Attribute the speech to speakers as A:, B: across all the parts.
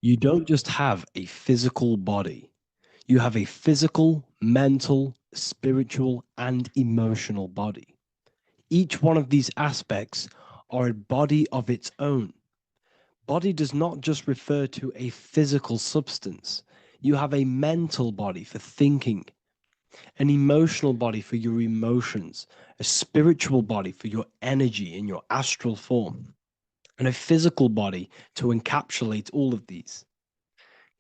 A: You don't just have a physical body, you have a physical, mental, spiritual, and emotional body. Each one of these aspects are a body of its own. Body does not just refer to a physical substance. You have a mental body for thinking, an emotional body for your emotions, a spiritual body for your energy in your astral form, and a physical body to encapsulate all of these.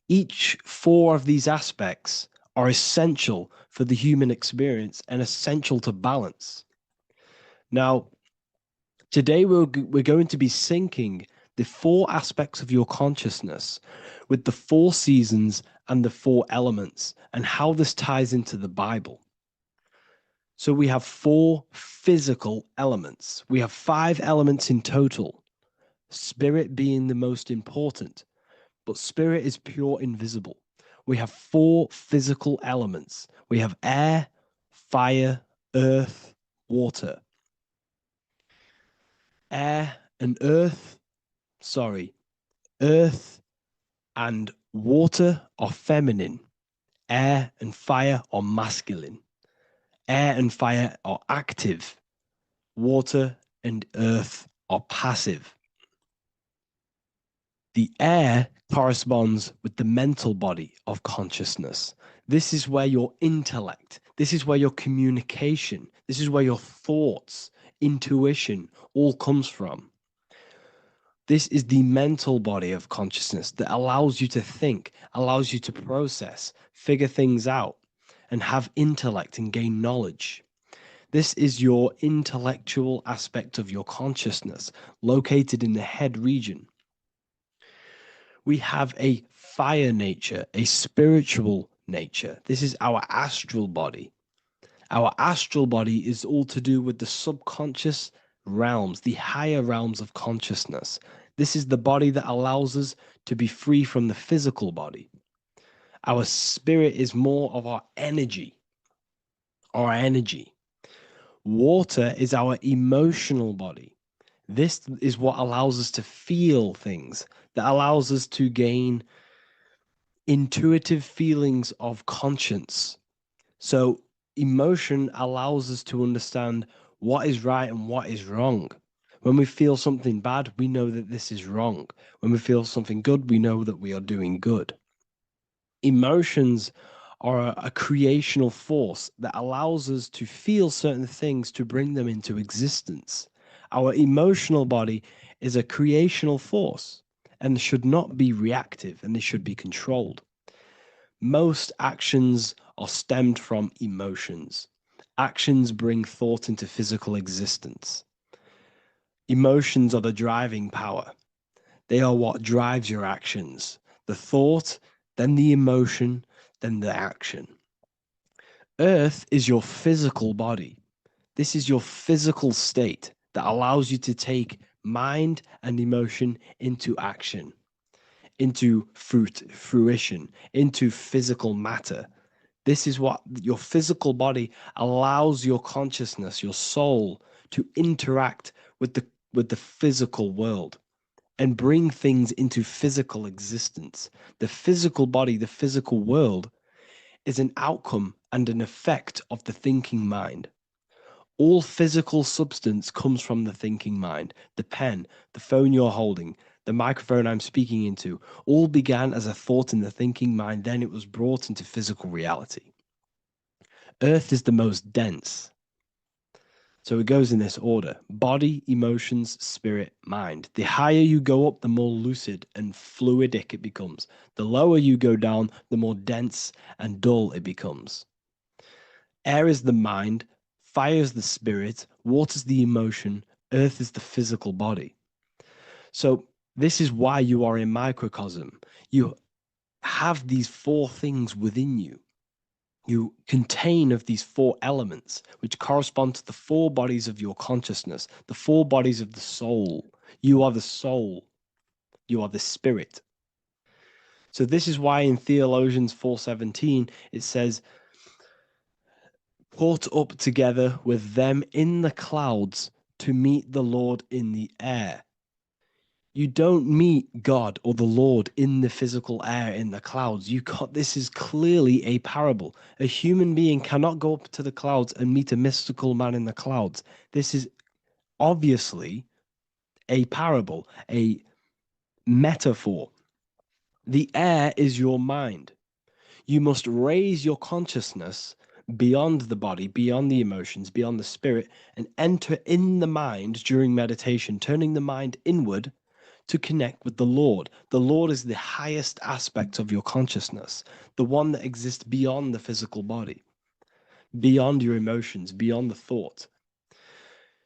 A: Each four of these aspects are essential for the human experience and essential to balance. Now, today we're going to be syncing the four aspects of your consciousness with the four seasons and the four elements and how this ties into the Bible. So we have four physical elements. We have five elements in total, spirit being the most important, but spirit is pure invisible. We have four physical elements. We have air, fire, earth, water. Air and earth, sorry, earth and water are feminine. Air and fire are masculine. Air and fire are active. Water and earth are passive. The air corresponds with the mental body of consciousness. This is where your intellect, this is where your communication, this is where your thoughts, intuition all comes from. This is the mental body of consciousness that allows you to think, allows you to process, figure things out, and have intellect and gain knowledge. This is your intellectual aspect of your consciousness, located in the head region. We have a fire nature, a spiritual nature. This is our astral body. Our astral body is all to do with the subconscious realms, the higher realms of consciousness. This is the body that allows us to be free from the physical body. Our spirit is more of our energy. Our energy. Water is our emotional body. This is what allows us to feel things, that allows us to gain intuitive feelings of conscience. So, emotion allows us to understand what is right and what is wrong. When we feel something bad, we know that this is wrong. When we feel something good, we know that we are doing good. Emotions are a creational force that allows us to feel certain things to bring them into existence. Our emotional body is a creational force and should not be reactive, and they should be controlled. Most actions are stemmed from emotions. Actions bring thought into physical existence. Emotions are the driving power. They are what drives your actions. The thought, then the emotion, then the action. Earth is your physical body. This is your physical state that allows you to take mind and emotion into action, into fruition, into physical matter. This is what your physical body allows your consciousness, your soul, to interact with the physical world and bring things into physical existence. The physical body, the physical world, is an outcome and an effect of the thinking mind. All physical substance comes from the thinking mind. The pen, the phone you're holding, the microphone I'm speaking into, all began as a thought in the thinking mind, then it was brought into physical reality. Earth is the most dense. So it goes in this order: body, emotions, spirit, mind. The higher you go up, the more lucid and fluidic it becomes. The lower you go down, the more dense and dull it becomes. Air is the mind, fire is the spirit, water is the emotion, earth is the physical body. So this is why you are a microcosm. You have these four things within you. You contain of these four elements, which correspond to the four bodies of your consciousness, the four bodies of the soul. You are the soul. You are the spirit. So this is why in Theologians 4:17 it says, "Caught up together with them in the clouds to meet the Lord in the air." You don't meet God or the Lord in the physical air, in the clouds. You can't, this is clearly a parable. A human being cannot go up to the clouds and meet a mystical man in the clouds. This is obviously a parable, a metaphor. The air is your mind. You must raise your consciousness beyond the body, beyond the emotions, beyond the spirit, and enter in the mind during meditation, turning the mind inward to connect with the Lord. The Lord is the highest aspect of your consciousness, the one that exists beyond the physical body, beyond your emotions, beyond the thought.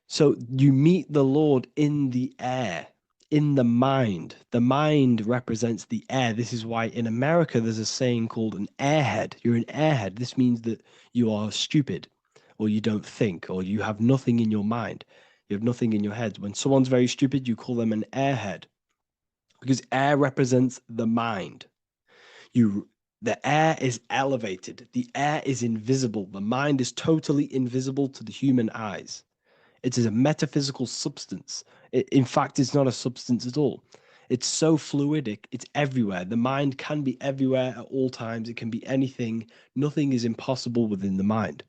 A: So you meet the Lord in the air, in the mind. The mind represents the air. This is why in America there's a saying called an airhead. You're an airhead. This means that you are stupid, or you don't think, or you have nothing in your mind. You have nothing in your head. When someone's very stupid, you call them an airhead, because air represents the mind. The air is elevated. The air is invisible. The mind is totally invisible to the human eyes. It is a metaphysical substance. In fact, it's not a substance at all. It's so fluidic, it's everywhere. The mind can be everywhere at all times. It can be anything. Nothing is impossible within the mind.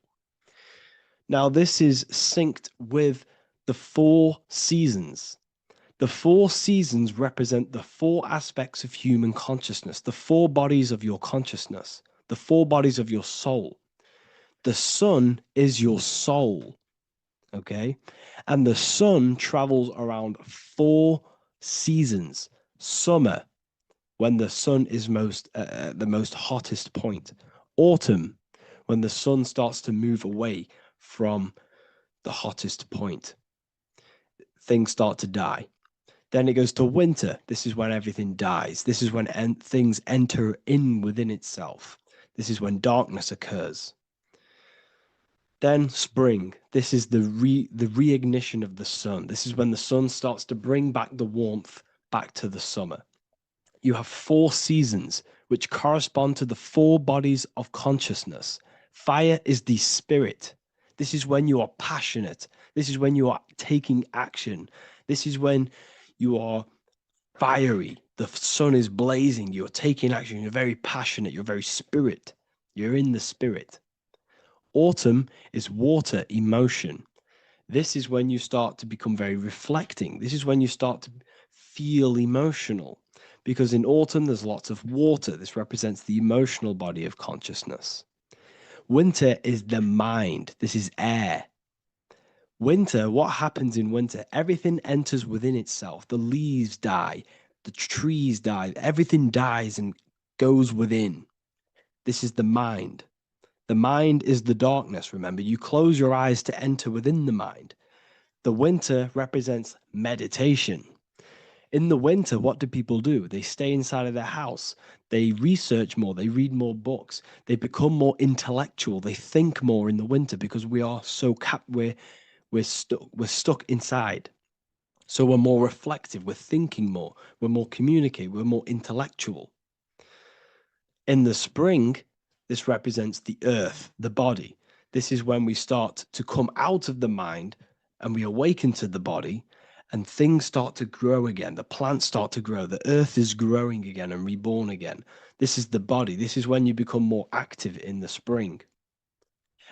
A: Now, this is synced with the 4 seasons. The 4 seasons represent the 4 aspects of human consciousness, the 4 bodies of your consciousness, the 4 bodies of your soul. The sun is your soul. Okay. And the sun travels around 4 seasons. Summer, when the sun is the most hottest point. Autumn, when the sun starts to move away from the hottest point. Things start to die. Then it goes to winter. This is when everything dies. This is when things enter in within itself. This is when darkness occurs. Then spring. This is the reignition of the sun. This is when the sun starts to bring back the warmth back to the summer. You have 4 seasons, which correspond to the 4 bodies of consciousness. Fire is the spirit. This is when you are passionate. This is when you are taking action. This is when you are fiery. The sun is blazing. You're taking action. You're very passionate. You're very spirit. You're in the spirit. Autumn is water, emotion. This is when you start to become very reflecting. This is when you start to feel emotional, because in autumn there's lots of water. This represents the emotional body of consciousness. Winter is the mind. This is air. Winter, what happens in winter? Everything enters within itself. The leaves die, the trees die, everything dies and goes within. This is the mind. The mind is the darkness, remember. You close your eyes to enter within the mind. The winter represents meditation. In the winter, what do people do? They stay inside of their house. They research more. They read more books. They become more intellectual. They think more in the winter because we are so we're stuck inside. So we're more reflective. We're thinking more. We're more communicative. We're more intellectual. In the spring, this represents the earth, the body. This is when we start to come out of the mind and we awaken to the body, and things start to grow again. The plants start to grow. The earth is growing again and reborn again. This is the body. This is when you become more active in the spring.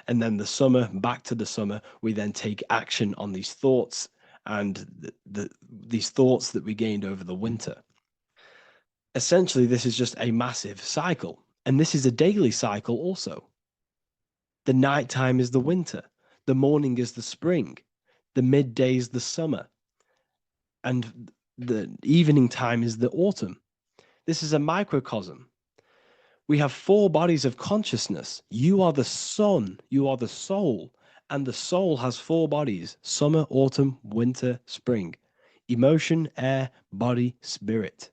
A: And then the summer, back to the summer, we then take action on these thoughts and these thoughts that we gained over the winter. Essentially, this is just a massive cycle. And this is a daily cycle also. The nighttime is the winter. The morning is the spring. The midday is the summer. And the evening time is the autumn. This is a microcosm. We have 4 bodies of consciousness. You are the sun. You are the soul. And the soul has 4 bodies: summer, autumn, winter, spring. Emotion, air, body, spirit.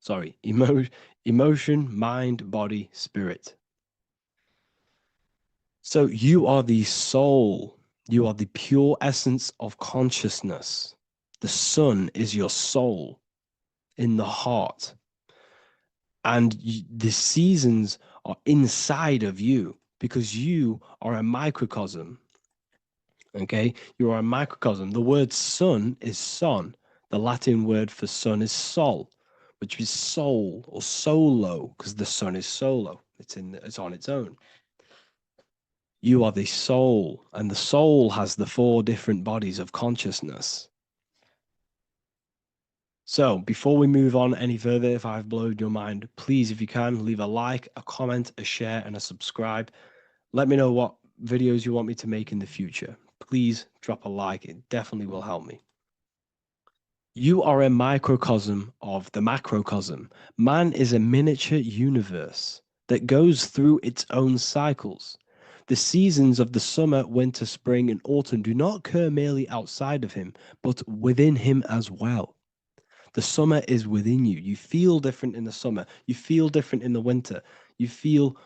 A: Sorry, emotion, mind, body, spirit. So you are the soul. You are the pure essence of consciousness. The sun is your soul in the heart. And the seasons are inside of you because you are a microcosm Okay, you are a microcosm. The word sun is son. The Latin word for sun is sol, which is soul or solo, because the sun is solo. It's on its own. You are the soul, and the soul has the four different bodies of consciousness. So before we move on any further, if I've blown your mind, please, if you can, leave a like, a comment, a share, and a subscribe. Let me know what videos you want me to make in the future. Please drop a like. It definitely will help me. You are a microcosm of the macrocosm. Man is a miniature universe that goes through its own cycles. The seasons of the summer, winter, spring, and autumn do not occur merely outside of him, but within him as well. The summer is within you. You feel different in the summer. You feel different in the winter. You feel,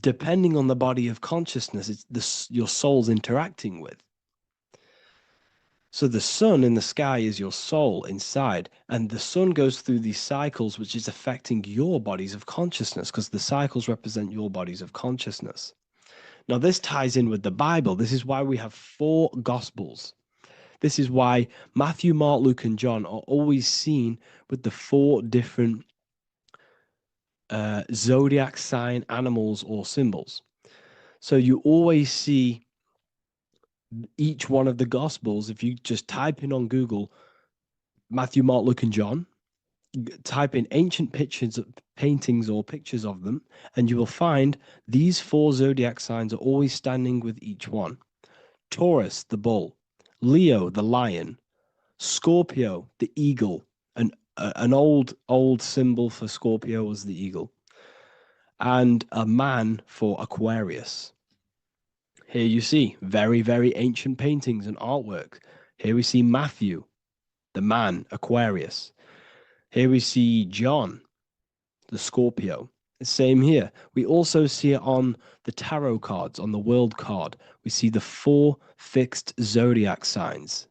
A: depending on the body of consciousness, your soul's interacting with. So the sun in the sky is your soul inside, and the sun goes through these cycles, which is affecting your bodies of consciousness, because the cycles represent your bodies of consciousness. Now, this ties in with the Bible. This is why we have four gospels. This is why Matthew, Mark, Luke, and John are always seen with the four different zodiac sign animals or symbols. So you always see each one of the gospels. If you just type in on Google Matthew, Mark, Luke, and John, type in ancient pictures, paintings, or pictures of them, and you will find these four zodiac signs are always standing with each one. Taurus, the bull; Leo, the lion; Scorpio, the eagle. An old symbol for Scorpio was the eagle, and a man for Aquarius. Here you see very, very ancient paintings and artwork. Here we see Matthew, the man, Aquarius. Here we see John, the Scorpio. Same here. We also see it on the tarot cards, on the world card. We see the four fixed zodiac signs.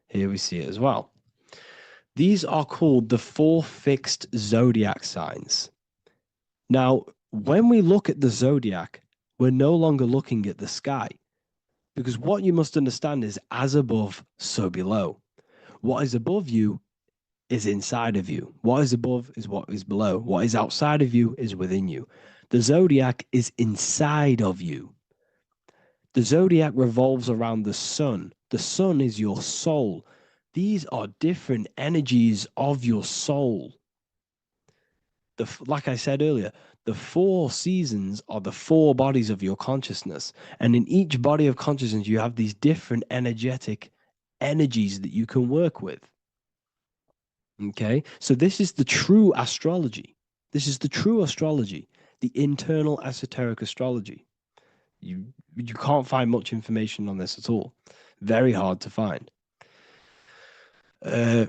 A: Here we see it as well. These are called the four fixed zodiac signs. Now, when we look at the zodiac, we're no longer looking at the sky, because what you must understand is as above, so below. What is above you is inside of you. What is above is what is below. What is outside of you is within you. The zodiac is inside of you. The zodiac revolves around the sun. The sun is your soul. These are different energies of your soul. Like I said earlier, the four seasons are the four bodies of your consciousness. And in each body of consciousness, you have these different energetic energies that you can work with. Okay, so this is the true astrology. This is the true astrology, the internal esoteric astrology. You can't find much information on this at all. Very hard to find. So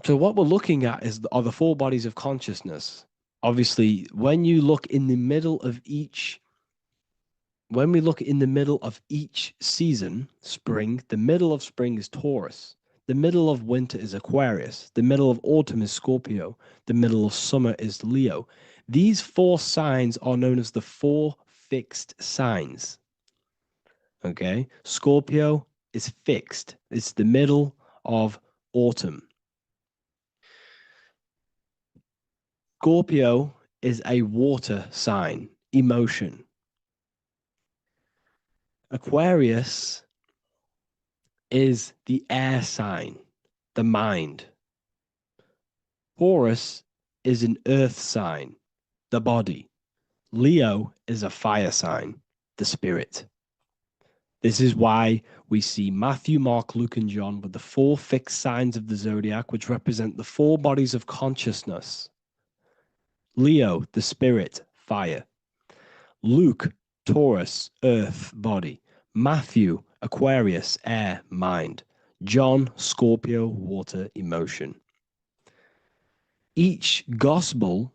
A: what we're looking at are the four bodies of consciousness. Obviously, when we look in the middle of each season, spring, the middle of spring is Taurus. The middle of winter is Aquarius. The middle of autumn is Scorpio. The middle of summer is Leo. These four signs are known as the four fixed signs. Okay, Scorpio is fixed. It's the middle of autumn. Scorpio is a water sign, emotion. Aquarius is the air sign, the mind. Taurus is an earth sign, the body. Leo is a fire sign, the spirit. This is why we see Matthew, Mark, Luke, and John with the four fixed signs of the zodiac, which represent the four bodies of consciousness. Leo, the spirit, fire. Luke, Taurus, earth, body. Matthew, Aquarius, air, mind. John, Scorpio, water, emotion. Each gospel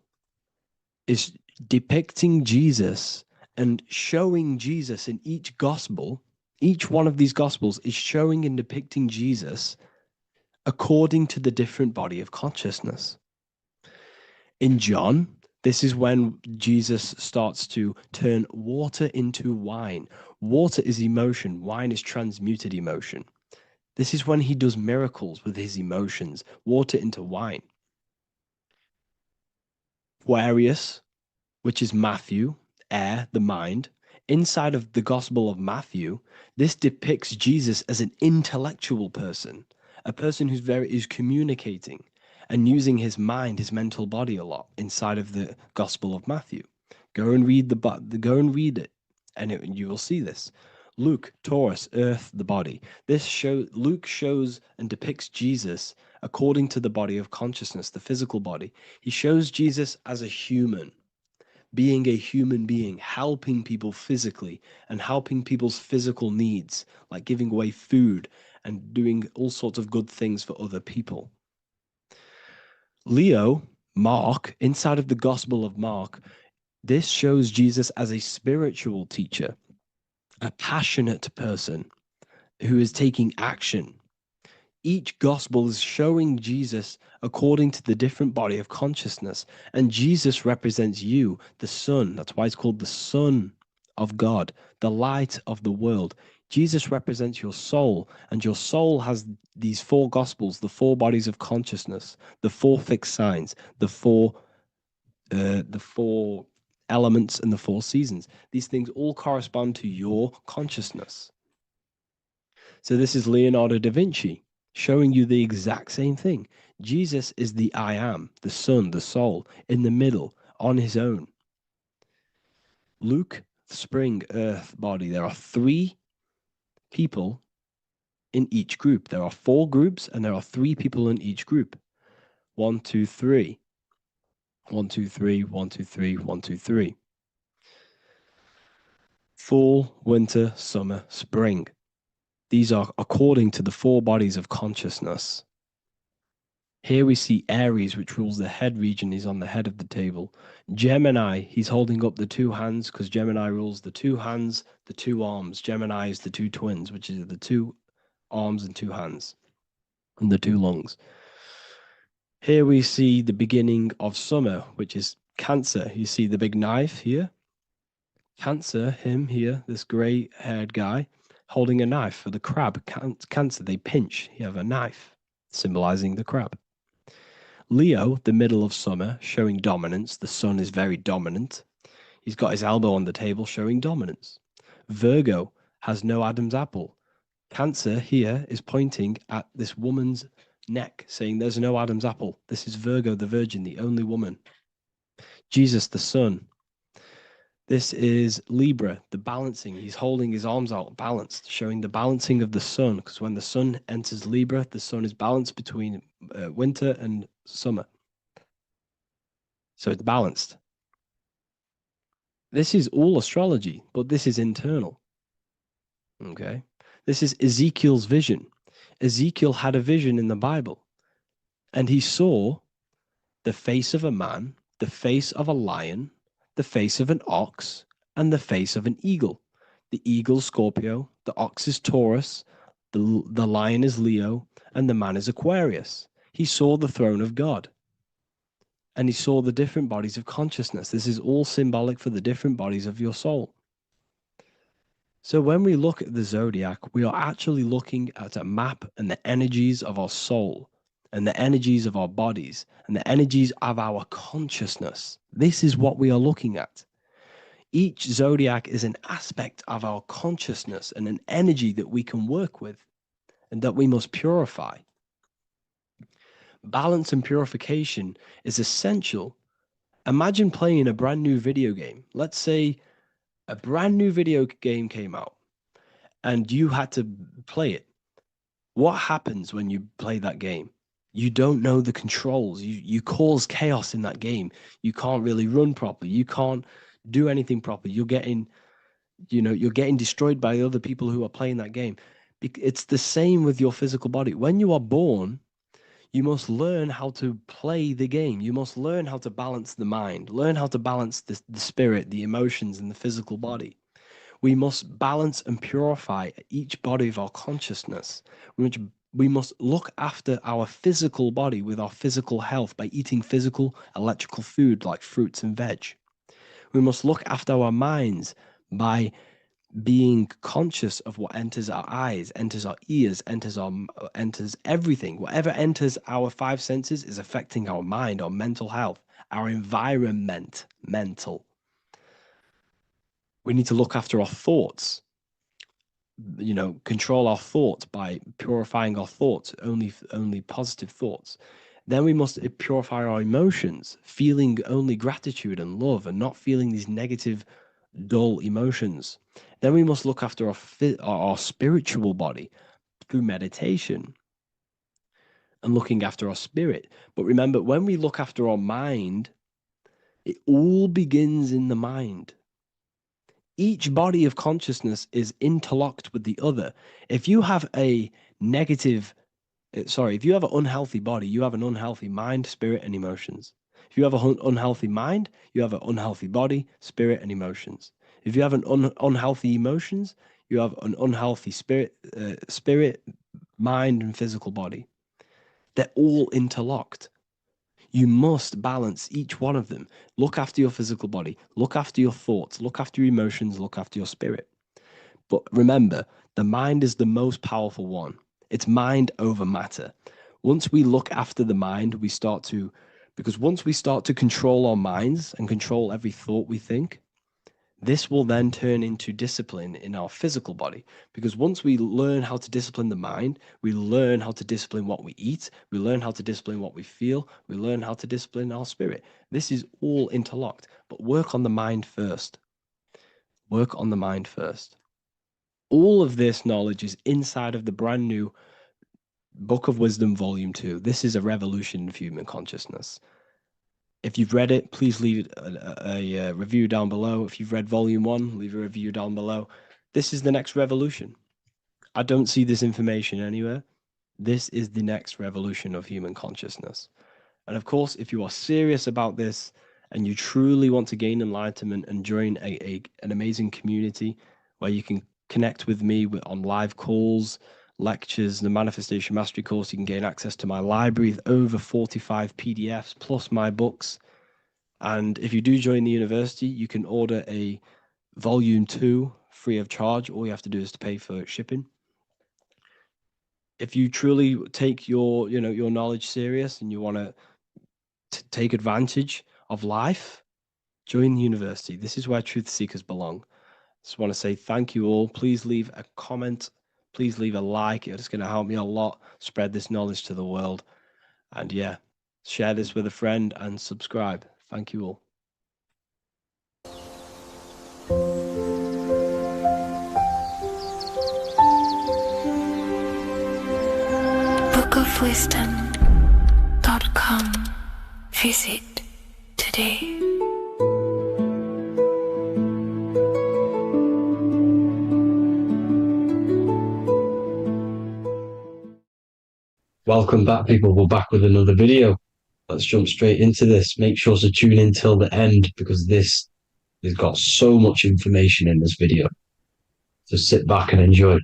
A: is depicting Jesus and showing Jesus in each gospel. Each one of these gospels is showing and depicting Jesus according to the different body of consciousness. In John, this is when Jesus starts to turn water into wine. Water is emotion. Wine is transmuted emotion. This is when he does miracles with his emotions, water into wine. Aquarius, which is Matthew, air, the mind. Inside of the Gospel of Matthew, this depicts Jesus as an intellectual person, a person who's communicating and using his mind, his mental body a lot inside of the Gospel of Matthew. Go and read go and read it, and you will see this. Luke, Taurus, earth, the body. Luke shows and depicts Jesus according to the body of consciousness, the physical body. He shows Jesus as a human, being a human being, helping people physically and helping people's physical needs, like giving away food and doing all sorts of good things for other people. Leo, Mark, inside of the Gospel of Mark, this shows Jesus as a spiritual teacher, a passionate person who is taking action. Each gospel is showing Jesus according to the different body of consciousness. And Jesus represents you, the Son. That's why it's called the Son of God, the light of the world. Jesus represents your soul, and your soul has these four gospels, the four bodies of consciousness, the four fixed signs, the four elements, and the four seasons. These things all correspond to your consciousness. So this is Leonardo da Vinci showing you the exact same thing. Jesus is the I am, the Son, the soul, in the middle, on his own. Luke, spring, earth, body. There are 3 people in each group. There are 4 groups, and there are 3 people in each group. 1, 2, 3. 1, 2, 3, 1, 2, 3, 1, 2, 3. Fall, winter, summer, spring. These are according to the 4 bodies of consciousness. Here we see Aries, which rules the head region. He's on the head of the table. Gemini, he's holding up the 2 hands because Gemini rules the 2 hands, the 2 arms. Gemini is the 2 twins, which is the 2 arms and 2 hands, and the 2 lungs. Here we see the beginning of summer, which is Cancer. You see the big knife here. Cancer, him here, this gray-haired guy, holding a knife for the crab. Cancer, they pinch. You have a knife, symbolizing the crab. Leo, the middle of summer, showing dominance. The sun is very dominant. He's got his elbow on the table, showing dominance. Virgo has no Adam's apple. Cancer here is pointing at this woman's neck, saying there's no Adam's apple. This is Virgo, the virgin, the only woman. Jesus, the sun. This is Libra, the balancing. He's holding his arms out, balanced, showing the balancing of the sun. Because when the sun enters Libra, the sun is balanced between winter and summer. So it's balanced. This is all astrology, but this is internal. Okay. This is Ezekiel's vision. Ezekiel had a vision in the Bible, and he saw the face of a man, the face of a lion, the face of an ox, and the face of an eagle. The eagle, Scorpio, the ox is Taurus, the lion is Leo, and the man is Aquarius. He saw the throne of God, and he saw the different bodies of consciousness. This is all symbolic for the different bodies of your soul. So when we look at the zodiac, we are actually looking at a map and the energies of our soul and the energies of our bodies and the energies of our consciousness. This is what we are looking at. Each zodiac is an aspect of our consciousness and an energy that we can work with and that we must purify. Balance and purification is essential. Imagine playing a brand new video game. Let's say a brand new video game came out and you had to play it. What happens when you play that game? You don't know the controls. You cause chaos in that game. You can't really run properly. You can't do anything properly. You're getting destroyed by other people who are playing that game. It's the same with your physical body. When you are born, you must learn how to play the game. You must learn how to balance the mind, learn how to balance the spirit, the emotions, and the physical body. We must balance and purify each body of our consciousness. We must look after our physical body with our physical health by eating physical, electrical food like fruits and veg. We must look after our minds by being conscious of what enters our eyes, enters our ears, enters everything. Whatever enters our five senses is affecting our mind, our mental health, our environment, mental. We need to look after our thoughts, control our thoughts by purifying our thoughts, only positive thoughts. Then we must purify our emotions, feeling only gratitude and love and not feeling these negative, dull emotions. Then we must look after our spiritual body through meditation and looking after our spirit. But remember, when we look after our mind, it all begins in the mind. Each body of consciousness is interlocked with the other. If you have a negative, if you have an unhealthy body, you have an unhealthy mind, spirit, and emotions. If you have an unhealthy mind, you have an unhealthy body, spirit, and emotions. If you have an unhealthy emotions, you have an unhealthy spirit, mind, and physical body. They're all interlocked. You must balance each one of them. Look after your physical body, look after your thoughts, look after your emotions, look after your spirit. But remember, the mind is the most powerful one. It's mind over matter. Once we look after the mind, because once we start to control our minds and control every thought we think, this will then turn into discipline in our physical body. Because once we learn how to discipline the mind, we learn how to discipline what we eat, we learn how to discipline what we feel, we learn how to discipline our spirit. This is all interlocked, but work on the mind first. Work on the mind first. All of this knowledge is inside of the brand new Book of Wisdom, Volume 2. This is a revolution of human consciousness. If you've read it, please leave a review down below. If you've read Volume 1, leave a review down below. This is the next revolution. I don't see this information anywhere. This is the next revolution of human consciousness. And of course, if you are serious about this and you truly want to gain enlightenment and join an amazing community where you can connect with me on live calls, lectures, the Manifestation Mastery course, you can gain access to my library with over 45 PDFs plus my books. And if you do join the university, you can order a Volume 2 free of charge. All you have to do is to pay for shipping. If you truly take your knowledge serious and you want to take advantage of life, join the university. This is where truth seekers belong. Just want to say thank you all. Please leave a comment. Please leave a like. It's going to help me a lot spread this knowledge to the world. And yeah, share this with a friend and subscribe. Thank you all.
B: bookofwisdom.com. Visit today.
A: Welcome back, people. We're back with another video. Let's jump straight into this. Make sure to tune in till the end because this has got so much information in this video. So sit back and enjoy.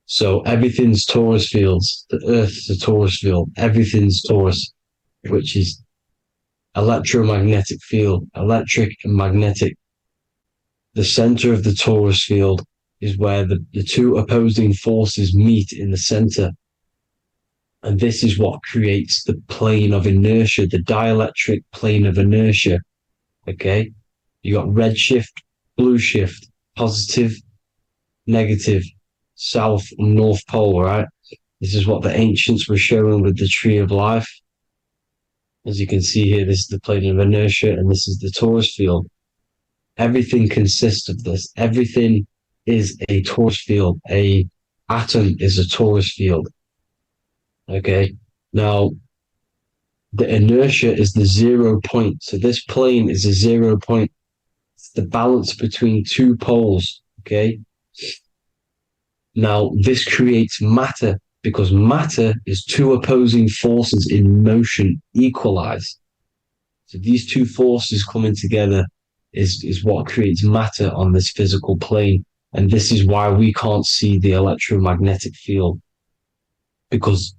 A: So everything's torus fields. The Earth's a torus field. Everything's torus, which is electromagnetic field, electric and magnetic. The center of the torus field is where the two opposing forces meet in the center. And this is what creates the plane of inertia, the dielectric plane of inertia. Okay? You got red shift, blue shift, positive, negative, south and north pole, right? This is what the ancients were showing with the tree of life. As you can see here, this is the plane of inertia and this is the torus field. Everything consists of this. Everything is a torus field. A atom is a torus field. Okay, now the inertia is the 0 point. So this plane is a 0 point. It's the balance between two poles. Okay, now this creates matter because matter is two opposing forces in motion equalize. So these two forces coming together is what creates matter on this physical plane. And this is why we can't see the electromagnetic field, because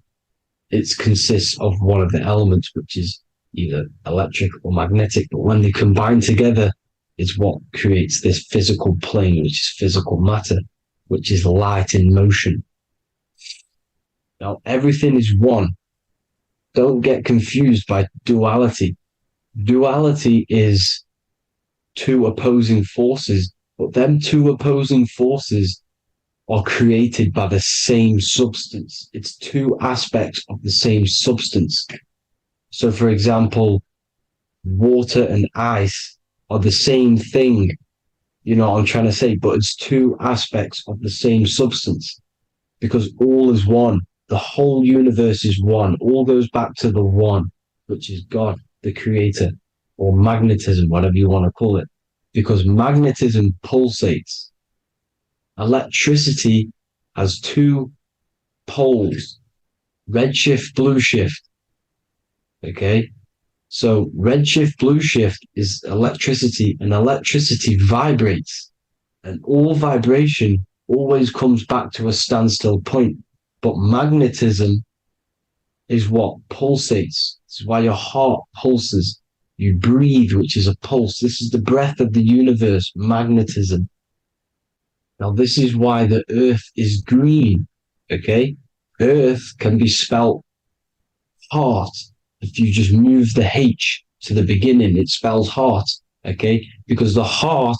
A: it consists of one of the elements, which is either electric or magnetic. But when they combine together, is what creates this physical plane, which is physical matter, which is light in motion. Now, everything is one. Don't get confused by duality. Duality is two opposing forces, but them two opposing forces are created by the same substance. It's two aspects of the same substance. So, for example, water and ice are the same thing, you know what I'm trying to say, but it's two aspects of the same substance because all is one. The whole universe is one. All goes back to the one, which is God, the creator, or magnetism, whatever you want to call it, because magnetism pulsates. Electricity has two poles, red shift, blue shift. Okay. So red shift, blue shift is electricity, and electricity vibrates, and all vibration always comes back to a standstill point. But magnetism is what pulsates. This is why your heart pulses. You breathe, which is a pulse. This is the breath of the universe, magnetism. Now, this is why the earth is green, okay? Earth can be spelled heart. If you just move the H to the beginning, it spells heart, okay? Because the heart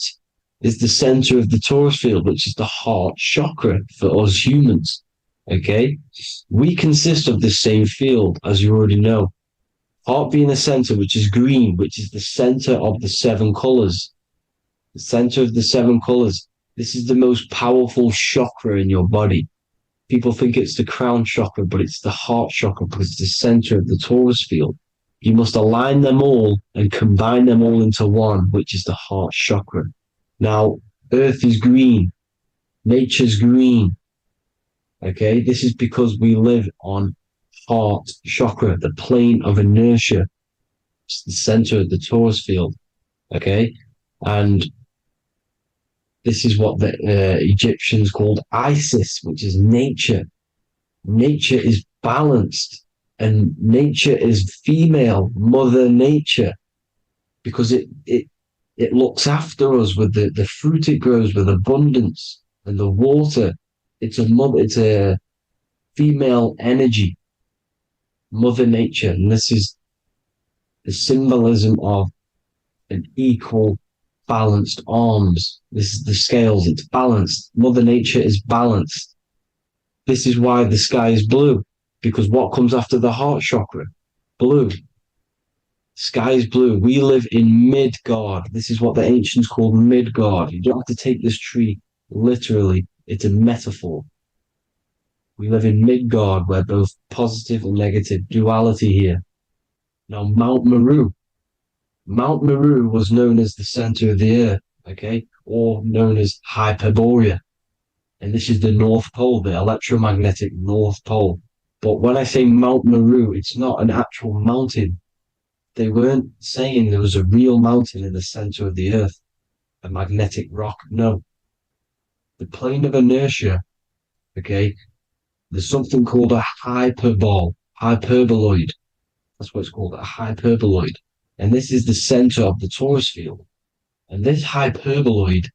A: is the center of the torus field, which is the heart chakra for us humans, okay? We consist of the same field, as you already know. Heart being the center, which is green, which is the center of the seven colors. The center of the seven colors. This is the most powerful chakra in your body. People think it's the crown chakra, but it's the heart chakra because it's the center of the torus field. You must align them all and combine them all into one, which is the heart chakra. Now, earth is green. Nature's green. Okay, this is because we live on heart chakra, the plane of inertia. It's the center of the torus field. Okay, and this is what the Egyptians called Isis, which is nature. Nature is balanced, and nature is female, Mother Nature, because it looks after us with the fruit it grows with abundance and the water. It's a female energy, Mother Nature, and this is the symbolism of an equal balanced arms. This is the scales, it's balanced. Mother Nature is balanced. This is why the sky is blue, because what comes after the heart chakra? Blue. Sky is blue. We live in Midgard. This is what the ancients called Midgard. You don't have to take this tree literally, it's a metaphor. We live in Midgard, where both positive and negative duality here. Now, Mount Meru. Mount Meru was known as the center of the earth, okay, or known as Hyperborea. And this is the North Pole, the electromagnetic North Pole. But when I say Mount Meru, it's not an actual mountain. They weren't saying there was a real mountain in the center of the earth, a magnetic rock. No. The plane of inertia, okay, there's something called a hyperboloid. That's what it's called, a hyperboloid. And this is the center of the torus field. And this hyperboloid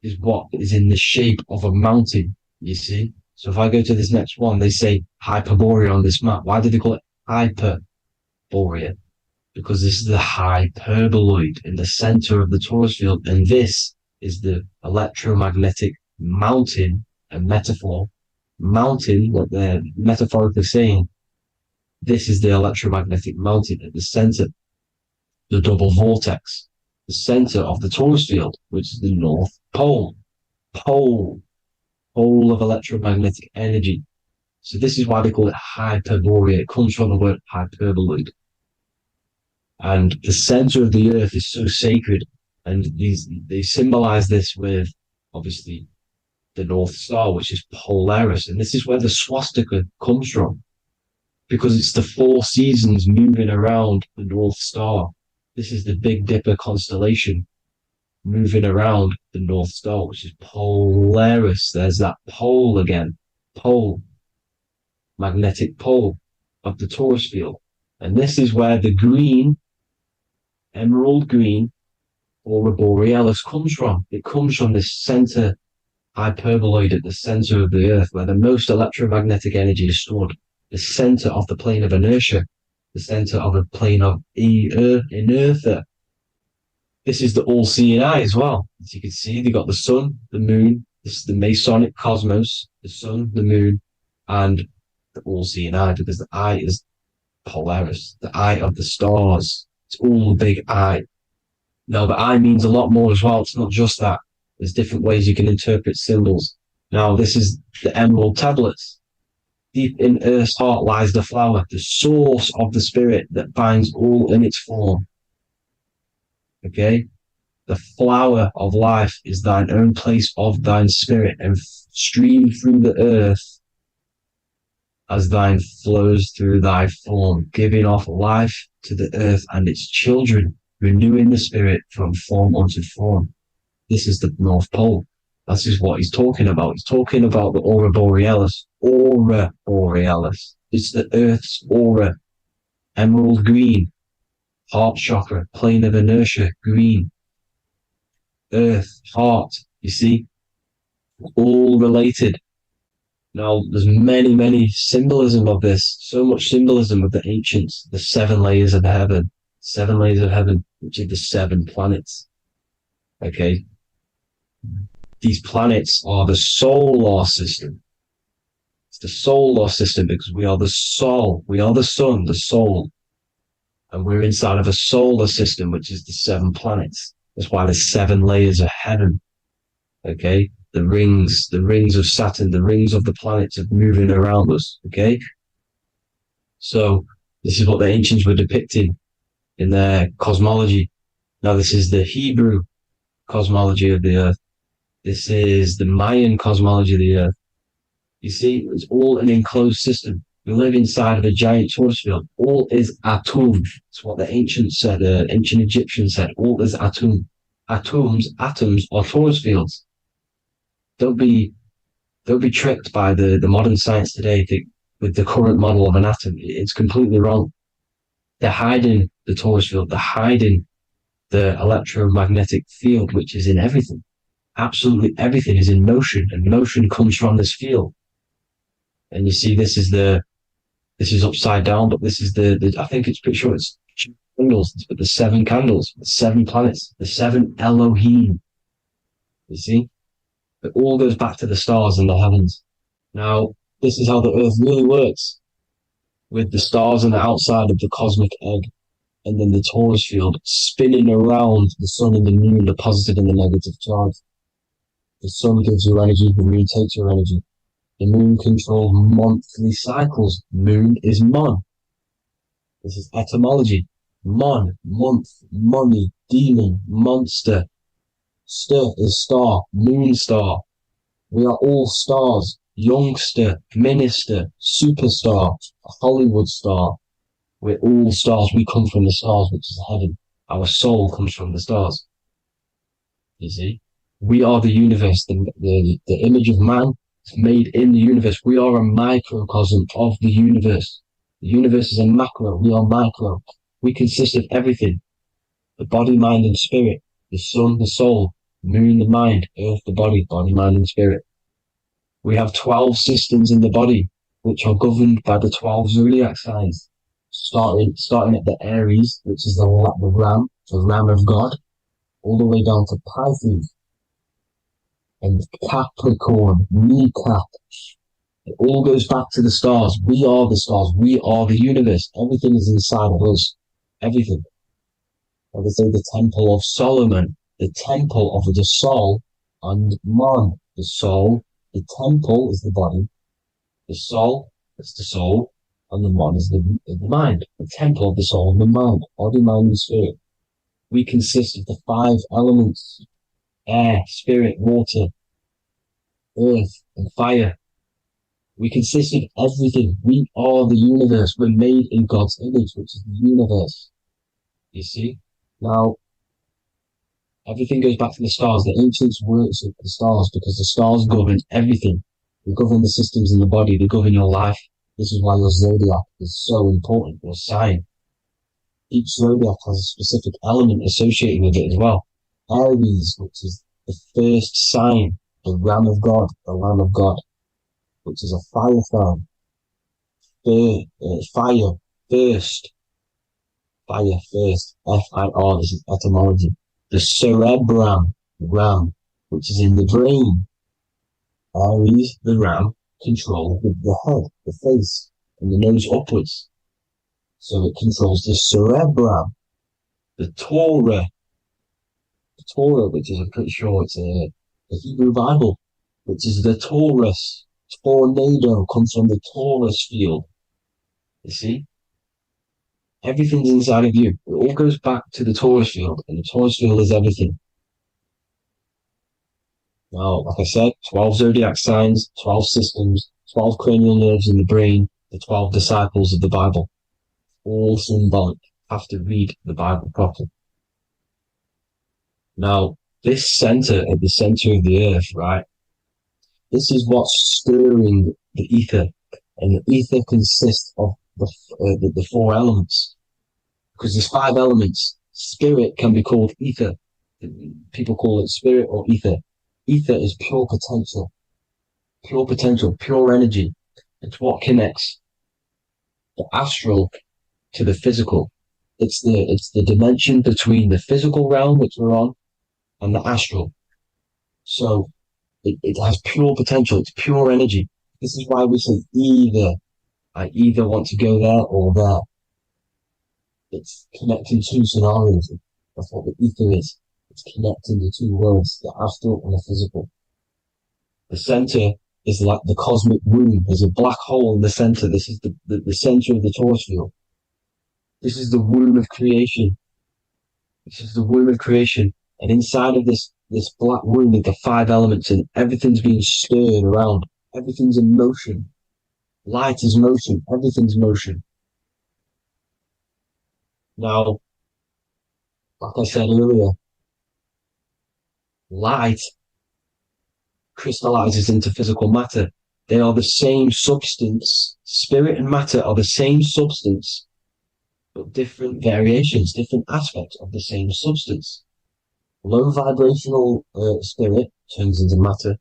A: is what is in the shape of a mountain, you see? So if I go to this next one, they say Hyperborea on this map. Why did they call it Hyperborea? Because this is the hyperboloid in the center of the torus field. And this is the electromagnetic mountain, a metaphor. Mountain, what they're metaphorically saying, this is the electromagnetic mountain at the center, the double vortex, the center of the torus field, which is the North Pole. Pole of electromagnetic energy. So this is why they call it Hyperborea. It comes from the word hyperboloid. And the center of the earth is so sacred. And they symbolize this with, obviously, the North Star, which is Polaris. And this is where the swastika comes from, because it's the four seasons moving around the North Star. This is the Big Dipper constellation moving around the North Star, which is Polaris. There's that pole again. Pole. Magnetic pole of the torus field. And this is where the green, emerald green,
C: aurora borealis comes from. It comes from this center hyperboloid at the center of the Earth, where the most electromagnetic energy is stored. The center of the plane of inertia, the center of the plane of inertia. This is the all-seeing eye as well. As you can see, they got the sun, the moon, this is the Masonic cosmos, the sun, the moon, and the all-seeing eye, because the eye is Polaris, the eye of the stars. It's all a big eye. Now, the eye means a lot more as well. It's not just that. There's different ways you can interpret symbols. Now, this is the emerald tablets. Deep in Earth's heart lies the flower, the source of the spirit that binds all in its form. Okay? The flower of life is thine own place of thine spirit, and stream through the earth as thine flows through thy form, giving off life to the earth and its children, renewing the spirit from form unto form. This is the North Pole. This is what he's talking about. He's talking about the aurora borealis. Aurora borealis. It's the earth's aura. Emerald green. Heart chakra. Plane of inertia. Green. Earth. Heart. You see? All related. Now, there's many symbolism of this. So much symbolism of the ancients. The 7 layers of heaven. 7 layers of heaven, which are the 7 planets. Okay? These planets are the solar system. It's the solar system because we are the soul. We are the sun, the soul. And we're inside of a solar system, which is the 7 planets. That's why there's 7 layers of heaven. Okay? The rings of Saturn, the rings of the planets are moving around us. Okay? So this is what the ancients were depicting in their cosmology. Now this is the Hebrew cosmology of the earth. This is the Mayan cosmology of the earth. You see, it's all an enclosed system. We live inside of a giant torus field. All is atum. It's what the ancients said, ancient Egyptians said. All is atum. Atoms are torus fields. Don't be tricked by the modern science today with the current model of an atom. It's completely wrong. They're hiding the torus field. They're hiding the electromagnetic field, which is in everything. Absolutely everything is in motion, and motion comes from this field. And you see, this is upside down, but this is the I think it's pretty sure it's candles, but the 7 candles, the 7 planets, the 7 Elohim. You see, it all goes back to the stars and the heavens. Now, this is how the earth really works, with the stars on the outside of the cosmic egg, and then the torus field spinning around the sun and the moon, the positive and the negative charge. The sun gives you energy, the moon takes your energy. The moon controls monthly cycles. Moon is mon. This is etymology. Mon, month, money, demon, monster. Stir is star, moon star. We are all stars. Youngster, minister, superstar, Hollywood star. We're all stars. We come from the stars, which is heaven. Our soul comes from the stars. You see? We are the universe. The image of man is made in the universe. We are a microcosm of the universe. The universe is a macro. We are micro. We consist of everything. The body, mind, and spirit. The sun, the soul. Moon, the mind. Earth, the body. Body, mind, and spirit. We have 12 systems in the body, which are governed by the 12 zodiac signs. Starting at the Aries, which is the ram of God, all the way down to Pisces. And Capricorn, kneecap. It all goes back to the stars. We are the stars. We are the universe. Everything is inside of us. Everything. Like they say, the Temple of Solomon, the Temple of the Soul, and Man. The soul, the temple is the body. The soul is the soul, and the Man is the mind. The temple of the soul and the mind. Body, mind, and spirit. We consist of the 5 elements. Air, spirit, water, earth, and fire. We consist of everything. We are the universe. We're made in God's image, which is the universe. You see? Now, everything goes back to the stars. The ancients worked with the stars because the stars govern everything. They govern the systems in the body. They govern your life. This is why your zodiac is so important, your sign. Each zodiac has a specific element associated with it as well. Aries, which is the first sign, the Ram of God, the Lamb of God, which is a fire sign. Fire, first, fire, first, F-I-R, this is etymology. The cerebrum, ram, which is in the brain. Aries, the ram, controls the head, the face, and the nose upwards. So it controls the cerebrum. The Torah, which is, I'm pretty sure it's a Hebrew Bible, which is the Taurus. Tornado comes from the Taurus field. You see? Everything's inside of you. It all goes back to the Taurus field, and the Taurus field is everything. Now, like I said, 12 zodiac signs, 12 systems, 12 cranial nerves in the brain, the 12 disciples of the Bible. All symbolic. Have to read the Bible properly. Now, this center at the center of the earth, right? This is what's stirring the ether. And the ether consists of the four elements. Because there's 5 elements. Spirit can be called ether. People call it spirit or ether. Ether is pure potential, pure energy. It's what connects the astral to the physical. It's the dimension between the physical realm, which we're on, and the astral. So it has pure potential. It's pure energy. This is why we say either. I either want to go there or there. It's connecting 2 scenarios. That's what the ether is. It's connecting the 2 worlds, the astral and the physical. The center is like the cosmic womb. There's a black hole in the center. This is the center of the Taurus field. This is the womb of creation. This is the womb of creation. And inside of this black womb are the 5 elements, and everything's being stirred around. Everything's in motion. Light is motion. Everything's motion. Now, like I said earlier, light crystallizes into physical matter. They are the same substance. Spirit and matter are the same substance, but different variations, different aspects of the same substance. Low vibrational spirit turns into matter.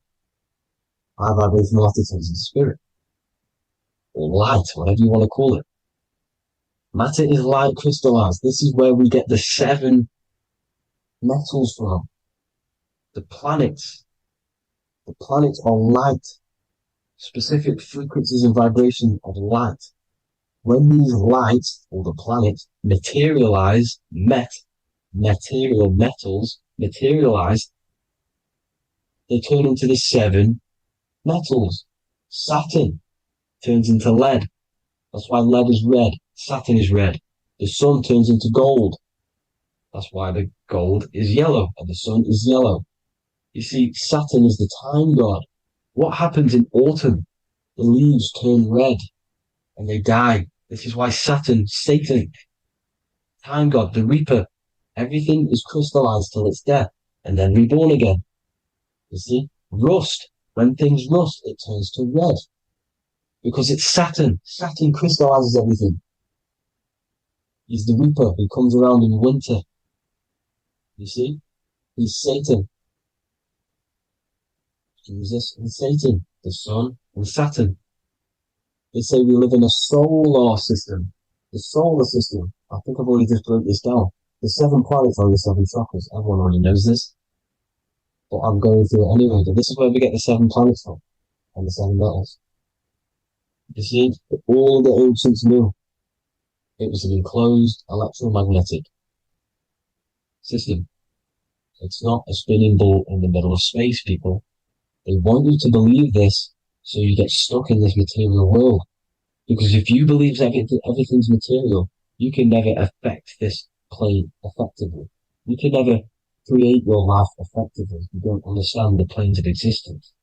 C: High vibrational matter turns into spirit. Or light, whatever you want to call it. Matter is light crystallized. This is where we get the 7 metals from. The planets. The planets are light. Specific frequencies and vibration of light. When these lights, or the planets, materialize, material metals materialize, they turn into the 7 metals. Saturn turns into lead. That's why lead is red. Saturn is red. The sun turns into gold. That's why the gold is yellow and the sun is yellow. You see, Saturn is the time god. What happens in autumn? The leaves turn red and they die. This is why Satan, time god, the reaper, everything is crystallized till it's death and then reborn again. You see, rust. When things rust, it turns to red. Because it's Saturn. Saturn crystallizes everything. He's the reaper who comes around in winter. You see? He's Satan. Jesus and Satan, the sun and Saturn. They say we live in a solar system. The solar system. I think I've already just broke this down. The 7 planets are the 7 chakras. Everyone already knows this. But I'm going through it anyway. But this is where we get the 7 planets from. And the 7 metals. You see, all the ancients knew it was an enclosed electromagnetic system. It's not a spinning ball in the middle of space, people. They want you to believe this so you get stuck in this material world. Because if you believe everything's material, you can never affect this plane effectively. You can never create your life effectively. You don't understand the planes of existence.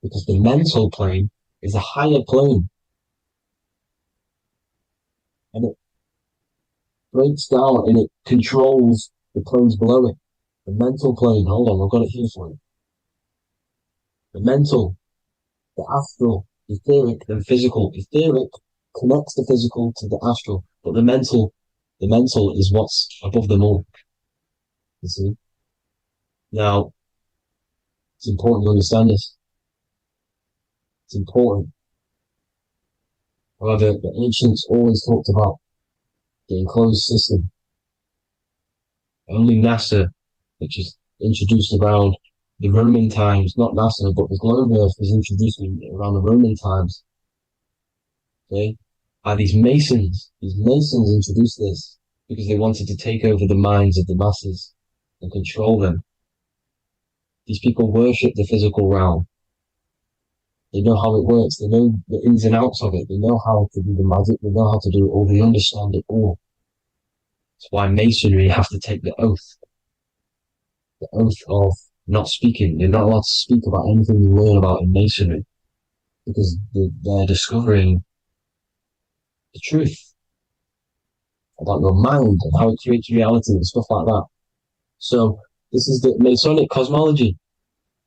C: Because the mental plane is a higher plane. And it breaks down and it controls the planes below it. The mental plane, hold on, I've got it here for you. The mental, the astral, etheric, then physical. Etheric connects the physical to the astral, but the mental is what's above them all. You see? Now, it's important to understand this. It's important. However, the ancients always talked about the enclosed system. Only NASA, which is introduced around the Roman times, not NASA, but the globe Earth was introduced around the Roman times. Okay? By these Masons. These Masons introduced this because they wanted to take over the minds of the masses and control them. These people worship the physical realm. They know how it works. They know the ins and outs of it. They know how to do the magic. They know how to do it all. They understand it all. That's why Masonry have to take the oath of not speaking. You're not allowed to speak about anything you learn about in Masonry because they're discovering the truth about your mind and how it creates reality and stuff like that. So this is the Masonic cosmology,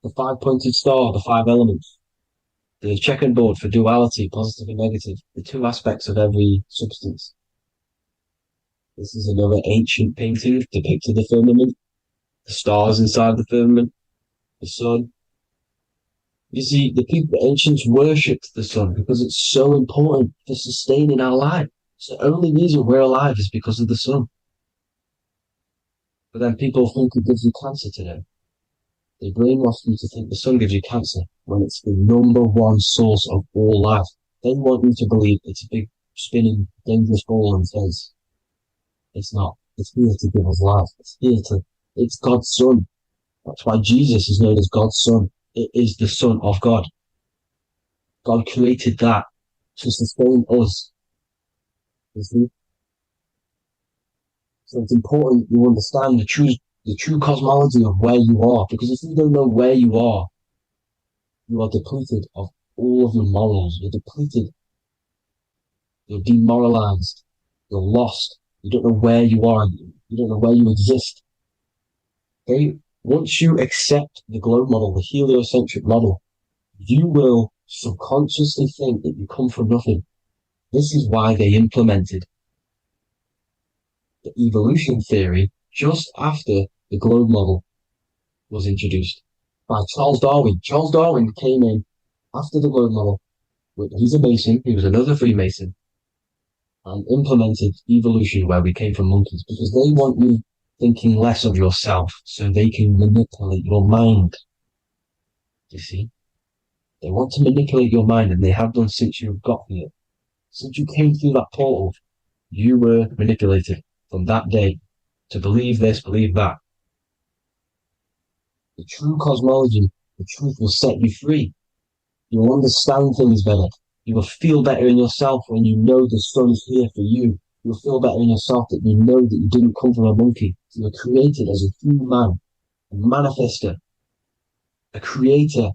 C: the five-pointed star, the five elements, the checkerboard for duality, positive and negative, the two aspects of every substance. This is another ancient painting depicting the firmament, the stars inside the firmament, the sun. You see, the ancients worshipped the sun because it's so important for sustaining our life. It's the only reason we're alive is because of the sun. But then people think it gives you cancer today. They brainwash you to think the sun gives you cancer when it's the number one source of all life. They want you to believe it's a big, spinning, dangerous ball in space. It's not. It's here to give us life. It's God's son. That's why Jesus is known as God's son. It is the Son of God. God created that to sustain us. You see? So it's important you understand the true cosmology of where you are, because if you don't know where you are depleted of all of your morals. You're depleted. You're demoralized. You're lost. You don't know where you are. You don't know where you exist. Okay? Once you accept the globe model, the heliocentric model, you will subconsciously think that you come from nothing. This is why they implemented the evolution theory just after the globe model was introduced by Charles Darwin. Charles Darwin came in after the globe model. He's a Mason. He was another Freemason, and implemented evolution where we came from monkeys because they want you thinking less of yourself so they can manipulate your mind. You see? They want to manipulate your mind, and they have done since you got here. Since you came through that portal, you were manipulated from that day to believe this, believe that. The true cosmology, the truth will set you free. You will understand things better. You will feel better in yourself when you know the sun is here for you. You'll feel better in yourself that you know that you didn't come from a monkey. You were created as a human, a manifester, a creator.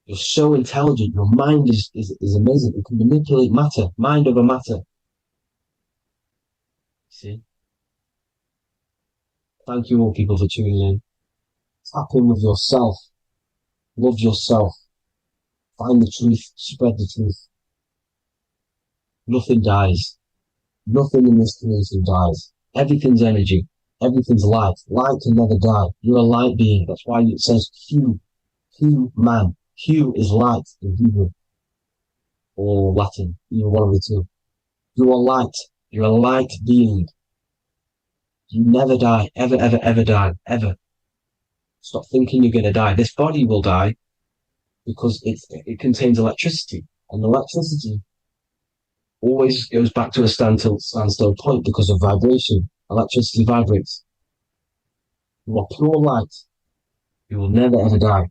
C: You're so intelligent. Your mind is amazing. You can manipulate matter, mind over matter. See? Thank you all people for tuning in. Tap in with yourself. Love yourself. Find the truth. Spread the truth. Nothing dies. Nothing in this creation dies. Everything's energy. Everything's light. Light can never die. You're a light being. That's why it says Q. Q man. Q is light in Hebrew or Latin. Either one of the two. You are light. You're a light being. You never die. Ever, ever, ever die. Ever. Stop thinking you're going to die. This body will die because it contains electricity. And electricity always goes back to a standstill point because of vibration. Electricity vibrates. You are pure light. You will never ever die.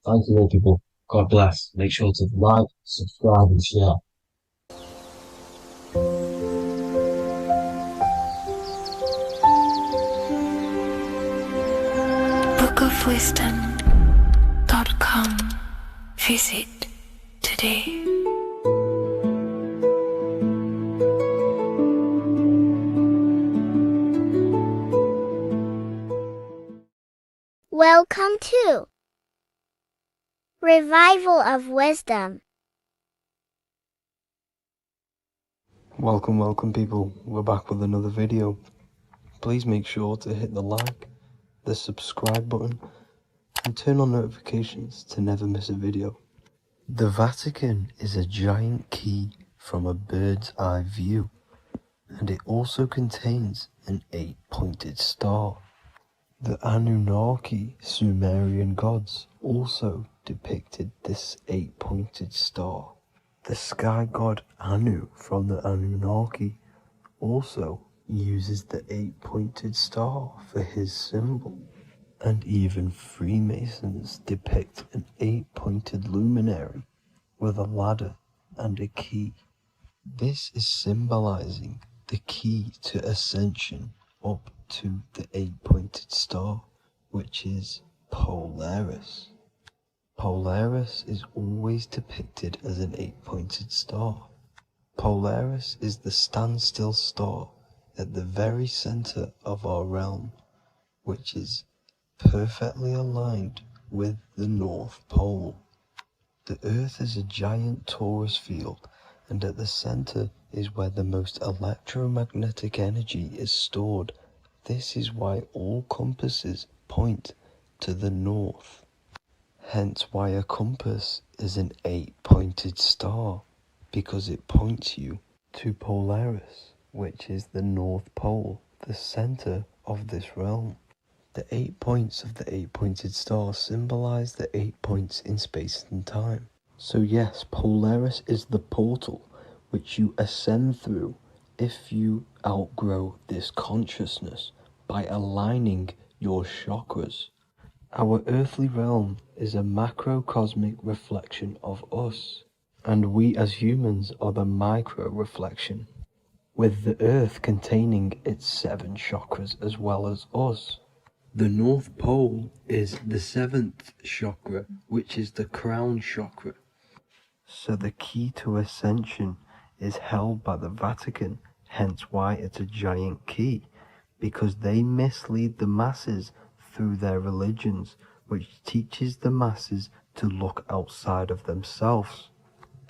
C: Thank you all people. God bless. Make sure to like, subscribe and share.
B: bookofwisdom.com. Visit today.
D: Welcome to Revival of Wisdom.
A: Welcome people. We're back with another video. Please make sure to hit the like
E: the subscribe button, and turn on notifications to never miss a video. The Vatican is a giant key from a bird's eye view, and it also contains an 8-pointed star. The Anunnaki Sumerian gods also depicted this 8-pointed star. The sky god Anu from the Anunnaki also uses the 8-pointed star for his symbol. And even Freemasons depict an 8-pointed luminary with a ladder and a key. This is symbolizing the key to ascension up to the 8-pointed star, which is Polaris. Polaris is always depicted as an 8-pointed star. Polaris is the standstill star at the very center of our realm, which is perfectly aligned with the North Pole. The Earth is a giant torus field, and at the center is where the most electromagnetic energy is stored. This is why all compasses point to the north. Hence why a compass is an 8-pointed star, because it points you to Polaris, which is the North Pole, the center of this realm. The 8 points of the 8-pointed star symbolize the 8 points in space and time. So yes, Polaris is the portal which you ascend through if you outgrow this consciousness by aligning your chakras. Our earthly realm is a macrocosmic reflection of us, and we as humans are the micro reflection, with the earth containing its 7 chakras as well as us. The North Pole is the 7th chakra, which is the crown chakra. So the key to ascension is held by the Vatican, hence why it's a giant key, because they mislead the masses through their religions, which teaches the masses to look outside of themselves.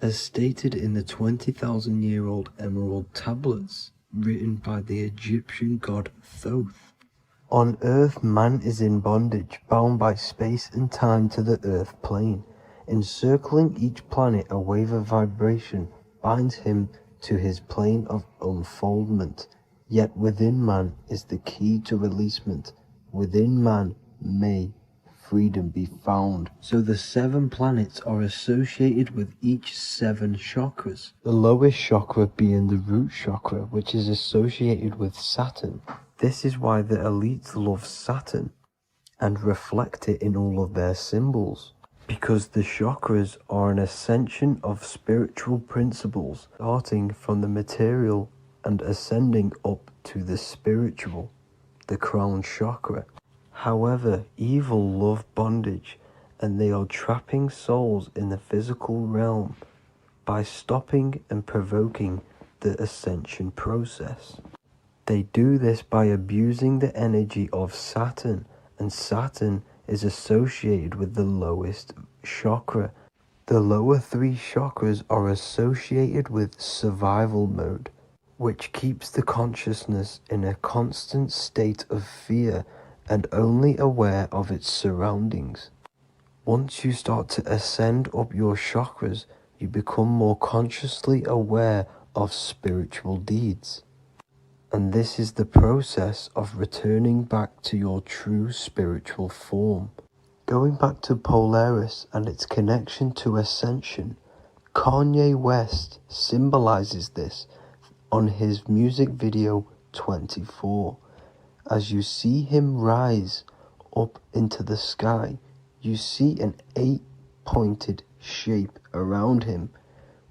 E: As stated in the 20,000-year-old emerald tablets, written by the Egyptian god Thoth. On Earth, man is in bondage, bound by space and time to the Earth plane. Encircling each planet, a wave of vibration binds him to his plane of unfoldment. Yet within man is the key to releasement. Within man may freedom be found. So the 7 planets are associated with each 7 chakras. The lowest chakra being the root chakra, which is associated with Saturn. This is why the elites love Saturn and reflect it in all of their symbols. Because the chakras are an ascension of spiritual principles, starting from the material and ascending up to the spiritual, the crown chakra. However, evil love bondage, and they are trapping souls in the physical realm by stopping and provoking the ascension process. They do this by abusing the energy of Saturn, and Saturn is associated with the lowest chakra. The lower 3 chakras are associated with survival mode, which keeps the consciousness in a constant state of fear and only aware of its surroundings. Once you start to ascend up your chakras, you become more consciously aware of spiritual deeds. And this is the process of returning back to your true spiritual form. Going back to Polaris and its connection to ascension, Kanye West symbolizes this on his music video 24. As you see him rise up into the sky, you see an 8-pointed shape around him,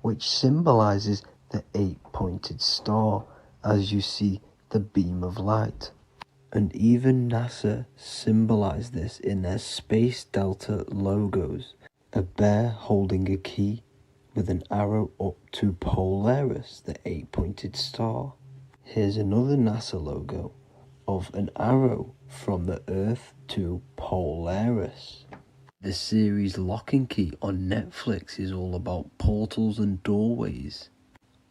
E: which symbolizes the 8-pointed star, as you see the beam of light. And even NASA symbolize this in their Space Delta logos, a bear holding a key with an arrow up to Polaris, the 8-pointed star. Here's another NASA logo of an arrow from the Earth to Polaris. The series Lock and Key on Netflix is all about portals and doorways,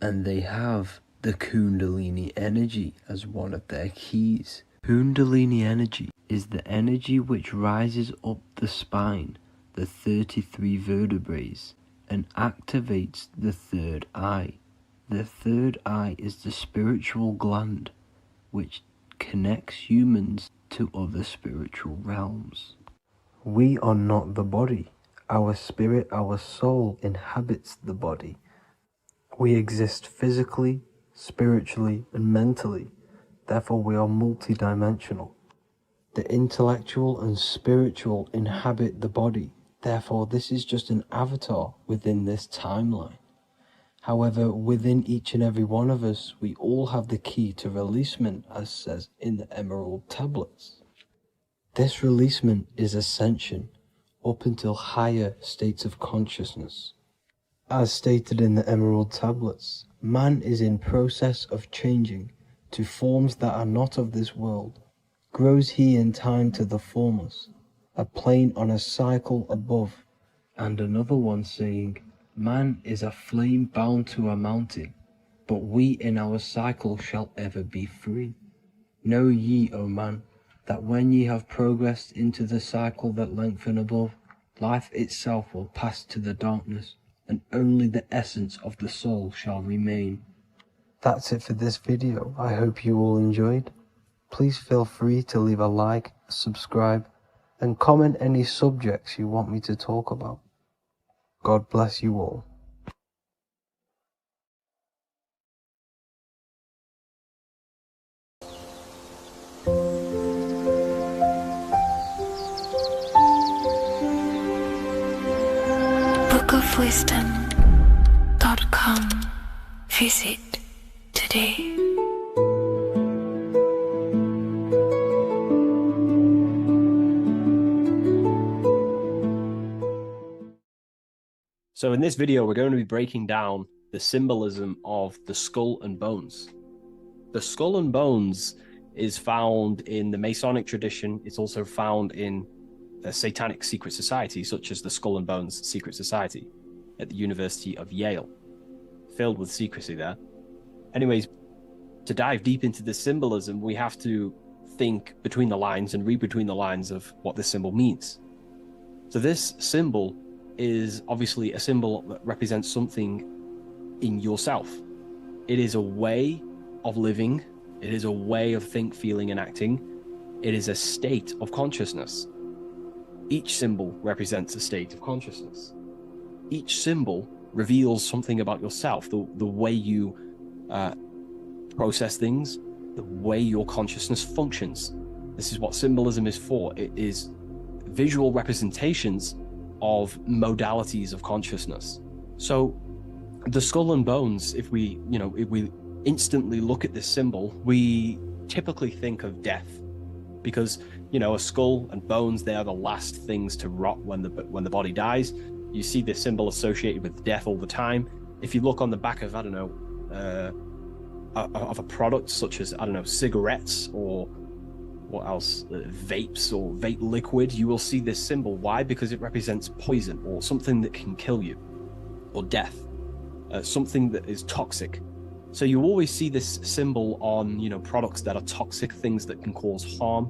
E: and they have the Kundalini energy as one of their keys, Kundalini energy is the energy which rises up the spine, the 33 vertebrae, and activates the third eye. The third eye is the spiritual gland which connects humans to other spiritual realms. We are not the body. Our spirit, our soul inhabits the body. We exist physically, spiritually, and mentally. Therefore, we are multidimensional. The intellectual and spiritual inhabit the body. Therefore, this is just an avatar within this timeline. However, within each and every one of us, we all have the key to releasement, as says in the Emerald tablets. This releasement is ascension up until higher states of consciousness. As stated in the Emerald tablets, man is in process of changing to forms that are not of this world. Grows he in time to the formless, a plane on a cycle above, and another one saying, man is a flame bound to a mountain, but we in our cycle shall ever be free. Know ye, O man, that when ye have progressed into the cycle that lengthen above, life itself will pass to the darkness, and only the essence of the soul shall remain. That's it for this video. I hope you all enjoyed. Please feel free to leave a like, subscribe, and comment any subjects you want me to talk about. God bless you all.
B: bookofwisdom.com. Visit today.
A: So in this video, we're going to be breaking down the symbolism of the skull and bones. The skull and bones is found in the Masonic tradition. It's also found in a satanic secret society, such as the Skull and Bones Secret Society at the University of Yale, filled with secrecy there. Anyways, to dive deep into the symbolism, we have to think between the lines and read between the lines of what this symbol means. So this symbol is obviously a symbol that represents something in yourself. It is a way of living. It is a way of think, feeling, and acting. It is a state of consciousness. Each symbol represents a state of consciousness. Each symbol reveals something about yourself, the way you process things, the way your consciousness functions. This is what symbolism is for. It is visual representations of modalities of consciousness. So the skull and bones, if we instantly look at this symbol, we typically think of death, because a skull and bones, they are the last things to rot when the body dies. You see this symbol associated with death all the time. If you look on the back of of a product such as cigarettes, or what else, vapes or vape liquid, you will see this symbol. Why? Because it represents poison, or something that can kill you, or death, something that is toxic. So you always see this symbol on products that are toxic, things that can cause harm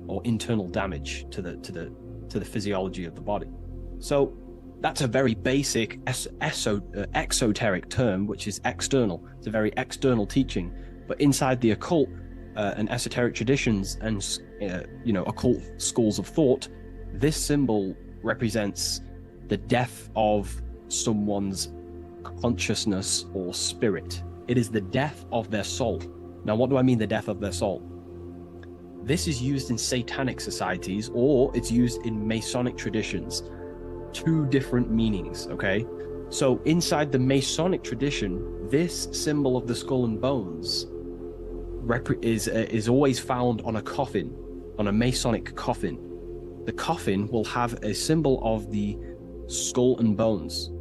A: or internal damage to the physiology of the body. So that's a very basic exoteric term, which is external. It's a very external teaching. But inside the occult and esoteric traditions and occult schools of thought, this symbol represents the death of someone's consciousness or spirit. It is the death of their soul. Now, what do I mean, the death of their soul? This is used in satanic societies, or it's used in Masonic traditions. Two different meanings, okay? So inside the Masonic tradition, this symbol of the skull and bones is always found on a coffin, on a Masonic coffin. The coffin will have a symbol of the skull and bones.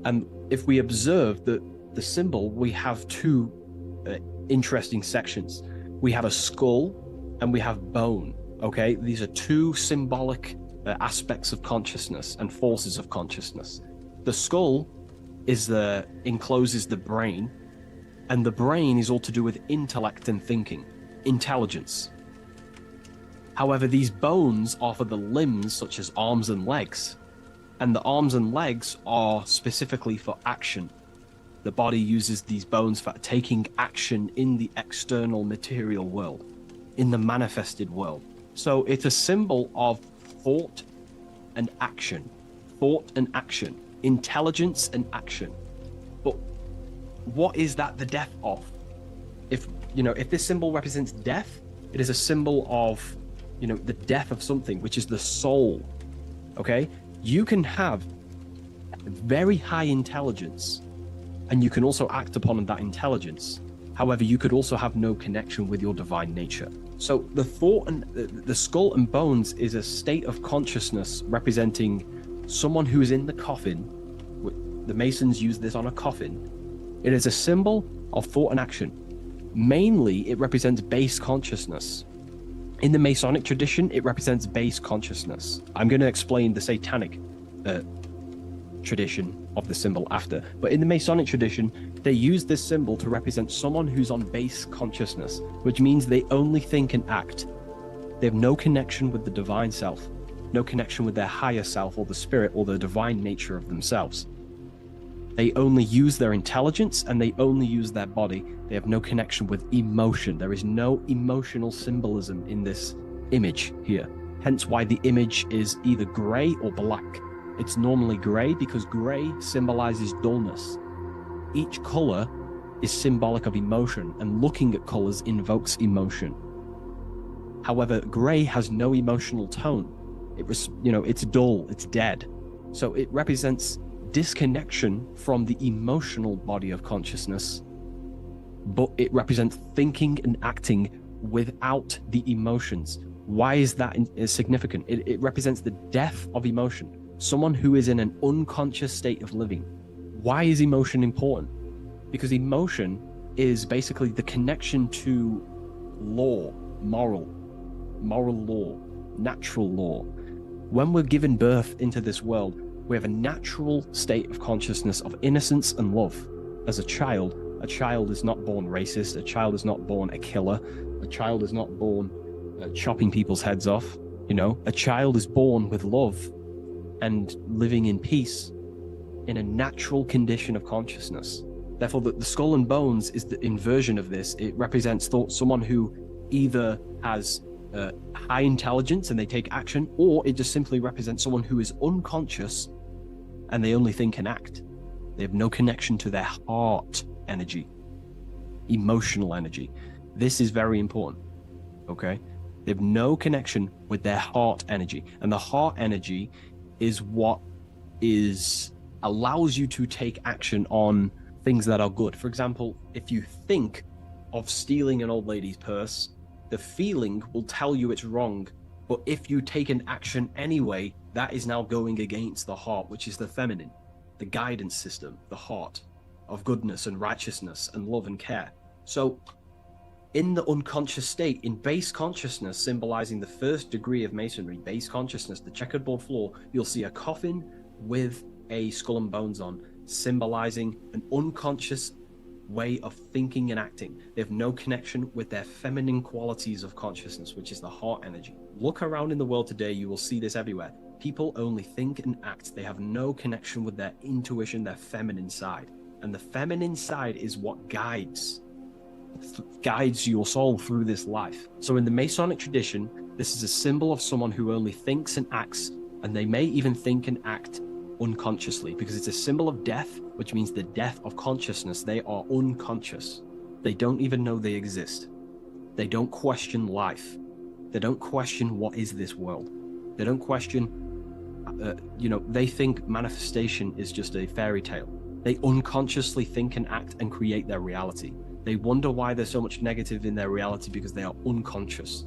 A: And if we observe the symbol, we have two interesting sections. We have a skull and we have bone, okay? These are two symbolic aspects of consciousness and forces of consciousness. The skull encloses the brain, and the brain is all to do with intellect and thinking, intelligence. However, these bones are for the limbs, such as arms and legs. And the arms and legs are specifically for action. The body uses these bones for taking action in the external material world, in the manifested world. So it's a symbol of thought and action. Thought and action. Intelligence and action. But what is that the death of? If this symbol represents death, it is a symbol of, the death of something, which is the soul. Okay? You can have very high intelligence, and you can also act upon that intelligence. However, you could also have no connection with your divine nature. So the thought and the skull and bones is a state of consciousness representing someone who is in the coffin. The Masons use this on a coffin. It is a symbol of thought and action. Mainly, it represents base consciousness. In the Masonic tradition, it represents base consciousness. I'm going to explain the Satanic tradition of the symbol after. But in the Masonic tradition, they use this symbol to represent someone who's on base consciousness, which means they only think and act. They have no connection with the divine self, no connection with their higher self or the spirit or the divine nature of themselves. They only use their intelligence and they only use their body. They have no connection with emotion. There is no emotional symbolism in this image here. Hence why the image is either gray or black. It's normally gray because gray symbolizes dullness. Each color is symbolic of emotion, and looking at colors invokes emotion. However, gray has no emotional tone. It's dull, it's dead. So it represents disconnection from the emotional body of consciousness, but it represents thinking and acting without the emotions. Why is that significant? It represents the death of emotion. Someone who is in an unconscious state of living. Why is emotion important? Because emotion is basically the connection to law, moral law, natural law. When we're given birth into this world, we have a natural state of consciousness of innocence and love. As a child is not born racist. A child is not born a killer. A child is not born chopping people's heads off. A child is born with love and living in peace in a natural condition of consciousness. Therefore, the skull and bones is the inversion of this. It represents someone who either has high intelligence and they take action, or it just simply represents someone who is unconscious and they only think and act. They have no connection to their heart energy, emotional energy. This is very important, okay? They have no connection with their heart energy. And the heart energy is what allows you to take action on things that are good. For example, if you think of stealing an old lady's purse, the feeling will tell you it's wrong. But if you take an action anyway, that is now going against the heart, which is the feminine, the guidance system, the heart of goodness and righteousness and love and care. So in the unconscious state, in base consciousness, symbolizing the first degree of masonry, base consciousness, the checkerboard floor, you'll see a coffin with a skull and bones on, symbolizing an unconscious way of thinking and acting. They have no connection with their feminine qualities of consciousness, which is the heart energy. Look around in the world today, you will see this everywhere. People only think and act. They have no connection with their intuition, their feminine side. And the feminine side is what guides your soul through this life. So in the Masonic tradition, this is a symbol of someone who only thinks and acts, and they may even think and act unconsciously, because it's a symbol of death, which means the death of consciousness. They are unconscious. They don't even know they exist. They don't question life. They don't question what is this world. They don't question, they think manifestation is just a fairy tale. They unconsciously think and act and create their reality. They wonder why there's so much negative in their reality because they are unconscious.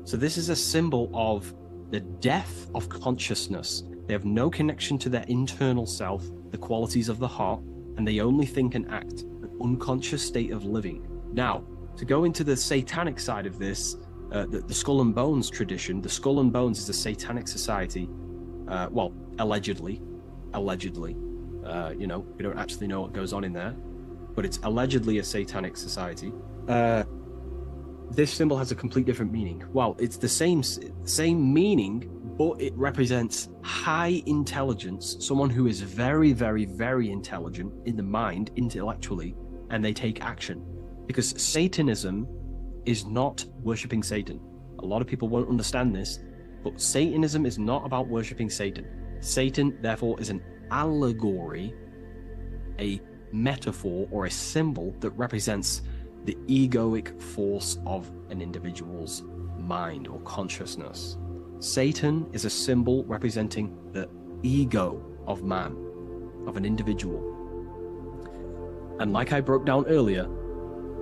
A: So this is a symbol of the death of consciousness. They have no connection to their internal self, the qualities of the heart, and they only think and act, an unconscious state of living. Now, to go into the satanic side of this, the Skull and Bones tradition, the Skull and Bones is a satanic society. Allegedly. We don't actually know what goes on in there, but it's allegedly a satanic society. this symbol has a complete different meaning. Well, it's the same meaning, but it represents high intelligence, someone who is very, very, very intelligent in the mind, intellectually, and they take action. Because Satanism is not worshipping Satan. A lot of people won't understand this, but Satanism is not about worshipping Satan. Satan, therefore, is an allegory, a metaphor, or a symbol that represents the egoic force of an individual's mind or consciousness. Satan is a symbol representing the ego of man, of an individual. And like I broke down earlier,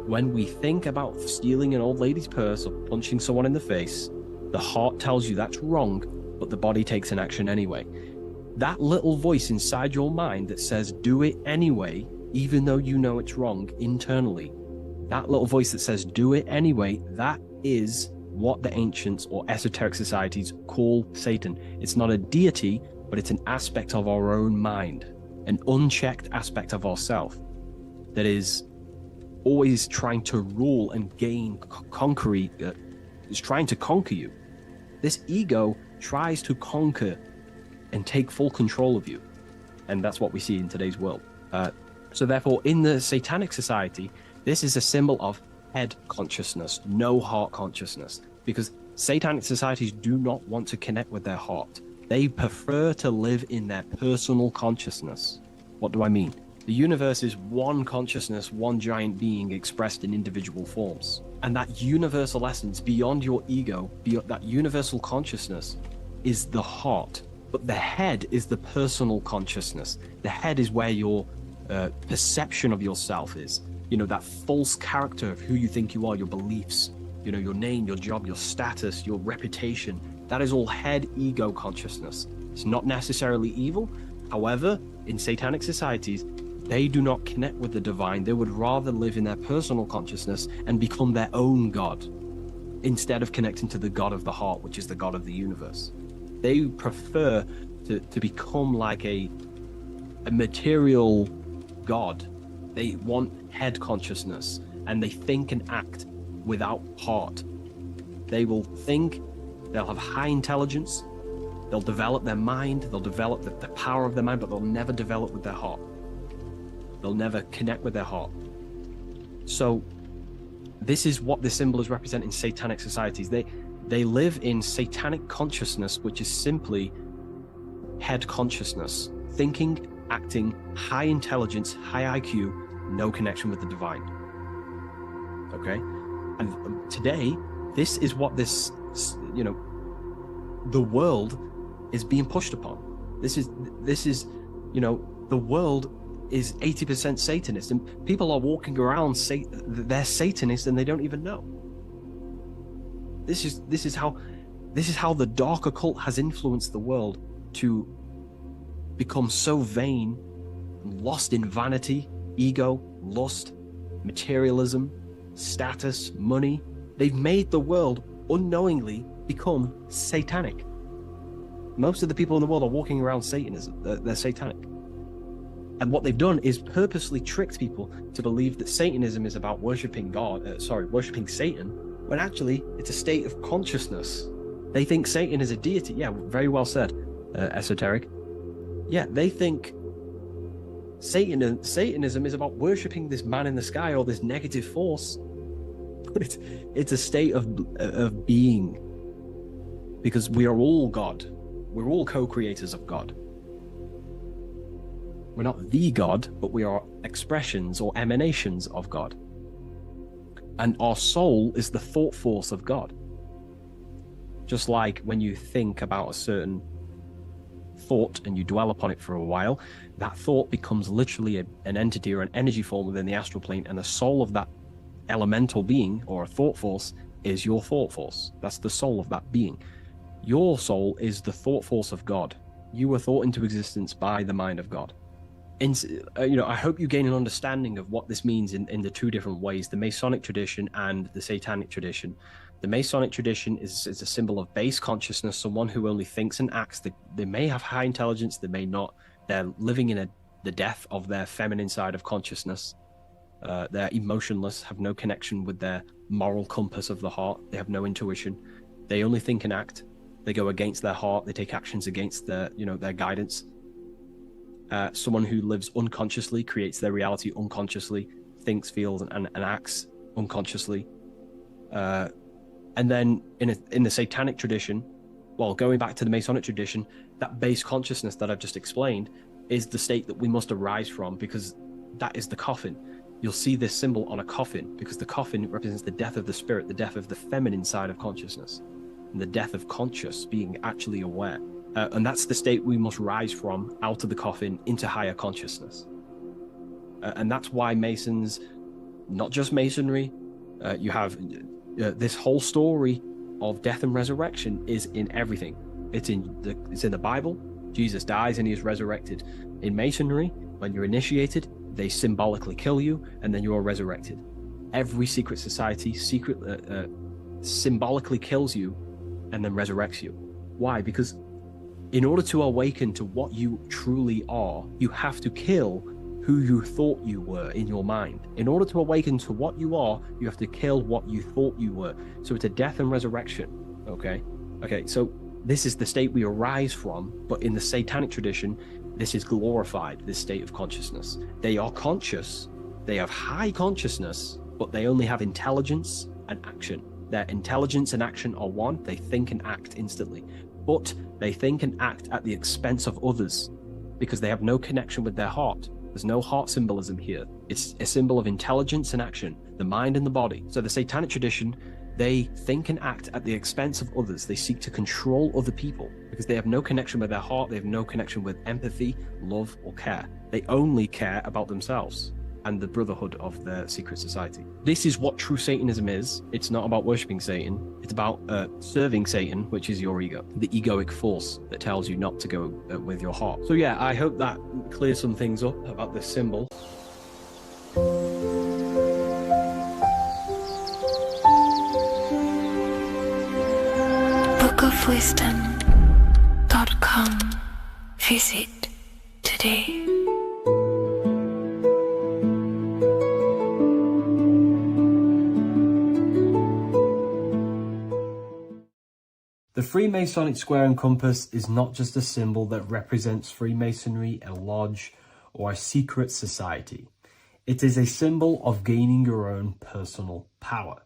A: when we think about stealing an old lady's purse or punching someone in the face, the heart tells you that's wrong, but the body takes an action anyway. That little voice inside your mind that says, do it anyway, even though you know it's wrong internally, that little voice that says, do it anyway, that is what the ancients or esoteric societies call Satan. It's not a deity, but it's an aspect of our own mind, an unchecked aspect of ourself that is always trying to rule and gain, is trying to conquer you. This ego tries to conquer and take full control of you. And that's what we see in today's world. So therefore, in the satanic society, this is a symbol of head consciousness, no heart consciousness, because satanic societies do not want to connect with their heart. They prefer to live in their personal consciousness. What do I mean? The universe is one consciousness, one giant being expressed in individual forms. And that universal essence beyond your ego, beyond that universal consciousness, is the heart. But the head is the personal consciousness. The head is where your perception of yourself is. You know, that false character of who you think you are, your beliefs, you know, your name, your job, your status, your reputation. That is all head ego consciousness. It's not necessarily evil. However, in satanic societies, they do not connect with the divine. They would rather live in their personal consciousness and become their own God instead of connecting to the God of the heart, which is the God of the universe. They prefer to become like a material God. They want head consciousness, and they think and act without heart. They will think, they'll have high intelligence, they'll develop their mind, they'll develop the power of their mind, but they'll never develop with their heart. They'll never connect with their heart. So this is what this symbol is representing in satanic societies. They live in satanic consciousness, which is simply head consciousness, thinking, acting, high intelligence, high IQ, no connection with the divine. Okay? And today, this is what this, the world is being pushed upon. This is, the world is 80% Satanist, and people are walking around they're Satanists and they don't even know. This is how the dark occult has influenced the world to become so vain, lost in vanity, ego, lust, materialism, status, money. They've made the world unknowingly become satanic. Most of the people in the world are walking around Satanism. They're satanic. And what they've done is purposely tricked people to believe that Satanism is about worshipping worshipping Satan, when actually it's a state of consciousness. They think Satan is a deity. Yeah, very well said, esoteric. Yeah, they think Satanism is about worshipping this man in the sky or this negative force. But it's a state of being, because we are all God. We're all co-creators of God. We're not the God, but we are expressions or emanations of God. And our soul is the thought force of God. Just like when you think about a certain thought and you dwell upon it for a while, that thought becomes literally an entity or an energy form within the astral plane, and the soul of that elemental being or a thought force is your thought force. That's the soul of that being. Your soul is the thought force of God. You were thought into existence by the mind of God. I hope you gain an understanding of what this means in the two different ways, the Masonic tradition and the Satanic tradition. The Masonic tradition is a symbol of base consciousness, someone who only thinks and acts. They may have high intelligence, they may not. They're living in the death of their feminine side of consciousness. They're emotionless, have no connection with their moral compass of the heart. They have no intuition. They only think and act. They go against their heart. They take actions against their guidance. Someone who lives unconsciously creates their reality unconsciously, thinks, feels, and acts unconsciously. And then in the satanic tradition, well, going back to the Masonic tradition, that base consciousness that I've just explained is the state that we must arise from, because that is the coffin. You'll see this symbol on a coffin because the coffin represents the death of the spirit, the death of the feminine side of consciousness, and the death of conscious, being actually aware. And that's the state we must rise from, out of the coffin into higher consciousness. And that's why Masons, not just Masonry, you have this whole story of death and resurrection is in everything. It's in the Bible. Jesus dies and he is resurrected. In Masonry, when you're initiated, they symbolically kill you and then you are resurrected. Every secret society symbolically kills you and then resurrects you. Why? Because in order to awaken to what you truly are, you have to kill who you thought you were in your mind. In order to awaken to what you are, you have to kill what you thought you were. So it's a death and resurrection. Okay, so this is the state we arise from, but in the satanic tradition, this is glorified, this state of consciousness. They are conscious, they have high consciousness, but they only have intelligence and action. Their intelligence and action are one. They think and act instantly, but they think and act at the expense of others because they have no connection with their heart. There's no heart symbolism here. It's a symbol of intelligence and action, the mind and the body. So the satanic tradition, they think and act at the expense of others. They seek to control other people because they have no connection with their heart. They have no connection with empathy, love, or care. They only care about themselves and the brotherhood of their secret society. This is what true Satanism is. It's not about worshipping Satan. It's about serving Satan, which is your ego, the egoic force that tells you not to go with your heart. So yeah, I hope that clears some things up about this symbol.
B: bookofwisdom.com. Visit today.
A: The Freemasonic square and compass is not just a symbol that represents Freemasonry, a lodge, or a secret society. It is a symbol of gaining your own personal power.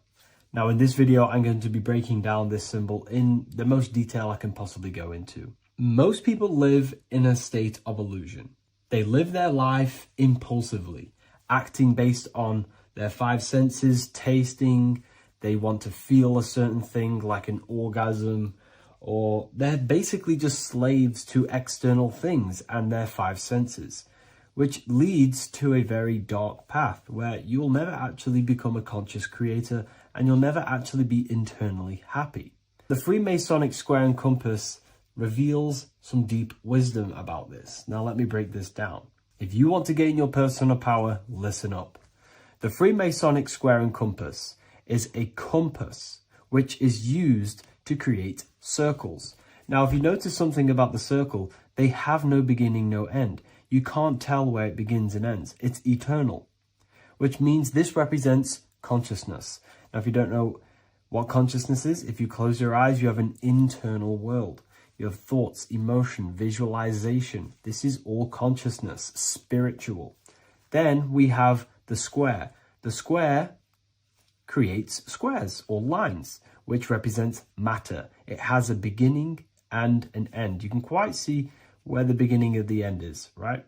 A: Now, in this video, I'm going to be breaking down this symbol in the most detail I can possibly go into. Most people live in a state of illusion. They live their life impulsively, acting based on their five senses, tasting. They want to feel a certain thing like an orgasm, or they're basically just slaves to external things and their five senses, which leads to a very dark path where you'll never actually become a conscious creator and you'll never actually be internally happy. The Freemasonic square and compass reveals some deep wisdom about this. Now let me break this down. If you want to gain your personal power, listen up. The Freemasonic square and compass is a compass which is used to create circles. Now, if you notice something about the circle, they have no beginning, no end. You can't tell where it begins and ends. It's eternal, which means this represents consciousness. Now, if you don't know what consciousness is, if you close your eyes, you have an internal world. You have thoughts, emotion, visualization. This is all consciousness, spiritual. Then we have the square. The square creates squares or lines, which represents matter. It has a beginning and an end. You can quite see where the beginning of the end is, right?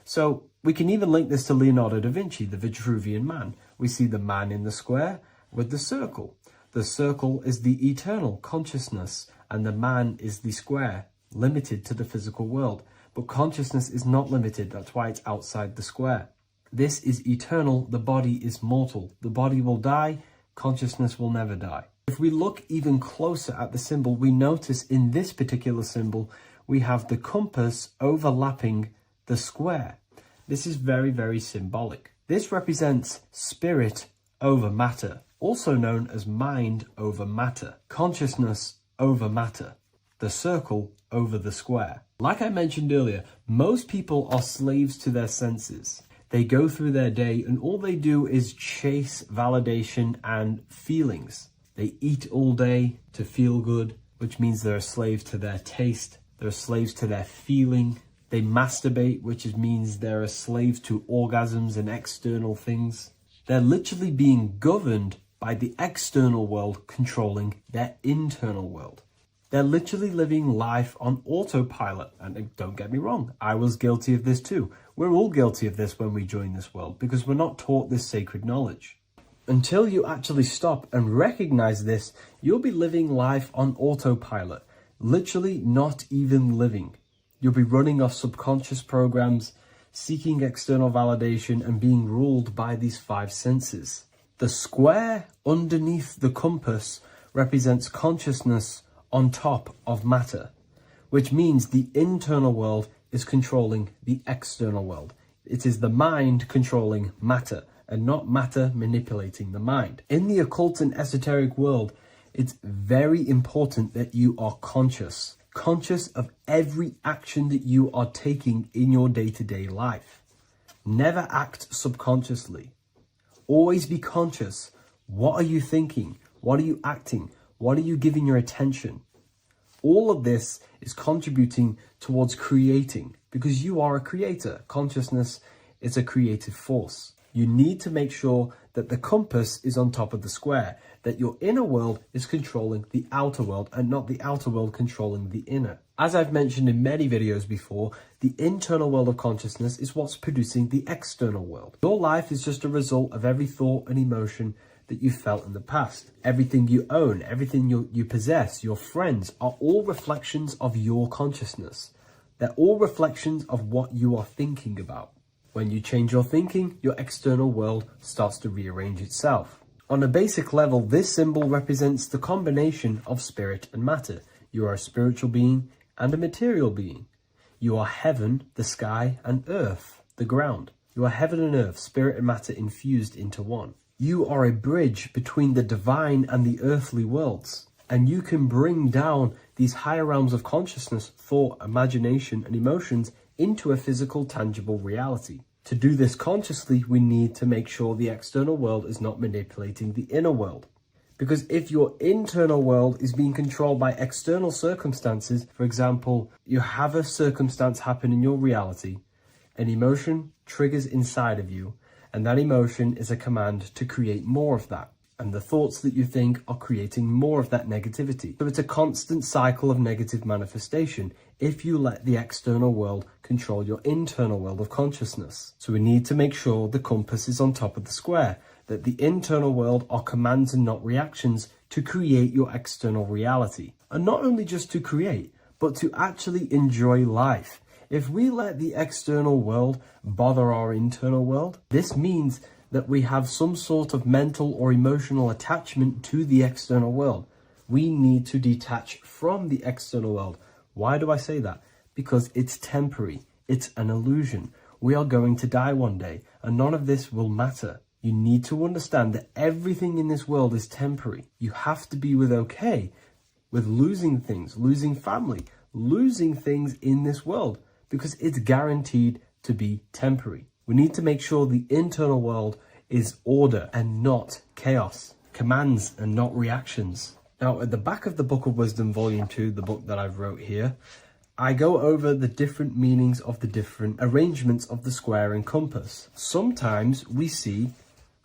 A: So we can even link this to Leonardo da Vinci, the Vitruvian Man. We see the man in the square with the circle. The circle is the eternal consciousness, and the man is the square, limited to the physical world. But consciousness is not limited. That's why it's outside the square. This is eternal. The body is mortal. The body will die. Consciousness will never die. If we look even closer at the symbol, we notice in this particular symbol, we have the compass overlapping the square. This is very, very symbolic. This represents spirit over matter, also known as mind over matter, consciousness over matter, the circle over the square. Like I mentioned earlier, most people are slaves to their senses. They go through their day and all they do is chase validation and feelings. They eat all day to feel good, which means they're a slave to their taste. They're slaves to their feeling. They masturbate, which means they're a slave to orgasms and external things. They're literally being governed by the external world controlling their internal world. They're literally living life on autopilot. And don't get me wrong, I was guilty of this too. We're all guilty of this when we join this world because we're not taught this sacred knowledge. Until you actually stop and recognize this, you'll be living life on autopilot, literally not even living. You'll be running off subconscious programs, seeking external validation and being ruled by these 5 senses. The square underneath the compass represents consciousness on top of matter, which means the internal world is controlling the external world. It is the mind controlling matter and not matter manipulating the mind. In the occult and esoteric world, it's very important that you are conscious of every action that you are taking in your day-to-day life. Never act subconsciously. Always be conscious. What are you thinking? What are you acting? What are you giving your attention? All of this is contributing towards creating because you are a creator. Consciousness is a creative force. You need to make sure that the compass is on top of the square, that your inner world is controlling the outer world and not the outer world controlling the inner. As I've mentioned in many videos before, the internal world of consciousness is what's producing the external world. Your life is just a result of every thought and emotion that you felt in the past. Everything you own, everything you possess, your friends are all reflections of your consciousness. They're all reflections of what you are thinking about. When you change your thinking, your external world starts to rearrange itself. On a basic level, this symbol represents the combination of spirit and matter. You are a spiritual being and a material being. You are heaven, the sky, and earth, the ground. You are heaven and earth, spirit and matter infused into one. You are a bridge between the divine and the earthly worlds, and you can bring down these higher realms of consciousness, thought, imagination, and emotions into a physical, tangible reality. To do this consciously, we need to make sure the external world is not manipulating the inner world. Because if your internal world is being controlled by external circumstances, for example, you have a circumstance happen in your reality, an emotion triggers inside of you, and that emotion is a command to create more of that. And the thoughts that you think are creating more of that negativity. So it's a constant cycle of negative manifestation if you let the external world control your internal world of consciousness. So we need to make sure the compass is on top of the square, that the internal world are commands and not reactions to create your external reality. And not only just to create, but to actually enjoy life. If we let the external world bother our internal world, this means that we have some sort of mental or emotional attachment to the external world. We need to detach from the external world. Why do I say that? Because it's temporary. It's an illusion. We are going to die one day, and none of this will matter. You need to understand that everything in this world is temporary. You have to be okay with losing things, losing family, losing things in this world, because it's guaranteed to be temporary. We need to make sure the internal world is order and not chaos, commands and not reactions. Now, at the back of the Book of Wisdom, Volume 2, the book that I've wrote here, I go over the different meanings of the different arrangements of the square and compass. Sometimes we see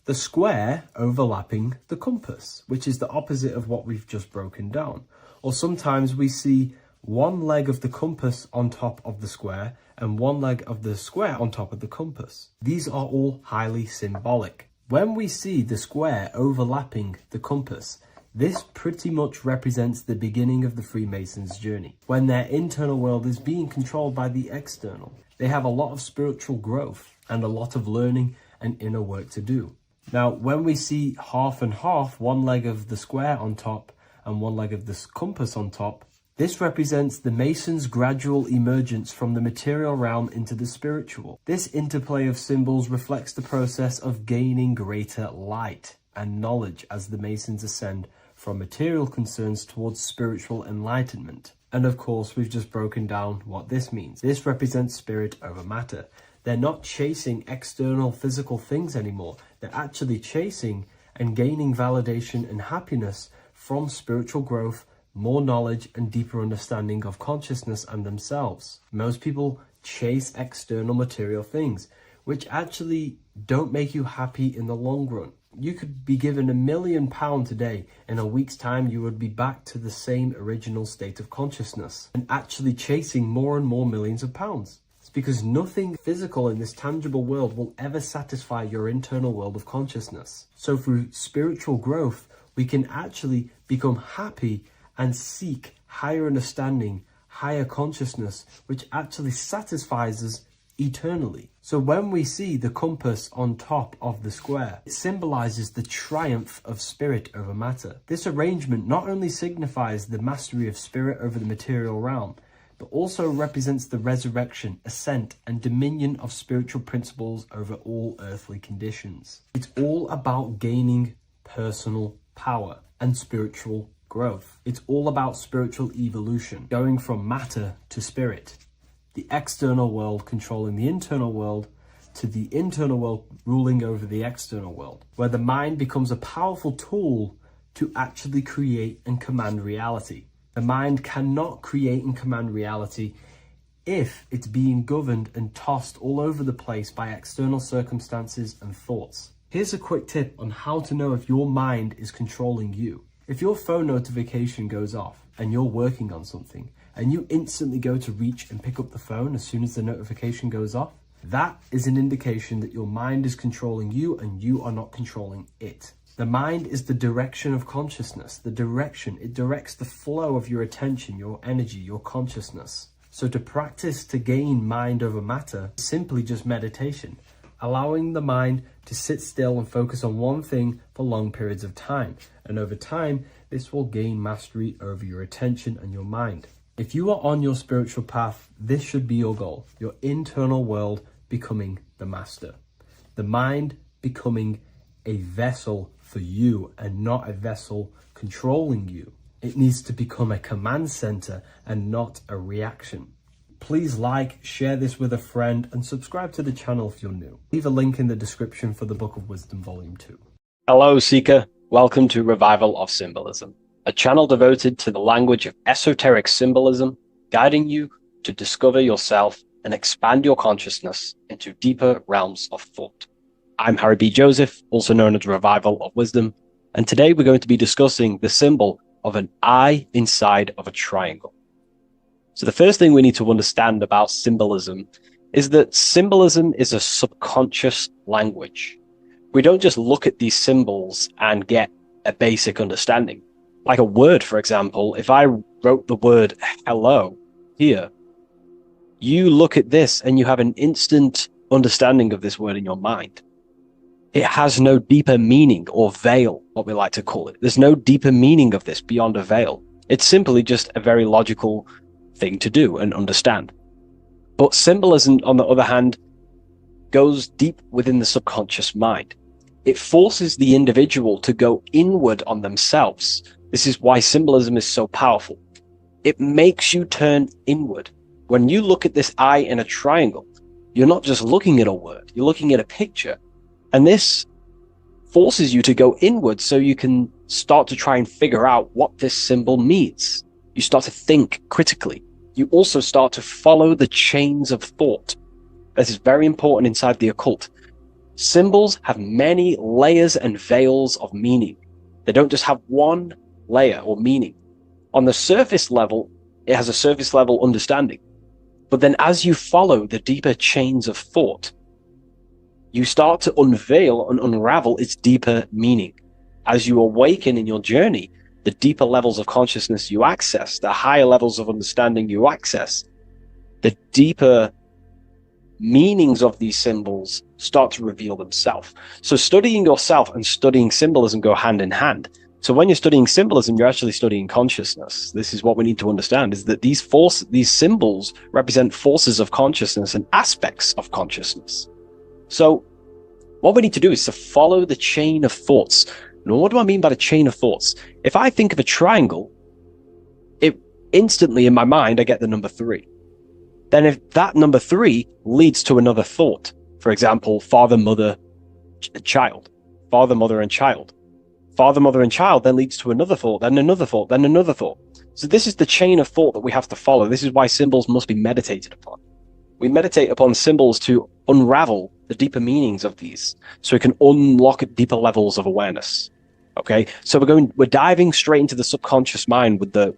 A: the square overlapping the compass, which is the opposite of what we've just broken down. Or sometimes we see one leg of the compass on top of the square and one leg of the square on top of the compass. These are all highly symbolic. When we see the square overlapping the compass, this pretty much represents the beginning of the Freemasons' journey, when their internal world is being controlled by the external. They have a lot of spiritual growth and a lot of learning and inner work to do. Now, when we see half and half, one leg of the square on top and one leg of the compass on top, this represents the Masons' gradual emergence from the material realm into the spiritual. This interplay of symbols reflects the process of gaining greater light and knowledge as the Masons ascend from material concerns towards spiritual enlightenment. And of course, we've just broken down what this means. This represents spirit over matter. They're not chasing external physical things anymore. They're actually chasing and gaining validation and happiness from spiritual growth, more knowledge, and deeper understanding of consciousness and themselves. Most people chase external material things, which actually don't make you happy in the long run. You could be given £1 million today. In a week's time, you would be back to the same original state of consciousness and actually chasing more and more millions of pounds. It's because nothing physical in this tangible world will ever satisfy your internal world of consciousness. So through spiritual growth, we can actually become happy and seek higher understanding, higher consciousness, which actually satisfies us eternally. So when we see the compass on top of the square, it symbolizes the triumph of spirit over matter. This arrangement not only signifies the mastery of spirit over the material realm, but also represents the resurrection, ascent, and dominion of spiritual principles over all earthly conditions. It's all about gaining personal power and spiritual growth. It's all about spiritual evolution, going from matter to spirit. The external world controlling the internal world, to the internal world ruling over the external world, where the mind becomes a powerful tool to actually create and command reality. The mind cannot create and command reality if it's being governed and tossed all over the place by external circumstances and thoughts. Here's a quick tip on how to know if your mind is controlling you. If your phone notification goes off and you're working on something, and you instantly go to reach and pick up the phone as soon as the notification goes off, that is an indication that your mind is controlling you and you are not controlling it. The mind is the direction of consciousness. The direction, it directs the flow of your attention, your energy, your consciousness. So to practice to gain mind over matter is simply just meditation, allowing the mind to sit still and focus on one thing for long periods of time. And over time, this will gain mastery over your attention and your mind. If you are on your spiritual path, this should be your goal. Your internal world becoming the master. The mind becoming a vessel for you and not a vessel controlling you. It needs to become a command center and not a reaction. Please like, share this with a friend, and subscribe to the channel if you're new. Leave a link in the description for the Book of Wisdom Volume 2.
F: Hello, Seeker. Welcome to Revival of Symbolism, a channel devoted to the language of esoteric symbolism, guiding you to discover yourself and expand your consciousness into deeper realms of thought. I'm Harry B. Joseph, also known as Revival of Wisdom, and today we're going to be discussing the symbol of an eye inside of a triangle. So the first thing we need to understand about symbolism is that symbolism is a subconscious language. We don't just look at these symbols and get a basic understanding. Like a word, for example, if I wrote the word hello here, you look at this and you have an instant understanding of this word in your mind. It has no deeper meaning, or veil, what we like to call it. There's no deeper meaning of this beyond a veil. It's simply just a very logical thing to do and understand. But symbolism, on the other hand, goes deep within the subconscious mind. It forces the individual to go inward on themselves. This is why symbolism is so powerful. It makes you turn inward. When you look at this eye in a triangle, you're not just looking at a word, you're looking at a picture. And this forces you to go inward so you can start to try and figure out what this symbol means. You start to think critically. You also start to follow the chains of thought. This is very important inside the occult. Symbols have many layers and veils of meaning. They don't just have one layer or meaning. On the surface level, it has a surface level understanding. But then as you follow the deeper chains of thought, you start to unveil and unravel its deeper meaning. As you awaken in your journey, the deeper levels of consciousness you access, the higher levels of understanding you access, the deeper meanings of these symbols start to reveal themselves. So studying yourself and studying symbolism go hand in hand. So when you're studying symbolism, you're actually studying consciousness. This is what we need to understand, is that these symbols represent forces of consciousness and aspects of consciousness. So what we need to do is to follow the chain of thoughts. Now, what do I mean by the chain of thoughts? If I think of a triangle, it instantly in my mind, I get the number 3. then if that number 3 leads to another thought, for example, father, mother, child, father, mother, and child. Father, mother, and child then leads to another thought, then another thought, then another thought. So this is the chain of thought that we have to follow. This is why symbols must be meditated upon. We meditate upon symbols to unravel the deeper meanings of these, so we can unlock deeper levels of awareness. Okay, so we're diving straight into the subconscious mind with the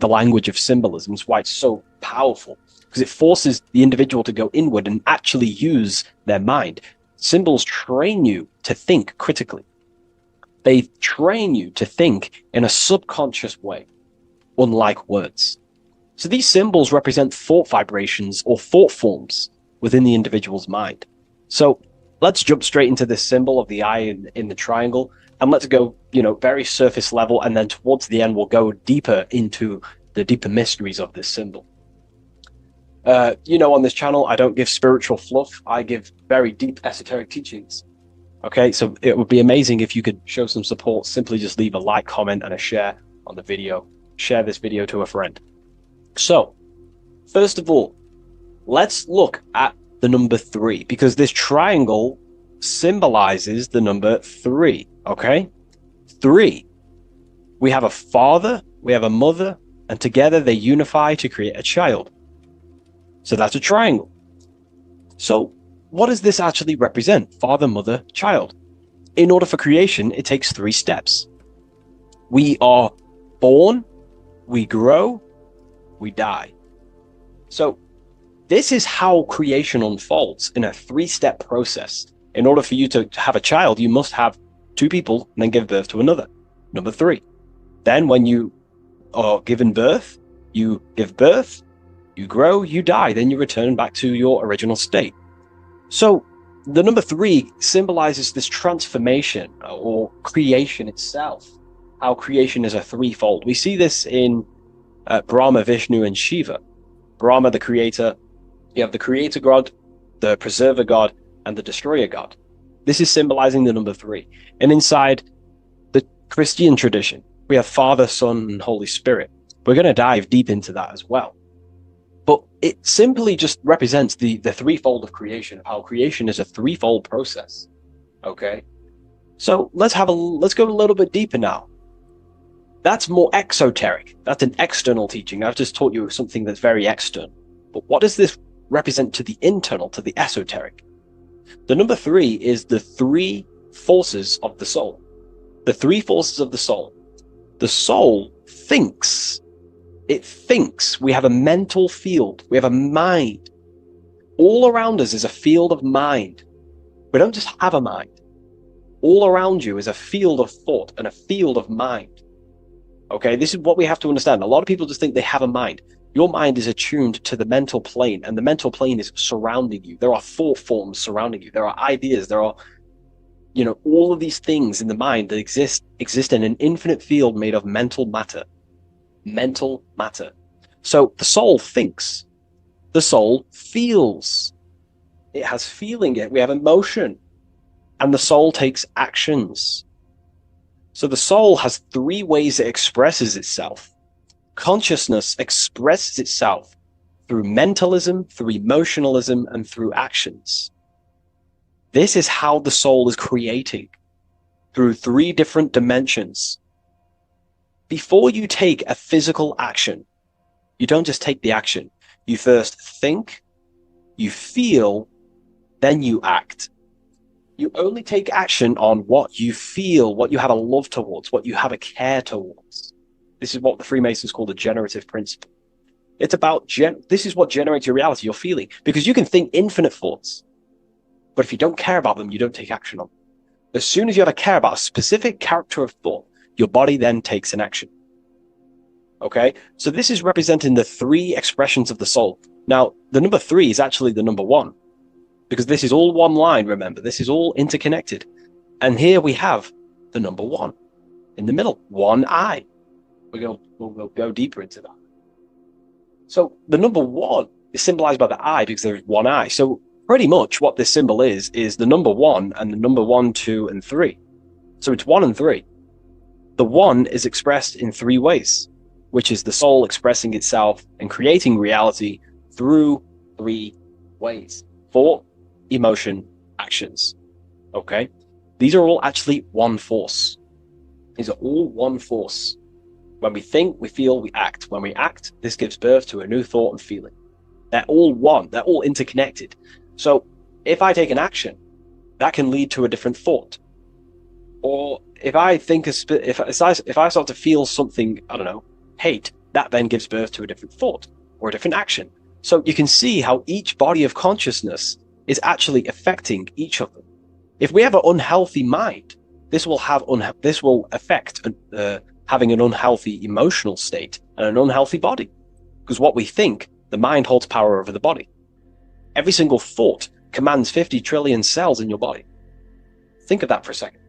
F: language of symbolism. It's why it's so powerful, because it forces the individual to go inward and actually use their mind. Symbols train you to think critically. They train you to think in a subconscious way, unlike words. So these symbols represent thought vibrations or thought forms within the individual's mind. So let's jump straight into this symbol of the eye in the triangle, and let's go, very surface level, and then towards the end, we'll go deeper into the deeper mysteries of this symbol. On this channel, I don't give spiritual fluff. I give very deep esoteric teachings. Okay, so it would be amazing if you could show some support. Simply just leave a like, comment, and a share on the video. Share this video to a friend. So, first of all, let's look at the number 3, because this triangle symbolizes the number 3, okay? 3. We have a father, we have a mother, and together they unify to create a child. So that's a triangle. So what does this actually represent? Father, mother, child. In order for creation, it takes 3 steps. We are born, we grow, we die. So this is how creation unfolds in a 3-step process. In order for you to have a child, you must have 2 people and then give birth to another. Number 3. Then when you are given birth, you give birth, you grow, you die, then you return back to your original state. So the number 3 symbolizes this transformation or creation itself, how creation is a 3-fold. We see this in Brahma, Vishnu, and Shiva. Brahma, the creator, you have the creator god, the preserver god, and the destroyer god. This is symbolizing the number 3. And inside the Christian tradition, we have Father, Son, and Holy Spirit. We're going to dive deep into that as well. But it simply just represents the 3-fold of creation, how creation is a 3-fold process. Okay? So let's go a little bit deeper now. That's more exoteric. That's an external teaching. I've just taught you something that's very external. But what does this represent to the internal, to the esoteric? The number 3 is the 3 forces of the soul. The 3 forces of the soul. The soul thinks. It thinks. We have a mental field. We have a mind. All around us is a field of mind. We don't just have a mind. All around you is a field of thought and a field of mind. Okay, this is what we have to understand. A lot of people just think they have a mind. Your mind is attuned to the mental plane, and the mental plane is surrounding you. There are thought forms surrounding you. There are ideas. There are, all of these things in the mind that exist in an infinite field made of mental matter. Mental matter. So the soul thinks. The soul feels. It has feeling. We have emotion. And the soul takes actions. So the soul has 3 ways it expresses itself. Consciousness expresses itself through mentalism, through emotionalism, and through actions. This is how the soul is creating, through 3 different dimensions. Before you take a physical action, you don't just take the action. You first think, you feel, then you act. You only take action on what you feel, what you have a love towards, what you have a care towards. This is what the Freemasons call the generative principle. It's about, this is what generates your reality, your feeling. Because you can think infinite thoughts, but if you don't care about them, you don't take action on them. As soon as you have a care about a specific character of thought, your body then takes an action. Okay? So this is representing the 3 expressions of the soul. Now, the number 3 is actually the number 1. Because this is all one line, remember. This is all interconnected. And here we have the number 1 in the middle, 1 eye. We'll go deeper into that. So the number 1 is symbolized by the eye because there's 1 eye. So pretty much what this symbol is the number 1 and the number 1, 2, and 3. So it's 1 and 3. The 1 is expressed in 3 ways, which is the soul expressing itself and creating reality through three ways: thought, emotion, actions. Okay? These are all actually one force. These are all one force. When we think, we feel, we act. When we act, this gives birth to a new thought and feeling. They're all one. They're all interconnected. So if I take an action, that can lead to a different thought. Or if I think, if I start to feel something, I don't know, hate, that then gives birth to a different thought or a different action. So you can see how each body of consciousness is actually affecting each of them. If we have an unhealthy mind, this will affect having an unhealthy emotional state and an unhealthy body. Because what we think, the mind holds power over the body. Every single thought commands 50 trillion cells in your body. Think of that for a second.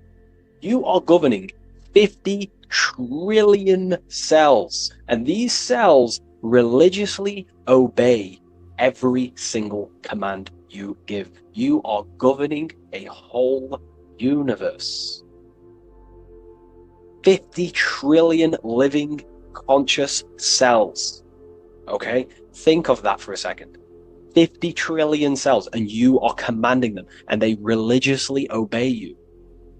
F: You are governing 50 trillion cells, and these cells religiously obey every single command you give. You are governing a whole universe. 50 trillion living conscious cells. Okay? Think of that for a second. 50 trillion cells, and you are commanding them, and they religiously obey you.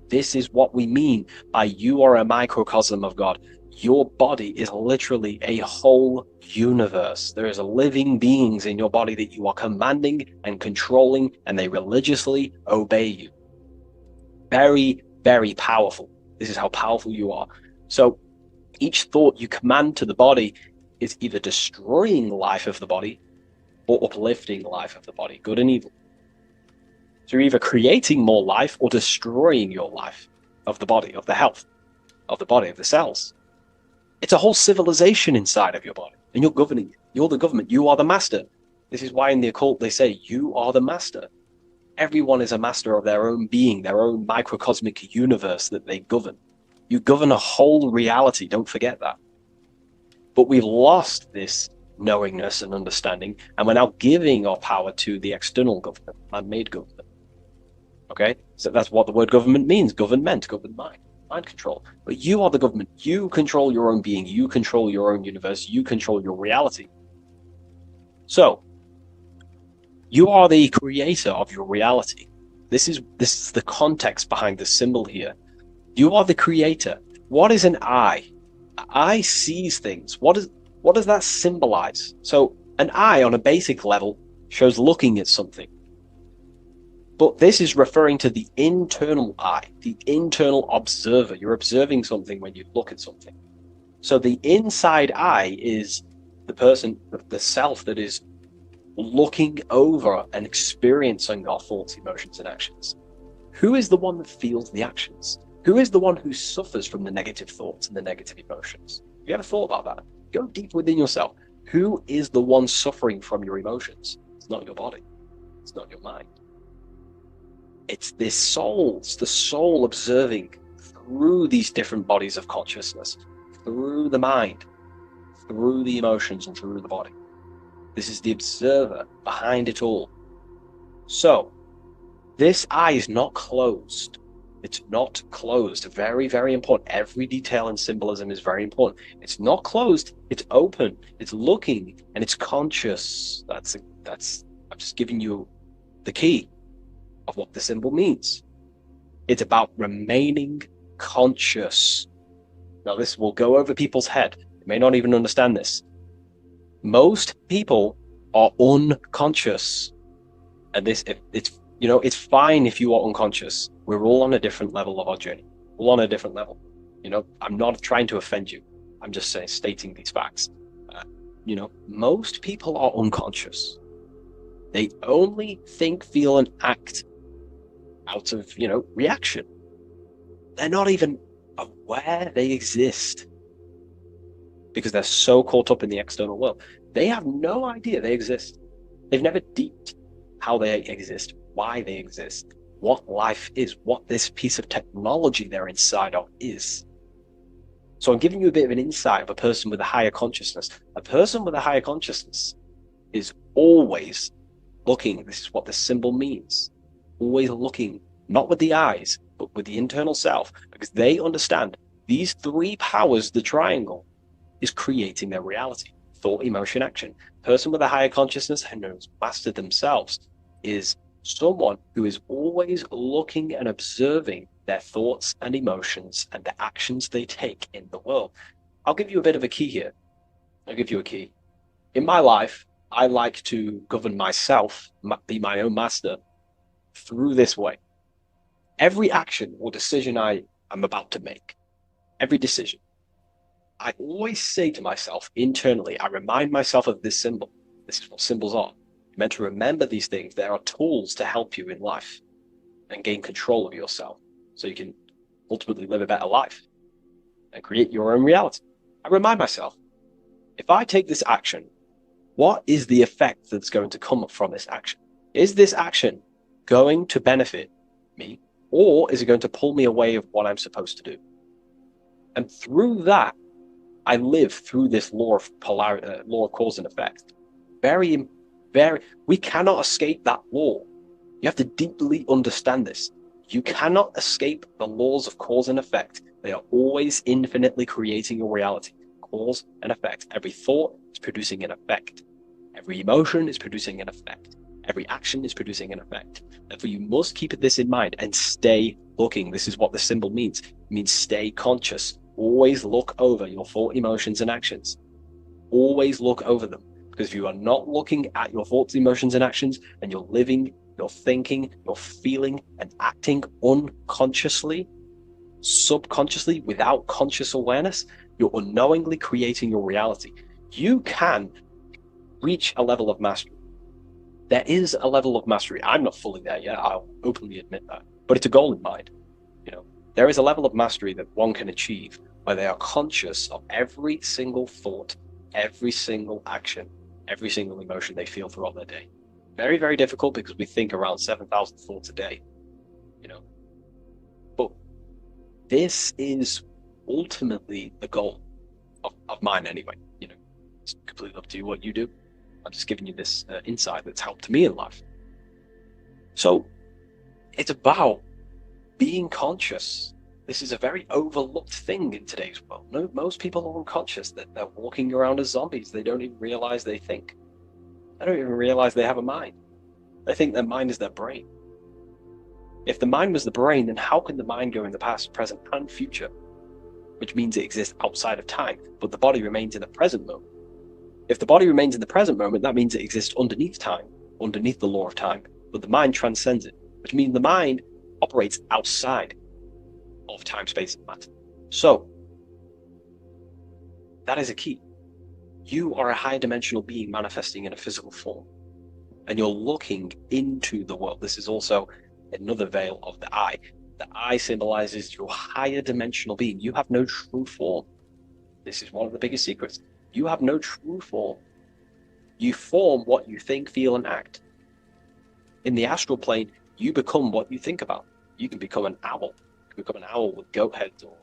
F: This is what we mean by you are a microcosm of God. Your body is literally a whole universe. There is living beings in your body that you are commanding and controlling, and they religiously obey you. Very, very powerful. This is how powerful you are. So each thought you command to the body is either destroying the life of the body or uplifting the life of the body, good and evil. So you're either creating more life or destroying your life of the body, of the health, of the body, of the cells. It's a whole civilization inside of your body, and you're governing it. You're the government. You are the master. This is why in the occult they say you are the master. Everyone is a master of their own being, their own microcosmic universe that they govern. You govern a whole reality. Don't forget that. But we've lost this knowingness and understanding, and we're now giving our power to the external government, man-made government. Okay, so that's what the word government means. Government, govern mind control. But you are the government. You control your own being. You control your own universe. You control your reality. So you are the creator of your reality. This is the context behind the symbol here. You are the creator. What is an eye? An eye sees things. What does that symbolize? So an eye on a basic level shows looking at something. But this is referring to the internal eye, the internal observer. You're observing something when you look at something. So the inside eye is the person, the self that is looking over and experiencing our thoughts, emotions, and actions. Who is the one that feels the actions? Who is the one who suffers from the negative thoughts and the negative emotions? Have you ever thought about that? Go deep within yourself. Who is the one suffering from your emotions? It's not your body. It's not your mind. It's this soul. It's the soul observing through these different bodies of consciousness, through the mind, through the emotions, and through the body. This is the observer behind it all. So, this eye is not closed. It's not closed. Very, very important. Every detail in symbolism is very important. It's not closed. It's open. It's looking, and it's conscious. That's. I'm just giving you the key of what the symbol means. It's about remaining conscious. Now, this will go over people's head. They may not even understand this. Most people are unconscious, and it's fine if you are unconscious. We're all on a different level of our journey. We're all on a different level. I'm not trying to offend you. I'm just stating these facts. Most people are unconscious. They only think, feel, and act out of, reaction. They're not even aware they exist because they're so caught up in the external world. They have no idea they exist. They've never deeped how they exist, why they exist, what life is, what this piece of technology they're inside of is. So I'm giving you a bit of an insight of a person with a higher consciousness. A person with a higher consciousness is always looking. This is what the symbol means. Always looking, not with the eyes, but with the internal self, because they understand these three powers, the triangle, is creating their reality. thought, emotion, action. Person with a higher consciousness who knows mastered themselves is someone who is always looking and observing their thoughts and emotions and the actions they take in the world. I'll give you a bit of a key here. I'll give you a key. In my life, I like to govern myself, be my own master, through this way. Every action or decision I am about to make, every decision, I always say to myself internally, I remind myself of this symbol. This is what symbols are. You're meant to remember these things. There are tools to help you in life and gain control of yourself so you can ultimately live a better life and create your own reality. I remind myself, if I take this action, what is the effect that's going to come from this action? Is this action going to benefit me, or is it going to pull me away of what I'm supposed to do? And through that, I live through this law of polarity, law of cause and effect. We cannot escape that law. You have to deeply understand this. You cannot escape the laws of cause and effect. They are always infinitely creating your reality. Cause and effect. Every thought is producing an effect. Every emotion is producing an effect. Every action is producing an effect. Therefore, you must keep this in mind and stay looking. This is what the symbol means. It means stay conscious. Always look over your thought, emotions, and actions. Always look over them. Because if you are not looking at your thoughts, emotions, and actions, and you're living, you're thinking, you're feeling, and acting unconsciously, subconsciously, without conscious awareness, you're unknowingly creating your reality. You can reach a level of mastery. There is a level of mastery. I'm not fully there yet. I'll openly admit that. But it's a goal in mind. There is a level of mastery that one can achieve where they are conscious of every single thought, every single action, every single emotion they feel throughout their day. Very, very difficult because we think around 7,000 thoughts a day. But this is ultimately the goal of mine anyway. It's completely up to you what you do. I'm just giving you this insight that's helped me in life. So it's about being conscious. This is a very overlooked thing in today's world. No, most people are unconscious. They're walking around as zombies. They don't even realize they think. They don't even realize they have a mind. They think their mind is their brain. If the mind was the brain, then how can the mind go in the past, present, and future? Which means it exists outside of time, but the body remains in the present moment. If the body remains in the present moment, that means it exists underneath time, underneath the law of time, but the mind transcends it, which means the mind operates outside of time, space, and matter. So, that is a key. You are a higher dimensional being manifesting in a physical form, and you're looking into the world. This is also another veil of the eye. The eye symbolizes your higher dimensional being. You have no true form. This is one of the biggest secrets. You have no true form. You form what you think, feel, and act. In the astral plane, you become what you think about. You can become an owl. You can become an owl with goat heads or,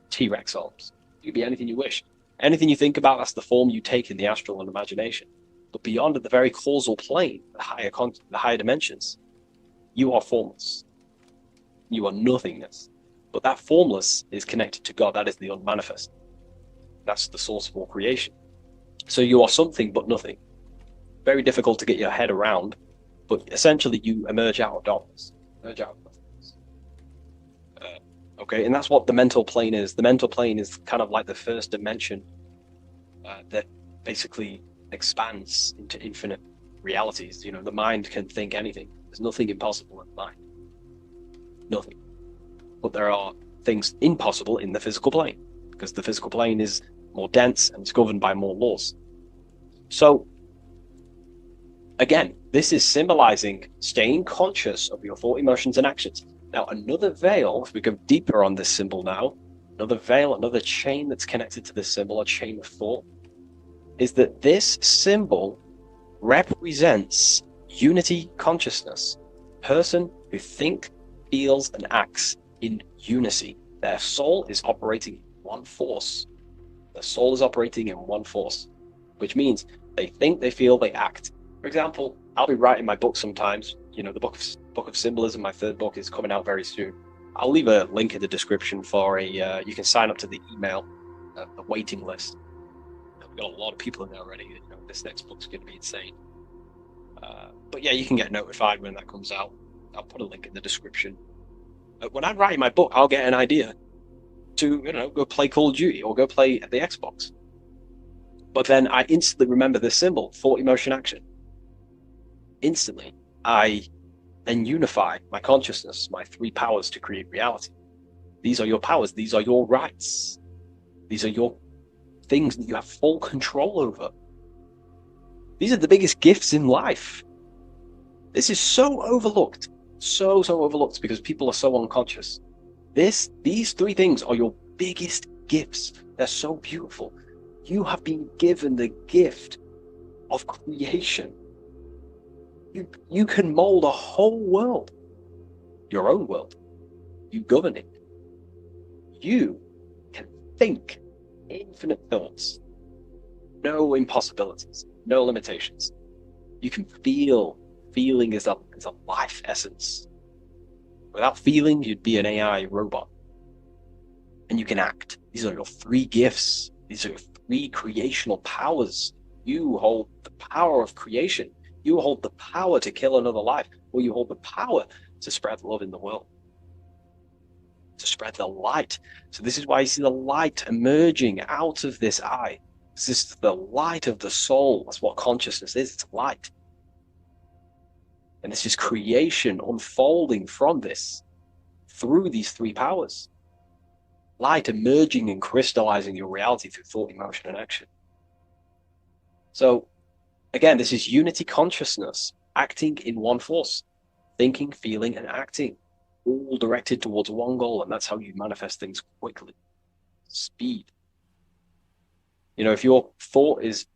F: T-Rex arms. You can be anything you wish. Anything you think about, that's the form you take in the astral and imagination. But beyond the very causal plane, the higher dimensions, you are formless. You are nothingness. But that formless is connected to God. That is the unmanifest. That's the source of all creation. So you are something but nothing. Very difficult to get your head around, but essentially you emerge out of darkness. Emerge out of nothingness. Okay, and that's what the mental plane is. The mental plane is kind of like the first dimension that basically expands into infinite realities. The mind can think anything. There's nothing impossible in the mind. Nothing. But there are things impossible in the physical plane, because the physical plane is more dense and it's governed by more laws. So, again, this is symbolizing staying conscious of your thought, emotions, and actions. Now, another veil, if we go deeper on this symbol now, another veil, another chain that's connected to this symbol, a chain of thought, is that this symbol represents unity consciousness. Person who thinks, feels, and acts in unity. Their soul is operating in one force. Their soul is operating in one force, which means they think, they feel, they act. For example, I'll be writing my book sometimes. The book of symbolism, my third book, is coming out very soon. I'll leave a link in the description for you can sign up to the email, the waiting list. got a lot of people in there already. You know, this next book's going to be insane. But yeah, you can get notified when that comes out. I'll put a link in the description. When I write my book, I'll get an idea to, you know, go play Call of Duty or go play the Xbox. But then I instantly remember this symbol, thought, emotion, action. Instantly, I then unify my consciousness, my three powers to create reality. These are your powers. These are your rights. These are your things that you have full control over. These are the biggest gifts in life. This is so overlooked. So overlooked because people are so unconscious. These three things are your biggest gifts. They're so beautiful. You have been given the gift of creation. You can mold a whole world, your own world. You govern it. You can think infinite thoughts, no impossibilities, no limitations. You can feel. Feeling is a life essence. Without feeling, you'd be an AI robot. And you can act. These are your three gifts. These are your three creational powers. You hold the power of creation. You hold the power to kill another life, or you hold the power to spread love in the world, to spread the light. So this is why you see the light emerging out of this eye. This is the light of the soul. That's what consciousness is. It's light. And this is creation unfolding from this through these three powers. Light emerging and crystallizing your reality through thought, emotion, and action. So, again, this is unity consciousness, acting in one force, thinking, feeling, and acting, all directed towards one goal. And that's how you manifest things quickly. Speed. You know, if your thought is,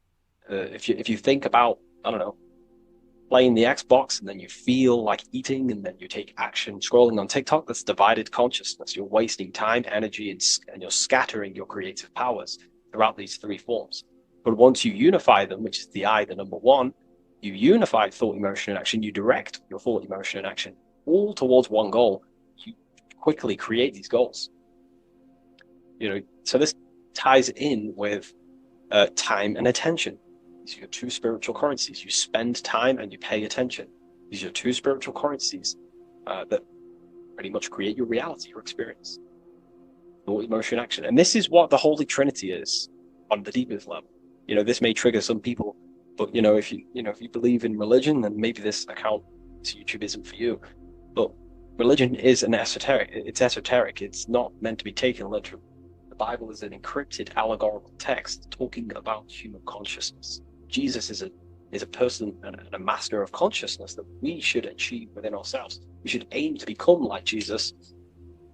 F: if you think about, I don't know, playing the Xbox, and then you feel like eating, and then you take action scrolling on TikTok, that's divided consciousness. You're wasting time, energy, and you're scattering your creative powers throughout these three forms. But once you unify them, which is the I, the number one, you unify thought, emotion, and action. You direct your thought, emotion, and action all towards one goal. You quickly create these goals. You know, so this ties in with time and attention. These are your two spiritual currencies. You spend time and you pay attention. These are your two spiritual currencies that pretty much create your reality, your experience. Thought, emotion, action. And this is what the Holy Trinity is on the deepest level. You know, this may trigger some people, but you know, if you believe in religion, then maybe this account to YouTube isn't for you. But religion is an esoteric. It's esoteric. It's not meant to be taken literally. The Bible is an encrypted allegorical text talking about human consciousness. Jesus is a person and a master of consciousness that we should achieve within ourselves. We should aim to become like Jesus,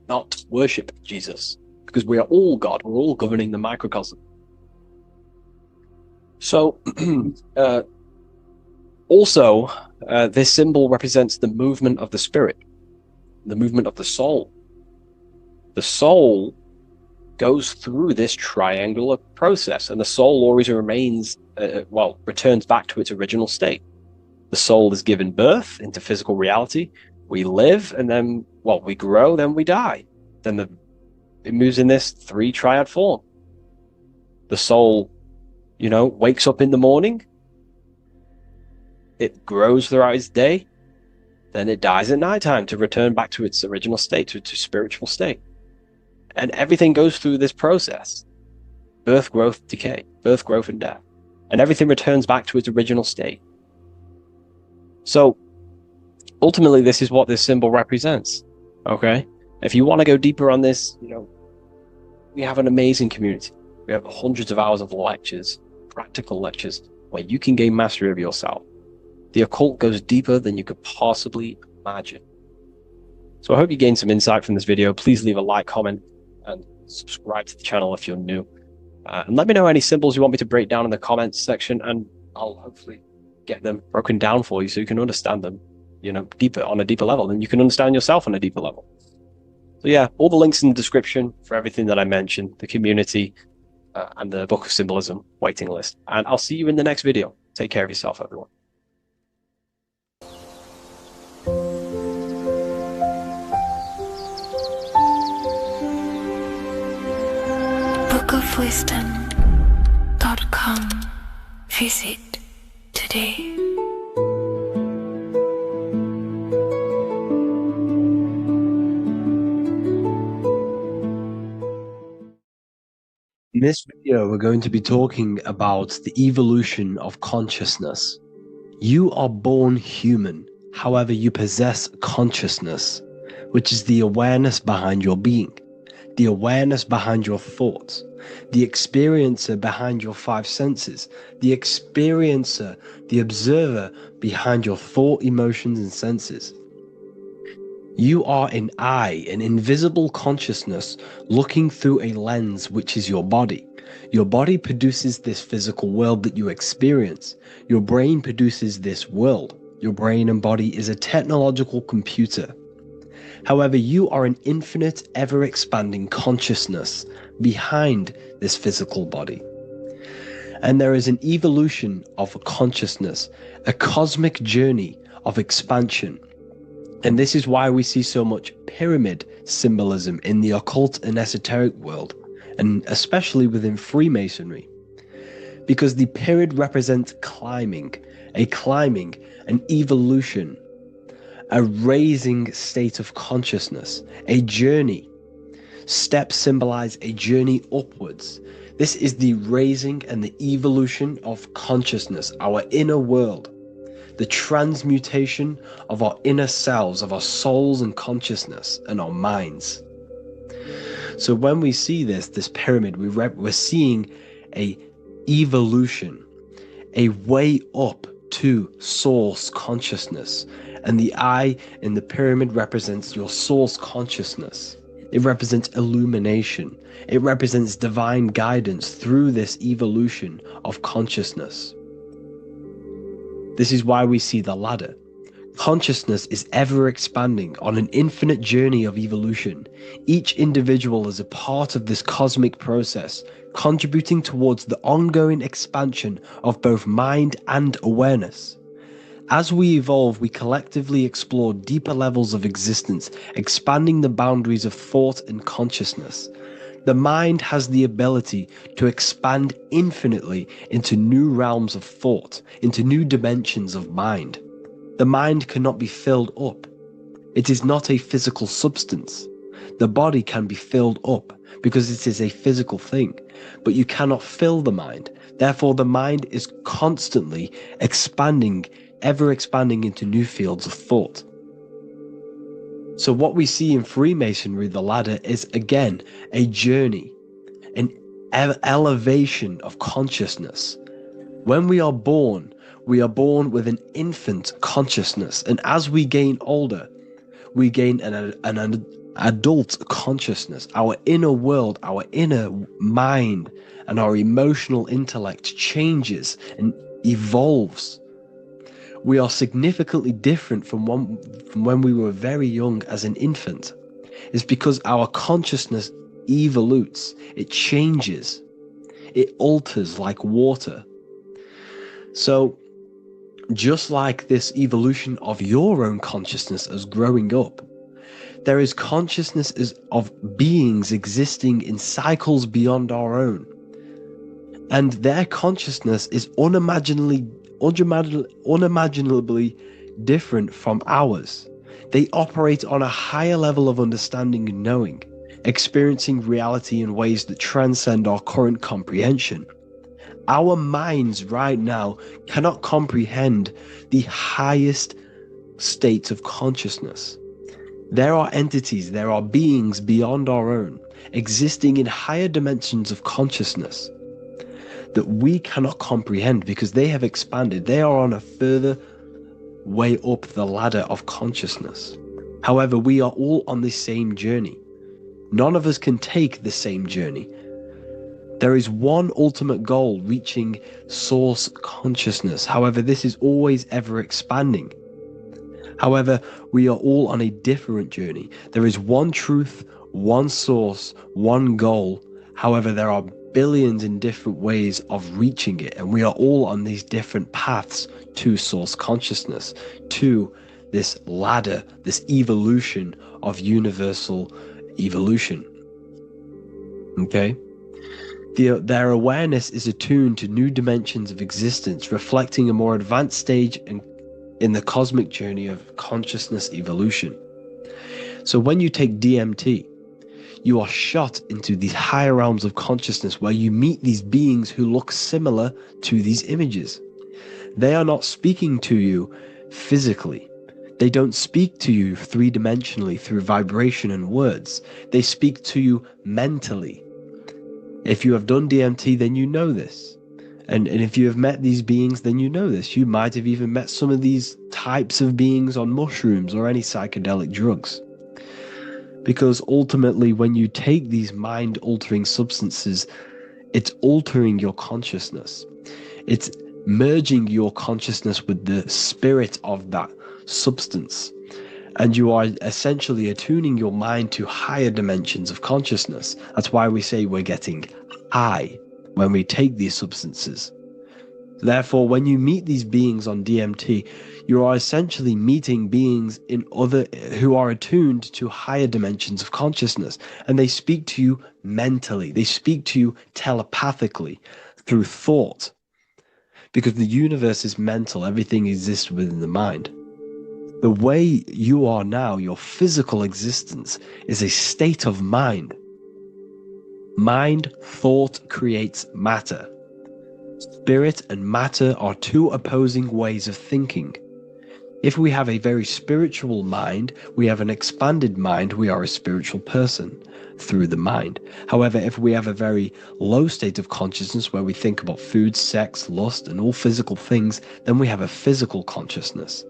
F: not worship Jesus, because we are all God. We're all governing the microcosm. So, also, this symbol represents the movement of the spirit, the movement of the soul. The soul goes through this triangular process, and the soul always remains, returns back to its original state. The soul is given birth into physical reality. We live, and then, we grow, then we die. Then it moves in this three triad form. The soul, wakes up in the morning. It grows throughout its day. Then it dies at nighttime to return back to its original state, to its spiritual state. And everything goes through this process. Birth, growth, decay. Birth, growth, and death. And everything returns back to its original state. So, ultimately, this is what this symbol represents. Okay? If you want to go deeper on this, we have an amazing community. We have hundreds of hours of lectures, practical lectures, where you can gain mastery of yourself. The occult goes deeper than you could possibly imagine. So I hope you gained some insight from this video. Please leave a like, comment, and subscribe to the channel if you're new. And let me know any symbols you want me to break down in the comments section, and I'll hopefully get them broken down for you so you can understand them, deeper, on a deeper level, and you can understand yourself on a deeper level. So yeah, all the links in the description for everything that I mentioned, the community, and the Book of Symbolism waiting list. And I'll see you in the next video. Take care of yourself, everyone.
B: bookofwisdom.com visit today.
A: In this video, we're going to be talking about the evolution of consciousness. You are born human, however, you possess consciousness, which is the awareness behind your being, the awareness behind your thoughts, the experiencer behind your five senses, the experiencer, the observer behind your thought, emotions, and senses. You are an eye, an invisible consciousness looking through a lens, which is your body. Your body produces this physical world that you experience. Your brain produces this world. Your brain and body is a technological computer. However, you are an infinite, ever-expanding consciousness behind this physical body. And there is an evolution of consciousness, a cosmic journey of expansion. And this is why we see so much pyramid symbolism in the occult and esoteric world, and especially within Freemasonry. Because the pyramid represents climbing, an evolution, a raising state of consciousness, a journey. Steps symbolize a journey upwards. This is the raising and the evolution of consciousness, our inner world. The transmutation of our inner selves, of our souls and consciousness and our minds. So when we see this pyramid, we're seeing a evolution, a way up to source consciousness. And the eye in the pyramid represents your source consciousness. It represents illumination. It represents divine guidance through this evolution of consciousness. This is why we see the ladder. Consciousness is ever expanding on an infinite journey of evolution. Each individual is a part of this cosmic process, contributing towards the ongoing expansion of both mind and awareness. As we evolve, we collectively explore deeper levels of existence, expanding the boundaries of thought and consciousness. The mind has the ability to expand infinitely into new realms of thought, into new dimensions of mind. The mind cannot be filled up. It is not a physical substance. The body can be filled up because it is a physical thing, but you cannot fill the mind. Therefore, the mind is constantly expanding, ever expanding into new fields of thought. So what we see in Freemasonry, the ladder, is again a journey, an elevation of consciousness. When we are born with an infant consciousness, and as we gain older, we gain an adult consciousness. Our inner world, our inner mind, and our emotional intellect changes and evolves. We are significantly different from when we were very young as an infant. It's because our consciousness evolutes, it changes, it alters like water. So just like this evolution of your own consciousness as growing up, there is consciousness of beings existing in cycles beyond our own. And their consciousness is unimaginably different from ours. They operate on a higher level of understanding and knowing, experiencing reality in ways that transcend our current comprehension. Our minds right now cannot comprehend the highest states of consciousness. There are entities, there are beings beyond our own, existing in higher dimensions of consciousness that we cannot comprehend because they have expanded. They are on a further way up the ladder of consciousness. However, we are all on the same journey. None of us can take the same journey. There is one ultimate goal, reaching source consciousness. However, this is always ever expanding. However, we are all on a different journey. There is one truth, one source, one goal. However, there are billions in different ways of reaching it, and we are all on these different paths to source consciousness, to this ladder, this evolution of universal evolution. Okay? Their awareness is attuned to new dimensions of existence, reflecting a more advanced stage in the cosmic journey of consciousness evolution. So when you take DMT, you are shot into these higher realms of consciousness where you meet these beings who look similar to these images. They are not speaking to you physically. They don't speak to you three-dimensionally through vibration and words. They speak to you mentally. If you have done DMT, then you know this. And if you have met these beings, then you know this. You might have even met some of these types of beings on mushrooms or any psychedelic drugs. Because ultimately, when you take these mind-altering substances, it's altering your consciousness. It's merging your consciousness with the spirit of that substance. And you are essentially attuning your mind to higher dimensions of consciousness. That's why we say we're getting high when we take these substances. Therefore, when you meet these beings on DMT, you are essentially meeting beings who are attuned to higher dimensions of consciousness, and they speak to you mentally. They speak to you telepathically through thought, because the universe is mental. Everything exists within the mind. The way you are now, your physical existence, is a state of mind. Mind, thought creates matter. Spirit and matter are two opposing ways of thinking. If we have a very spiritual mind, we have an expanded mind, we are a spiritual person through the mind. However, if we have a very low state of consciousness where we think about food, sex, lust, and all physical things, then we have a physical consciousness.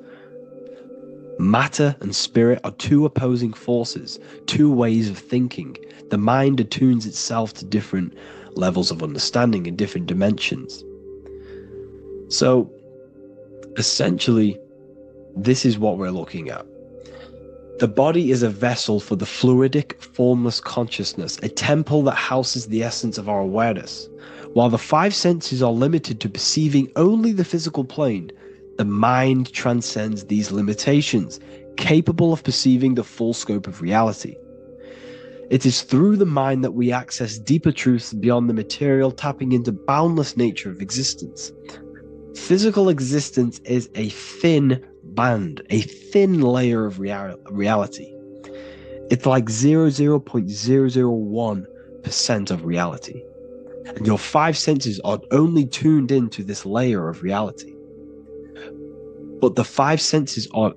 A: Matter and spirit are two opposing forces, two ways of thinking. The mind attunes itself to different levels of understanding in different dimensions. So, essentially, this is what we're looking at. The body is a vessel for the fluidic, formless consciousness, a temple that houses the essence of our awareness. While the five senses are limited to perceiving only the physical plane, the mind transcends these limitations, capable of perceiving the full scope of reality. It is through the mind that we access deeper truths beyond the material, tapping into boundless nature of existence. Physical existence is a thin band, a thin layer of reality. It's like 0.001% of reality. And your five senses are only tuned into this layer of reality. But the five senses are,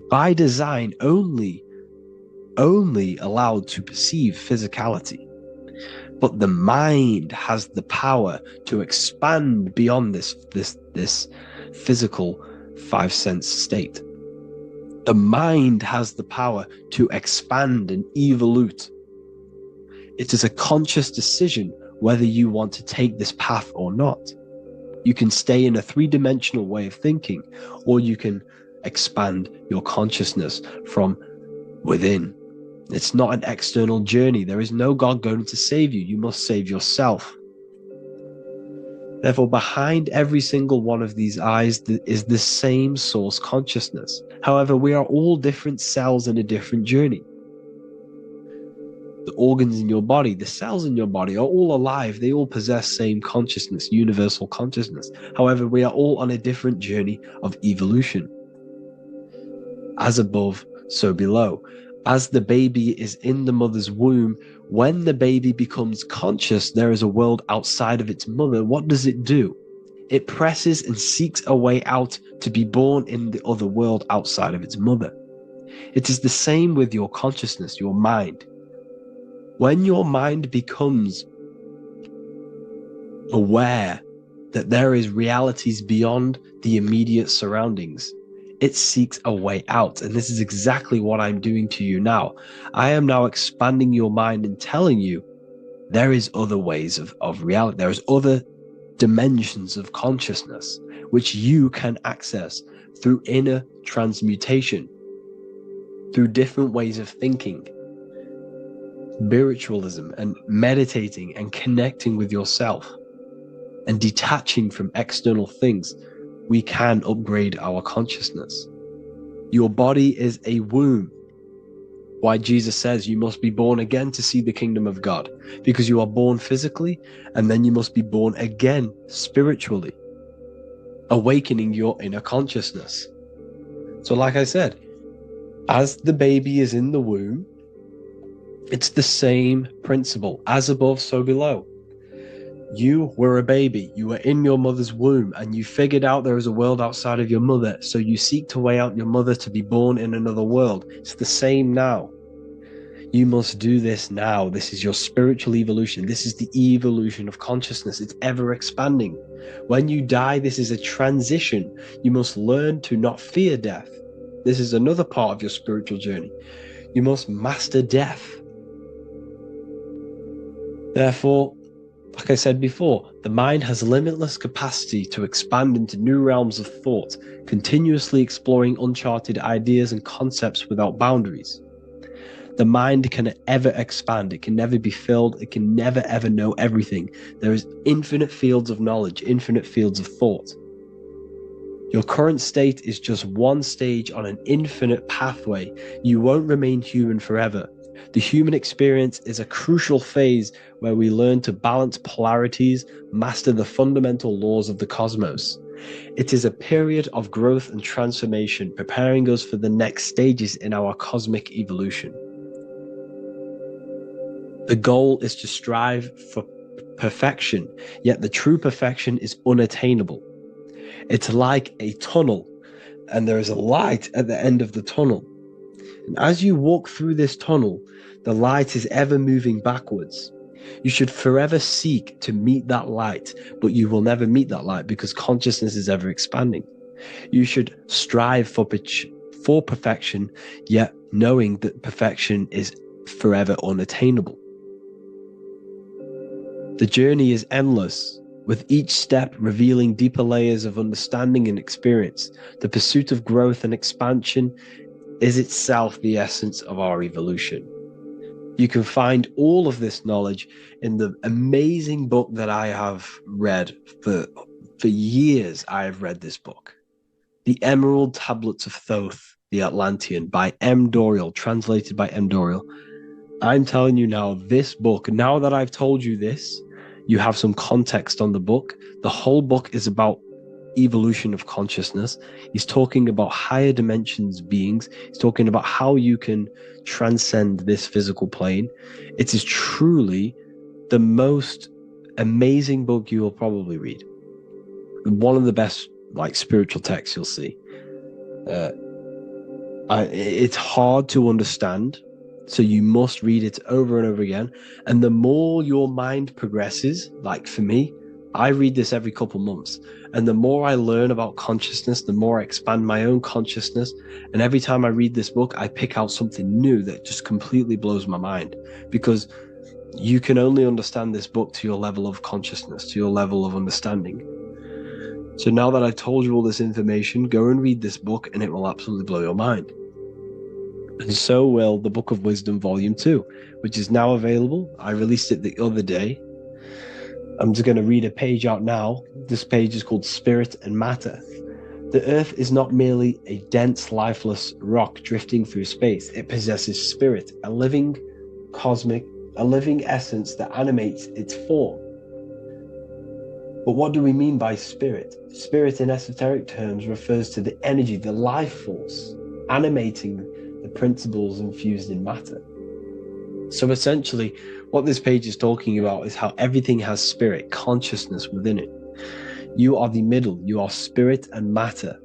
A: by design, only allowed to perceive physicality. But the mind has the power to expand beyond this physical five sense state. The mind has the power to expand and evolute. It is a conscious decision whether you want to take this path or not. You can stay in a three-dimensional way of thinking, or you can expand your consciousness from within. It's not an external journey. There is no God going to save you. You must save yourself. Therefore, behind every single one of these eyes is the same source consciousness. However, we are all different cells in a different journey. The organs in your body, the cells in your body are all alive. They all possess same consciousness, universal consciousness. However, we are all on a different journey of evolution. As above, so below. As the baby is in the mother's womb, when the baby becomes conscious, there is a world outside of its mother. What does it do? It presses and seeks a way out to be born in the other world outside of its mother. It is the same with your consciousness, your mind. When your mind becomes aware that there is realities beyond the immediate surroundings, it seeks a way out. And this is exactly what I'm doing to you now. I am now expanding your mind and telling you there is other ways of reality. There is other dimensions of consciousness which you can access through inner transmutation, through different ways of thinking, spiritualism, and meditating and connecting with yourself and detaching from external things. We can upgrade our consciousness. Your body is a womb. Why Jesus says you must be born again to see the kingdom of God, because you are born physically and then you must be born again spiritually, awakening your inner consciousness. So like I said, as the baby is in the womb, it's the same principle, as above, so below. You were a baby, you were in your mother's womb, and you figured out there is a world outside of your mother, so you seek to weigh out your mother to be born in another world. It's the same now. You must do this now. This is your spiritual evolution. This is the evolution of consciousness. It's ever expanding. When you die, this is a transition. You must learn to not fear death. This is another part of your spiritual journey. You must master death. Therefore, like I said before, the mind has limitless capacity to expand into new realms of thought, continuously exploring uncharted ideas and concepts without boundaries. The mind can ever expand. It can never be filled. It can never ever know everything. There is infinite fields of knowledge, infinite fields of thought. Your current state is just one stage on an infinite pathway. You won't remain human forever. The human experience is a crucial phase where we learn to balance polarities, master the fundamental laws of the cosmos. It is a period of growth and transformation, preparing us for the next stages in our cosmic evolution. The goal is to strive for perfection, yet the true perfection is unattainable. It's like a tunnel, and there is a light at the end of the tunnel. And as you walk through this tunnel, the light is ever moving backwards. You should forever seek to meet that light, but you will never meet that light because consciousness is ever expanding. You should strive for perfection, yet knowing that perfection is forever unattainable. The journey is endless, with each step revealing deeper layers of understanding and experience. The pursuit of growth and expansion is itself the essence of our evolution. You can find all of this knowledge in the amazing book that I have read for years. I have read this book, The Emerald Tablets of Thoth, the Atlantean, by M. Dorial, translated by M. Dorial. I'm telling you now, this book, now that I've told you this, you have some context on the book. The whole book is about evolution of consciousness. He's talking about higher dimensions beings. He's talking about how you can transcend this physical plane. It is truly the most amazing book you will probably read. One of the best spiritual texts you'll see. It's hard to understand, so you must read it over and over again. And the more your mind progresses, like for me, I read this every couple months. And the more I learn about consciousness, the more I expand my own consciousness. And every time I read this book, I pick out something new that just completely blows my mind, because you can only understand this book to your level of consciousness, to your level of understanding. So now that I've told you all this information, go and read this book and it will absolutely blow your mind. And so will the Book of Wisdom Volume 2, which is now available. I released it the other day. I'm just going to read a page out now. This page is called Spirit and Matter. The Earth is not merely a dense, lifeless rock drifting through space. It possesses spirit, a living essence that animates its form. But what do we mean by spirit? Spirit in esoteric terms refers to the energy, the life force, animating the principles infused in matter. So essentially, what this page is talking about is how everything has spirit, consciousness within it. You are the middle, you are spirit and matter.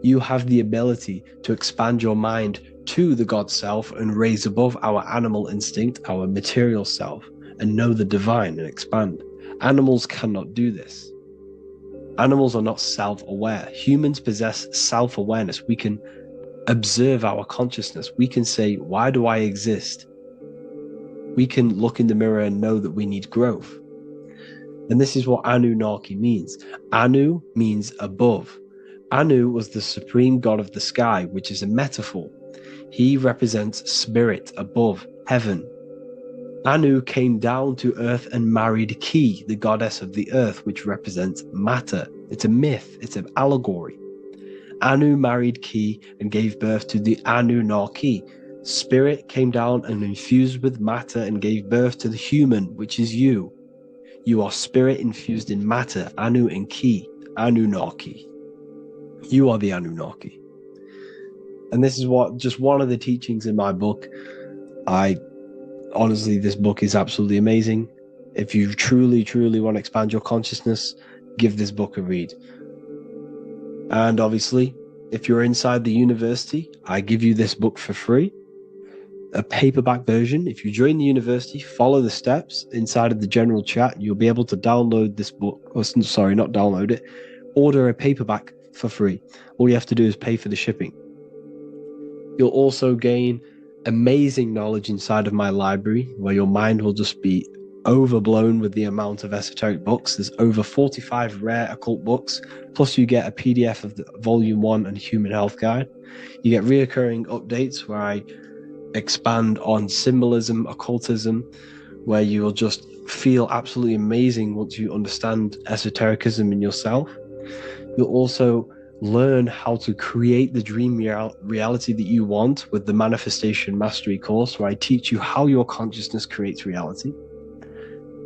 A: You have the ability to expand your mind to the God self and raise above our animal instinct, our material self, and know the divine and expand. Animals cannot do this. Animals are not self-aware. Humans possess self-awareness. We can observe our consciousness. We can say, why do I exist? We can look in the mirror and know that we need growth. And this is what Anunnaki means. Anu means above. Anu was the supreme god of the sky, which is a metaphor. He represents spirit above, heaven. Anu came down to earth and married Ki, the goddess of the earth, which represents matter. It's a myth, it's an allegory. Anu married Ki and gave birth to the Anunnaki. Spirit came down and infused with matter and gave birth to the human, which is you. You are spirit infused in matter, Anu and Ki, Anunnaki. You are the Anunnaki. And this is just one of the teachings in my book. Honestly, this book is absolutely amazing. If you truly, truly want to expand your consciousness, give this book a read. And obviously, if you're inside the university, I give you this book for free. A paperback version. If you join the university, follow the steps inside of the general chat, you'll be able to download this book. Or sorry, not download it. Order a paperback for free. All you have to do is pay for the shipping. You'll also gain amazing knowledge inside of my library, where your mind will just be overblown with the amount of esoteric books. There's over 45 rare occult books, plus you get a PDF of the Volume 1 and Human Health Guide. You get reoccurring updates where I expand on symbolism, occultism, where you will just feel absolutely amazing once you understand esotericism in yourself. You'll also learn how to create the dream reality that you want with the Manifestation Mastery course, where I teach you how your consciousness creates reality.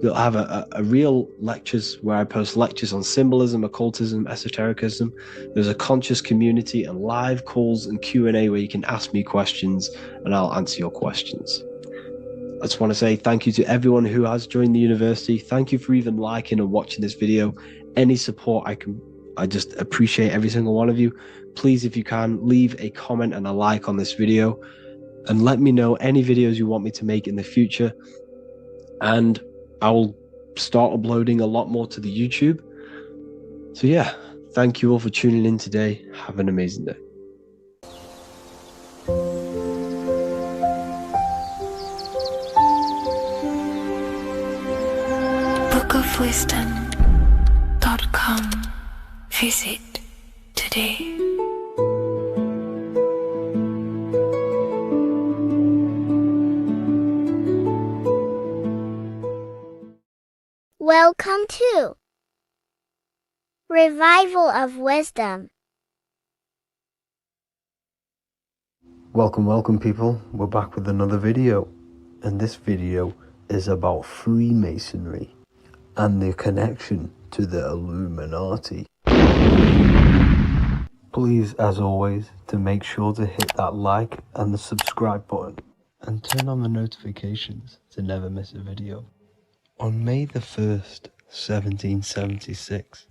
A: You'll have a real lectures where I post lectures on symbolism, occultism, esotericism. There's a conscious community and live calls and Q&A where you can ask me questions and I'll answer your questions. I just want to say thank you to everyone who has joined the university. Thank you for even liking and watching this video. Any support I just appreciate every single one of you. Please, if you can, leave a comment and a like on this video and let me know any videos you want me to make in the future. And I will start uploading a lot more to the YouTube. So yeah, thank you all for tuning in today. Have an amazing day.
B: bookofwisdom.com. Visit today.
D: Welcome to Revival of Wisdom.
E: Welcome people, we're back with another video, and this video is about Freemasonry and their connection to the Illuminati. Please, as always, to make sure to hit that like and the subscribe button and turn on the notifications to never miss a video. On May the 1st, 1776,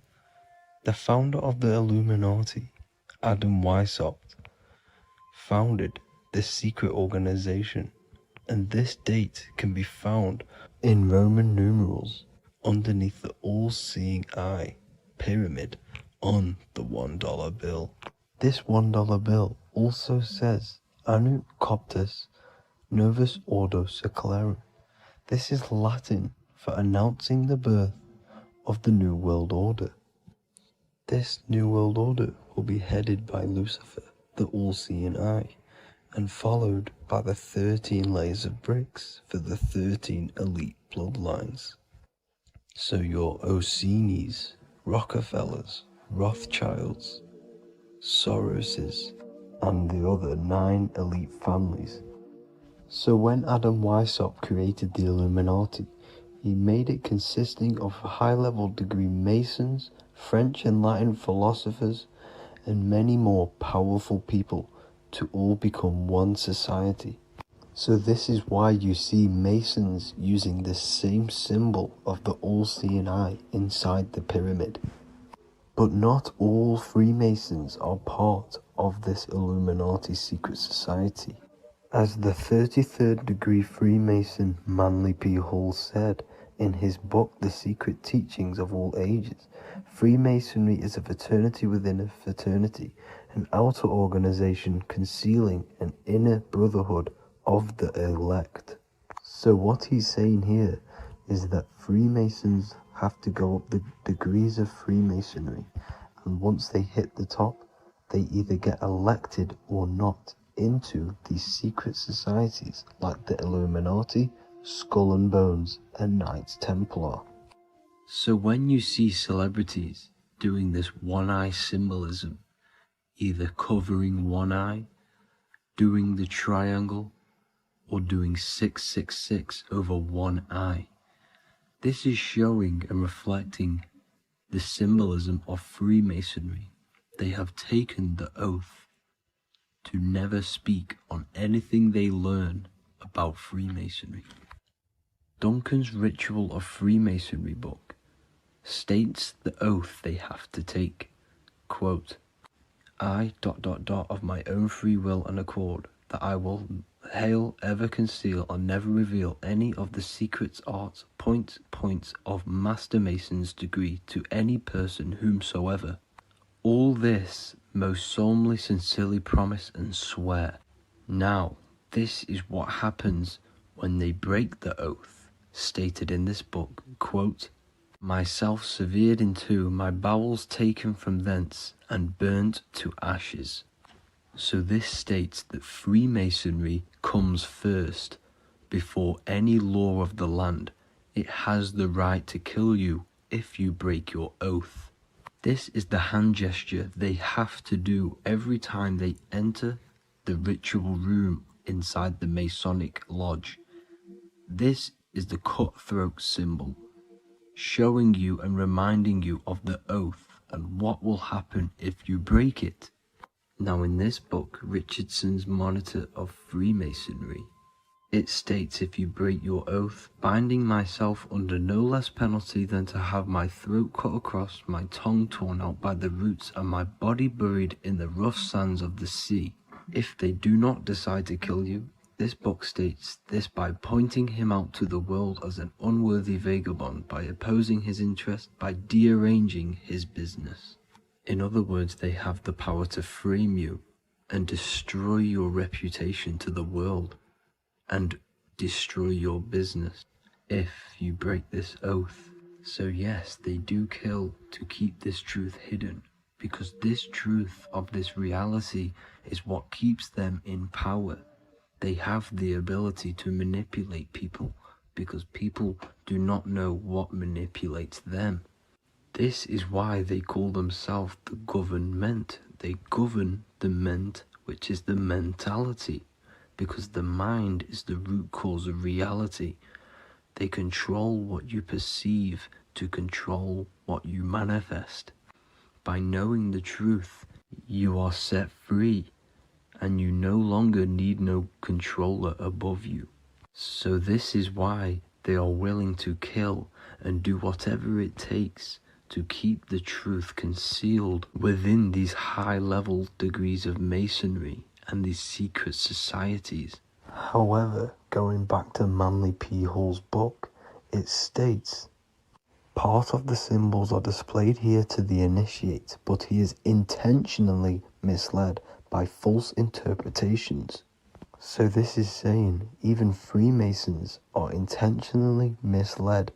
E: the founder of the Illuminati, Adam Weishaupt, founded this secret organization, and this date can be found in Roman numerals underneath the all-seeing eye pyramid on the $1 bill. This $1 bill also says Anu Coptus Novus Ordo Secularum. This is Latin for announcing the birth of the New World Order. This New World Order will be headed by Lucifer, the all-seeing eye, and followed by the 13 layers of bricks for the 13 elite bloodlines. So your Orsini's, Rockefellers, Rothschilds, Soroses, and the other 9 elite families. So when Adam Weishaupt created the Illuminati, he made it consisting of high-level degree Masons, French and Latin philosophers, and many more powerful people to all become one society. So this is why you see Masons using the same symbol of the all-seeing eye inside the pyramid. But not all Freemasons are part of this Illuminati secret society. As the 33rd degree Freemason Manly P. Hall said in his book The Secret Teachings of All Ages, Freemasonry is a fraternity within a fraternity, an outer organization concealing an inner brotherhood of the elect. So what he's saying here is that Freemasons have to go up the degrees of Freemasonry, and once they hit the top, they either get elected or not into these secret societies like the Illuminati, Skull and Bones, and Knights Templar. So when you see celebrities doing this one-eye symbolism, either covering one eye, doing the triangle, or doing 666 over one eye. This is showing and reflecting the symbolism of Freemasonry. They have taken the oath to never speak on anything they learn about Freemasonry. Duncan's Ritual of Freemasonry book states the oath they have to take. Quote, I ... of my own free will and accord, that I will hail, ever conceal, or never reveal any of the secrets, arts, points of Master Mason's degree to any person whomsoever. All this most solemnly, sincerely promise and swear. Now, this is what happens when they break the oath, stated in this book, quote, myself severed in two, my bowels taken from thence, and burnt to ashes. So this states that Freemasonry comes first, before any law of the land. It has the right to kill you if you break your oath. This is the hand gesture they have to do every time they enter the ritual room inside the Masonic lodge. This is the cutthroat symbol, showing you and reminding you of the oath and what will happen if you break it. Now in this book, Richardson's Monitor of Freemasonry, it states, if you break your oath, binding myself under no less penalty than to have my throat cut across, my tongue torn out by the roots, and my body buried in the rough sands of the sea. If they do not decide to kill you, this book states this by pointing him out to the world as an unworthy vagabond, by opposing his interest, by dearranging his business. In other words, they have the power to frame you and destroy your reputation to the world and destroy your business if you break this oath. So yes, they do kill to keep this truth hidden, because this truth of this reality is what keeps them in power. They have the ability to manipulate people because people do not know what manipulates them. This is why they call themselves the government. They govern the ment, which is the mentality, because the mind is the root cause of reality. They control what you perceive to control what you manifest. By knowing the truth, you are set free, and you no longer need no controller above you. So this is why they are willing to kill and do whatever it takes to keep the truth concealed within these high-level degrees of masonry and these secret societies. However, going back to Manly P. Hall's book, it states, part of the symbols are displayed here to the initiate, but he is intentionally misled by false interpretations. So this is saying even Freemasons are intentionally misled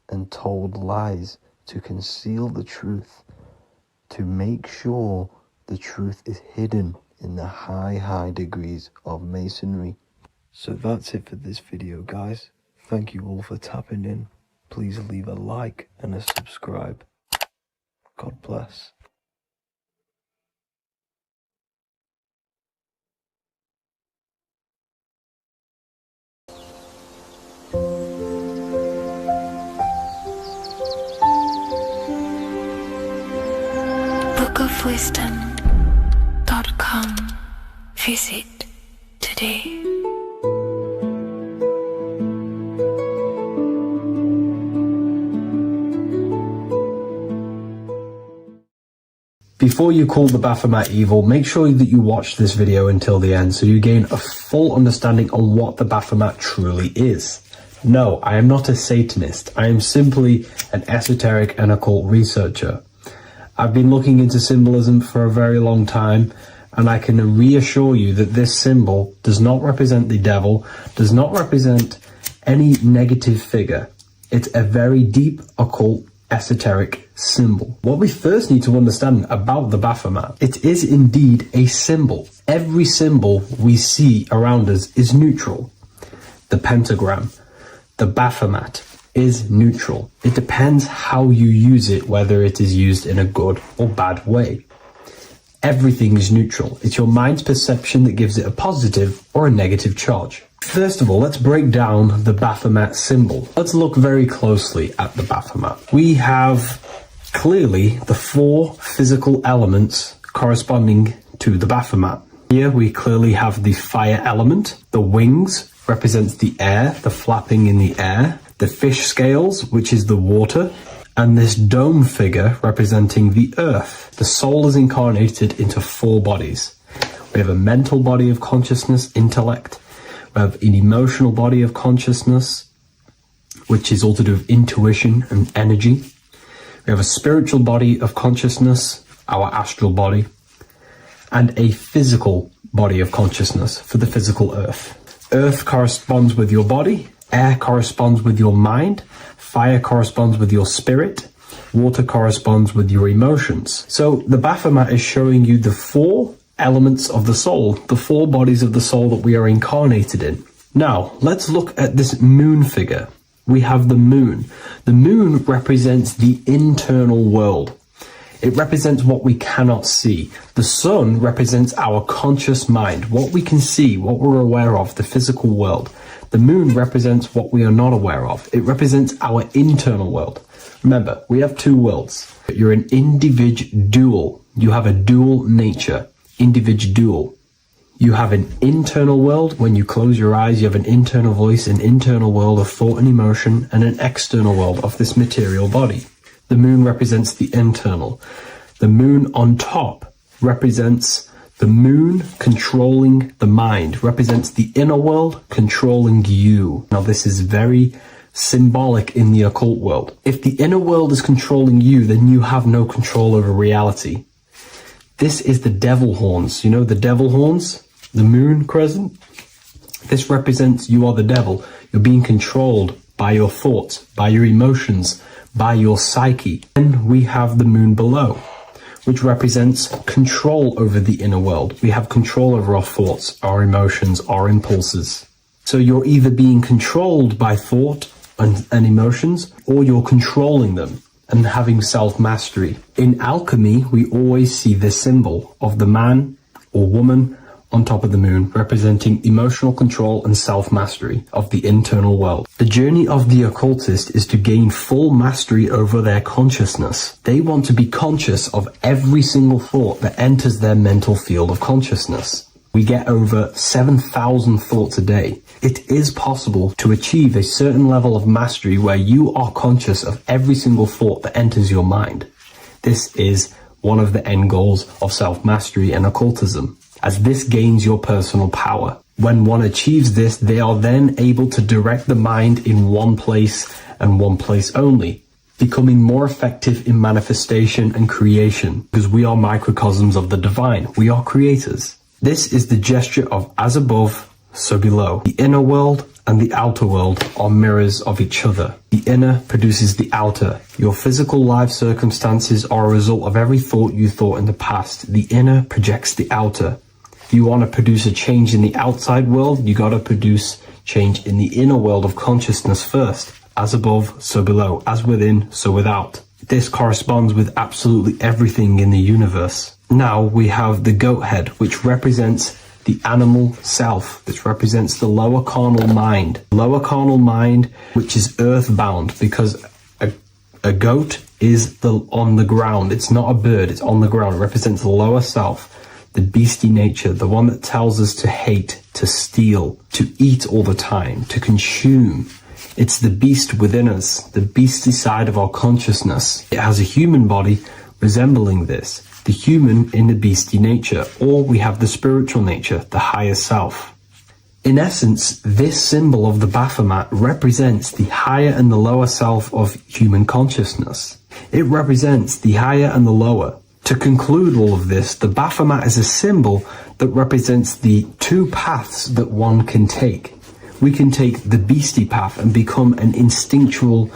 E: and told lies to conceal the truth, to make sure the truth is hidden in the high degrees of masonry. So that's it for this video, guys. Thank you all for tapping in. Please leave a like and a subscribe. God bless.
B: bookofwisdom.com. Visit today.
A: Before you call the Baphomet evil, make sure that you watch this video until the end so you gain a full understanding on what the Baphomet truly is. No, I am not a Satanist. I am simply an esoteric and occult researcher. I've been looking into symbolism for a very long time, and I can reassure you that this symbol does not represent the devil, does not represent any negative figure. It's a very deep, occult, esoteric symbol. What we first need to understand about the Baphomet, it is indeed a symbol. Every symbol we see around us is neutral. The pentagram, the Baphomet, is neutral. It depends how you use it, whether it is used in a good or bad way. Everything is neutral. It's your mind's perception that gives it a positive or a negative charge. First of all, let's break down the Baphomet symbol. Let's look very closely at the Baphomet. We have clearly the 4 physical elements corresponding to the Baphomet. Here we clearly have the fire element. The wings represents the air, the flapping in the air. The fish scales, which is the water. And this dome figure representing the earth. The soul is incarnated into 4 bodies. We have a mental body of consciousness, intellect. We have an emotional body of consciousness, which is all to do with intuition and energy. We have a spiritual body of consciousness, our astral body, and a physical body of consciousness for the physical earth. Earth corresponds with your body, air corresponds with your mind, fire corresponds with your spirit, water corresponds with your emotions. So the Baphomet is showing you the 4 elements of the soul, the 4 bodies of the soul that we are incarnated in. Now, let's look at this moon figure. We have the moon. The moon represents the internal world. It represents what we cannot see. The sun represents our conscious mind, what we can see, what we're aware of, the physical world. The moon represents what we are not aware of. It represents our internal world. Remember, we have 2 worlds. You're an individual. You have a dual nature. Individual. You have an internal world. When you close your eyes, you have an internal voice, an internal world of thought and emotion, and an external world of this material body. The moon represents the internal. The moon on top represents the moon controlling the mind, represents the inner world controlling you. Now, this is very symbolic in the occult world. If the inner world is controlling you, then you have no control over reality. This is the devil horns. You know the devil horns? The moon crescent? This represents you are the devil. You're being controlled by your thoughts, by your emotions, by your psyche. Then we have the moon below, which represents control over the inner world. We have control over our thoughts, our emotions, our impulses. So you're either being controlled by thought and emotions, or you're controlling them and having self-mastery. In alchemy, we always see this symbol of the man or woman on top of the moon, representing emotional control and self-mastery of the internal world. The journey of the occultist is to gain full mastery over their consciousness. They want to be conscious of every single thought that enters their mental field of consciousness. We get over 7,000 thoughts a day. It is possible to achieve a certain level of mastery where you are conscious of every single thought that enters your mind. This is one of the end goals of self-mastery and occultism, as this gains your personal power. When one achieves this, they are then able to direct the mind in one place and one place only, becoming more effective in manifestation and creation, because we are microcosms of the divine. We are creators. This is the gesture of as above, so below. The inner world and the outer world are mirrors of each other. The inner produces the outer. Your physical life circumstances are a result of every thought you thought in the past. The inner projects the outer. If you want to produce a change in the outside world, you got to produce change in the inner world of consciousness first. As above, so below. As within, so without. This corresponds with absolutely everything in the universe. Now we have the goat head, which represents the animal self. This represents the lower carnal mind. Lower carnal mind, which is earthbound, because a goat is on the ground. It's not a bird, it's on the ground. It represents the lower self, the beastie nature, the one that tells us to hate, to steal, to eat all the time, to consume. It's the beast within us, the beastie side of our consciousness. It has a human body resembling this, the human in the beastie nature, or we have the spiritual nature, the higher self. In essence, this symbol of the Baphomet represents the higher and the lower self of human consciousness. It represents the higher and the lower. To conclude all of this, the Baphomet is a symbol that represents the 2 paths that one can take. We can take the beastie path and become an instinctual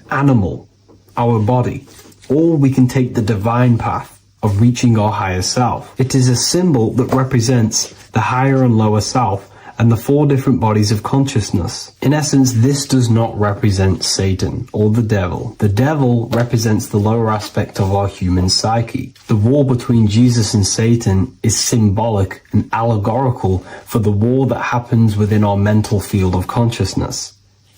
A: animal, our body, or we can take the divine path of reaching our higher self. It is a symbol that represents the higher and lower self
E: and the 4 different bodies of consciousness. In essence, this does not represent Satan or the devil. The devil represents the lower aspect of our human psyche. The war between Jesus and Satan is symbolic and allegorical for the war that happens within our mental field of consciousness.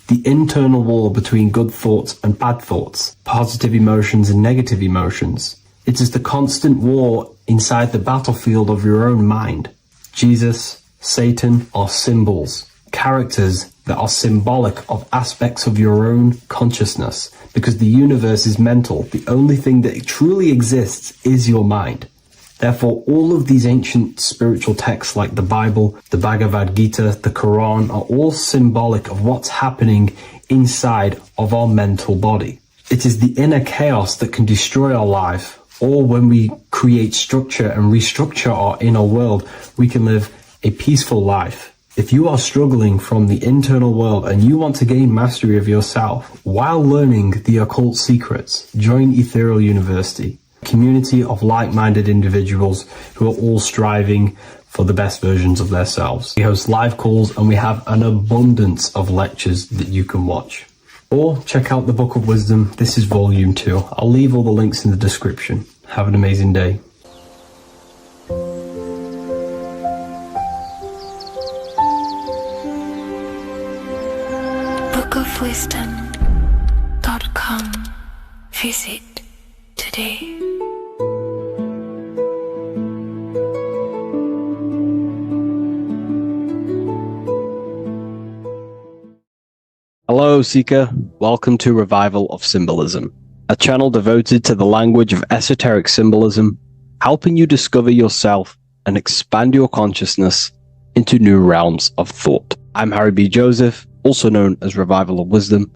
E: The internal war between good thoughts and bad thoughts, positive emotions and negative emotions. It is the constant war inside the battlefield of your own mind. Jesus, Satan are symbols, characters that are symbolic of aspects of your own consciousness, because the universe is mental. The only thing that truly exists is your mind. Therefore, all of these ancient spiritual texts like the Bible, the Bhagavad Gita, the Quran are all symbolic of what's happening inside of our mental body. It is the inner chaos that can destroy our life, or when we create structure and restructure our inner world, we can live a peaceful life. If you are struggling from the internal world and you want to gain mastery of yourself while learning the occult secrets, join Ethereal University, a community of like-minded individuals who are all striving for the best versions of themselves. We host live calls and we have an abundance of lectures that you can watch. Or check out the Book of Wisdom. This is volume 2. I'll leave all the links in the description. Have an amazing day.
B: bookofwisdom.com. Visit today.
F: Hello, Seeker. Welcome to Revival of Symbolism, a channel devoted to the language of esoteric symbolism, helping you discover yourself and expand your consciousness into new realms of thought. I'm Harry B. Joseph, also known as Revival of Wisdom,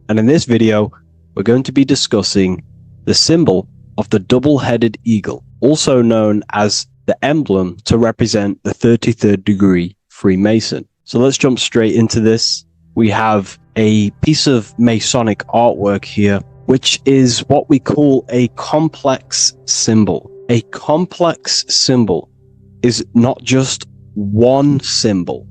F: and in this video, we're going to be discussing the symbol of the double-headed eagle, also known as the emblem to represent the 33rd degree Freemason. So let's jump straight into this. We have a piece of Masonic artwork here, which is what we call a complex symbol. A complex symbol is not just one symbol,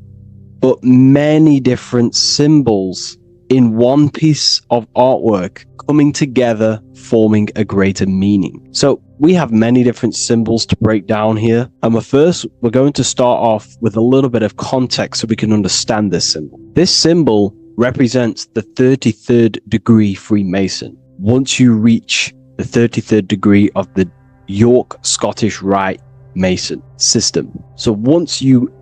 F: but many different symbols in one piece of artwork coming together, forming a greater meaning. So we have many different symbols to break down here. And we're going to start off with a little bit of context so we can understand this symbol. This symbol represents the 33rd degree Freemason. Once you reach the 33rd degree of the York Scottish Rite Mason system. So once you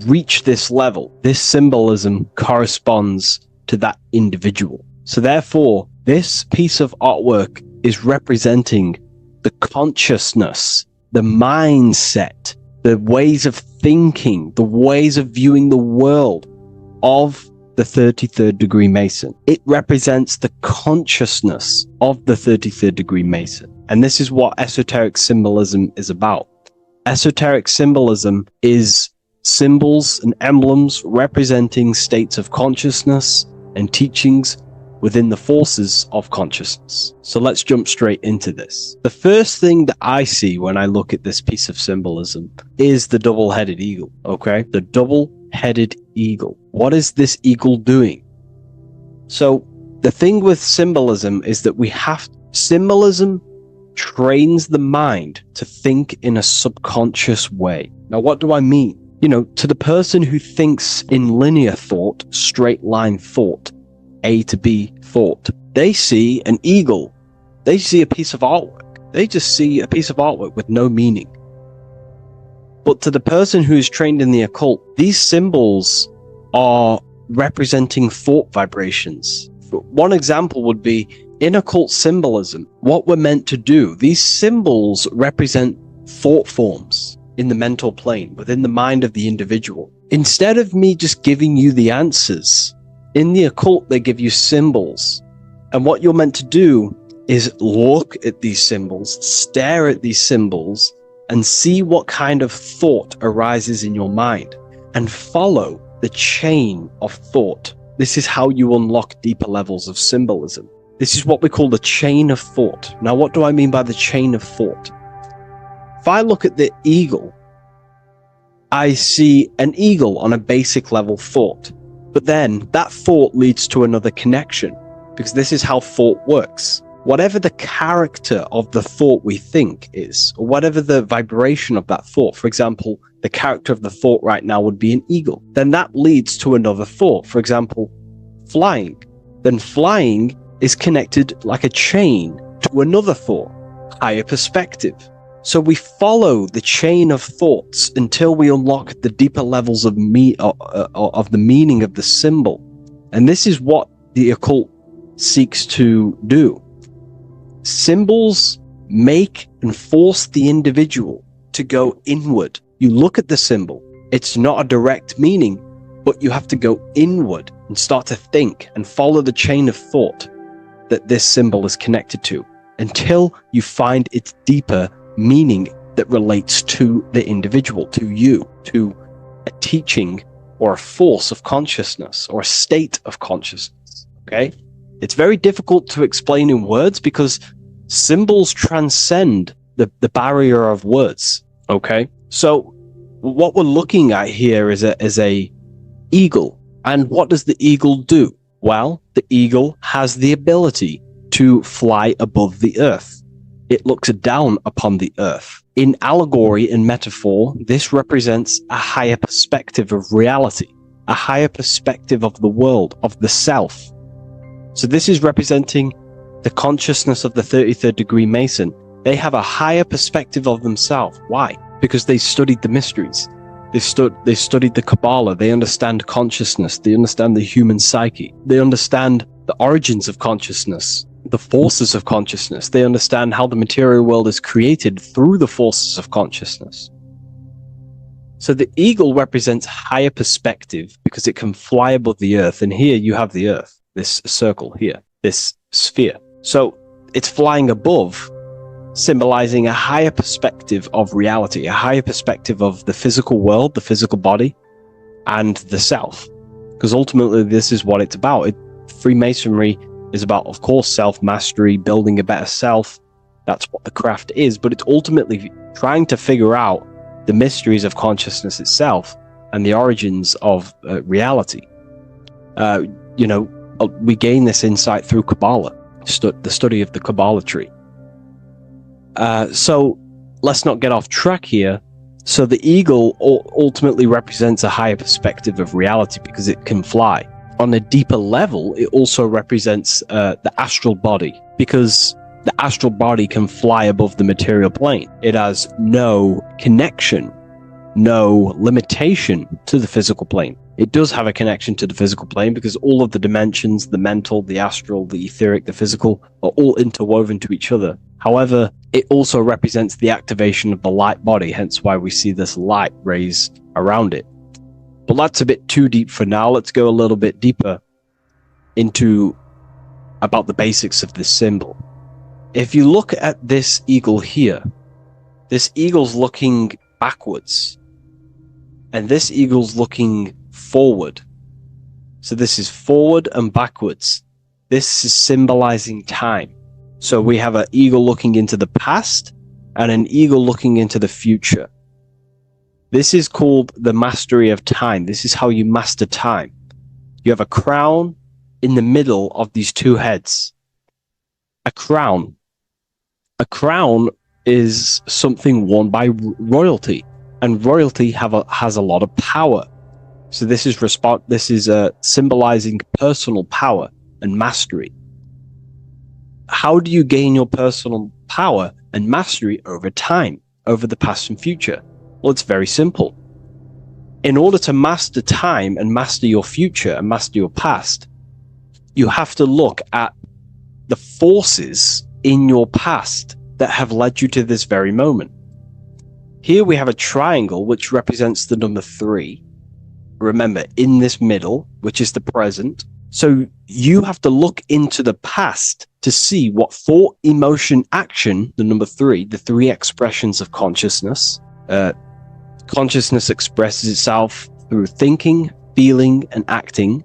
F: reach this level, this symbolism corresponds to that individual. So therefore, this piece of artwork is representing the consciousness, the mindset, the ways of thinking, the ways of viewing the world of the 33rd degree Mason. It represents the consciousness of the 33rd degree Mason. And this is what esoteric symbolism is about. Esoteric symbolism is symbols and emblems representing states of consciousness and teachings within the forces of consciousness. So let's jump straight into this. The first thing that I see when I look at this piece of symbolism is the double-headed eagle, okay? The double-headed eagle. What is this eagle doing? So the thing with symbolism is that symbolism trains the mind to think in a subconscious way. Now, what do I mean? To the person who thinks in linear thought, straight line thought, A to B thought, they see an eagle. They see a piece of artwork. They just see a piece of artwork with no meaning. But to the person who is trained in the occult, these symbols are representing thought vibrations. One example would be in occult symbolism, what we're meant to do. These symbols represent thought forms in the mental plane, within the mind of the individual. Instead of me just giving you the answers, in the occult, they give you symbols. And what you're meant to do is look at these symbols, stare at these symbols, and see what kind of thought arises in your mind, and follow the chain of thought. This is how you unlock deeper levels of symbolism. This is what we call the chain of thought. Now, what do I mean by the chain of thought? If I look at the eagle, I see an eagle on a basic level thought, but then that thought leads to another connection, because this is how thought works. Whatever the character of the thought we think is, or whatever the vibration of that thought, for example, the character of the thought right now would be an eagle, then that leads to another thought, for example, flying. Then flying is connected like a chain to another thought, higher perspective. So we follow the chain of thoughts until we unlock the deeper levels of the meaning of the symbol. And this is what the occult seeks to do. Symbols make and force the individual to go inward. You look at the symbol, it's not a direct meaning, but you have to go inward and start to think and follow the chain of thought that this symbol is connected to until you find its deeper meaning that relates to the individual, to you, to a teaching or a force of consciousness or a state of consciousness. Okay? It's very difficult to explain in words because symbols transcend the barrier of words. Okay? So what we're looking at here is a eagle. And what does the eagle do? Well, the eagle has the ability to fly above the earth. It looks down upon the earth. In allegory and metaphor, this represents a higher perspective of reality, a higher perspective of the world, of the self. So this is representing the consciousness of the 33rd degree Mason. They have a higher perspective of themselves. Why? Because they studied the mysteries. They studied the Kabbalah. They understand consciousness. They understand the human psyche. They understand the origins of consciousness, the forces of consciousness. They understand how the material world is created through the forces of consciousness. So the eagle represents higher perspective because it can fly above the earth. And here you have the earth, this circle here, this sphere. So it's flying above, symbolizing a higher perspective of reality, a higher perspective of the physical world, the physical body, and the self. Because ultimately this is what it's about. Freemasonry is about, of course, self-mastery, building a better self. That's what the craft is, but it's ultimately trying to figure out the mysteries of consciousness itself and the origins of reality. We gain this insight through Kabbalah, the study of the Kabbalah tree. So let's not get off track here. So the eagle ultimately represents a higher perspective of reality because it can fly. On a deeper level, it also represents the astral body because the astral body can fly above the material plane. It has no connection, no limitation to the physical plane. It does have a connection to the physical plane because all of the dimensions, the mental, the astral, the etheric, the physical, are all interwoven to each other. However, it also represents the activation of the light body, hence why we see this light rays around it. But that's a bit too deep for now. Let's go a little bit deeper into about the basics of this symbol. If you look at this eagle here, this eagle's looking backwards, and this eagle's looking forward. So this is forward and backwards. This is symbolizing time. So we have an eagle looking into the past and an eagle looking into the future. This is called the mastery of time. This is how you master time. You have a crown in the middle of these two heads. A crown. A crown is something worn by royalty, and royalty has a lot of power. So this is symbolizing personal power and mastery. How do you gain your personal power and mastery over time, over the past and future? Well, it's very simple. In order to master time and master your future and master your past, you have to look at the forces in your past that have led you to this very moment. Here we have a triangle which represents the number 3. Remember, in this middle, which is the present. So you have to look into the past to see what thought, emotion, action, the number 3, the 3 expressions of consciousness. Consciousness expresses itself through thinking, feeling, and acting.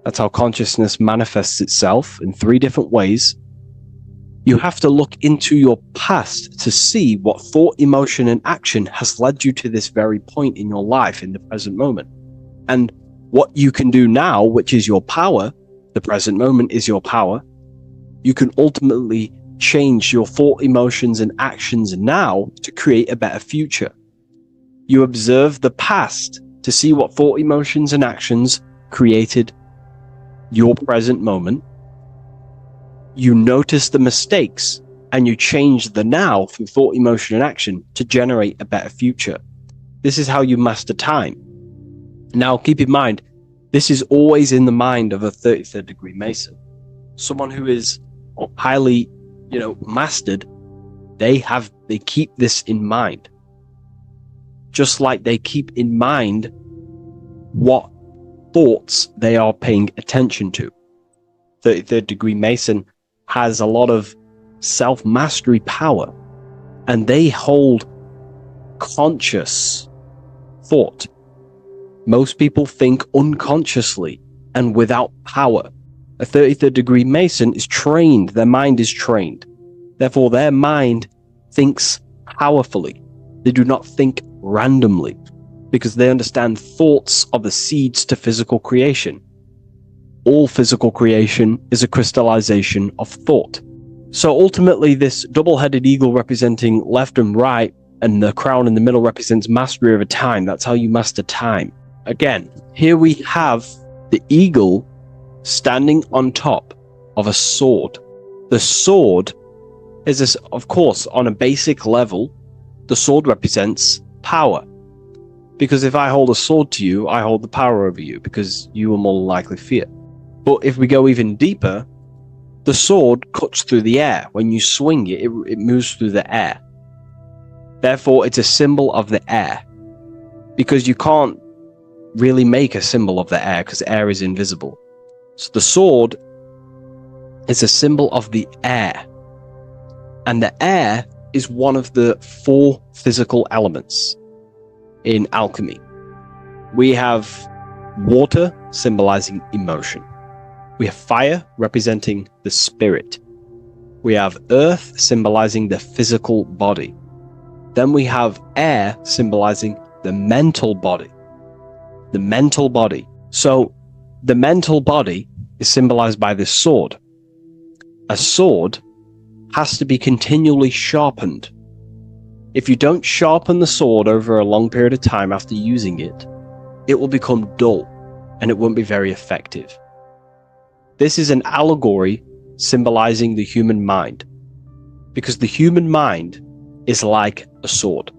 F: That's how consciousness manifests itself in 3 different ways. You have to look into your past to see what thought, emotion, and action has led you to this very point in your life in the present moment. And what you can do now, which is your power, the present moment is your power, you can ultimately change your thought, emotions, and actions now to create a better future. You observe the past to see what thought, emotions, and actions created your present moment. You notice the mistakes and you change the now through thought, emotion, and action to generate a better future. This is how you master time. Now, keep in mind, this is always in the mind of a 33rd degree Mason. Someone who is highly, mastered, they keep this in mind. Just like they keep in mind what thoughts they are paying attention to. 33rd degree Mason has a lot of self-mastery power, and they hold conscious thought. Most people think unconsciously and without power. A 33rd degree Mason is trained, their mind is trained. Therefore, their mind thinks powerfully. They do not think randomly, because they understand thoughts are the seeds to physical creation. All physical creation is a crystallization of thought. So ultimately, this double-headed eagle representing left and right, and the crown in the middle represents mastery over time. That's how you master time. Again, here we have the eagle standing on top of a sword. The sword is, of course, on a basic level, the sword represents power. Because if I hold a sword to you, I hold the power over you, because you will more likely fear. But if we go even deeper, the sword cuts through the air. When you swing it, it moves through the air. Therefore, it's a symbol of the air. Because you can't really make a symbol of the air, because air is invisible. So the sword is a symbol of the air. And the air is one of the 4 physical elements in alchemy. We have water symbolizing emotion. We have fire representing the spirit. We have earth symbolizing the physical body. Then we have air symbolizing the mental body. The mental body. So the mental body is symbolized by this sword. A sword has to be continually sharpened. If you don't sharpen the sword over a long period of time after using it, it will become dull and it won't be very effective. This is an allegory symbolizing the human mind, because the human mind is like a sword.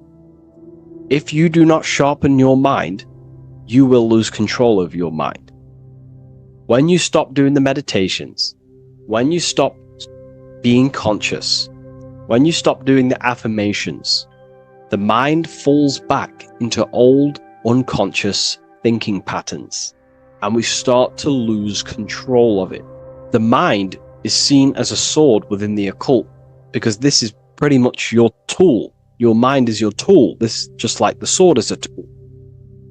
F: If you do not sharpen your mind, you will lose control of your mind. When you stop doing the meditations, when you stop being conscious, when you stop doing the affirmations, the mind falls back into old, unconscious thinking patterns, and we start to lose control of it. The mind is seen as a sword within the occult, because this is pretty much your tool. Your mind is your tool. This, just like the sword is a tool.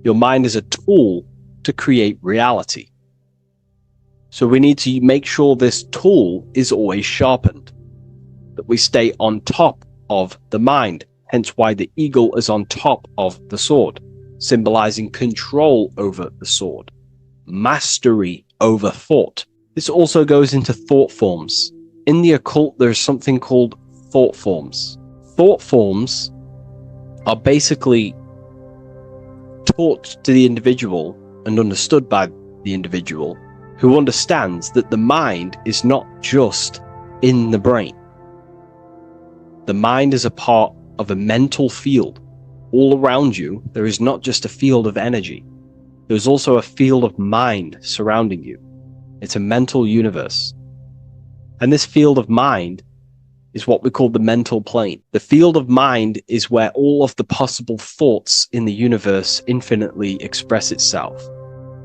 F: Your mind is a tool to create reality. So we need to make sure this tool is always sharpened, that we stay on top of the mind, hence why the eagle is on top of the sword, symbolizing control over the sword, mastery over thought. This also goes into thought forms. In the occult, there's something called thought forms. Thought forms are basically taught to the individual and understood by the individual, who understands that the mind is not just in the brain. The mind is a part of a mental field. All around you, there is not just a field of energy. There's also a field of mind surrounding you. It's a mental universe. And this field of mind is what we call the mental plane. The field of mind is where all of the possible thoughts in the universe infinitely express itself.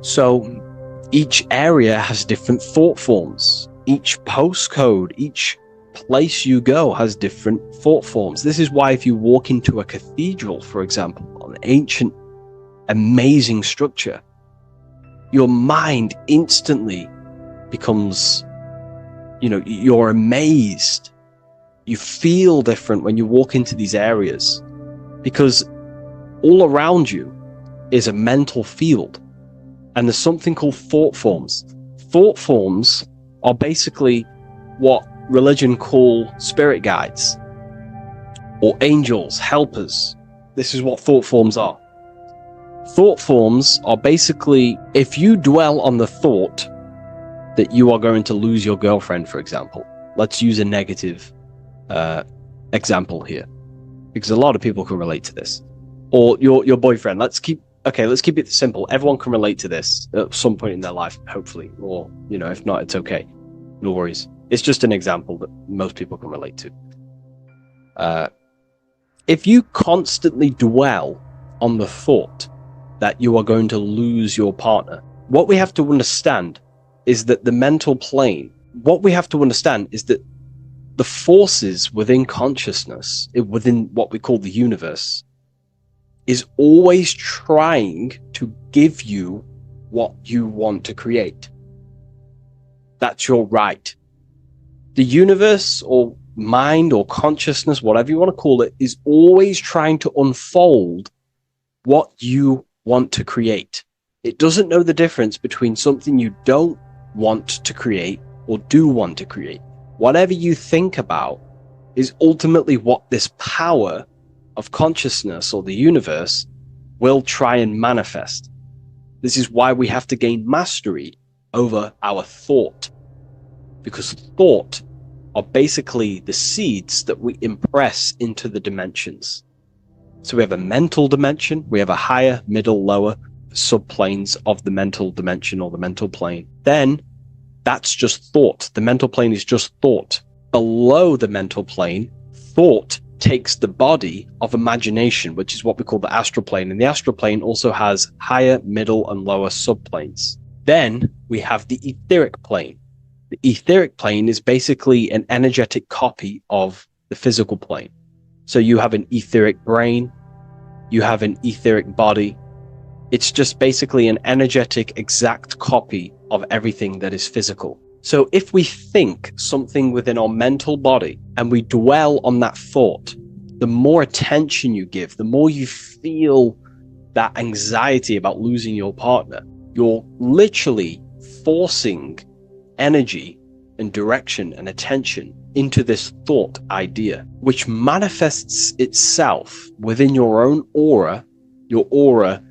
F: So each area has different thought forms. Each postcode, each place you go has different thought forms. This is why if you walk into a cathedral, for example, an ancient, amazing structure, your mind instantly becomes, you're amazed You feel different when you walk into these areas because all around you is a mental field. And there's something called thought forms. Thought forms are basically what religion call spirit guides or angels, helpers. This is what thought forms are. Thought forms are basically, if you dwell on the thought that you are going to lose your girlfriend, for example. Let's use a negative example here, because a lot of people can relate to this. Or your boyfriend. Let's keep it simple. Everyone can relate to this at some point in their life, hopefully. Or, if not, it's okay. No worries. It's just an example that most people can relate to. If you constantly dwell on the thought that you are going to lose your partner, what we have to understand is that the mental plane, what we have to understand is that the forces within consciousness, within what we call the universe, is always trying to give you what you want to create. That's your right. The universe or mind or consciousness, whatever you want to call it, is always trying to unfold what you want to create. It doesn't know the difference between something you don't want to create or do want to create. Whatever you think about is ultimately what this power of consciousness or the universe will try and manifest. This is why we have to gain mastery over our thought, because thought are basically the seeds that we impress into the dimensions. So we have a mental dimension, we have a higher, middle, lower subplanes of the mental dimension or the mental plane. Then that's just thought. The mental plane is just thought. Below the mental plane, thought takes the body of imagination, which is what we call the astral plane. And the astral plane also has higher, middle, and lower subplanes. Then we have the etheric plane. The etheric plane is basically an energetic copy of the physical plane. So you have an etheric brain, you have an etheric body. It's just basically an energetic, exact copy of everything that is physical. So if we think something within our mental body and we dwell on that thought, the more attention you give, the more you feel that anxiety about losing your partner, you're literally forcing energy and direction and attention into this thought idea, which manifests itself within your own aura. Your aura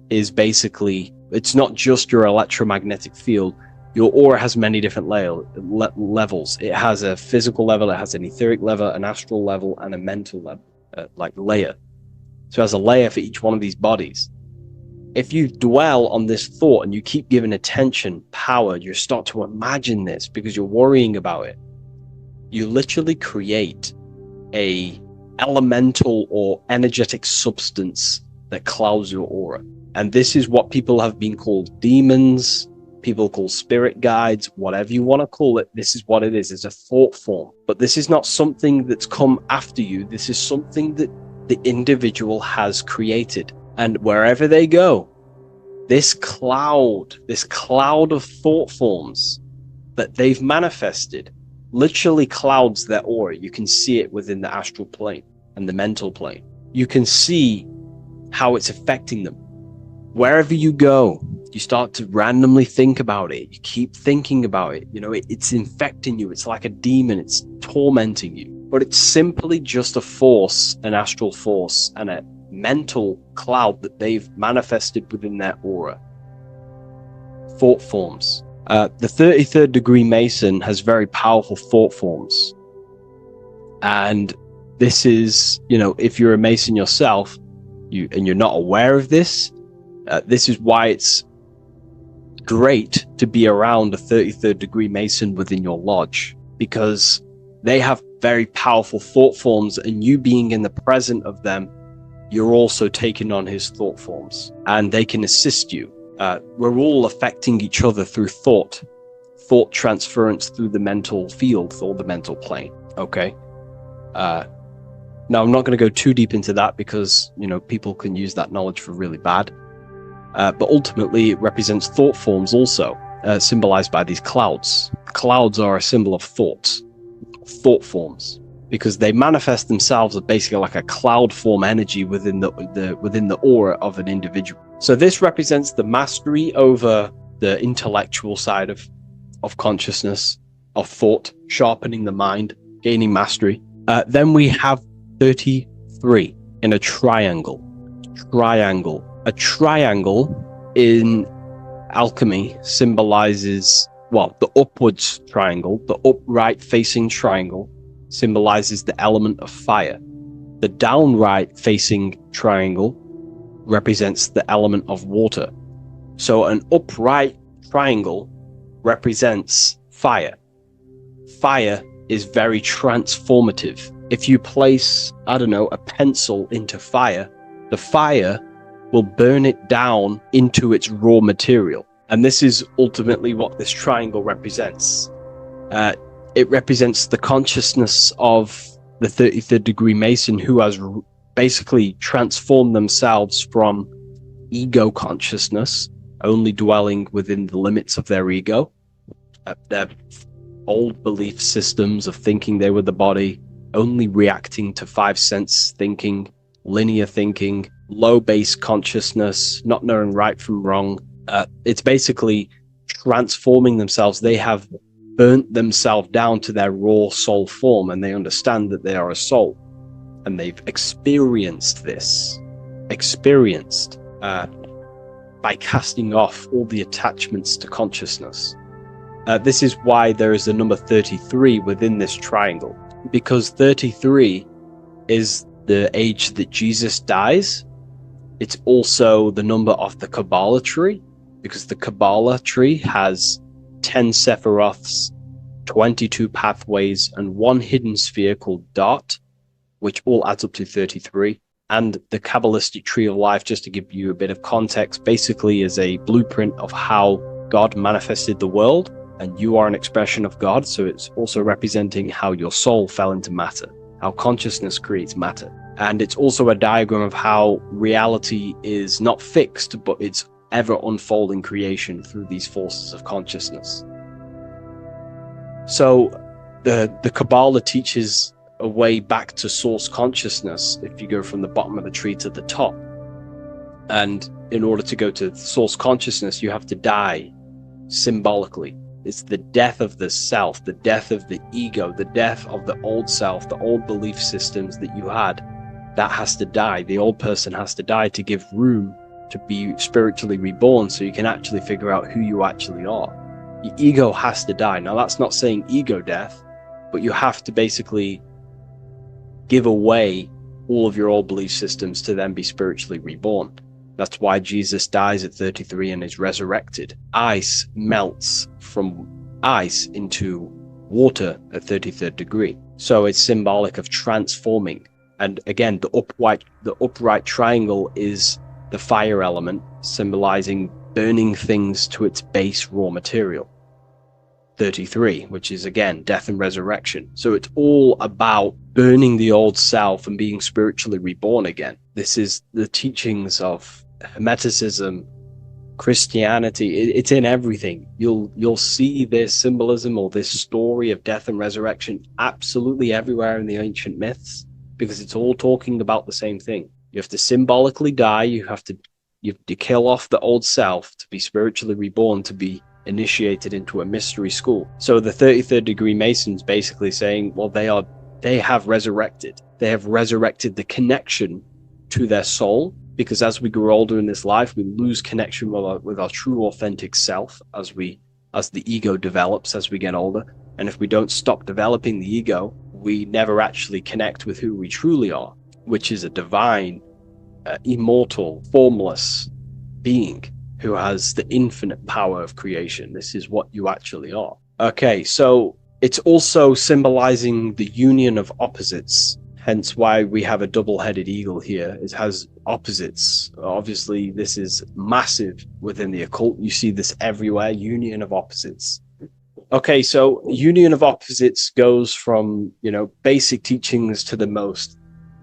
F: is basically, it's not just your electromagnetic field. Your aura has many different levels. It has a physical level, it has an etheric level, an astral level, and a mental level, layer. So it has a layer for each one of these bodies. If you dwell on this thought and you keep giving attention, power, you start to imagine this because you're worrying about it. You literally create a elemental or energetic substance that clouds your aura. And this is what people have been called demons, people call spirit guides, whatever you want to call it. This is what it is. It's a thought form. But this is not something that's come after you. This is something that the individual has created. And wherever they go, this cloud of thought forms that they've manifested literally clouds their aura. You can see it within the astral plane and the mental plane. You can see how it's affecting them. Wherever you go, you start to randomly think about it. You keep thinking about it. It's infecting you. It's like a demon. It's tormenting you. But it's simply just a force, an astral force, and a mental cloud that they've manifested within their aura. Thought forms. The 33rd degree Mason has very powerful thought forms. And this is, if you're a Mason yourself, and you're not aware of this, this is why it's great to be around a 33rd degree Mason within your lodge, because they have very powerful thought forms, and you being in the present of them, you're also taking on his thought forms, and they can assist you. We're all affecting each other through thought transference through the mental field or the mental plane. Okay. Now I'm not going to go too deep into that because, people can use that knowledge for really bad. But ultimately it represents thought forms also, symbolized by these clouds. Clouds are a symbol of thoughts, thought forms. because they manifest themselves as basically like a cloud form energy within the aura of an individual. So this represents the mastery over the intellectual side of consciousness, of thought, sharpening the mind, gaining mastery. Then we have 33 in a triangle. A triangle in alchemy symbolizes, well, the upwards triangle, the upright facing triangle symbolizes the element of fire. The downright facing triangle represents the element of water. So an upright triangle represents fire. Fire is very transformative. If you place, I don't know, a pencil into fire, the fire will burn it down into its raw material. And this is ultimately what this triangle represents. It represents the consciousness of the 33rd degree Mason, who has basically transformed themselves from ego consciousness, only dwelling within the limits of their ego, their old belief systems of thinking they were the body, only reacting to five sense thinking, linear thinking, low base consciousness, not knowing right from wrong. It's basically transforming themselves. They have burnt themselves down to their raw soul form, and they understand that they are a soul, and they've experienced this, by casting off all the attachments to consciousness. This is why there is the number 33 within this triangle, because 33 is the age that Jesus dies. It's also the number of the Kabbalah tree, because the Kabbalah tree has 10 Sephiroths, 22 pathways, and one hidden sphere called Dot, which all adds up to 33. And the Kabbalistic tree of life, just to give you a bit of context, basically is a blueprint of how God manifested the world, and you are an expression of God. So it's also representing how your soul fell into matter, how consciousness creates matter. And it's also a diagram of how reality is not fixed, but it's ever unfolding creation through these forces of consciousness. So the Kabbalah teaches a way back to source consciousness if you go from the bottom of the tree to the top. And in order to go to source consciousness, you have to die symbolically. It's the death of the self, the death of the ego, the death of the old self, the old belief systems that you had. That has to die. The old person has to die to give room to be spiritually reborn, so you can actually figure out who you actually are. Your ego has to die. Now, that's not saying ego death, but you have to basically give away all of your old belief systems to then be spiritually reborn. That's why Jesus dies at 33 and is resurrected. Ice melts from ice into water at 33rd degree. So it's symbolic of transforming. And again, the upright triangle is the fire element, symbolizing burning things to its base raw material. 33, which is again death and resurrection. So it's all about burning the old self and being spiritually reborn again. This is the teachings of Hermeticism, Christianity. It's in everything. You'll see this symbolism or this story of death and resurrection absolutely everywhere in the ancient myths, because it's all talking about the same thing. You have to symbolically die. You have to kill off the old self to be spiritually reborn, to be initiated into a mystery school. So the 33rd degree Masons basically saying, well, they have resurrected. They have resurrected the connection to their soul, because as we grow older in this life, we lose connection with our true authentic self as the ego develops as we get older. And if we don't stop developing the ego, we never actually connect with who we truly are, which is a divine, immortal, formless being who has the infinite power of creation. This is what you actually are. Okay, so it's also symbolizing the union of opposites, hence why we have a double-headed eagle here. It has opposites. Obviously, this is massive within the occult. You see this everywhere, union of opposites. Okay, so union of opposites goes from, basic teachings to the most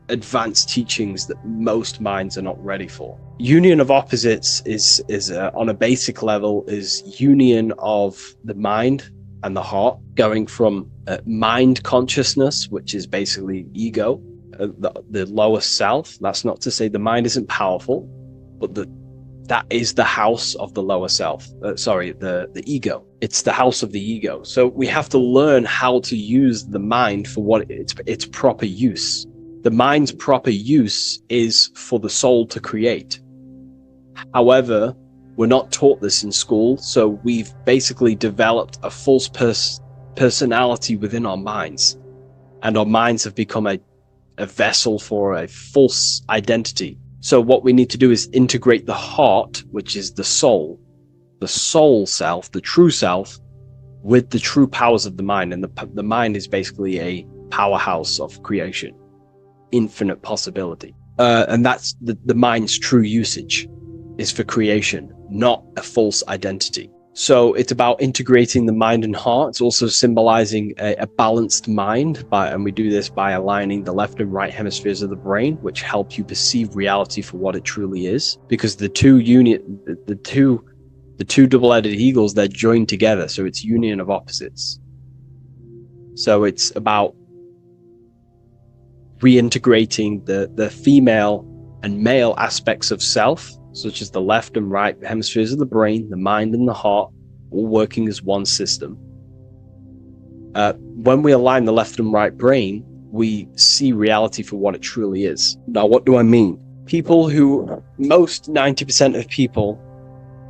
F: advanced teachings that most minds are not ready for. Union of opposites is on a basic level, is union of the mind and the heart, going from mind consciousness, which is basically ego, the lower self. That's not to say the mind isn't powerful, but that is the house of the lower self. The ego. It's the house of the ego. So we have to learn how to use the mind for what its proper use. The mind's proper use is for the soul to create. However, we're not taught this in school, so we've basically developed a false personality within our minds, and our minds have become a vessel for a false identity. So what we need to do is integrate the heart, which is the soul self, the true self, with the true powers of the mind. And the mind is basically a powerhouse of creation, infinite possibility. And that's the mind's true usage is for creation, not a false identity. So it's about integrating the mind and heart. It's also symbolizing a balanced mind, and we do this by aligning the left and right hemispheres of the brain, which help you perceive reality for what it truly is. Because the two double-headed eagles, they're joined together, so it's union of opposites. So it's about reintegrating the female and male aspects of self, such as the left and right hemispheres of the brain, the mind and the heart, all working as one system. When we align the left and right brain, we see reality for what it truly is. Now, what do I mean? Most 90% of people,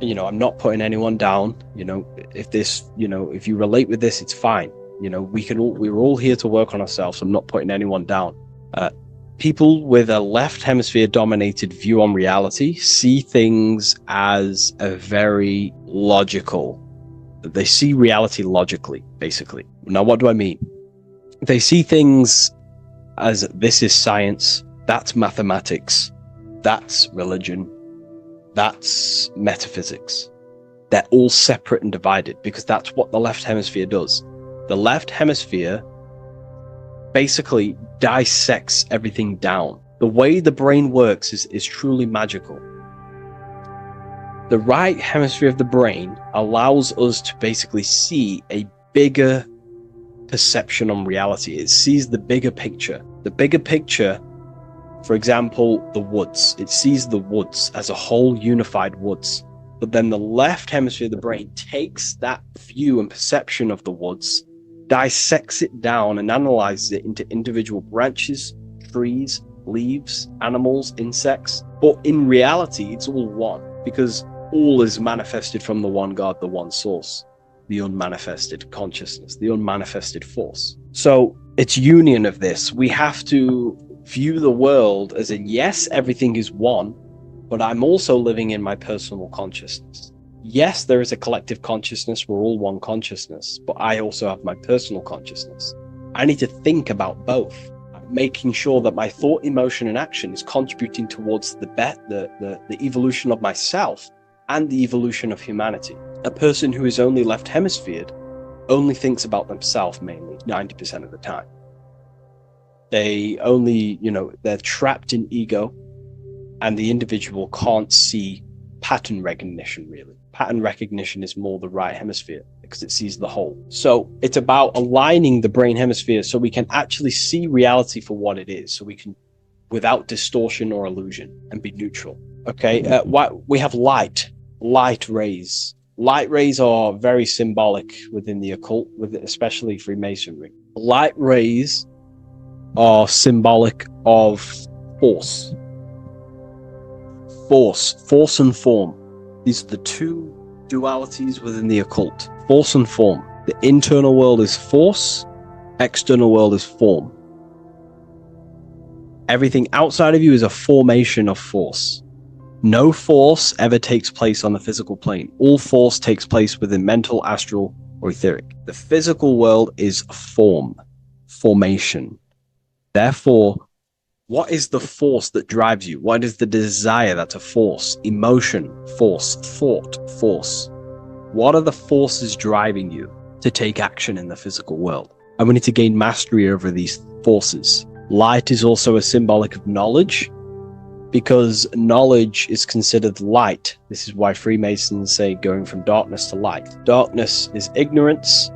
F: I'm not putting anyone down, if you relate with this, it's fine. We're all here to work on ourselves. I'm not putting anyone down. People with a left hemisphere dominated view on reality see things as a very logical. They see reality logically, basically. Now, what do I mean? They see things as this is science, that's mathematics, that's religion, that's metaphysics. They're all separate and divided because that's what the left hemisphere does. The left hemisphere basically dissects everything down. The way the brain works is truly magical. The right hemisphere of the brain allows us to basically see a bigger perception on reality. It sees the bigger picture. The bigger picture, for example, the woods. It sees the woods as a whole unified woods. But then the left hemisphere of the brain takes that view and perception of the woods, dissects it down and analyzes it into individual branches, trees, leaves, animals, insects. But in reality, it's all one, because all is manifested from the one God, the one source, the unmanifested consciousness, the unmanifested force. So it's union of this. We have to view the world as in, yes, everything is one, but I'm also living in my personal consciousness. Yes, there is a collective consciousness. We're all one consciousness, but I also have my personal consciousness. I need to think about both, making sure that my thought, emotion, and action is contributing towards the evolution of myself and the evolution of humanity. A person who is only left hemisphered only thinks about themselves mainly, 90% of the time. They only, they're trapped in ego, and the individual can't see pattern recognition, really. Pattern recognition is more the right hemisphere because it sees the whole. So it's about aligning the brain hemisphere so we can actually see reality for what it is, so we can, without distortion or illusion, and be neutral. Okay, we have light rays. Light rays are very symbolic within the occult, especially Freemasonry. Light rays are symbolic of force and form. These are the two dualities within the occult, force and form. The internal world is force, external world is form. Everything outside of you is a formation of force. No force ever takes place on the physical plane. All force takes place within mental, astral, or etheric. The physical world is formation. Therefore, what is the force that drives you? What is the desire that's a force? Emotion, force, thought, force. What are the forces driving you to take action in the physical world? And we need to gain mastery over these forces. Light is also a symbolic of knowledge, because knowledge is considered light. This is why Freemasons say going from darkness to light. Darkness is ignorance,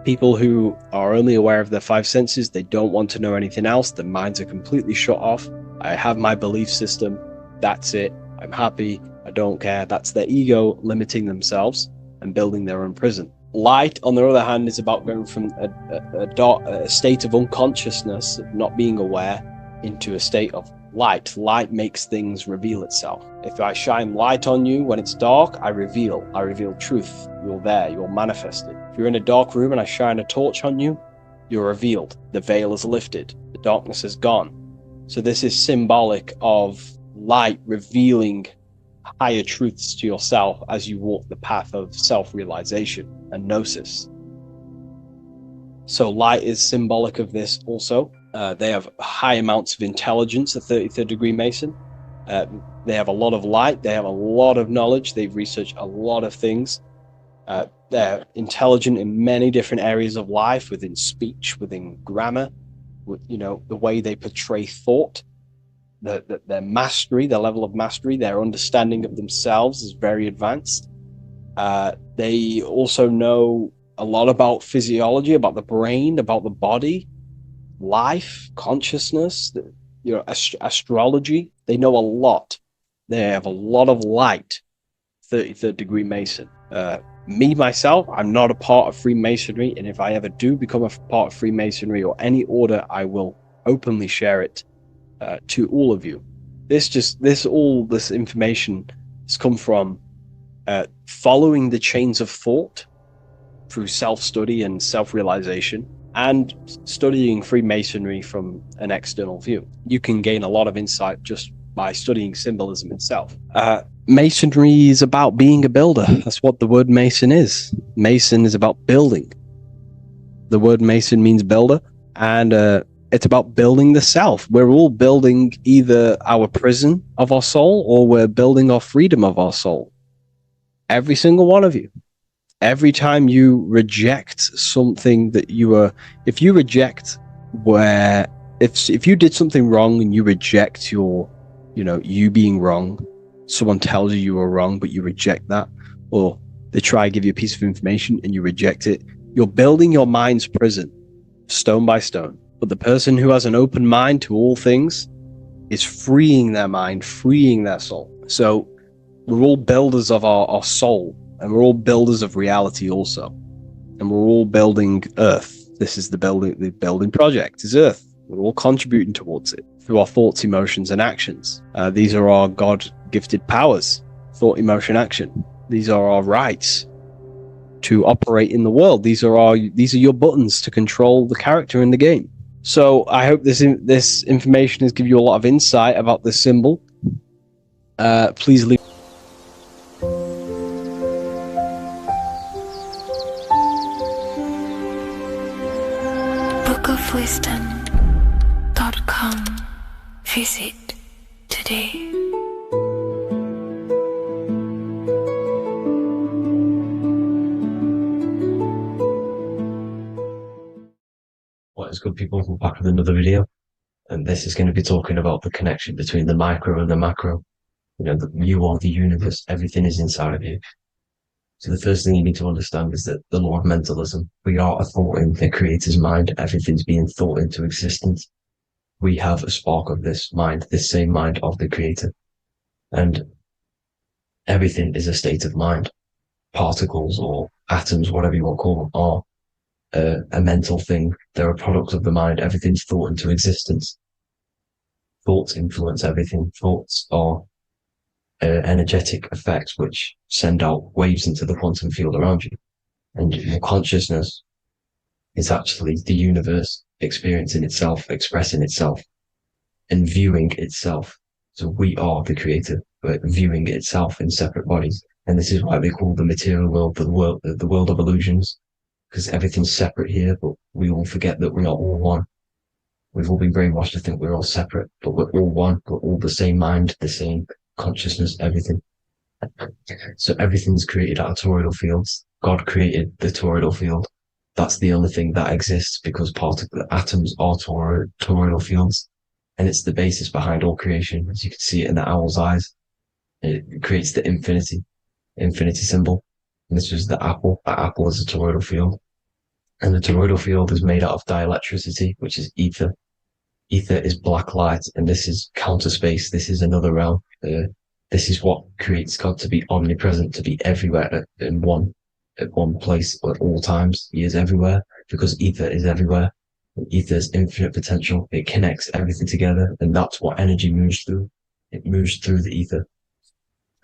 F: People who are only aware of their five senses, they don't want to know anything else. Their minds are completely shut off. I have my belief system. That's it. I'm happy. I don't care. That's their ego limiting themselves and building their own prison. Light, on the other hand, is about going from a state of unconsciousness, of not being aware, into a state of light. Light makes things reveal itself. If I shine light on you when it's dark, I reveal truth. You're there, you're manifested. If you're in a dark room and I shine a torch on you, you're revealed. The veil is lifted. The darkness is gone. So this is symbolic of light revealing higher truths to yourself as you walk the path of self-realization and gnosis. So light is symbolic of this also. They have high amounts of intelligence, a 33rd degree Mason. They have a lot of light. They have a lot of knowledge. They've researched a lot of things. They're intelligent in many different areas of life, within speech, within grammar, the way they portray thought, their mastery, their level of mastery, their understanding of themselves is very advanced. They also know a lot about physiology, about the brain, about the body, life, consciousness, astrology. They know a lot. They have a lot of light. 33rd degree Mason. Me, myself, I'm not a part of Freemasonry, and if I ever do become a part of Freemasonry or any order, I will openly share it to all of you. This information has come from following the chains of thought through self-study and self-realization, and studying Freemasonry from an external view. You can gain a lot of insight just by studying symbolism itself. Masonry is about being a builder. That's what the word Mason is. Mason is about building. The word Mason means builder, and it's about building the self. We're all building either our prison of our soul, or we're building our freedom of our soul. Every single one of you. Every time you reject something that if you did something wrong and you reject you being wrong, someone tells you were wrong, but you reject that, or they try to give you a piece of information and you reject it, you're building your mind's prison, stone by stone. But the person who has an open mind to all things is freeing their mind, freeing their soul. So we're all builders of our soul, and we're all builders of reality also. And we're all building Earth. This is the building project is Earth. We're all contributing towards it through our thoughts, emotions, and actions. These are our God-gifted powers: thought, emotion, action. These are our rights to operate in the world. These are your buttons to control the character in the game. So I hope this information has given you a lot of insight about this symbol. Please leave.
B: bookofwisdom.com. Visit today.
C: What is good, people? We're back with another video, and this is going to be talking about the connection between the micro and the macro. You are the universe. Everything is inside of you. So the first thing you need to understand is that the law of mentalism. We are a thought in the creator's mind. Everything's being thought into existence. We have a spark of this mind, this same mind of the creator. And everything is a state of mind. Particles or atoms, whatever you want to call them, are a mental thing. They're a product of the mind. Everything's thought into existence. Thoughts influence everything. Thoughts are energetic effects which send out waves into the quantum field around you. And your consciousness is actually the universe experiencing itself, expressing itself, and viewing itself. So we are the creator, but viewing itself in separate bodies. And this is why they call the material world the world of illusions, because everything's separate here, but we all forget that we are all one. We've all been brainwashed to think we're all separate, but we're all one. We're all the same mind, the same consciousness, everything. So everything's created out of toroidal fields. God created the toroidal field. That's the only thing that exists because the atoms are toroidal fields, and it's the basis behind all creation. As you can see it in the owl's eyes, it creates the infinity symbol. And this was the apple. That apple is a toroidal field. And the toroidal field is made out of dielectricity, which is ether. Ether is black light, and this is counter space. This is another realm. This is what creates God to be omnipresent, to be everywhere at one place at all times. He is everywhere because ether is everywhere. And ether is infinite potential. It connects everything together, and that's what energy moves through. It moves through the ether,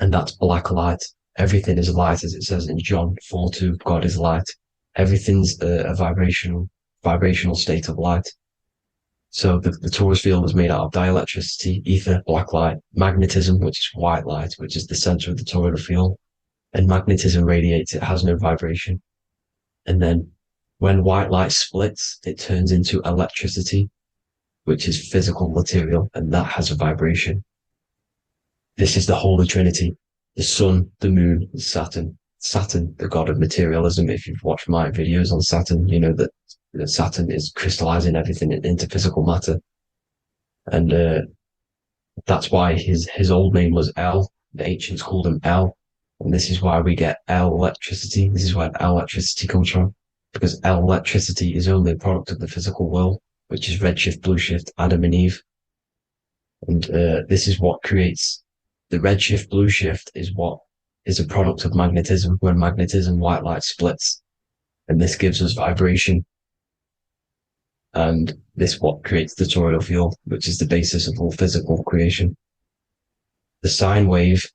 C: and that's black light. Everything is light, as it says in John 4:2. God is light. Everything's a vibrational state of light. So the torus field is made out of dielectricity, ether, black light, magnetism, which is white light, which is the center of the toroidal field. And magnetism radiates, it has no vibration. And then when white light splits, it turns into electricity, which is physical material, and that has a vibration. This is the Holy Trinity, the sun, the moon, Saturn. Saturn, the god of materialism. If you've watched my videos on Saturn, you know that Saturn is crystallizing everything into physical matter. And that's why his old name was El. The ancients called him El. And this is why we get L electricity. This is where L electricity comes from. Because L electricity is only a product of the physical world, which is redshift, blueshift, Adam and Eve. And this is what creates the redshift, blueshift is what is a product of magnetism. When magnetism, white light splits, and this gives us vibration. And this what creates the toroidal field, which is the basis of all physical creation. The sine wave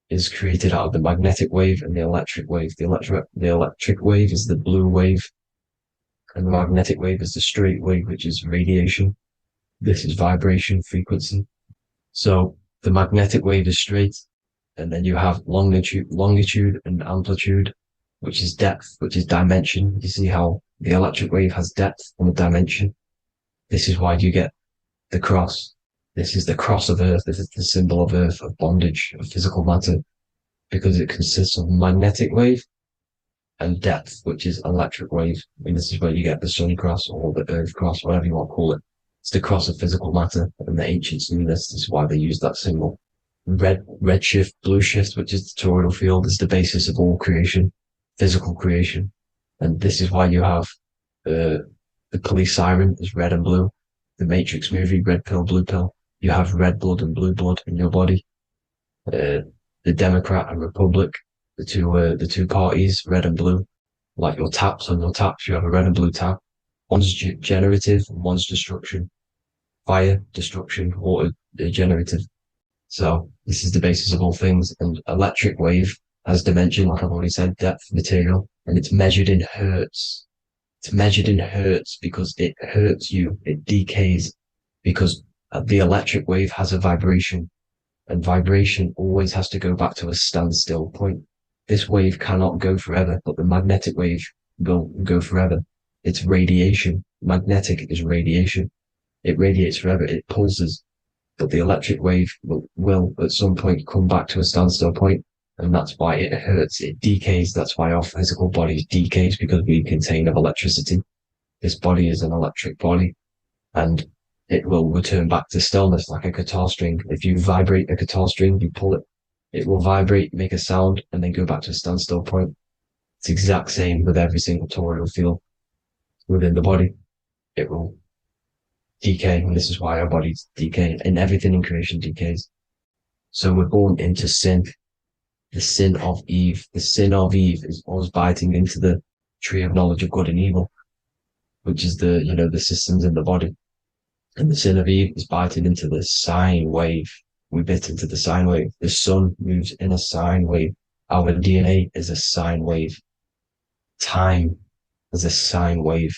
C: is created out of the magnetic wave and the electric wave. The electric wave is the blue wave, and the magnetic wave is the straight wave, which is radiation. This is vibration frequency. So the magnetic wave is straight, and then you have longitude and amplitude, which is depth, which is dimension. You see how the electric wave has depth and a dimension. This is why you get the cross. This is the cross of Earth. This is the symbol of Earth, of bondage, of physical matter, because it consists of magnetic wave and depth, which is electric wave. And this is where you get the sun cross or the Earth cross, whatever you want to call it. It's the cross of physical matter, and the ancients knew this. This is why they used that symbol. Redshift, blueshift, which is the toroidal field, is the basis of all creation, physical creation. And this is why you have the police siren is red and blue. The Matrix movie, red pill, blue pill. You have red blood and blue blood in your body. The Democrat and Republic, the two parties, red and blue. Like your taps on your taps, you have a red and blue tap. One's generative, one's destruction. Fire, destruction, water, generative. So this is the basis of all things. And electric wave has dimension, like I've already said, depth, material, and it's measured in hertz. It's measured in hertz because it hurts you. It decays because the electric wave has a vibration, and vibration always has to go back to a standstill point. This wave cannot go forever, but the magnetic wave will go forever. It's radiation. Magnetic is radiation. It radiates forever. It pulses. But the electric wave will at some point come back to a standstill point, and that's why it hurts. It decays. That's why our physical body decays, because we contain of electricity. This body is an electric body, and it will return back to stillness like a guitar string. If you vibrate a guitar string, you pull it, it will vibrate, make a sound, and then go back to a standstill point. It's the exact same with every single toroidal field within the body. It will decay, and this is why our bodies decay, and everything in creation decays. So we're born into sin, the sin of Eve. The sin of Eve is us biting into the tree of knowledge of good and evil, which is the systems in the body. And the sin of Eve is biting into the sine wave. We bit into the sine wave. The sun moves in a sine wave. Our DNA is a sine wave. Time is a sine wave.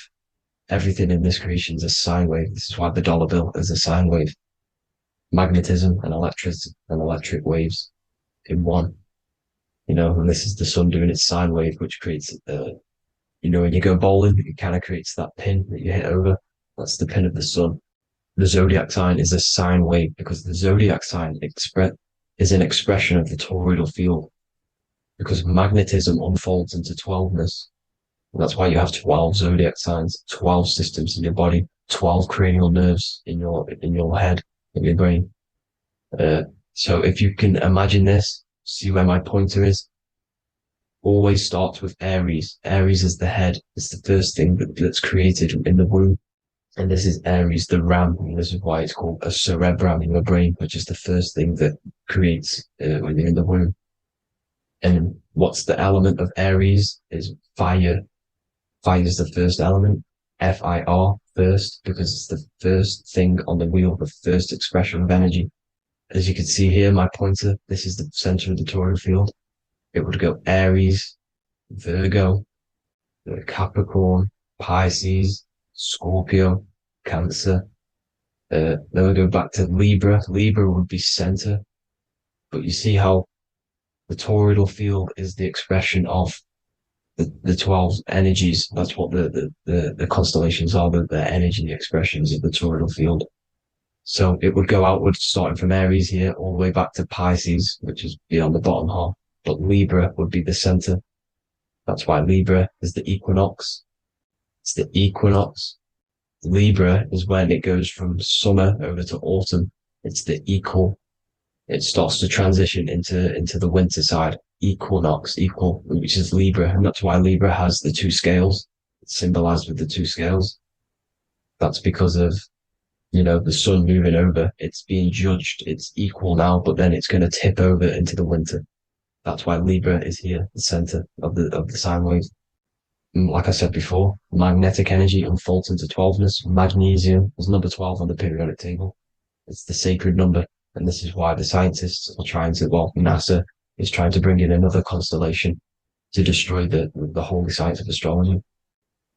C: Everything in this creation is a sine wave. This is why the dollar bill is a sine wave. Magnetism and electric waves in one. And this is the sun doing its sine wave, which creates, when you go bowling, it kind of creates that pin that you hit over. That's the pin of the sun. The zodiac sign is a sine wave because the zodiac sign is an expression of the toroidal field, because magnetism unfolds into 12ness. And that's why you have 12 zodiac signs, 12 systems in your body, 12 cranial nerves in your head, in your brain. So if you can imagine this, see where my pointer is. always starts with Aries. Aries is the head. It's the first thing that's created in the womb. And this is Aries, the ram. And this is why it's called a cerebrum in your brain, which is the first thing that creates when you're in the womb. And what's the element of Aries is fire. Fire is the first element. Fire, first, because it's the first thing on the wheel, the first expression of energy. As you can see here, my pointer, this is the center of the toroidal field. It would go Aries, Virgo, Capricorn, Pisces, Scorpio, Cancer. Then we go back to Libra. Libra would be center. But you see how the toroidal field is the expression of the 12 energies. That's what the constellations are, the energy expressions of the toroidal field. So it would go outwards, starting from Aries here, all the way back to Pisces, which is beyond the bottom half. But Libra would be the center. That's why Libra is the equinox. It's the equinox. Libra is when it goes from summer over to autumn. It's the equal. It starts to transition into the winter side. Equinox, equal, which is Libra. And that's why Libra has the two scales. It's symbolized with the two scales. That's because of the sun moving over, it's being judged, it's equal now, but then it's going to tip over into the winter. That's why Libra is here, the center of the sine wave. And like I said before, magnetic energy unfolds into 12ness. Magnesium is number 12 on the periodic table. It's the sacred number. And this is why the scientists are NASA is trying to bring in another constellation to destroy the holy science of astrology.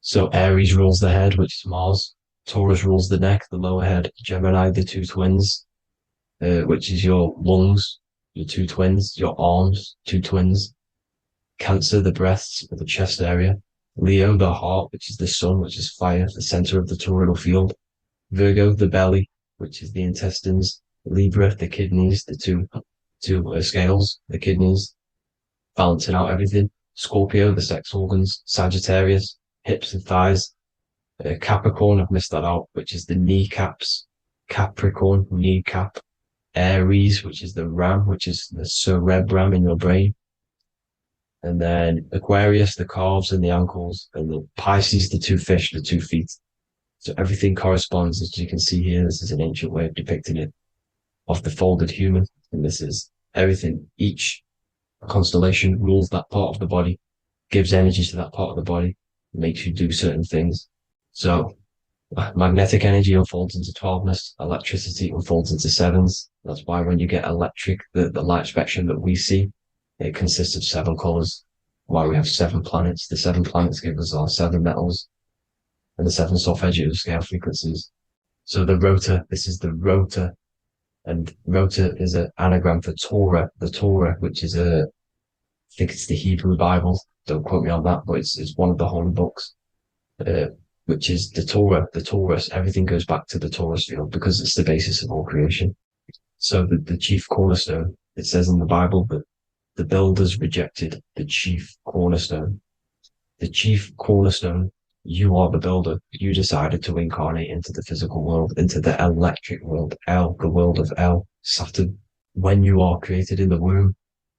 C: So Aries rules the head, which is Mars. Taurus rules the neck, the lower head. Gemini, the two twins, which is your lungs, your two twins, your arms, two twins. Cancer, the breasts, the chest area. Leo, the heart, which is the sun, which is fire, the center of the toroidal field. Virgo, the belly, which is the intestines. Libra, the kidneys, the two scales, the kidneys, balancing out everything. Scorpio, the sex organs. Sagittarius, hips and thighs. Capricorn, I've missed that out, which is the kneecaps. Capricorn, kneecap. Aries, which is the ram, which is the cerebrum in your brain. And then Aquarius, the calves and the ankles. And the Pisces, the two fish, the 2 feet. So everything corresponds, as you can see here. This is an ancient way of depicting it, of the folded human. And this is everything. Each constellation rules that part of the body, gives energy to that part of the body, makes you do certain things. So magnetic energy unfolds into 12ness, electricity unfolds into 7s. That's why when you get electric, the light spectrum that we see, it consists of 7 colors. Why we have 7 planets. The 7 planets give us our 7 metals and the 7 solfeggio scale frequencies. So the rotor, this is the rotor, and rotor is an anagram for Torah, the Torah, which is I think it's the Hebrew Bible. Don't quote me on that, but it's one of the holy books. Which is the Torah, the Taurus. Everything goes back to the Taurus field because it's the basis of all creation. So the chief cornerstone, it says in the Bible that the builders rejected the chief cornerstone. The chief cornerstone, you are the builder. You decided to incarnate into the physical world, into the electric world, the world of Saturn. When you are created in the womb,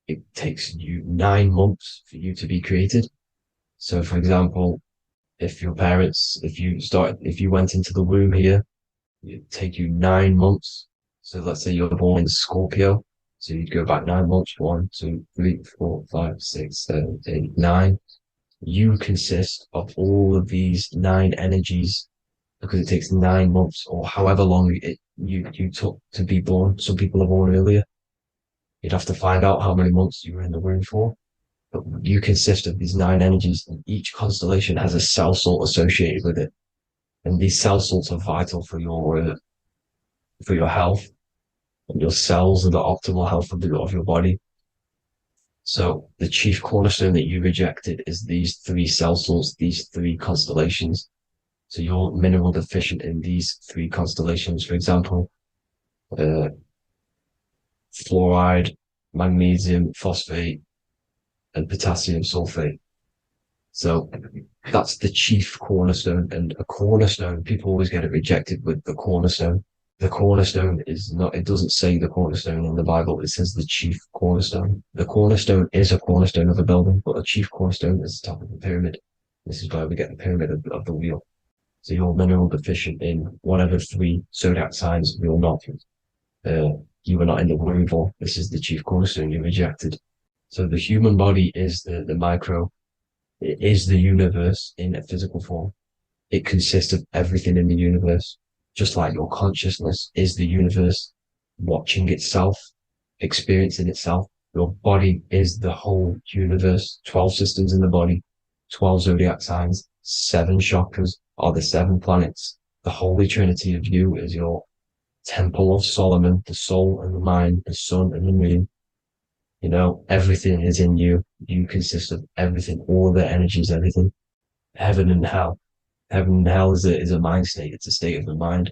C: it takes you 9 months for you to be created. So for example, if you went into the womb here, it'd take you 9 months. So let's say you're born in Scorpio. So you'd go back 9 months, 1, 2, 3, 4, 5, 6, 7, 8, 9. You consist of all of these 9 energies because it takes 9 months or however long you took to be born. Some people are born earlier. You'd have to find out how many months you were in the womb for. But you consist of these 9 energies, and each constellation has a cell salt associated with it. And these cell salts are vital for your health, and your cells and the optimal health of your body. So the chief cornerstone that you rejected is these 3 cell salts, these 3 constellations. So you're mineral deficient in these 3 constellations. For example, fluoride, magnesium, phosphate, and potassium sulfate. So that's the chief cornerstone. And a cornerstone, people always get it rejected with the cornerstone. The cornerstone is not, it doesn't say the cornerstone in the Bible, it says the chief cornerstone. The cornerstone is a cornerstone of a building, but the chief cornerstone is the top of the pyramid. This is where we get the pyramid of the wheel. So you're mineral deficient in whatever three zodiac signs you're not. You were not in the womb for. This is the chief cornerstone you rejected. So the human body is the micro. It is the universe in a physical form. It consists of everything in the universe, just like your consciousness is the universe watching itself, experiencing itself. Your body is the whole universe, 12 systems in the body, 12 zodiac signs, 7 chakras are the 7 planets. The Holy Trinity of you is your Temple of Solomon, the soul and the mind, the sun and the moon. You know, everything is in you. You consist of everything, all the energies, everything. Heaven and hell. Heaven and hell is a mind state. It's a state of the mind.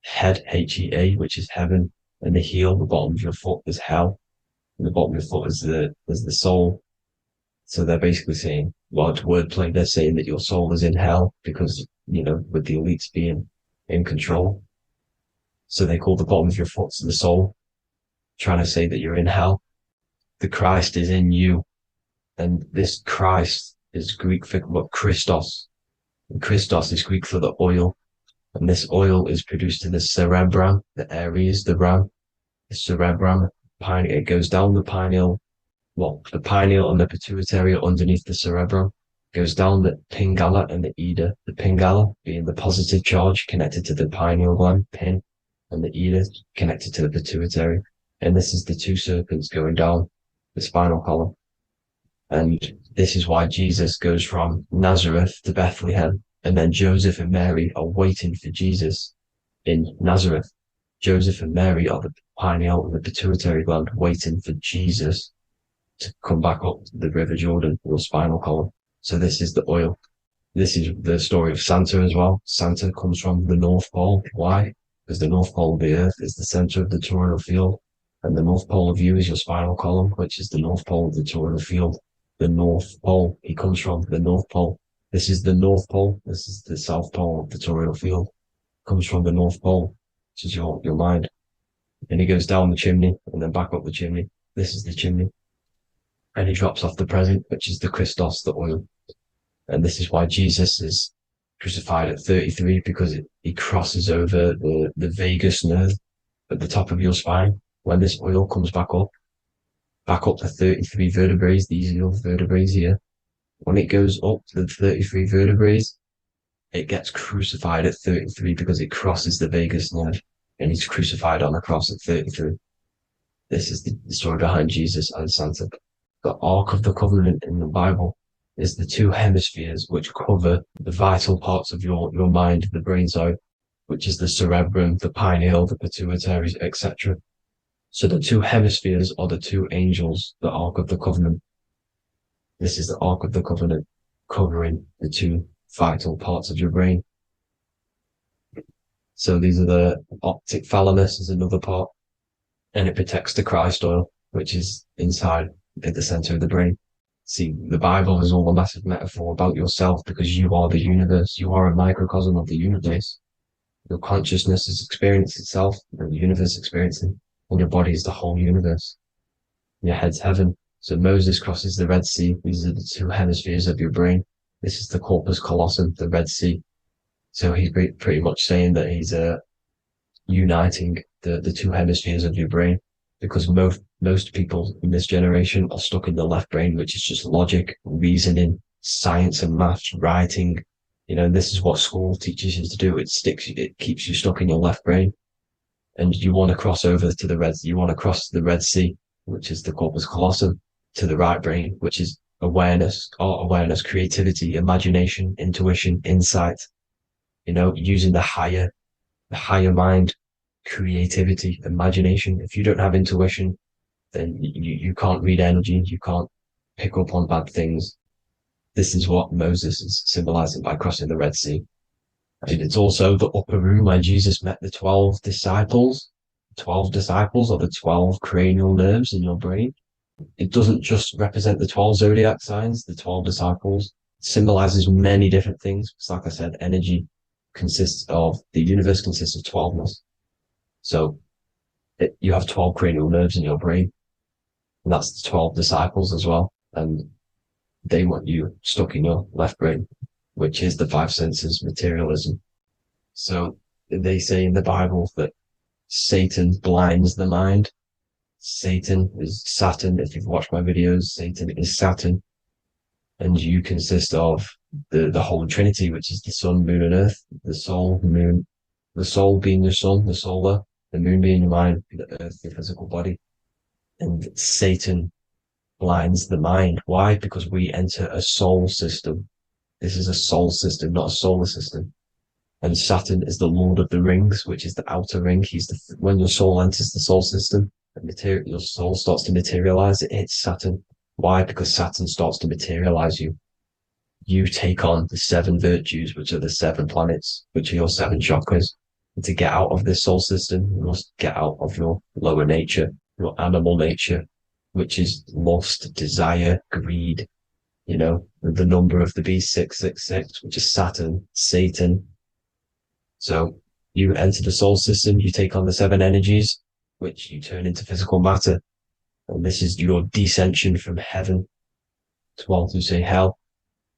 C: Head, H-E-A, which is heaven, and the heel, the bottom of your foot, is hell. And the bottom of your foot is the soul. So they're basically saying, well, it's wordplay. They're saying that your soul is in hell because, you know, with the elites being in control. So they call the bottom of your foot the soul, trying to say that you're in hell. The Christ is in you. And this Christ is Greek for what Christos. And Christos is Greek for the oil. And this oil is produced in the cerebrum, the Aries, the ram, the cerebrum. It goes down the pineal. Well, the pineal and the pituitary are underneath the cerebrum. Goes down the pingala and the ida. The pingala being the positive charge connected to the pineal gland, pin, and the ida connected to the pituitary. And this is the 2 serpents going down the spinal column. And this is why Jesus goes from Nazareth to Bethlehem, and then Joseph and Mary are waiting for Jesus in Nazareth. Joseph and Mary are the pineal and the pituitary gland waiting for Jesus to come back up the River Jordan, your spinal column. So this is the oil. This is the story of Santa as well. Santa comes from the North Pole. Why? Because the North Pole of the Earth is the center of the toroidal field, and the North Pole of you is your spinal column, which is the North Pole of the toroidal field. The North Pole, he comes from the North Pole. This is the North Pole. This is the South Pole of the toroidal field. Comes from the North Pole, which is your mind. And he goes down the chimney and then back up the chimney. This is the chimney. And he drops off the present, which is the Christos, the oil. And this is why Jesus is crucified at 33, because he crosses over the vagus nerve at the top of your spine. When this oil comes back up the 33 vertebrae, these are your vertebrae here. When it goes up to the 33 vertebrae, it gets crucified at 33 because it crosses the vagus nerve, and he's crucified on the cross at 33. This is the story behind Jesus and Santa. The Ark of the Covenant in the Bible is the 2 hemispheres which cover the vital parts of your mind, the brain side, which is the cerebrum, the pineal, the pituitary, etc. So the 2 hemispheres are the 2 angels, the Ark of the Covenant. This is the Ark of the Covenant covering the 2 vital parts of your brain. So these are the optic thalamus is another part, and it protects the Christ oil, which is inside at the center of the brain. See, the Bible is all a massive metaphor about yourself because you are the universe. You are a microcosm of the universe. Your consciousness is experiencing itself, and the universe experiencing, and your body is the whole universe. Your head's heaven. So Moses crosses the Red Sea. These are the 2 hemispheres of your brain. This is the corpus callosum, the Red Sea. So he's pretty much saying that he's uniting the 2 hemispheres of your brain, because most people in this generation are stuck in the left brain, which is just logic, reasoning, science and maths, writing. You know, this is what school teaches you to do. It keeps you stuck in your left brain. And you want to cross over to you want to cross the Red Sea, which is the corpus callosum, to the right brain, which is awareness, art awareness, creativity, imagination, intuition, insight, you know, using the higher mind, creativity, imagination. If you don't have intuition, then you can't read energy, you can't pick up on bad things. This is what Moses is symbolizing by crossing the Red Sea. And it's also the upper room where Jesus met the 12 disciples. 12 disciples are the 12 cranial nerves in your brain. It doesn't just represent the 12 zodiac signs, the 12 disciples. It symbolizes many different things. It's like I said, energy the universe consists of 12ness. So you have 12 cranial nerves in your brain, and that's the 12 disciples as well. And they want you stuck in your left brain, which is the five senses materialism. So they say in the Bible that Satan blinds the mind. Satan is Saturn. If you've watched my videos, Satan is Saturn. And you consist of the Holy Trinity, which is the sun, moon, and earth, the soul, moon, the soul being your sun, the solar, the moon being your mind, the earth, your physical body. And Satan blinds the mind. Why? Because we enter a soul system. This is a soul system, not a solar system. And Saturn is the Lord of the Rings, which is the outer ring. When your soul enters the soul system, your soul starts to materialize. It hits Saturn. Why? Because Saturn starts to materialize you. You take on the 7 virtues, which are the 7 planets, which are your 7 chakras. And to get out of this soul system, you must get out of your lower nature, your animal nature, which is lust, desire, greed. The number of the beast, 666, which is Saturn, Satan. So you enter the soul system, you take on the 7 energies, which you turn into physical matter. And this is your descension from heaven to say hell.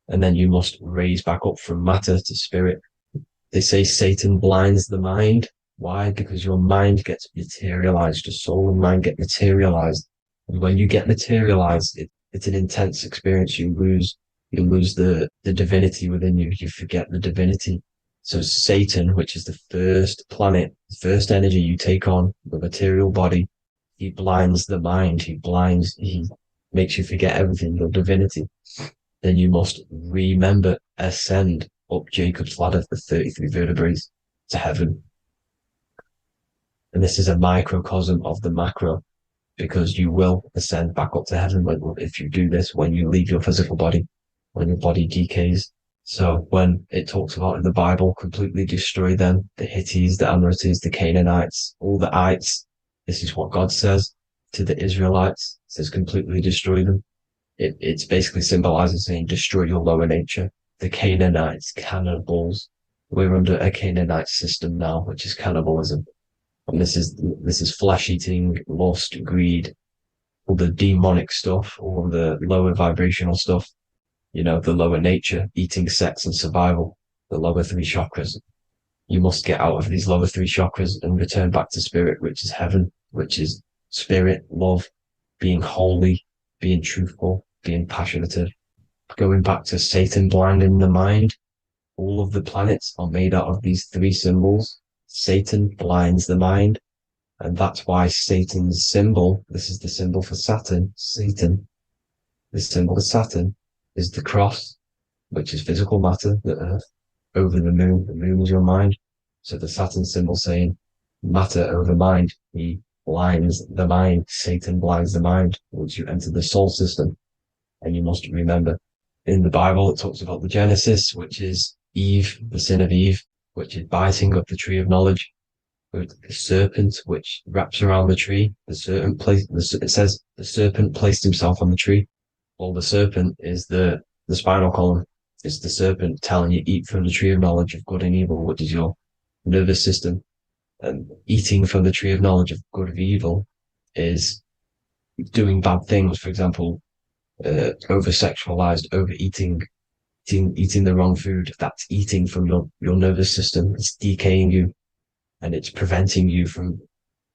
C: And then you must raise back up from matter to spirit. They say Satan blinds the mind. Why? Because your mind gets materialized. Your soul and mind get materialized. And when you get materialized, it's an intense experience. You lose the divinity within you. You forget the divinity. So Satan, which is the first planet, the first energy you take on, the material body, he blinds the mind. He makes you forget everything, your divinity. Then you must remember, ascend up Jacob's ladder, the 33 vertebrae, to heaven. And this is a microcosm of the macro, because you will ascend back up to heaven if you do this, when you leave your physical body, when your body decays. So when it talks about in the Bible, completely destroy them, the Hittites, the Amorites, the Canaanites, all the ites, this is what God says to the Israelites. It says completely destroy them. It's basically symbolizing saying destroy your lower nature. The Canaanites, cannibals. We're under a Canaanite system now, which is cannibalism. And this is flesh eating, lust, greed, all the demonic stuff, all the lower vibrational stuff, the lower nature, eating, sex, and survival, the lower 3 chakras. You must get out of these lower 3 chakras and return back to spirit, which is heaven, which is spirit, love, being holy, being truthful, being passionate. Going back to Satan blinding the mind, all of the planets are made out of these 3 symbols. Satan blinds the mind, and that's why Satan's symbol, this is the symbol for Saturn, Satan, the symbol for Saturn is the cross, which is physical matter, the earth, over the moon. The moon is your mind. So the Saturn symbol saying matter over mind. He blinds the mind. Satan blinds the mind once you enter the soul system. And you must remember, in the Bible, it talks about the Genesis, which is Eve, the sin of Eve, which is biting of the tree of knowledge, with the serpent, which wraps around the tree. It says the serpent placed himself on the tree. Well, the serpent is the spinal column. It's the serpent telling you eat from the tree of knowledge of good and evil, which is your nervous system. And eating from the tree of knowledge of good and evil is doing bad things. For example, over-sexualized, overeating, eating the wrong food. That's eating from your nervous system. It's decaying you, and it's preventing you from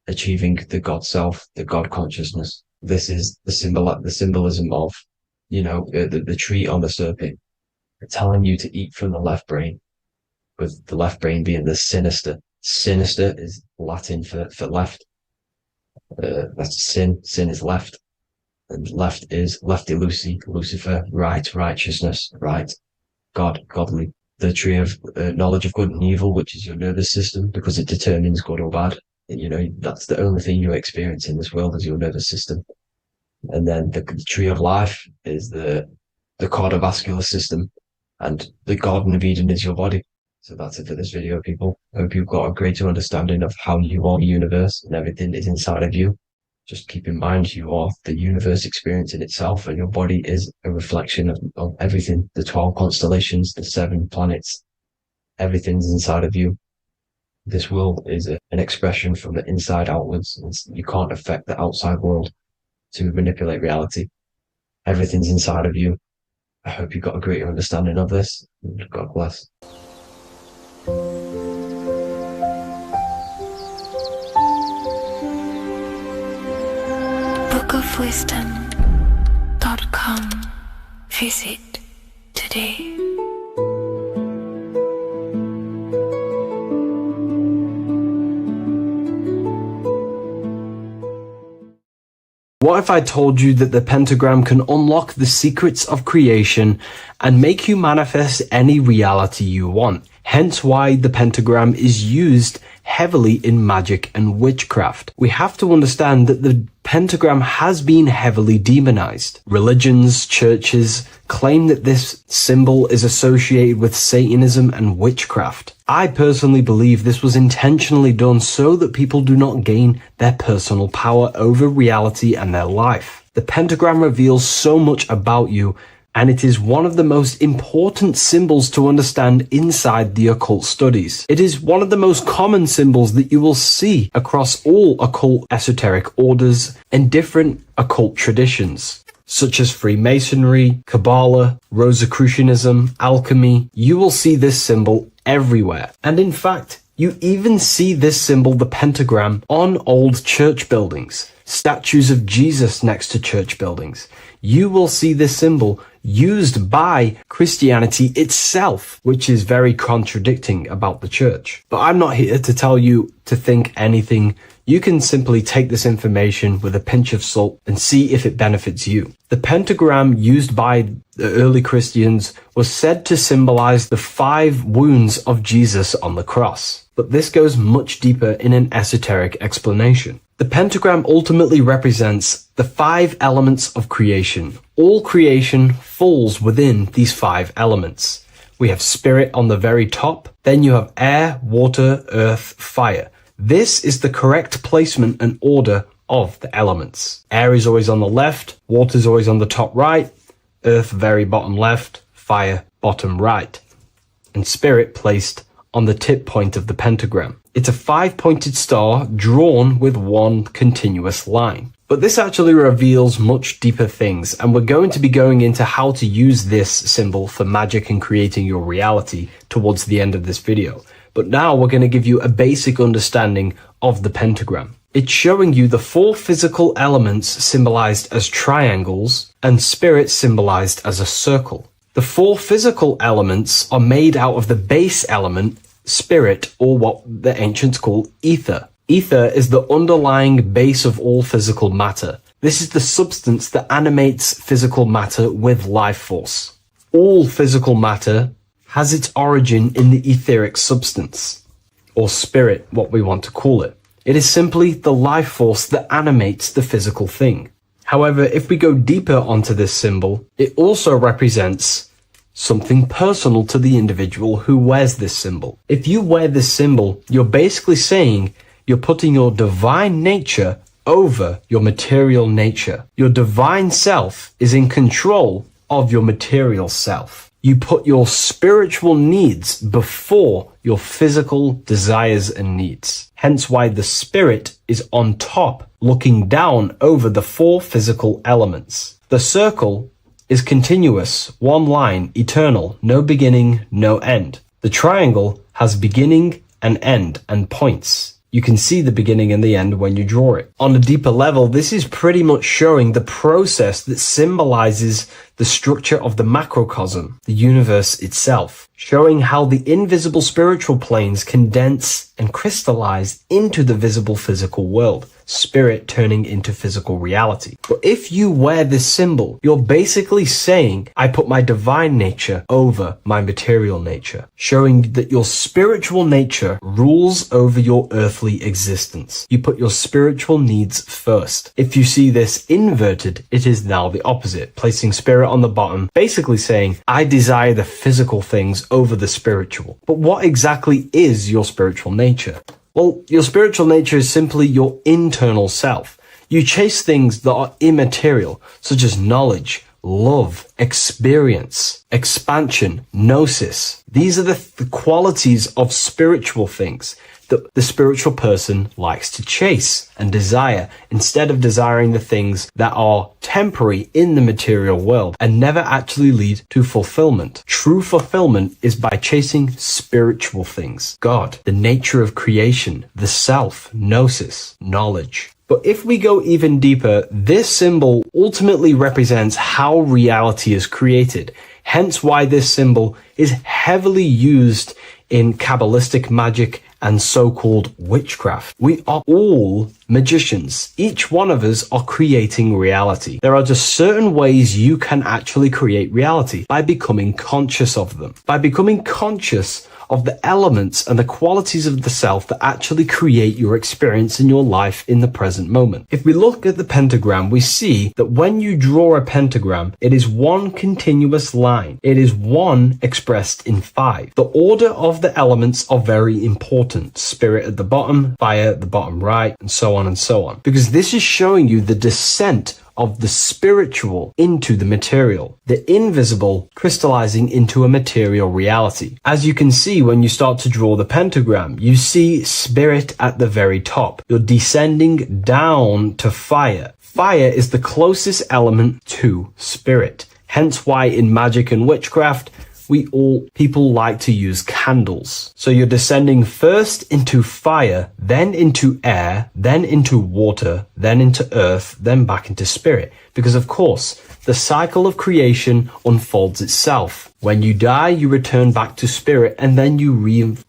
C: achieving the God self, the God consciousness. This is the symbolism of, the tree on the serpent, telling you to eat from the left brain, with the left brain being the sinister. Sinister is Latin for left. That's sin. Sin is left. And left is lefty Lucy, Lucifer, right, righteousness, right, God, godly. The tree of knowledge of good and evil, which is your nervous system, because it determines good or bad. That's the only thing you experience in this world is your nervous system. And then the tree of life is the cardiovascular system, and the Garden of Eden is your body. So that's it for this video, people. I hope you've got a greater understanding of how you are the universe and everything is inside of you. Just keep in mind you are the universe experience in itself, and your body is a reflection of everything. The 12 constellations, the 7 planets, everything's inside of you. This world is an expression from the inside outwards. You can't affect the outside world to manipulate reality. Everything's inside of you. I hope you've got a greater understanding of this. God bless.
B: bookofwisdom.com. Visit today.
A: What if I told you that the pentagram can unlock the secrets of creation and make you manifest any reality you want? Hence why the pentagram is used heavily in magic and witchcraft. We have to understand that the pentagram has been heavily demonized. Religions, churches claim that this symbol is associated with Satanism and witchcraft. I personally believe this was intentionally done so that people do not gain their personal power over reality and their life. The pentagram reveals so much about you, and it is one of the most important symbols to understand inside the occult studies. It is one of the most common symbols that you will see across all occult esoteric orders and different occult traditions, such as Freemasonry, Kabbalah, Rosicrucianism, alchemy. You will see this symbol everywhere. And in fact, you even see this symbol, the pentagram, on old church buildings, statues of Jesus next to church buildings. You will see this symbol used by Christianity itself, which is very contradicting about the church. But I'm not here to tell you to think anything. You can simply take this information with a pinch of salt and see if it benefits you. The pentagram used by the early Christians was said to symbolize the 5 wounds of Jesus on the cross. But this goes much deeper in an esoteric explanation. The pentagram ultimately represents the 5 elements of creation. All creation falls within these 5 elements. We have spirit on the very top, then you have air, water, earth, fire. This is the correct placement and order of the elements. Air is always on the left, water is always on the top right, earth very bottom left, fire bottom right, and spirit placed on the tip point of the pentagram. It's a 5-pointed star drawn with one continuous line. But this actually reveals much deeper things, and we're going to be going into how to use this symbol for magic and creating your reality towards the end of this video. But now we're going to give you a basic understanding of the pentagram. It's showing you the 4 physical elements symbolized as triangles and spirit symbolized as a circle. The 4 physical elements are made out of the base element, spirit, or what the ancients call ether. Ether is the underlying base of all physical matter. This is the substance that animates physical matter with life force. All physical matter has its origin in the etheric substance, or spirit, what we want to call it. It is simply the life force that animates the physical thing. However, if we go deeper onto this symbol, it also represents something personal to the individual who wears this symbol. If you wear this symbol, you're basically saying you're putting your divine nature over your material nature. Your divine self is in control of your material self. You put your spiritual needs before your physical desires and needs. Hence why the spirit is on top, looking down over the 4 physical elements. The circle is continuous, one line, eternal, no beginning, no end. The triangle has beginning and end and points. You can see the beginning and the end when you draw it. On a deeper level, this is pretty much showing the process that symbolizes the structure of the macrocosm, the universe itself, showing how the invisible spiritual planes condense and crystallize into the visible physical world, spirit turning into physical reality. But if you wear this symbol, you're basically saying, I put my divine nature over my material nature, showing that your spiritual nature rules over your earthly existence. You put your spiritual needs first. If you see this inverted, it is now the opposite, placing spirit on the bottom, basically saying, I desire the physical things over the spiritual. But what exactly is your spiritual nature? Well, your spiritual nature is simply your internal self. You chase things that are immaterial, such as knowledge, love, experience, expansion, gnosis. These are the qualities of spiritual things. that the spiritual person likes to chase and desire, instead of desiring the things that are temporary in the material world and never actually lead to fulfillment. True fulfillment is by chasing spiritual things: God, the nature of creation, the self, gnosis, knowledge. But if we go even deeper, this symbol ultimately represents how reality is created. Hence why this symbol is heavily used in Kabbalistic magic and so-called witchcraft. We are all magicians. Each one of us are creating reality. There are just certain ways you can actually create reality: by becoming conscious of them, by becoming conscious of the elements and the qualities of the self that actually create your experience in your life in the present moment. If we look at the pentagram, we see that when you draw a pentagram, it is one continuous line. It is one expressed in 5. The order of the elements are very important. Spirit at the bottom, fire at the bottom right, and so on and so on. Because this is showing you the descent of the spiritual into the material, the invisible crystallizing into a material reality. As you can see, when you start to draw the pentagram, you see spirit at the very top. You're descending down to fire. Fire is the closest element to spirit. Hence why in magic and witchcraft, people like to use candles. So you're descending first into fire, then into air, then into water, then into earth, then back into spirit. Because of course, the cycle of creation unfolds itself. When you die, you return back to spirit, and then you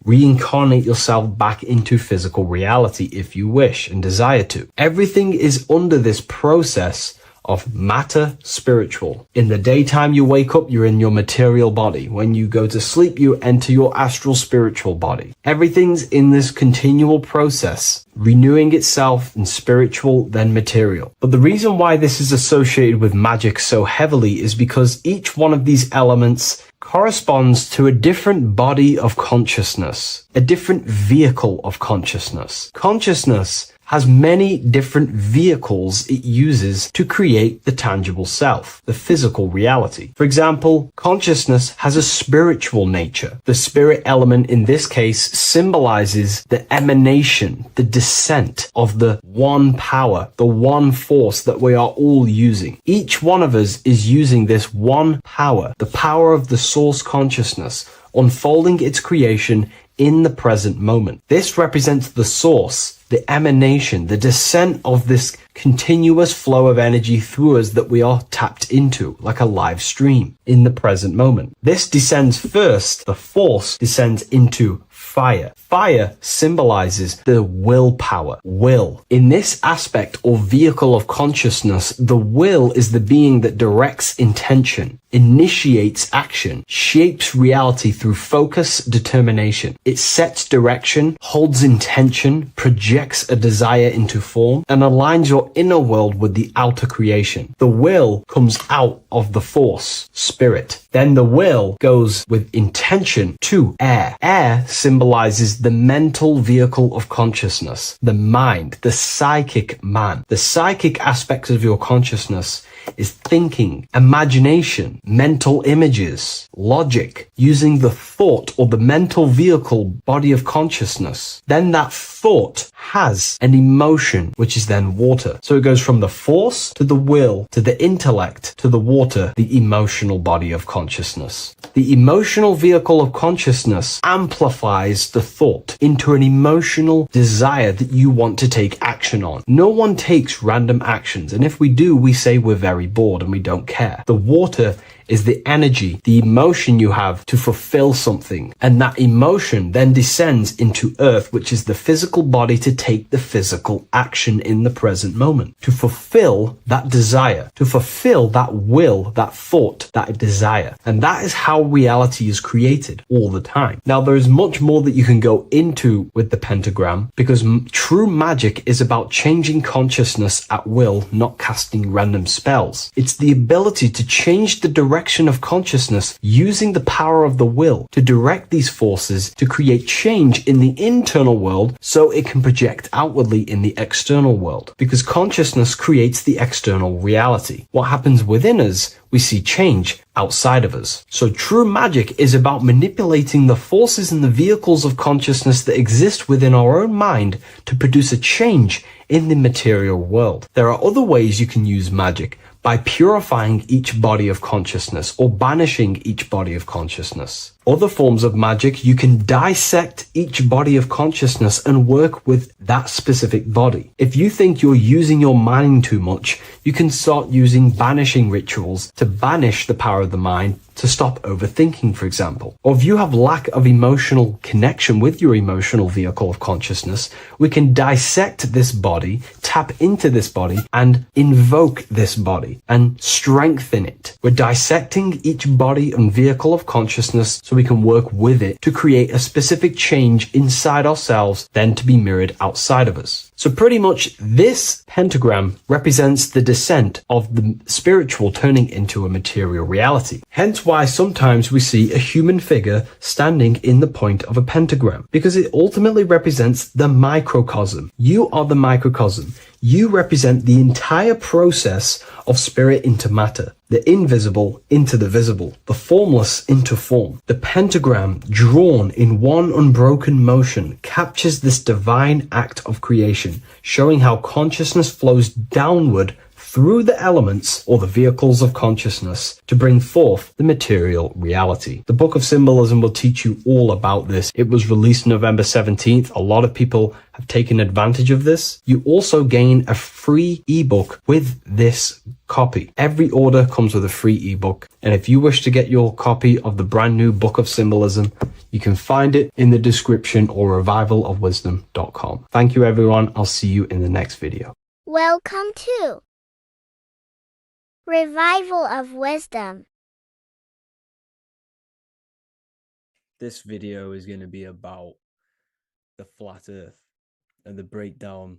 A: reincarnate yourself back into physical reality if you wish and desire to. Everything is under this process of matter spiritual. In the daytime you wake up, you're in your material body. When you go to sleep, you enter your astral spiritual body. Everything's in this continual process, renewing itself in spiritual, then material. But the reason why this is associated with magic so heavily is because each one of these elements corresponds to a different body of consciousness, a different vehicle of consciousness. Consciousness has many different vehicles it uses to create the tangible self, the physical reality. For example, consciousness has a spiritual nature. The spirit element in this case symbolizes the emanation, the descent of the one power, the one force that we are all using. Each one of us is using this one power, the power of the source consciousness, unfolding its creation in the present moment. This represents the source, the emanation, the descent of this continuous flow of energy through us that we are tapped into, like a live stream in the present moment. This descends first, the force descends into fire. Fire symbolizes the willpower, will. In this aspect or vehicle of consciousness, the will is the being that directs intention, initiates action, shapes reality through focus, determination. It sets direction, holds intention, projects a desire into form, and aligns your inner world with the outer creation. The will comes out of the force, spirit. Then the will goes with intention to air. Air symbolizes the mental vehicle of consciousness, the mind, the psychic man. The psychic aspects of your consciousness is thinking, imagination, mental images, logic, using the thought or the mental vehicle body of consciousness. Then that thought has an emotion, which is then water. So it goes from the force to the will to the intellect to the water, the emotional body of consciousness. The emotional vehicle of consciousness amplifies the thought into an emotional desire that you want to take action on. No one takes random actions, and if we do, we say we're very bored and we don't care. The water is the energy, the emotion you have to fulfill something. And that emotion then descends into earth, which is the physical body to take the physical action in the present moment, to fulfill that desire, to fulfill that will, that thought, that desire. And that is how reality is created all the time. Now, there is much more that you can go into with the pentagram, because true magic is about changing consciousness at will, not casting random spells. It's the ability to change the direction direction of consciousness, using the power of the will to direct these forces to create change in the internal world so it can project outwardly in the external world. Because consciousness creates the external reality. What happens within us, we see change outside of us. So true magic is about manipulating the forces and the vehicles of consciousness that exist within our own mind to produce a change in the material world. There are other ways you can use magic, by purifying each body of consciousness or banishing each body of consciousness. Other forms of magic, you can dissect each body of consciousness and work with that specific body. If you think you're using your mind too much, you can start using banishing rituals to banish the power of the mind, to stop overthinking, for example. Or if you have lack of emotional connection with your emotional vehicle of consciousness, we can dissect this body, tap into this body, and invoke this body and strengthen it. We're dissecting each body and vehicle of consciousness so we can work with it to create a specific change inside ourselves, then to be mirrored outside of us. So pretty much this pentagram represents the descent of the spiritual turning into a material reality. Hence why sometimes we see a human figure standing in the point of a pentagram, because it ultimately represents the microcosm. You are the microcosm. You represent the entire process of spirit into matter, the invisible into the visible, the formless into form. The pentagram, drawn in one unbroken motion, captures this divine act of creation, showing how consciousness flows downward through the elements or the vehicles of consciousness to bring forth the material reality. The Book of Symbolism will teach you all about this. It was released November 17th. A lot of people have taken advantage of this. You also gain a free ebook with this copy. Every order comes with a free ebook. And if you wish to get your copy of the brand new Book of Symbolism, you can find it in the description or revivalofwisdom.com. Thank you, everyone. I'll see you in the next video.
D: Welcome to Revival of Wisdom.
A: This video is going to be about the flat earth and the breakdown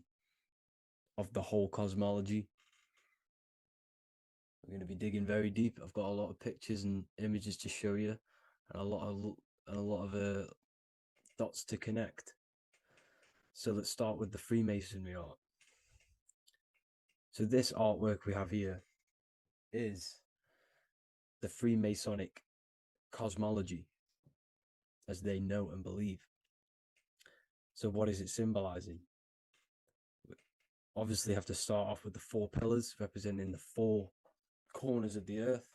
A: of the whole cosmology. I'm going to be digging very deep. I've got a lot of pictures and images to show you, and a lot of dots to connect. So let's start with the Freemasonry art. So this artwork we have here is the Freemasonic cosmology as they know and believe. So what is it symbolizing? We obviously have to start off with the 4 pillars representing the 4 corners of the earth.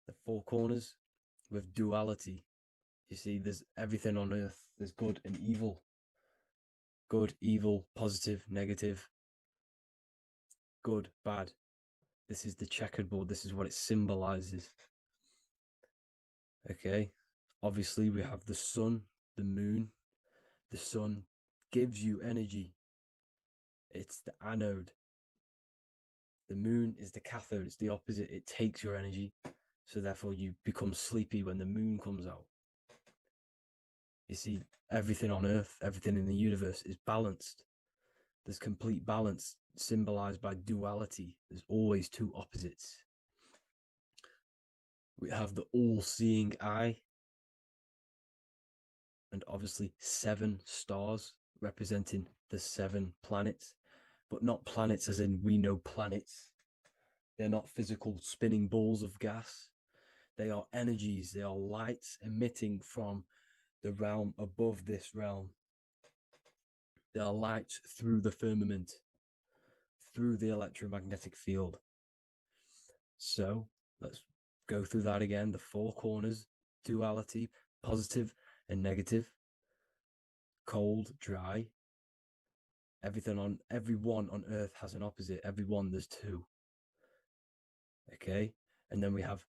A: The 4 corners with duality. You see, there's everything on earth. There's good and evil. Good, evil, positive, negative. Good, bad. This is the checkered board. This is what it symbolizes. Okay. Obviously, we have the sun, the moon. The sun gives you energy. It's the anode. The moon is the cathode. It's the opposite. It takes your energy. So therefore, you become sleepy when the moon comes out. You see, everything on Earth, everything in the universe is balanced. There's complete balance, symbolized by duality. There's always 2 opposites. We have the all-seeing eye, and obviously 7 stars representing the 7 planets, but not planets as in we know planets. They're not physical spinning balls of gas. They are energies. They are lights emitting from the realm above this realm. They are lights through the firmament, through the electromagnetic field. So let's go through that again. The 4 corners, duality, positive and negative, cold, dry. Everyone on Earth has an opposite. Everyone, there's 2. Okay, and then we have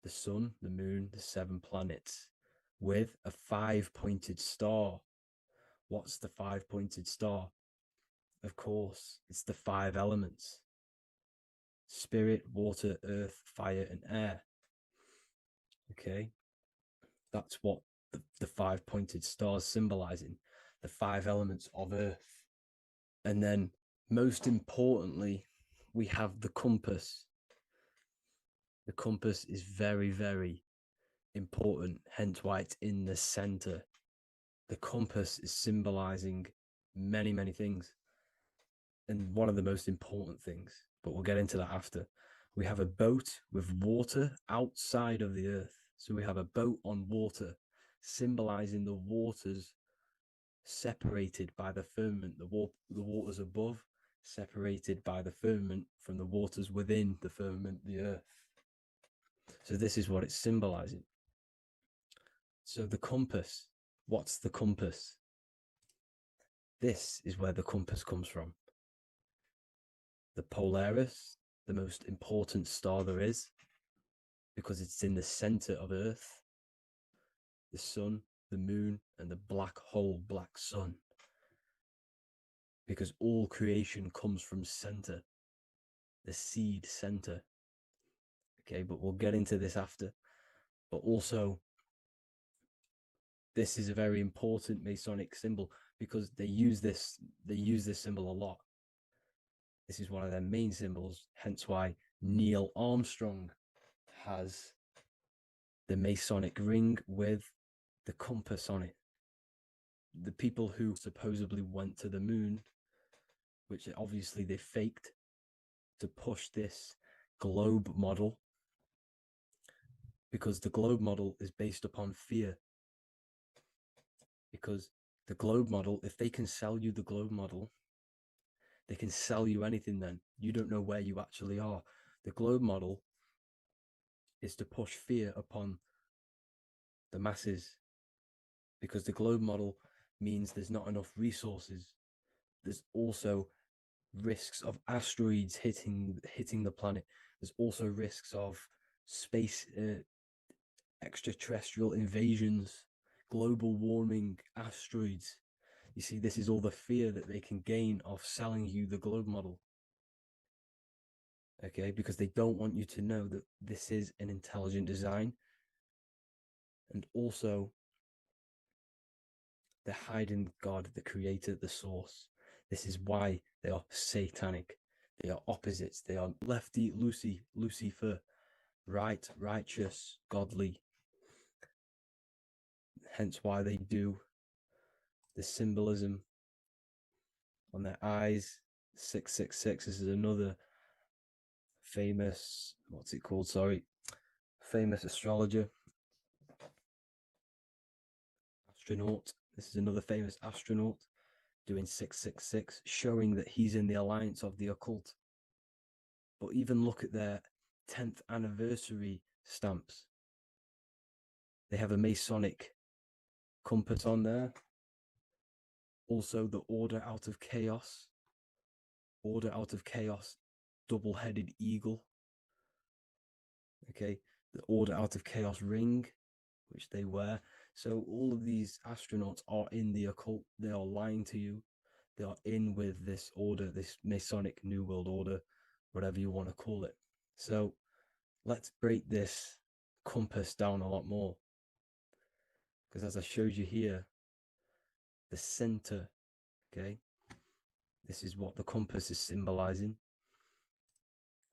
A: the sun, the moon, the 7 planets with a 5-pointed star. What's the 5-pointed star? Of course, it's the 5 elements: spirit, water, earth, fire, and air. Okay, that's what the 5-pointed star is symbolizing, the 5 elements of Earth. And then, most importantly, we have the compass.
E: The compass is very, very important, hence why it's in the center. The compass is symbolizing many, many things. And one of the most important things, but we'll get into that after. We have a boat with water outside of the earth. So we have a boat on water, symbolizing the waters separated by the firmament, the waters above, separated by the firmament from the waters within the firmament, the earth. So this is what it's symbolizing. So the compass, what's the compass? This is where the compass comes from. The Polaris, the most important star there is, because it's in the center of Earth, the sun, the moon, and the black hole, black sun. Because all creation comes from center, the seed center. Okay, but we'll get into this after. But also, this is a very important Masonic symbol because they use this symbol a lot. This is one of their main symbols, hence why Neil Armstrong has the Masonic ring with the compass on it. The people who supposedly went to the moon, which obviously they faked to push this globe model, because the globe model is based upon fear. Because the globe model, if they can sell you the globe model, they can sell you anything then. You don't know where you actually are. The globe model is to push fear upon the masses, because the globe model means there's not enough resources. There's also risks of asteroids hitting the planet. There's also risks of space extraterrestrial invasions, global warming, asteroids. You see, this is all the fear that they can gain off selling you the globe model. Okay, because they don't want you to know that this is an intelligent design. And also, they're hiding God, the creator, the source. This is why they are satanic. They are opposites. They are lefty, Lucifer, right, righteous, godly. Hence why they do the symbolism on their eyes. 666. This is another famous, famous astrologer, astronaut. This is another famous astronaut doing 666, showing that he's in the alliance of the occult. But even look at their 10th anniversary stamps. They have a Masonic compass on there. Also, the Order Out of Chaos. Order Out of Chaos, double-headed eagle. Okay, the Order Out of Chaos ring, which they wear. So all of these astronauts are in the occult. They are lying to you. They are in with this order, this Masonic New World Order, whatever you want to call it. So let's break this compass down a lot more. Because as I showed you here, the center, okay, this is what the compass is symbolizing.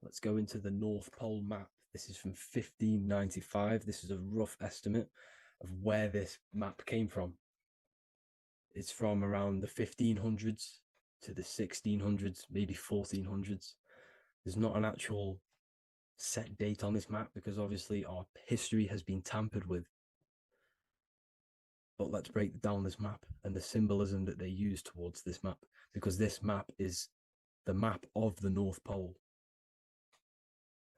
E: Let's go into the North Pole map. This is from 1595. This is a rough estimate of where this map came from. It's from around the 1500s to the 1600s, maybe 1400s. There's not an actual set date on this map because obviously our history has been tampered with. But let's break down this map and the symbolism that they use towards this map, because this map is the map of the North Pole.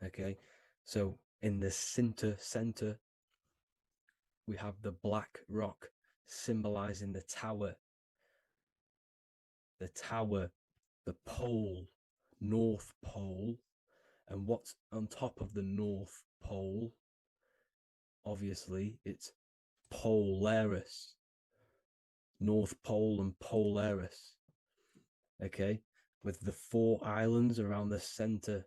E: Okay, so in the center, we have the black rock symbolizing the tower, the pole, North Pole. And what's on top of the North Pole? Obviously, it's Polaris. North Pole and Polaris. Okay, with the 4 islands around the center.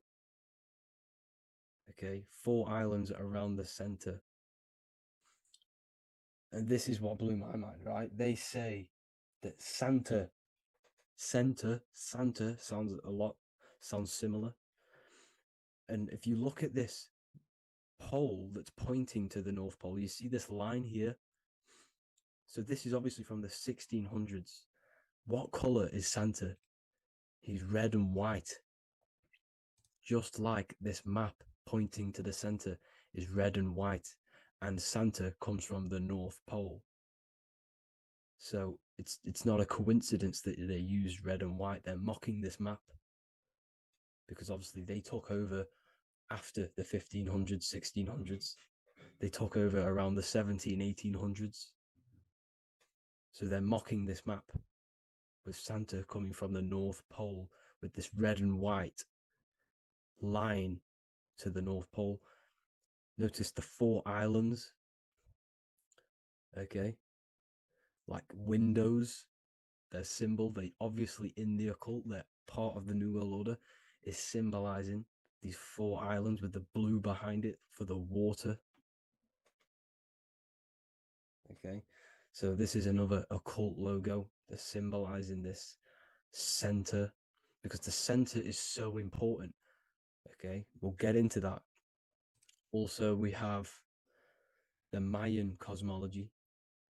E: Okay, 4 islands around the center. And this is what blew my mind, right? They say that Santa sounds similar. And if you look at this,
A: pole that's pointing to the North Pole. You see this line here? So this is obviously from the 1600s. What color is Santa? He's red and white. Just like this map pointing to the center is red and white, and Santa comes from the North Pole. So it's not a coincidence that they use red and white. They're mocking this map because obviously they took over after the 1500s, 1600s. They took over around the 1800s. So they're mocking this map with Santa coming from the North Pole with this red and white line to the North Pole. Notice the 4 islands, okay, like windows, their symbol. They obviously, in the occult, they're part of the New World Order, is symbolizing these 4 islands with the blue behind it for the water. Okay, so this is another occult logo. They're symbolizing this center because the center is so important. Okay, we'll get into that. Also, we have the Mayan cosmology.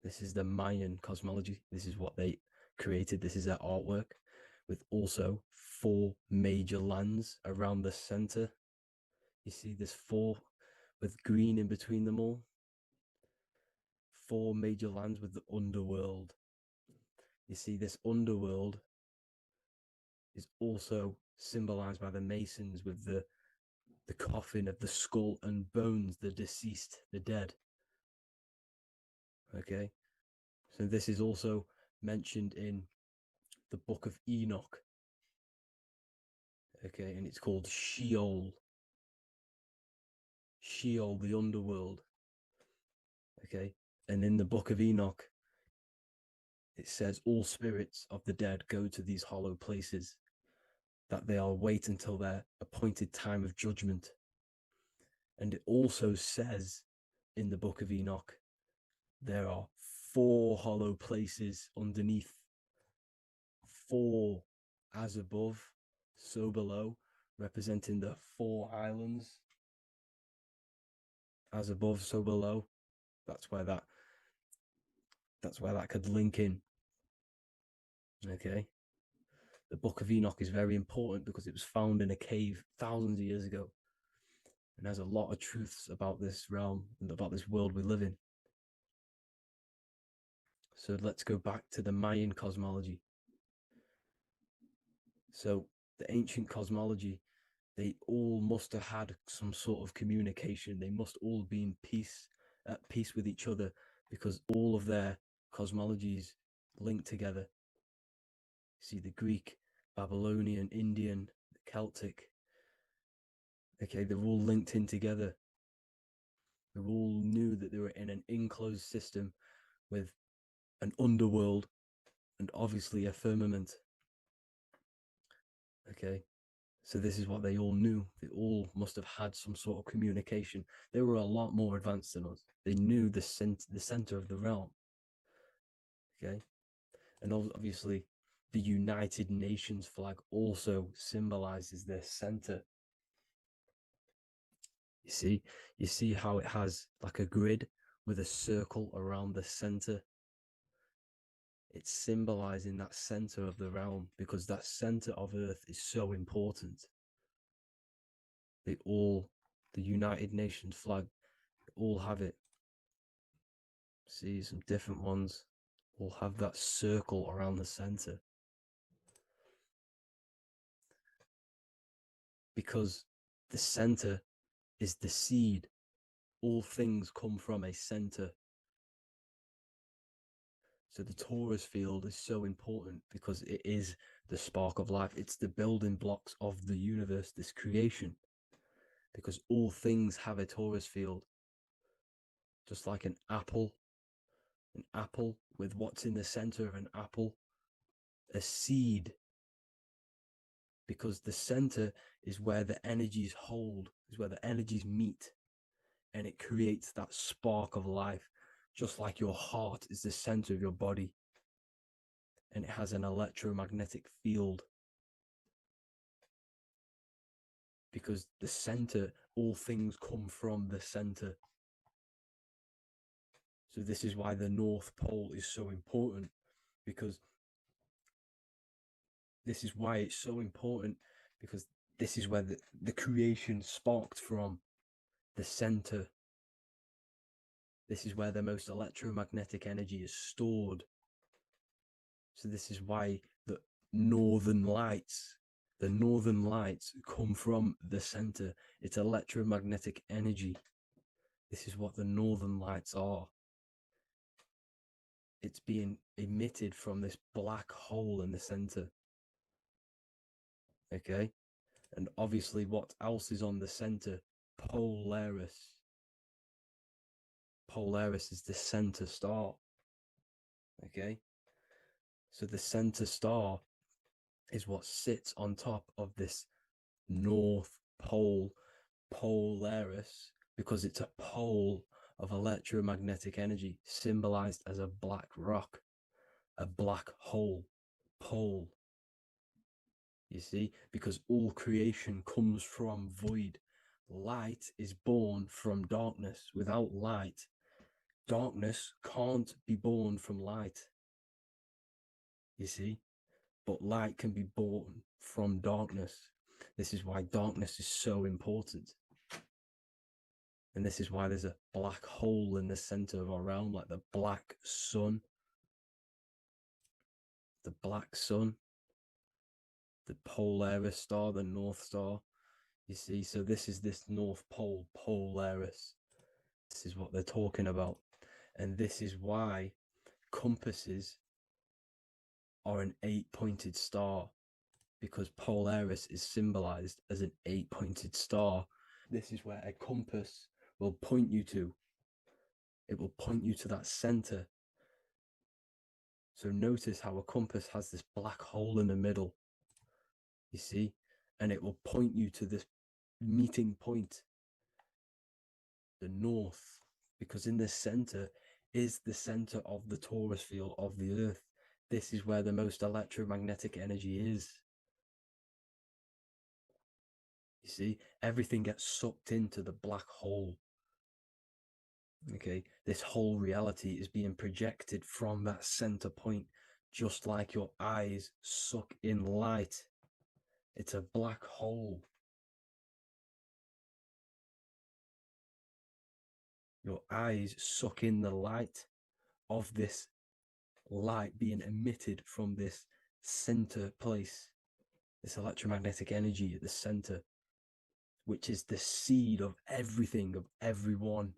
A: This is the Mayan cosmology. This is what they created. This is their artwork, with also 4 major lands around the center. You see this 4 with green in between them all. 4 major lands with the underworld. You see this underworld is also symbolized by the Masons with the coffin of the skull and bones, the deceased, the dead. Okay, so this is also mentioned in the book of Enoch. Okay, and it's called Sheol. Sheol, the underworld. Okay, and in the book of Enoch, it says all spirits of the dead go to these hollow places, that they'll wait until their appointed time of judgment. And it also says in the book of Enoch, there are 4 hollow places underneath. 4 as above, so below, representing the 4 islands. As above, so below. That's where that could link in. Okay. The Book of Enoch is very important because it was found in a cave thousands of years ago and has a lot of truths about this realm and about this world we live in. So let's go back to the Mayan cosmology. So the ancient cosmology, they all must have had some sort of communication. They must all be at peace with each other, because all of their cosmologies linked together. See, the Greek, Babylonian, Indian, the Celtic. Okay, they're all linked in together. They all knew that they were in an enclosed system with an underworld and obviously a firmament. Okay, so this is what they all knew. They all must have had some sort of communication. They were a lot more advanced than us. They knew the center of the realm. Okay, and obviously the United Nations flag also symbolizes their center. You see how it has like a grid with a circle around the center. It's symbolizing that center of the realm, because that center of Earth is so important. The United Nations flag, all have it. See, some different ones all have that circle around the center. Because the center is the seed. All things come from a center. So the torus field is so important because it is the spark of life. It's the building blocks of the universe, this creation. Because all things have a torus field. Just like an apple with what's in the center of an apple, a seed. Because the center is where the energies hold, is where the energies meet. And it creates that spark of life. Just like your heart is the center of your body. And it has an electromagnetic field. because the center, all things come from the center. So this is why the North Pole is so important, because this is why it's so important, because this is where the creation sparked from, the center. This is where the most electromagnetic energy is stored. So this is why the northern lights come from the center. It's electromagnetic energy. This is what the northern lights are. It's being emitted from this black hole in the center. Okay? And obviously, what else is on the center? Polaris. Polaris is the center star. Okay? So the center star is what sits on top of this North Pole, Polaris, because it's a pole of electromagnetic energy, symbolized as a black rock, a black hole, pole. You see, because all creation comes from void. Light is born from darkness. Without light, darkness can't be born from light. You see, but light can be born from darkness. This is why darkness is so important. And this is why there's a black hole in the center of our realm, like the black sun. The black sun, the Polaris star, the North Star. You see, so this is this North Pole, Polaris. This is what they're talking about. And this is why compasses are an 8-pointed star, because Polaris is symbolized as an 8-pointed star. This is where a compass will point you to. It will point you to that center. So notice how a compass has this black hole in the middle, you see, and it will point you to this meeting point, the north, because in the center is the center of the torus field of the earth. This is where the most electromagnetic energy is. You see, everything gets sucked into the black hole. Okay, this whole reality is being projected from that center point, just like your eyes suck in light. It's a black hole. Your eyes suck in the light of this light being emitted from this center place, this electromagnetic energy at the center, which is the seed of everything, of everyone.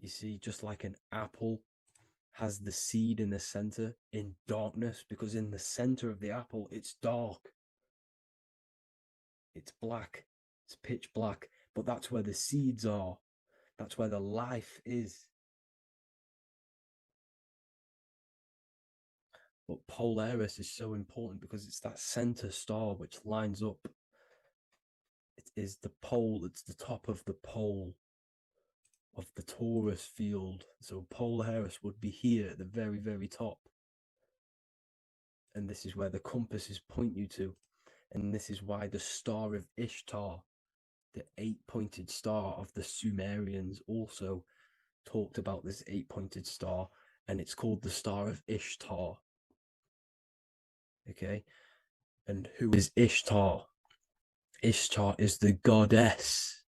A: You see, just like an apple has the seed in the center in darkness, because in the center of the apple, it's dark. It's black. It's pitch black. But that's where the seeds are. That's where the life is. But Polaris is so important because it's that center star which lines up. It is the pole. It's the top of the pole of the torus field. So Polaris would be here at the very, very top. And this is where the compasses point you to. And this is why the star of Ishtar, the 8-pointed star of the Sumerians, also talked about this 8-pointed star, and it's called the star of Ishtar. Okay, and who is Ishtar? Ishtar is the goddess.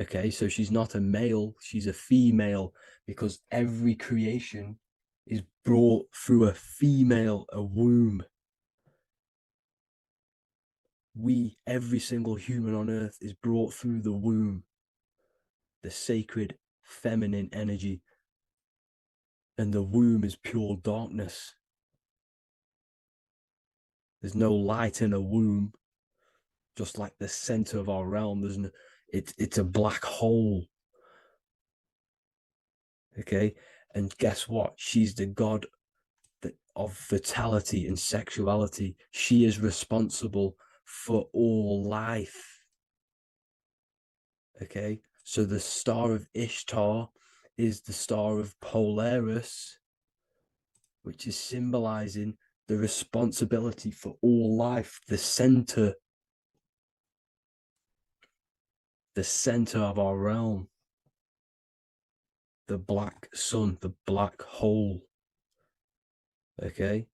A: Okay, so she's not a male, she's a female, because every creation is brought through a female, a womb. Every single human on earth is brought through the womb, the sacred feminine energy. And the womb is pure darkness. There's no light in a womb, just like the center of our realm. There's no, it's a black hole. Okay, and guess what? She's the god of fertility and sexuality. She is responsible for all life. Okay, so the star of Ishtar is the star of Polaris, which is symbolizing the responsibility for all life, the center. the center of our realm. The black sun, the black hole. Okay?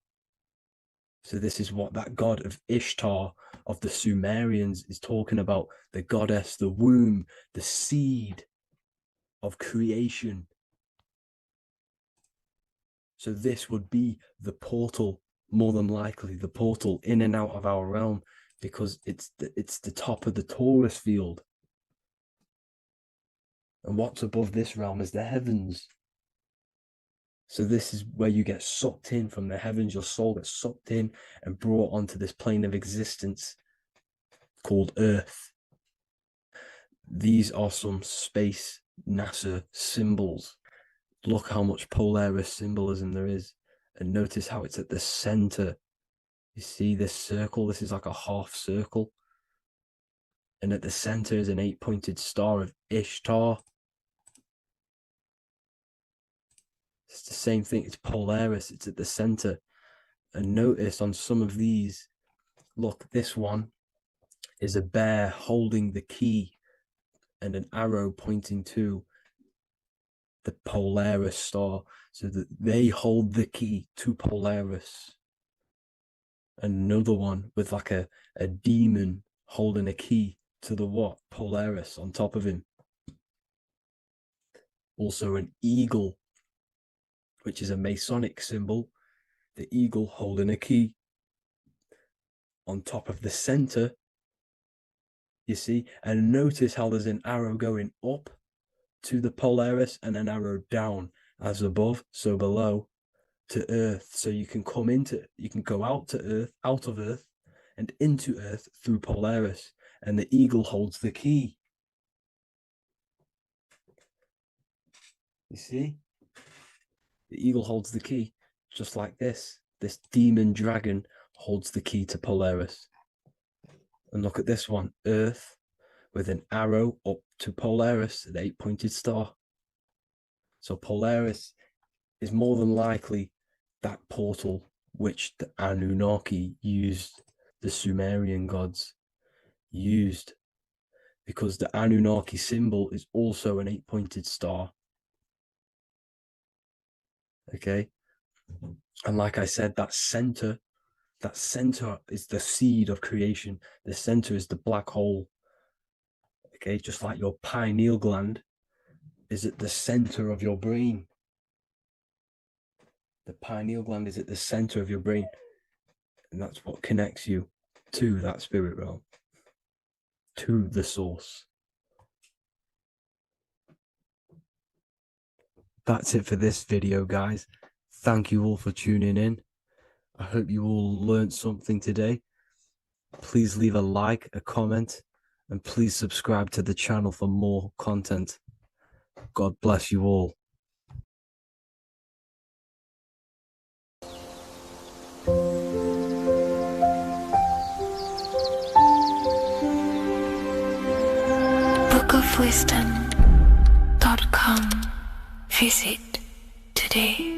A: So this is what that god of Ishtar of the Sumerians is talking about. The goddess, the womb, the seed of creation. So this would be the portal, more than likely, the portal in and out of our realm, because it's the top of the Taurus field. And what's above this realm is the heavens. So this is where you get sucked in from the heavens. Your soul gets sucked in and brought onto this plane of existence called Earth. These are some space NASA symbols. Look how much Polaris symbolism there is. And notice how it's at the center. You see this circle? This is like a half circle. And at the center is an 8-pointed star of Ishtar. It's the same thing. It's Polaris. It's at the center. And notice on some of these, look, this one is a bear holding the key and an arrow pointing to the Polaris star, so that they hold the key to Polaris. Another one with like a demon holding a key to the what? Polaris on top of him. Also an eagle, which is a Masonic symbol. The eagle holding a key on top of the center. You see, and notice how there's an arrow going up to the Polaris and an arrow down, as above, so below, to Earth. So you can go out to Earth, out of Earth, and into Earth through Polaris. And the eagle holds the key. You see? The eagle holds the key, just like this. This demon dragon holds the key to Polaris. And look at this one, Earth, with an arrow up to Polaris, an 8-pointed star. So Polaris is more than likely that portal which the Anunnaki used, the Sumerian gods used, because the Anunnaki symbol is also an 8-pointed star. Okay? And like I said, that center is the seed of creation. The center is the black hole. Okay, just like your pineal gland is at the center of your brain. The pineal gland is at the center of your brain. And that's what connects you to that spirit realm, to the source. That's it for this video, guys. Thank you all for tuning in. I hope you all learned something today. Please leave a like, a comment, and please subscribe to the channel for more content. God bless you all.
B: bookofwisdom.com. Visit today.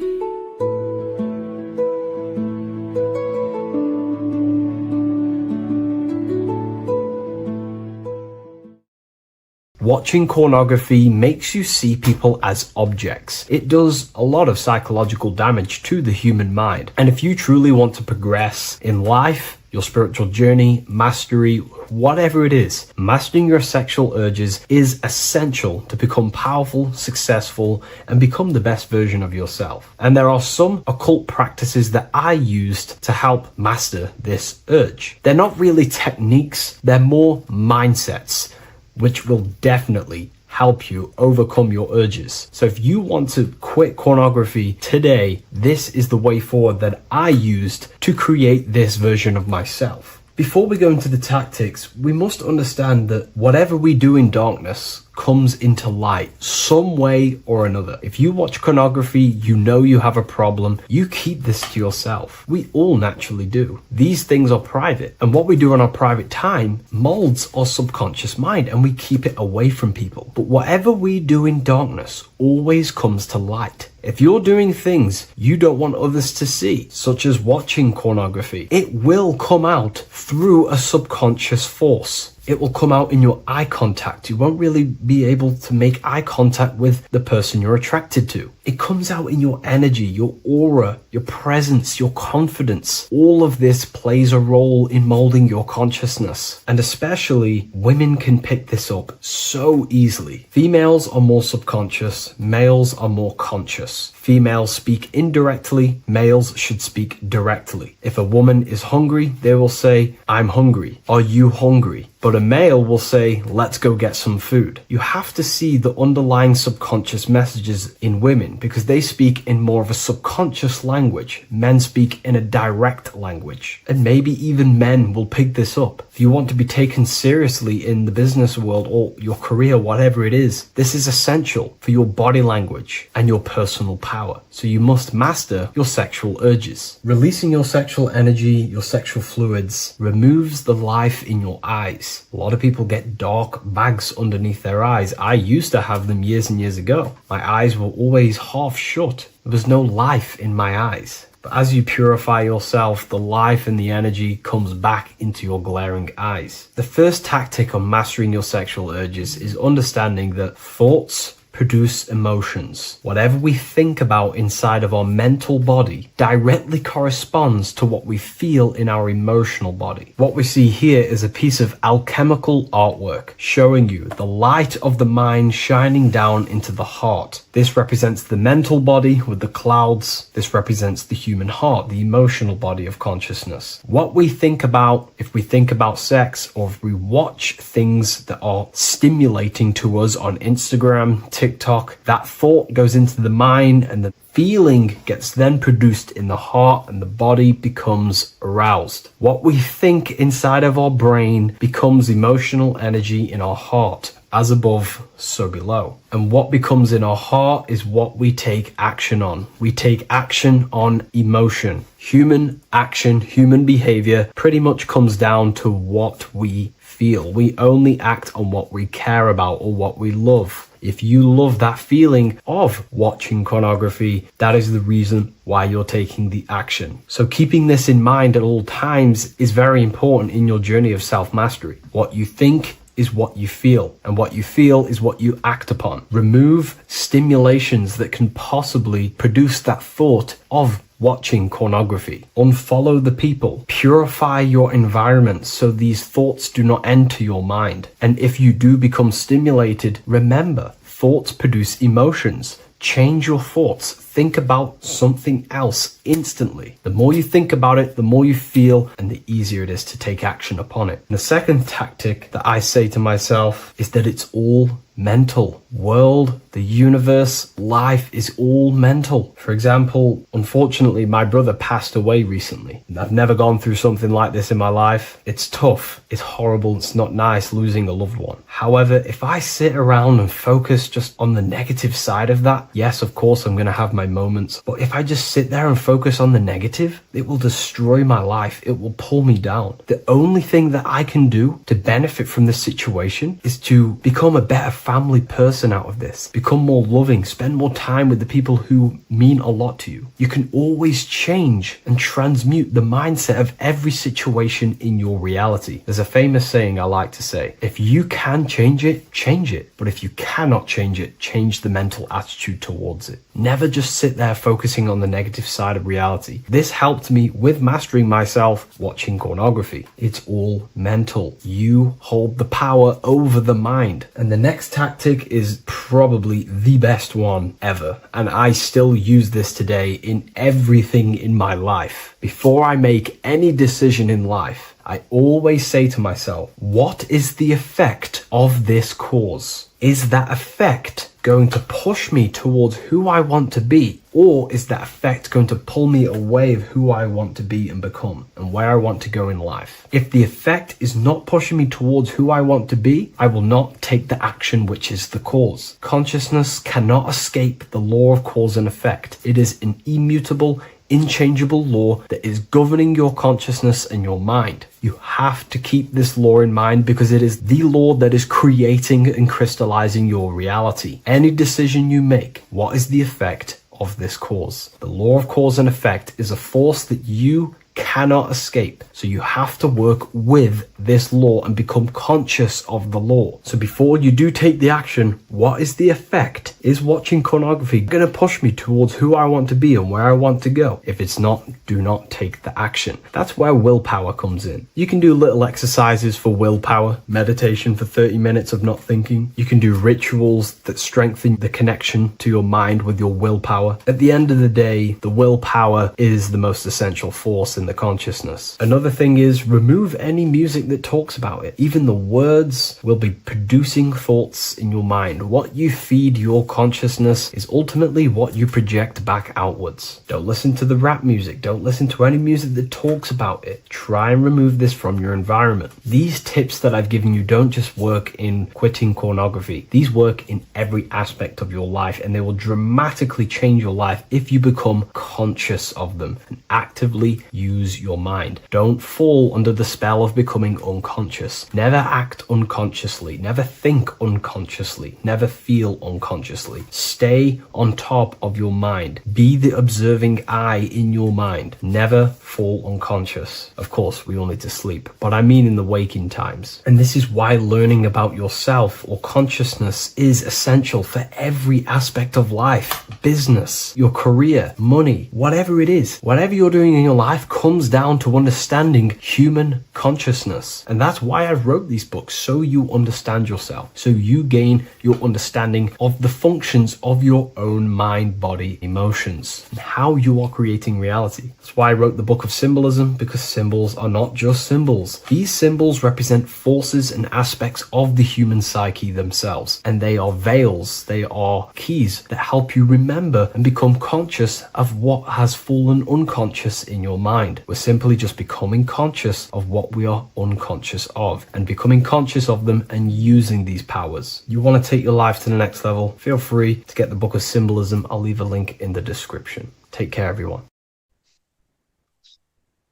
A: Watching pornography makes you see people as objects. It does a lot of psychological damage to the human mind. And if you truly want to progress in life, your spiritual journey, mastery, whatever it is, mastering your sexual urges is essential to become powerful, successful, and become the best version of yourself. And there are some occult practices that I used to help master this urge. They're not really techniques, they're more mindsets, which will definitely help you overcome your urges. So if you want to quit pornography today, this is the way forward that I used to create this version of myself. Before we go into the tactics, we must understand that whatever we do in darkness comes into light some way or another. If you watch pornography, you know you have a problem, you keep this to yourself. We all naturally do. These things are private, and what we do in our private time molds our subconscious mind, and we keep it away from people. But whatever we do in darkness always comes to light. If you're doing things you don't want others to see, such as watching pornography, it will come out through a subconscious force.
E: It will come out in your eye contact. You won't really be able to make eye contact with the person you're attracted to. It comes out in your energy, your aura, your presence, your confidence. All of this plays a role in molding your consciousness. And especially women can pick this up so easily. Females are more subconscious, males are more conscious. Females speak indirectly, males should speak directly. If a woman is hungry, they will say, I'm hungry. Are you hungry? But a male will say, let's go get some food. You have to see the underlying subconscious messages in women because they speak in more of a subconscious language. Men speak in a direct language. And maybe even men will pick this up. If you want to be taken seriously in the business world or your career, whatever it is, this is essential for your body language and your personal power. So you must master your sexual urges. Releasing your sexual energy, your sexual fluids, removes the life in your eyes. A lot of people get dark bags underneath their eyes. I used to have them years and years ago. My eyes were always half shut. There was no life in my eyes. But as you purify yourself, the life and the energy comes back into your glaring eyes. The first tactic on mastering your sexual urges is understanding that thoughts produce emotions. Whatever we think about inside of our mental body directly corresponds to what we feel in our emotional body. What we see here is a piece of alchemical artwork showing you the light of the mind shining down into the heart. This represents the mental body with the clouds. This represents the human heart, the emotional body of consciousness. What we think about, if we think about sex, or if we watch things that are stimulating to us on Instagram, TikTok, that thought goes into the mind and the feeling gets then produced in the heart and the body becomes aroused. What we think inside of our brain becomes emotional energy in our heart. As above, so below. And what becomes in our heart is what we take action on. We take action on emotion. Human action, human behavior pretty much comes down to what we feel. We only act on what we care about or what we love. If you love that feeling of watching pornography, that is the reason why you're taking the action. So keeping this in mind at all times is very important in your journey of self-mastery. What you think is what you feel, and what you feel is what you act upon. Remove stimulations that can possibly produce that thought of watching pornography. Unfollow the people. Purify your environment so these thoughts do not enter your mind. And if you do become stimulated, remember, thoughts produce emotions. Change your thoughts. Think about something else instantly. The more you think about it, the more you feel, and the easier it is to take action upon it. And the second tactic that I say to myself is that it's all mental. World, the universe, life is all mental. For example, unfortunately, my brother passed away recently. I've never gone through something like this in my life. It's tough. It's horrible. It's not nice losing a loved one. However, if I sit around and focus just on the negative side of that, yes, of course, I'm going to have my moments. But if I just sit there and focus on the negative, it will destroy my life. It will pull me down. The only thing that I can do to benefit from this situation is to become a better family person out of this. Become more loving. Spend more time with the people who mean a lot to you. You can always change and transmute the mindset of every situation in your reality. There's a famous saying I like to say, if you can change it, change it. But if you cannot change it, change the mental attitude towards it. Never just sit there focusing on the negative side of reality. This helped me with mastering myself watching pornography. It's all mental. You hold the power over the mind. And the next tactic is probably the best one ever. And I still use this today in everything in my life. Before I make any decision in life, I always say to myself, what is the effect of this cause? Is that effect going to push me towards who I want to be? Or is that effect going to pull me away of who I want to be and become and where I want to go in life? If the effect is not pushing me towards who I want to be, I will not take the action which is the cause. Consciousness cannot escape the law of cause and effect. It is an immutable, inchangeable law that is governing your consciousness and your mind. You have to keep this law in mind because it is the law that is creating and crystallizing your reality. Any decision you make, what is the effect of this cause? The law of cause and effect is a force that you cannot escape. So you have to work with this law and become conscious of the law. So before you do take the action, what is the effect? Is watching pornography going to push me towards who I want to be and where I want to go? If it's not, do not take the action. That's where willpower comes in. You can do little exercises for willpower, meditation for 30 minutes of not thinking. You can do rituals that strengthen the connection to your mind with your willpower. At the end of the day, the willpower is the most essential force in the consciousness. Another thing is remove any music that talks about it. Even the words will be producing thoughts in your mind. What you feed your consciousness is ultimately what you project back outwards. Don't listen to the rap music. Don't listen to any music that talks about it. Try and remove this from your environment. These tips that I've given you don't just work in quitting pornography. These work in every aspect of your life, and they will dramatically change your life if you become conscious of them and actively use your mind. Don't fall under the spell of becoming unconscious. Never act unconsciously. Never think unconsciously. Never feel unconsciously. Stay on top of your mind. Be the observing eye in your mind. Never fall unconscious. Of course, we all need to sleep, but I mean in the waking times. And this is why learning about yourself or consciousness is essential for every aspect of life. Business, your career, money, whatever it is. Whatever you're doing in your life comes down to understanding human consciousness. And that's why I wrote these books, so you understand yourself, so you gain your understanding of the functions of your own mind, body, emotions, and how you are creating reality. That's why I wrote the book of symbolism, because symbols are not just symbols. These symbols represent forces and aspects of the human psyche themselves, and they are veils, they are keys that help you remember and become conscious of what has fallen unconscious in your mind. We're simply just becoming conscious of what we are unconscious of and becoming conscious of them and using these powers. You want to take your life to the next level? Feel free to get the book of symbolism. I'll leave a link in the description. Take care, everyone.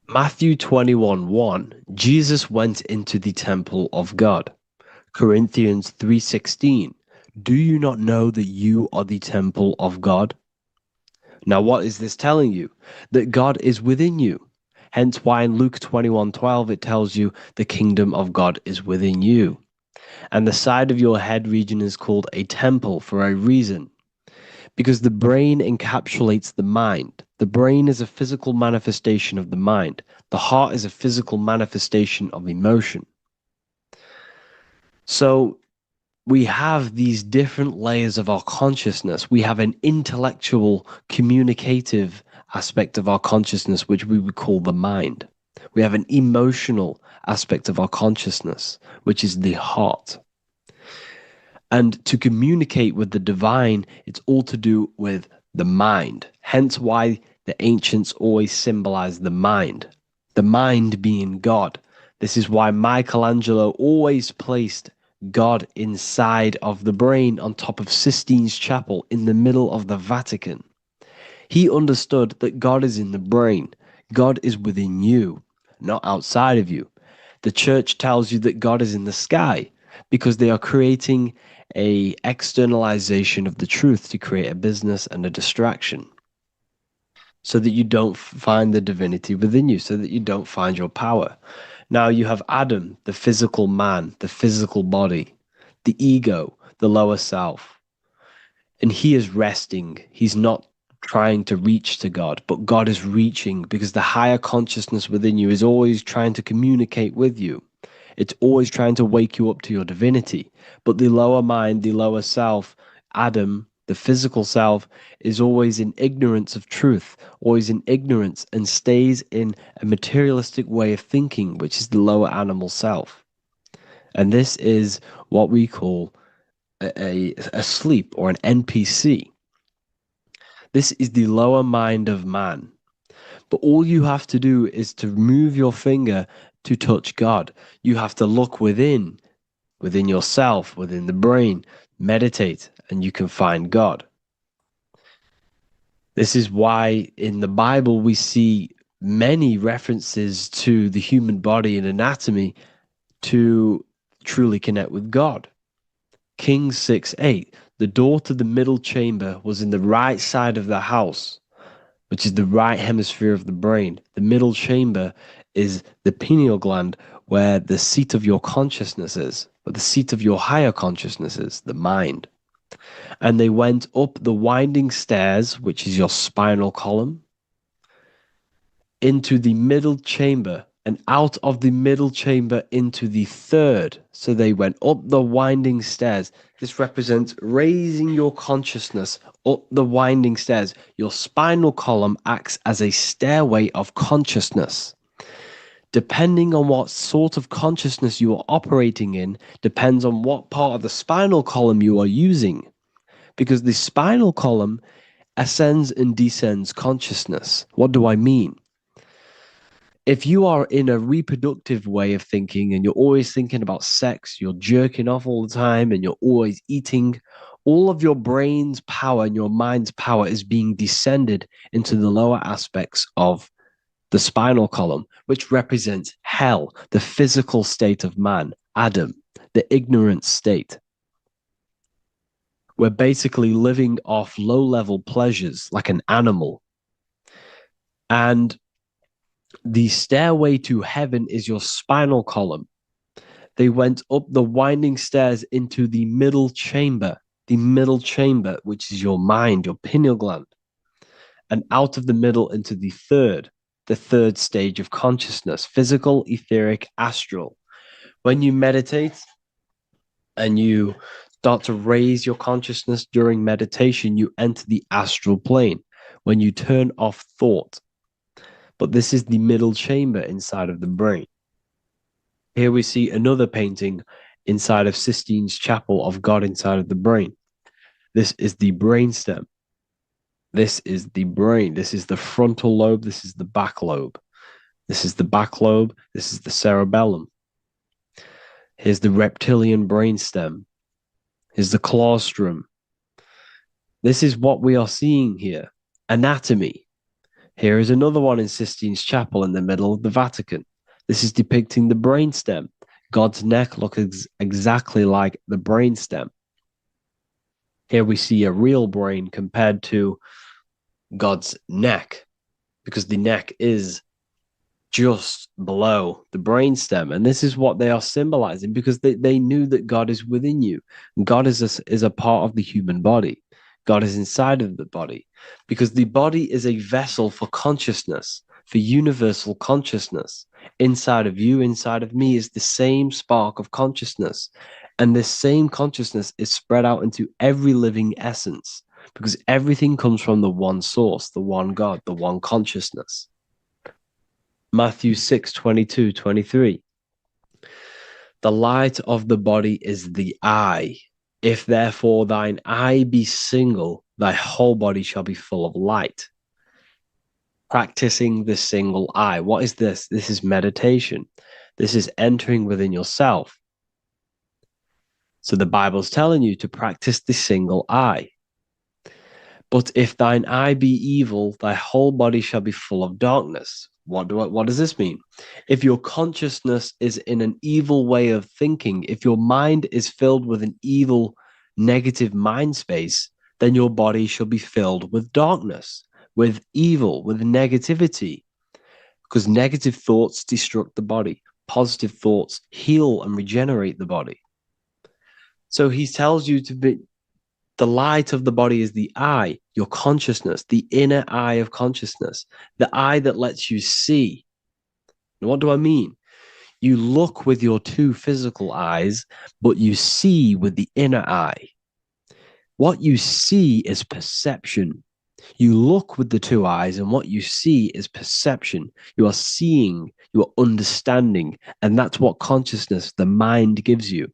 A: Matthew 21:1, Jesus went into the temple of God. Corinthians 3:16, do you not know that you are the temple of God? Now, what is this telling you? That God is within you. Hence why in Luke 21:12 it tells you the kingdom of God is within you. And the side of your head region is called a temple for a reason. Because the brain encapsulates the mind. The brain is a physical manifestation of the mind. The heart is a physical manifestation of emotion. So we have these different layers of our consciousness. We have an intellectual, communicative aspect of our consciousness, which we would call the mind. We have an emotional aspect of our consciousness, which is the heart. And to communicate with the divine, it's all to do with the mind. Hence why the ancients always symbolize the mind being God. This is why Michelangelo always placed God inside of the brain on top of Sistine Chapel in the middle of the Vatican. He understood that God is in the brain. God is within you, not outside of you. The church tells you that God is in the sky because they are creating a externalization of the truth to create a business and a distraction so that you don't find the divinity within you, so that you don't find your power. Now you have Adam, the physical man, the physical body, the ego, the lower self. And he is resting. He's not trying to reach to God, but God is reaching because the higher consciousness within you is always trying to communicate with you. It's always trying to wake you up to your divinity. But the lower mind, the lower self, Adam, the physical self, is always in ignorance of truth, always in ignorance, and stays in a materialistic way of thinking, which is the lower animal self. And this is what we call a sleep or an NPC. This is the lower mind of man. But all you have to do is to move your finger to touch God. You have to look within yourself, within the brain, meditate, and you can find God. This is why in the Bible we see many references to the human body and anatomy to truly connect with God. Kings 6:8, the door to the middle chamber was in the right side of the house. which is the right hemisphere of the brain. The middle chamber is the pineal gland, where the seat of your consciousness is, or the seat of your higher consciousness is, the mind. And they went up the winding stairs, which is your spinal column, into the middle chamber, and out of the middle chamber into the third. So they went up the winding stairs. This represents raising your consciousness up the winding stairs. Your spinal column acts as a stairway of consciousness. Depending on what sort of consciousness you are operating in, depends on what part of the spinal column you are using. Because the spinal column ascends and descends consciousness. What do I mean? If you are in a reproductive way of thinking and you're always thinking about sex, you're jerking off all the time and you're always eating, all of your brain's power and your mind's power is being descended into the lower aspects of the spinal column, which represents hell, the physical state of man, Adam, the ignorant state. We're basically living off low-level pleasures like an animal. And the stairway to heaven is your spinal column. They went up the winding stairs into the middle chamber, which is your mind, your pineal gland, and out of the middle into the third stage of consciousness, physical, etheric, astral. When you meditate and you start to raise your consciousness during meditation, you enter the astral plane when you turn off thought. But this is the middle chamber inside of the brain. Here we see another painting inside of Sistine's chapel of God inside of the brain. This is the brainstem. This is the brain. This is the frontal lobe. This is the back lobe. This is the back lobe. This is the cerebellum. Here's the reptilian brainstem. Here's the claustrum. This is what we are seeing here. Anatomy. Here is another one in Sistine's chapel in the middle of the Vatican. This is depicting the brainstem. God's neck looks exactly like the brainstem. Here we see a real brain compared to God's neck, because the neck is just below the brainstem. And this is what they are symbolizing, because they knew that God is within you. God is a part of the human body. God is inside of the body, because the body is a vessel for consciousness, for universal consciousness. Inside of you, inside of me is the same spark of consciousness. And this same consciousness is spread out into every living essence, because everything comes from the one source, the one God, the one consciousness. Matthew 6:22-23. The light of the body is the eye. If therefore thine eye be single, thy whole body shall be full of light. Practicing the single eye. What is this? This is meditation. This is entering within yourself. So the Bible's telling you to practice the single eye. But if thine eye be evil, thy whole body shall be full of darkness. What does this mean? If your consciousness is in an evil way of thinking, if your mind is filled with an evil, negative mind space, then your body shall be filled with darkness, with evil, with negativity. Because negative thoughts destruct the body. Positive thoughts heal and regenerate the body. So he tells you to be, the light of the body is the eye, your consciousness, the inner eye of consciousness, the eye that lets you see. And what do I mean? You look with your two physical eyes, but you see with the inner eye. What you see is perception. You look with the two eyes, and what you see is perception. You are seeing, you are understanding, and that's what consciousness, the mind, gives you.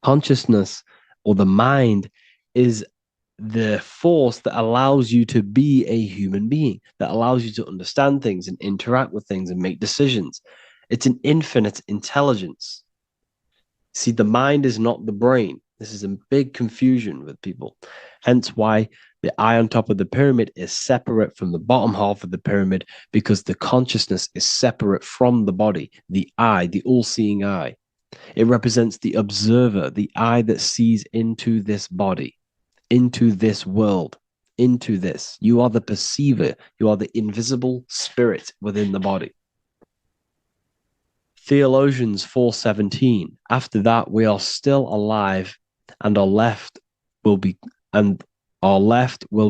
A: Consciousness, or the mind, is the force that allows you to be a human being, that allows you to understand things and interact with things and make decisions. It's an infinite intelligence. See, the mind is not the brain. This is a big confusion with people. Hence why the eye on top of the pyramid is separate from the bottom half of the pyramid, because the consciousness is separate from the body, the eye, the all-seeing eye. It represents the observer, the eye that sees into this body, into this world, into this. You are the perceiver. You are the invisible spirit within the body. Theologians 4:17. After that, we are still alive, and our left will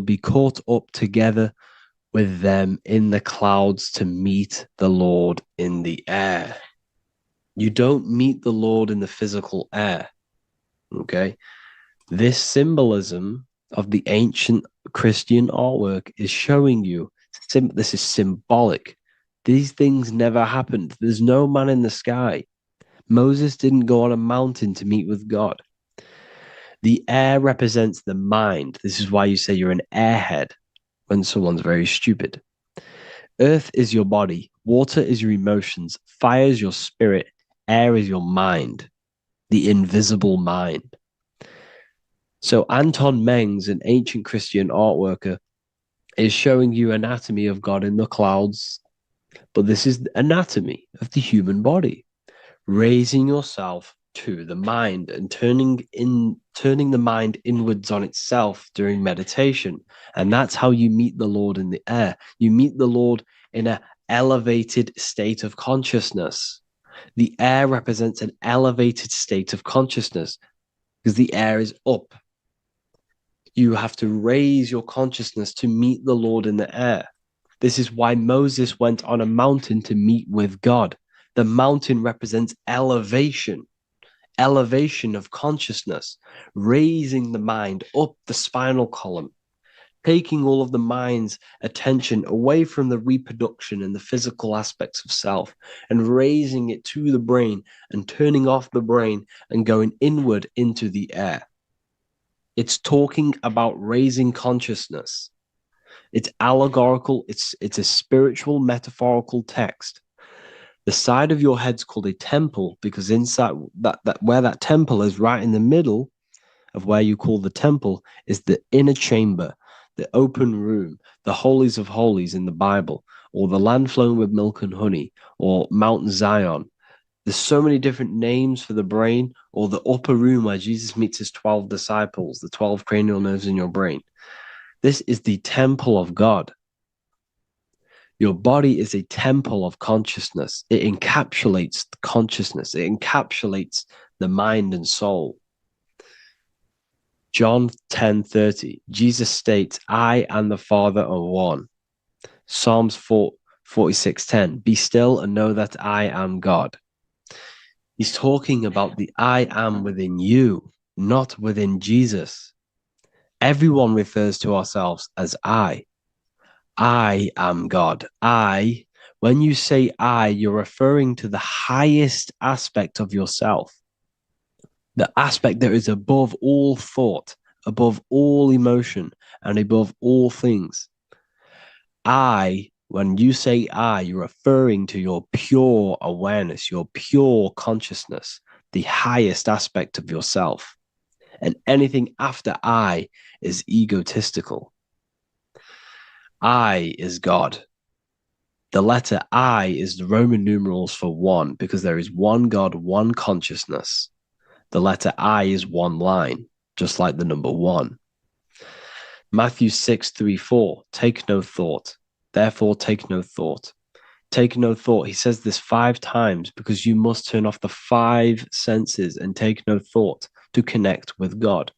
A: be caught up together with them in the clouds to meet the Lord in the air. You don't meet the Lord in the physical air. Okay? This symbolism of the ancient Christian artwork is showing you this is symbolic. These things never happened. There's no man in the sky. Moses didn't go on a mountain to meet with God. The air represents the mind. This is why you say you're an airhead when someone's very stupid. Earth is your body. Water is your emotions. Fire is your spirit. Air is your mind, the invisible mind. So Anton Mengs, an ancient Christian art worker, is showing you anatomy of God in the clouds. But this is the anatomy of the human body, raising yourself to the mind and turning the mind inwards on itself during meditation. And that's how you meet the Lord in the air. You meet the Lord in an elevated state of consciousness. The air represents an elevated state of consciousness because the air is up. You have to raise your consciousness to meet the Lord in the air. This is why Moses went on a mountain to meet with God. The mountain represents elevation of consciousness, raising the mind up the spinal column, taking all of the mind's attention away from the reproduction and the physical aspects of self and raising it to the brain and turning off the brain and going inward into the air. It's talking about raising consciousness. It's allegorical. It's a spiritual, metaphorical text. The side of your head's called a temple because inside that where that temple is, right in the middle of where you call the temple, is the inner chamber, the open room, the holies of holies in the Bible, or the land flowing with milk and honey, or Mount Zion. There's so many different names for the brain, or the upper room where Jesus meets his 12 disciples, the 12 cranial nerves in your brain. This is the temple of God. Your body is a temple of consciousness. It encapsulates the consciousness. It encapsulates the mind and soul. John 10:30, Jesus states, I and the Father are one. Psalms 46:10, be still and know that I am God. He's talking about the I am within you, not within Jesus. Everyone refers to ourselves as I. I am God. When you say I, you're referring to the highest aspect of yourself, the aspect that is above all thought, above all emotion, and above all things. When you say I, you're referring to your pure awareness, your pure consciousness, the highest aspect of yourself. And anything after I is egotistical. I is God. The letter I is the Roman numerals for one, because there is one God, one consciousness. The letter I is one line, just like the number one. Matthew 6:3-4, take no thought. Therefore, take no thought. Take no thought. He says this 5 times because you must turn off the 5 senses and take no thought to connect with God.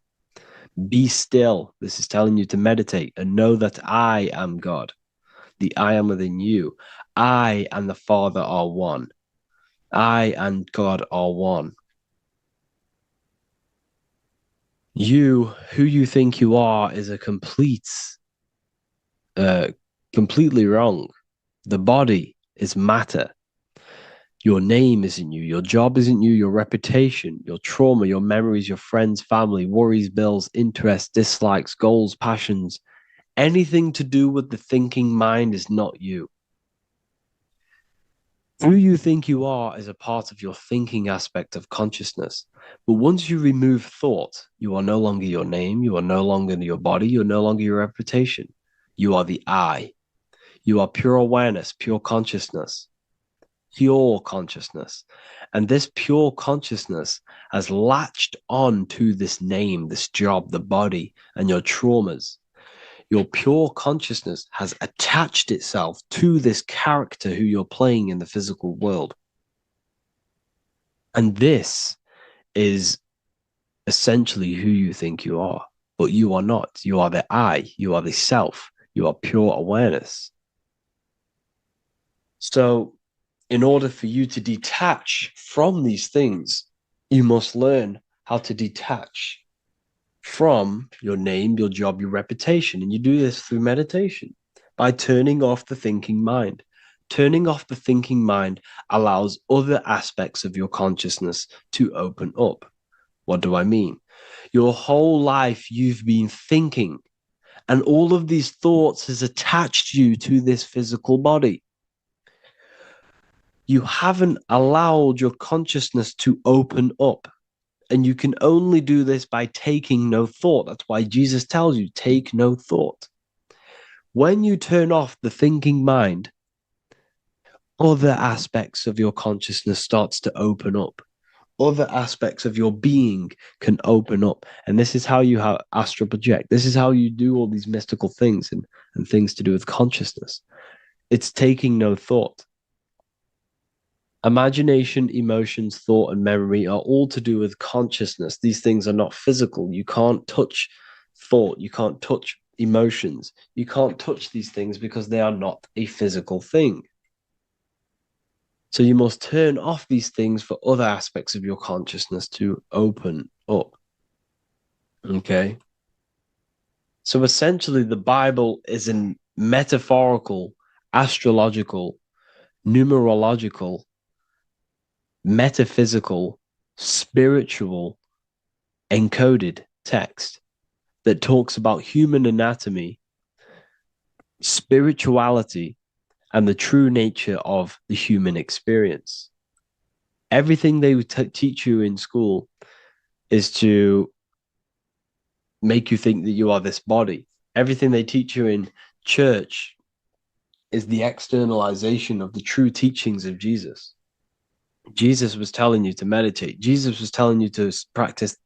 A: Be still. This is telling you to meditate and know that I am God. The I am within you. I and the Father are one. I and God are one. You, who you think you are, is a completely wrong. The body is matter. Your name isn't you. Your job isn't you. Your reputation, your trauma, your memories, your friends, family, worries, bills, interests, dislikes, goals, passions. Anything to do with the thinking mind is not you. Who you think you are is a part of your thinking aspect of consciousness. But once you remove thought, you are no longer your name. You are no longer your body. You're no longer your reputation. You are the I. You are pure awareness, pure consciousness. Pure consciousness. And this pure consciousness has latched on to this name, this job, the body, and your traumas. Your pure consciousness has attached itself to this character who you're playing in the physical world. And this is essentially who you think you are, but you are not. You are the I, you are the self, you are pure awareness. So, in order for you to detach from these things, you must learn how to detach from your name, your job, your reputation. And you do this through meditation by turning off the thinking mind. Turning off the thinking mind allows other aspects of your consciousness to open up. What do I mean? Your whole life you've been thinking, and all of these thoughts has attached you to this physical body. You haven't allowed your consciousness to open up. And you can only do this by taking no thought. That's why Jesus tells you, take no thought. When you turn off the thinking mind, other aspects of your consciousness starts to open up. Other aspects of your being can open up. And this is how you astral project. This is how you do all these mystical things and things to do with consciousness. It's taking no thought. Imagination, emotions, thought, and memory are all to do with consciousness. These things are not physical. You can't touch thought. You can't touch emotions. You can't touch these things because they are not a physical thing. So you must turn off these things for other aspects of your consciousness to open up. Okay? So essentially, the Bible is a metaphorical, astrological, numerological, metaphysical, spiritual, encoded text that talks about human anatomy, spirituality, and the true nature of the human experience. Everything they would teach you in school is to make you think that you are this body. Everything they teach you in church is the externalization of the true teachings of Jesus. Jesus was telling you to meditate. Jesus was telling you to practice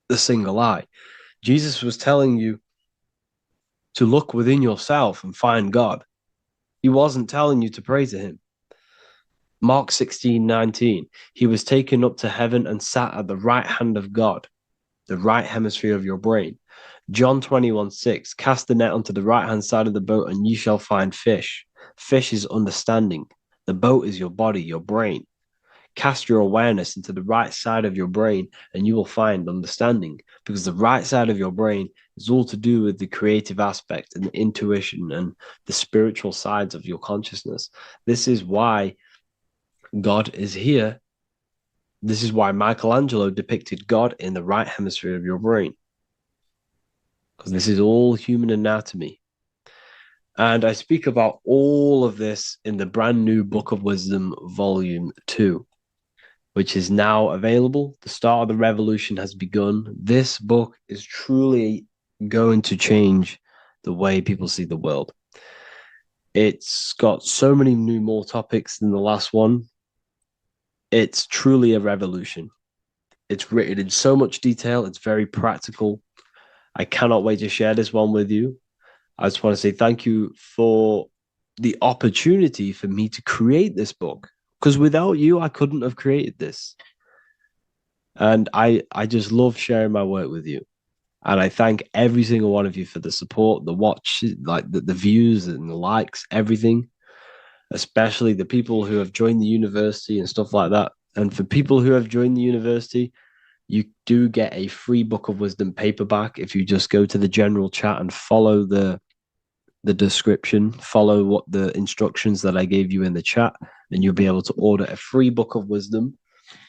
A: the single eye. Jesus was telling you to look within yourself and find God. He wasn't telling you to pray to him. Mark 16:19, he was taken up to heaven and sat at the right hand of God, the right hemisphere of your brain. John 21:6, cast the net onto the right hand side of the boat and ye shall find fish. Fish is understanding. The boat is your body, your brain. Cast your awareness into the right side of your brain and you will find understanding, because the right side of your brain is all to do with the creative aspect and the intuition and the spiritual sides of your consciousness. This is why God is here. This is why Michelangelo depicted God in the right hemisphere of your brain, because this is all human anatomy. And I speak about all of this in the brand new Book of Wisdom, Volume 2, which is now available. The start of the revolution has begun. This book is truly going to change the way people see the world. It's got so many more topics than the last one. It's truly a revolution. It's written in so much detail. It's very practical. I cannot wait to share this one with you. I just want to say thank you for the opportunity for me to create this book, because without you, I couldn't have created this. And I just love sharing my work with you. And I thank every single one of you for the support, the watch, like the views and the likes, everything, especially the people who have joined the university and stuff like that. And for people who have joined the university, you do get a free Book of Wisdom paperback if you just go to the general chat and follow the description, follow what the instructions that I gave you in the chat, and you'll be able to order a free Book of Wisdom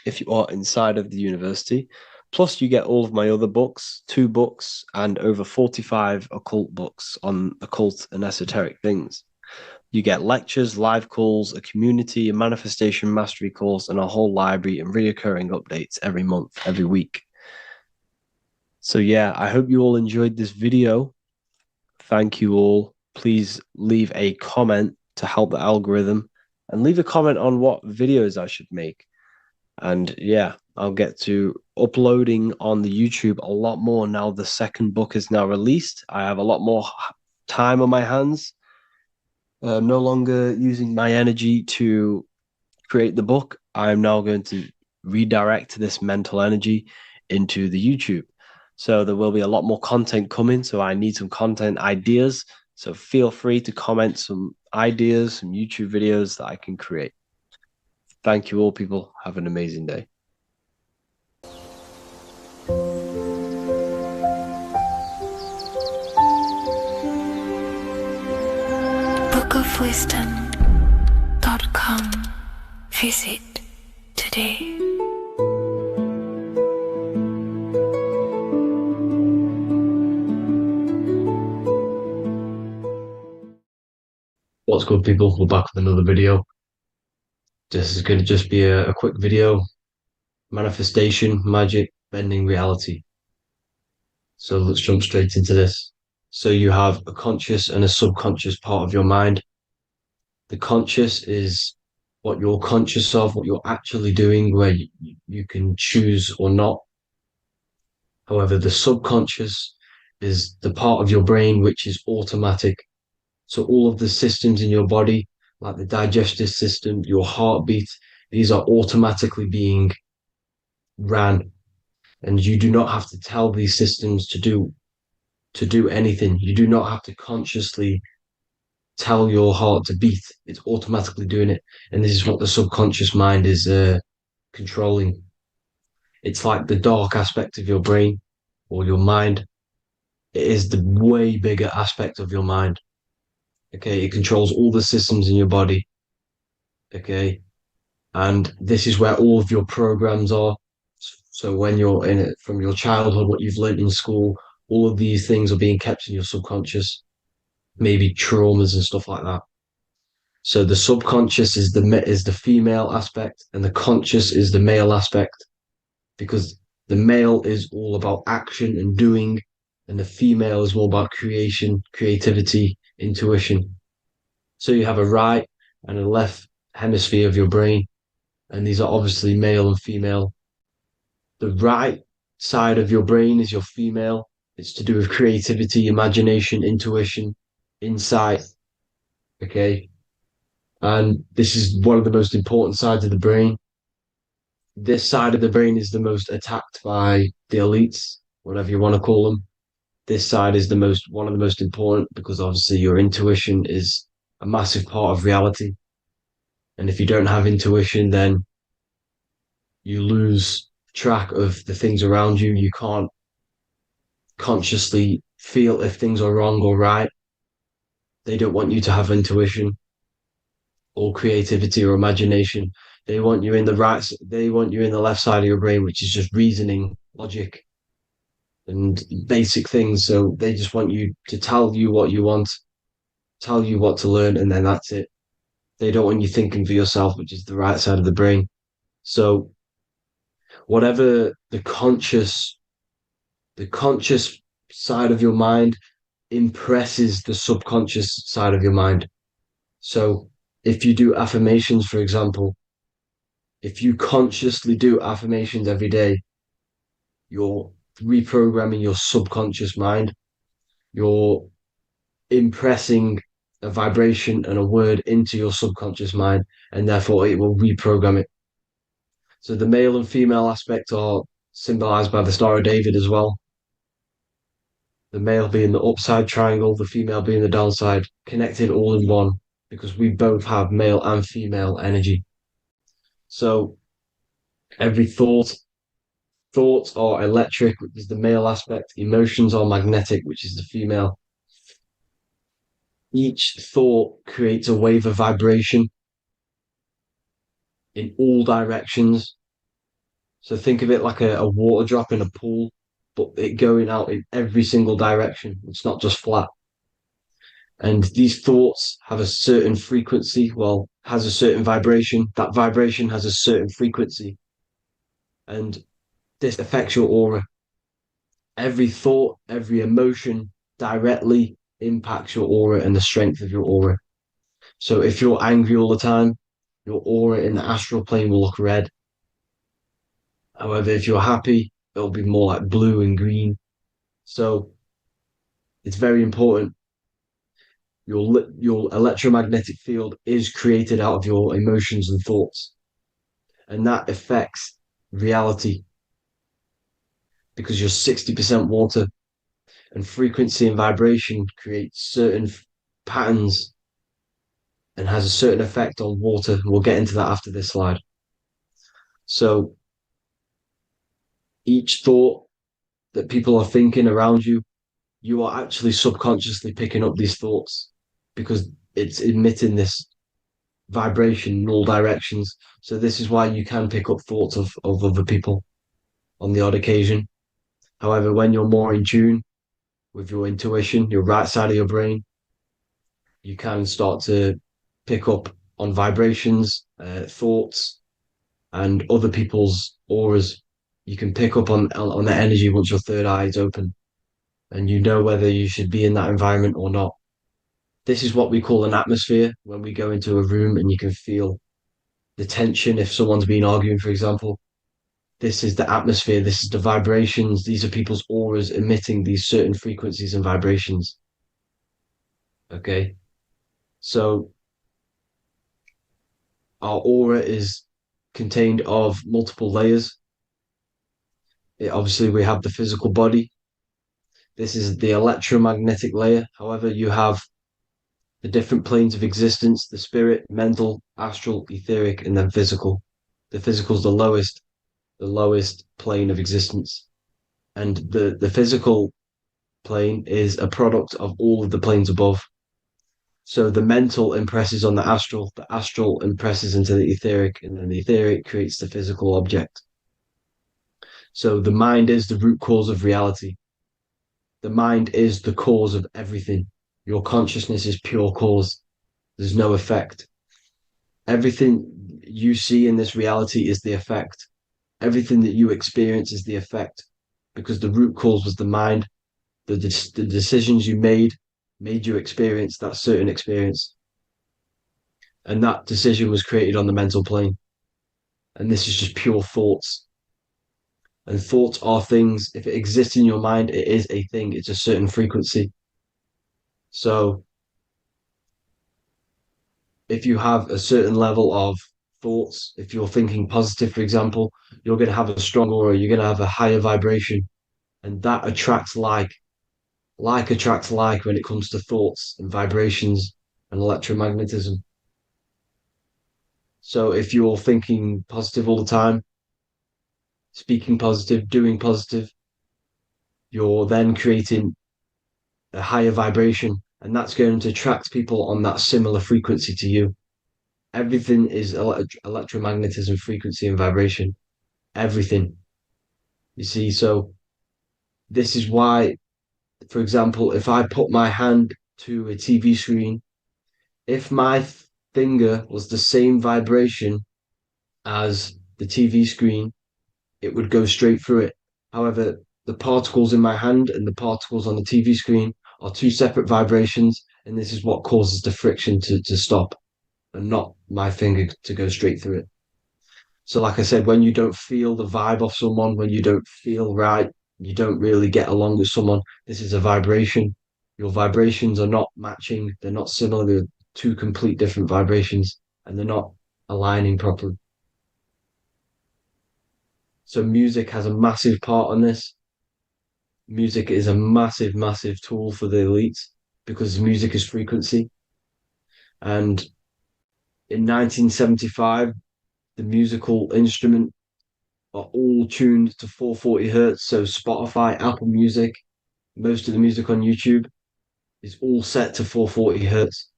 A: if you are inside of the university. Plus, you get all of my other books, 2 books, and over 45 occult books on occult and esoteric things. You get lectures, live calls, a community, a manifestation mastery course, and a whole library and reoccurring updates every month, every week. So yeah, I hope you all enjoyed this video. Thank you all. Please leave a comment to help the algorithm, and leave a comment on what videos I should make. And yeah, I'll get to uploading on the YouTube a lot more now. The second book is now released. I have a lot more time on my hands. No longer using my energy to create the book. I'm now going to redirect this mental energy into the YouTube. So there will be a lot more content coming. So I need some content ideas. So feel free to comment some ideas, some YouTube videos that I can create. Thank you all, people. Have an amazing day.
B: bookofwisdom.com. Visit today.
C: What's good, people? We're back with another video. This is going to just be a quick video. Manifestation, magic, bending reality. So let's jump straight into this. So you have a conscious and a subconscious part of your mind. The conscious is what you're conscious of, what you're actually doing, where you can choose or not. However, the subconscious is the part of your brain which is automatic. So all of the systems in your body, like the digestive system, your heartbeat, these are automatically being ran. And you do not have to tell these systems to do anything. You do not have to consciously tell your heart to beat. It's automatically doing it. And this is what the subconscious mind is controlling. It's like the dark aspect of your brain or your mind. It is the way bigger aspect of your mind. Okay, it controls all the systems in your body. Okay, and this is where all of your programs are. So when you're in it from your childhood, what you've learned in school, all of these things are being kept in your subconscious, maybe traumas and stuff like that. So the subconscious is the female aspect, and the conscious is the male aspect, because the male is all about action and doing, and the female is more about creation, creativity, intuition. So you have a right and a left hemisphere of your brain, and these are obviously male and female. The right side of your brain is your female. It's to do with creativity, imagination, intuition, insight. Okay. And this is one of the most important sides of the brain. This side of the brain is the most attacked by the elites, whatever you want to call them. This side is one of the most important because obviously your intuition is a massive part of reality. And if you don't have intuition, then you lose track of the things around you. You can't consciously feel if things are wrong or right. They don't want you to have intuition or creativity or imagination. They want you in the left side of your brain, which is just reasoning, logic, and basic things. So they just want you to tell you what you want, tell you what to learn, and then that's it. They don't want you thinking for yourself, which is the right side of the brain. So whatever the conscious side of your mind impresses the subconscious side of your mind. So if you do affirmations, for example, if you consciously do affirmations every day, you're reprogramming your subconscious mind. You're impressing a vibration and a word into your subconscious mind, and therefore it will reprogram it. So the male and female aspect are symbolized by the Star of David as well. The male being the upside triangle, the female being the downside, connected all in one, because we both have male and female energy. So every thoughts are electric, which is the male aspect. Emotions are magnetic, which is the female. Each thought creates a wave of vibration in all directions. So think of it like a water drop in a pool, but it going out in every single direction. It's not just flat. And these thoughts have a certain frequency, has a certain vibration. That vibration has a certain frequency. And this affects your aura. Every thought, every emotion directly impacts your aura and the strength of your aura. So if you're angry all the time, your aura in the astral plane will look red. However, if you're happy, it'll be more like blue and green. So it's very important your electromagnetic field is created out of your emotions and thoughts, and that affects reality because you're 60% water, and frequency and vibration create certain patterns and has a certain effect on water. We'll get into that after this slide. So each thought that people are thinking around you, you are actually subconsciously picking up these thoughts because it's emitting this vibration in all directions. So this is why you can pick up thoughts of other people on the odd occasion. However, when you're more in tune with your intuition, your right side of your brain, you can start to pick up on vibrations, thoughts, and other people's auras. You can pick up on the energy once your third eye is open, and you know whether you should be in that environment or not. This is what we call an atmosphere when we go into a room and you can feel the tension if someone's been arguing, for example. This is the atmosphere, this is the vibrations, these are people's auras emitting these certain frequencies and vibrations. Okay. So our aura is contained of multiple layers. Obviously, we have the physical body. This is the electromagnetic layer. However, you have the different planes of existence, the spirit, mental, astral, etheric, and then physical. The physical is the lowest plane of existence. And the physical plane is a product of all of the planes above. So the mental impresses on the astral impresses into the etheric, and then the etheric creates the physical object. So the mind is the root cause of reality. The mind is the cause of everything. Your consciousness is pure cause. There's no effect. Everything you see in this reality is the effect. Everything that you experience is the effect because the root cause was the mind. The decisions you made you experience that certain experience. And that decision was created on the mental plane. And this is just pure thoughts. And thoughts are things. If it exists in your mind, it is a thing. It's a certain frequency. So if you have a certain level of thoughts, if you're thinking positive, for example, you're going to have a strong aura, you're going to have a higher vibration. And that attracts like. Like attracts like when it comes to thoughts and vibrations and electromagnetism. So if you're thinking positive all the time, speaking positive, doing positive, you're then creating a higher vibration, and that's going to attract people on that similar frequency to you. Everything is electromagnetism, frequency, and vibration. Everything. You see, so this is why, for example, if I put my hand to a TV screen, if my finger was the same vibration as the TV screen, it would go straight through it. However, the particles in my hand and the particles on the TV screen are two separate vibrations, and this is what causes the friction to stop and not my finger to go straight through it. So, like I said, when you don't feel the vibe of someone, when you don't feel right, you don't really get along with someone, this is a vibration. Your vibrations are not matching, they're not similar, they're two complete different vibrations, and they're not aligning properly. So music has a massive part on this. Music is a massive, massive tool for the elites because music is frequency. And in 1975, the musical instrument are all tuned to 440 hertz. So Spotify, Apple Music, most of the music on YouTube is all set to 440 hertz.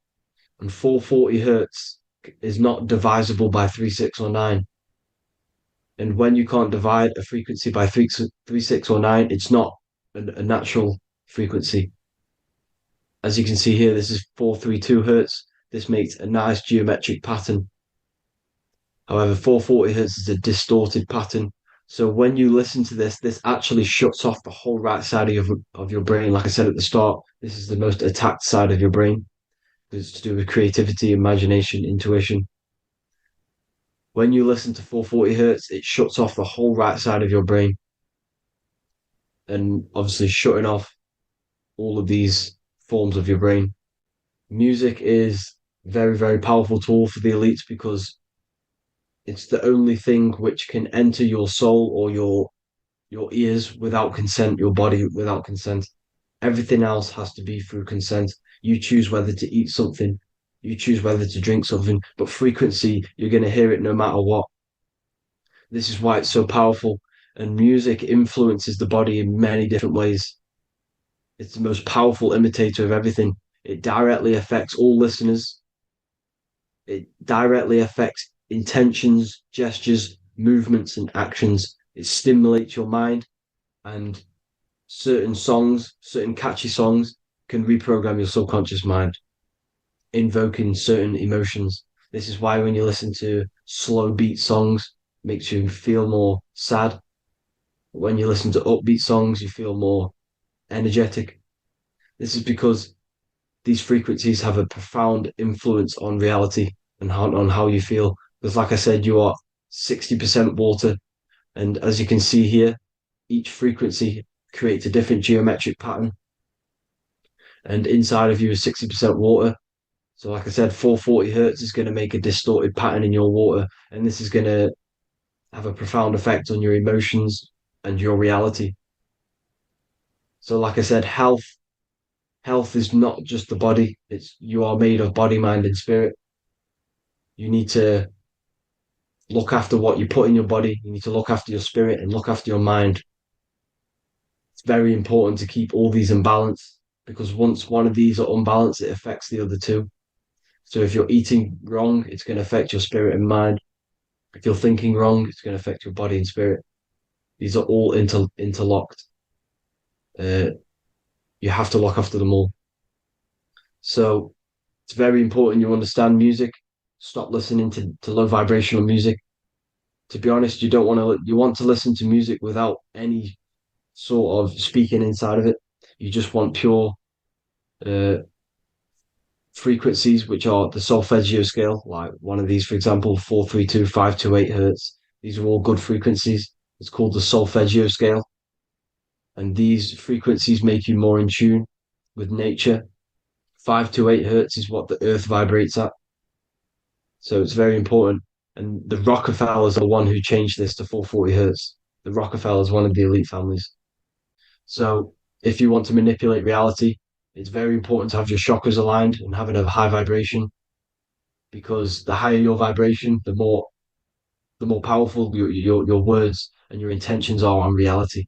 C: And 440 hertz is not divisible by 3, 6, or 9. And when you can't divide a frequency by 3, 6, or 9, it's not a natural frequency. As you can see here, this is 432 hertz. This makes a nice geometric pattern. However, 440 hertz is a distorted pattern. So when you listen to this, this actually shuts off the whole right side of your brain. Like I said at the start, this is the most attacked side of your brain. It's to do with creativity, imagination, intuition. When you listen to 440 hertz, it shuts off the whole right side of your brain. And obviously shutting off all of these forms of your brain. Music is very, very powerful tool for the elites because it's the only thing which can enter your soul or your ears without consent, your body without consent. Everything else has to be through consent. You choose whether to eat something, you choose whether to drink something, but frequency, you're going to hear it no matter what. This is why it's so powerful. And music influences the body in many different ways. It's the most powerful imitator of everything. It directly affects all listeners. It directly affects intentions, gestures, movements, and actions. It stimulates your mind, and certain songs, certain catchy songs, can reprogram your subconscious mind, invoking certain emotions. This is why when you listen to slow beat songs, it makes you feel more sad. When you listen to upbeat songs, you feel more energetic. This is because these frequencies have a profound influence on reality and on how you feel. Because, like I said, you are 60% water. And as you can see here, each frequency creates a different geometric pattern. And inside of you is 60% water. So, like I said, 440 hertz is going to make a distorted pattern in your water. And this is going to have a profound effect on your emotions and your reality. So, like I said, health is not just the body. It's you are made of body, mind, and spirit. You need to look after what you put in your body. You need to look after your spirit and look after your mind. It's very important to keep all these in balance because once one of these are unbalanced, it affects the other two. So if you're eating wrong, it's going to affect your spirit and mind. If you're thinking wrong, it's going to affect your body and spirit. These are all interlocked. Uh, you have to look after them all. So it's very important you understand music. Stop listening to low vibrational music. To be honest, you want to listen to music without any sort of speaking inside of it. You just want pure uh, frequencies, which are the solfeggio scale, like one of these, for example, 432, 528 hertz. These are all good frequencies. It's called the solfeggio scale. And these frequencies make you more in tune with nature. 528 hertz is what the earth vibrates at. So it's very important. And the Rockefellers are the one who changed this to 440 hertz. The Rockefellers, one of the elite families. So if you want to manipulate reality, it's very important to have your chakras aligned and having a high vibration because the higher your vibration, the more powerful your words and your intentions are on reality.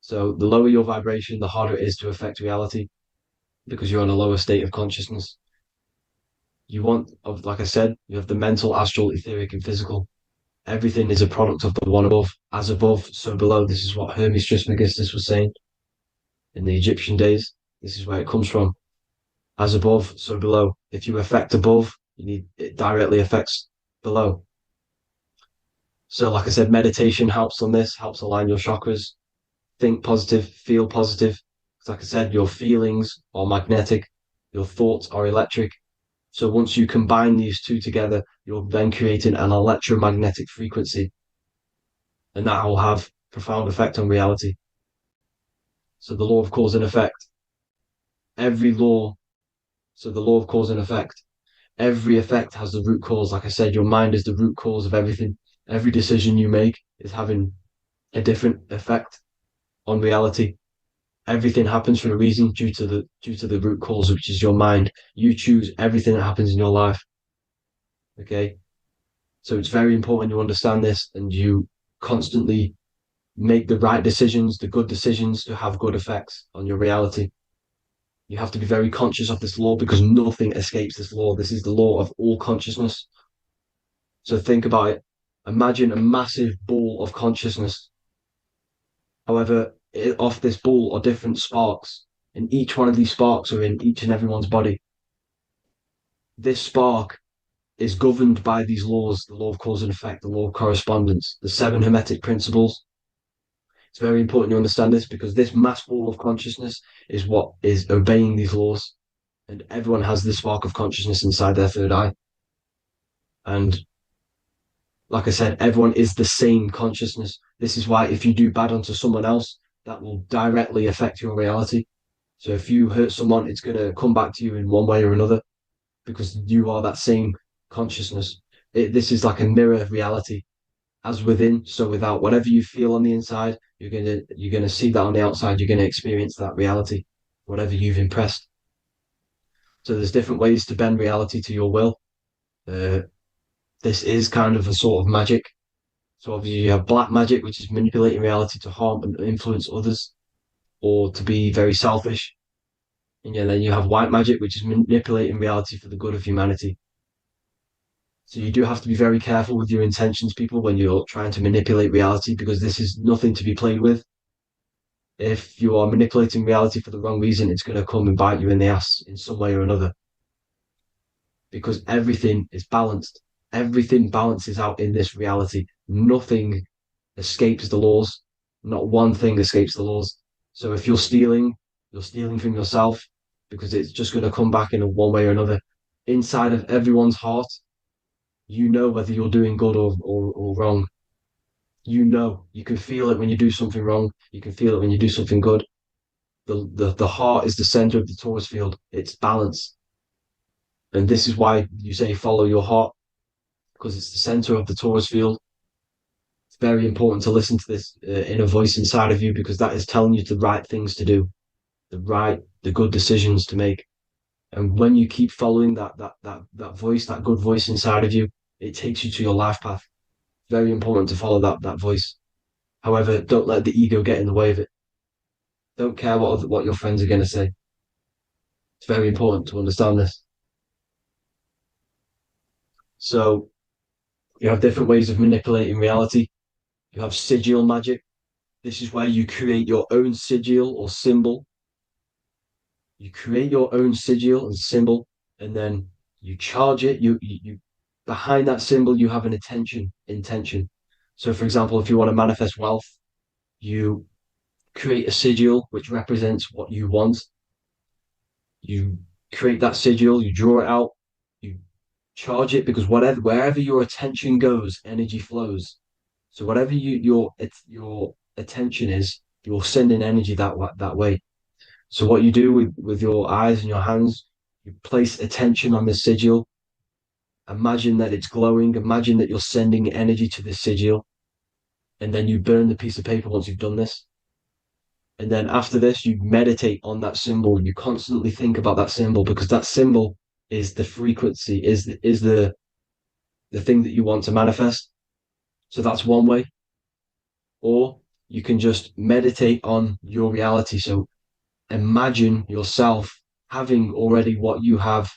C: So the lower your vibration, the harder it is to affect reality because you're in a lower state of consciousness. Like I said, you have the mental, astral, etheric, and physical. Everything is a product of the one above. As above, so below. This is what Hermes Trismegistus was saying in the Egyptian days. This is where it comes from. As above, so below. If you affect above, it directly affects below. So, like I said, meditation helps on this, helps align your chakras. Think positive, feel positive. Like I said, your feelings are magnetic, your thoughts are electric. So once you combine these two together, you're then creating an electromagnetic frequency, and that will have profound effect on reality. So the law of cause and effect. Every law, so the law of cause and effect. Every effect has the root cause. Like I said, your mind is the root cause of everything. Every decision you make is having a different effect on reality. Everything happens for a reason due to the root cause, which is your mind. You choose everything that happens in your life. Okay. So it's very important you understand this and you constantly make the right decisions, the good decisions to have good effects on your reality. You have to be very conscious of this law because nothing escapes this law. This is the law of all consciousness. So think about it. Imagine a massive ball of consciousness. However, off this ball are different sparks, and each one of these sparks are in each and everyone's body. This spark is governed by these laws, the law of cause and effect, the law of correspondence, the seven hermetic principles. It's very important you understand this because this mass ball of consciousness is what is obeying these laws. And everyone has this spark of consciousness inside their third eye. And like I said, everyone is the same consciousness. This is why if you do bad onto someone else, that will directly affect your reality. So if you hurt someone, it's going to come back to you in one way or another because you are that same consciousness. This is like a mirror reality, as within, so without. Whatever you feel on the inside, you're gonna see that on the outside. You're gonna experience that reality, whatever you've impressed. So there's different ways to bend reality to your will. Uh, this is kind of a sort of magic. So obviously you have black magic, which is manipulating reality to harm and influence others, or to be very selfish. And yeah, then you have white magic, which is manipulating reality for the good of humanity. So you do have to be very careful with your intentions, people, when you're trying to manipulate reality, because this is nothing to be played with. If you are manipulating reality for the wrong reason, it's going to come and bite you in the ass in some way or another. Because everything is balanced. Everything balances out in this reality. Nothing escapes the laws. Not one thing escapes the laws. So if you're stealing from yourself because it's just going to come back in one way or another. Inside of everyone's heart, you know whether you're doing good or wrong. You know, you can feel it when you do something wrong. You can feel it when you do something good. The heart is the center of the torus field. It's balance. And this is why you say follow your heart, because it's the center of the torus field. It's very important to listen to this inner voice inside of you, because that is telling you the right things to do, the good decisions to make. And when you keep following that voice, that good voice inside of you, it takes you to your life path. Very important to follow that voice. However, don't let the ego get in the way of it. Don't care what your friends are going to say. It's very important to understand this. So you have different ways of manipulating reality. You have sigil magic. This is where you create your own sigil or symbol. You create your own sigil and symbol, and then you charge it. You behind that symbol, you have an intention. So, for example, if you want to manifest wealth, you create a sigil which represents what you want. You create that sigil, you draw it out, you charge it, because wherever your attention goes, energy flows. So whatever your attention is, you're sending energy that way. So what you do with your eyes and your hands, you place attention on the sigil. Imagine that it's glowing. Imagine that you're sending energy to the sigil, and then you burn the piece of paper once you've done this. And then after this, you meditate on that symbol. You constantly think about that symbol, because that symbol is the frequency, is the thing that you want to manifest. So that's one way. Or you can just meditate on your reality. So imagine yourself having already what you have.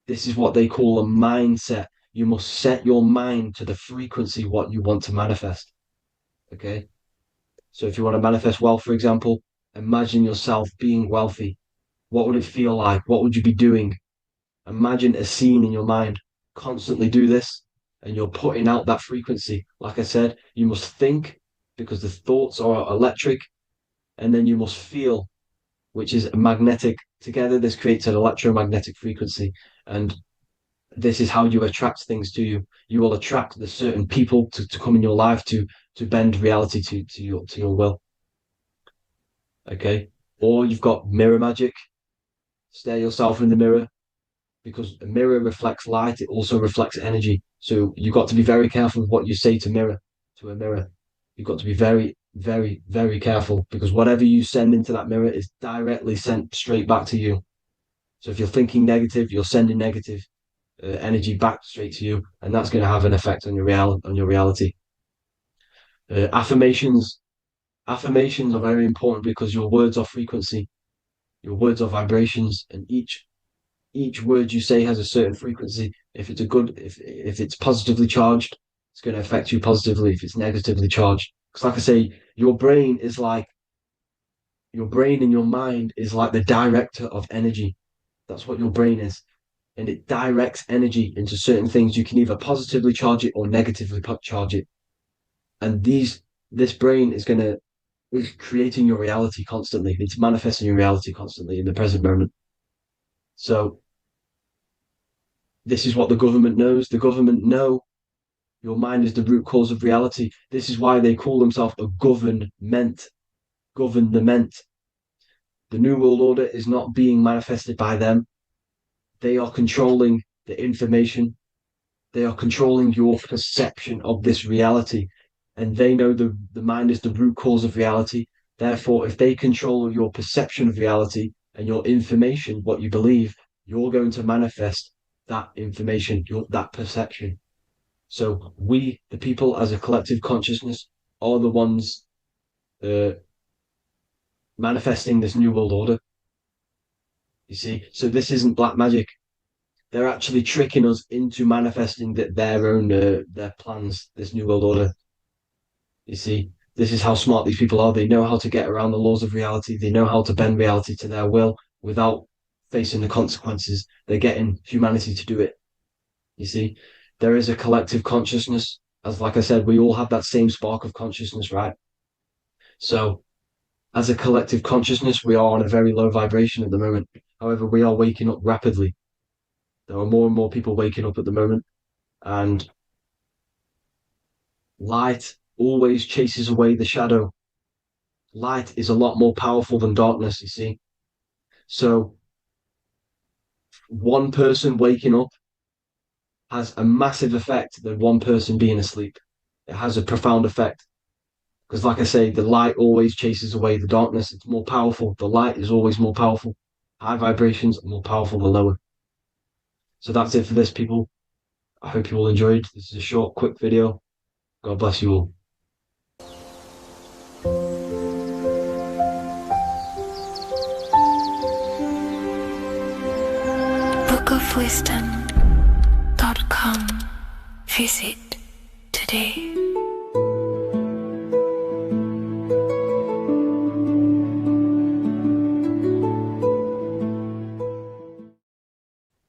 C: This is what they call a mindset. You must set your mind to the frequency what you want to manifest. Okay. So if you want to manifest wealth, for example, imagine yourself being wealthy. What would it feel like? What would you be doing? Imagine a scene in your mind. Constantly do this, and you're putting out that frequency. Like I said, you must think, because the thoughts are electric, and then you must feel, which is magnetic. Together, this creates an electromagnetic frequency, and this is how you attract things to you. You will attract the certain people to come in your life to bend reality to your will. Okay. Or you've got mirror magic. Stare yourself in the mirror, because a mirror reflects light. It also reflects energy. So you've got to be very careful with what you say to a mirror. You've got to be very, very, very careful, because whatever you send into that mirror is directly sent straight back to you. So if you're thinking negative, you're sending negative energy back straight to you, and that's going to have an effect on your reality. Affirmations are very important, because your words are frequency, your words are vibrations, and each word you say has a certain frequency. If if it's positively charged, it's going to affect you positively. If it's negatively charged, because like I say, your brain and your mind is like the director of energy. That's what your brain is. And it directs energy into certain things. You can either positively charge it or negatively charge it. And this brain is creating your reality constantly. It's manifesting your reality constantly in the present moment. So this is what the government knows. The government know your mind is the root cause of reality. This is why they call themselves a government. Government. the New World Order is not being manifested by them. They are controlling the information. They are controlling your perception of this reality. And they know the mind is the root cause of reality. Therefore, if they control your perception of reality and your information, what you believe, you're going to manifest that information, that perception. So we, the people as a collective consciousness, are the ones manifesting this New World Order. You see, so this isn't black magic. They're actually tricking us into manifesting their own their plans, this New World Order. You see, this is how smart these people are. They know how to get around the laws of reality. They know how to bend reality to their will without facing the consequences. They're getting humanity to do it. You see, there is a collective consciousness. As like I said, we all have that same spark of consciousness, right? So as a collective consciousness, we are on a very low vibration at the moment. However, we are waking up rapidly. There are more and more people waking up at the moment, and light always chases away the shadow. Light is a lot more powerful than darkness, you see. So one person waking up has a massive effect than one person being asleep. It has a profound effect. Because like I say, the light always chases away the darkness. It's more powerful. The light is always more powerful. High vibrations are more powerful than lower. So that's it for this, people. I hope you all enjoyed. This is a short, quick video. God bless you all.
B: bookofwisdom.com. Visit today.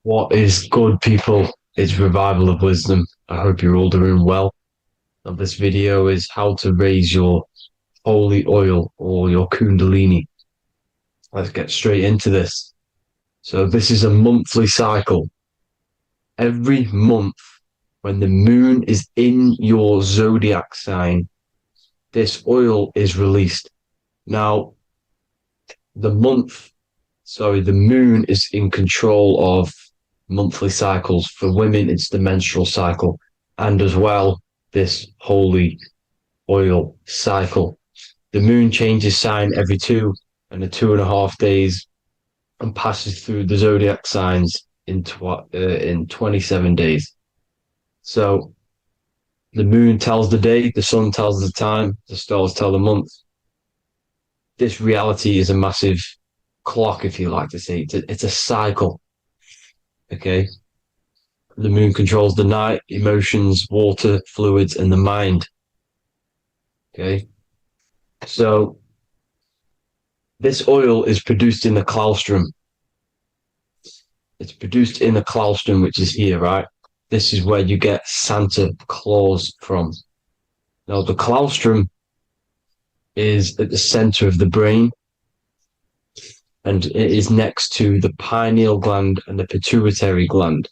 C: What is good, people? It's Revival of Wisdom. I hope you're all doing well. Now, this video is how to raise your holy oil or your kundalini. Let's get straight into this. So this is a monthly cycle. Every month, when the moon is in your zodiac sign, this oil is released. Now, the moon is in control of monthly cycles. For women, it's the menstrual cycle, and as well, this holy oil cycle. The moon changes sign every 2.5 days and passes through the zodiac signs in 27 days. So the moon tells the day, the sun tells the time, the stars tell the month. This reality is a massive clock, if you like to say. It's a cycle. Okay. The moon controls the night, emotions, water, fluids, and the mind. Okay. So this oil is produced in the claustrum. It's produced in the claustrum, which is here, right? This is where you get Santa Claus from. Now, the claustrum is at the center of the brain, and it is next to the pineal gland and the pituitary gland.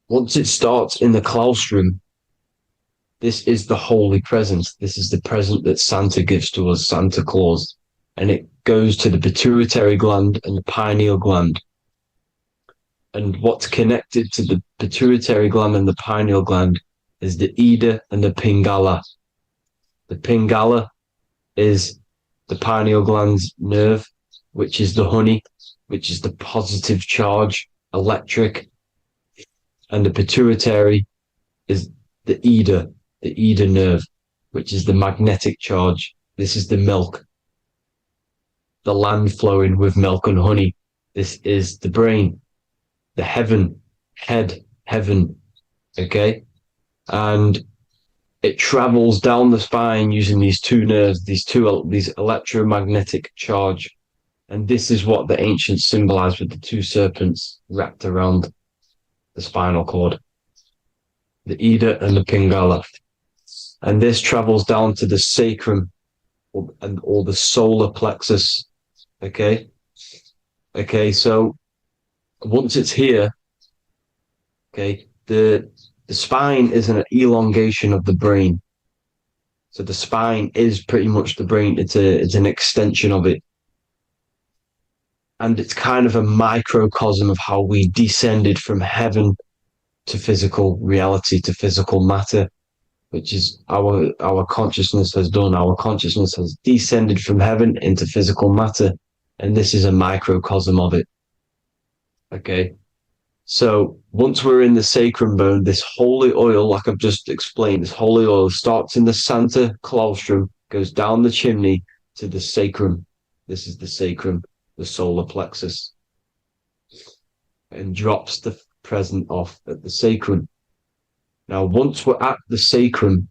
C: Once it starts in the claustrum, this is the holy present. This is the present that Santa gives to us, Santa Claus. And it goes to the pituitary gland and the pineal gland. And what's connected to the pituitary gland and the pineal gland is the Ida and the Pingala. The Pingala is the pineal gland's nerve, which is the honey, which is the positive charge, electric. And the pituitary is the Ida nerve, which is the magnetic charge. This is the milk, the land flowing with milk and honey. This is the brain, the heaven, okay? And it travels down the spine using these two nerves, these electromagnetic charge. And this is what the ancients symbolized with the two serpents wrapped around the spinal cord, the Ida and the Pingala. And this travels down to the sacrum or the solar plexus. Okay. So once it's here, okay, the spine is an elongation of the brain. So the spine is pretty much the brain. It's an extension of it. And it's kind of a microcosm of how we descended from heaven to physical reality, to physical matter, which is our consciousness has done. Our consciousness has descended from heaven into physical matter, and this is a microcosm of it. Okay. So once we're in the sacrum bone, this holy oil, like I've just explained, this holy oil starts in the Santa Claustrum, goes down the chimney to the sacrum. This is the sacrum, the solar plexus, and drops the present off at the sacrum. Now, once we're at the sacrum,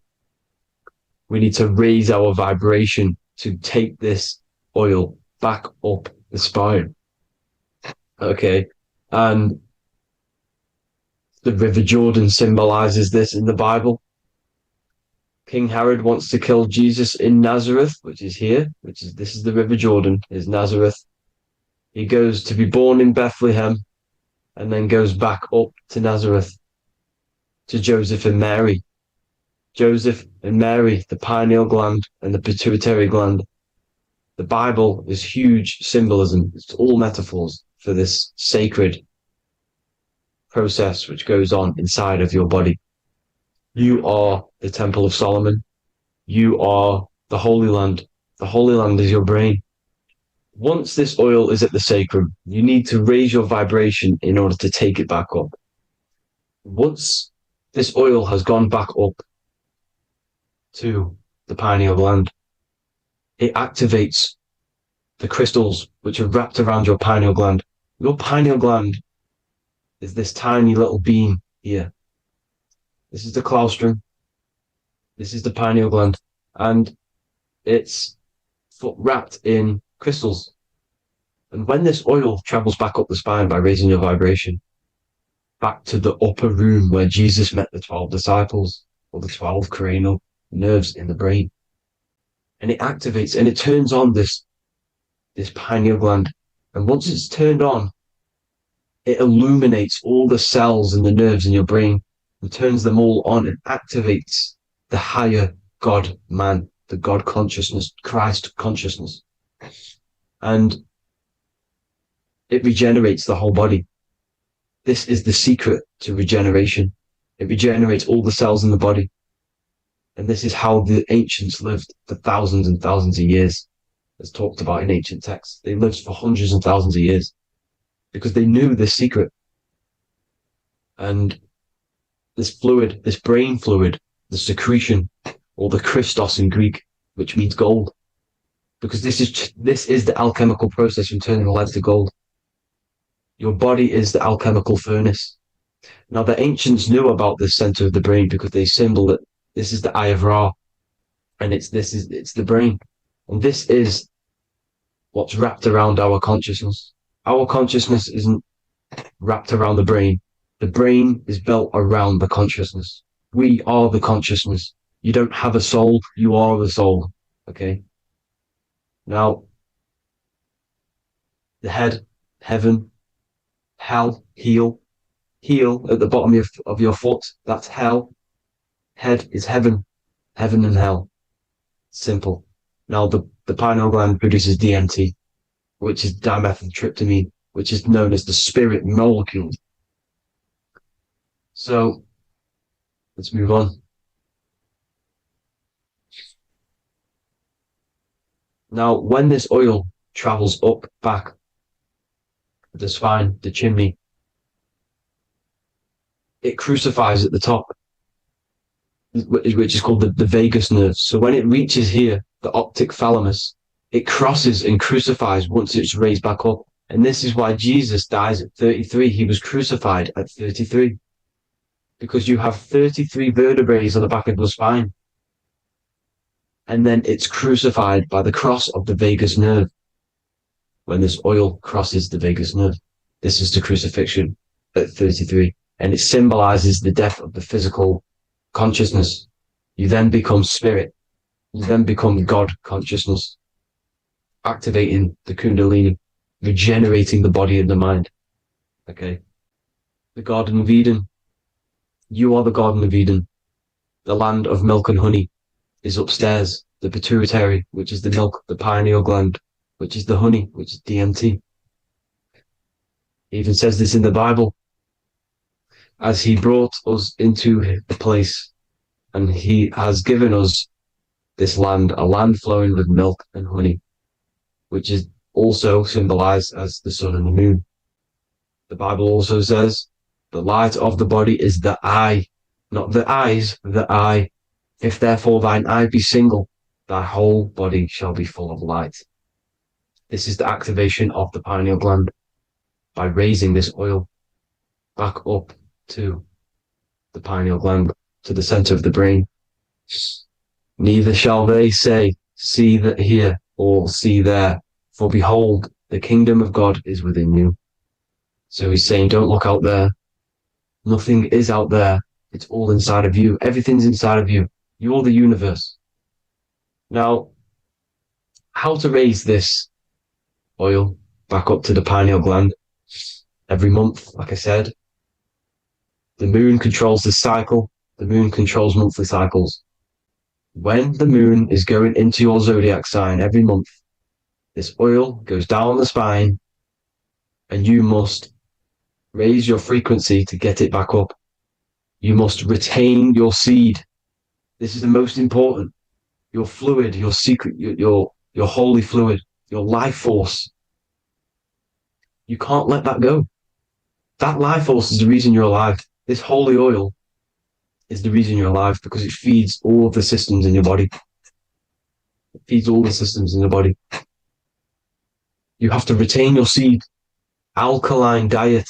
C: we need to raise our vibration to take this oil back up the spine. Okay. And the River Jordan symbolizes this in the Bible. King Herod wants to kill Jesus in Nazareth, which is here, this is the River Jordan, is Nazareth. He goes to be born in Bethlehem and then goes back up to Nazareth to Joseph and Mary. Joseph and Mary, the pineal gland and the pituitary gland. The Bible is huge symbolism. It's all metaphors for this sacred process which goes on inside of your body. You are the Temple of Solomon. You are the Holy Land. The Holy Land is your brain. Once this oil is at the sacrum, you need to raise your vibration in order to take it back up. Once this oil has gone back up to the pineal gland, it activates the crystals which are wrapped around your pineal gland. Your pineal gland is this tiny little beam here. This is the claustrum. This is the pineal gland. And it's wrapped in crystals. And when this oil travels back up the spine by raising your vibration, back to the upper room where Jesus met the 12 disciples, or the 12 cranial nerves in the brain, and it activates and it turns on this pineal gland. And once it's turned on, it illuminates all the cells and the nerves in your brain and turns them all on and activates the higher God man, the God consciousness, Christ consciousness. And it regenerates the whole body. This is the secret to regeneration. It regenerates all the cells in the body. And this is how the ancients lived for thousands and thousands of years, as talked about in ancient texts. They lived for hundreds and thousands of years because they knew this secret. And this fluid, this brain fluid, the secretion, or the Christos in Greek, which means gold, because this is the alchemical process from turning lead to gold. Your body is the alchemical furnace. Now, the ancients knew about this center of the brain because they symboled it. This is the Eye of Ra, and it's the brain. And this is what's wrapped around our consciousness. Our consciousness isn't wrapped around the brain. The brain is built around the consciousness. We are the consciousness. You don't have a soul, you are the soul. Okay? Now, the head, heaven, hell, heel at the bottom of your foot, that's hell. Head is heaven and hell. Simple. Now, the pineal gland produces DMT, which is dimethyltryptamine, which is known as the spirit molecule. So, let's move on. Now, when this oil travels up, back, the spine, the chimney, it crucifies at the top, which is called the vagus nerve. So when it reaches here, the optic thalamus, it crosses and crucifies once it's raised back up. And this is why Jesus dies at 33. He was crucified at 33. Because you have 33 vertebrae on the back of the spine. And then it's crucified by the cross of the vagus nerve. When this oil crosses the vagus nerve, this is the crucifixion at 33. And it symbolizes the death of the physical consciousness. You then become spirit. You then become God consciousness, activating the Kundalini, regenerating the body and the mind. Okay. The Garden of Eden. You are the Garden of Eden. The land of milk and honey is upstairs. The pituitary, which is the milk, the pineal gland, which is the honey, which is DMT. He even says this in the Bible, as he brought us into the place and he has given us this land, a land flowing with milk and honey, which is also symbolized as the sun and the moon. The Bible also says the light of the body is the eye, not the eyes, the eye. If therefore thine eye be single, thy whole body shall be full of light. This is the activation of the pineal gland by raising this oil back up to the pineal gland, to the center of the brain. Neither shall they say, see that here, or see there, for behold, the kingdom of God is within you. So he's saying, don't look out there. Nothing is out there. It's all inside of you. Everything's inside of you. You're the universe. Now, how to raise this oil back up to the pineal gland? Every month, like I said, the moon controls the cycle. The moon controls monthly cycles. When the moon is going into your zodiac sign every month, this oil goes down the spine and you must raise your frequency to get it back up. You must retain your seed. This is the most important. Your fluid, your secret, your holy fluid, your life force. You can't let that go. That life force is the reason you're alive. This holy oil is the reason you're alive, because it feeds all of the systems in your body. It feeds all the systems in your body. You have to retain your seed, alkaline diet,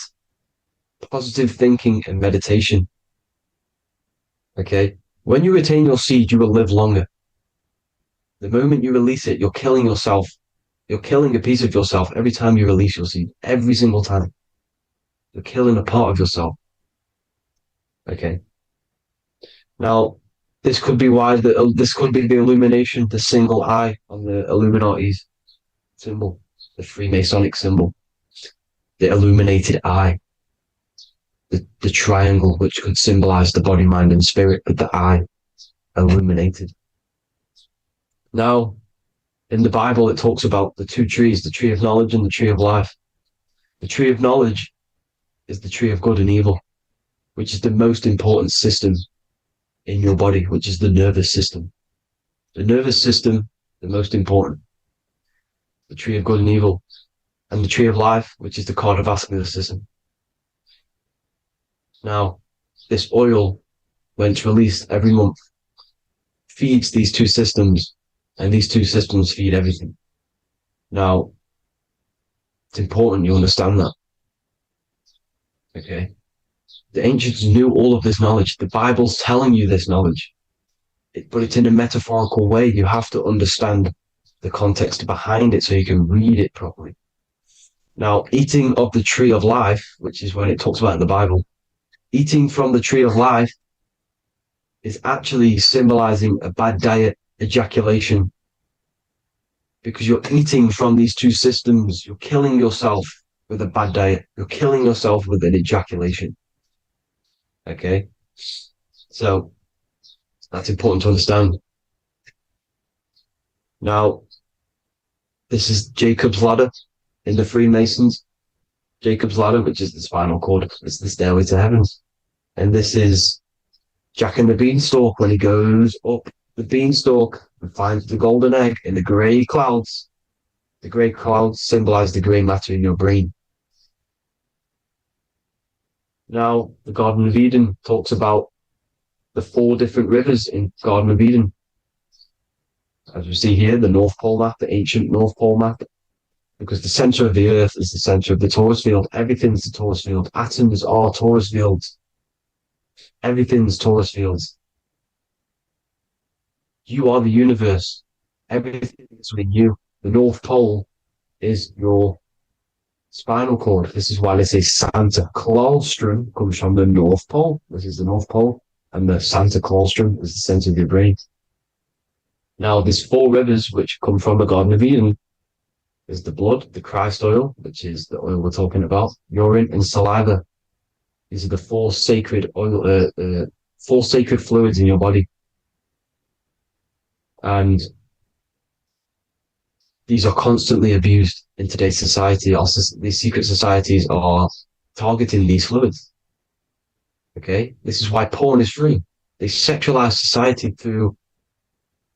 C: positive thinking and meditation. Okay? When you retain your seed, you will live longer. The moment you release it, you're killing yourself. You're killing a piece of yourself every time you release your seed. Every single time. You're killing a part of yourself. Okay? Now, this could be why this could be the illumination, the single eye on the Illuminati's symbol, the Freemasonic symbol, the illuminated eye, the triangle, which could symbolize the body, mind, and spirit, but the eye illuminated. Now, in the Bible, it talks about the two trees, the tree of knowledge and the tree of life. The tree of knowledge is the tree of good and evil, which is the most important system in your body, which is the nervous system. The nervous system, the most important. The tree of good and evil. And the tree of life, which is the cardiovascular system. Now, this oil, when it's released every month, feeds these two systems, and these two systems feed everything. Now, it's important you understand that. Okay? The ancients knew all of this knowledge. The Bible's telling you this knowledge. But it's in a metaphorical way. You have to understand the context behind it so you can read it properly. Now, eating of the tree of life, which is when it talks about in the Bible, eating from the tree of life is actually symbolizing a bad diet, ejaculation. Because you're eating from these two systems. You're killing yourself with a bad diet. You're killing yourself with an ejaculation. Okay, so that's important to understand. Now, this is Jacob's ladder in the Freemasons. Jacob's ladder, which is the spinal cord, it's the stairway to heaven. And this is Jack and the Beanstalk when he goes up the beanstalk and finds the golden egg in the grey clouds. The grey clouds symbolize the grey matter in your brain. Now, the Garden of Eden talks about the 4 different rivers in Garden of Eden. As we see here, the North Pole map, the ancient North Pole map, because the center of the earth is the center of the torus field. Everything's the torus field. Atoms are torus fields. Everything's torus fields. You are the universe. Everything is within you. The North Pole is your spinal cord. This is why they say Santa Claustrum comes from the North Pole. This is the North Pole. And the Santa Claustrum is the center of your brain. Now, there's 4 rivers which come from the Garden of Eden. There's the blood, the Christ oil, which is the oil we're talking about, urine, and saliva. These are the 4 sacred oil, 4 sacred fluids in your body. And these are constantly abused in today's society. These secret societies are targeting these fluids. Okay, this is why porn is free. They sexualize society through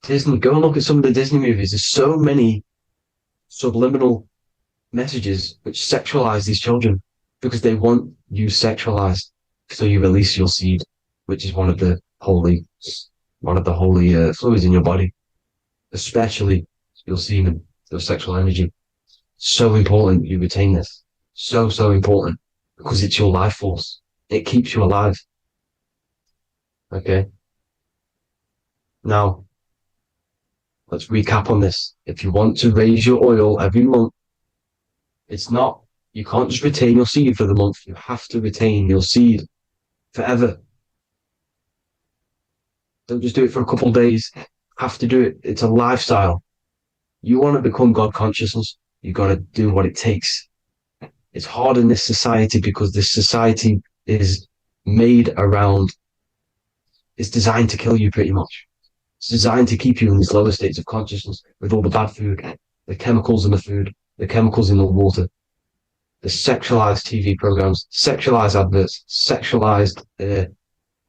C: Disney. Go and look at some of the Disney movies. There's so many subliminal messages which sexualize these children because they want you sexualized. So you release your seed, which is one of the holy fluids in your body, especially your semen, your sexual energy. So important you retain this. So important because it's your life force. It keeps you alive. Okay. Now, let's recap on this. If you want to raise your oil every month, you can't just retain your seed for the month. You have to retain your seed forever. Don't just do it for a couple of days. Have to do it. It's a lifestyle. You want to become God consciousness, you got to do what it takes. It's hard in this society because this society is it's designed to kill you pretty much. It's designed to keep you in these lower states of consciousness with all the bad food, the chemicals in the food, the chemicals in the water, the sexualized TV programs, sexualized adverts, sexualized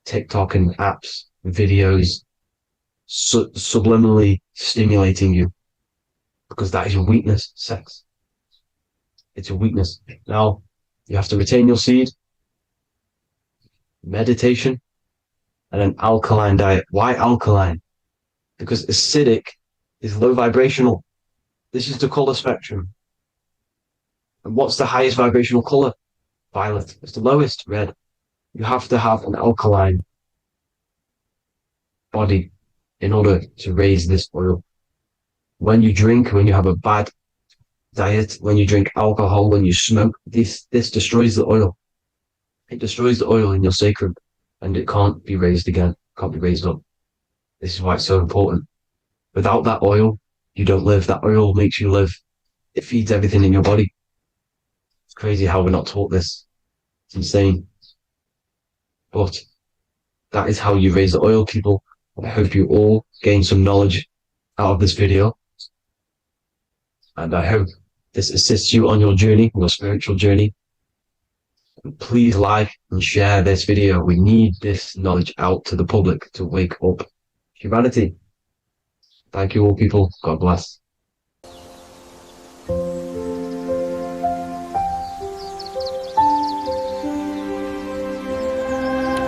C: TikTok and apps, videos, subliminally stimulating you because that is your weakness, sex. It's a weakness. Now, you have to retain your seed, meditation, and an alkaline diet. Why alkaline? Because acidic is low vibrational. This is the color spectrum. And what's the highest vibrational color? Violet. It's the lowest, red. You have to have an alkaline body in order to raise this oil. When you have a bad diet, when you drink alcohol, when you smoke, this destroys the oil. It destroys the oil in your sacrum and it can't be raised again, can't be raised up. This is why it's so important. Without that oil, you don't live. That oil makes you live. It feeds everything in your body. It's crazy how we're not taught this. It's insane. But that is how you raise the oil, people. I hope you all gain some knowledge out of this video. And I hope this assists you on your journey, your spiritual journey. And please like and share this video. We need this knowledge out to the public to wake up humanity. Thank you all, people. God bless.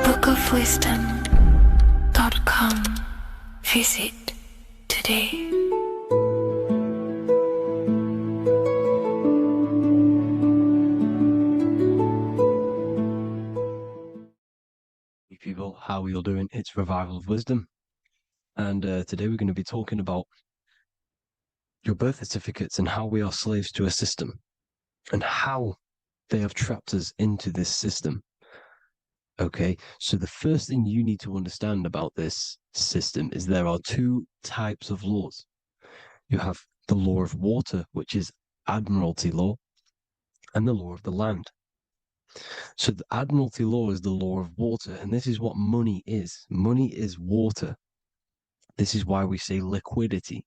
B: bookofwisdom.com. Visit today.
A: People, how are you all doing? It's Revival of Wisdom, and today we're going to be talking about your birth certificates and how we are slaves to a system and how they have trapped us into this system. Okay, so the first thing you need to understand about this system is there are two types of laws. You have the law of water, which is Admiralty law, and the law of the land. So the Admiralty law is the law of water, and this is what money is. Money is water. This is why we say liquidity,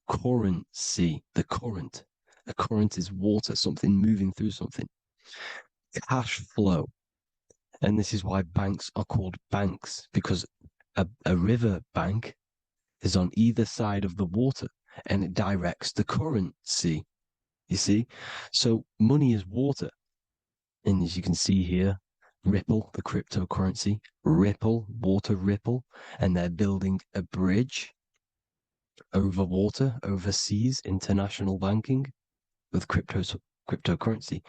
A: currency, the current. A current is water, something moving through something. Cash flow. And this is why banks are called banks, because a river bank is on either side of the water, and it directs the currency. You see? So money is water. And as you can see here, Ripple, the cryptocurrency, Ripple, water Ripple, and they're building a bridge over water, over seas, international banking with cryptocurrency.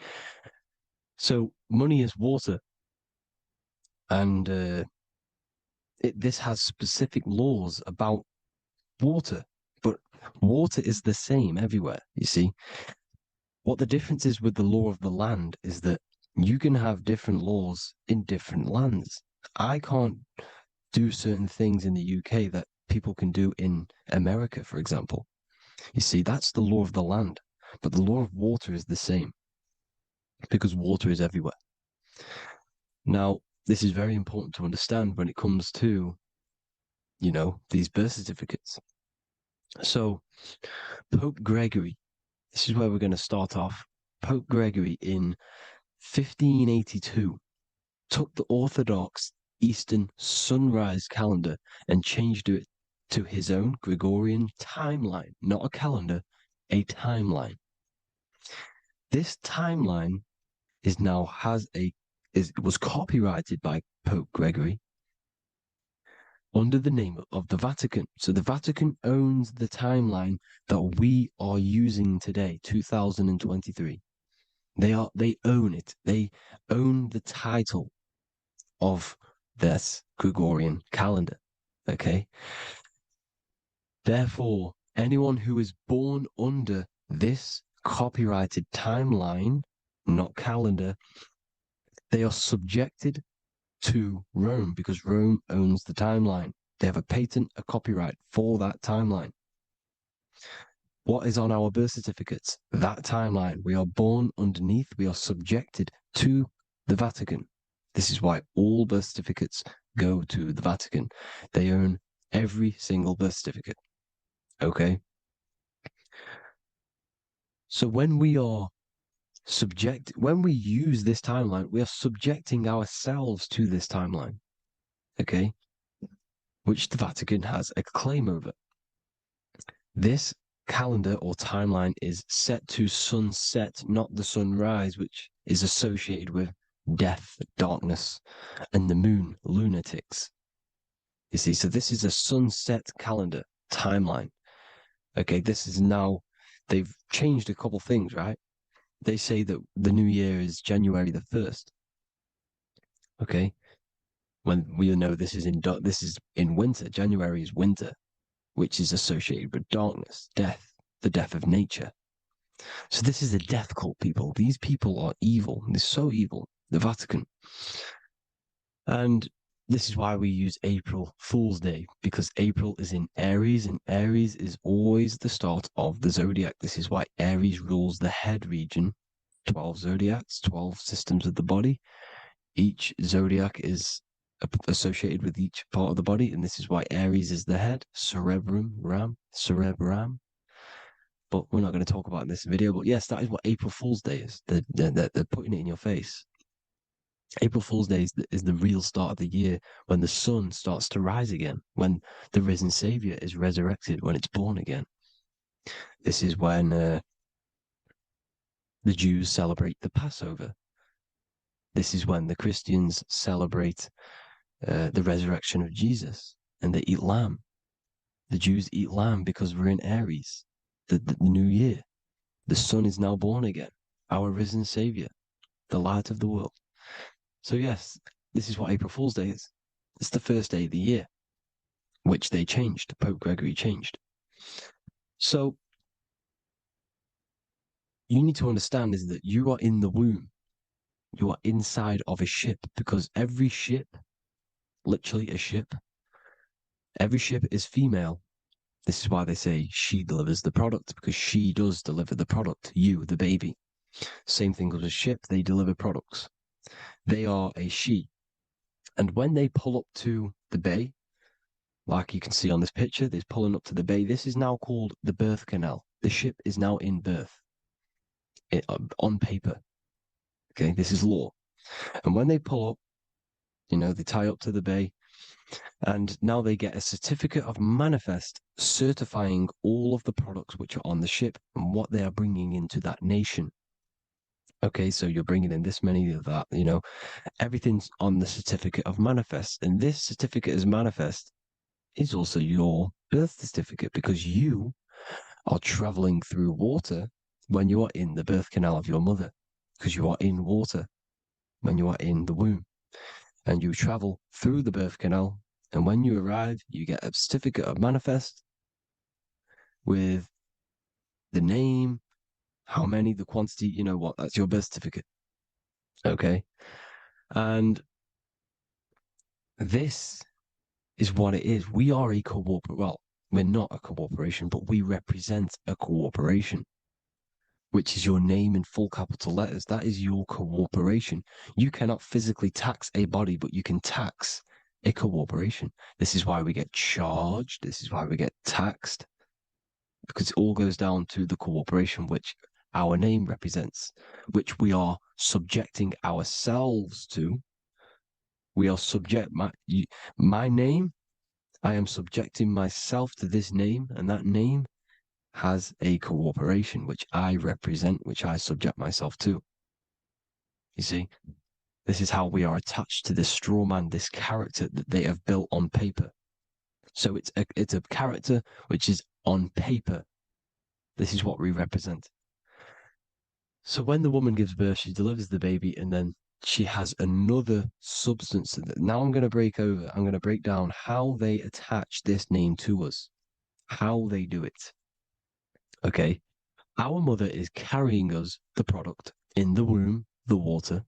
A: So money is water, and this has specific laws about water, but water is the same everywhere, you see. What the difference is with the law of the land is that you can have different laws in different lands. I can't do certain things in the UK that people can do in America, for example. You see, that's the law of the land, but the law of water is the same because water is everywhere. Now, this is very important to understand when it comes to, these birth certificates. So Pope Gregory This is where we're going to start off. Pope Gregory in 1582 took the Orthodox Eastern sunrise calendar and changed it to his own Gregorian timeline, not a calendar, a timeline. This timeline was copyrighted by Pope Gregory under the name of the Vatican. So the Vatican owns the timeline that we are using today, 2023. They own it. They own the title of this Gregorian calendar. Okay. Therefore, anyone who is born under this copyrighted timeline, not calendar, they are subjected to Rome because Rome owns the timeline. They have a patent, a copyright for that timeline. What is on our birth certificates? That timeline. We are born underneath, we are subjected to the Vatican. This is why all birth certificates go to the Vatican. They own every single birth certificate. Okay? So when we use this timeline, we are subjecting ourselves to this timeline. Okay? Which the Vatican has a claim over. This calendar or timeline is set to sunset, not the sunrise, which is associated with death, darkness, and the moon, lunatics. You see, so this is a sunset calendar timeline. Okay, this is now, they've changed a couple things, right? They say that the new year is January the 1st. Okay, when we know this is in winter. January is winter, which is associated with darkness, death, the death of nature. So this is a death cult, people. These people are evil. They're so evil. The Vatican. And this is why we use April Fool's Day, because April is in Aries, and Aries is always the start of the zodiac. This is why Aries rules the head region. 12 zodiacs, 12 systems of the body. Each zodiac is associated with each part of the body, and this is why Aries is the head, cerebrum. But we're not going to talk about it in this video. But yes, that is what April Fool's Day is. They're putting it in your face. April Fool's Day is the real start of the year, when the sun starts to rise again, when the risen Savior is resurrected, when it's born again. This is when the Jews celebrate the Passover. This is when the Christians celebrate the resurrection of Jesus, and they eat lamb. The Jews eat lamb because we're in Aries, the new year. The sun is now born again, our risen Savior, the light of the world. So yes, this is what April Fool's Day is. It's the first day of the year, which they changed. Pope Gregory changed. So you need to understand is that you are in the womb. You are inside of a ship, because every ship, literally a ship, every ship is female. This is why they say she delivers the product, because she does deliver the product. You, the baby. Same thing with a ship. They deliver products. They are a she. And when they pull up to the bay, like you can see on this picture, they're pulling up to the bay. This is now called the birth canal. The ship is now in birth on paper. Okay, this is law. And when they pull up, they tie up to the bay, and now they get a certificate of manifest certifying all of the products which are on the ship and what they are bringing into that nation. Okay, so you're bringing in this many of that, everything's on the certificate of manifest. And this certificate of manifest is also your birth certificate, because you are traveling through water when you are in the birth canal of your mother, because you are in water when you are in the womb. And you travel through the birth canal, and when you arrive, you get a certificate of manifest with the name, how many, the quantity, that's your birth certificate. Okay. And this is what it is. We are a we're not a corporation, but we represent a corporation, which is your name in full capital letters. That is your corporation. You cannot physically tax a body, but you can tax a corporation. This is why we get charged. This is why we get taxed. because it all goes down to the cooperation which our name represents, which we are subjecting ourselves to. We are my name. I am subjecting myself to this name, and that name has a cooperation which I represent, which I subject myself to. You see, this is how we are attached to this straw man, this character that they have built on paper. So it's a character which is on paper. This is what we represent. So when the woman gives birth, she delivers the baby, and then she has another substance. Now I'm going to break down how they attach this name to us, how they do it. Okay. Our mother is carrying us the product in the womb, the water.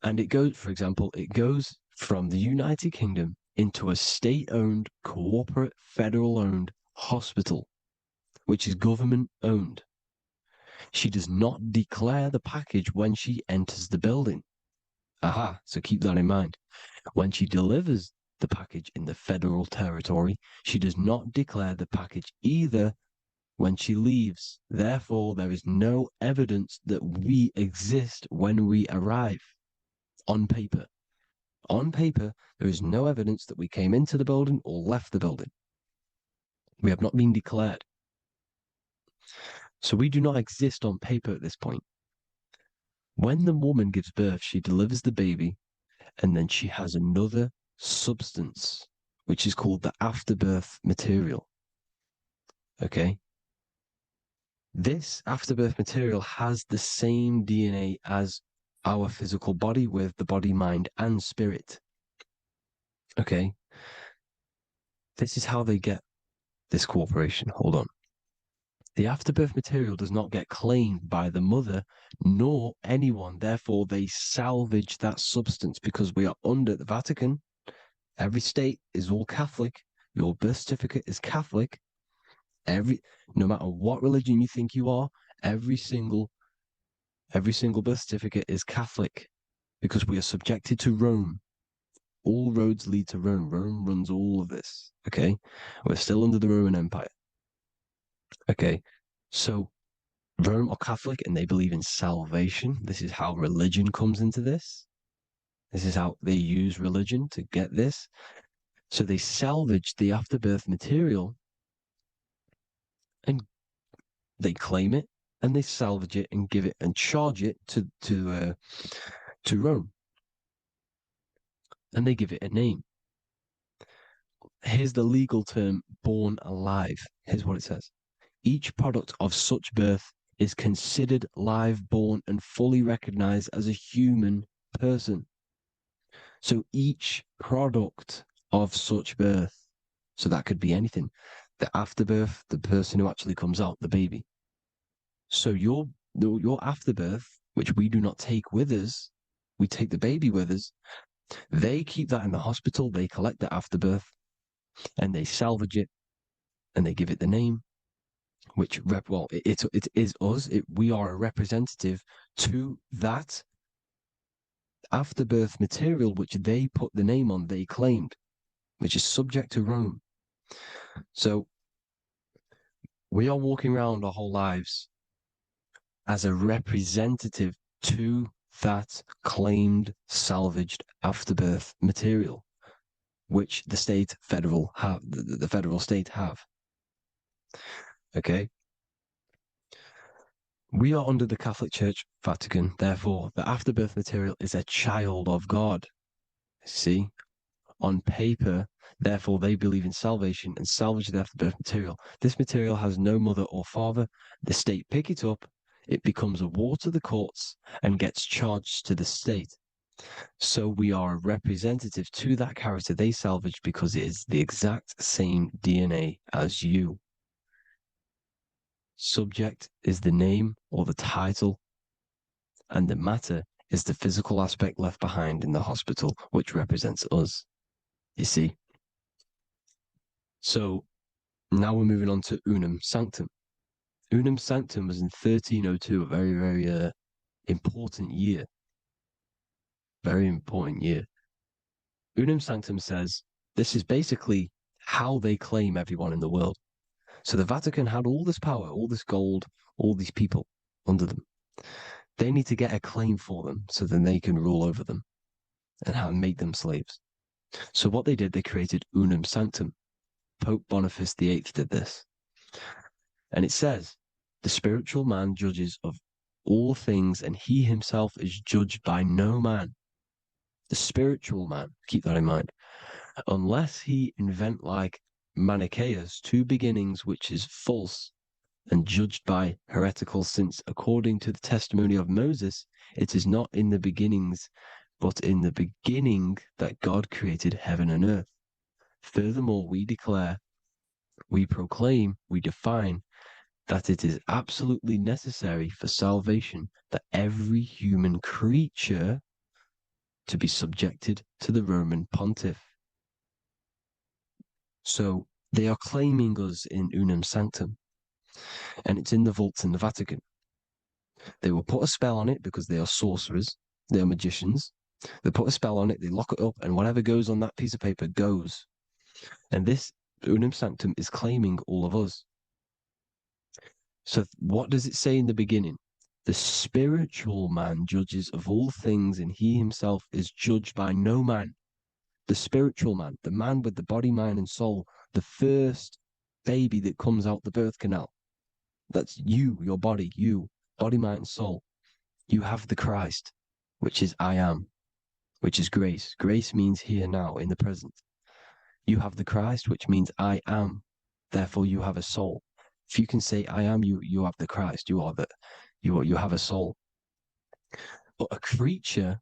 A: And it goes, for example, it goes from the United Kingdom into a state-owned, corporate, federal-owned hospital, which is government-owned. She does not declare the package when she enters the building. Aha, so keep that in mind. When she delivers the package in the federal territory, she does not declare the package either when she leaves. Therefore, there is no evidence that we exist when we arrive. On paper. On paper, there is no evidence that we came into the building or left the building. We have not been declared. So we do not exist on paper at this point. When the woman gives birth, she delivers the baby, and then she has another substance, which is called the afterbirth material. Okay? This afterbirth material has the same DNA as our physical body, with the body, mind, and spirit. Okay? This is how they get this cooperation. Hold on. The afterbirth material does not get claimed by the mother nor anyone. Therefore, they salvage that substance because we are under the Vatican. Every state is all Catholic. Your birth certificate is Catholic. No matter what religion you think you are, every single birth certificate is Catholic because we are subjected to Rome. All roads lead to Rome. Rome runs all of this. Okay? We're still under the Roman Empire. Okay, so Rome are Catholic and they believe in salvation. This is how religion comes into this. This is how they use religion to get this. So they salvage the afterbirth material and they claim it and they salvage it and give it and charge it to Rome. And they give it a name. Here's the legal term, born alive. Here's what it says. Each product of such birth is considered live, born, and fully recognized as a human person. So each product of such birth, so that could be anything, the afterbirth, the person who actually comes out, the baby. So your afterbirth, which we do not take with us, we take the baby with us, they keep that in the hospital, they collect the afterbirth, and they salvage it, and they give it the name, which it is us. We are a representative to that afterbirth material, which they put the name on, they claimed, which is subject to Rome. So we are walking around our whole lives as a representative to that claimed salvaged afterbirth material, which the federal state have. Okay. We are under the Catholic Church, Vatican. Therefore, the afterbirth material is a child of God. See, on paper, therefore, they believe in salvation and salvage the afterbirth material. This material has no mother or father. The state pick it up. It becomes a war to the courts and gets charged to the state. So we are a representative to that character they salvaged because it is the exact same DNA as you. Subject is the name or the title, and the matter is the physical aspect left behind in the hospital, which represents us. You see? So now we're moving on to Unum Sanctum. Unum Sanctum was in 1302, a very, very important year. Very important year. Unum Sanctum says this is basically how they claim everyone in the world. So the Vatican had all this power, all this gold, all these people under them. They need to get a claim for them so then they can rule over them and make them slaves. So what they did, they created Unum Sanctum. Pope Boniface VIII did this. And it says, the spiritual man judges of all things, and he himself is judged by no man. The spiritual man, keep that in mind, unless he invent like Manichaeus, two beginnings, which is false and judged by heretical, since according to the testimony of Moses, it is not in the beginnings, but in the beginning that God created heaven and earth. Furthermore, we declare, we proclaim, we define that it is absolutely necessary for salvation that every human creature to be subjected to the Roman pontiff. So they are claiming us in Unum Sanctum, and it's in the vaults in the Vatican. They will put a spell on it because they are sorcerers, they are magicians. They put a spell on it, they lock it up, and whatever goes on that piece of paper goes. And this Unum Sanctum is claiming all of us. So what does it say in the beginning? The spiritual man judges of all things, and he himself is judged by no man. The spiritual man, the man with the body, mind, and soul, the first baby that comes out the birth canal. That's you, your body, you, body, mind, and soul. You have the Christ, which is I am, which is grace. Grace means here now, in the present. You have the Christ, which means I am. Therefore, you have a soul. If you can say I am, you have the Christ. You have a soul. But a creature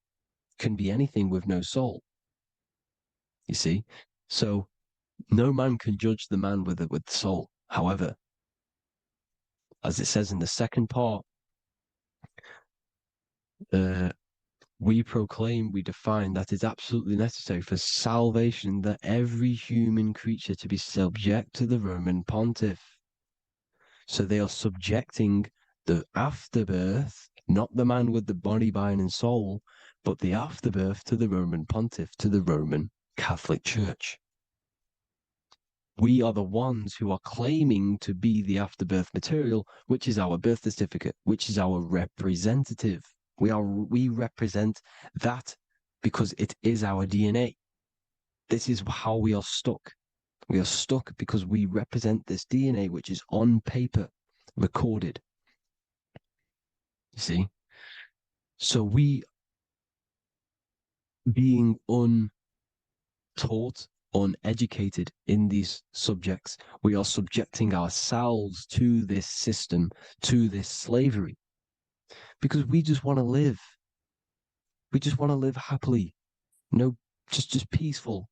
A: can be anything with no soul. You see, so no man can judge the man with the soul. However, as it says in the second part, we proclaim, we define that it's absolutely necessary for salvation that every human creature to be subject to the Roman pontiff. So they are subjecting the afterbirth, not the man with the body, mind, and soul, but the afterbirth to the Roman pontiff, to the Roman Catholic Church. We are the ones who are claiming to be the afterbirth material, which is our birth certificate, which is our representative. We represent that because it is our DNA. This is how we are stuck. We are stuck because we represent this DNA, which is on paper, recorded. You see? So we, being untaught, uneducated in these subjects, we are subjecting ourselves to this system, to this slavery, because we just want to live. We just want to live happily, just peaceful.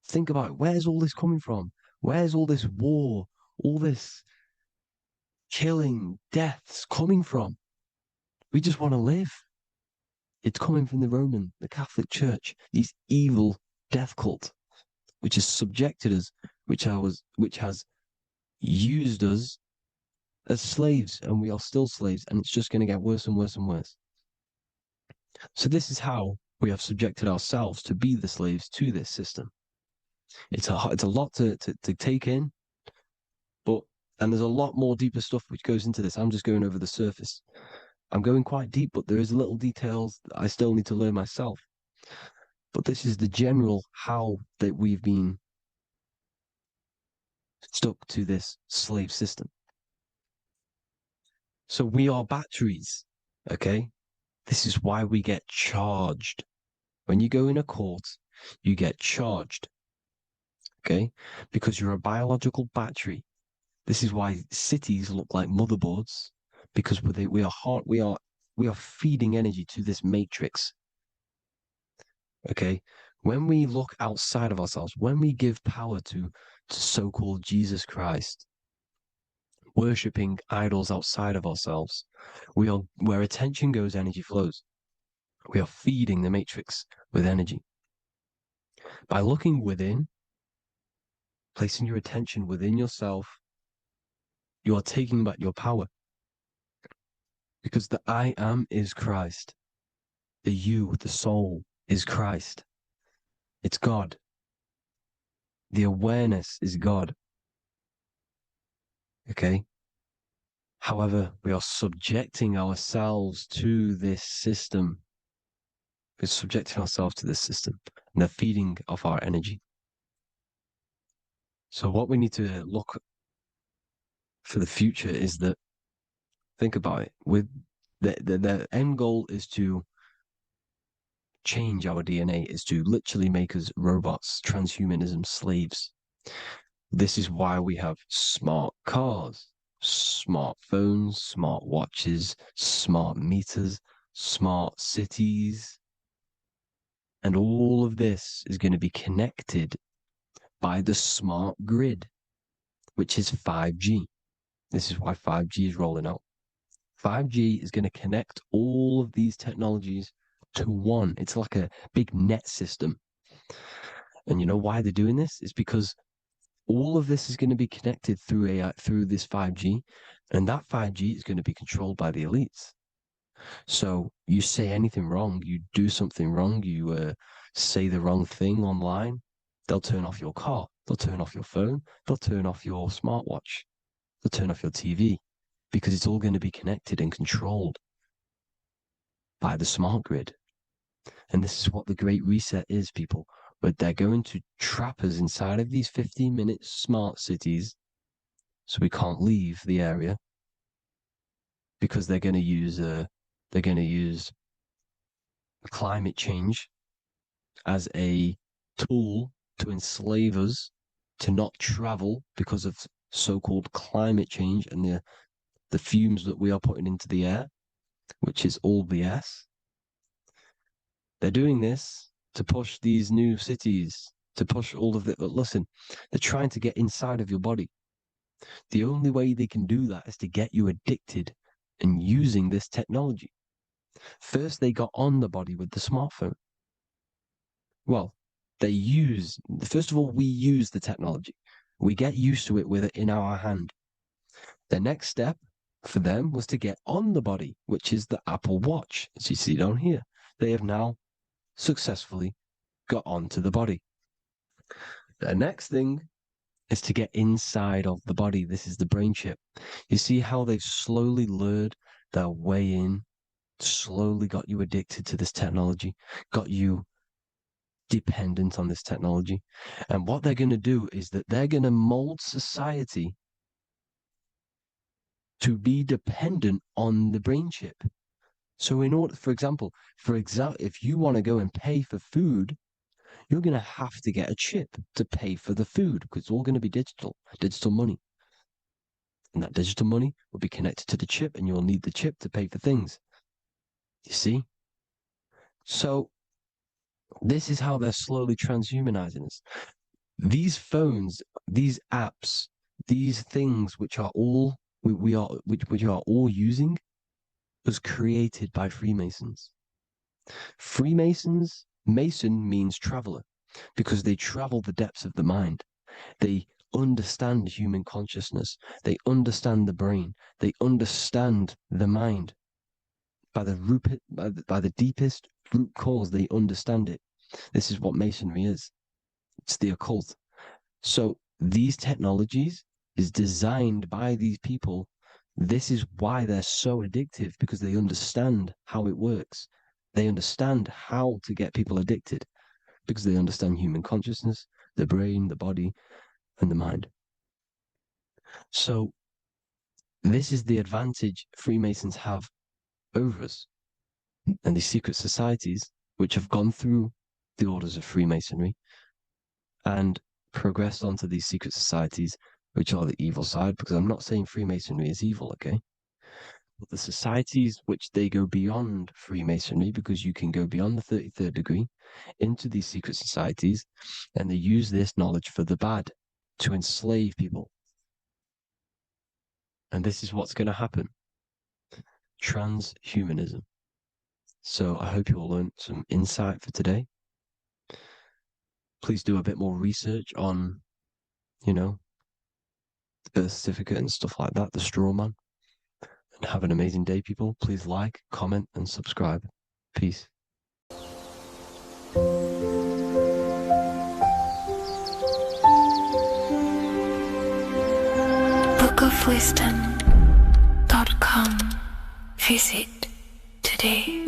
A: Think about it. Where's all this coming from? Where's all this war, all this killing, deaths coming from? We just want to live. It's coming from the Catholic Church, these evil death cult, which has subjected us, which has used us as slaves, and we are still slaves, and it's just going to get worse and worse and worse. So this is how we have subjected ourselves to be the slaves to this system. It's a lot to take in, and there's a lot more deeper stuff which goes into this. I'm just going over the surface. I'm going quite deep, but there is little details that I still need to learn myself. But this is the general how that we've been stuck to this slave system. So we are batteries, okay? This is why we get charged. When you go in a court, you get charged, okay? Because you're a biological battery. This is why cities look like motherboards, because we are feeding energy to this matrix. Okay, when we look outside of ourselves, when we give power to so-called Jesus Christ, worshipping idols outside of ourselves, where attention goes, energy flows. We are feeding the matrix with energy. By looking within, placing your attention within yourself, you are taking back your power. Because the I am is Christ. The you, the soul, is Christ. It's God. The awareness is God. Okay. However, we are subjecting ourselves to this system. We're subjecting ourselves to this system and the feeding of our energy. So what we need to look for the future is that, think about it, with the end goal is to change our DNA, is to literally make us robots, transhumanism slaves. This is why we have smart cars, smartphones, smart watches, smart meters, smart cities. And all of this is going to be connected by the smart grid, which is 5G. This is why 5G is rolling out. 5G is going to connect all of these technologies to one. It's like a big net system. And you know why they're doing this? It's because all of this is going to be connected through AI, through this 5G, and that 5G is going to be controlled by the elites. So you say anything wrong, you do something wrong, you say the wrong thing online, they'll turn off your car, they'll turn off your phone, they'll turn off your smartwatch, they'll turn off your TV, because it's all going to be connected and controlled by the smart grid. And this is what the Great Reset is, people. But they're going to trap us inside of these 15-minute smart cities so we can't leave the area, because they're going to use climate change as a tool to enslave us to not travel because of so-called climate change and the fumes that we are putting into the air, which is all BS. They're doing this to push these new cities, to push all of it. But listen, they're trying to get inside of your body. The only way they can do that is to get you addicted and using this technology. First, they got on the body with the smartphone. Well, first of all, we use the technology. We get used to it with it in our hand. The next step for them was to get on the body, which is the Apple Watch, as you see down here. They have now successfully got onto the body. The next thing is to get inside of the body. This is the brain chip. You see how they've slowly lured their way in, slowly got you addicted to this technology, got you dependent on this technology. And what they're going to do is that they're going to mold society to be dependent on the brain chip. So in order, for example, if you want to go and pay for food, you're going to have to get a chip to pay for the food, because it's all going to be digital money. And that digital money will be connected to the chip, and you'll need the chip to pay for things. You see? So this is how they're slowly transhumanizing us. These phones, these apps, these things which are all which are all using was created by Freemasons. Mason means traveler, because they travel the depths of the mind. They understand human consciousness. They understand the brain. They understand the mind. By the deepest root cause, they understand it. This is what Masonry is. It's the occult. So these technologies is designed by these people. This is why they're so addictive, because they understand how it works. They understand how to get people addicted, because they understand human consciousness, the brain, the body, and the mind. So this is the advantage Freemasons have over us. And these secret societies, which have gone through the orders of Freemasonry and progressed onto these secret societies, which are the evil side, because I'm not saying Freemasonry is evil, okay? But the societies which they go beyond Freemasonry, because you can go beyond the 33rd degree into these secret societies, and they use this knowledge for the bad, to enslave people. And this is what's going to happen. Transhumanism. So I hope you all learned some insight for today. Please do a bit more research on, the birth certificate and stuff like that, the straw man. And have an amazing day, people. Please like, comment, and subscribe. Peace.
B: Book bookofwisdom.com. Visit today.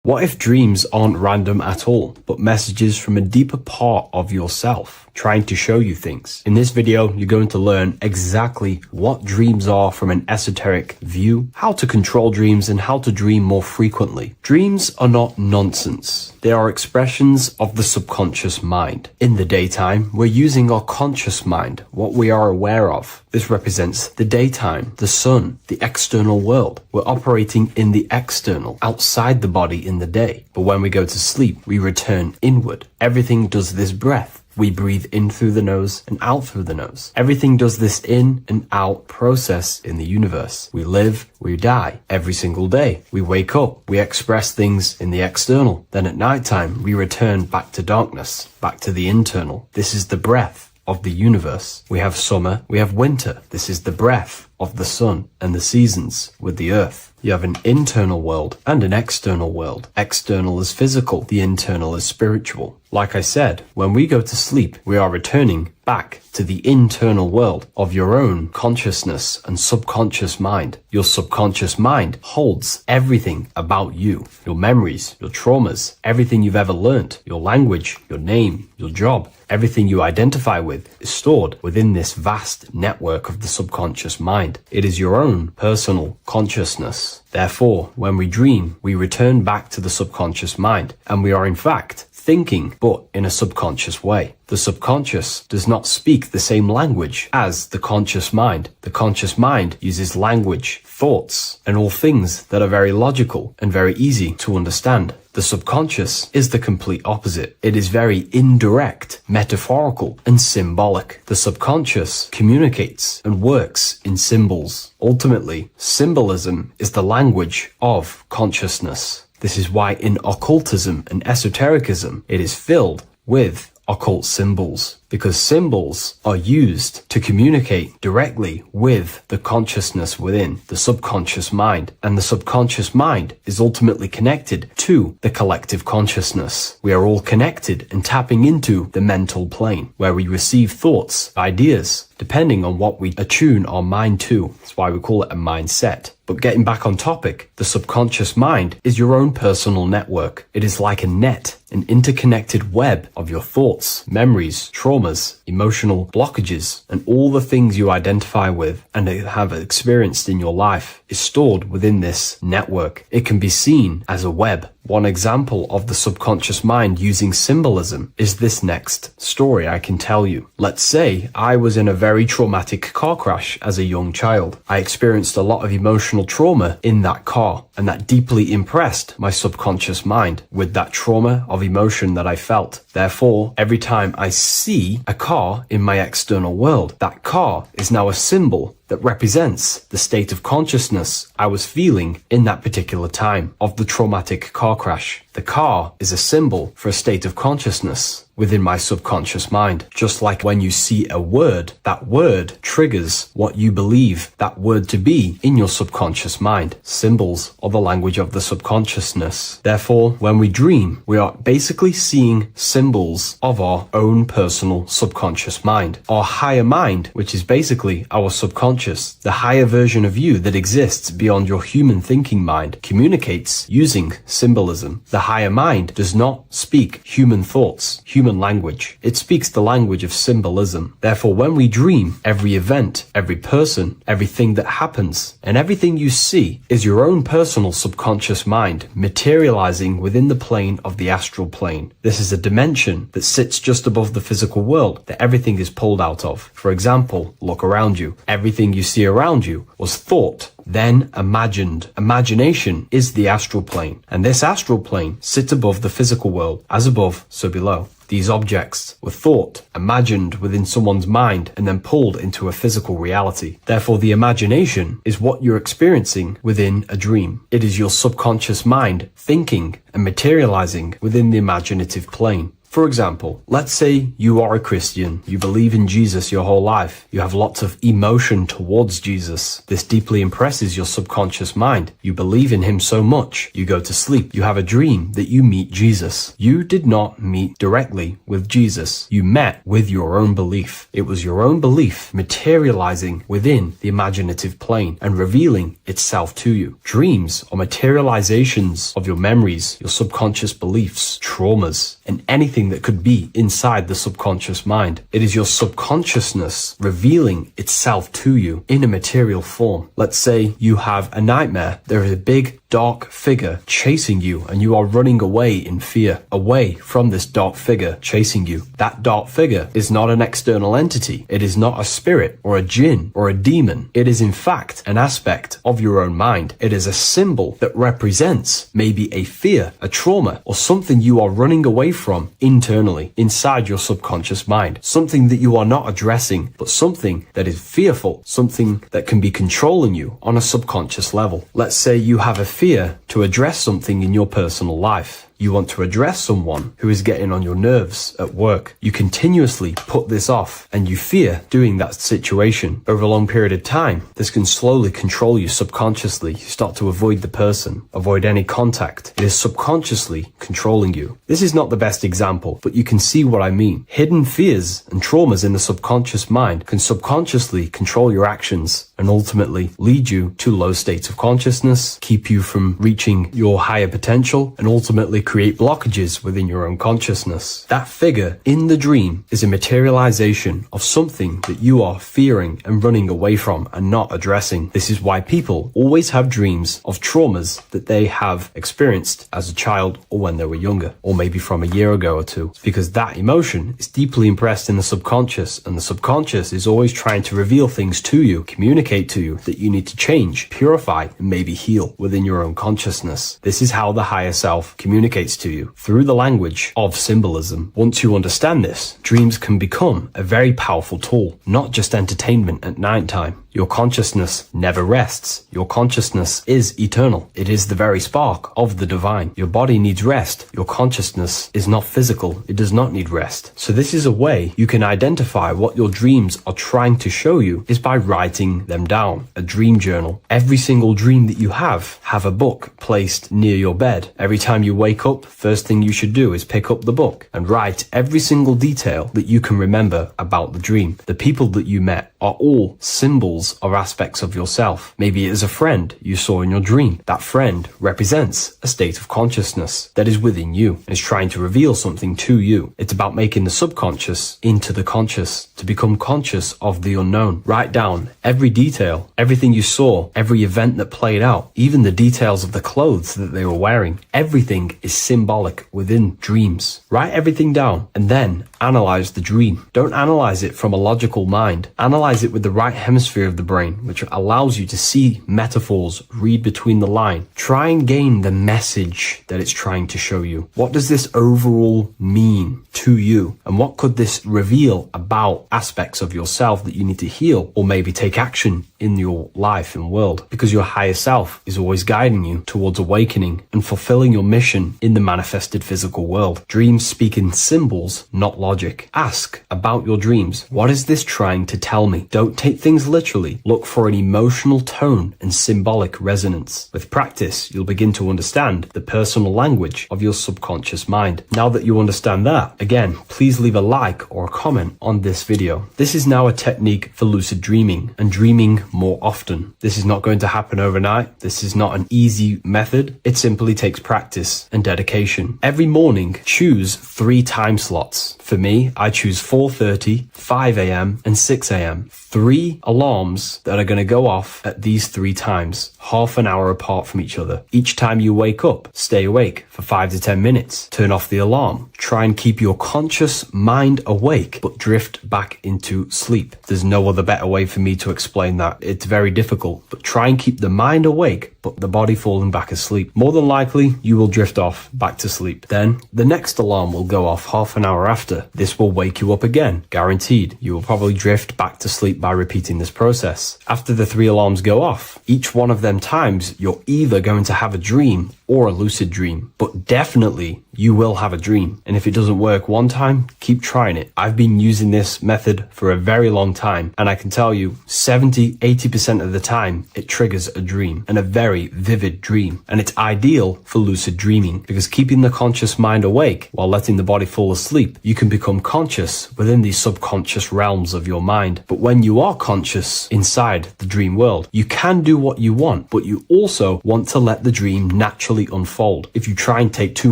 A: What if dreams aren't random at all, but messages from a deeper part of yourself, trying to show you things? In this video, you're going to learn exactly what dreams are from an esoteric view, how to control dreams, and how to dream more frequently. Dreams are not nonsense. They are expressions of the subconscious mind. In the daytime, we're using our conscious mind, what we are aware of. This represents the daytime, the sun, the external world. We're operating in the external, outside the body in the day. But when we go to sleep, we return inward. Everything does this breath. We breathe in through the nose and out through the nose. Everything does this in and out process in the universe. We live, we die every single day. We wake up, we express things in the external. Then at nighttime, we return back to darkness, back to the internal. This is the breath of the universe. We have summer, we have winter. This is the breath of the sun and the seasons with the earth. You have an internal world and an external world. External is physical, the internal is spiritual. Like I said, when we go to sleep, we are returning back to the internal world of your own consciousness and subconscious mind. Your subconscious mind holds everything about you, your memories, your traumas, everything you've ever learnt, your language, your name, your job, everything you identify with is stored within this vast network of the subconscious mind. It is your own personal consciousness. Therefore, when we dream, we return back to the subconscious mind, and we are in fact thinking, but in a subconscious way. The subconscious does not speak the same language as the conscious mind. The conscious mind uses language, thoughts, and all things that are very logical and very easy to understand. The subconscious is the complete opposite. It is very indirect, metaphorical, and symbolic. The subconscious communicates and works in symbols. Ultimately, symbolism is the language of consciousness. This is why in occultism and esotericism, it is filled with occult symbols, because symbols are used to communicate directly with the consciousness within, the subconscious mind. And the subconscious mind is ultimately connected to the collective consciousness. We are all connected and tapping into the mental plane, where we receive thoughts, ideas, depending on what we attune our mind to. That's why we call it a mindset. But getting back on topic, the subconscious mind is your own personal network. It is like a net, an interconnected web of your thoughts, memories, traumas, emotional blockages, and all the things you identify with and have experienced in your life is stored within this network. It can be seen as a web. One example of the subconscious mind using symbolism is this next story I can tell you. Let's say I was in a very traumatic car crash as a young child. I experienced a lot of emotional trauma in that car, and that deeply impressed my subconscious mind with that trauma of emotion that I felt. Therefore, every time I see a car in my external world, that car is now a symbol that represents the state of consciousness I was feeling in that particular time of the traumatic car crash. The car is a symbol for a state of consciousness within my subconscious mind. Just like when you see a word, that word triggers what you believe that word to be in your subconscious mind. Symbols are the language of the subconsciousness. Therefore, when we dream, we are basically seeing symbols of our own personal subconscious mind. Our higher mind, which is basically our subconscious, the higher version of you that exists beyond your human thinking mind, communicates using symbolism. The higher mind does not speak human thoughts, human language. It speaks the language of symbolism. Therefore, when we dream, every event, every person, everything that happens, and everything you see is your own personal subconscious mind materializing within the plane of the astral plane. This is a dimension that sits just above the physical world that everything is pulled out of. For example, look around you. Everything you see around you was thought, then imagined. Imagination is the astral plane, and this astral plane sits above the physical world. As above, so below. These objects were thought, imagined within someone's mind, and then pulled into a physical reality. Therefore, the imagination is what you're experiencing within a dream. It is your subconscious mind thinking and materializing within the imaginative plane. For example, let's say you are a Christian, you believe in Jesus your whole life, you have lots of emotion towards Jesus. This deeply impresses your subconscious mind. You believe in him so much, you go to sleep, you have a dream that you meet Jesus. You did not meet directly with Jesus. You met with your own belief. It was your own belief materializing within the imaginative plane and revealing itself to you. Dreams are materializations of your memories, your subconscious beliefs, traumas, and anything that could be inside the subconscious mind. It is your subconsciousness revealing itself to you in a material form. Let's say you have a nightmare. There is a big dark figure chasing you and you are running away in fear, away from this dark figure chasing you. That dark figure is not an external entity. It is not a spirit or a jinn or a demon. It is in fact an aspect of your own mind. It is a symbol that represents maybe a fear, a trauma, or something you are running away from internally, inside your subconscious mind. Something that you are not addressing, but something that is fearful, something that can be controlling you on a subconscious level. Let's say you have a fear to address something in your personal life. You want to address someone who is getting on your nerves at work. You continuously put this off and you fear doing that situation. Over a long period of time, this can slowly control you subconsciously. You start to avoid the person, avoid any contact. It is subconsciously controlling you. This is not the best example, but you can see what I mean. Hidden fears and traumas in the subconscious mind can subconsciously control your actions and ultimately lead you to low states of consciousness, keep you from reaching your higher potential, and ultimately create blockages within your own consciousness. That figure in the dream is a materialization of something that you are fearing and running away from and not addressing. This is why people always have dreams of traumas that they have experienced as a child or when they were younger, or maybe from a year ago or two. It's because that emotion is deeply impressed in the subconscious, and the subconscious is always trying to reveal things to you, communicate to you that you need to change, purify, and maybe heal within your own consciousness. This is how the higher self communicates to you through the language of symbolism. Once you understand this, dreams can become a very powerful tool, not just entertainment at nighttime. Your consciousness never rests. Your consciousness is eternal. It is the very spark of the divine. Your body needs rest. Your consciousness is not physical. It does not need rest. So this is a way you can identify what your dreams are trying to show you is by writing them down. A dream journal. Every single dream that you have a book placed near your bed. Every time you wake up, first thing you should do is pick up the book and write every single detail that you can remember about the dream. The people that you met are all symbols or aspects of yourself. Maybe it is a friend you saw in your dream. That friend represents a state of consciousness that is within you and is trying to reveal something to you. It's about making the subconscious into the conscious, to become conscious of the unknown. Write down every detail, everything you saw, every event that played out, even the details of the clothes that they were wearing. Everything is symbolic within dreams. Write everything down and then analyze the dream. Don't analyze it from a logical mind. Analyze it with the right hemisphere of the brain, which allows you to see metaphors, read between the line. Try and gain the message that it's trying to show you. What does this overall mean to you? And what could this reveal about aspects of yourself that you need to heal or maybe take action in your life and world? Because your higher self is always guiding you towards awakening and fulfilling your mission in the manifested physical world. Dreams speak in symbols, not logic. Ask about your dreams. What is this trying to tell me? Don't take things literally. Look for an emotional tone and symbolic resonance. With practice, you'll begin to understand the personal language of your subconscious mind. Now that you understand that, again, please leave a like or a comment on this video. This is now a technique for lucid dreaming and dreaming more often. This is not going to happen overnight. This is not an easy method. It simply takes practice and dedication. Every morning, choose 3 time slots. For me, I choose 4:30, 5 a.m. and 6 a.m. 3 alarms that are going to go off at these 3 times, half an hour apart from each other. Each time you wake up, stay awake for 5 to 10 minutes. Turn off the alarm. Try and keep your conscious mind awake, but drift back into sleep. There's no other better way for me to explain that. It's very difficult, but try and keep the mind awake, but the body falling back asleep. More than likely, you will drift off back to sleep. Then the next alarm will go off half an hour after. This will wake you up again, guaranteed. You will probably drift back to sleep by repeating this process. After the 3 alarms go off, each one of them times, you're either going to have a dream or a lucid dream, but definitely
F: you will have a dream. And if it doesn't work one time, keep trying it. I've been using this method for a very long time, and I can tell you 70-80% of the time it triggers a dream, and a very vivid dream. And it's ideal for lucid dreaming, because keeping the conscious mind awake while letting the body fall asleep, you can become conscious within these subconscious realms of your mind. But when you are conscious inside the dream world, you can do what you want, but you also want to let the dream naturally unfold. If you try and take too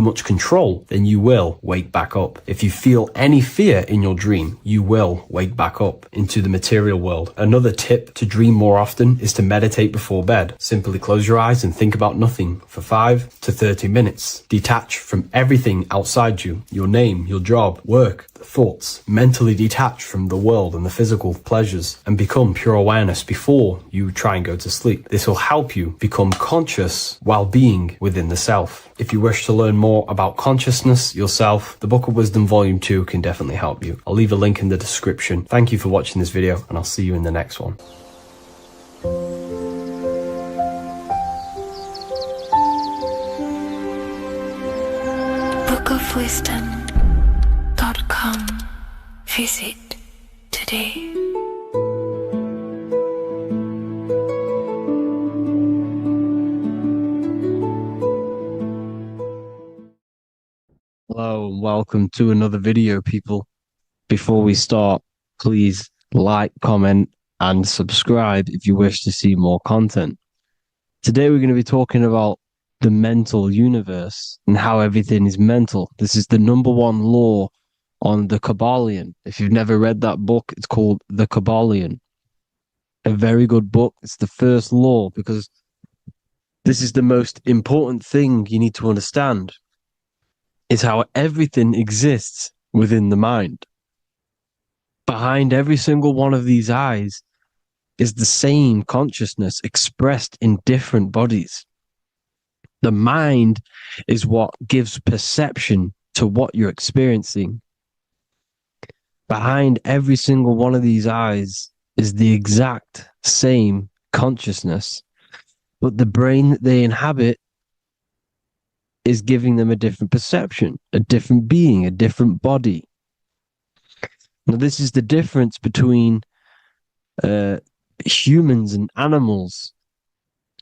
F: much control, then you will wake back up. If you feel any fear in your dream, you will wake back up into the material world. Another tip to dream more often is to meditate before bed. Simply close your eyes and think about nothing for 5 to 30 minutes. Detach from everything outside you, your name, your job, work, thoughts. Mentally detach from the world and the physical pleasures, and become pure awareness before you try and go to sleep. This will help you become conscious while being within the self. If you wish to learn more about consciousness yourself, the Book of Wisdom Volume 2 can definitely help you. I'll leave a link in the description. Thank you for watching this video, and I'll see you in the next one.
B: bookofwisdom.com. Visit today.
A: Hello and welcome to another video, people. Before we start, please like, comment, and subscribe if you wish to see more content. Today we're going to be talking about the mental universe and how everything is mental. This is the #1 law on the Kabbalion. If you've never read that book, it's called The Kabbalion. A very good book. It's the first law, because this is the most important thing you need to understand, is how everything exists within the mind. Behind every single one of these eyes is the same consciousness expressed in different bodies. The mind is what gives perception to what you're experiencing. Behind every single one of these eyes is the exact same consciousness, but the brain that they inhabit is giving them a different perception, a different being, a different body. Now, this is the difference between humans and animals.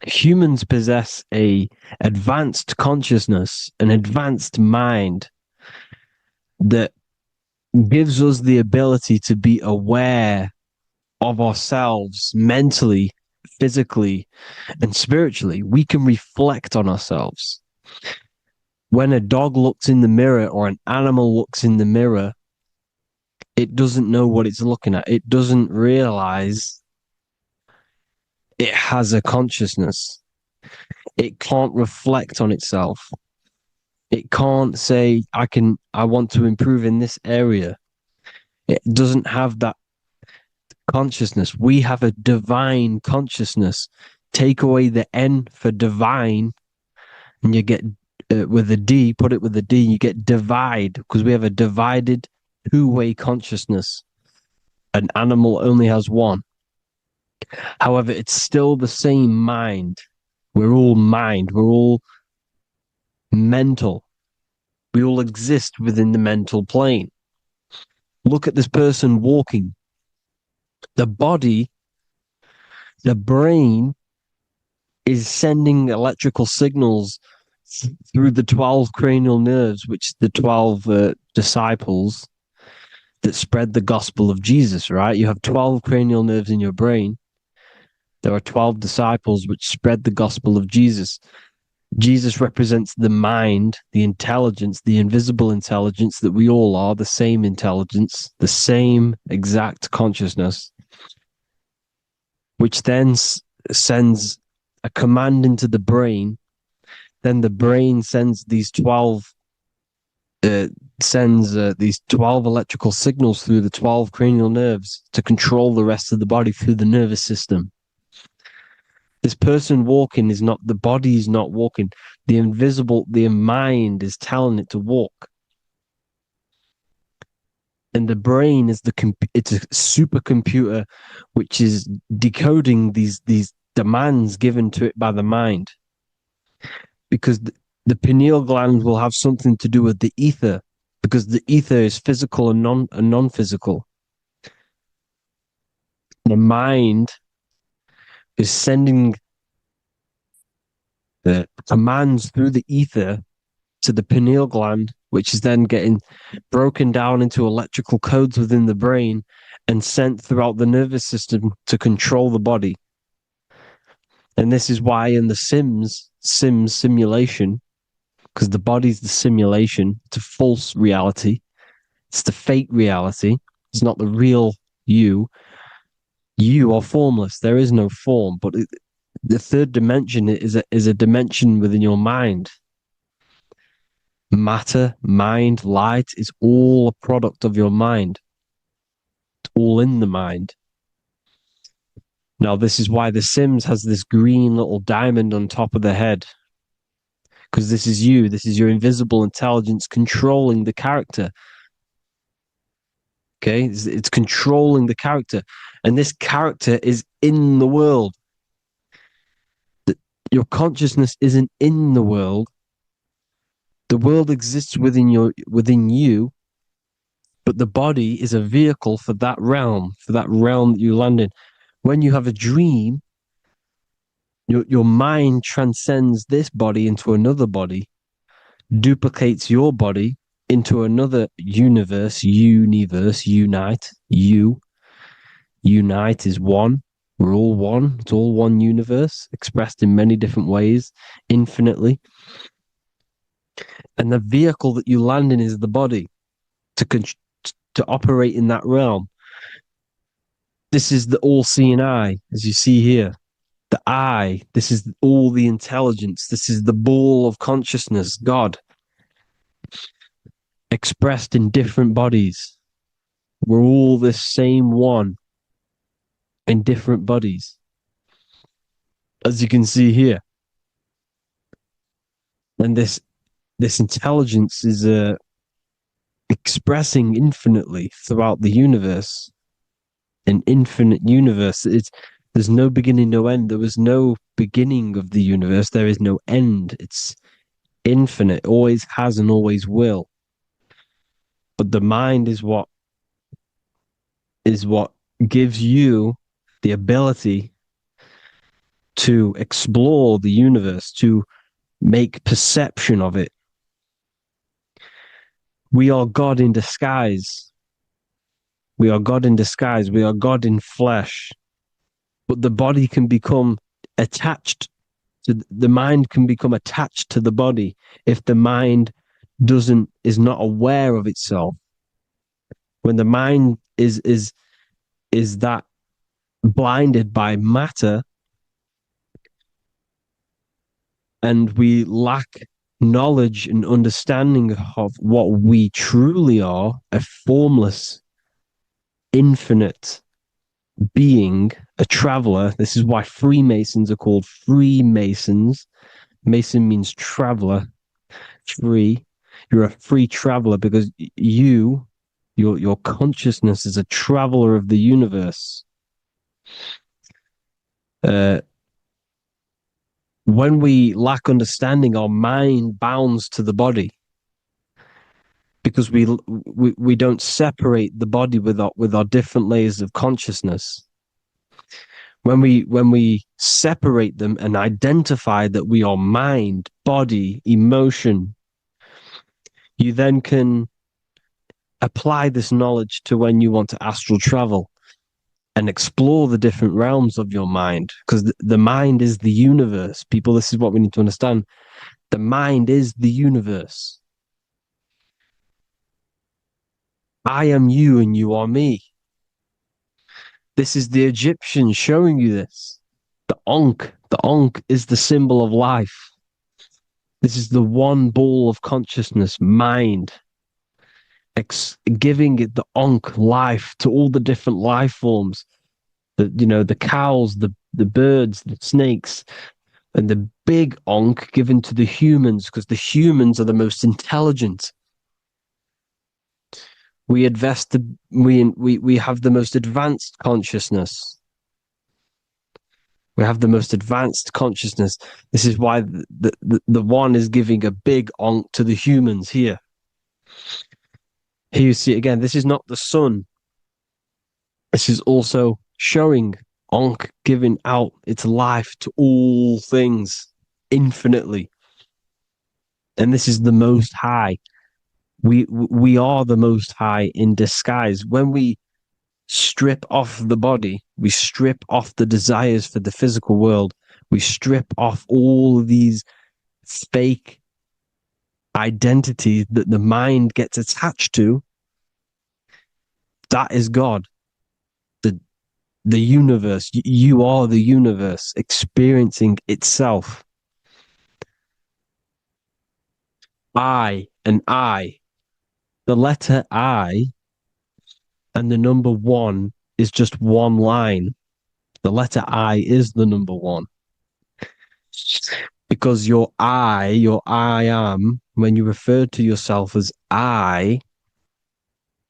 A: Humans possess a advanced consciousness, an advanced mind that gives us the ability to be aware of ourselves mentally, physically, and spiritually. We can reflect on ourselves. When a dog looks in the mirror or an animal looks in the mirror, it doesn't know what it's looking at. It doesn't realize it has a consciousness. It can't reflect on itself. It can't say, I want to improve in this area. It doesn't have that consciousness. We have a divine consciousness. Take away the N for divine, and you get with a D, put it with a D, you get divide, because we have a divided two-way consciousness. An animal only has one. However, it's still the same mind. We're all mind. We're all mental. We all exist within the mental plane. Look at this person walking. The body, the brain, is sending electrical signals through the 12 cranial nerves, which the 12 disciples that spread the gospel of Jesus, right? You have 12 cranial nerves in your brain. There are 12 disciples which spread the gospel of Jesus. Jesus represents the mind, the intelligence, the invisible intelligence that we all are, the same intelligence, the same exact consciousness, which then sends a command into the brain. Then the brain sends these 12 electrical signals through the 12 cranial nerves to control the rest of the body through the nervous system. This person walking is not, the body is not walking. The mind is telling it to walk. And the brain is it's a supercomputer which is decoding these demands given to it by the mind. Because the pineal gland will have something to do with the ether, because the ether is physical and non-physical. The mind is sending the commands through the ether to the pineal gland, which is then getting broken down into electrical codes within the brain and sent throughout the nervous system to control the body. And this is why in the Sims simulation, because the body's the simulation, it's a false reality. It's the fake reality. It's not the real you. You are formless. There is no form, but the third dimension is a dimension within your mind. Matter, mind, light is all a product of your mind. It's all in the mind. Now, this is why The Sims has this green little diamond on top of the head. Because this is you. This is your invisible intelligence controlling the character. Okay? It's controlling the character. And this character is in the world. Your consciousness isn't in the world. The world exists within you, but the body is a vehicle for that realm that you land in. When you have a dream, your mind transcends this body into another body, duplicates your body into another universe, unite. Unite is one. We're all one. It's all one universe, expressed in many different ways, infinitely. And the vehicle that you land in is the body to operate in that realm. This is the all-seeing eye, as you see here. The eye, this is all the intelligence. This is the ball of consciousness, God, expressed in different bodies. We're all this same one in different bodies, as you can see here. And this intelligence is expressing infinitely throughout the universe. An infinite universe. There's no beginning, no end. There was no beginning of the universe. There is no end. It's infinite. Always has and always will. But the mind is what gives you the ability to explore the universe, to make perception of it. We are God in disguise. We are God in disguise. We are God in flesh. But the body can become attached to the mind, can become attached to the body if the mind is not aware of itself. When the mind is that blinded by matter, and we lack knowledge and understanding of what we truly are, a formless, infinite being, a traveler. This is why Freemasons are called Freemasons. Mason means traveler. Free. You're a free traveler because your consciousness is a traveler of the universe. When we lack understanding, our mind bounds to the body because we don't separate the body with our different layers of consciousness. When we separate them and identify that we are mind, body, emotion, you then can apply this knowledge to when you want to astral travel and explore the different realms of your mind, because the mind is the universe. People, this is what we need to understand. The mind is the universe. I am you and you are me. This is the Egyptians showing you this. The Ankh is the symbol of life. This is the one ball of consciousness, mind, giving it the Ankh life to all the different life forms. The cows, the birds, the snakes, and the big Ankh given to the humans, because the humans are the most intelligent. We have the most advanced consciousness. We have the most advanced consciousness. This is why the one is giving a big onk to the humans here. Here you see again, this is not the sun. This is also showing onk giving out its life to all things infinitely. And this is the most high. We are the most high in disguise. When we strip off the body, we strip off the desires for the physical world, we strip off all of these fake identities that the mind gets attached to. That is God, the universe. You are the universe experiencing itself. I and I, the letter I and the number one is just one line. The letter I is the number one. Because your I am, when you refer to yourself as I,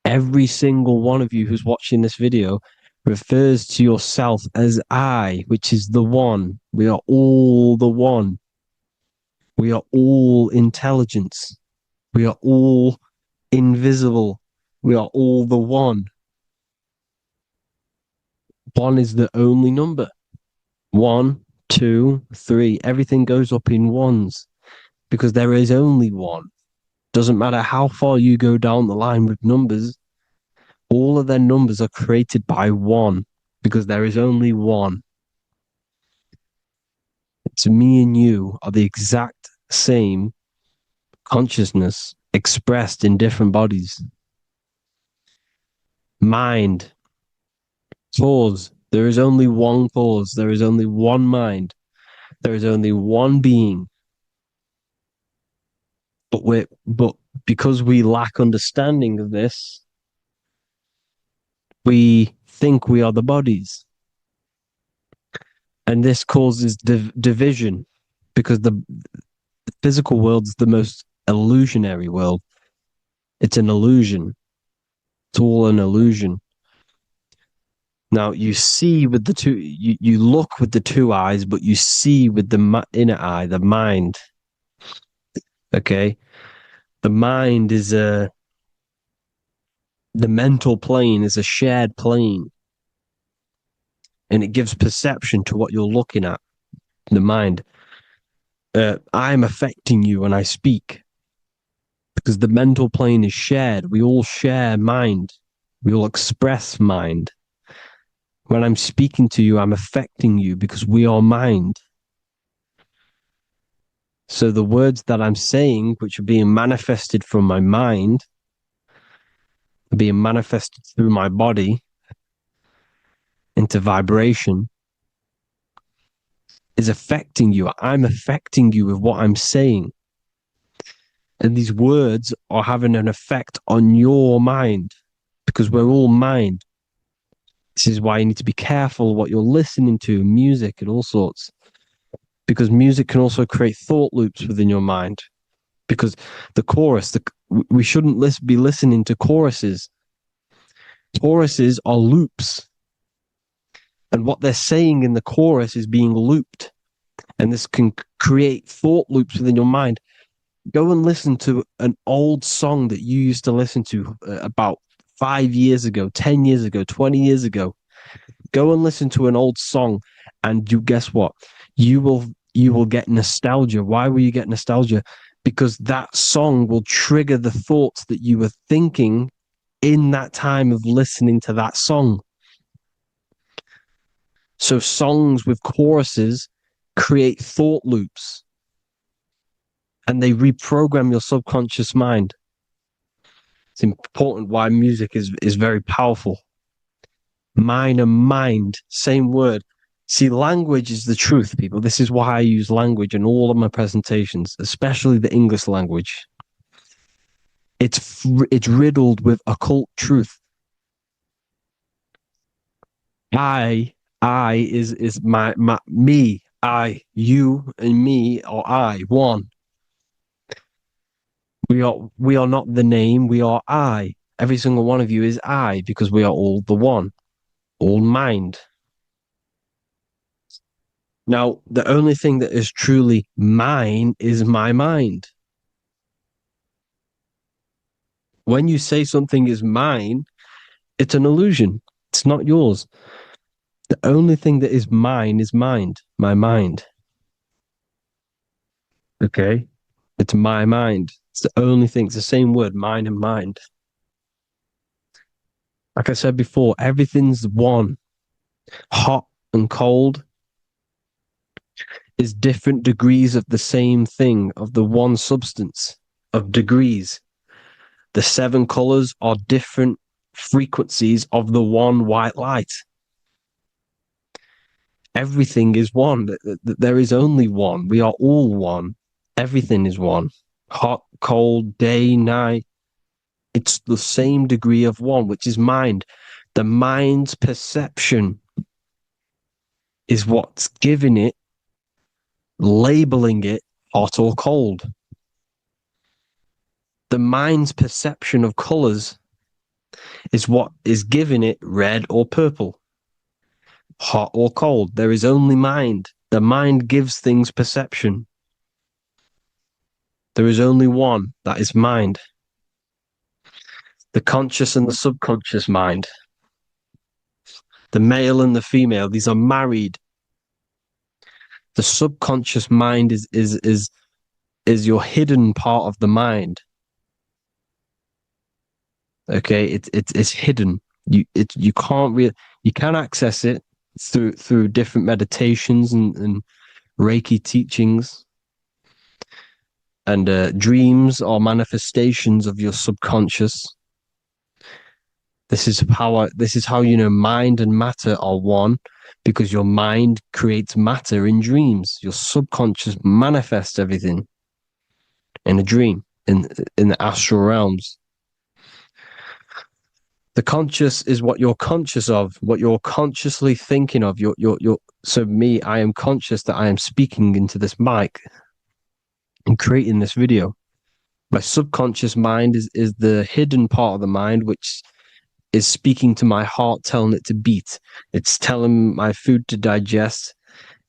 A: every single one of you who's watching this video refers to yourself as I, which is the one. We are all the one. We are all intelligence. We are all invisible. We are all the one. One is the only number. 1, 2, 3. Everything goes up in ones because there is only one. Doesn't matter how far you go down the line with numbers, all of their numbers are created by one because there is only one. It's me and you are the exact same consciousness expressed in different bodies. Mind. Cause. There is only one cause. There is only one mind. There is only one being. But because we lack understanding of this, we think we are the bodies. And this causes division because the physical world is the most illusionary world. It's an illusion. It's all an illusion. Now you see with the two, you look with the two eyes, but you see with the inner eye, the mind. Okay, the mind is the mental plane is a shared plane, and it gives perception to what you're looking at. The mind. I'm affecting you when I speak because the mental plane is shared. We all share mind. We all express mind. When I'm speaking to you, I'm affecting you because we are mind. So the words that I'm saying, which are being manifested from my mind, are being manifested through my body into vibration, is affecting you. I'm affecting you with what I'm saying. And these words are having an effect on your mind because we're all mind. This is why you need to be careful what you're listening to, music and all sorts. Because music can also create thought loops within your mind. Because the chorus, we shouldn't be listening to choruses. Choruses are loops. And what they're saying in the chorus is being looped. And this can create thought loops within your mind. Go and listen to an old song that you used to listen to about 5 years ago, 10 years ago, 20 years ago. Go and listen to an old song and you guess what? You will get nostalgia. Why will you get nostalgia? Because that song will trigger the thoughts that you were thinking in that time of listening to that song. So songs with choruses create thought loops and they reprogram your subconscious mind. It's important why music is very powerful. Mine and mind, same word. See, language is the truth, people. This is why I use language in all of my presentations, especially the English language. It's riddled with occult truth. I is my me, I, you and me are I, one. We are not the name, we are I. Every single one of you is I because we are all the one, all mind. Now, the only thing that is truly mine is my mind. When you say something is mine, it's an illusion. It's not yours. The only thing that is mine is mind, my mind. Okay? It's my mind. It's the only thing. It's the same word, mind and mind. Like I said before, everything's one. Hot and cold is different degrees of the same thing, of the one substance, of degrees. The 7 colors are different frequencies of the one white light. Everything is one. There is only one. We are all one. Everything is one. Hot, cold, day, night. It's the same degree of one, which is mind. The mind's perception is what's giving it, labeling it hot or cold. The mind's perception of colors is what is giving it red or purple, hot or cold. There is only mind. The mind gives things perception. There is only one, that is mind. The conscious and the subconscious mind. The male and the female, these are married. The subconscious mind is your hidden part of the mind. Okay, it's hidden. You can't really, you can access it through different meditations and Reiki teachings, and dreams or manifestations of your subconscious. This is how you know mind and matter are one, because your mind creates matter in dreams. Your subconscious manifests everything in a dream, in the astral realms. The conscious is what you're conscious of, what you're consciously thinking of. So me, I am conscious that I am speaking into this mic and creating this video. My subconscious mind is the hidden part of the mind, which is speaking to my heart, telling it to beat. It's telling my food to digest.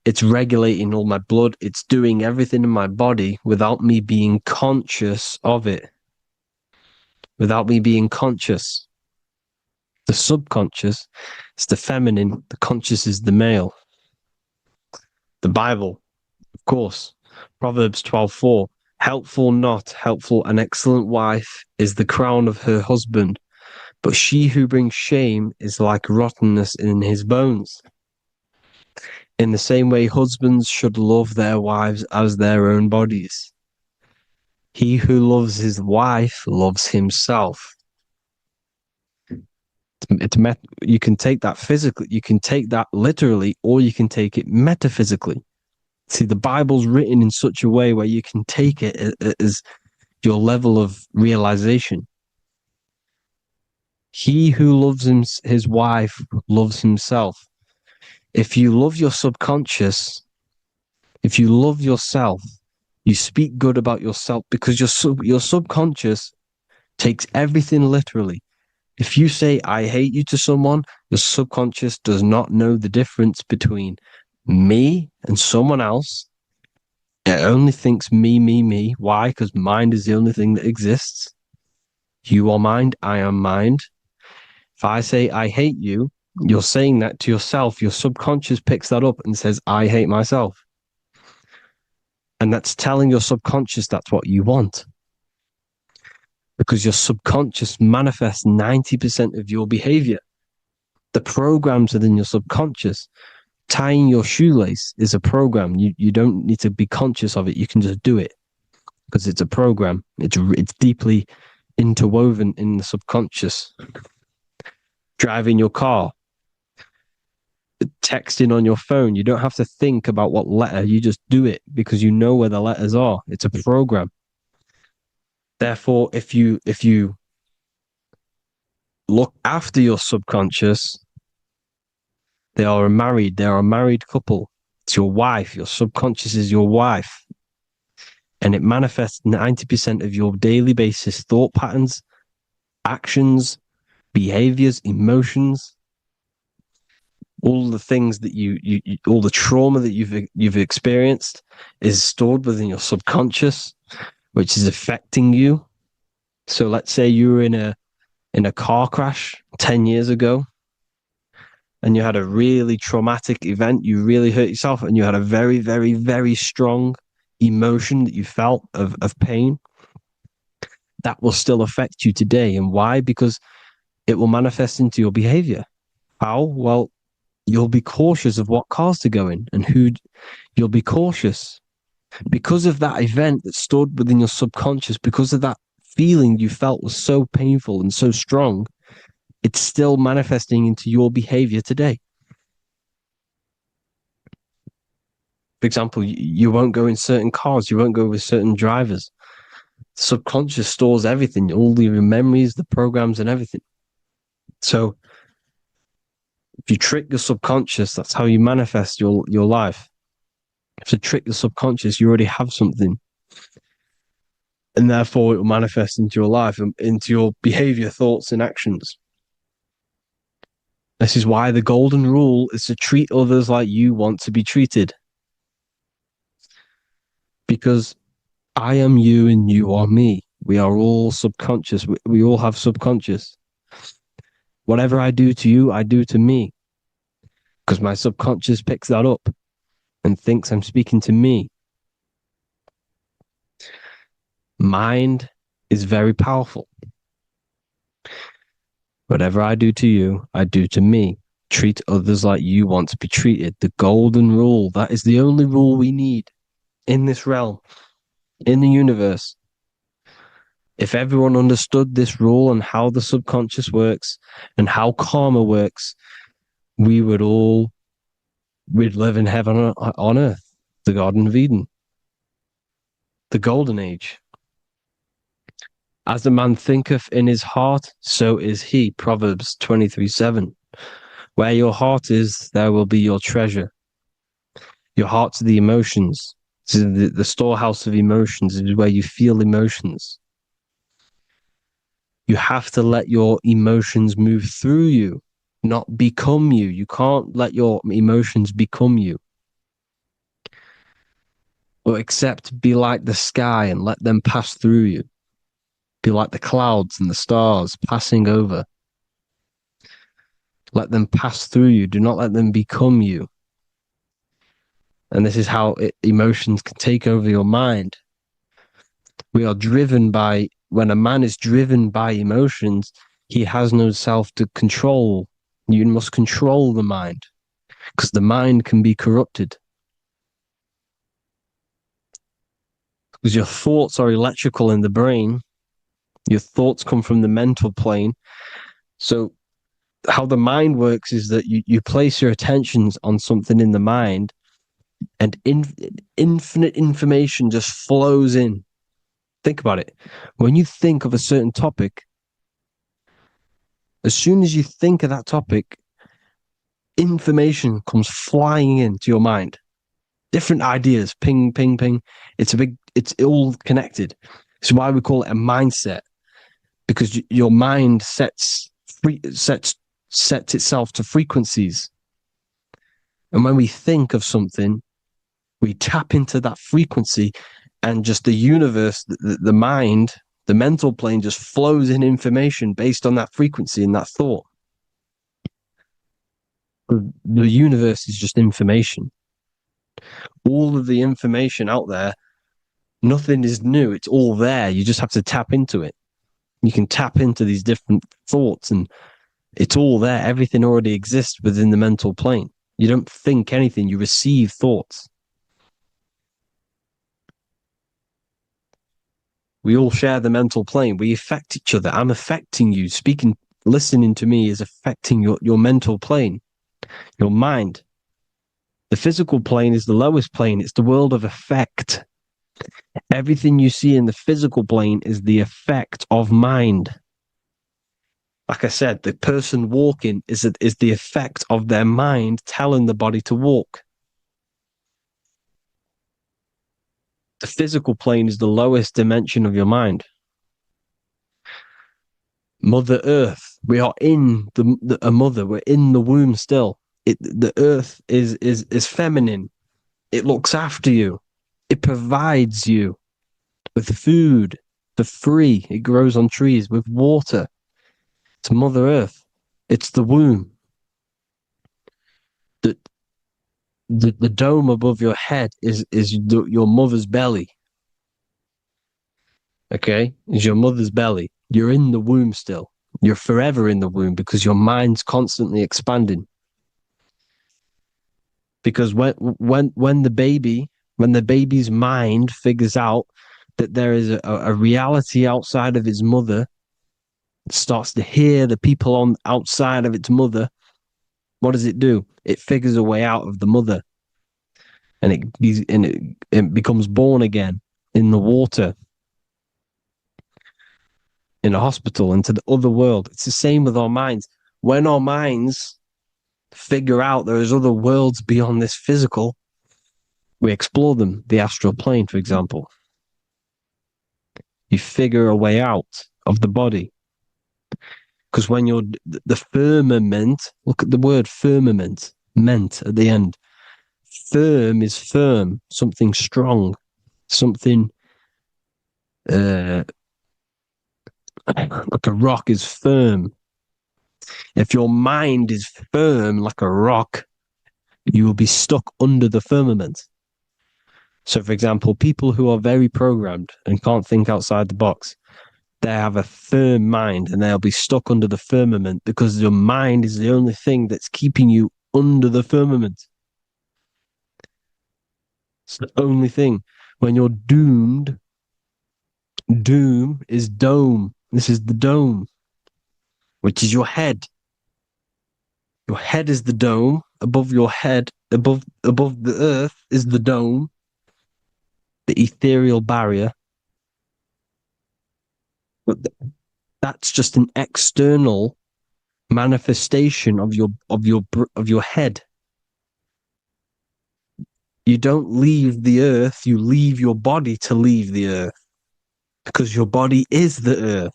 A: It's regulating all my blood. It's doing everything in my body without me being conscious of it. Without me being conscious. The subconscious is the feminine. The conscious is the male. The Bible, of course. Proverbs 12:4. Helpful, not helpful, an excellent wife is the crown of her husband, but she who brings shame is like rottenness in his bones. In the same way, husbands should love their wives as their own bodies. He who loves his wife loves himself. You can take that physically, you can take that literally, or you can take it metaphysically. See, the Bible's written in such a way where you can take it as your level of realization. He who loves his wife loves himself. If you love your subconscious, if you love yourself, you speak good about yourself, because your subconscious takes everything literally. If you say, I hate you to someone, your subconscious does not know the difference between me and someone else. It only thinks me, me, me. Why? Because mind is the only thing that exists. You are mind, I am mind. If I say, I hate you, you're saying that to yourself. Your subconscious picks that up and says, I hate myself. And that's telling your subconscious that's what you want. Because your subconscious manifests 90% of your behavior. The programs within your subconscious. Tying your shoelace is a program. You don't need to be conscious of it. You can just do it because it's a program. It's deeply interwoven in the subconscious. Driving your car, texting on your phone. You don't have to think about what letter. You just do it because you know where the letters are. It's a program. Therefore, if you look after your subconscious, they are a married couple. It's your wife. Your subconscious is your wife. And it manifests 90% of your daily basis thought patterns, actions, behaviors, emotions. All the things that all the trauma that you've experienced is stored within your subconscious, which is affecting you. So let's say you were in a car crash 10 years ago, and you had a really traumatic event, you really hurt yourself, and you had a very, very, very strong emotion that you felt of pain. That will still affect you today. And why? Because it will manifest into your behavior. How? Well, you'll be cautious of what cars to go in and who. You'll be cautious because of that event that stored within your subconscious, because of that feeling you felt was so painful and so strong. It's still manifesting into your behavior today. For example, you won't go in certain cars, you won't go with certain drivers. The subconscious stores everything, all your memories, the programs, and everything. So if you trick your subconscious, that's how you manifest your life. If you trick the subconscious, you already have something. And therefore it will manifest into your life and into your behavior, thoughts, and actions. This is why the golden rule is to treat others like you want to be treated. Because I am you and you are me. We are all subconscious. We all have subconscious. Whatever I do to you, I do to me. Because my subconscious picks that up and thinks I'm speaking to me. Mind is very powerful. Whatever I do to you, I do to me. Treat others like you want to be treated. The golden rule. That is the only rule we need in this realm, in the universe. If everyone understood this rule and how the subconscious works and how karma works, we'd live in heaven on earth, the Garden of Eden, the golden age. As a man thinketh in his heart, so is he. Proverbs 23:7. Where your heart is, there will be your treasure. Your heart's the emotions. The storehouse of emotions is where you feel emotions. You have to let your emotions move through you, not become you. You can't let your emotions become you. Or except be like the sky and let them pass through you. Be like the clouds and the stars passing over. Let them pass through you. Do not let them become you. And this is how emotions can take over your mind. We are driven by, when a man is driven by emotions, he has no self to control. You must control the mind, because the mind can be corrupted. Because your thoughts are electrical in the brain. Your thoughts come from the mental plane. So how the mind works is that you place your attentions on something in the mind, and infinite information just flows in. Think about it. When you think of a certain topic, as soon as you think of that topic, information comes flying into your mind. Different ideas, ping, ping, ping. It's all connected. It's why we call it a mindset, because your mind sets itself to frequencies. And when we think of something, we tap into that frequency, and just the universe, the mind, the mental plane just flows in information based on that frequency and that thought. The universe is just information. All of the information out there, nothing is new. It's all there. You just have to tap into it. You can tap into these different thoughts, and it's all there. Everything already exists within the mental plane. You don't think anything. You receive thoughts. We all share the mental plane. We affect each other. I'm affecting you. Listening to me is affecting your mental plane, your mind. The physical plane is the lowest plane. It's the world of effect. Everything you see in the physical plane is the effect of mind. Like I said, the person walking is the effect of their mind telling the body to walk. The physical plane is the lowest dimension of your mind. Mother Earth, we are in a mother, we're in the womb still. the earth is feminine. It looks after you. It provides you with food for free. It grows on trees with water. It's Mother Earth. It's the womb. The dome above your head is your mother's belly. Okay, is your mother's belly. You're in the womb still. You're forever in the womb because your mind's constantly expanding. Because when the baby's mind figures out that there is a reality outside of its mother, it starts to hear the people on outside of its mother. What does it do? It figures a way out of the mother, and it becomes born again in the water, in a hospital, into the other world. It's the same with our minds. When our minds figure out there is other worlds beyond this physical, we explore them. The astral plane, for example. You figure a way out of the body. Because when you're the firmament, look at the word firmament, meant at the end. Firm is firm, something strong, something like a rock is firm. If your mind is firm like a rock, you will be stuck under the firmament. So, for example, people who are very programmed and can't think outside the box, they have a firm mind and they'll be stuck under the firmament because your mind is the only thing that's keeping you under the firmament. It's the only thing. When you're doomed, doom is dome. This is the dome, which is your head. Your head is the dome. Above your head, above the earth is the dome, the ethereal barrier. But that's just an external manifestation of your head. You don't leave the earth, you leave your body to leave the earth, because your body is the earth.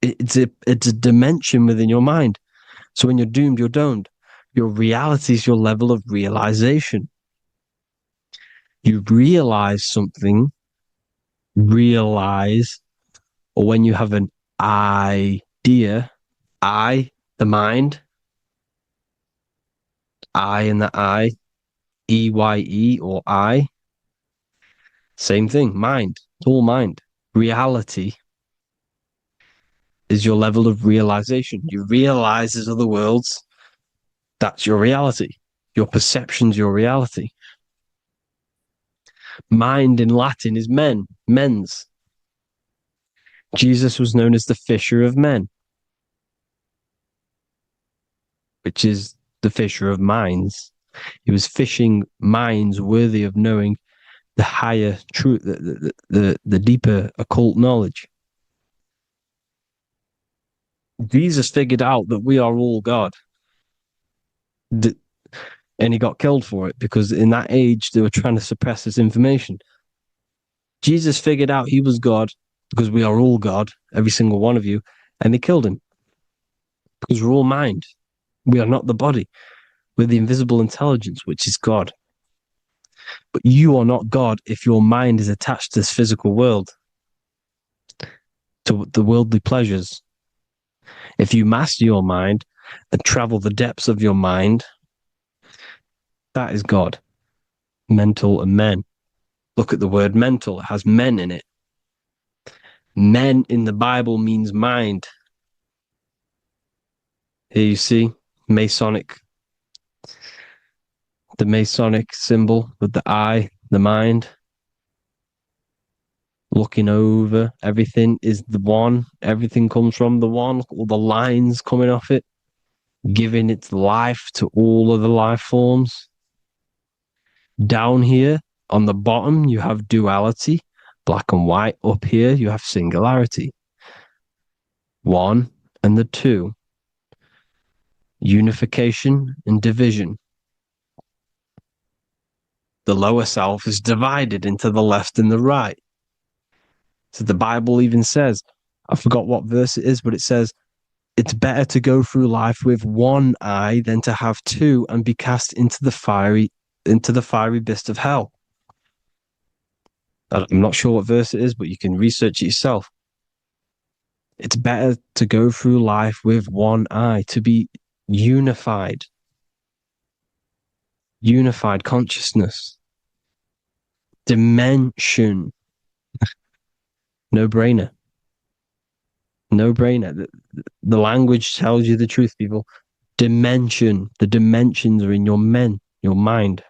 A: It's a dimension within your mind. So when you're doomed, you're domed. Your reality is your level of realization. You realize something, or when you have an idea, the mind, in the EYE or I. Same thing, mind. It's all mind. Reality is your level of realization. You realize there's other worlds. That's your reality. Your perception's your reality. Mind in Latin is mens. Jesus was known as the fisher of men, which is the fisher of minds. He was fishing minds worthy of knowing the higher truth, the deeper occult knowledge. Jesus figured out that we are all God. And he got killed for it because in that age they were trying to suppress this information. Jesus figured out he was God because we are all God, every single one of you, and they killed him because we're all mind. We are not the body. We're the invisible intelligence, which is God. But you are not God if your mind is attached to this physical world, to the worldly pleasures. If you master your mind and travel the depths of your mind, that is God. Mental and men. Look at the word mental. It has men in it. Men in the Bible means mind. Here you see the Masonic symbol with the eye, the mind. Looking over, everything is the one. Everything comes from the one. All the lines coming off it, giving its life to all of the life forms. Down here on the bottom, you have duality, black and white. Up here, you have singularity. One and the two. Unification and division. The lower self is divided into the left and the right. So the Bible even says, I forgot what verse it is, but it says, It's better to go through life with one eye than to have two and be cast into the fiery abyss of hell. I'm not sure what verse it is, but you can research it yourself. It's better to go through life with one eye, to be unified consciousness, dimension. No brainer. The language tells you the truth, people. Dimension. The dimensions are in your mind.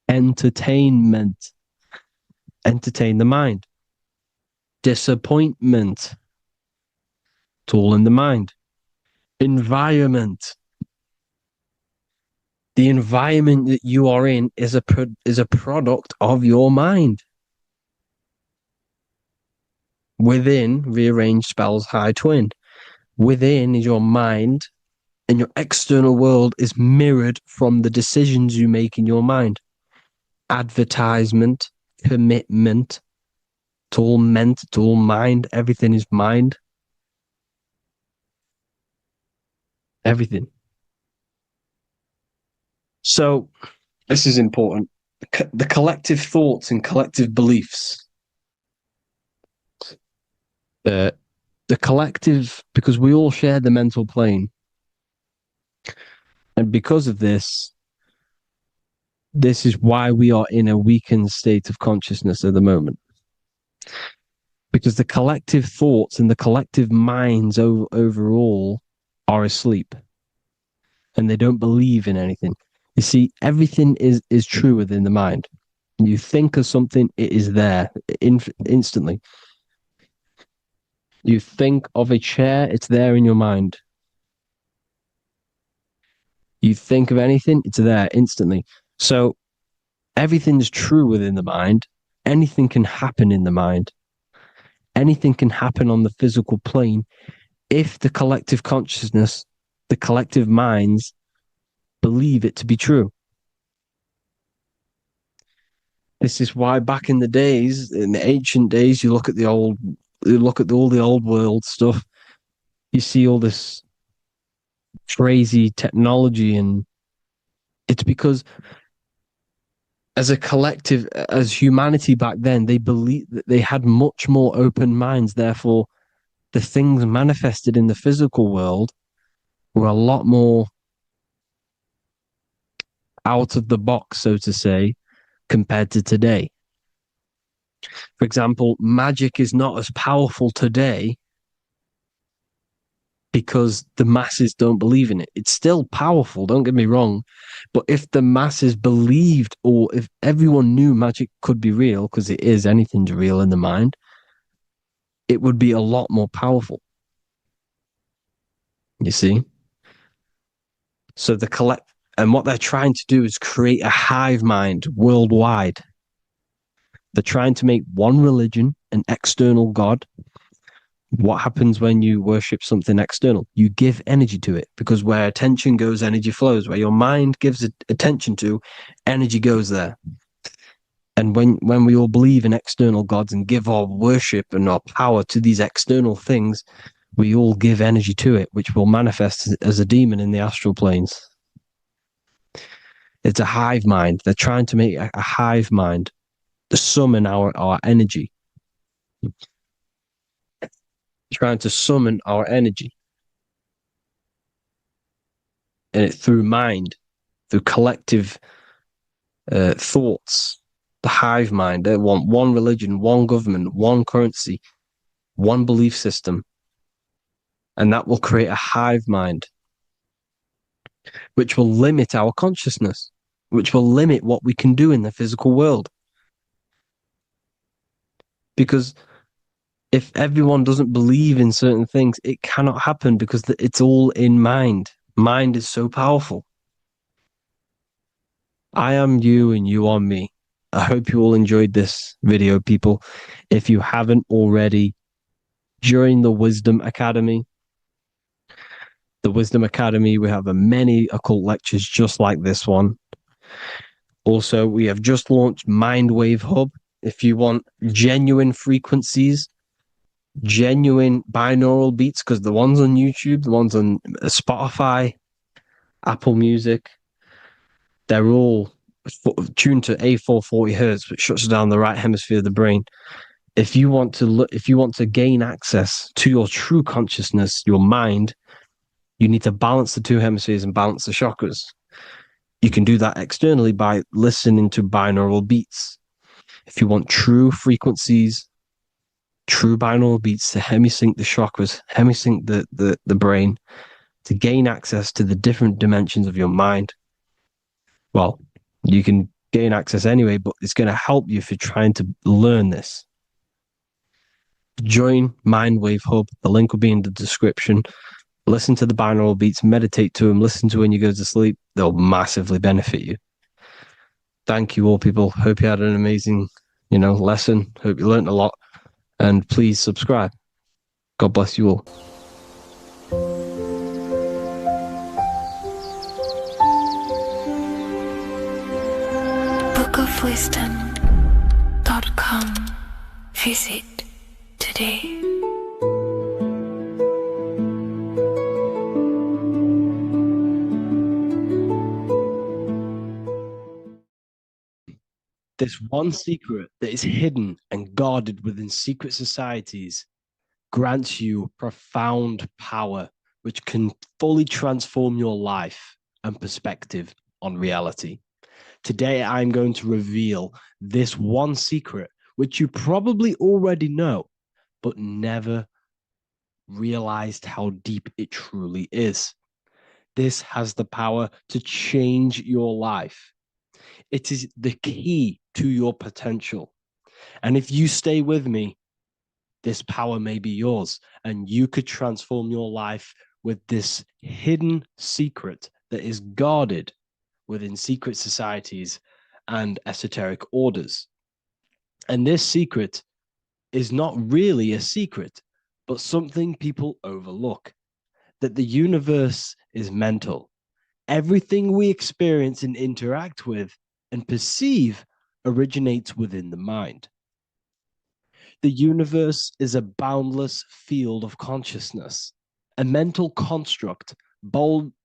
A: Entertainment. Entertain the mind. Disappointment. It's all in the mind. Environment. The environment that you are in is a product of your mind. Within, rearranged spells high twin. Within is your mind, and your external world is mirrored from the decisions you make in your mind. Advertisement, commitment, it's all meant, it's all mind. Everything is mind. Everything. So, this is important. The collective thoughts and collective beliefs. The collective, because we all share the mental plane. And because of this is why we are in a weakened state of consciousness at the moment. Because the collective thoughts and the collective minds overall are asleep. And they don't believe in anything. You see, everything is true within the mind. You think of something, it is there instantly. You think of a chair, it's there in your mind. You think of anything, it's there instantly. So everything's true within the mind. Anything can happen in the mind. Anything can happen on the physical plane if the collective consciousness, the collective minds, believe it to be true. This is why back in the days, in the ancient days, you look at all the old world stuff, you see all this crazy technology, and it's because as a collective, as humanity back then, they believed that they had much more open minds. Therefore, the things manifested in the physical world were a lot more out of the box, so to say, compared to today. For example, magic is not as powerful today because the masses don't believe in it. It's still powerful, don't get me wrong, but if the masses believed, or if everyone knew magic could be real, because it is, anything's real in the mind, it would be a lot more powerful. You see? So and what they're trying to do is create a hive mind worldwide. They're trying to make one religion, an external God. What happens when you worship something external? You give energy to it, because where attention goes, energy flows. Where your mind gives attention to, energy goes there. And when we all believe in external gods and give our worship and our power to these external things, we all give energy to it, which will manifest as a demon in the astral planes. It's a hive mind. They're trying to make a hive mind to summon our energy. Trying to summon our energy. And through mind, through collective thoughts, the hive mind. They want one religion, one government, one currency, one belief system. And that will create a hive mind, which will limit our consciousness, which will limit what we can do in the physical world. Because if everyone doesn't believe in certain things, it cannot happen, because it's all in mind. Mind is so powerful. I am you and you are me. I hope you all enjoyed this video, people. If you haven't already, join the Wisdom Academy. The Wisdom Academy, we have many occult lectures just like this one. Also, we have just launched Mindwave Hub. If you want genuine frequencies genuine binaural beats, because the ones on YouTube, the ones on Spotify, Apple Music, they're all tuned to A440 hertz, which shuts down the right hemisphere of the brain. If you want to gain access to your true consciousness, your mind, you need to balance the two hemispheres and balance the chakras. You can do that externally by listening to binaural beats. If you want true frequencies, true binaural beats to hemisync the chakras, hemisync the brain, to gain access to the different dimensions of your mind, well, you can gain access anyway, but it's going to help you if you're trying to learn this. Join Mindwave Hub. The link will be in the description. Listen to the binaural beats, meditate to them, listen to when you go to sleep. They'll massively benefit you. Thank you all, people. Hope you had an amazing, lesson. Hope you learned a lot. And please subscribe. God bless you all.
B: bookofwisdom.com. Visit today.
A: This one secret that is hidden and guarded within secret societies grants you profound power, which can fully transform your life and perspective on reality. Today, I'm going to reveal this one secret, which you probably already know, but never realized how deep it truly is. This has the power to change your life. It is the key to your potential. And if you stay with me, this power may be yours, and you could transform your life with this hidden secret that is guarded within secret societies and esoteric orders. And this secret is not really a secret, but something people overlook, that the universe is mental. Everything we experience and interact with and perceive originates within the mind. The universe is a boundless field of consciousness, a mental construct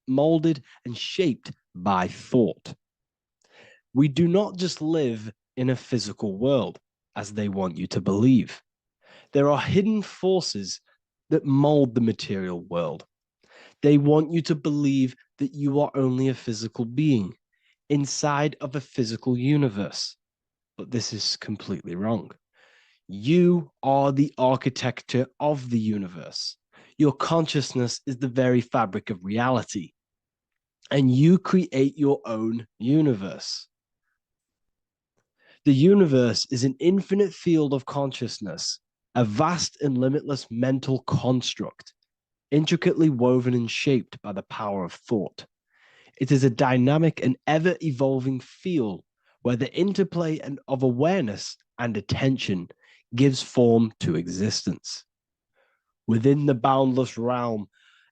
A: molded and shaped by thought. We do not just live in a physical world, as they want you to believe. There are hidden forces that mold the material world. They want you to believe that you are only a physical being inside of a physical universe. But this is completely wrong. You are the architecture of the universe. Your consciousness is the very fabric of reality, and you create your own universe. The universe is an infinite field of consciousness, a vast and limitless mental construct, intricately woven and shaped by the power of thought. It is a dynamic and ever-evolving field where the interplay of awareness and attention gives form to existence. Within the boundless realm,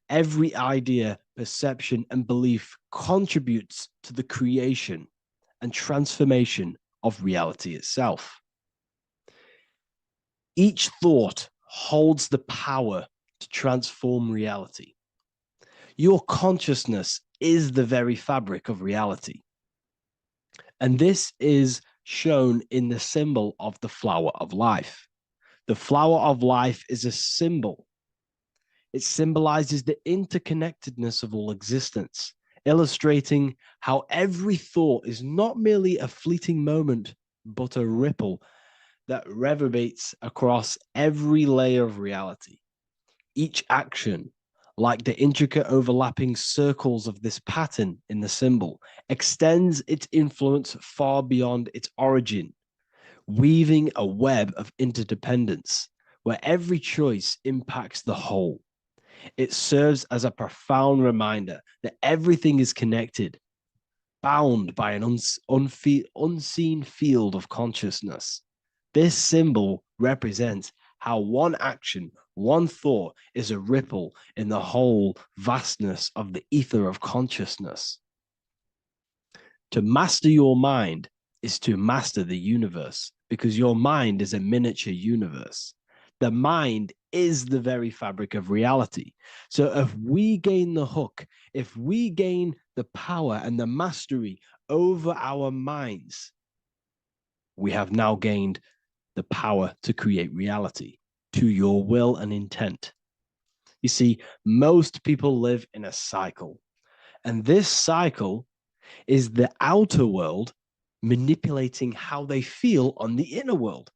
A: every idea, perception, and belief contributes to the creation and transformation of reality itself. Each thought holds the power to transform reality. Your consciousness is the very fabric of reality. And this is shown in the symbol of the flower of life. The flower of life is a symbol. It symbolizes the interconnectedness of all existence, illustrating how every thought is not merely a fleeting moment, but a ripple that reverberates across every layer of reality. Each action, like the intricate overlapping circles of this pattern in the symbol, extends its influence far beyond its origin, weaving a web of interdependence where every choice impacts the whole. It serves as a profound reminder that everything is connected, bound by an unseen field of consciousness. This symbol represents how one action, one thought is a ripple in the whole vastness of the ether of consciousness. To master your mind is to master the universe, because your mind is a miniature universe. The mind is the very fabric of reality. So if we gain the hook, if we gain the power and the mastery over our minds, we have now gained the power to create reality to your will and intent. You see, most people live in a cycle, and this cycle is the outer world manipulating how they feel on the inner world.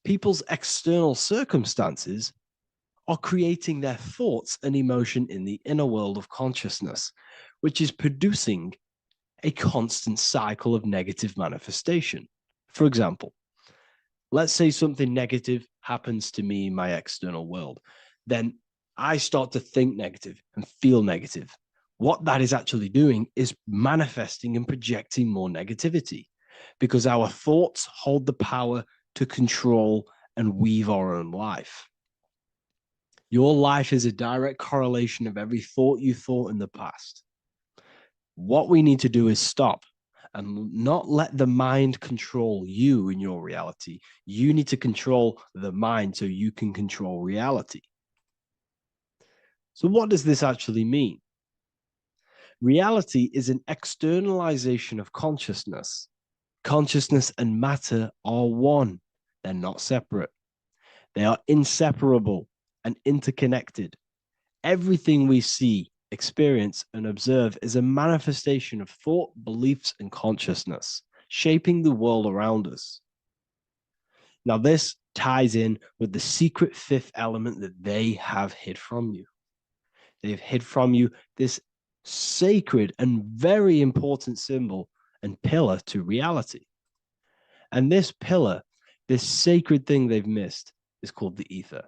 A: People's external circumstances are creating their thoughts and emotion in the inner world of consciousness, which is producing a constant cycle of negative manifestation. For example, let's say something negative happens to me in my external world. Then I start to think negative and feel negative. What that is actually doing is manifesting and projecting more negativity, because our thoughts hold the power to control and weave our own life. Your life is a direct correlation of every thought you thought in the past. What we need to do is stop and not let the mind control you in your reality. You need to control the mind so you can control reality. So what does this actually mean? Reality is an externalization of consciousness. Consciousness and matter are one. They're not separate. They are inseparable and interconnected. Everything we see, experience, and observe is a manifestation of thought, beliefs, and consciousness, shaping the world around us. Now, this ties in with the secret fifth element that they have hid from you. They've hid from you this sacred and very important symbol and pillar to reality. And this pillar, this sacred thing they've missed, is called the ether.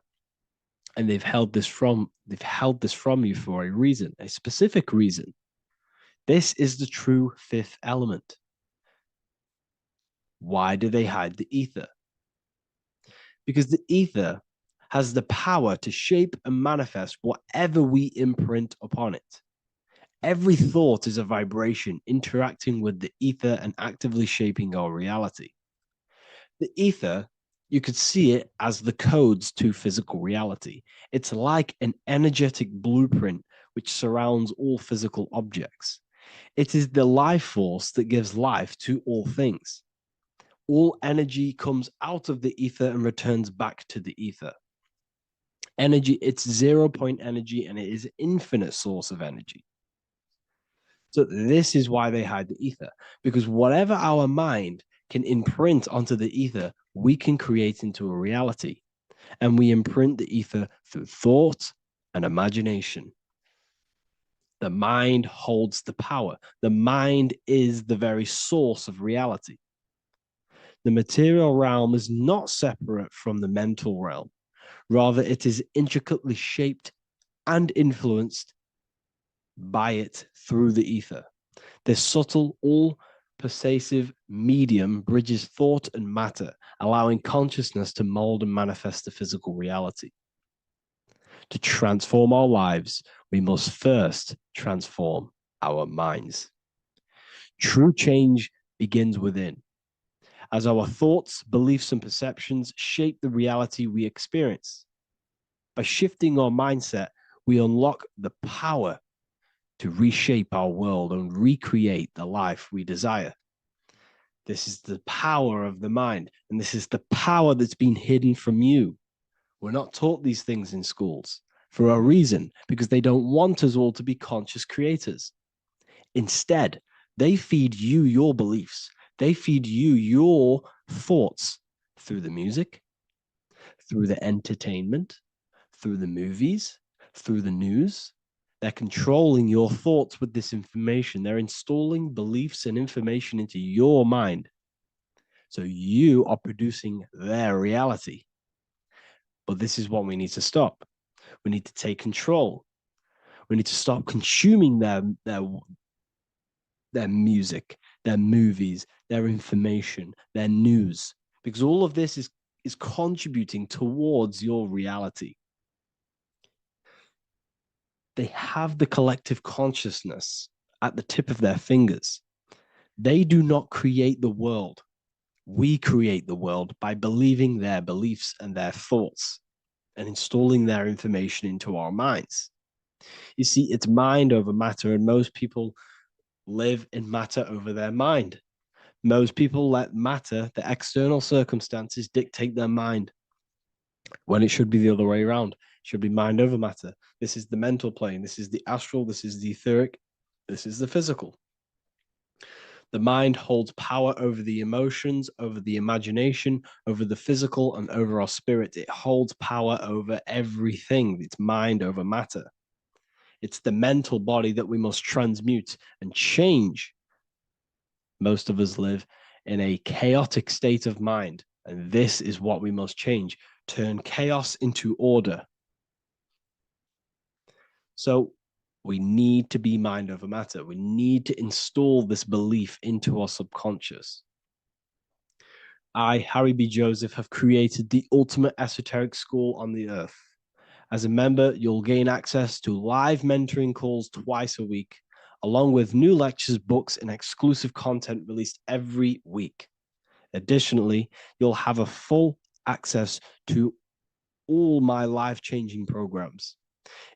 A: And they've held this from you for a reason, a specific reason. This is the true fifth element. Why do they hide the ether? Because the ether has the power to shape and manifest whatever we imprint upon it. Every thought is a vibration interacting with the ether and actively shaping our reality. The ether, you could see it as the codes to physical reality. It's like an energetic blueprint which surrounds all physical objects. It is the life force that gives life to all things. All energy comes out of the ether and returns back to the ether. Energy, it's 0 point energy, and it is an infinite source of energy. So this is why they hide the ether, because whatever our mind can imprint onto the ether, we can create into a reality. And we imprint the ether through thought and imagination. The mind holds the power. The mind is the very source of reality. The material realm is not separate from the mental realm. Rather, it is intricately shaped and influenced by it through the ether. This subtle, all-pervasive medium bridges thought and matter, allowing consciousness to mold and manifest the physical reality. To transform our lives, we must first transform our minds. True change begins within, as our thoughts, beliefs, and perceptions shape the reality we experience. By shifting our mindset, we unlock the power to reshape our world and recreate the life we desire. This is the power of the mind, and this is the power that's been hidden from you. We're not taught these things in schools for a reason, because they don't want us all to be conscious creators. Instead, they feed you your beliefs. They feed you your thoughts through the music, through the entertainment, through the movies, through the news. They're controlling your thoughts with this information. They're installing beliefs and information into your mind. So you are producing their reality. But this is what we need to stop. We need to take control. We need to stop consuming their music, their movies, their information, their news, because all of this is contributing towards your reality. They have the collective consciousness at the tip of their fingers. They do not create the world. We create the world by believing their beliefs and their thoughts. and installing their information into our minds. You see, it's mind over matter, and most people live in matter over their mind. Most people let matter, the external circumstances, dictate their mind, when it should be the other way around. It should be mind over matter. This is the mental plane. This is the astral. This is the etheric. This is the physical. The mind holds power over the emotions, over the imagination, over the physical, and over our spirit. It holds power over everything. It's mind over matter. It's the mental body that we must transmute and change. Most of us live in a chaotic state of mind, and this is what we must change. Turn chaos into order. So we need to be mind over matter. We need to install this belief into our subconscious. I, Harry B. Joseph, have created the ultimate esoteric school on the earth. As a member, you'll gain access to live mentoring calls twice a week, along with new lectures, books, and exclusive content released every week. Additionally, you'll have a full access to all my life-changing programs.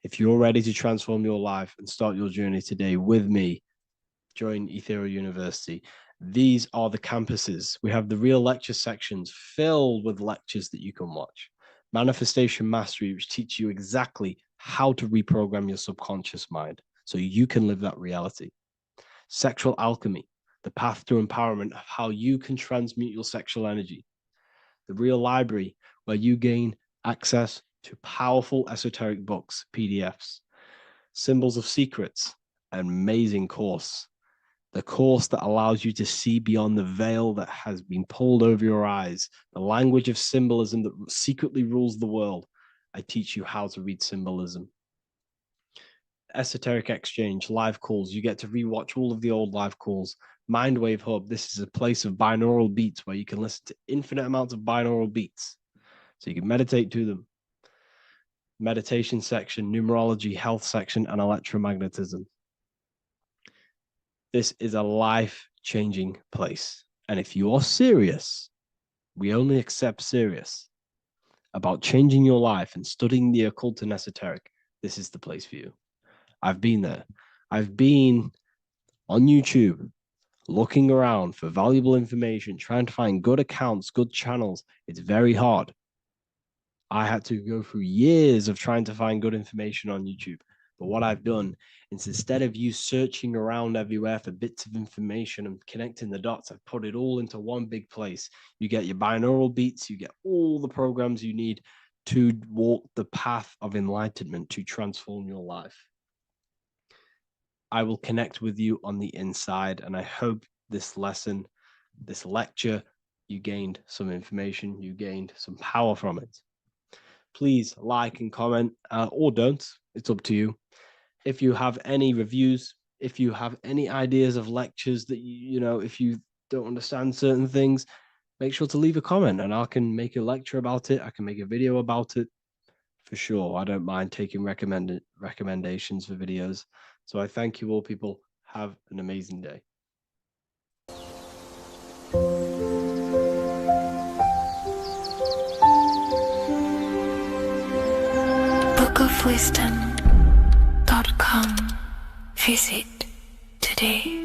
A: If you're ready to transform your life and start your journey today with me, join Ethereal University. These are the campuses. We have the real lecture sections filled with lectures that you can watch. Manifestation Mastery, which teach you exactly how to reprogram your subconscious mind so you can live that reality. Sexual Alchemy, the path to empowerment of how you can transmute your sexual energy. The Real Library, where you gain access to powerful esoteric books, PDFs. Symbols of Secrets, an amazing course. The course that allows you to see beyond the veil that has been pulled over your eyes, the language of symbolism that secretly rules the world. I teach you how to read symbolism. Esoteric Exchange, live calls. You get to rewatch all of the old live calls. Mindwave Hub, this is a place of binaural beats where you can listen to infinite amounts of binaural beats. So you can meditate to them. Meditation section, numerology, health section, and electromagnetism. This is a life-changing place. And if you are serious, we only accept serious about changing your life and studying the occult and esoteric, this is the place for you. I've been there. I've been on YouTube looking around for valuable information, trying to find good accounts, good channels. It's very hard. I had to go through years of trying to find good information on YouTube. But what I've done is, instead of you searching around everywhere for bits of information and connecting the dots, I've put it all into one big place. You get your binaural beats, you get all the programs you need to walk the path of enlightenment to transform your life. I will connect with you on the inside, and I hope this lesson, this lecture, you gained some information, you gained some power from it. Please like and comment, or don't. It's up to you. If you have any reviews, if you have any ideas of lectures that you know, if you don't understand certain things, make sure to leave a comment and I can make a lecture about it. I can make a video about it for sure. I don't mind taking recommendations for videos. So I thank you all, people. Have an amazing day.
B: bookofwisdom.com. Visit today.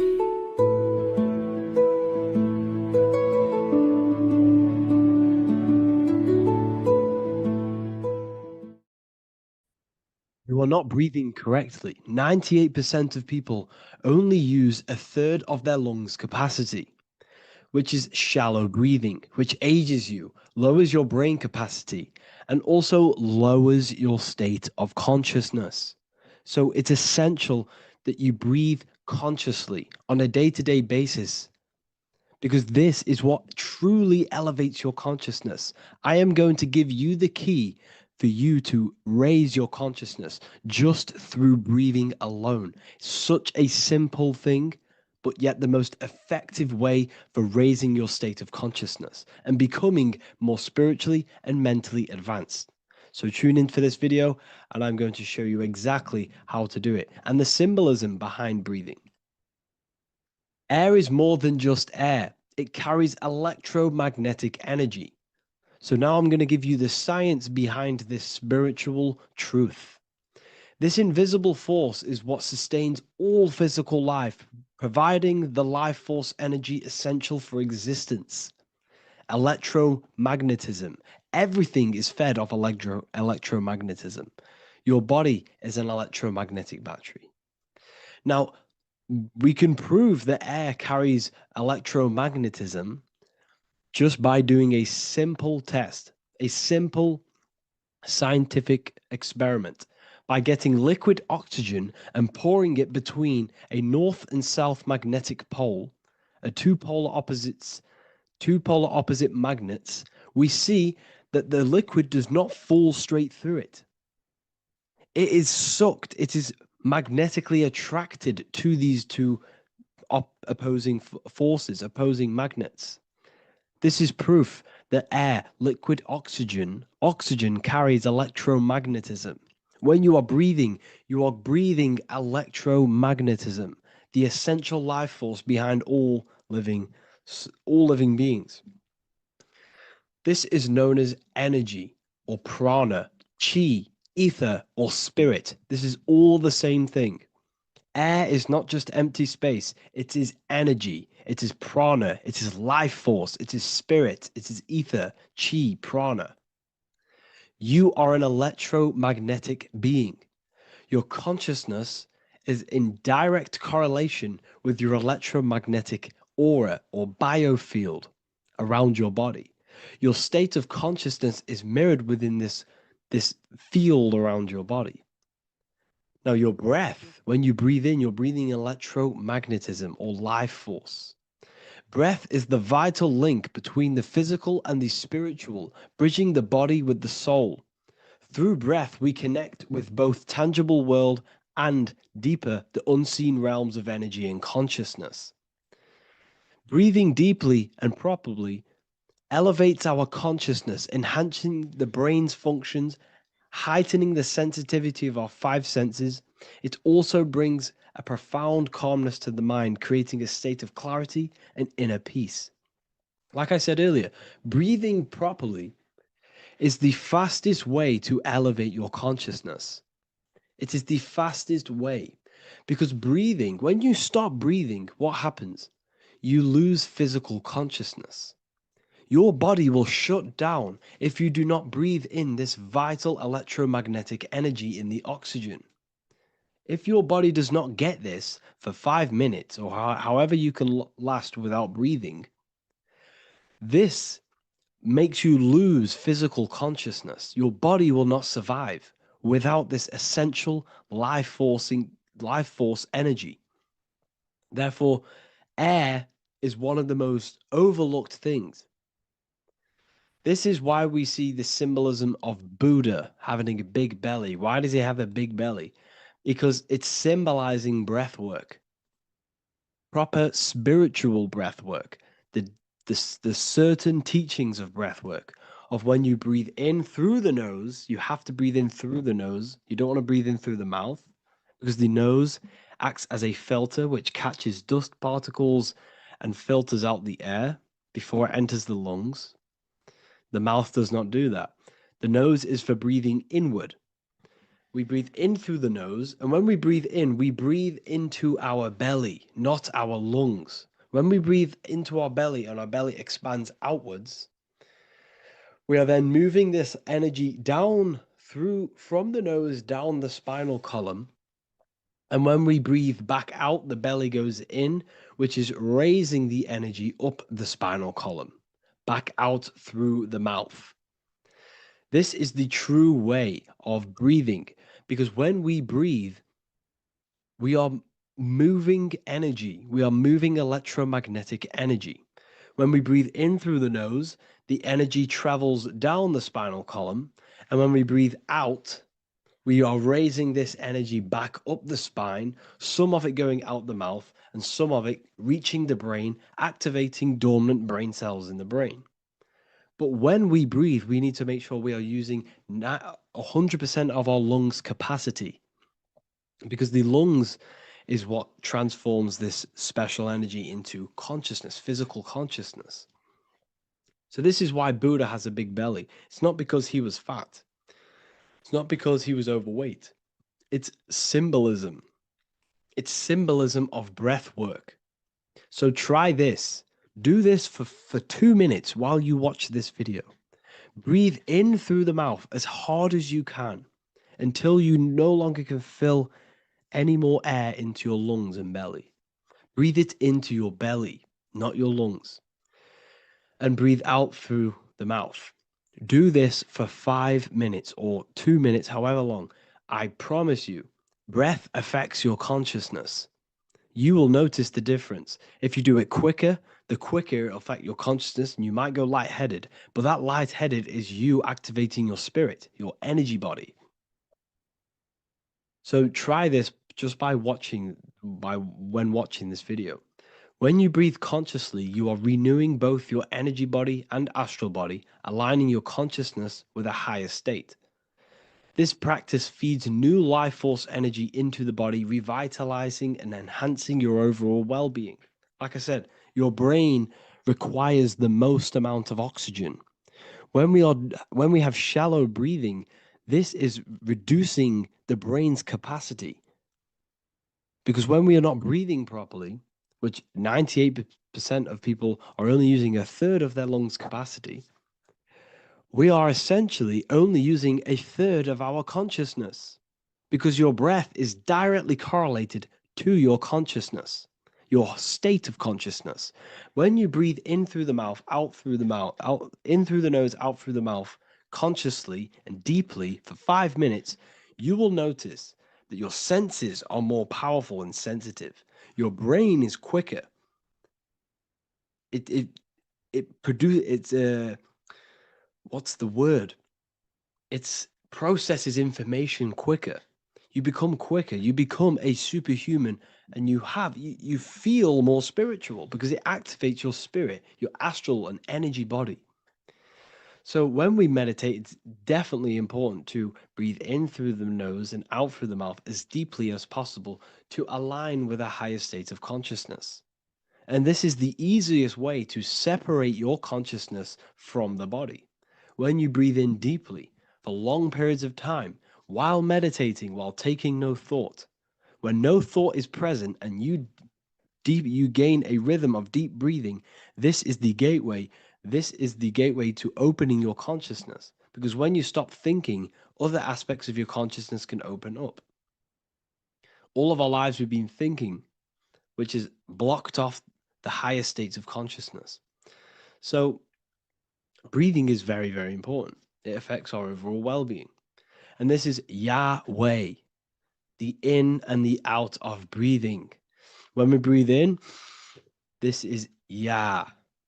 A: You are not breathing correctly. 98% of people only use a third of their lungs capacity, which is shallow breathing, which ages you, lowers your brain capacity, and also lowers your state of consciousness. So it's essential that you breathe consciously on a day-to-day basis, because this is what truly elevates your consciousness. I am going to give you the key for you to raise your consciousness just through breathing alone. Such a simple thing, but yet the most effective way for raising your state of consciousness and becoming more spiritually and mentally advanced. So tune in for this video and I'm going to show you exactly how to do it and the symbolism behind breathing. Air is more than just air. It carries electromagnetic energy. So now I'm going to give you the science behind this spiritual truth. This invisible force is what sustains all physical life, providing the life force energy essential for existence. Electromagnetism. Everything is fed off electromagnetism. Your body is an electromagnetic battery. Now, we can prove that air carries electromagnetism just by doing a simple test, a simple scientific experiment, by getting liquid oxygen and pouring it between a north and south magnetic pole, two polar opposite magnets. We see that the liquid does not fall straight through it. It is sucked, it is magnetically attracted to these two opposing forces, opposing magnets. This is proof that air, liquid oxygen carries electromagnetism. When you are breathing electromagnetism, the essential life force behind all living beings. This is known as energy or prana, chi, ether, or spirit. This is all the same thing. Air is not just empty space, it is energy, it is prana, it is life force, it is spirit, it is ether, chi, prana. You are an electromagnetic being. Your consciousness is in direct correlation with your electromagnetic aura or biofield around your body. Your state of consciousness is mirrored within this field around your body. Now, your breath, when you breathe in, you're breathing electromagnetism or life force. Breath is the vital link between the physical and the spiritual, bridging the body with the soul. Through breath, we connect with both tangible world and deeper, the unseen realms of energy and consciousness. Breathing deeply and properly elevates our consciousness, enhancing the brain's functions, heightening the sensitivity of our five senses. It also brings a profound calmness to the mind, creating a state of clarity and inner peace. Like I said earlier, breathing properly is the fastest way to elevate your consciousness. It is the fastest way because breathing, when you stop breathing, what happens? You lose physical consciousness. Your body will shut down if you do not breathe in this vital electromagnetic energy in the oxygen. If your body does not get this for 5 minutes or however you can last without breathing, this makes you lose physical consciousness. Your body will not survive without this essential life force energy. Therefore, air is one of the most overlooked things. This is why we see the symbolism of Buddha having a big belly. Why does he have a big belly? Because it's symbolizing breath work, proper spiritual breath work, the certain teachings of breath work, of when you breathe in through the nose, you have to breathe in through the nose. You don't want to breathe in through the mouth because the nose acts as a filter which catches dust particles and filters out the air before it enters the lungs. The mouth does not do that. The nose is for breathing inward. We breathe in through the nose, and when we breathe into our belly, not our lungs. When we breathe into our belly and our belly expands outwards, we are then moving this energy down from the nose down the spinal column. And when we breathe back out, the belly goes in, which is raising the energy up the spinal column, back out through the mouth. This is the true way of breathing, because when we breathe, we are moving energy. We are moving electromagnetic energy. When we breathe in through the nose, the energy travels down the spinal column. And when we breathe out, we are raising this energy back up the spine, some of it going out the mouth and some of it reaching the brain, activating dormant brain cells in the brain. But when we breathe, we need to make sure we are using 100% of our lungs capacity, because the lungs is what transforms this special energy into consciousness, physical consciousness. So this is why Buddha has a big belly. It's not because he was fat. It's not because he was overweight. It's symbolism. It's symbolism of breath work. So try this. Do this for 2 minutes while you watch this video. Breathe in through the mouth as hard as you can until you no longer can fill any more air into your lungs and belly. Breathe it into your belly, not your lungs. And breathe out through the mouth. Do this for 5 minutes or 2 minutes, however long. I promise you, breath affects your consciousness. You will notice the difference. If you do it quicker, the quicker it'll affect your consciousness and you might go lightheaded. But that lightheaded is you activating your spirit, your energy body. So try this just when watching this video. When you breathe consciously, you are renewing both your energy body and astral body, aligning your consciousness with a higher state. This practice feeds new life force energy into the body, revitalizing and enhancing your overall well-being. Like I said, your brain requires the most amount of oxygen. When we have shallow breathing, this is reducing the brain's capacity. Because when we are not breathing properly, which 98% of people are only using a third of their lungs capacity, we are essentially only using a third of our consciousness, because your breath is directly correlated to your consciousness, your state of consciousness. When you breathe in through the mouth, out through the mouth, out in through the nose, out through the mouth, consciously and deeply for 5 minutes, you will notice that your senses are more powerful and sensitive. Your brain is quicker. What's the word? It processes information quicker. You become quicker. You become a superhuman, and you feel more spiritual because it activates your spirit, your astral and energy body. So when we meditate, it's definitely important to breathe in through the nose and out through the mouth as deeply as possible to align with a higher state of consciousness. And this is the easiest way to separate your consciousness from the body. When you breathe in deeply for long periods of time, while meditating, while taking no thought, when no thought is present and you gain a rhythm of deep breathing, this is the gateway. This is the gateway to opening your consciousness. Because when you stop thinking, other aspects of your consciousness can open up. All of our lives we've been thinking, which is blocked off the higher states of consciousness. So breathing is very, very important. It affects our overall well-being. And this is Yahweh, the in and the out of breathing. When we breathe in, this is Yah.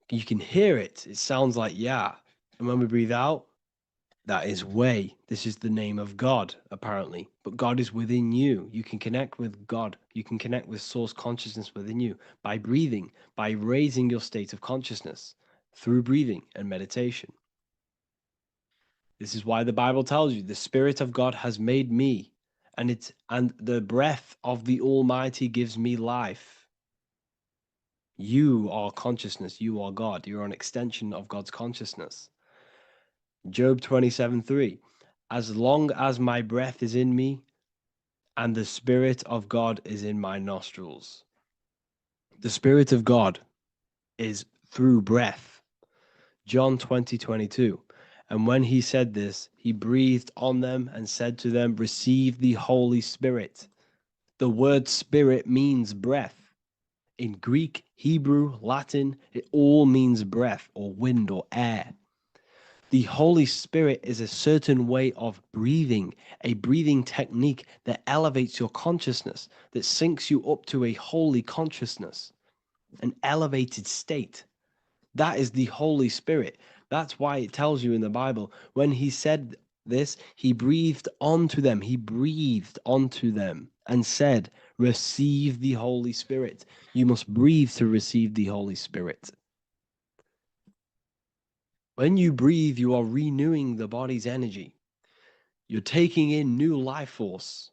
A: You can hear it. It sounds like Yah. And when we breathe out, that is Way. This is the name of God, apparently. But God is within you. You can connect with God. You can connect with source consciousness within you by breathing, by raising your state of consciousness through breathing and meditation. This is why the Bible tells you the Spirit of God has made me, and the breath of the Almighty gives me life. You are consciousness. You are God. You're an extension of God's consciousness. Job 27:3. As long as my breath is in me and the Spirit of God is in my nostrils. The Spirit of God is through breath. John 20:22. And when he said this, he breathed on them and said to them, receive the Holy Spirit. The word spirit means breath. In Greek, Hebrew, Latin, it all means breath or wind or air. The Holy Spirit is a certain way of breathing, a breathing technique that elevates your consciousness, that syncs you up to a holy consciousness, an elevated state. That is the Holy Spirit. That's why it tells you in the Bible, when he said this, he breathed onto them. He breathed onto them and said, receive the Holy Spirit. You must breathe to receive the Holy Spirit. When you breathe, you are renewing the body's energy. You're taking in new life force,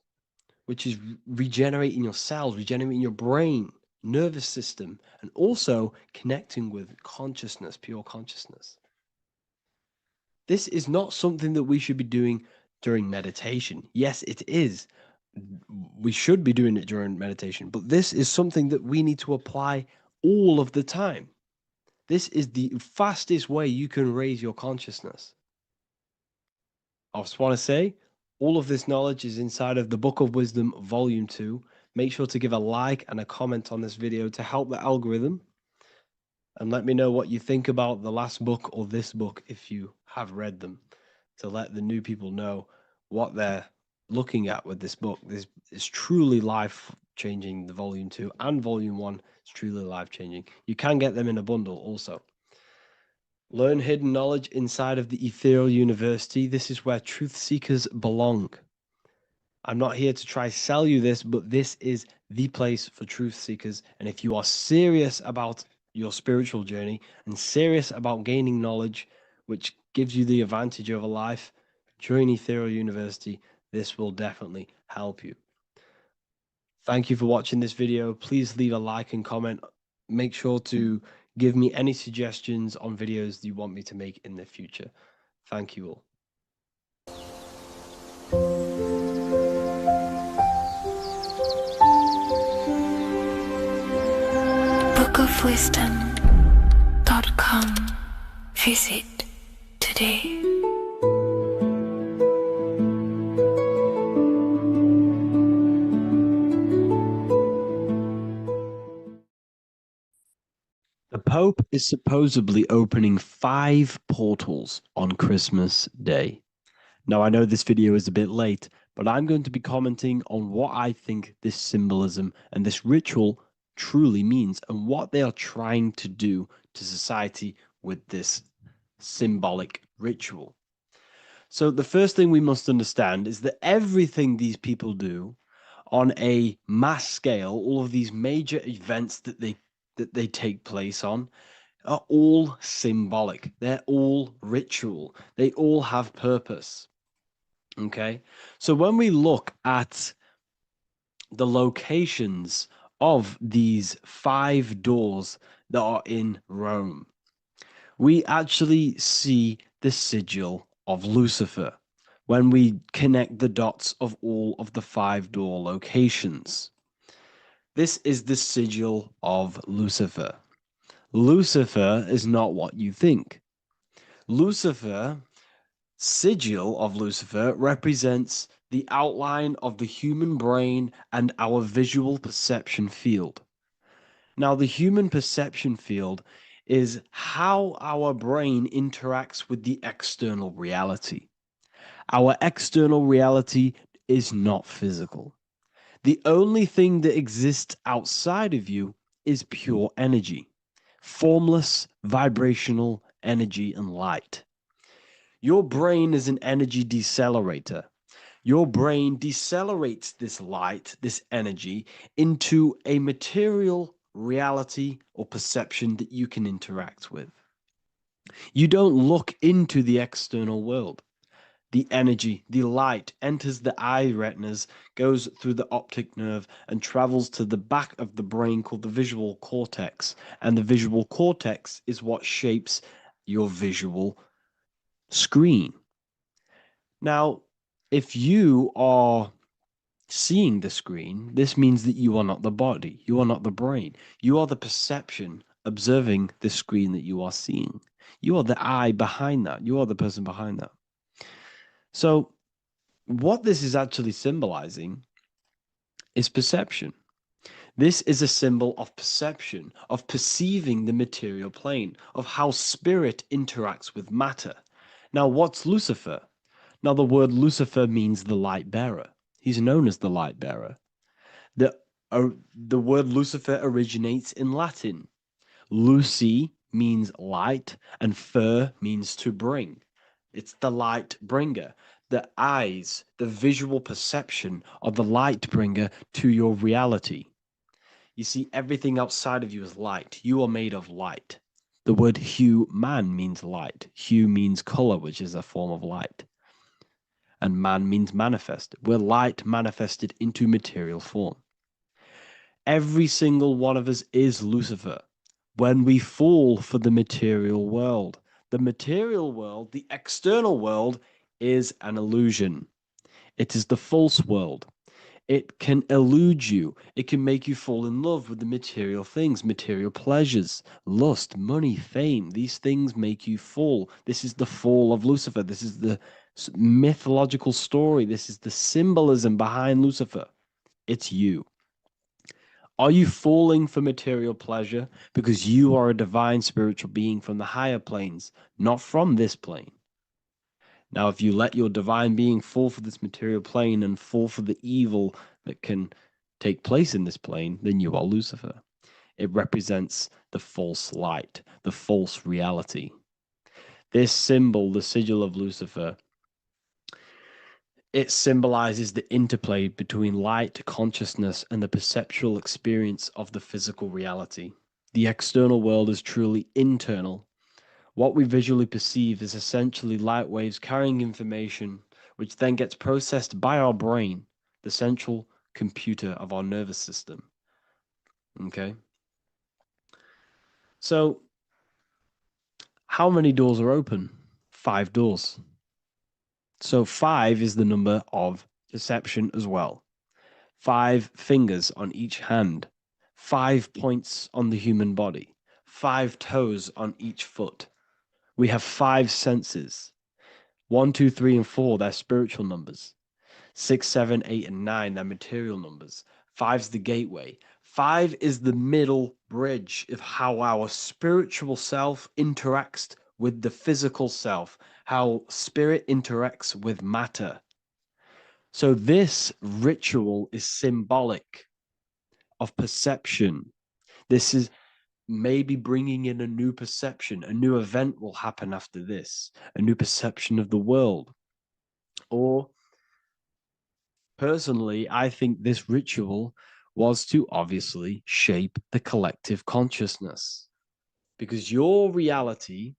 A: which is regenerating your cells, regenerating your brain, nervous system, and also connecting with consciousness, pure consciousness. This is not something that we should be doing during meditation. Yes, it is. We should be doing it during meditation, but this is something that we need to apply all of the time. This is the fastest way you can raise your consciousness. I just want to say, all of this knowledge is inside of the Book of Wisdom, Volume 2. Make sure to give a like and a comment on this video to help the algorithm. And let me know what you think about the last book or this book if you have read them, to let the new people know what they're looking at with this book. This is truly life-changing. The Volume 2 and Volume 1 is truly life-changing. You can get them in a bundle also. Learn hidden knowledge inside of the Ethereal University. This is where truth seekers belong. I'm not here to try sell you this, but this is the place for truth seekers. And if you are serious about your spiritual journey and serious about gaining knowledge, which gives you the advantage over life, join Ethereal University. This will definitely help you. Thank you for watching this video. Please leave a like and comment. Make sure to give me any suggestions on videos you want me to make in the future. Thank you all.
B: bookofwisdom.com. Visit today.
A: The Pope is supposedly opening 5 portals on Christmas Day. Now, I know this video is a bit late, but I'm going to be commenting on what I think this symbolism and this ritual truly means and what they are trying to do to society with this symbolic ritual. So the first thing we must understand is that everything these people do on a mass scale, all of these major events that they take place on, are all symbolic. They're all ritual. They all have purpose. Okay? So when we look at the locations of these 5 doors that are in Rome, we actually see the sigil of Lucifer when we connect the dots of all of the 5 door locations. This is the sigil of Lucifer. Lucifer is not what you think. Lucifer, sigil of Lucifer, represents the outline of the human brain and our visual perception field. Now, the human perception field is how our brain interacts with the external reality. Our external reality is not physical. The only thing that exists outside of you is pure energy, formless, vibrational energy and light. Your brain is an energy decelerator. Your brain decelerates this light, this energy, into a material reality or perception that you can interact with. You don't look into the external world. The energy, the light, enters the eye retinas, goes through the optic nerve, and travels to the back of the brain called the visual cortex. And the visual cortex is what shapes your visual screen. Now, if you are seeing the screen, this means that you are not the body, you are not the brain, you are the perception observing the screen that you are seeing. You are the eye behind that, you are the person behind that. So what this is actually symbolizing is perception. This is a symbol of perception, of perceiving the material plane, of how spirit interacts with matter. Now, what's Lucifer? Now, the word Lucifer means the light bearer. He's known as the light bearer. The word Lucifer originates in Latin. Luci means light, and fer means to bring. It's the light bringer, the eyes, the visual perception of the light bringer to your reality. You see, everything outside of you is light. You are made of light. The word hue man means light. Hue means color, which is a form of light. And man means manifest. We're light manifested into material form. Every single one of us is Lucifer. When we fall for the material world, The material world, the external world, is an illusion. It is the false world. It can elude you. It can make you fall in love with the material things, material pleasures, lust, money, fame. These things make you fall. This is the fall of Lucifer. This is the mythological story. This is the symbolism behind Lucifer. It's you. Are you falling for material pleasure because you are a divine spiritual being from the higher planes, not from this plane? Now, if you let your divine being fall for this material plane and fall for the evil that can take place in this plane, then you are Lucifer. It represents the false light, the false reality. This symbol, the sigil of Lucifer, it symbolizes the interplay between light, consciousness, and the perceptual experience of the physical reality. The external world is truly internal. What we visually perceive is essentially light waves carrying information, which then gets processed by our brain, the central computer of our nervous system. Okay? So, how many doors are open? 5 doors. So 5 is the number of perception as well. 5 fingers on each hand, 5 points on the human body, 5 toes on each foot. We have 5 senses. 1, 2, 3, and 4, they're spiritual numbers. 6, 7, 8, and 9, they're material numbers. 5's the gateway. 5 is the middle bridge of how our spiritual self interacts with the physical self, how spirit interacts with matter. So this ritual is symbolic of perception. This is maybe bringing in a new perception. A new event will happen after this, a new perception of the world. Or personally, I think this ritual was to obviously shape the collective consciousness, because your reality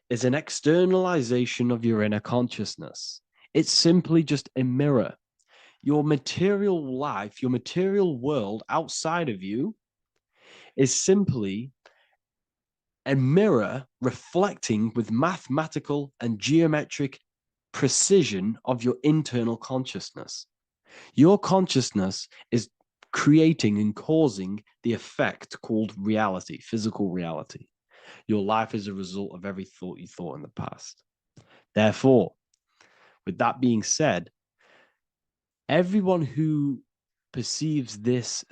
A: is an externalization of your inner consciousness. It's simply just a mirror. Your material life, your material world outside of you is simply a mirror reflecting with mathematical and geometric precision of your internal consciousness. Your consciousness is creating and causing the effect called reality, physical reality. Your life is a result of every thought you thought in the past. Therefore, with that being said, everyone who perceives this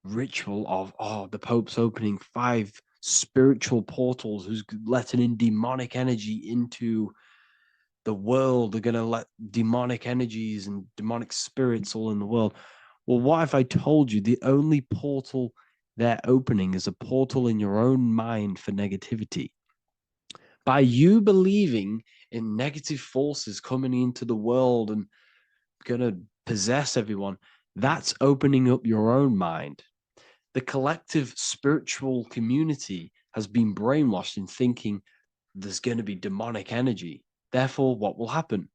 A: ritual of, the Pope's opening 5 spiritual portals, who's letting in demonic energy into the world, they're going to let demonic energies and demonic spirits all in the world. Well, what if I told you the only portal they're opening is a portal in your own mind for negativity? By you believing in negative forces coming into the world and going to possess everyone, that's opening up your own mind. The collective spiritual community has been brainwashed in thinking there's going to be demonic energy. Therefore, what will happen?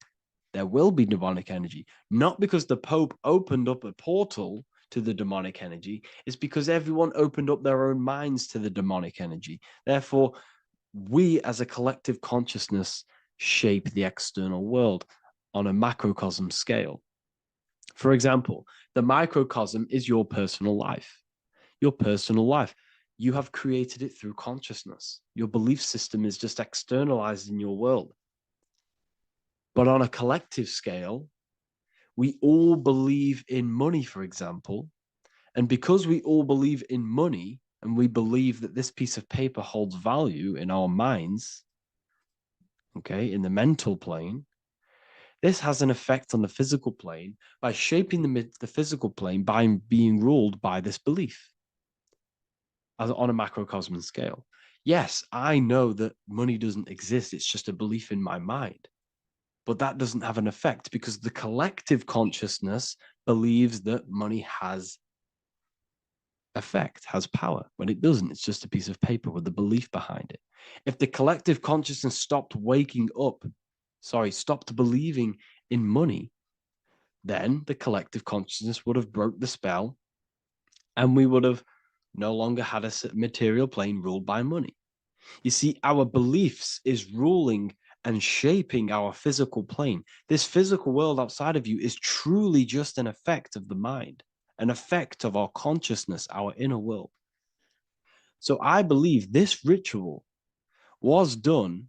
A: There will be demonic energy. Not because the Pope opened up a portal to the demonic energy, it's because everyone opened up their own minds to the demonic energy. Therefore, we as a collective consciousness shape the external world on a macrocosm scale. For example, the microcosm is your personal life. Your personal life. You have created it through consciousness. Your belief system is just externalized in your world. But on a collective scale, we all believe in money, for example. And because we all believe in money and we believe that this piece of paper holds value in our minds, okay, in the mental plane, this has an effect on the physical plane by shaping the physical plane by being ruled by this belief as on a macrocosm scale. Yes, I know that money doesn't exist. It's just a belief in my mind. But that doesn't have an effect because the collective consciousness believes that money has effect, has power. When it doesn't, it's just a piece of paper with a belief behind it. If the collective consciousness stopped believing in money, then the collective consciousness would have broke the spell and we would have no longer had a material plane ruled by money. You see, our beliefs is ruling and shaping our physical plane. This physical world outside of you is truly just an effect of the mind, an effect of our consciousness, our inner world. So I believe this ritual was done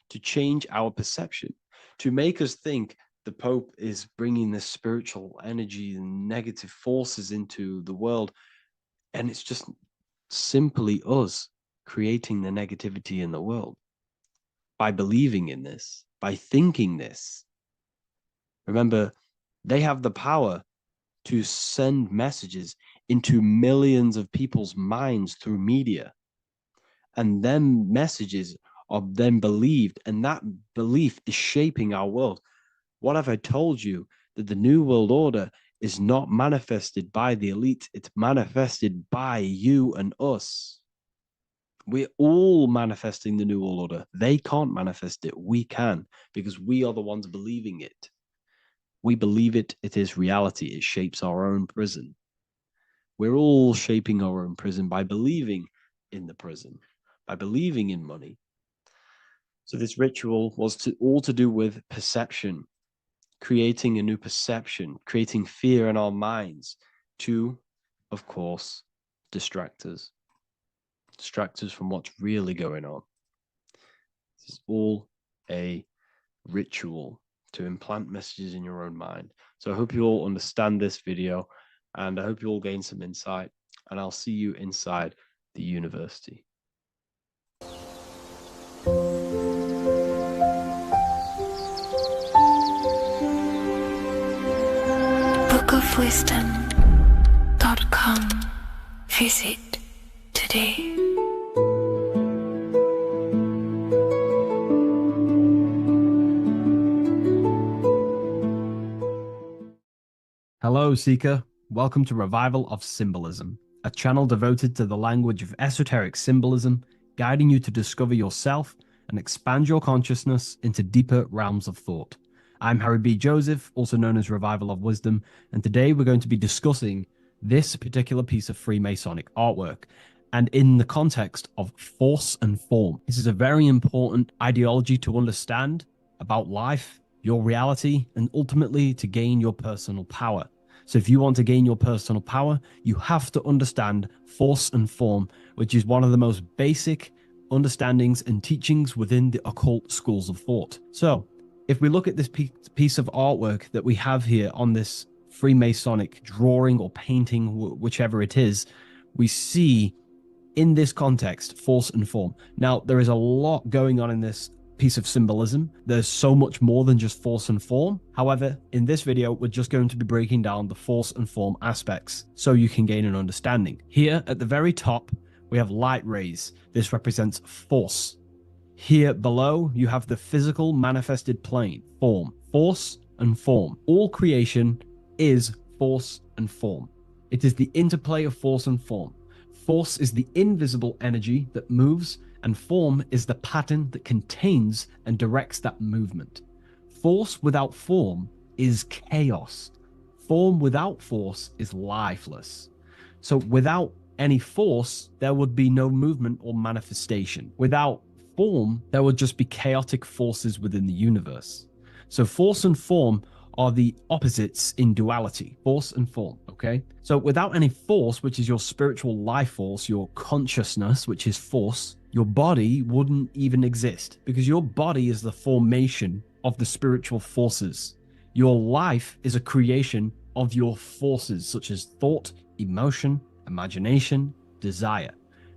A: to change our perception, to make us think the Pope is bringing this spiritual energy and negative forces into the world. And it's just simply us creating the negativity in the world by believing in this, by thinking this. Remember, they have the power to send messages into millions of people's minds through media. And then messages are then believed, and that belief is shaping our world. What have I told you? That the New World Order is not manifested by the elite, it's manifested by you and us. We're all manifesting the New World Order. They can't manifest it. We can, because we are the ones believing it. We believe it. It is reality. It shapes our own prison. We're all shaping our own prison by believing in the prison, by believing in money. So this ritual was all to do with perception, creating a new perception, creating fear in our minds to, of course, distract us from what's really going on. This is all a ritual to implant messages in your own mind. So I hope you all understand this video, and I hope you all gain some insight, and I'll see you inside the university.
B: bookofwisdom.com. Visit today.
A: Hello, Seeker. Welcome to Revival of Symbolism, a channel devoted to the language of esoteric symbolism, guiding you to discover yourself and expand your consciousness into deeper realms of thought. I'm Harry B. Joseph, also known as Revival of Wisdom, and today we're going to be discussing this particular piece of Freemasonic artwork, and in the context of force and form. This is a very important ideology to understand about life, your reality, and ultimately to gain your personal power. So if you want to gain your personal power, you have to understand force and form, which is one of the most basic understandings and teachings within the occult schools of thought. So if we look at this piece of artwork that we have here on this Freemasonic drawing or painting, whichever it is, we see in this context force and form. Now, there is a lot going on in this piece of symbolism. There's so much more than just force and form. However, in this video, we're just going to be breaking down the force and form aspects so you can gain an understanding. Here at the very top, we have light rays. This represents force. Here below, you have the physical manifested plane, form, force and form. All creation is force and form. It is the interplay of force and form. Force is the invisible energy that moves, and form is the pattern that contains and directs that movement. Force without form is chaos. Form without force is lifeless. So without any force, there would be no movement or manifestation. Without form, there would just be chaotic forces within the universe. So force and form are the opposites in duality, force and form, okay? So without any force, which is your spiritual life force, your consciousness, which is force, your body wouldn't even exist, because your body is the formation of the spiritual forces. Your life is a creation of your forces, such as thought, emotion, imagination, desire.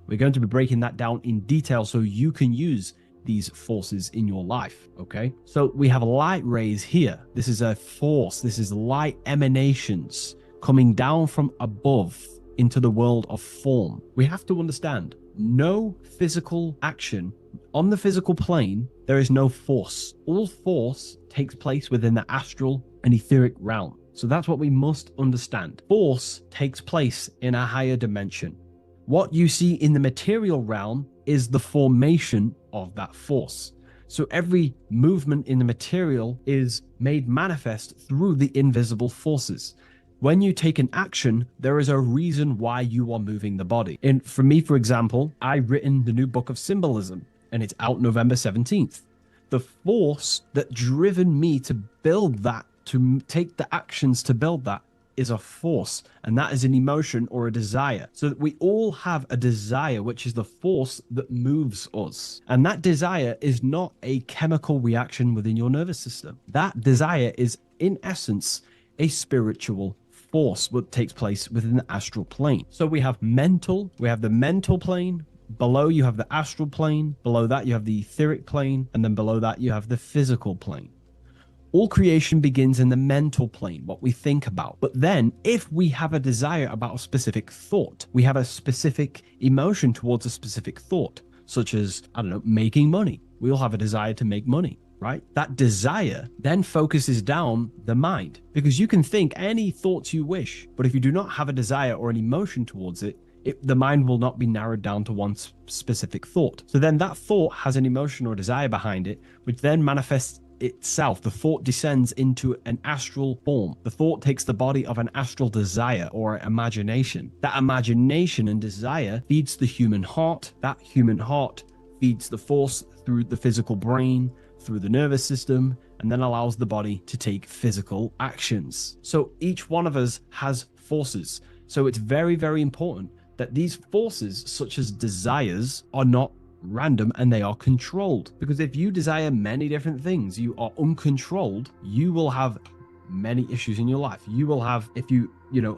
A: We're going to be breaking that down in detail so you can use these forces in your life, okay? So we have light rays here. This is a force. This is light emanations coming down from above into the world of form. We have to understand, no physical action on the physical plane, there is no force. All force takes place within the astral and etheric realm. So that's what we must understand. Force takes place in a higher dimension. What you see in the material realm is the formation of that force. So every movement in the material is made manifest through the invisible forces. When you take an action, there is a reason why you are moving the body. And for me, for example, I've written the new book of symbolism, and it's out November 17th. The force that driven me to build that, to take the actions to build that, is a force, and that is an emotion or a desire. So that we all have a desire, which is the force that moves us. And that desire is not a chemical reaction within your nervous system. That desire is, in essence, a spiritual force that takes place within the astral plane. So we have the mental plane. Below you have the astral plane. Below that you have the etheric plane, and then below that you have the physical plane. All creation begins in the mental plane, what we think about. But then if we have a desire about a specific thought, we have a specific emotion towards a specific thought, such as, I don't know, making money. We all have a desire to make money, right? That desire then focuses down the mind, because you can think any thoughts you wish, but if you do not have a desire or an emotion towards it, the mind will not be narrowed down to one specific thought. So then that thought has an emotion or desire behind it, which then manifests itself. The thought descends into an astral form. The thought takes the body of an astral desire or imagination. That imagination and desire feeds the human heart. That human heart feeds the force through the physical brain, through the nervous system, and then allows the body to take physical actions. So each one of us has forces. So it's very, very important that these forces, such as desires, are not random and they are controlled. Because if you desire many different things, you are uncontrolled, you will have many issues in your life. You will have, if you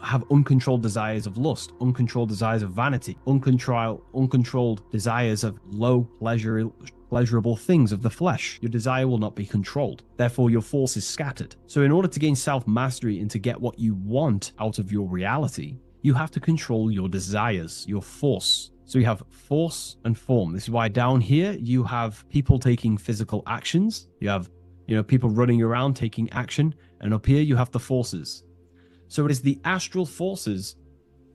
A: have uncontrolled desires of lust, uncontrolled desires of vanity, uncontrolled desires of low pleasurable things of the flesh, your desire will not be controlled. Therefore, your force is scattered. So in order to gain self-mastery and to get what you want out of your reality, you have to control your desires, your force. So you have force and form. This is why down here you have people taking physical actions. You have, people running around taking action. And up here you have the forces. So it is the astral forces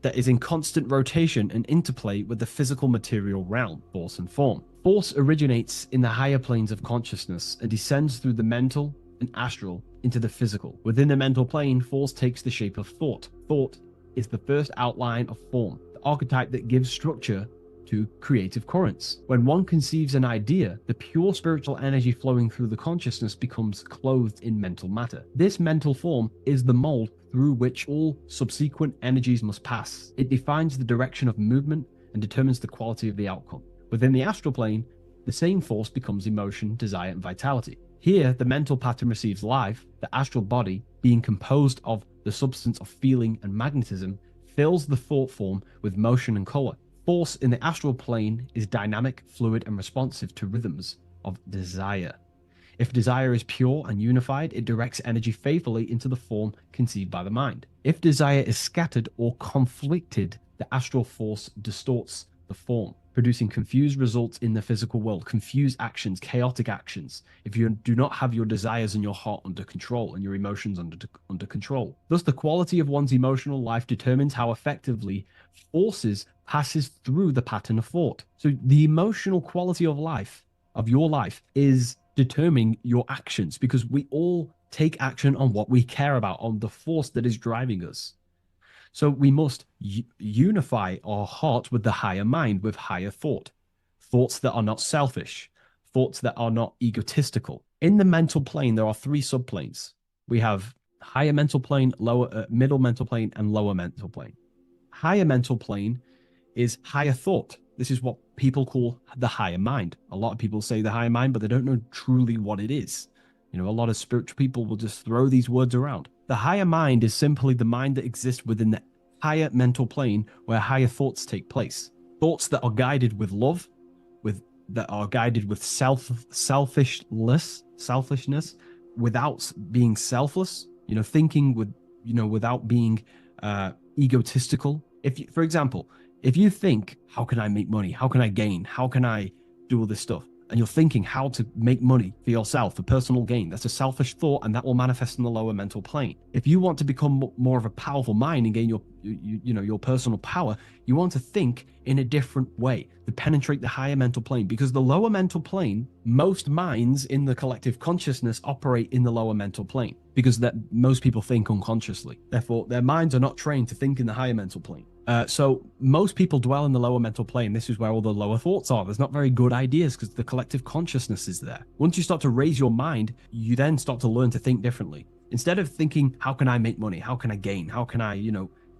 A: that is in constant rotation and interplay with the physical material realm, force and form. Force originates in the higher planes of consciousness and descends through the mental and astral into the physical. Within the mental plane, force takes the shape of thought. Thought is the first outline of form, the archetype that gives structure to creative currents. When one conceives an idea, the pure spiritual energy flowing through the consciousness becomes clothed in mental matter. This mental form is the mold through which all subsequent energies must pass. It defines the direction of movement and determines the quality of the outcome. Within the astral plane, the same force becomes emotion, desire, and vitality. Here, the mental pattern receives life. The astral body, being composed of the substance of feeling and magnetism, fills the thought form with motion and color. Force in the astral plane is dynamic, fluid, and responsive to rhythms of desire. If desire is pure and unified, it directs energy faithfully into the form conceived by the mind. If desire is scattered or conflicted, the astral force distorts the form, producing confused results in the physical world, confused actions, chaotic actions, if you do not have your desires and your heart under control and your emotions under control. Thus, the quality of one's emotional life determines how effectively forces passes through the pattern of thought. So the emotional quality of life, of your life, is determining your actions, because we all take action on what we care about, on the force that is driving us. So we must unify our heart with the higher mind, with higher thought. Thoughts that are not selfish, thoughts that are not egotistical. In the mental plane, there are three subplanes. We have higher mental plane, middle mental plane, and lower mental plane. Higher mental plane is higher thought. This is what people call the higher mind. A lot of people say the higher mind, but they don't know truly what it is. A lot of spiritual people will just throw these words around. The higher mind is simply the mind that exists within the higher mental plane where higher thoughts take place. Thoughts that are guided with love, that are guided with selfishness, without being selfless, thinking with, without being egotistical. For example, if you think, how can I make money? How can I gain? How can I do all this stuff?
G: and you're thinking how to make money for yourself for personal gain, that's a selfish thought, and that will manifest in the lower mental plane. If you want to become more of a powerful mind and gain your personal power, you want to think in a different way to penetrate the higher mental plane, because the lower mental plane, most minds in the collective consciousness operate in the lower mental plane, because that most people think unconsciously. Therefore, their minds are not trained to think in the higher mental plane. So most people dwell in the lower mental plane. This is where all the lower thoughts are. There's not very good ideas because the collective consciousness is there. Once you start to raise your mind, you then start to learn to think differently. Instead of thinking, how can I make money? How can I gain? How can I,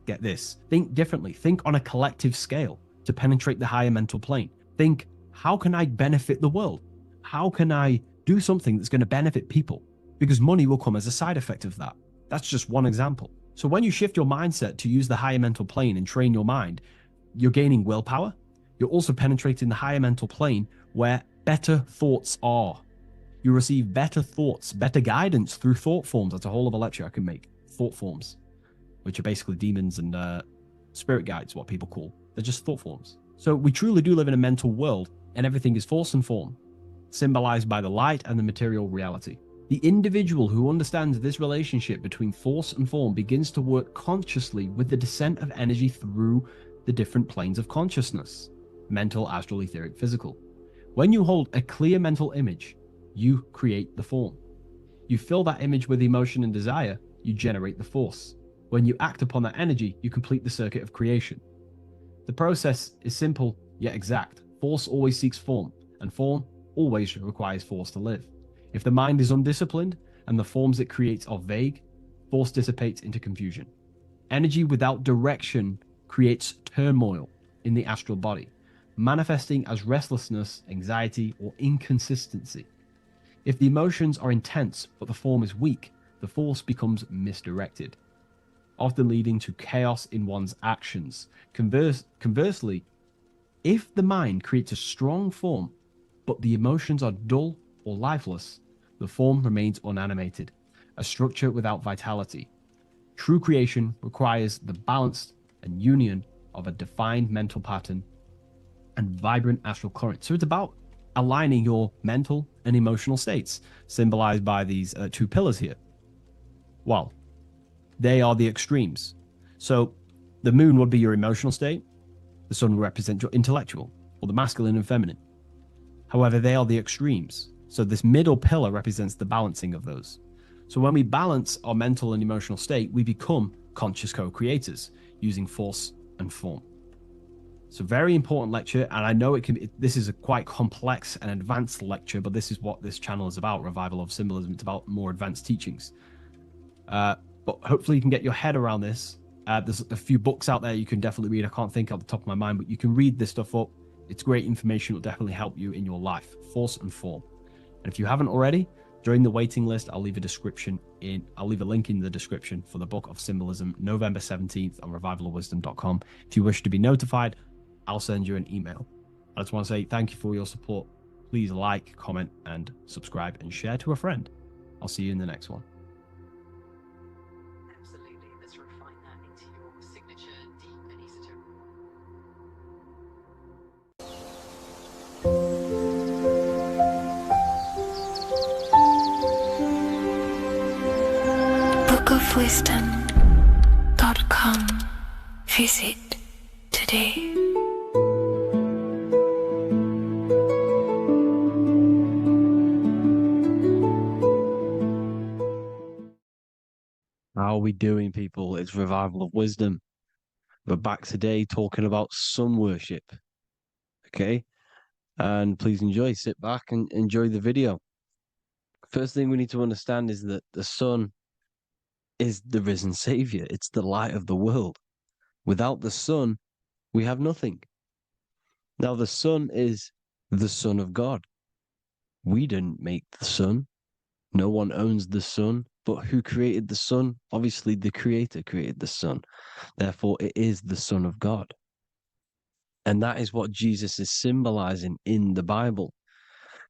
G: get this? Think differently. Think on a collective scale to penetrate the higher mental plane. Think, how can I benefit the world? How can I do something that's going to benefit people? Because money will come as a side effect of that. That's just one example. So when you shift your mindset to use the higher mental plane and train your mind, you're gaining willpower. You're also penetrating the higher mental plane where better thoughts are. You receive better thoughts, better guidance through thought forms. That's a whole other lecture I can make. Thought forms, which are basically demons and spirit guides, what people call. They're just thought forms. So we truly do live in a mental world, and everything is force and form, symbolized by the light and the material reality. The individual who understands this relationship between force and form begins to work consciously with the descent of energy through the different planes of consciousness: mental, astral, etheric, physical. When you hold a clear mental image, you create the form. You fill that image with emotion and desire, you generate the force. When you act upon that energy, you complete the circuit of creation. The process is simple yet exact. Force always seeks form, and form always requires force to live. If the mind is undisciplined and the forms it creates are vague, force dissipates into confusion. Energy without direction creates turmoil in the astral body, manifesting as restlessness, anxiety, or inconsistency. If the emotions are intense but the form is weak, the force becomes misdirected, often leading to chaos in one's actions. Conversely, if the mind creates a strong form but the emotions are dull or lifeless, the form remains unanimated, a structure without vitality. True creation requires the balance and union of a defined mental pattern and vibrant astral current. So it's about aligning your mental and emotional states, symbolized by these two pillars here. Well, they are the extremes. So the moon would be your emotional state, the sun would represent your intellectual, or the masculine and feminine. However, they are the extremes. So this middle pillar represents the balancing of those. So when we balance our mental and emotional state, we become conscious co-creators using force and form. So very important lecture, and I know this is a quite complex and advanced lecture, but this is what this channel is about, Revival of Symbolism. It's about more advanced teachings. But hopefully you can get your head around this. There's a few books out there you can definitely read. I can't think off the top of my mind, but you can read this stuff up. It's great information. It'll definitely help you in your life. Force and form. And if you haven't already, join the waiting list. I'll leave a link in the description for the Book of Symbolism, November 17th on revivalofwisdom.com. If you wish to be notified, I'll send you an email. I just want to say thank you for your support. Please like, comment, and subscribe, and share to a friend. I'll see you in the next one.
H: Absolutely. Let's refine that into your signature deep and esoteric.
B: Bookofwisdom.com. Visit today.
A: How are we doing, people? It's Revival of Wisdom. We're back today talking about sun worship. Okay? And please enjoy, sit back and enjoy the video. First thing we need to understand is that the sun is the risen savior. It's the light of the world. Without the sun, we have nothing. Now, the sun is the Son of God. We didn't make the sun. No one owns the sun. But who created the sun? Obviously, the Creator created the sun. Therefore, it is the Son of God. And that is what Jesus is symbolizing in the Bible.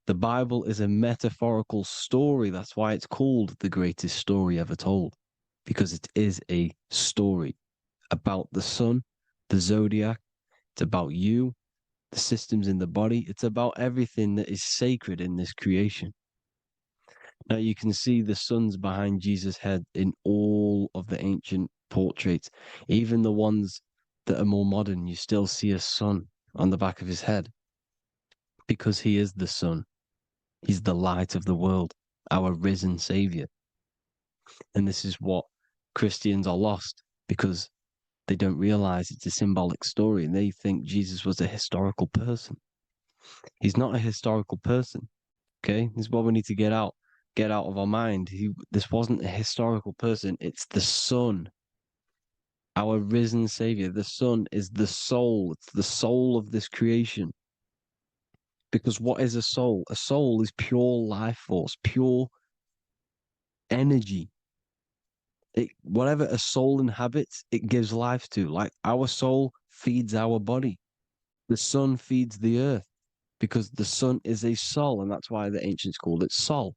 A: The Bible is a metaphorical story. That's why it's called the greatest story ever told, because it is a story about the sun, the zodiac. It's about you. the systems in the body. It's about everything that is sacred in this creation. Now you can see the suns behind Jesus' head in all of the ancient portraits, even the ones that are more modern. You still see a sun on the back of his head because he is the sun. He's the light of the world, our risen savior. And this is what Christians are lost because they don't realize it's a symbolic story and they think Jesus was a historical person. He's not a historical person. Okay, this is what we need to get out of our mind. This wasn't a historical person. It's the Son, our risen Savior. The Son is the soul. It's the soul of this creation. Because what is a soul? A soul is pure life force, pure energy. Whatever a soul inhabits, it gives life to. Like our soul feeds our body. The sun feeds the earth because the sun is a soul, and that's why the ancients called it Sol.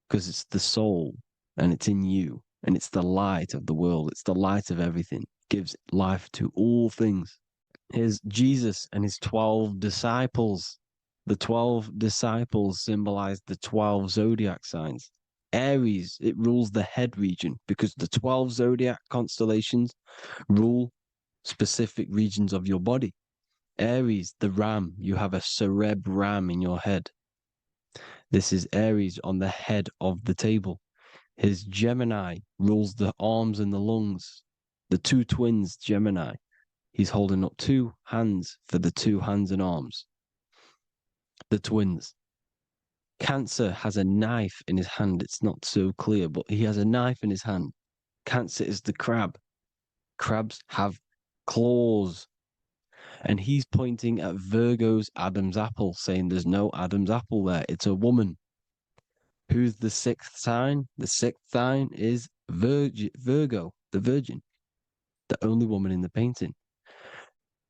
A: Because it's the soul and it's in you and it's the light of the world. It's the light of everything. It gives life to all things. Here's Jesus and his 12 disciples. The 12 disciples symbolize the 12 zodiac signs. Aries, it rules the head region because the 12 zodiac constellations rule specific regions of your body. Aries, the ram, you have a cerebrum in your head. This is Aries on the head of the table. His Gemini rules the arms and the lungs. The two twins, Gemini. He's holding up two hands for the two hands and arms. The twins. Cancer has a knife in his hand. It's not so clear, but he has a knife in his hand. Cancer is the crab. Crabs have claws. And he's pointing at Virgo's Adam's apple, saying there's no Adam's apple there. It's a woman. Who's the sixth sign? The sixth sign is Virgo, the Virgin, the only woman in the painting.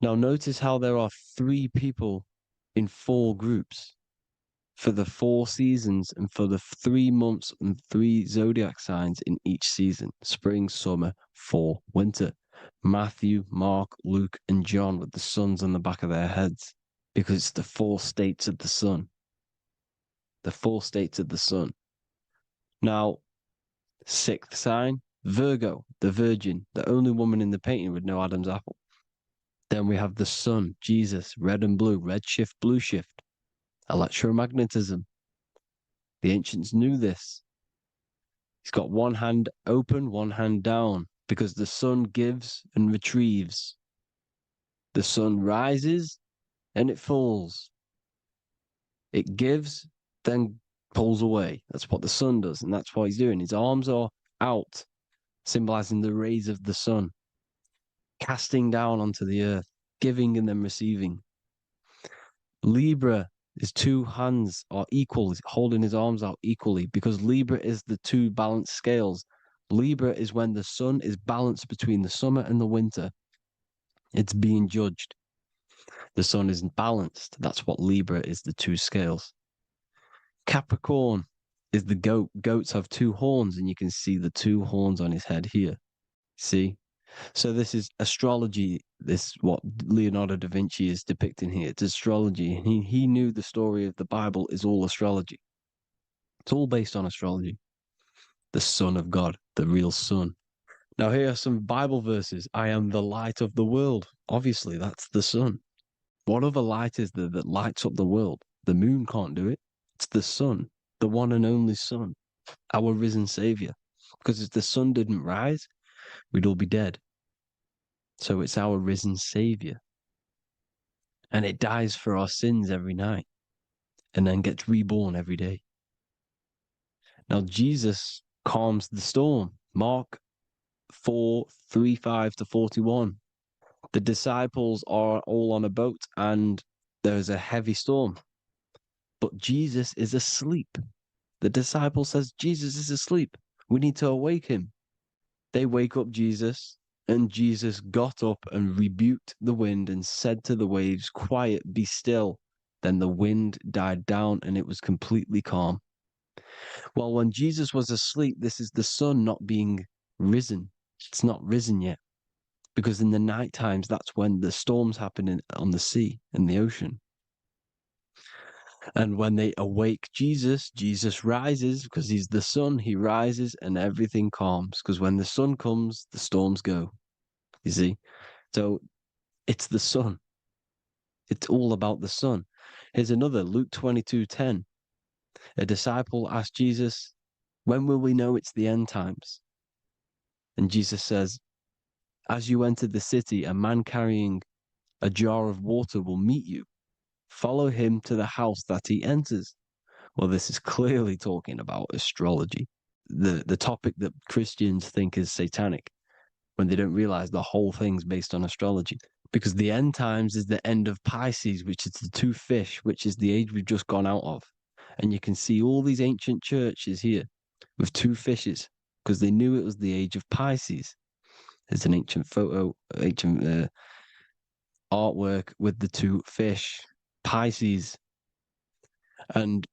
A: Now notice how there are 3 people in 4 groups for the 4 seasons and for the 3 months and 3 zodiac signs in each season: spring, summer, fall, winter. Matthew, Mark, Luke, and John with the suns on the back of their heads because it's the 4 states of the sun. The 4 states of the sun. Now, 6th sign, Virgo, the Virgin, the only woman in the painting with no Adam's apple. Then we have the sun, Jesus, red and blue, red shift, blue shift, electromagnetism. The ancients knew this. He's got one hand open, one hand down, because the sun gives and retrieves. The sun rises and it falls. It gives, then pulls away. That's what the sun does, and that's what he's doing. His arms are out, symbolizing the rays of the sun, casting down onto the earth, giving and then receiving. Libra, his 2 hands are equal, he's holding his arms out equally, because Libra is the 2 balanced scales. Libra is when the sun is balanced between the summer and the winter. It's being judged. The sun isn't balanced. That's what Libra is, the 2 scales. Capricorn is the goat. Goats have 2 horns, and you can see the 2 horns on his head here. See? So this is astrology. This is what Leonardo da Vinci is depicting here. It's astrology. He knew the story of the Bible is all astrology. It's all based on astrology. The Son of God, the real Son. Now here are some Bible verses. I am the light of the world. Obviously, that's the sun. What other light is there that lights up the world? The moon can't do it. It's the sun, the one and only Son, our risen Savior. Because if the sun didn't rise, we'd all be dead. So it's our risen Savior. And it dies for our sins every night and then gets reborn every day. Now Jesus calms the storm. Mark 4:35-41. The disciples are all on a boat and there's a heavy storm. But Jesus is asleep. The disciple says, Jesus is asleep. We need to awake him. They wake up Jesus, and Jesus got up and rebuked the wind and said to the waves, quiet, be still. Then the wind died down and it was completely calm. Well, when Jesus was asleep, this is the sun not being risen. It's not risen yet. because in the night times, that's when the storms happen on the sea and the ocean. And when they awake Jesus, Jesus rises because he's the sun. He rises and everything calms, because when the sun comes, the storms go. You see? So it's the sun. It's all about the sun. Here's another, Luke 22:10. A disciple asked Jesus, when will we know it's the end times? And Jesus says, as you enter the city, a man carrying a jar of water will meet you. Follow him to the house that he enters. Well, this is clearly talking about astrology, the topic that Christians think is satanic, when they don't realize the whole thing's based on astrology. Because the end times is the end of Pisces, which is the two fish, which is the age we've just gone out of. And you can see all these ancient churches here with two fishes, because they knew it was the age of Pisces. There's an ancient artwork with the two fish, Pisces. And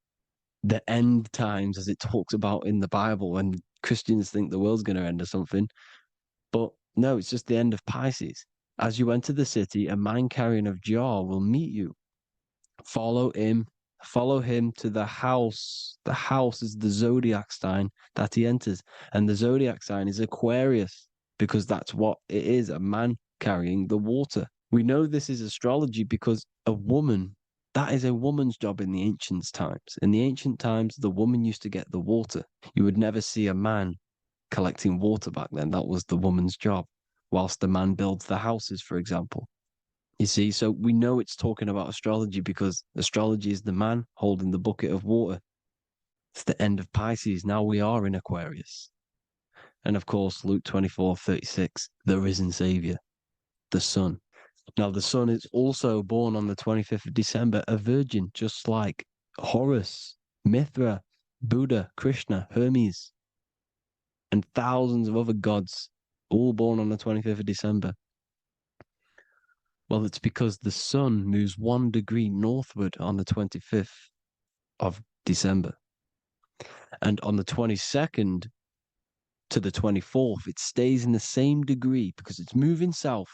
A: the end times, as it talks about in the Bible, when Christians think the world's going to end or something. But no, it's just the end of Pisces. As you enter the city, a man carrying a jar will meet you. Follow him to the house. The house is the zodiac sign that he enters. And the zodiac sign is Aquarius, because that's what it is, a man carrying the water. We know this is astrology because that is a woman's job in the ancient times. In the ancient times, the woman used to get the water. You would never see a man collecting water back then. That was the woman's job, whilst the man builds the houses, for example. You see, so we know it's talking about astrology because astrology is the man holding the bucket of water. It's the end of Pisces. Now we are in Aquarius. And of course, Luke 24:36, the risen Savior, the Son. Now, the Son is also born on the 25th of December, a virgin, just like Horus, Mithra, Buddha, Krishna, Hermes, and thousands of other gods, all born on the 25th of December. Well, it's because the sun moves 1 degree northward on the 25th of December. And on the 22nd to the 24th, it stays in the same degree because it's moving south.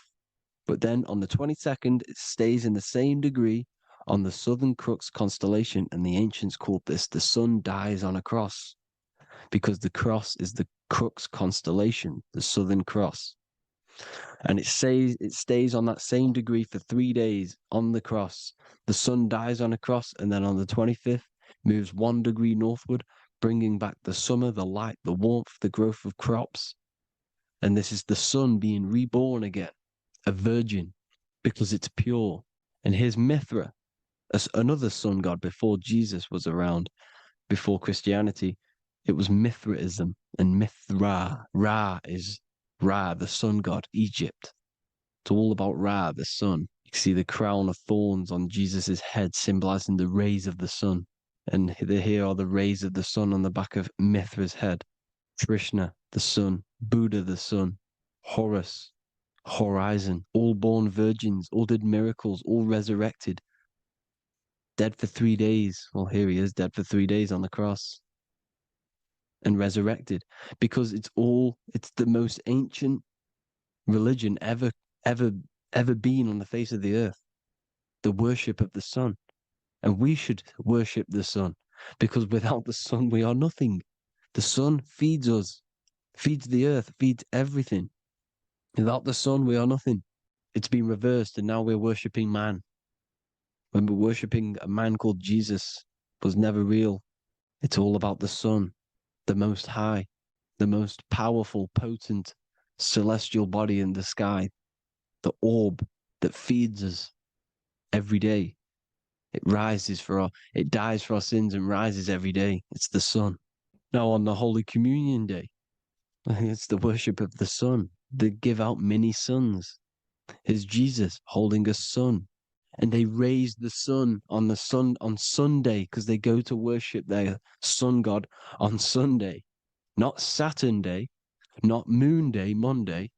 A: But then on the 22nd, it stays in the same degree on the Southern Crux constellation. And the ancients called this the sun dies on a cross, because the cross is the Crux constellation, the Southern Cross. And it stays on that same degree for 3 days on the cross. The sun dies on a cross, and then on the 25th, moves 1 degree northward, bringing back the summer, the light, the warmth, the growth of crops. And this is the sun being reborn again, a virgin, because it's pure. And here's Mithra, another sun god before Jesus was around, before Christianity. It was Mithraism, and Mithra, Ra is Ra, the sun god, Egypt. It's all about Ra, the sun. You see the crown of thorns on Jesus's head, symbolizing the rays of the sun. And here are the rays of the sun on the back of Mithra's head. Krishna, the sun. Buddha, the sun. Horus, horizon. All born virgins, all did miracles, all resurrected. Dead for 3 days. Well, here he is, dead for 3 days on the cross. And resurrected, because it's the most ancient religion ever been on the face of the earth, the worship of the sun. And we should worship the sun, because without the sun we are nothing. The sun feeds us, feeds the earth, feeds everything. Without the sun we are nothing. It's been reversed, and now we're worshipping man, when we're worshipping a man called Jesus was never real. It's all about the sun, the most high, the most powerful, potent, celestial body in the sky, the orb that feeds us every day. It dies for our sins and rises every day. It's the sun. Now on the Holy Communion Day, it's the worship of the sun. They give out mini suns. Here's Jesus holding a sun. And they raise the sun on Sunday, because they go to worship their sun god on Sunday. Not Saturn Day, not Moon Day, Monday,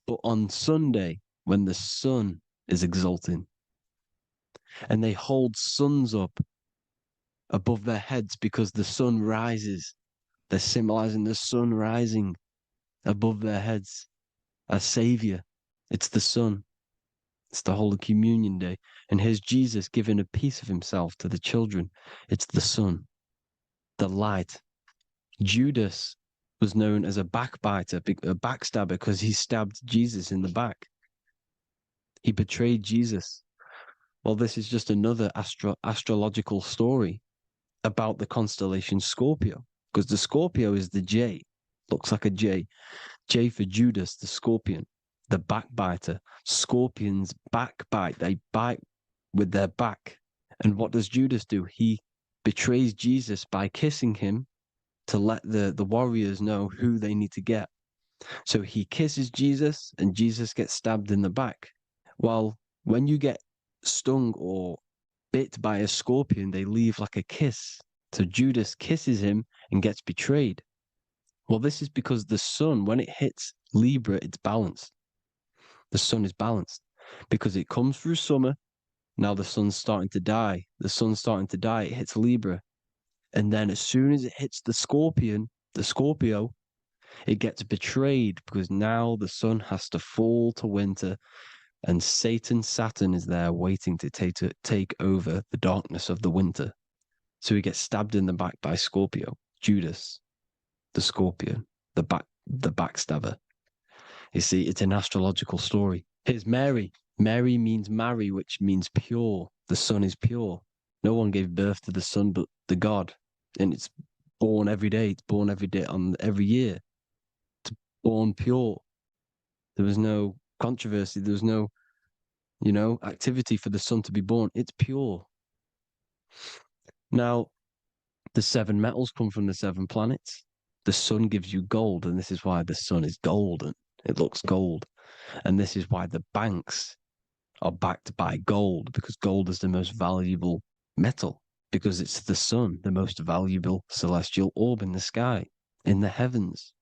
A: but on Sunday when the sun is exalting. And they hold suns up above their heads because the sun rises. They're symbolizing the sun rising above their heads as savior. It's the sun. It's the Holy Communion Day. And here's Jesus giving a piece of himself to the children. It's the sun, the light. Judas was known as a backbiter, a backstabber, because he stabbed Jesus in the back. He betrayed Jesus. Well, this is just another astrological story about the constellation Scorpio, because the Scorpio is the J, looks like a J. J for Judas, the scorpion, the backbiter. Scorpions backbite, they bite with their back. And what does Judas do? He betrays Jesus by kissing him to let the warriors know who they need to get. So he kisses Jesus and Jesus gets stabbed in the back. Well, when you get stung or bit by a scorpion, they leave like a kiss. So Judas kisses him and gets betrayed. Well, this is because the sun, when it hits Libra, it's balanced. The sun is balanced because it comes through summer. Now the sun's starting to die. The sun's starting to die. It hits Libra. And then as soon as it hits the Scorpio, it gets betrayed because now the sun has to fall to winter and Saturn is there waiting to take over the darkness of the winter. So he gets stabbed in the back by Scorpio, Judas, the scorpion, the backstabber. You see, it's an astrological story. Here's Mary. Mary means marry, which means pure. The sun is pure. No one gave birth to the sun but the God. And it's born every day. It's born every day on every year. It's born pure. There was no controversy. There was no, activity for the sun to be born. It's pure. Now, the 7 metals come from the 7 planets. The sun gives you gold, and this is why the sun is golden. It looks gold. And this is why the banks are backed by gold, because gold is the most valuable metal, because it's the sun, the most valuable celestial orb in the sky, in the heavens.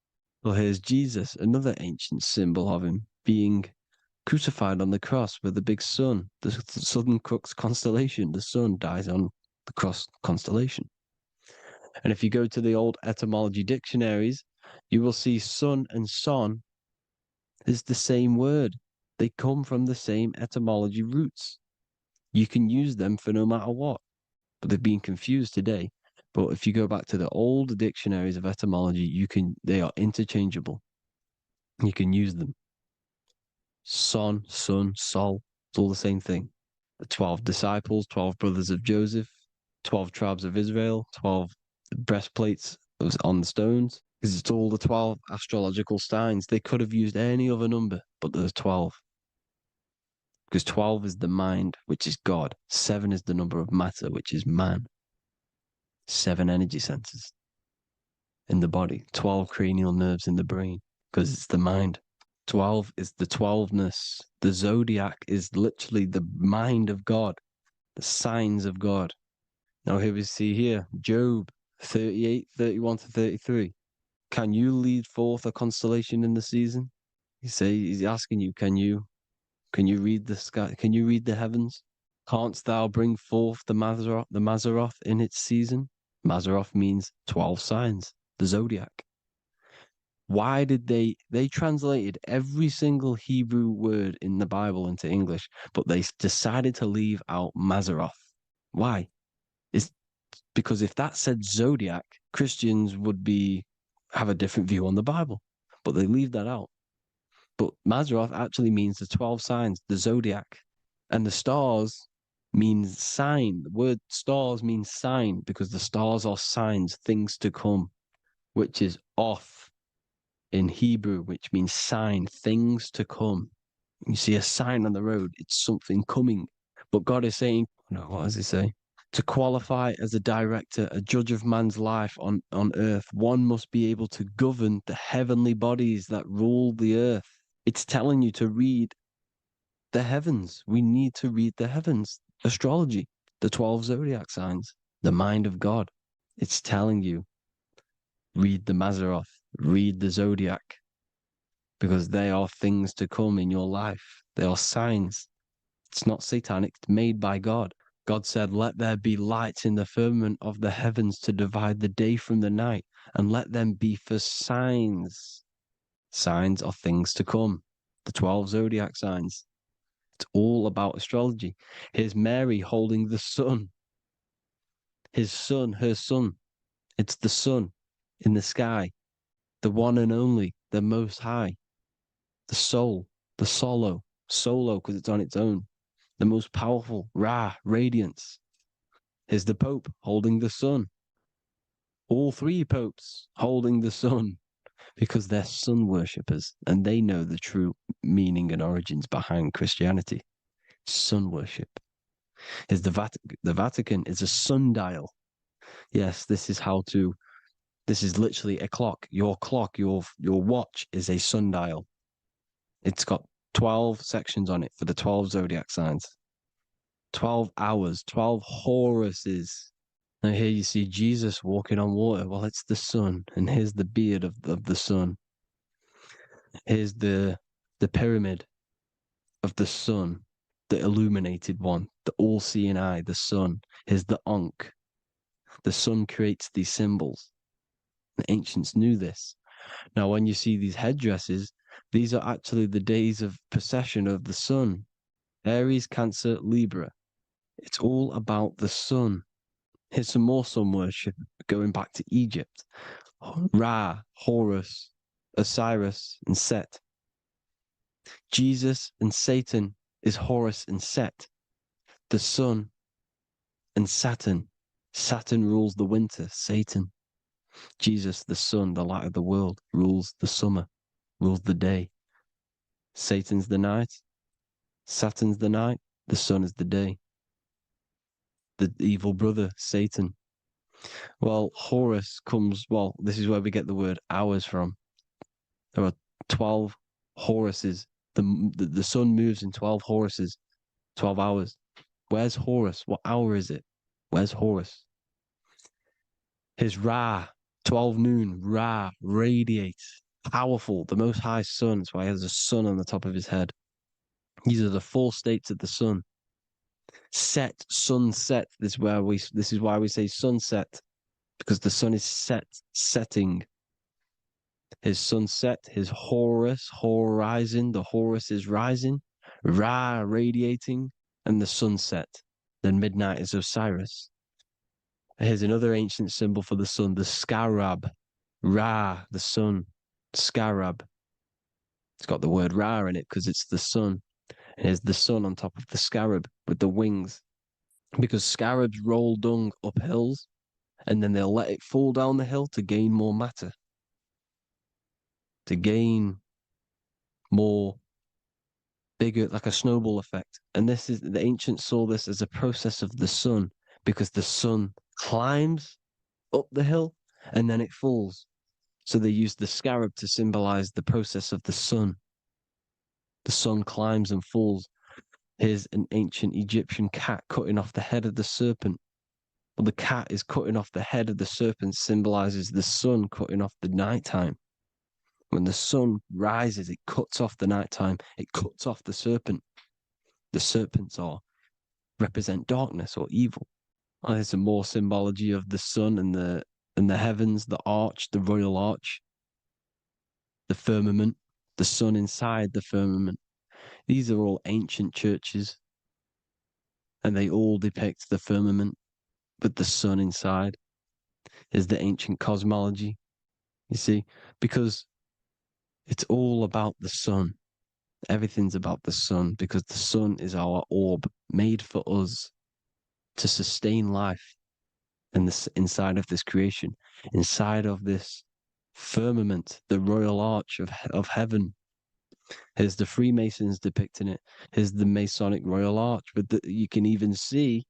A: Well, here's Jesus, another ancient symbol of him being crucified on the cross with the big sun, the Southern Crux constellation. The sun dies on the cross constellation. And if you go to the old etymology dictionaries, you will see sun and son is the same word. They come from the same etymology roots. You can use them for no matter what, but they've been confused today. But if you go back to the old dictionaries of etymology, they are interchangeable. You can use them. Son, sun, sol, it's all the same thing. The 12 disciples, 12 brothers of Joseph, 12 tribes of Israel, 12 breastplates on the stones, because it's all the 12 astrological signs. They could have used any other number, but there's 12. Because 12 is the mind, which is God. 7 is the number of matter, which is man. 7 energy centers in the body. 12 cranial nerves in the brain, because it's the mind. 12 is the 12ness. The zodiac is literally the mind of God, the signs of God. Now here we see here, Job 38, 31 to 33. Can you lead forth a constellation in the season? He's asking you, can you read the sky? Can you read the heavens? Canst thou bring forth the Mazzaroth in its season? Mazzaroth means 12 signs, the zodiac. Why did they translated every single Hebrew word in the Bible into English, but they decided to leave out Mazzaroth? Why? It's because if that said zodiac, Christians would have a different view on the Bible, but they leave that out. But Mazzaroth actually means the 12 signs, the zodiac, and the stars means sign. The word stars means sign because the stars are signs, things to come, which is off in Hebrew, which means sign, things to come. You see a sign on the road, it's something coming. But God is saying, what does he say? To qualify as a director, a judge of man's life on earth, one must be able to govern the heavenly bodies that rule the earth. It's telling you to read the heavens. We need to read the heavens. Astrology, the 12 zodiac signs, the mind of God. It's telling you, read the Mazzaroth, read the zodiac, because they are things to come in your life. They are signs. It's not satanic, it's made by God. God said, let there be lights in the firmament of the heavens to divide the day from the night, and let them be for signs. Signs are things to come. the 12 zodiac signs. It's all about astrology. Here's Mary holding the sun. His son, her son. It's the sun in the sky, the one and only, the most high, the soul, the solo because it's on its own, the most powerful, Ra, radiance. Here's the Pope holding the sun. All three popes holding the sun because they're sun worshippers and they know the true meaning and origins behind Christianity. Sun worship. Here's the Vatican is a sundial. Yes, this is literally a clock. Your watch is a sundial. It's got 12 sections on it for the 12 zodiac signs. 12 hours, 12 Horuses. Now here you see Jesus walking on water. Well, it's the sun, and here's the beard of the sun. Here's the pyramid of the sun, the illuminated one, the all-seeing eye, the sun. Here's the Ankh. The sun creates these symbols. The ancients knew this. Now, when you see these headdresses, these are actually the days of procession of the sun. Aries, Cancer, Libra. It's all about the sun. Here's some more sun worship going back to Egypt. Ra, Horus, Osiris, and Set. Jesus and Satan is Horus and Set. The sun and Saturn. Saturn rules the winter, Satan. Jesus, the sun, the light of the world, rules the summer, rules the day. Satan's the night, Saturn's the night, the sun is the day. The evil brother, Satan. Well, Horus this is where we get the word hours from. There are 12 Horuses. The sun moves in 12 Horuses, 12 hours. Where's Horus? What hour is it? Where's Horus? His Ra, 12 noon, Ra, radiates, powerful, the most high sun. That's why he has a sun on the top of his head. These are the four states of the sun. Set, sunset. This is why we say sunset, because the sun is setting. His sunset, his Horus, horizon, the Horus is rising, Ra radiating, and the sunset. Then midnight is Osiris. Here's another ancient symbol for the sun, the scarab. Ra, the sun, scarab. It's got the word Ra in it because it's the sun. And here's the sun on top of the scarab with the wings. Because scarabs roll dung up hills and then they'll let it fall down the hill to gain more matter. To gain more bigger, like a snowball effect. And the ancients saw this as a process of the sun because the sun climbs up the hill and then it falls. So they used the scarab to symbolize the process of the sun. The sun climbs and falls. Here's an ancient Egyptian cat cutting off the head of the serpent. Well, the cat is cutting off the head of the serpent, symbolizes the sun cutting off the nighttime. When the sun rises, it cuts off the nighttime. It cuts off the serpent. The serpents represent darkness or evil. Oh, there's some more symbology of the sun and the heavens, the arch, the royal arch, the firmament, the sun inside the firmament. These are all ancient churches, and they all depict the firmament, but the sun inside is the ancient cosmology. You see, because it's all about the sun. Everything's about the sun, because the sun is our orb made for us to sustain life and this inside of this creation, inside of this firmament, the royal arch of heaven. Here's the Freemasons depicting it. Here's the Masonic royal arch. But you can even see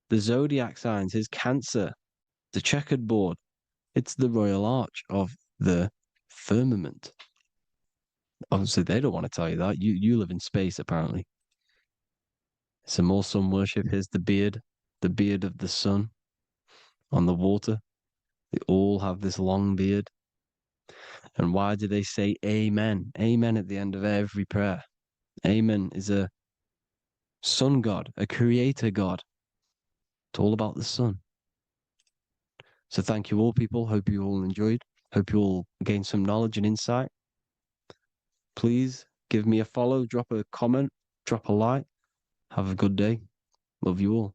A: the zodiac signs. Here's Cancer, the checkered board. It's the royal arch of the firmament. Obviously, they don't want to tell you that. You live in space, apparently. Some more sun worship. Here's the beard of the sun on the water. They all have this long beard. And why do they say amen? Amen at the end of every prayer. Amen is a sun god, a creator god. It's all about the sun. So thank you all, people. Hope you all enjoyed. Hope you all gained some knowledge and insight. Please Give me a follow, drop a comment, drop a like. Have a good day. Love you all.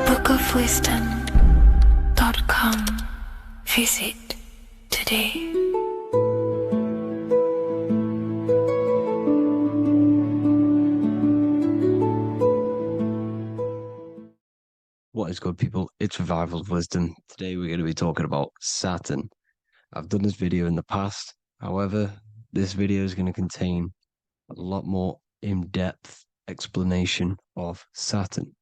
B: bookofwisdom.com. Visit today.
A: What is good, people? It's Revival of Wisdom. Today we're going to be talking about Saturn. I've done this video in the past. However, this video is going to contain a lot more in-depth explanation of Saturn.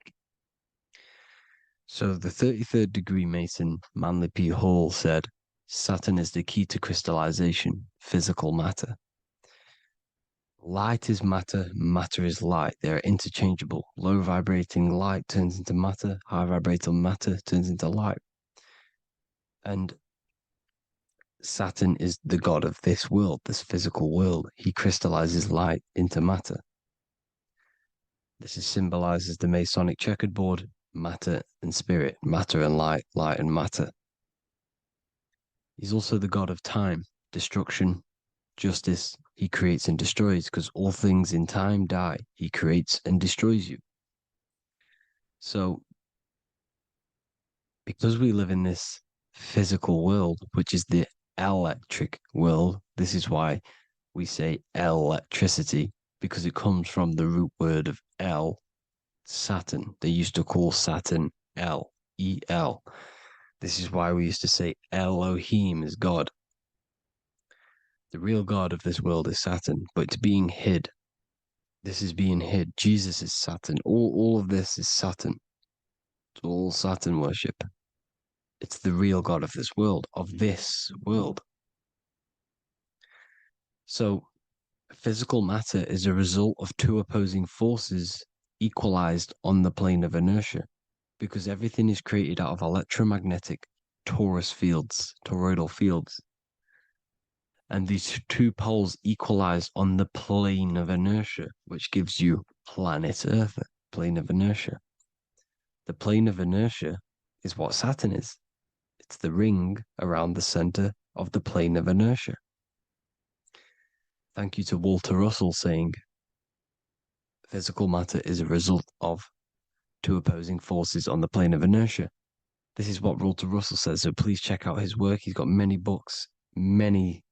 A: So the 33rd degree Mason, Manly P. Hall, said, Saturn is the key to crystallization, physical matter. Light is matter, matter is light. They are interchangeable. Low vibrating light turns into matter, high vibrating matter turns into light. And Saturn is the god of this world, this physical world. He crystallizes light into matter. This is symbolized as the Masonic checkerboard, matter and spirit, matter and light, light and matter. He's also the god of time, destruction, justice. He creates and destroys, because all things in time die. He creates and destroys you. So, because we live in this physical world, which is the electric world, this is why we say electricity, because it comes from the root word of El, Saturn. They used to call Saturn El, E-L. This is why we used to say Elohim is God. The real God of this world is Saturn, but it's being hid. This is being hid. Jesus is Saturn. All of this is Saturn. It's all Saturn worship. It's the real God of this world, So, physical matter is a result of two opposing forces equalized on the plane of inertia, because everything is created out of electromagnetic toroidal fields. And these two poles equalize on the plane of inertia, which gives you planet Earth, plane of inertia. The plane of inertia is what Saturn is. It's the ring around the center of the plane of inertia. Thank you to Walter Russell saying, physical matter is a result of two opposing forces on the plane of inertia. This is what Walter Russell says, so please check out his work. He's got many books, many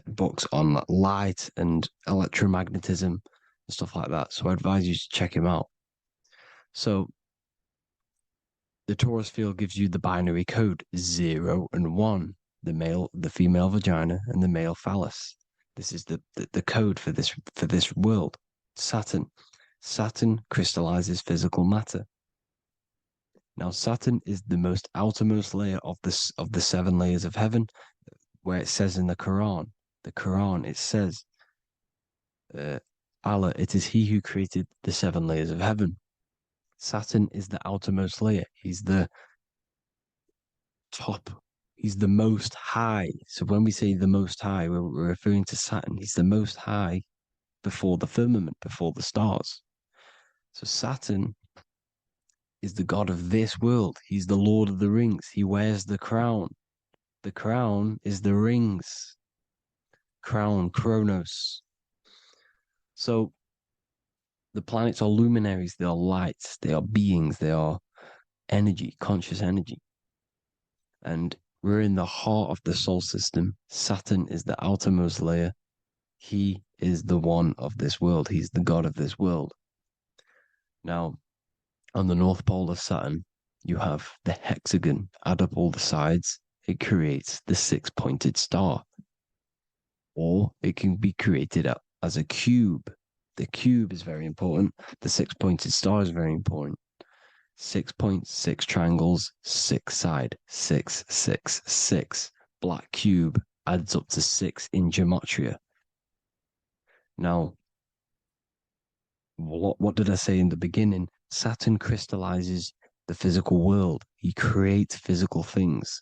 A: books on light and electromagnetism and stuff like that. So I advise you to check him out. So the torus field gives you the binary code 0 and 1, the female vagina and the male phallus. This is the code for this world. Saturn crystallizes physical matter. Now Saturn is the most outermost layer of the 7 layers of heaven, where it says in the Quran, it says, Allah, it is He who created the 7 layers of heaven. Saturn is the outermost layer. He's the top. He's the most high. So when we say the most high, we're referring to Saturn. He's the most high before the firmament, before the stars. So Saturn is the god of this world. He's the Lord of the Rings. He wears the crown. The crown is the rings. Crown, Kronos. So the planets are luminaries. They are lights. They are beings. They are energy, conscious energy. And we're in the heart of the solar system. Saturn is the outermost layer. He is the one of this world. He's the god of this world. Now, on the North Pole of Saturn, you have the hexagon. Add up all the sides. It creates the 6-pointed star. Or it can be created as a cube. The cube is very important. The 6-pointed star is very important. 6 points, 6 triangles, 6 side, 6, 6, 6. Black cube adds up to 6 in gematria. Now, what did I say in the beginning? Saturn crystallizes the physical world. He creates physical things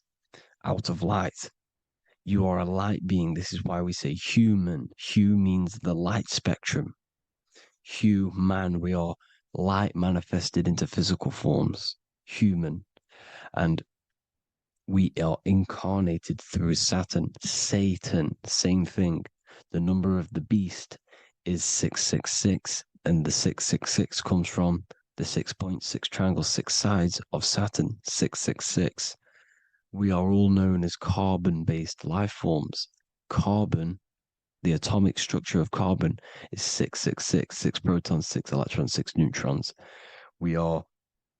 A: out of light. You are a light being. This is why we say human. Hue means the light spectrum. Man, we are light manifested into physical forms. Human. And we are incarnated through Saturn. Satan, same thing. The number of the beast is 666, and the 666 comes from the 6.6 triangle, 6 sides of Saturn, 666. We are all known as carbon-based life forms. Carbon, the atomic structure of carbon, is 666, 6 protons, 6 electrons, 6 neutrons. We are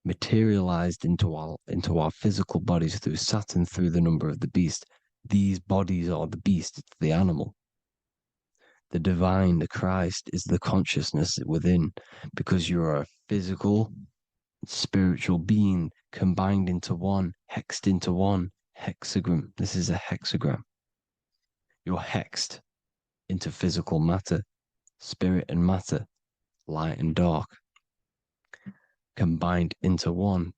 A: materialized into our physical bodies through Saturn, through the number of the beast. These bodies are the beast, it's the animal. The divine, the Christ, is the consciousness within, because you're a physical, spiritual being combined into one, hexed into one. Hexagram. This is a hexagram. You're hexed into physical matter, spirit and matter, light and dark, combined into one.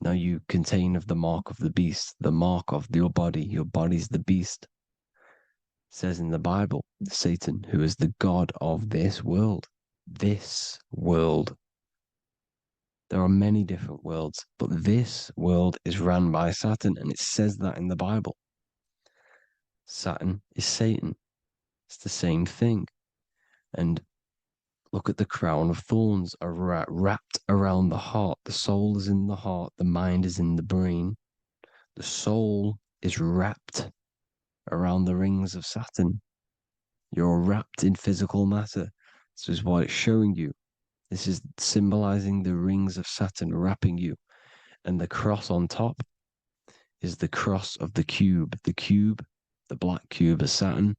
A: Now you contain of the mark of the beast, the mark of your body. Your body's the beast. It says in the Bible, Satan, who is the god of this world. This world. There are many different worlds, but this world is run by Saturn, and it says that in the Bible. Saturn is Satan. It's the same thing. And look at the crown of thorns are wrapped around the heart. The soul is in the heart. The mind is in the brain. The soul is wrapped around the rings of Saturn. You're wrapped in physical matter. This is what it's showing you. This is symbolizing the rings of Saturn wrapping you. And the cross on top is the cross of the cube. The cube, the black cube of Saturn,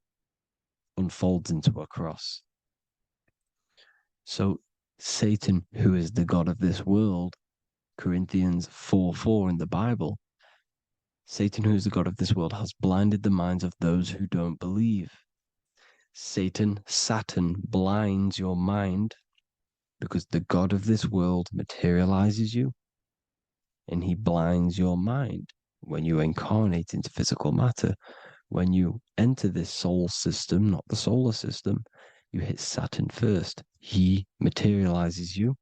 A: unfolds into a cross. So Satan, who is the god of this world, Corinthians 4:4 in the Bible, Satan, who is the god of this world, has blinded the minds of those who don't believe. Satan blinds your mind because the god of this world materializes you, and he blinds your mind when you incarnate into physical matter. When you enter this soul system, not the solar system, you hit Saturn first. He materializes you.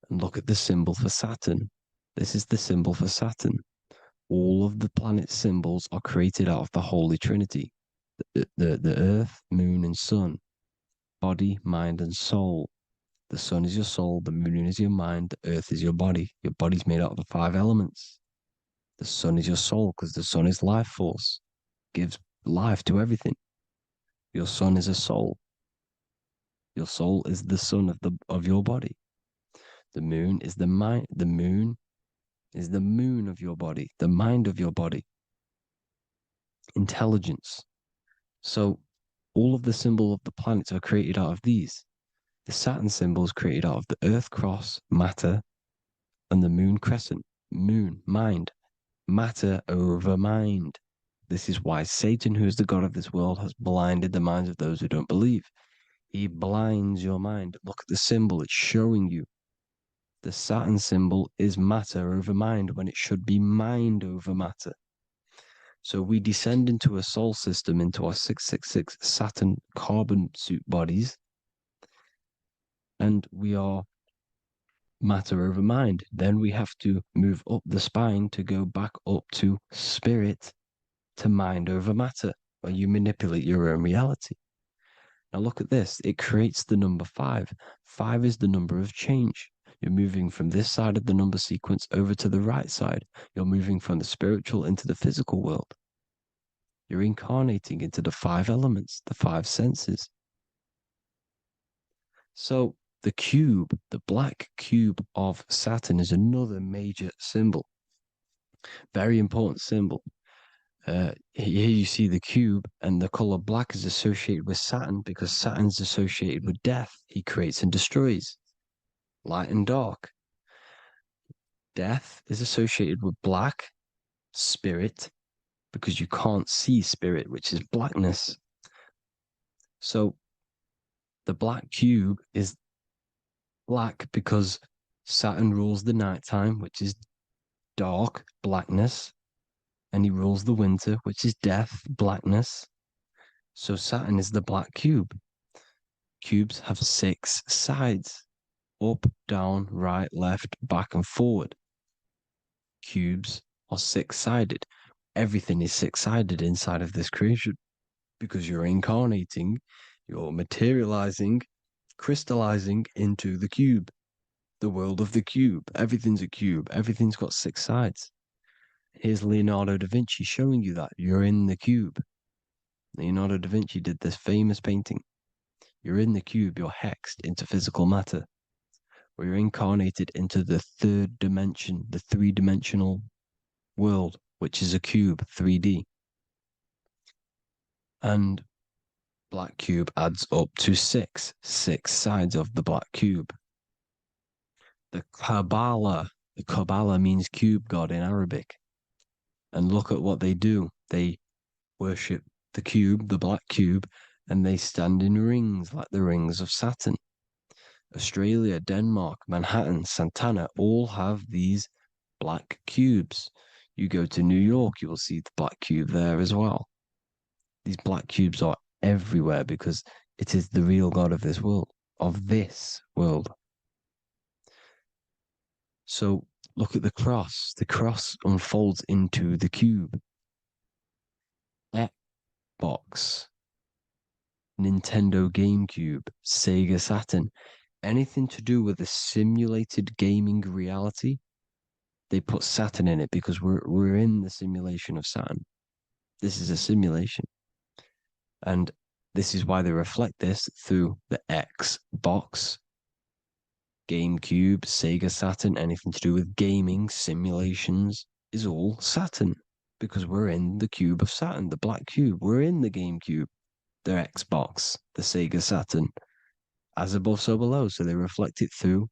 A: And look at the symbol for Saturn. This is the symbol for Saturn. All of the planet symbols are created out of the Holy Trinity. The Earth, Moon, and Sun. Body, mind, and soul. The Sun is your soul, the Moon is your mind, the Earth is your body. Your body's made out of the 5 elements. The Sun is your soul, because the Sun is life force. Gives life to everything. Your Sun is a soul. Your soul is the sun of your body. The moon is the mind. The moon is the moon of your body, the mind of your body. Intelligence. So all of the symbol of the planets are created out of these. The Saturn symbol is created out of the Earth cross, matter, and the moon crescent, moon, mind, matter over mind. This is why Satan, who is the god of this world, has blinded the minds of those who don't believe. He blinds your mind. Look at the symbol, it's showing you. The Saturn symbol is matter over mind when it should be mind over matter. So we descend into a soul system, into our 666 Saturn carbon suit bodies, and we are matter over mind. Then we have to move up the spine to go back up to spirit, to mind over matter, where you manipulate your own reality. Now look at this. It creates the number 5. 5 is the number of change. You're moving from this side of the number sequence over to the right side. You're moving from the spiritual into the physical world. You're incarnating into the 5 elements, the 5 senses. So the cube, the black cube of Saturn, is another major symbol. Very important symbol. Here you see the cube, and the color black is associated with Saturn because Saturn's associated with death. He creates and destroys, light and dark. Death is associated with black, spirit, because you can't see spirit, which is blackness. So the black cube is black because Saturn rules the nighttime, which is dark, blackness. And he rules the winter, which is death, blackness. So Saturn is the black cube. Cubes have 6 sides: up, down, right, left, back, and forward. Cubes are six-sided. Everything is six-sided inside of this creation because you're incarnating, you're materializing, crystallizing into the cube, the world of the cube. Everything's a cube. Everything's got six sides. Here's Leonardo da Vinci showing you that you're in the cube. Leonardo da Vinci did this famous painting. You're in the cube, you're hexed into physical matter. We're incarnated into the third dimension, the three-dimensional world, which is a cube, 3D. And black cube adds up to six sides of the black cube. The Kabbalah means cube god in Arabic. And look at what they do. They worship the cube, the black cube, and they stand in rings like the rings of Saturn. Australia, Denmark, Manhattan, Santana all have these black cubes. You go to New York, you will see the black cube there as well. These black cubes are everywhere because it is the real God of this world, So look at the cross. The cross unfolds into the cube. Xbox, Nintendo GameCube, Sega Saturn, anything to do with a simulated gaming reality, they put Saturn in it because we're in the simulation of Saturn. This is a simulation. And this is why they reflect this through the Xbox, GameCube, Sega Saturn, anything to do with gaming, simulations, is all Saturn. Because we're in the cube of Saturn, the black cube. We're in the GameCube, the Xbox, the Sega Saturn. As above, so below. So they reflect it through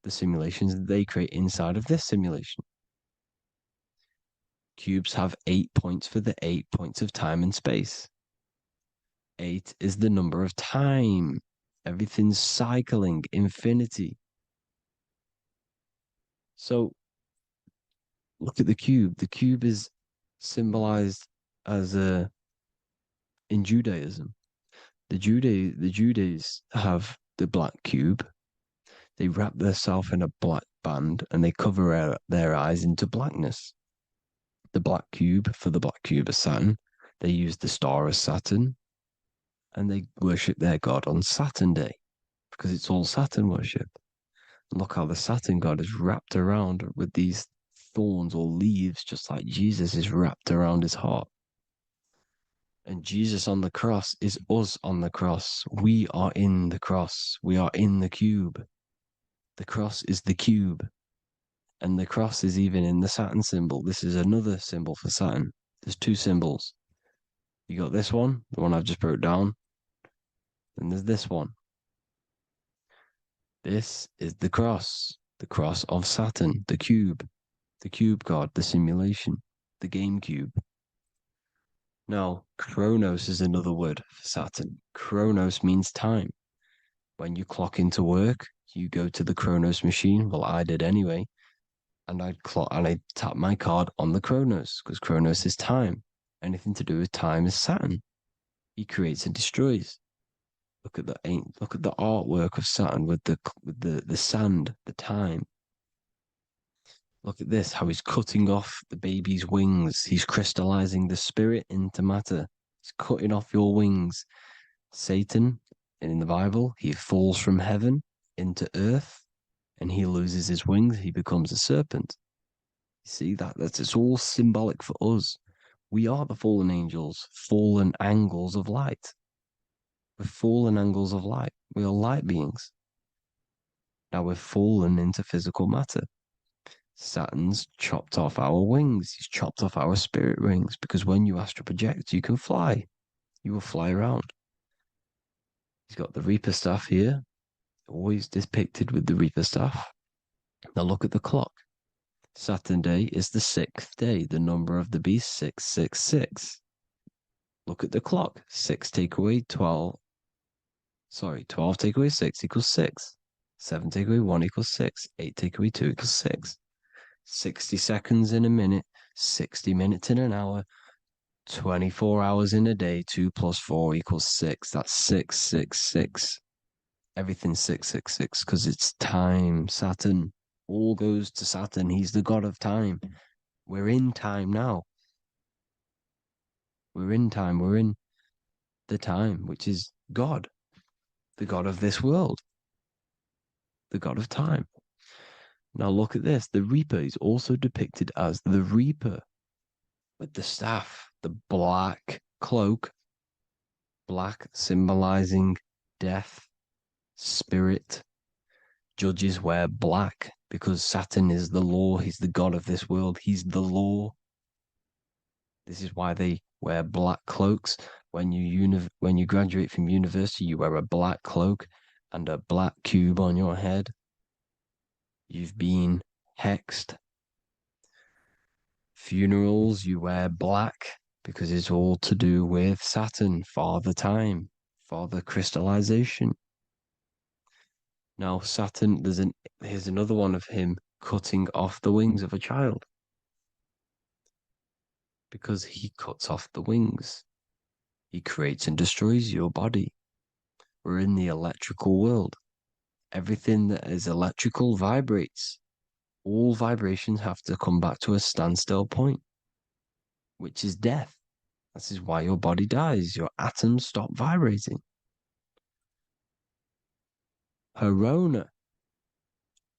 A: the simulations that they create inside of this simulation. Cubes have 8 points for the 8 points of time and space. 8 is the number of time. Everything's cycling, infinity. So look at the cube. The cube is symbolized as in Judaism. The Judays have the black cube. They wrap themselves in a black band and they cover their eyes into blackness. The black cube, for the black cube of Saturn, they use the star as Saturn and they worship their god on Saturn Day because it's all Saturn worship. And look how the Saturn god is wrapped around with these thorns or leaves, just like Jesus is wrapped around his heart. And Jesus on the cross is us on the cross. We are in the cross. We are in the cube. The cross is the cube. And the cross is even in the Saturn symbol. This is another symbol for Saturn. There's two symbols. You got this one, the one I've just broke down. And there's this one. This is the cross of Saturn, the cube god, the simulation, the game cube. Now, Chronos is another word for Saturn. Chronos means time. When you clock into work, you go to the Chronos machine. Well, I did anyway. And I'd tap my card on the Chronos because Chronos is time. Anything to do with time is Saturn. He creates and destroys. Look at the artwork of Saturn with the sand, the time. Look at this, how he's cutting off the baby's wings. He's crystallizing the spirit into matter. He's cutting off your wings. Satan, in the Bible, he falls from heaven into earth and he loses his wings. He becomes a serpent. You see, it's all symbolic for us. We are the fallen angels, fallen angles of light. We're fallen angles of light. We are light beings. Now we're fallen into physical matter. Saturn's chopped off our wings. He's chopped off our spirit wings because when you astral project, you can fly. You will fly around. He's got the Reaper staff here, always depicted with the Reaper staff. Now look at the clock. Saturn Day is the 6th day, the number of the beast, 666. Look at the clock. 6 take away 12. 12 take away 6 equals 6. 7 take away 1 equals 6. 8 take away 2 equals 6. 60 seconds in a minute, 60 minutes in an hour, 24 hours in a day, 2 plus 4 equals 6. That's 666. Everything's 666 because it's time. Saturn all goes to Saturn. He's the god of time. We're in time now. We're in time. We're in the time, which is God, the God of this world, the God of time. Now look at this. The Reaper is also depicted as the Reaper with the staff, the black cloak, black symbolizing death, spirit. Judges wear black because Saturn is the law. He's the god of this world. He's the law. This is why they wear black cloaks. When you graduate from university, you wear a black cloak and a black cube on your head. You've been hexed. Funerals, you wear black because it's all to do with Saturn, Father Time, Father Crystallization. Now, Saturn, here's another one of him cutting off the wings of a child because he cuts off the wings. He creates and destroys your body. We're in the electrical world. Everything that is electrical vibrates. All vibrations have to come back to a standstill point, which is death. This is why your body dies. Your atoms stop vibrating. Corona.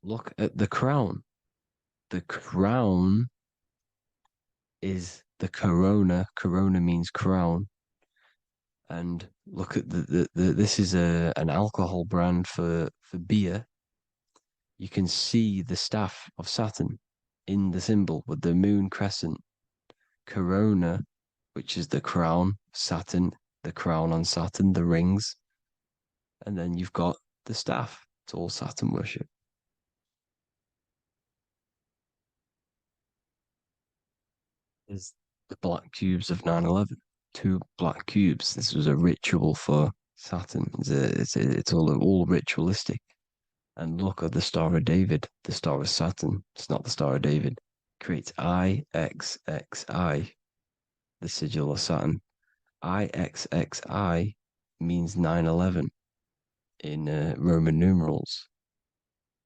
A: Look at the crown. The crown is the corona. Corona means crown. And look at this is an alcohol brand for beer. You can see the staff of Saturn in the symbol with the moon crescent. Corona, which is the crown, Saturn, the crown on Saturn, the rings. And then you've got the staff. It's all Saturn worship. Is the black cubes of 9/11. Two black cubes. This was a ritual for Saturn. It's all ritualistic. And look at the Star of David, the Star of Saturn. It's not the Star of David. Creates IXXI, the sigil of Saturn. IXXI means 9/11 in Roman numerals.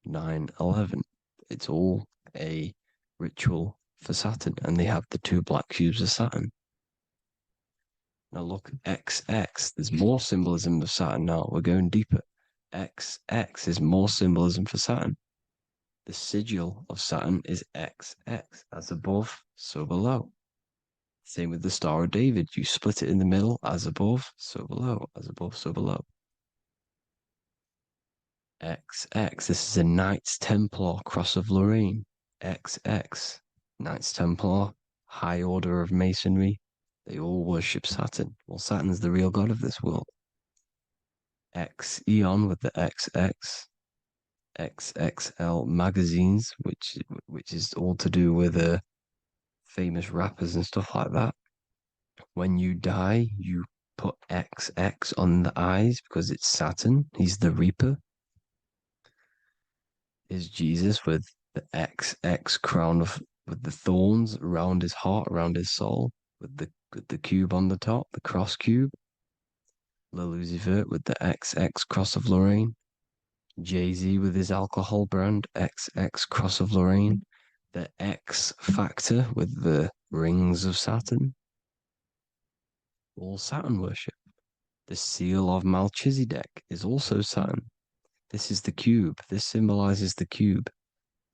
A: 9/11. It's all a ritual for Saturn, and they have the two black cubes of Saturn. Now look, XX. There's more symbolism of Saturn now. We're going deeper. XX is more symbolism for Saturn. The sigil of Saturn is XX, as above, so below. Same with the Star of David. You split it in the middle, as above, so below, as above, so below. XX, this is a Knights Templar Cross of Lorraine. XX, Knights Templar, High Order of Masonry. They all worship Saturn. Well, Saturn's the real god of this world. X Eon with the XX, XXL magazines, which is all to do with famous rappers and stuff like that. When you die, you put XX on the eyes because it's Saturn. He's the Reaper. Is Jesus with the XX crown with the thorns around his heart, around his soul, with the cube on the top, the cross cube. Lil Uzi Vert with the XX Cross of Lorraine. Jay-Z with his alcohol brand, XX Cross of Lorraine. The X Factor with the rings of Saturn. All Saturn worship. The seal of Melchizedek is also Saturn. This is the cube. This symbolizes the cube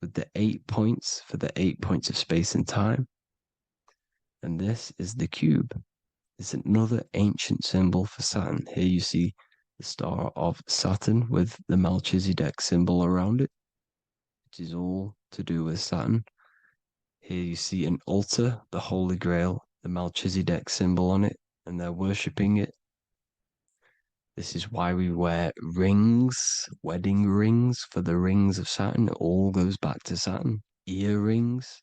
A: with the 8 points for the 8 points of space and time. And this is the cube. It's another ancient symbol for Saturn. Here you see the star of Saturn with the Melchizedek symbol around it, which is all to do with Saturn. Here you see an altar, the Holy Grail, the Melchizedek symbol on it, and they're worshipping it. This is why we wear rings, wedding rings for the rings of Saturn. It all goes back to Saturn. Earrings.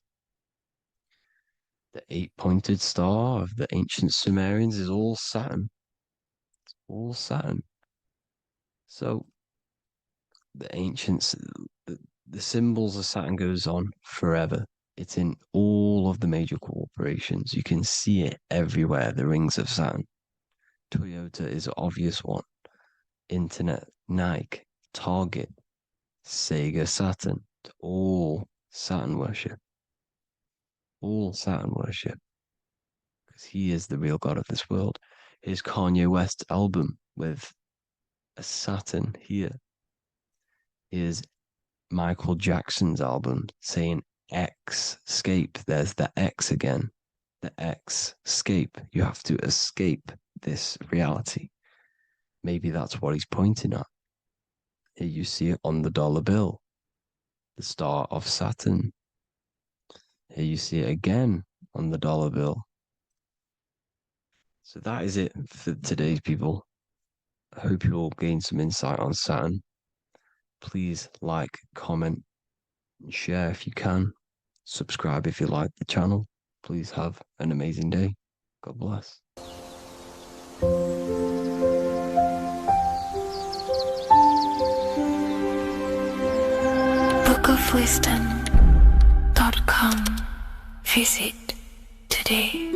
A: The 8-pointed star of the ancient Sumerians is all Saturn. It's all Saturn. So the ancients, the symbols of Saturn goes on forever. It's in all of the major corporations. You can see it everywhere, the rings of Saturn. Toyota is an obvious one. Internet, Nike, Target, Sega, Saturn. It's all Saturn worship. all Saturn worship, because he is the real god of this world. Here's Kanye West's album with a Saturn here. Here's Michael Jackson's album saying escape. There's the X again. The escape. You have to escape this reality. Maybe that's what he's pointing at. Here you see it on the dollar bill. The star of Saturn. Here you see it again on the dollar bill. So that is it for today's people. I hope you all gain some insight on Saturn. Please like, comment, and share if you can. Subscribe if you like the channel. Please have an amazing day. God bless.
B: bookofwisdom.com. Visit today.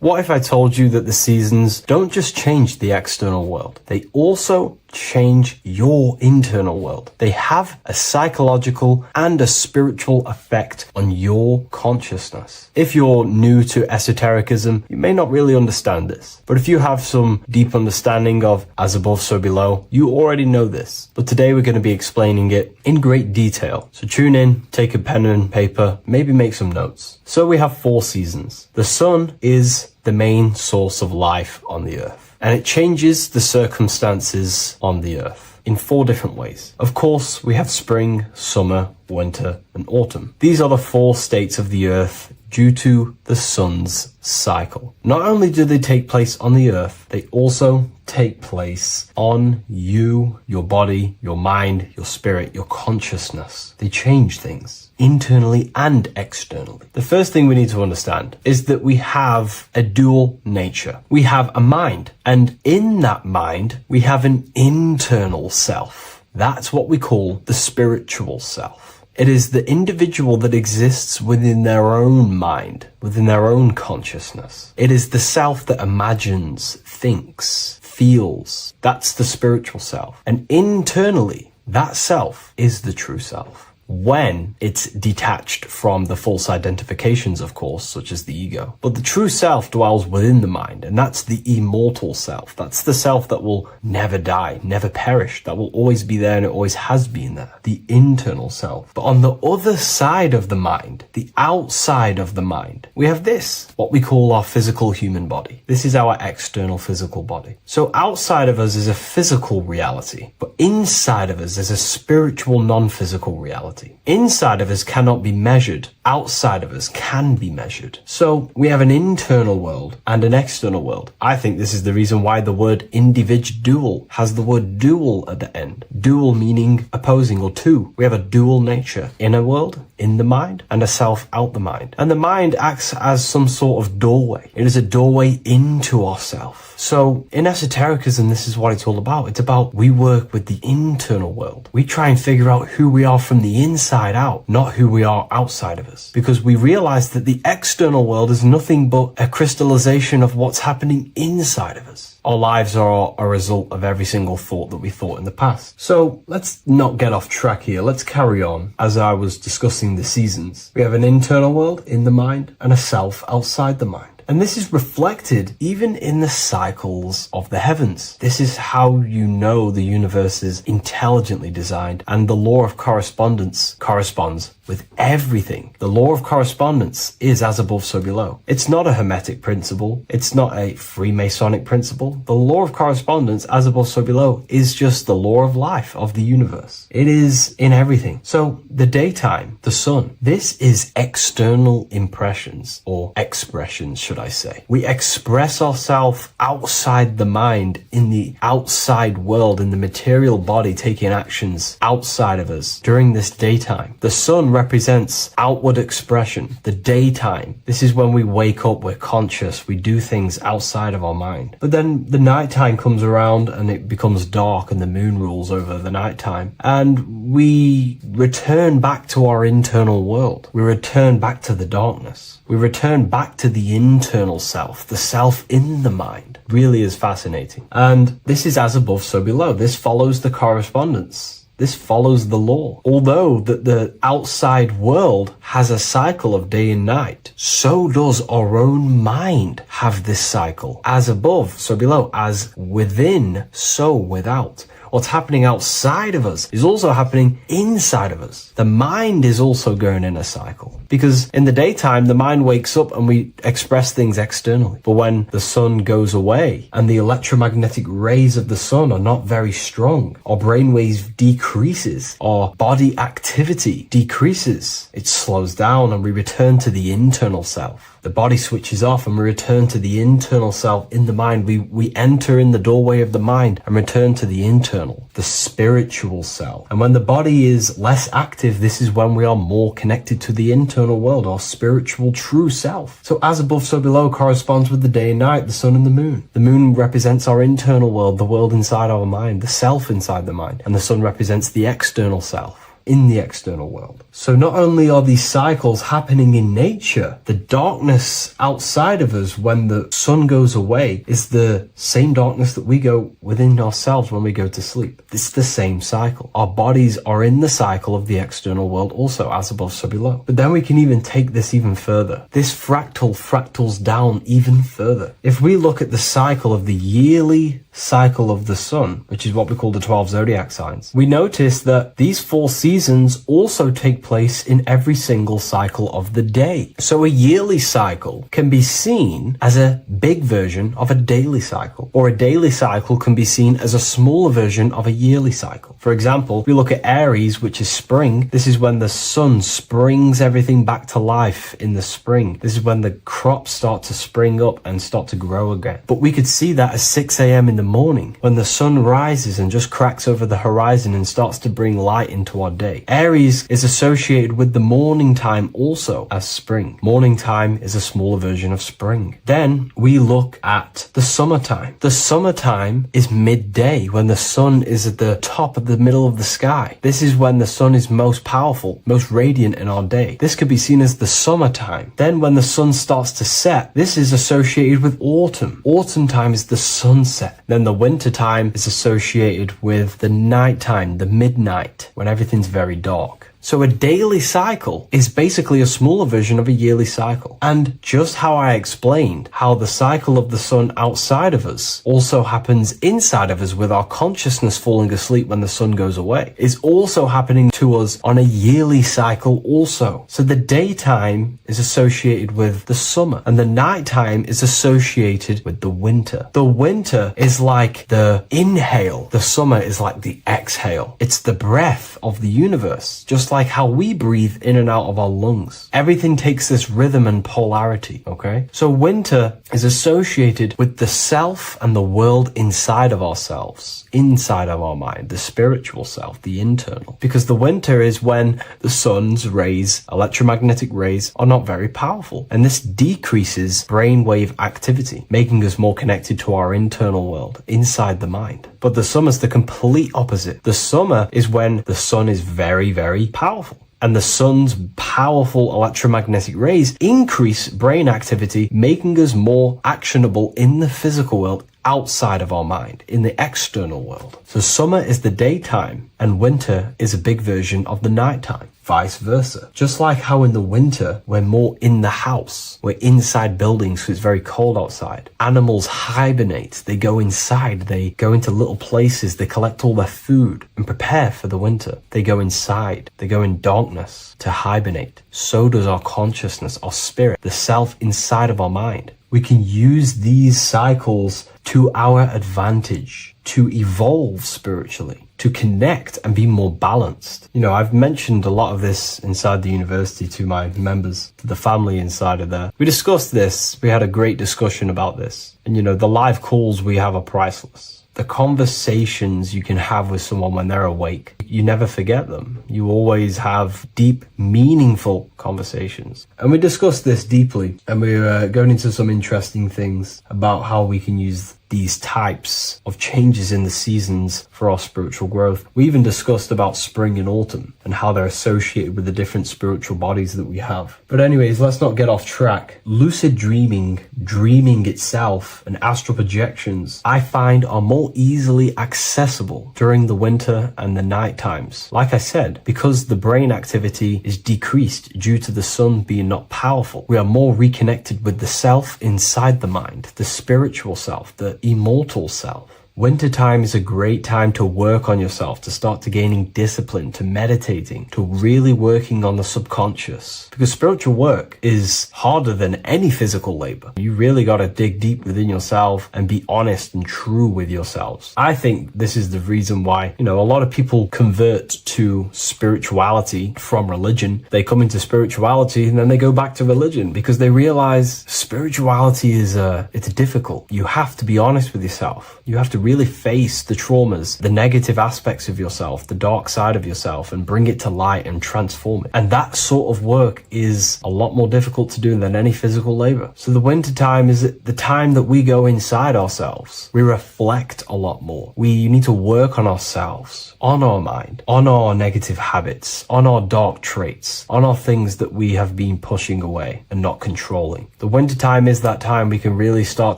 E: What if I told you that the seasons don't just change the external world, they also change your internal world? They have a psychological and a spiritual effect on your consciousness. If you're new to esotericism, you may not really understand this. But if you have some deep understanding of as above, so below, you already know this. But today we're going to be explaining it in great detail. So tune in, take a pen and paper, maybe make some notes. So we have 4 seasons. The sun is the main source of life on the earth, and it changes the circumstances on the earth in 4 different ways. Of course, we have spring, summer, winter, and autumn. These are the 4 states of the earth due to the sun's cycle. Not only do they take place on the earth, they also take place on you, your body, your mind, your spirit, your consciousness. They change things internally and externally. The first thing we need to understand is that we have a dual nature. We have a mind, and in that mind, we have an internal self. That's what we call the spiritual self. It is the individual that exists within their own mind, within their own consciousness. It is the self that imagines, thinks, feels. That's the spiritual self. And internally, that self is the true self. When it's detached from the false identifications, of course, such as the ego. But the true self dwells within the mind, and that's the immortal self. That's the self that will never die, never perish, that will always be there, and it always has been there. The internal self. But on the other side of the mind, the outside of the mind, we have this, what we call our physical human body. This is our external physical body. So outside of us is a physical reality, but inside of us is a spiritual non-physical reality. Inside of us cannot be measured. Outside of us can be measured. So we have an internal world and an external world. I think this is the reason why the word individual has the word dual at the end. Dual meaning opposing or two. We have a dual nature. Inner world, in the mind, and a self out the mind. And the mind acts as some sort of doorway. It is a doorway into ourself. So in esotericism, this is what it's all about. It's about we work with the internal world. We try and figure out who we are from the inside out, not who we are outside of us. Because we realize that the external world is nothing but a crystallization of what's happening inside of us. Our lives are a result of every single thought that we thought in the past. So let's not get off track here. Let's carry on. As I was discussing the seasons, we have an internal world in the mind and a self outside the mind. And this is reflected even in the cycles of the heavens. This is how you know the universe is intelligently designed, and the law of correspondence corresponds with everything. The law of correspondence is as above, so below. It's not a Hermetic principle. It's not a Freemasonic principle. The law of correspondence, as above, so below, is just the law of life of the universe. It is in everything. So the daytime, the sun, this is external impressions or expressions, should I say. We express ourselves outside the mind, in the outside world, in the material body, taking actions outside of us during this daytime. The sun represents outward expression, the daytime. This is when we wake up, we're conscious, we do things outside of our mind. But then the nighttime comes around and it becomes dark and the moon rules over the nighttime. And we return back to our internal world. We return back to the darkness. We return back to the internal self, the self in the mind. really is fascinating. And this is as above, so below. This follows the correspondence. This follows the law. Although that the outside world has a cycle of day and night, so does our own mind have this cycle. As above, so below. As within, so without. What's happening outside of us is also happening inside of us. The mind is also going in a cycle. Because in the daytime, the mind wakes up and we express things externally. But when the sun goes away and the electromagnetic rays of the sun are not very strong, our brainwave decreases, our body activity decreases. It slows down and we return to the internal self. The body switches off and we return to the internal self in the mind. We enter in the doorway of the mind and return to the internal, the spiritual self. And when the body is less active, this is when we are more connected to the internal world, our spiritual true self. So as above, so below corresponds with the day and night, the sun and the moon. The moon represents our internal world, the world inside our mind, the self inside the mind. And the sun represents the external self in the external world. So not only are these cycles happening in nature, the darkness outside of us when the sun goes away is the same darkness that we go within ourselves when we go to sleep. It's the same cycle. Our bodies are in the cycle of the external world also, as above, so below. But then we can even take this even further. This fractals down even further. If we look at the cycle of the yearly cycle of the sun, which is what we call the 12 zodiac signs, we notice that these 4 seasons also take place in every single cycle of the day. So a yearly cycle can be seen as a big version of a daily cycle, or a daily cycle can be seen as a smaller version of a yearly cycle. For example, we look at Aries, which is spring. This is when the sun springs everything back to life in the spring. This is when the crops start to spring up and start to grow again. But we could see that at 6 a.m. in the morning, when the sun rises and just cracks over the horizon and starts to bring light into our day. Aries is associated with the morning time also as spring. Morning time is a smaller version of spring. Then we look at the summertime. The summertime is midday, when the sun is at the top of the middle of the sky. This is when the sun is most powerful, most radiant in our day. This could be seen as the summertime. Then when the sun starts to set, this is associated with autumn. Autumn time is the sunset. Then the winter time is associated with the nighttime, the midnight, when everything's very dark. So a daily cycle is basically a smaller version of a yearly cycle. And just how I explained how the cycle of the sun outside of us also happens inside of us with our consciousness falling asleep when the sun goes away, is also happening to us on a yearly cycle also. So the daytime is associated with the summer and the nighttime is associated with the winter. The winter is like the inhale. The summer is like the exhale. It's the breath of the universe, just like how we breathe in and out of our lungs. Everything takes this rhythm and polarity, okay? So winter is associated with the self and the world inside of ourselves, inside of our mind, the spiritual self, the internal. Because the winter is when the sun's rays, electromagnetic rays, are not very powerful. And this decreases brainwave activity, making us more connected to our internal world, inside the mind. But the summer's the complete opposite. The summer is when the sun is very, very powerful. And the sun's powerful electromagnetic rays increase brain activity, making us more actionable in the physical world outside of our mind, in the external world. So summer is the daytime and winter is a big version of the nighttime. Vice versa. Just like how in the winter, we're more in the house. We're inside buildings because it's very cold outside. Animals hibernate. They go inside. They go into little places. They collect all their food and prepare for the winter. They go inside. They go in darkness to hibernate. So does our consciousness, our spirit, the self inside of our mind. We can use these cycles to our advantage, to evolve spiritually, to connect and be more balanced. You know, I've mentioned a lot of this inside the university to my members, to the family inside of there. We discussed this. We had a great discussion about this. And, you know, the live calls we have are priceless. The conversations you can have with someone when they're awake, you never forget them. You always have deep, meaningful conversations. And we discussed this deeply, and we were going into some interesting things about how we can use
A: these types of changes in the seasons for our spiritual growth. We even discussed about spring and autumn and how they're associated with the different spiritual bodies that we have. But anyways, let's not get off track. Lucid dreaming, dreaming itself, and astral projections, I find are more easily accessible during the winter and the night times. Like I said, because the brain activity is decreased due to the sun being not powerful, we are more reconnected with the self inside the mind, the spiritual self, the immortal self. Wintertime is a great time to work on yourself, to start to gaining discipline, to meditating, to really working on the subconscious. Because spiritual work is harder than any physical labor. You really got to dig deep within yourself and be honest and true with yourselves. I think this is the reason why, a lot of people convert to spirituality from religion. They come into spirituality and then they go back to religion because they realize spirituality is it's difficult. You have to be honest with yourself. You have to really face the traumas, the negative aspects of yourself, the dark side of yourself, and bring it to light and transform it. And that sort of work is a lot more difficult to do than any physical labor. So the winter time is the time that we go inside ourselves. We reflect a lot more. We need to work on ourselves, on our mind, on our negative habits, on our dark traits, on our things that we have been pushing away and not controlling. The winter time is that time we can really start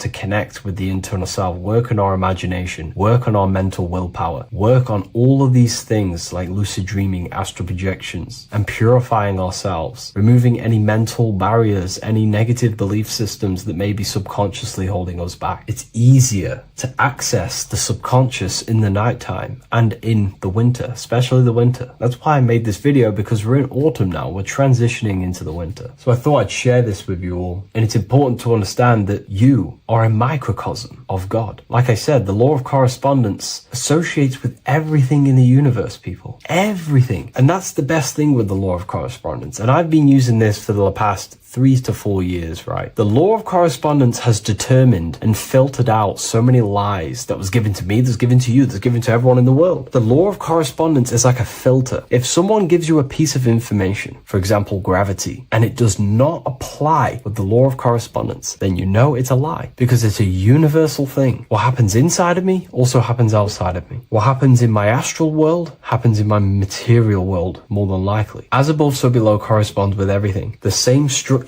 A: to connect with the internal self, work on our imagination, work on our mental willpower, work on all of these things like lucid dreaming, astral projections, and purifying ourselves, removing any mental barriers, any negative belief systems that may be subconsciously holding us back. It's easier to access the subconscious in the nighttime and in the winter, especially the winter. That's why I made this video, because we're in autumn now. We're transitioning into the winter. So I thought I'd share this with you all. And it's important to understand that you are a microcosm of God. Like I said, the law of correspondence associates with everything in the universe, people. Everything. And that's the best thing with the law of correspondence. And I've been using this for the past 3 to 4 years, right? The law of correspondence has determined and filtered out so many lies that was given to me, that's given to you, that's given to everyone in the world. The law of correspondence is like a filter. If someone gives you a piece of information, for example, gravity, and it does not apply with the law of correspondence, then you know it's a lie, because it's a universal thing. What happens inside of me also happens outside of me. What happens in my astral world happens in my material world, more than likely. As above, so below corresponds with everything. The same structure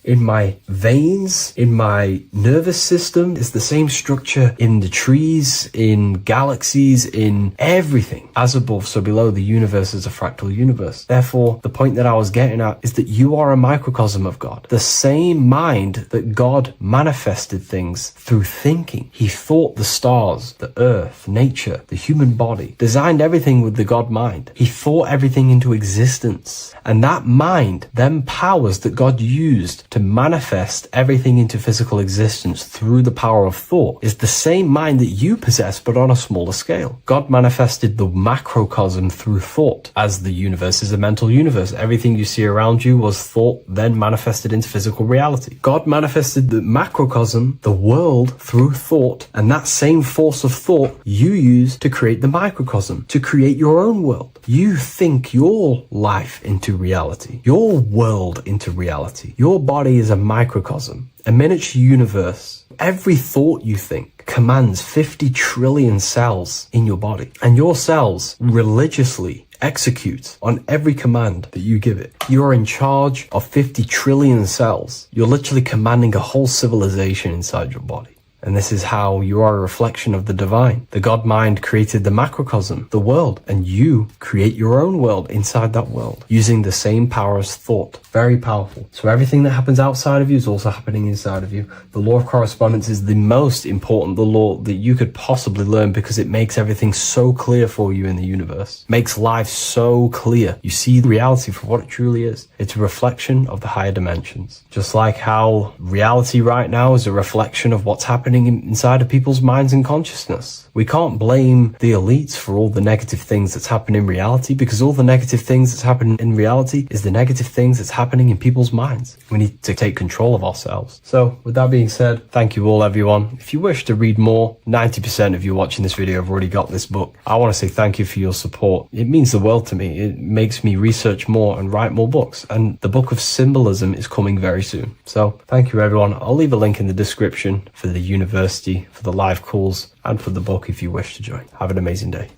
A: in my veins, in my nervous system, is the same structure in the trees, in galaxies, in everything. As above, so below, the universe is a fractal universe. Therefore, the point that I was getting at is that you are a microcosm of God. The same mind that God manifested things through thinking. He thought the stars, the earth, nature, the human body, designed everything with the God mind. He thought everything into existence. And that mind then powers that God used to manifest everything into physical existence through the power of thought is the same mind that you possess, but on a smaller scale. God manifested the macrocosm through thought, as the universe is a mental universe. Everything you see around you was thought, then manifested into physical reality. God manifested the macrocosm, the world, through thought, and that same force of thought you use to create the microcosm, to create your own world. You think your life into reality, your world into reality. Your body is a microcosm, a miniature universe. Every thought you think commands 50 trillion cells in your body, and your cells religiously execute on every command that you give it. You're in charge of 50 trillion cells. You're literally commanding a whole civilization inside your body. And this is how you are a reflection of the divine. The God mind created the macrocosm, the world, and you create your own world inside that world using the same power as thought. Very powerful. So everything that happens outside of you is also happening inside of you. The law of correspondence is the most important, the law that you could possibly learn, because it makes everything so clear for you in the universe. Makes life so clear. You see the reality for what it truly is. It's a reflection of the higher dimensions. Just like how reality right now is a reflection of what's happening inside of people's minds and consciousness. We can't blame the elites for all the negative things that's happening in reality, because all the negative things that's happening in reality is the negative things that's happening in people's minds. We need to take control of ourselves. So with that being said, thank you all, everyone. If you wish to read more, 90% of you watching this video have already got this book. I want to say thank you for your support. It means the world to me. It makes me research more and write more books. And the book of symbolism is coming very soon. So thank you, everyone. I'll leave a link in the description for the university, for the live calls, and for the book if you wish to join. Have an amazing day.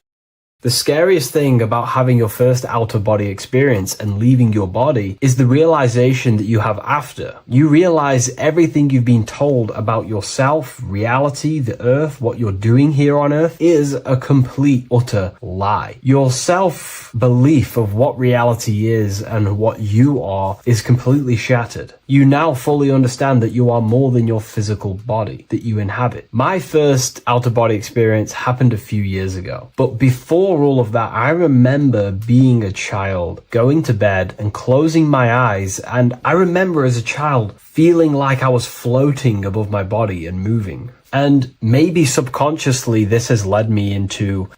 A: The scariest thing about having your first out-of-body experience and leaving your body is the realization that you have after. You realize everything you've been told about yourself, reality, the earth, what you're doing here on earth is a complete, utter lie. Your self-belief of what reality is and what you are is completely shattered. You now fully understand that you are more than your physical body that you inhabit. My first out-of-body experience happened a few years ago, but before all of that, I remember being a child, going to bed and closing my eyes, and I remember as a child feeling like I was floating above my body and moving. And maybe subconsciously this has led me into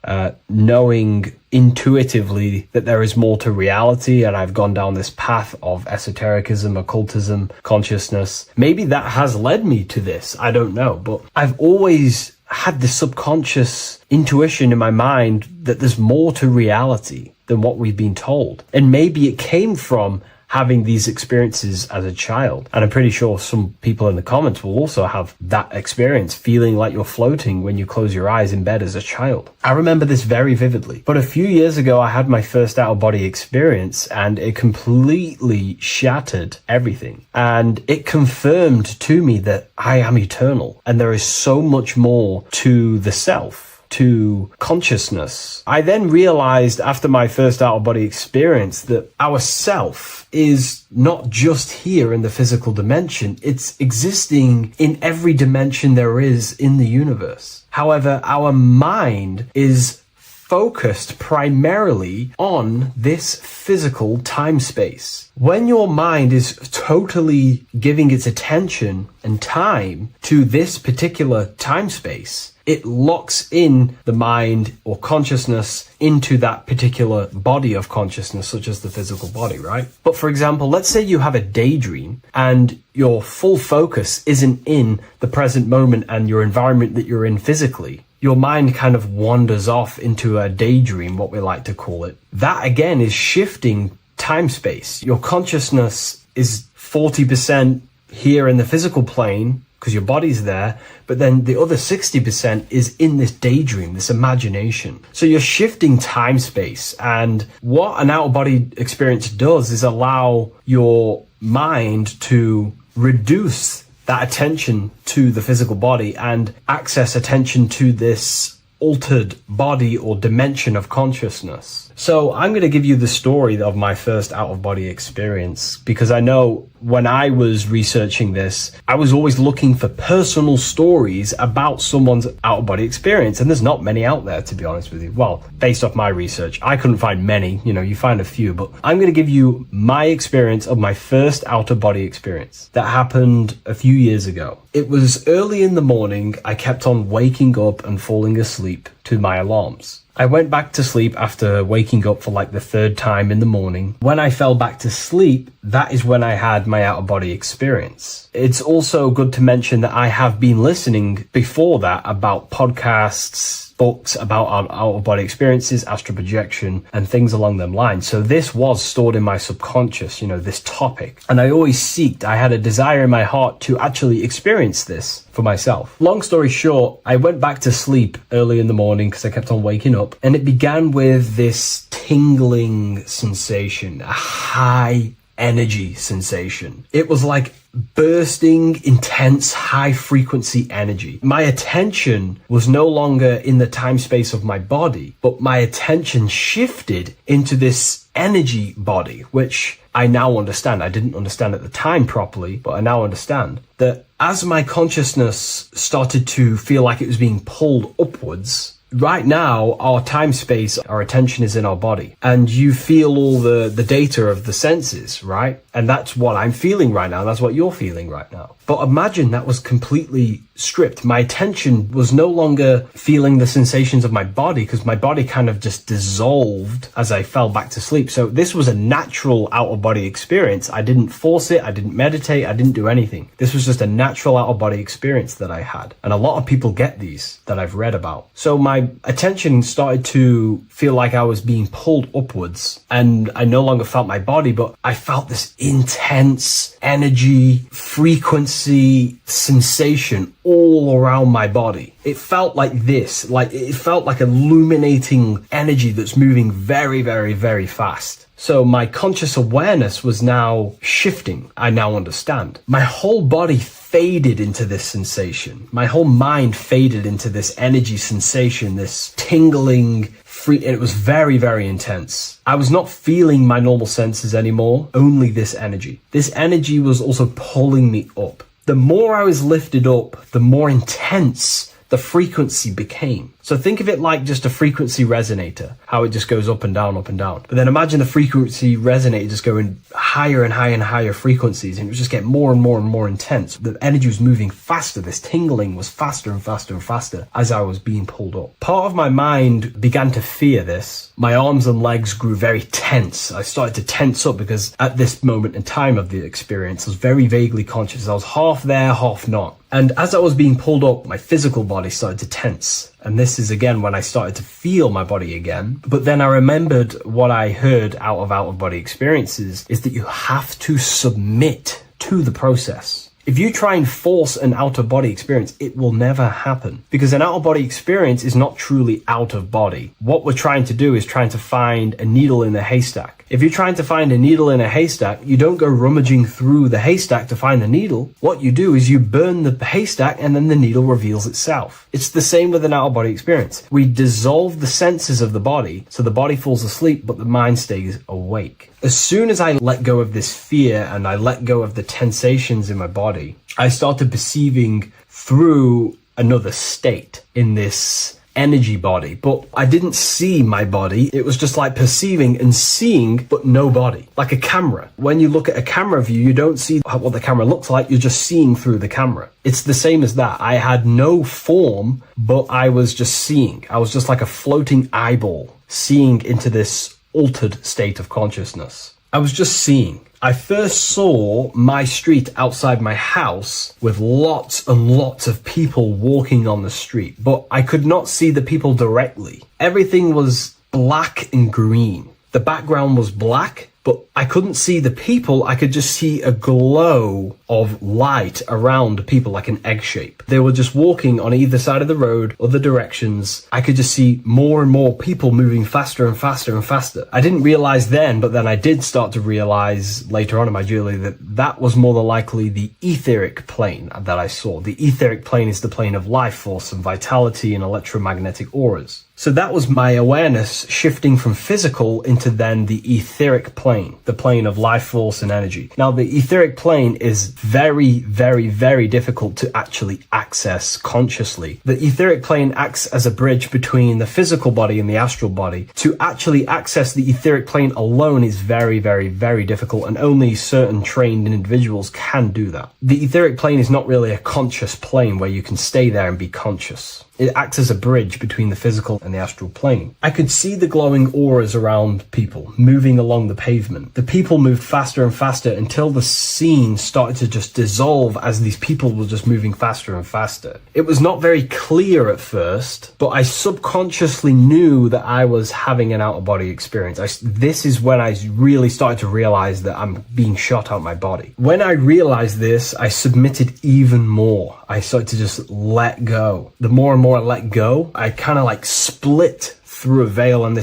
A: knowing intuitively that there is more to reality, and I've gone down this path of esotericism, occultism, consciousness. Maybe that has led me to this, I don't know, but I've always had this subconscious intuition in my mind that there's more to reality than what we've been told. And maybe it came from having these experiences as a child. And I'm pretty sure some people in the comments will also have that experience, feeling like you're floating when you close your eyes in bed as a child. I remember this very vividly. But a few years ago, I had my first out-of-body experience, and it completely shattered everything. And it confirmed to me that I am eternal, and there is so much more to the self, to consciousness. I then realized after my first out-of-body experience that our self is not just here in the physical dimension, it's existing in every dimension there is in the universe. However, our mind is focused primarily on this physical time space. When your mind is totally giving its attention and time to this particular time space, it locks in the mind or consciousness into that particular body of consciousness, such as the physical body, right? But for example, let's say you have a daydream and your full focus isn't in the present moment and your environment that you're in physically. Your mind kind of wanders off into a daydream, what we like to call it. That again is shifting time space. Your consciousness is 40% here in the physical plane because your body's there, but then the other 60% is in this daydream, this imagination. So you're shifting time space, and what an out-of-body experience does is allow your mind to reduce that attention to the physical body and access attention to this altered body or dimension of consciousness. So I'm going to give you the story of my first out-of-body experience, because I know when I was researching this, I was always looking for personal stories about someone's out-of-body experience, and there's not many out there, to be honest with you. Well, based off my research, I couldn't find many. You know, you find a few, but I'm going to give you my experience of my first out-of-body experience that happened a few years ago. It was early in the morning. I kept on waking up and falling asleep to my alarms. I went back to sleep after waking up for like the third time in the morning. When I fell back to sleep, that is when I had my out-of-body experience. It's also good to mention that I have been listening before that about podcasts, books about out-of-body experiences, astral projection, and things along them lines. So this was stored in my subconscious, you know, this topic. And I had a desire in my heart to actually experience this for myself. Long story short, I went back to sleep early in the morning because I kept on waking up, and it began with this tingling sensation, a high energy sensation. It was like bursting, intense, high frequency energy. My attention was no longer in the time space of my body, but my attention shifted into this energy body, which I now understand. I didn't understand at the time properly, but I now understand that as my consciousness started to feel like it was being pulled upwards, right now, our time space, our attention is in our body, and you feel all the data of the senses, right? And that's what I'm feeling right now. That's what you're feeling right now. But imagine that was completely stripped. My attention was no longer feeling the sensations of my body, because my body kind of just dissolved as I fell back to sleep. So this was a natural out-of-body experience. I didn't force it. I didn't meditate. I didn't do anything. This was just a natural out-of-body experience that I had. And a lot of people get these that I've read about. So my my attention started to feel like I was being pulled upwards, and I no longer felt my body, but I felt this intense energy, frequency, sensation all around my body. It felt like this, like it felt like illuminating energy that's moving very, very, very fast. So my conscious awareness was now shifting. I now understand. My whole body faded into this sensation. My whole mind faded into this energy sensation, this tingling, free, and it was very, very intense. I was not feeling my normal senses anymore, only this energy. This energy was also pulling me up. The more I was lifted up, the more intense the frequency became. So think of it like just a frequency resonator, how it just goes up and down, up and down. But then imagine the frequency resonator just going higher and higher and higher frequencies, and it was just getting more and more and more intense. The energy was moving faster. This tingling was faster and faster and faster as I was being pulled up. Part of my mind began to fear this. My arms and legs grew very tense. I started to tense up because at this moment in time of the experience, I was very vaguely conscious. I was half there, half not. And as I was being pulled up, my physical body started to tense. And this is again when I started to feel my body again. But then I remembered what I heard out of body experiences is that you have to submit to the process. If you try and force an out-of-body experience, it will never happen, because an out-of-body experience is not truly out of body. What we're trying to do is trying to find a needle in a haystack. If you're trying to find a needle in a haystack, you don't go rummaging through the haystack to find the needle. What you do is you burn the haystack and then the needle reveals itself. It's the same with an out-of-body experience. We dissolve the senses of the body, so the body falls asleep, but the mind stays awake. As soon as I let go of this fear and I let go of the tensations in my body, I started perceiving through another state in this energy body, but I didn't see my body. It was just like perceiving and seeing, but no body, like a camera. When you look at a camera view, you don't see what the camera looks like. You're just seeing through the camera. It's the same as that. I had no form, but I was just seeing. I was just like a floating eyeball, seeing into this altered state of consciousness. I was just seeing. I first saw my street outside my house with lots and lots of people walking on the street, but I could not see the people directly. Everything was black and green. The background was black, but I couldn't see the people. I could just see a glow of light around the people, like an egg shape. They were just walking on either side of the road, other directions. I could just see more and more people moving faster and faster and faster. I didn't realize then, but then I did start to realize later on in my journey that that was more than likely the etheric plane that I saw. The etheric plane is the plane of life force and vitality and electromagnetic auras. So that was my awareness shifting from physical into then the etheric plane, the plane of life force and energy. Now, the etheric plane is very, very, very difficult to actually access consciously. The etheric plane acts as a bridge between the physical body and the astral body. To actually access the etheric plane alone is very, very, very difficult, and only certain trained individuals can do that. The etheric plane is not really a conscious plane where you can stay there and be conscious. It acts as a bridge between the physical and the astral plane. I could see the glowing auras around people moving along the pavement. The people moved faster and faster until the scene started to just dissolve as these people were just moving faster and faster. It was not very clear at first, but I subconsciously knew that I was having an out-of-body experience. This is when I really started to realize that I'm being shot out my body. When I realized this, I submitted even more. I started to just let go. The more and more I let go, I kind of like split through a veil, and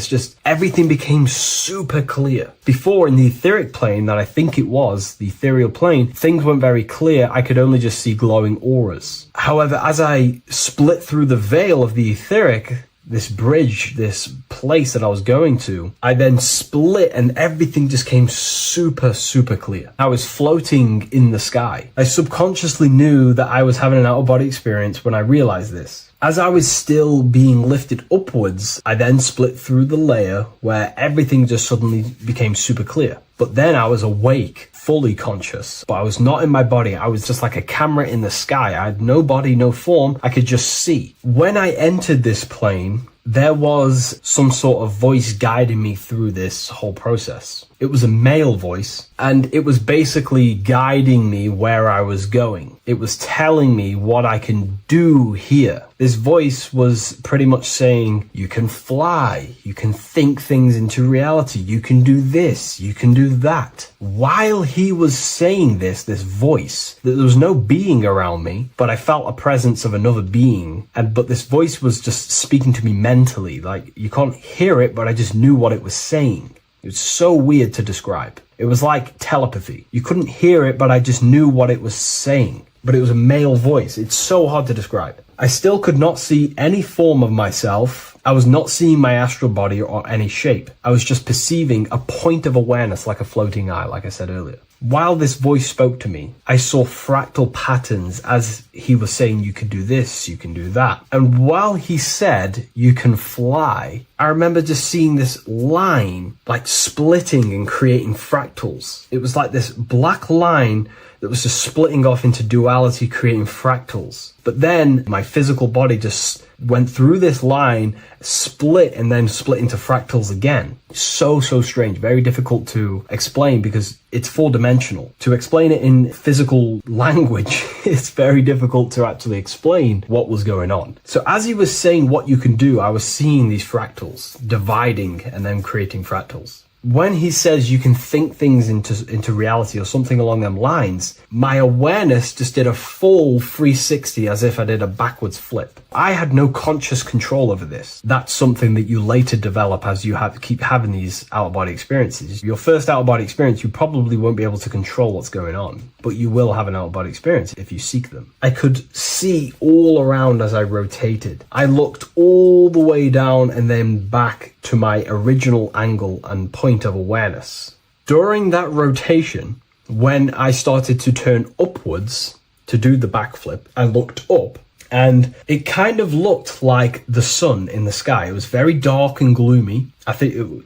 A: everything became super clear. Before, in the etheric plane that I think it was, the ethereal plane, things weren't very clear. I could only just see glowing auras. However, as I split through the veil of the etheric, this bridge, this place that I was going to, I then split and everything just came super, super clear. I was floating in the sky. I subconsciously knew that I was having an out-of-body experience when I realized this. As I was still being lifted upwards, I then split through the layer where everything just suddenly became super clear. But then I was awake, fully conscious, but I was not in my body. I was just like a camera in the sky. I had no body, no form. I could just see. When I entered this plane, there was some sort of voice guiding me through this whole process. It was a male voice, and it was basically guiding me where I was going. It was telling me what I can do here. This voice was pretty much saying, you can fly, you can think things into reality, you can do this, you can do that. While he was saying this voice, there was no being around me, but I felt a presence of another being. But this voice was just speaking to me mentally. Like, you can't hear it, but I just knew what it was saying. It was so weird to describe. It was like telepathy. You couldn't hear it, but I just knew what it was saying. But it was a male voice. It's so hard to describe. I still could not see any form of myself. I was not seeing my astral body or any shape. I was just perceiving a point of awareness like a floating eye, like I said earlier. While this voice spoke to me, I saw fractal patterns as he was saying, you can do this, you can do that. And while he said, you can fly, I remember just seeing this line like splitting and creating fractals. It was like this black line that was just splitting off into duality, creating fractals. But then my physical body just went through this line, split, and then split into fractals again. So strange, very difficult to explain because it's 4-dimensional. To explain it in physical language, it's very difficult to actually explain what was going on. So as he was saying what you can do, I was seeing these fractals dividing and then creating fractals. When he says you can think things into reality or something along them lines, my awareness just did a full 360 as if I did a backwards flip. I had no conscious control over this. That's something that you later develop as you keep having these out-of-body experiences. Your first out-of-body experience, you probably won't be able to control what's going on, but you will have an out-of-body experience if you seek them. I could see all around as I rotated. I looked all the way down and then back to my original angle and point of awareness. During that rotation, when I started to turn upwards to do the backflip, I looked up and it kind of looked like the sun in the sky. It was very dark and gloomy.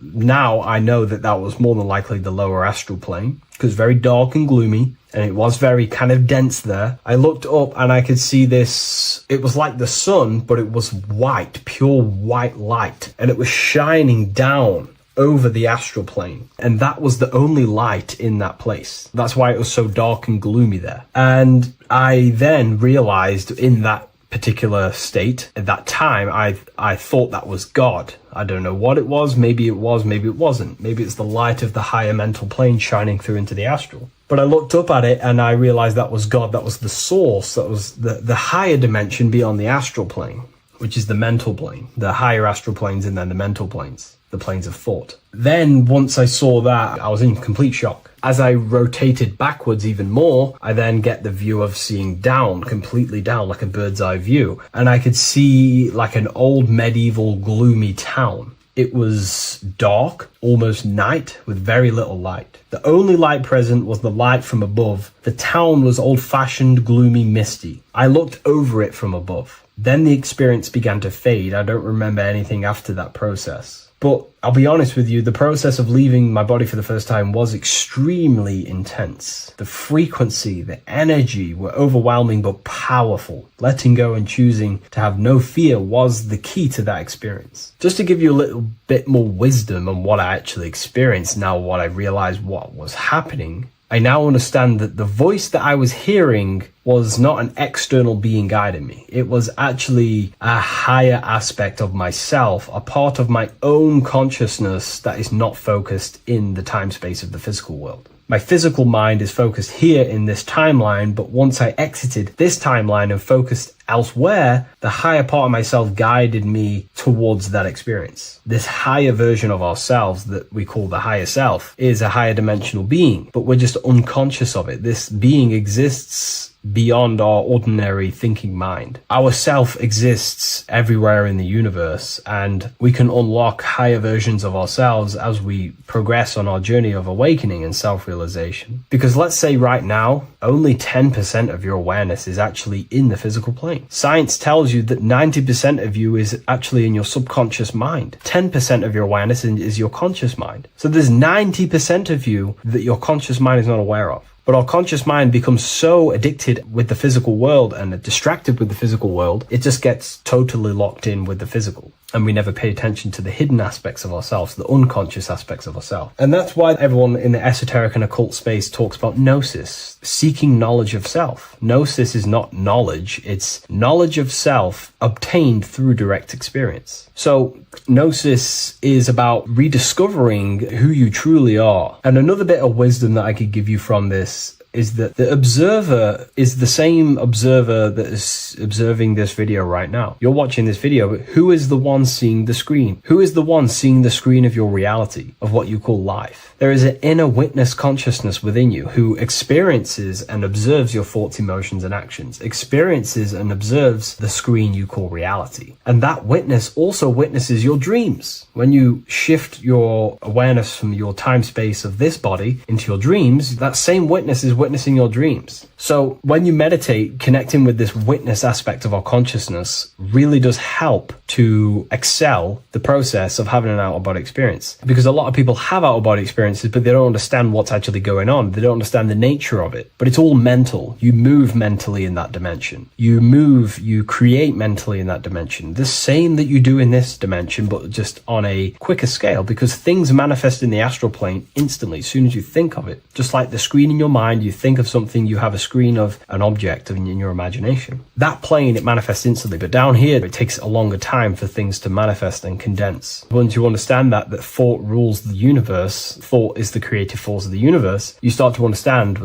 A: Now I know that was more than likely the lower astral plane because very dark and gloomy. And it was very kind of dense there. I looked up and I could see this. It was like the sun, but it was white, pure white light. And it was shining down over the astral plane. And that was the only light in that place. That's why it was so dark and gloomy there. And I then realized in that particular state, at that time, I thought that was God. I don't know what it was. Maybe it was, maybe it wasn't. Maybe it's the light of the higher mental plane shining through into the astral. But I looked up at it and I realized that was God. That was the source. That was the higher dimension beyond the astral plane, which is the mental plane, the higher astral planes and then the mental planes, the planes of thought. Then once I saw that, I was in complete shock. As I rotated backwards even more, I then get the view of seeing down, completely down, like a bird's eye view. And I could see like an old medieval gloomy town. It was dark, almost night, with very little light. The only light present was the light from above. The town was old-fashioned, gloomy, misty. I looked over it from above. Then the experience began to fade. I don't remember anything after that process. But I'll be honest with you, the process of leaving my body for the first time was extremely intense. The frequency, the energy were overwhelming but powerful. Letting go and choosing to have no fear was the key to that experience. Just to give you a little bit more wisdom on what I actually experienced now, what I realized what was happening, I now understand that the voice that I was hearing was not an external being guiding me. It was actually a higher aspect of myself, a part of my own consciousness that is not focused in the time space of the physical world. My physical mind is focused here in this timeline, but once I exited this timeline and focused elsewhere, the higher part of myself guided me towards that experience. This higher version of ourselves that we call the higher self is a higher dimensional being, but we're just unconscious of it. This being exists beyond our ordinary thinking mind. Our self exists everywhere in the universe, and we can unlock higher versions of ourselves as we progress on our journey of awakening and self-realization. Because let's say right now, only 10% of your awareness is actually in the physical plane. Science tells you that 90% of you is actually in your subconscious mind. 10% of your awareness is your conscious mind. So there's 90% of you that your conscious mind is not aware of. But our conscious mind becomes so addicted with the physical world and distracted with the physical world, it just gets totally locked in with the physical. and we never pay attention to the hidden aspects of ourselves, the unconscious aspects of ourselves. And that's why everyone in the esoteric and occult space talks about gnosis, seeking knowledge of self. Gnosis is not knowledge, it's knowledge of self obtained through direct experience. So gnosis is about rediscovering who you truly are. And another bit of wisdom that I could give you from this is that the observer is the same observer that is observing this video right now. You're watching this video, but who is the one seeing the screen? Who is the one seeing the screen of your reality, of what you call life? There is an inner witness consciousness within you who experiences and observes your thoughts, emotions, and actions, experiences and observes the screen you call reality. And that witness also witnesses your dreams. When you shift your awareness from your time space of this body into your dreams, that same witness is witnessing your dreams. So when you meditate, connecting with this witness aspect of our consciousness really does help to excel the process of having an out-of-body experience. Because a lot of people have out-of-body experiences, but they don't understand what's actually going on. They don't understand the nature of it. But it's all mental. You move mentally in that dimension. You create mentally in that dimension. The same that you do in this dimension, but just on a quicker scale, because things manifest in the astral plane instantly as soon as you think of it. Just like the screen in your mind, you think of something, you have a screen of an object in your imagination. That plane, it manifests instantly, but down here, it takes a longer time for things to manifest and condense. Once you understand that thought rules the universe, thought is the creative force of the universe, you start to understand,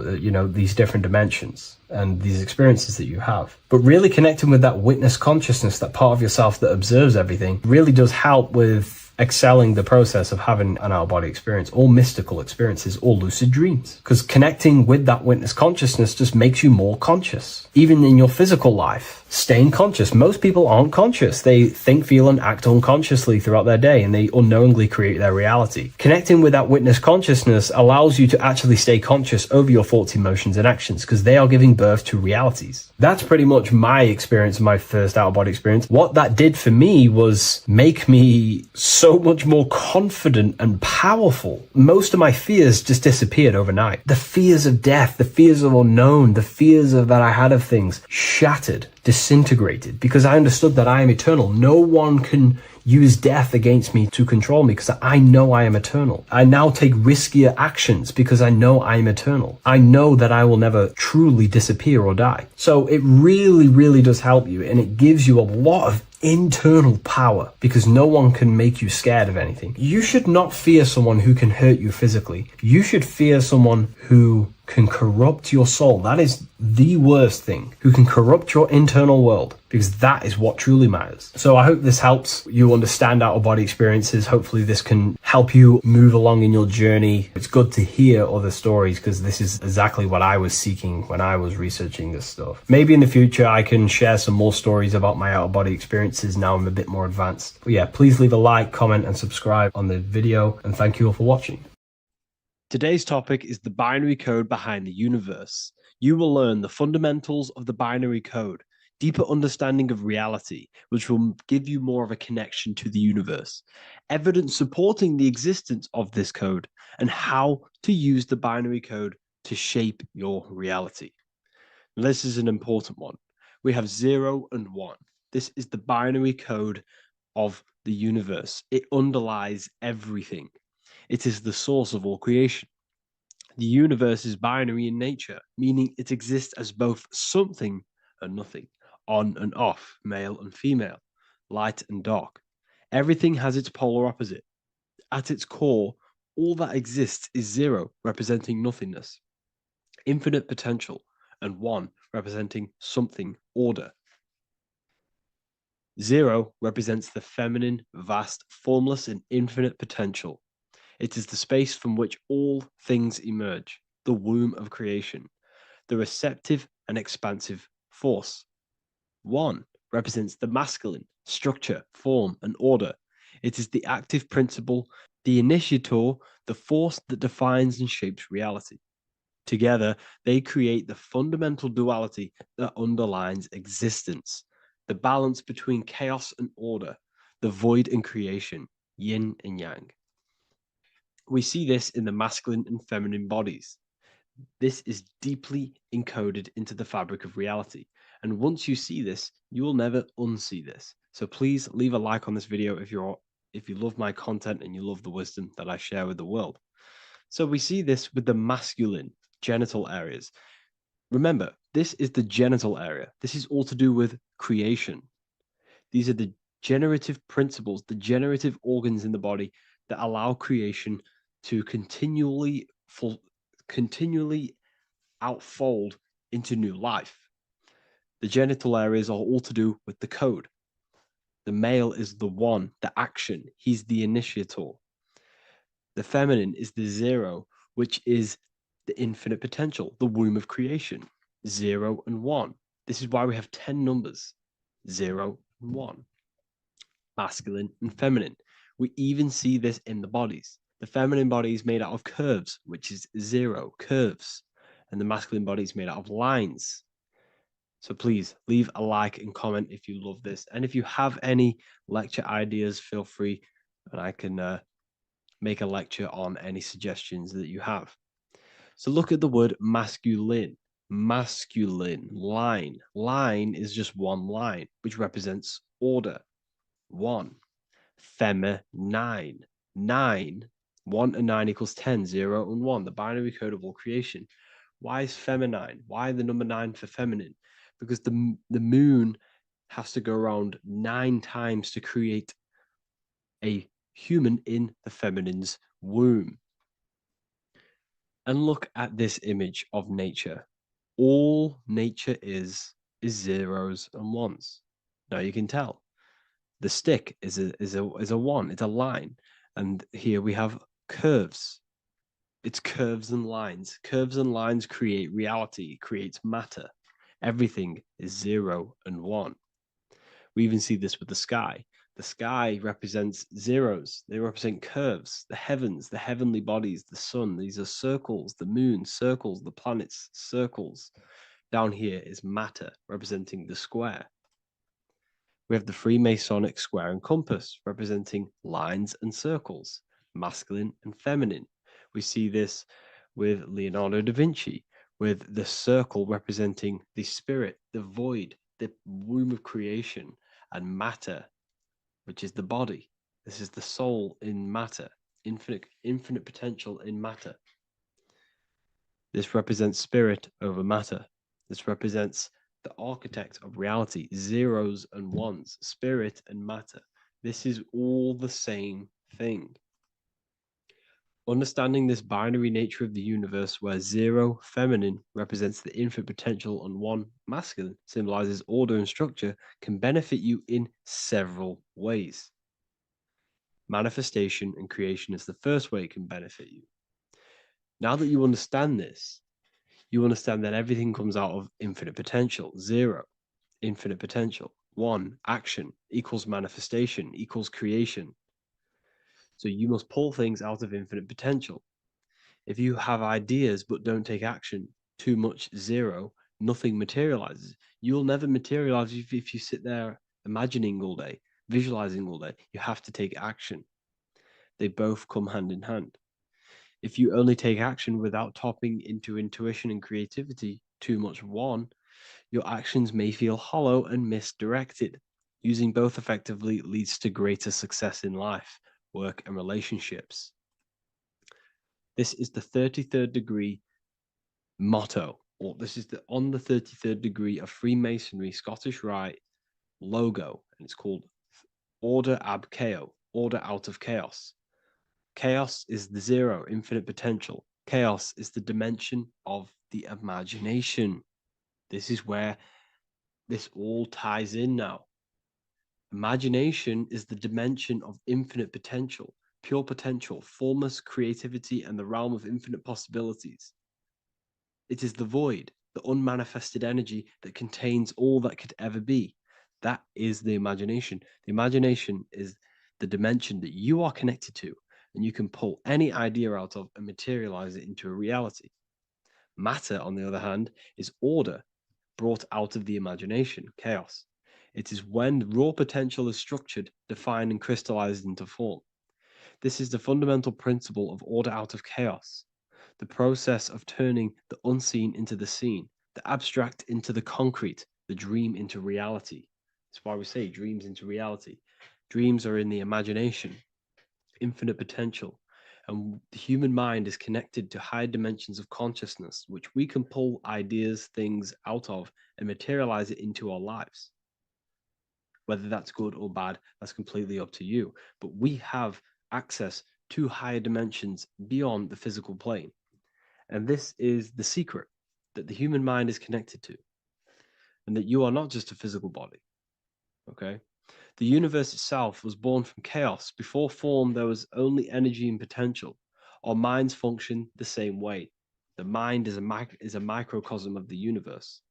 A: these different dimensions and these experiences that you have. But really connecting with that witness consciousness, that part of yourself that observes everything, really does help with excelling the process of having an out-of-body experience, or mystical experiences, or lucid dreams. Because connecting with that witness consciousness just makes you more conscious. Even in your physical life, staying conscious. Most people aren't conscious. They think, feel, and act unconsciously throughout their day, and they unknowingly create their reality. Connecting with that witness consciousness allows you to actually stay conscious over your thoughts, emotions, and actions, because they are giving birth to realities. That's pretty much my experience, my first out-of-body experience. What that did for me was make me so much more confident and powerful. Most of my fears just disappeared overnight. The fears of death, the fears of unknown, the fears of that I had of things shattered, disintegrated, because I understood that I am eternal. No one can use death against me to control me, because I know I am eternal. I now take riskier actions because I know I am eternal. I know that I will never truly disappear or die. So it really, really does help you, and it gives you a lot of internal power, because no one can make you scared of anything. You should not fear someone who can hurt you physically. You should fear someone who can corrupt your soul. That is the worst thing, who can corrupt your internal world, because that is what truly matters. So I hope this helps you understand out-of-body experiences. Hopefully this can help you move along in your journey. It's good to hear other stories, because this is exactly what I was seeking when I was researching this stuff. Maybe in the future I can share some more stories about my out-of-body experiences now I'm a bit more advanced. But yeah, please leave a like, comment, and subscribe on the video, and thank you all for watching.
F: Today's topic is the binary code behind the universe. You will learn the fundamentals of the binary code, deeper understanding of reality, which will give you more of a connection to the universe, evidence supporting the existence of this code, and how to use the binary code to shape your reality. This is an important one. We have 0 and 1. This is the binary code of the universe. It underlies everything. It is the source of all creation. The universe is binary in nature, meaning it exists as both something and nothing, on and off, male and female, light and dark. Everything has its polar opposite. At its core, all that exists is 0, representing nothingness, infinite potential, and 1, representing something, order. 0 represents the feminine, vast, formless, and infinite potential. It is the space from which all things emerge, the womb of creation, the receptive and expansive force. 1 represents the masculine, structure, form, and order. It is the active principle, the initiator, the force that defines and shapes reality. Together, they create the fundamental duality that underlines existence, the balance between chaos and order, the void and creation, yin and yang. We see this in the masculine and feminine bodies. This is deeply encoded into the fabric of reality. And once you see this, you will never unsee this.
A: So please leave a like on this video if you love my content and you love the wisdom that I share with the world. So we see this with the masculine genital areas. Remember, this is the genital area. This is all to do with creation. These are the generative principles, the generative organs in the body that allow creation to continually outfold into new life. The genital areas are all to do with the code. The male is the one, the action. He's the initiator. The feminine is the zero, which is the infinite potential, the womb of creation. 0 and 1. This is why we have 10 numbers. 0 and 1. Masculine and feminine. We even see this in the bodies. The feminine body is made out of curves, which is 0, curves. And the masculine body is made out of lines. So please leave a like and comment if you love this. And if you have any lecture ideas, feel free and I can make a lecture on any suggestions that you have. So look at the word masculine. Masculine, line. Line is just one line, which represents order. 1. Feminine. 9. 1 and 9 equals 10. 0 and 1. The binary code of all creation. Why is feminine? Why the number 9 for feminine? Because the moon has to go around 9 times to create a human in the feminine's womb. And look at this image of nature. All nature is zeros and ones. Now you can tell. The stick is a one. It's a line, and here we have curves. It's curves and lines. Curves and lines create reality, creates matter. Everything is 0 and 1. We even see this with the sky. The sky represents zeros. They represent curves, the heavens, the heavenly bodies, the sun. These are circles, the moon, circles, the planets, circles. Down here is matter, representing the square. We have the Freemasonic square and compass, representing lines and circles, masculine and feminine. We see this with Leonardo da Vinci, with the circle representing the spirit, the void, the womb of creation, and matter, which is the body. This is the soul in matter, infinite potential in matter. This represents spirit over matter. This represents the architect of reality, zeros and ones, spirit and matter. This is all the same thing. Understanding this binary nature of the universe, where 0 feminine represents the infinite potential and 1 masculine symbolizes order and structure, can benefit you in several ways. Manifestation and creation is the first way it can benefit you. Now that you understand this, you understand that everything comes out of infinite potential. 0, infinite potential. 1, action equals manifestation equals creation. So you must pull things out of infinite potential. If you have ideas but don't take action, too much 0, nothing materializes. You'll never materialize if you sit there imagining all day, visualizing all day. You have to take action. They both come hand in hand. If you only take action without tapping into intuition and creativity, too much 1, your actions may feel hollow and misdirected. Using both effectively leads to greater success in life, work, and relationships. This is the 33rd degree motto, or this is on the 33rd degree of Freemasonry Scottish Rite logo, and it's called Order ab Chaos, order out of chaos. Chaos is the 0, infinite potential. Chaos is the dimension of the imagination. This is where this all ties in now. Imagination is the dimension of infinite potential, pure potential, formless creativity, and the realm of infinite possibilities. It is the void, the unmanifested energy that contains all that could ever be. That is the imagination. The imagination is the dimension that you are connected to, and you can pull any idea out of and materialize it into a reality. Matter, on the other hand, is order brought out of the imagination, chaos. It is when raw potential is structured, defined, and crystallized into form. This is the fundamental principle of order out of chaos, the process of turning the unseen into the seen, the abstract into the concrete, the dream into reality. That's why we say dreams into reality. Dreams are in the imagination, infinite potential. And the human mind is connected to higher dimensions of consciousness, which we can pull ideas, things out of and materialize it into our lives. Whether that's good or bad, that's completely up to you. But we have access to higher dimensions beyond the physical plane. And this is the secret that the human mind is connected to, and that you are not just a physical body. Okay? The universe itself was born from chaos. Before form, there was only energy and potential. Our minds function the same way. The mind is a microcosm of the universe.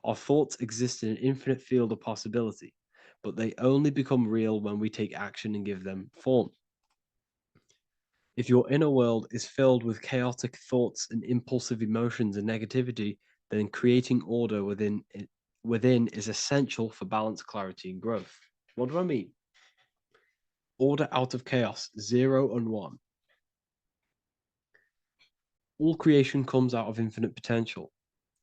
A: Our thoughts exist in an infinite field of possibility, but they only become real when we take action and give them form. If your inner world is filled with chaotic thoughts and impulsive emotions and negativity, then creating order within is essential for balance, clarity, and growth. What do I mean? Order out of chaos, 0 and 1. All creation comes out of infinite potential.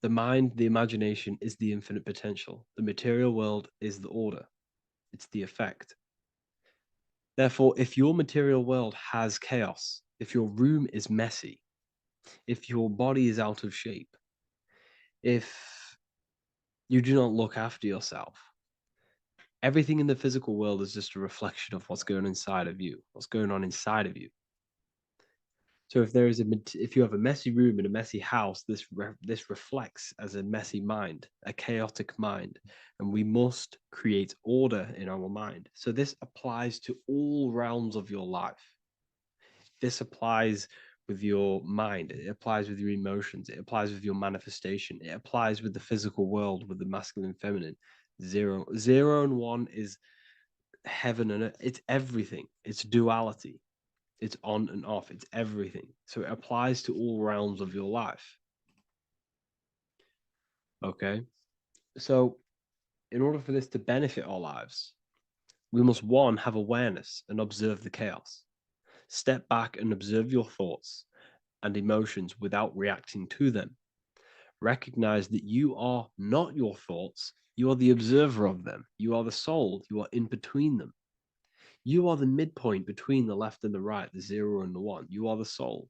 A: The mind, the imagination, is the infinite potential. The material world is the order. It's the effect. Therefore, if your material world has chaos, if your room is messy, if your body is out of shape, if you do not look after yourself, everything in the physical world is just a reflection of what's going on inside of you, what's going on inside of you. So if you have a messy room in a messy house, this reflects as a messy mind, a chaotic mind, and we must create order in our mind. So this applies to all realms of your life. This applies with your mind. It applies with your emotions. It applies with your manifestation. It applies with the physical world, with the masculine and feminine. 0 and 1 is heaven and earth. It's everything. It's duality. It's on and off. It's everything. So it applies to all realms of your life. Okay. So in order for this to benefit our lives, we must, one, have awareness and observe the chaos. Step back and observe your thoughts and emotions without reacting to them. Recognize that you are not your thoughts. You are the observer of them. You are the soul. You are in between them. You are the midpoint between the left and the right, the 0 and the 1. You are the soul.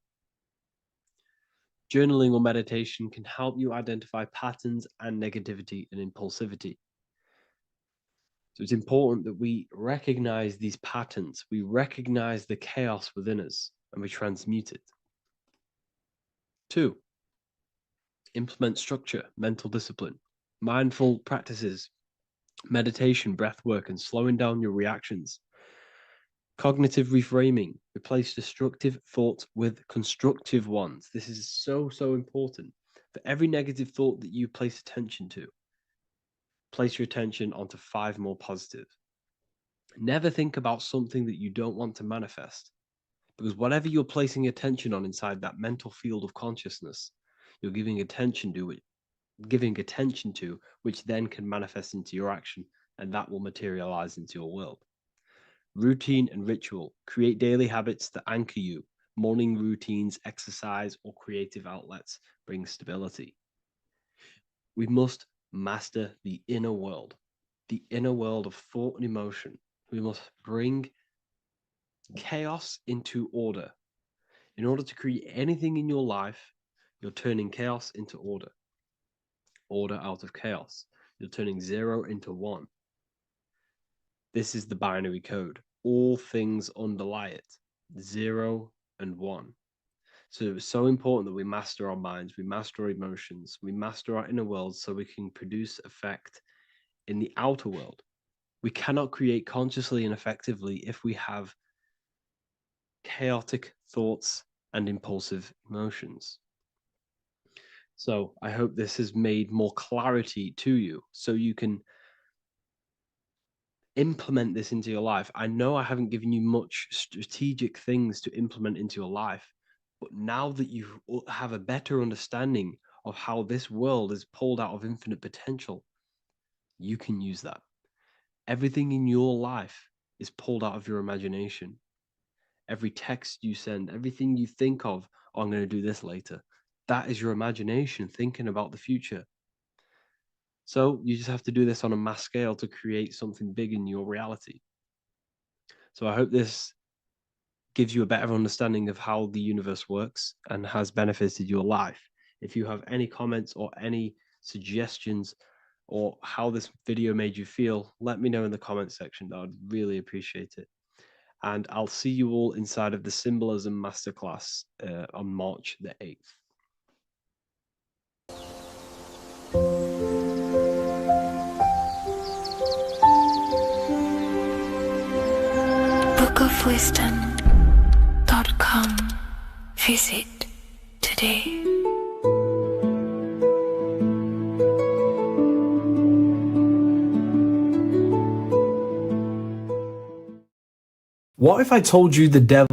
A: Journaling or meditation can help you identify patterns and negativity and impulsivity. So it's important that we recognize these patterns, we recognize the chaos within us, and we transmute it. 2, implement structure, mental discipline, mindful practices, meditation, breath work, and slowing down your reactions. Cognitive reframing, replace destructive thoughts with constructive ones. This is so important. For every negative thought that you place attention to, place your attention onto 5 more positive. Never think about something that you don't want to manifest, because whatever you're placing attention on inside that mental field of consciousness, you're giving attention to it, which then can manifest into your action, and that will materialize into your world. Routine and ritual. Create daily habits that anchor you. Morning routines, exercise, or creative outlets bring stability. We must master the inner world of thought and emotion. We must bring chaos into order. In order to create anything in your life, you're turning chaos into order. Order out of chaos. You're turning 0 into 1. This is the binary code. All things underlie it. 0 and 1. So it's so important that we master our minds, we master our emotions, we master our inner world so we can produce effect in the outer world. We cannot create consciously and effectively if we have chaotic thoughts and impulsive emotions. So I hope this has made more clarity to you so you can implement this into your life. I know I haven't given you much strategic things to implement into your life, but now that you have a better understanding of how this world is pulled out of infinite potential, you can use that. Everything in your life is pulled out of your imagination. Every text you send, everything you think of, oh, I'm going to do this later, that is your imagination thinking about the future. So you just have to do this on a mass scale to create something big in your reality. So I hope this gives you a better understanding of how the universe works and has benefited your life. If you have any comments or any suggestions or how this video made you feel, let me know in the comment section. I would really appreciate it. And I'll see you all inside of the Symbolism Masterclass on March the 8th.
B: bookofwisdom.com. Visit today.
E: What if I told you the devil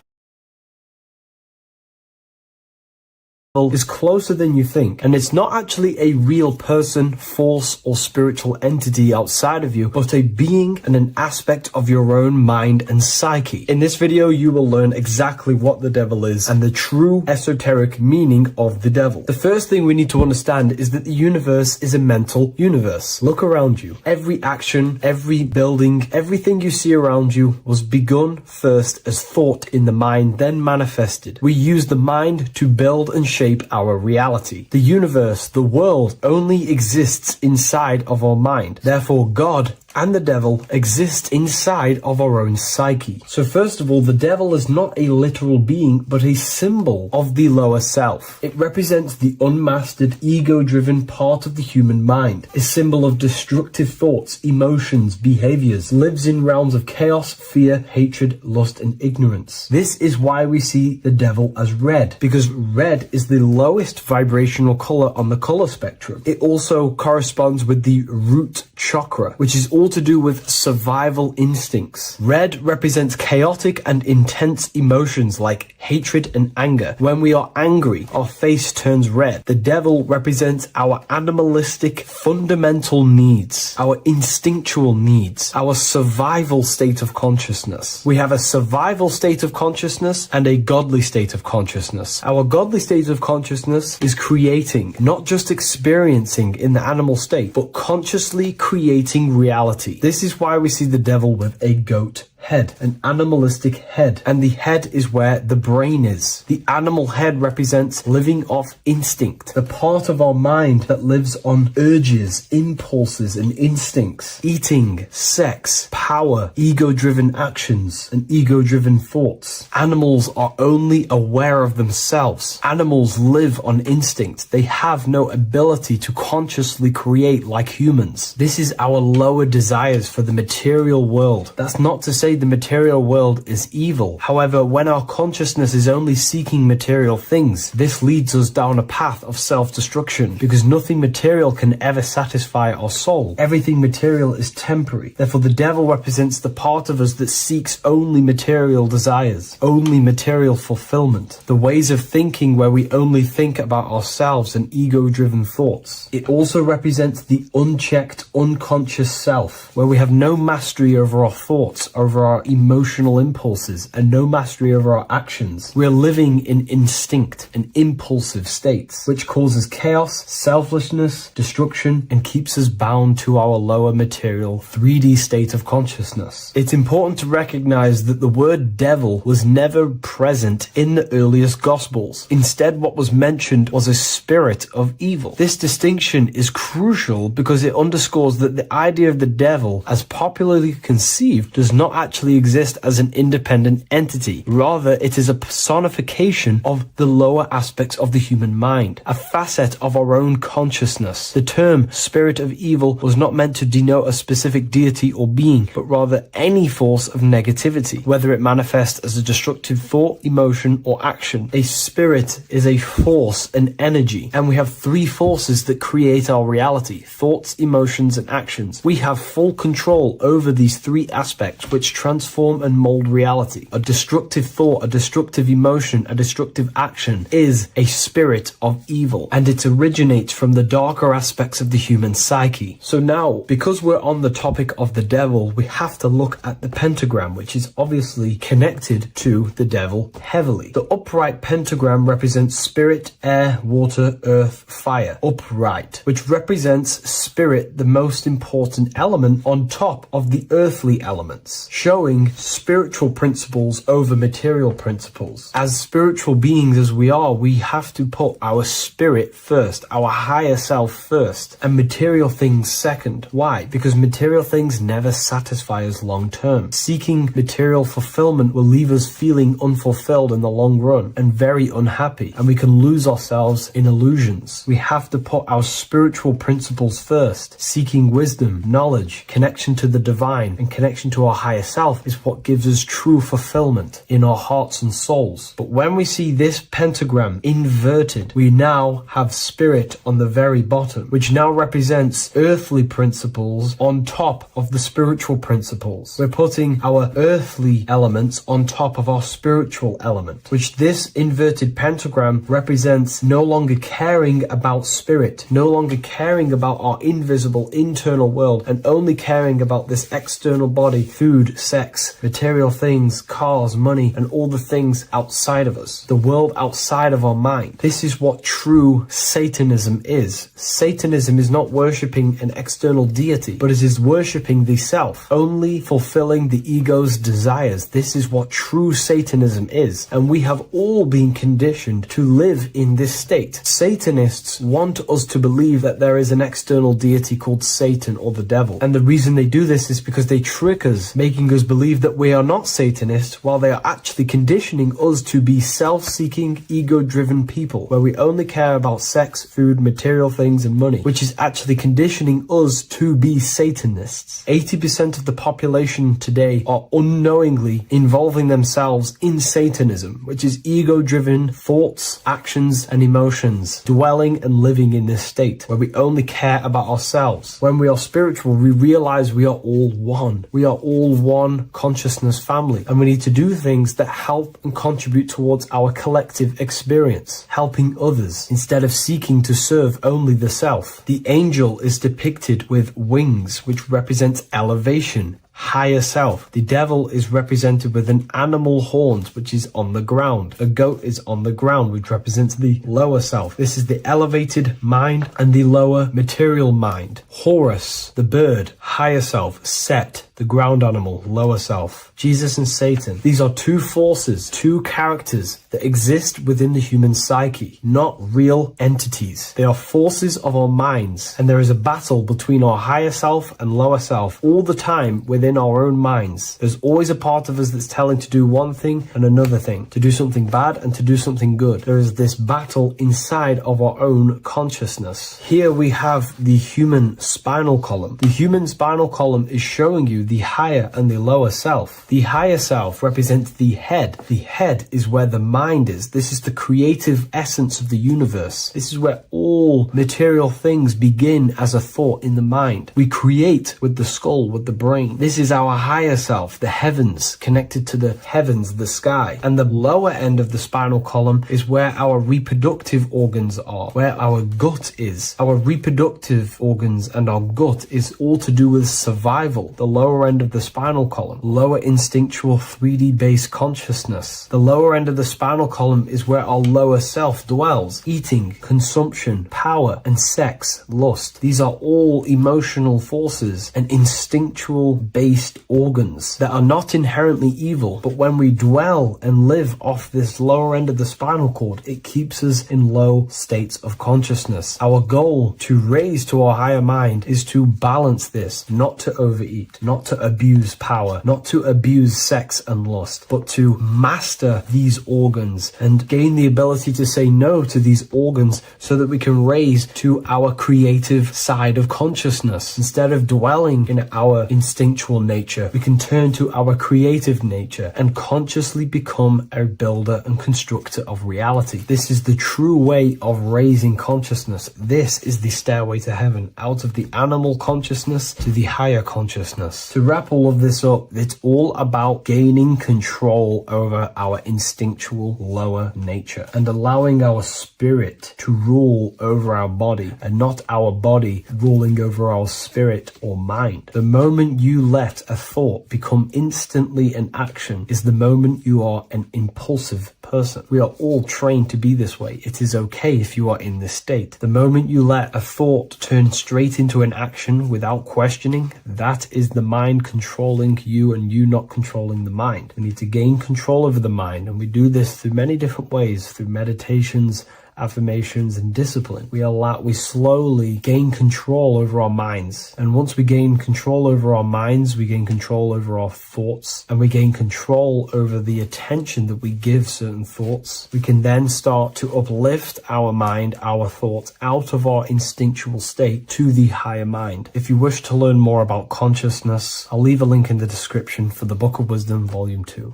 E: is closer than you think, and it's not actually a real person, force, or spiritual entity outside of you, but a being and an aspect of your own mind and psyche? In this video, you will learn exactly what the devil is and the true esoteric meaning of the devil. The first thing we need to understand is that the universe is a mental universe. Look around you. Every action, every building, everything you see around you was begun first as thought in the mind, then manifested. We use the mind to build and shape our reality. The universe, the world, only exists inside of our mind. Therefore, God and the devil exist inside of our own psyche. So first of all, the devil is not a literal being, but a symbol of the lower self. It represents the unmastered, ego-driven part of the human mind, a symbol of destructive thoughts, emotions, behaviors, lives in realms of chaos, fear, hatred, lust, and ignorance. This is why we see the devil as red, because red is the lowest vibrational color on the color spectrum. It also corresponds with the root chakra, which is all to do with survival instincts. Red represents chaotic and intense emotions like hatred and anger. When we are angry, our face turns red. The devil represents our animalistic fundamental needs, our instinctual needs, our survival state of consciousness. We have a survival state of consciousness and a godly state of consciousness. Our godly state of consciousness is creating, not just experiencing in the animal state, but consciously creating reality. This is why we see the devil with a goat head, an animalistic head, and the head is where the brain is. The animal head represents living off instinct, the part of our mind that lives on urges, impulses, and instincts. Eating, sex, power, ego-driven actions, and ego-driven thoughts. Animals are only aware of themselves. Animals live on instinct. They have no ability to consciously create like humans. This is our lower desires for the material world. That's not to say the material world is evil. However, when our consciousness is only seeking material things, this leads us down a path of self-destruction, because nothing material can ever satisfy our soul. Everything material is temporary. Therefore, the devil represents the part of us that seeks only material desires, only material fulfillment, the ways of thinking where we only think about ourselves and ego-driven thoughts. It also represents the unchecked, unconscious self, where we have no mastery over our thoughts, over our emotional impulses, and no mastery over our actions. We're living in instinct and impulsive states, which causes chaos, selflessness, destruction, and keeps us bound to our lower material 3D state of consciousness. It's important to recognize that the word devil was never present in the earliest Gospels. Instead, what was mentioned was a spirit of evil. This distinction is crucial because it underscores that the idea of the devil, as popularly conceived, does not actually exist as an independent entity. Rather, it is a personification of the lower aspects of the human mind, a facet of our own consciousness. The term spirit of evil was not meant to denote a specific deity or being, but rather any force of negativity, whether it manifests as a destructive thought, emotion, or action. A spirit is a force, an energy, and we have three forces that create our reality: thoughts, emotions, and actions. We have full control over these three aspects, which
A: transform and mold reality. A destructive thought, a destructive emotion, a destructive action is a spirit of evil, and it originates from the darker aspects of the human psyche. So now, because we're on the topic of the devil, we have to look at the pentagram, which is obviously connected to the devil heavily. The upright pentagram represents spirit, air, water, earth, fire. Upright, which represents spirit, the most important element on top of the earthly elements, showing spiritual principles over material principles. As spiritual beings as we are, we have to put our spirit first, our higher self first, and material things second. Why? Because material things never satisfy us long term. Seeking material fulfillment will leave us feeling unfulfilled in the long run and very unhappy, and we can lose ourselves in illusions. We have to put our spiritual principles first. Seeking wisdom, knowledge, connection to the divine, and connection to our higher self is what gives us true fulfillment in our hearts and souls. But when we see this pentagram inverted, we now have spirit on the very bottom, which now represents earthly principles on top of the spiritual principles. We're putting our earthly elements on top of our spiritual element, which this inverted pentagram represents no longer caring about spirit, no longer caring about our invisible internal world, and only caring about this external body, food, sex, material things, cars, money, and all the things outside of us, the world outside of our mind. This is what true Satanism is. Satanism is not worshipping an external deity, but it is worshipping the self, only fulfilling the ego's desires. This is what true Satanism is, and we have all been conditioned to live in this state. Satanists want us to believe that there is an external deity called Satan or the devil, and the reason they do this is because they trick us, making us believe that we are not Satanists, while they are actually conditioning us to be self-seeking, ego-driven people, where we only care about sex, food, material things, and money, which is actually conditioning us to be Satanists. 80% of the population today are unknowingly involving themselves in Satanism, which is ego-driven thoughts, actions, and emotions, dwelling and living in this state where we only care about ourselves. When we are spiritual, we realize we are all one. We are all one consciousness family, and we need to do things that help and contribute towards our collective experience, helping others instead of seeking to serve only the self. The angel is depicted with wings, which represents elevation, higher self. The devil is represented with an animal horns, which is on the ground. A goat is on the ground, which represents the lower self. This is the elevated mind and the lower material mind. Horus, the bird, higher self. Set, the ground animal, lower self. Jesus and Satan. These are two forces, two characters that exist within the human psyche, not real entities. They are forces of our minds, and there is a battle between our higher self and lower self all the time within our own minds. There's always a part of us that's telling to do one thing and another thing, to do something bad and to do something good. There is this battle inside of our own consciousness. Here we have the human spinal column. The human spinal column is showing you the higher and the lower self. The higher self represents the head. The head is where the mind is. This is the creative essence of the universe. This is where all material things begin as a thought in the mind. We create with the skull, with the brain. This is our higher self, the heavens, connected to the heavens, the sky. And the lower end of the spinal column is where our reproductive organs are, where our gut is. Our reproductive organs and our gut is all to do with survival. The lower end of the spinal column, lower instinctual 3D based consciousness. The lower end of the spinal column is where our lower self dwells. Eating, consumption, power, and sex, lust. These are all emotional forces and instinctual based organs that are not inherently evil, but when we dwell and live off this lower end of the spinal cord, it keeps us in low states of consciousness. Our goal to raise to our higher mind is to balance this, not to overeat, not to abuse power, not to abuse sex and lust, but to master these organs and gain the ability to say no to these organs so that we can raise to our creative side of consciousness. Instead of dwelling in our instinctual nature, we can turn to our creative nature and consciously become a builder and constructor of reality. This is the true way of raising consciousness. This is the stairway to heaven, out of the animal consciousness to the higher consciousness. To wrap all of this up, it's all about gaining control over our instinctual lower nature and allowing our spirit to rule over our body and not our body ruling over our spirit or mind. The moment you let a thought become instantly an action is the moment you are an impulsive person. We are all trained to be this way. It is okay if you are in this state. The moment you let a thought turn straight into an action without questioning, that is the mind controlling you and you not controlling the mind. We need to gain control over the mind, and we do this through many different ways, through meditations, affirmations, and discipline. We slowly gain control over our minds, and once we gain control over our minds, we gain control over our thoughts, and we gain control over the attention that we give certain thoughts. We can then start to uplift our mind, our thoughts, out of our instinctual state to the higher mind. If you wish to learn more about consciousness, I'll leave a link in the description for the Book of Wisdom, Volume 2.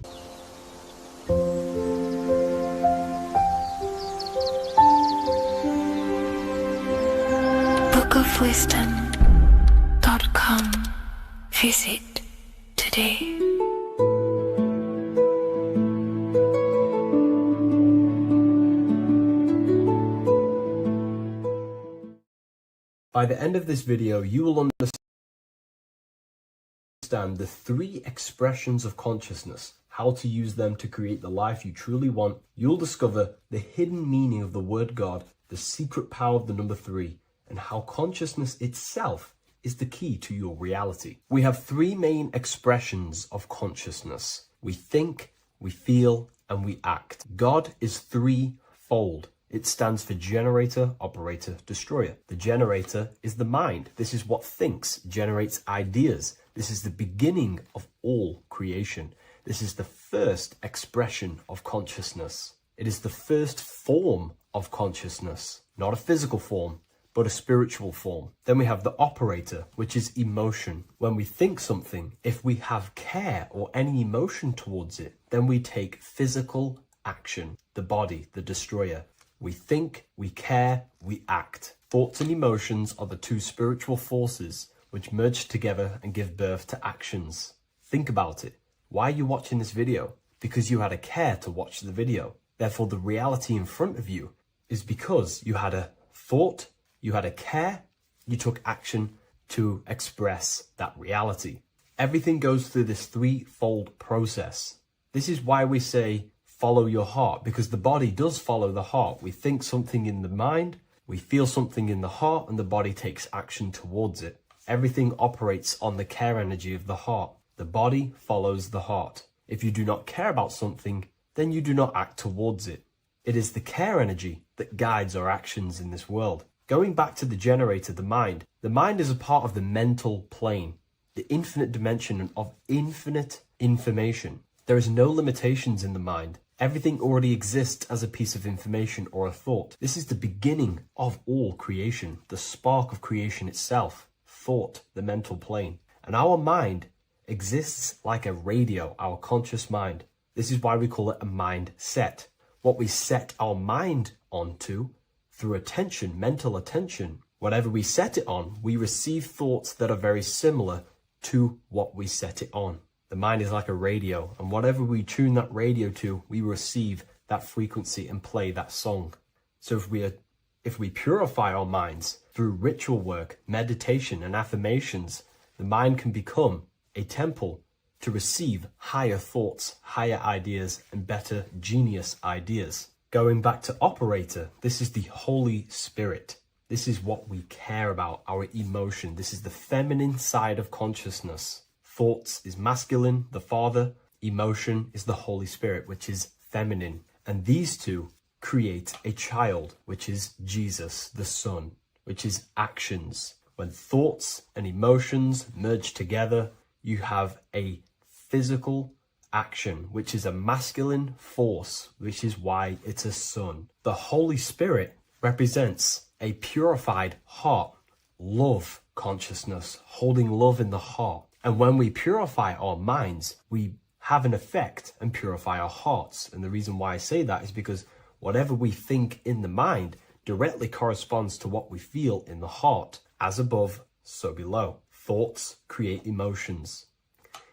B: bookofwisdom.com. Visit today.
A: By the end of this video, you will understand the 3 expressions of consciousness, how to use them to create the life you truly want. You'll discover the hidden meaning of the word God, the secret power of the number 3, and how consciousness itself is the key to your reality. We have 3 main expressions of consciousness. We think, we feel, and we act. God is 3-fold. It stands for generator, operator, destroyer. The generator is the mind. This is what thinks, generates ideas. This is the beginning of all creation. This is the first expression of consciousness. It is the first form of consciousness, not a physical form, but a spiritual form. Then we have the operator, which is emotion. When we think something, if we have care or any emotion towards it, then we take physical action, the body, the destroyer. We think, we care, we act. Thoughts and emotions are the 2 spiritual forces which merge together and give birth to actions. Think about it. Why are you watching this video? Because you had a care to watch the video. Therefore, the reality in front of you is because you had a thought, you had a care, you took action to express that reality. Everything goes through this 3-fold process. This is why we say follow your heart, because the body does follow the heart. We think something in the mind, we feel something in the heart, and the body takes action towards it. Everything operates on the care energy of the heart. The body follows the heart. If you do not care about something, then you do not act towards it. It is the care energy that guides our actions in this world. Going back to the generator, the mind is a part of the mental plane, the infinite dimension of infinite information. There is no limitations in the mind. Everything already exists as a piece of information or a thought. This is the beginning of all creation, the spark of creation itself, thought, the mental plane. And our mind exists like a radio, our conscious mind. This is why we call it a mindset. What we set our mind onto through attention, mental attention, whatever we set it on, we receive thoughts that are very similar to what we set it on. The mind is like a radio, and whatever we tune that radio to, we receive that frequency and play that song. So if we purify our minds through ritual work, meditation, and affirmations, the mind can become a temple to receive higher thoughts, higher ideas, and better genius ideas. Going back to operator, this is the Holy Spirit. This is what we care about, our emotion. This is the feminine side of consciousness. Thoughts is masculine, the Father. Emotion is the Holy Spirit, which is feminine. And these 2 create a child, which is Jesus, the Son, which is actions. When thoughts and emotions merge together, you have a physical action, which is a masculine force, which is why it's a son. The Holy Spirit represents a purified heart, love consciousness, holding love in the heart. And when we purify our minds, we have an effect and purify our hearts. And the reason why I say that is because whatever we think in the mind directly corresponds to what we feel in the heart. As above, so below. thoughts create emotions.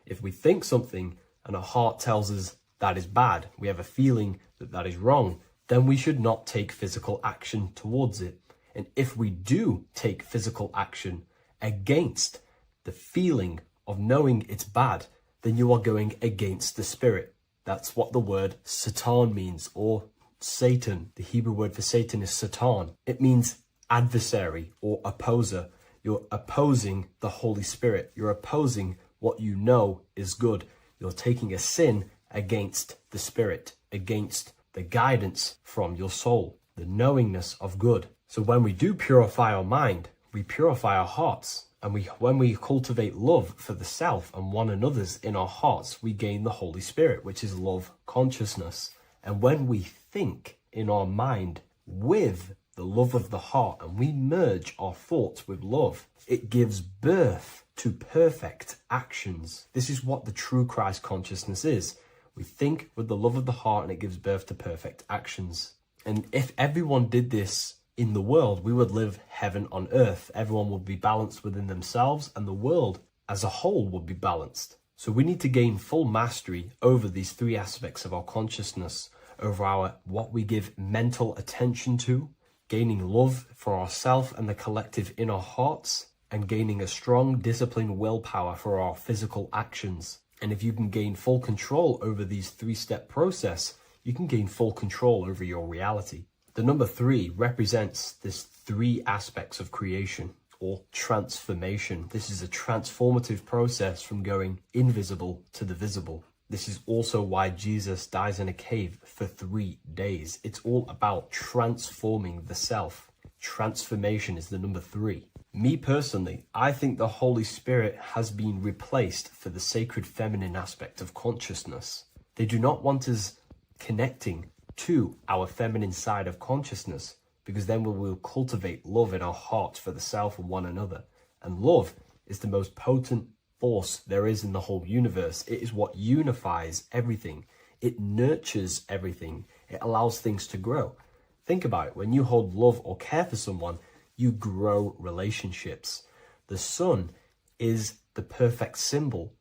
A: If we think something and our heart tells us that is bad, we have a feeling that that is wrong, then we should not take physical action towards it. And if we do take physical action against the feeling of knowing it's bad, then you are going against the spirit. That's what the word Satan means, or Satan. The Hebrew word for Satan is Satan. It means adversary or opposer. You're opposing the Holy Spirit. You're opposing what you know is good. You're taking a sin against the Spirit, against the guidance from your soul, the knowingness of good. So when we do purify our mind, we purify our hearts. And when we cultivate love for the self and one another's in our hearts, we gain the Holy Spirit, which is love consciousness. And when we think in our mind with the love of the heart, and we merge our thoughts with love, it gives birth to perfect actions. This is what the true Christ consciousness is. We think with the love of the heart, and it gives birth to perfect actions. And if everyone did this in the world, we would live heaven on earth. Everyone would be balanced within themselves, and the world as a whole would be balanced. So we need to gain full mastery over these three aspects of our consciousness, over what we give mental attention to, gaining love for ourselves and the collective in our hearts, and gaining a strong disciplined willpower for our physical actions. And if you can gain full control over these three-step process, you can gain full control over your reality. The number 3 represents this 3 aspects of creation or transformation. This is a transformative process from going invisible to the visible. This is also why Jesus dies in a cave for 3 days. It's all about transforming the self. Transformation is the number 3. Me personally, I think the Holy Spirit has been replaced for the sacred feminine aspect of consciousness. They do not want us connecting to our feminine side of consciousness, because then we will cultivate love in our hearts for the self and one another. And love is the most potent force there is in the whole universe. It is what unifies everything. It nurtures everything. It allows things to grow. Think about it. When you hold love or care for someone, you grow relationships. The sun is the perfect symbol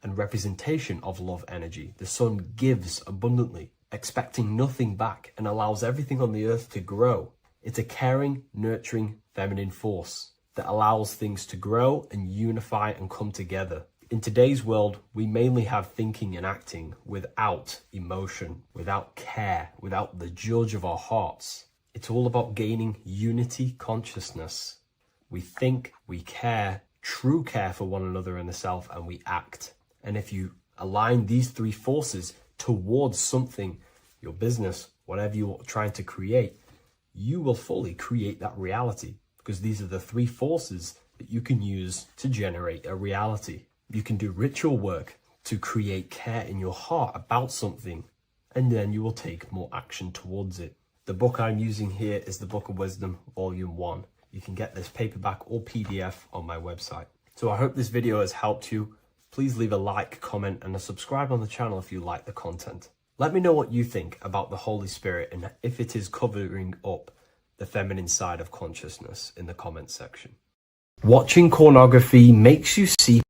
A: and representation of love energy. The sun gives abundantly, expecting nothing back, and allows everything on the earth to grow. It's a caring, nurturing, feminine force that allows things to grow and unify and come together. In today's world, we mainly have thinking and acting without emotion, without care, without the judge of our hearts. It's all about gaining unity consciousness. We think, we care, true care for one another and the self, and we act. And if you align these 3 forces towards something, your business, whatever you're trying to create, you will fully create that reality, because these are the 3 forces that you can use to generate a reality. You can do ritual work to create care in your heart about something, and then you will take more action towards it. The book I'm using here is the Book of Wisdom, Volume 1. You can get this paperback or PDF on my website. So I hope this video has helped you. Please leave a like, comment, and a subscribe on the channel if you like the content. Let me know what you think about the Holy Spirit and if it is covering up the feminine side of consciousness in the comments section. Watching pornography makes you see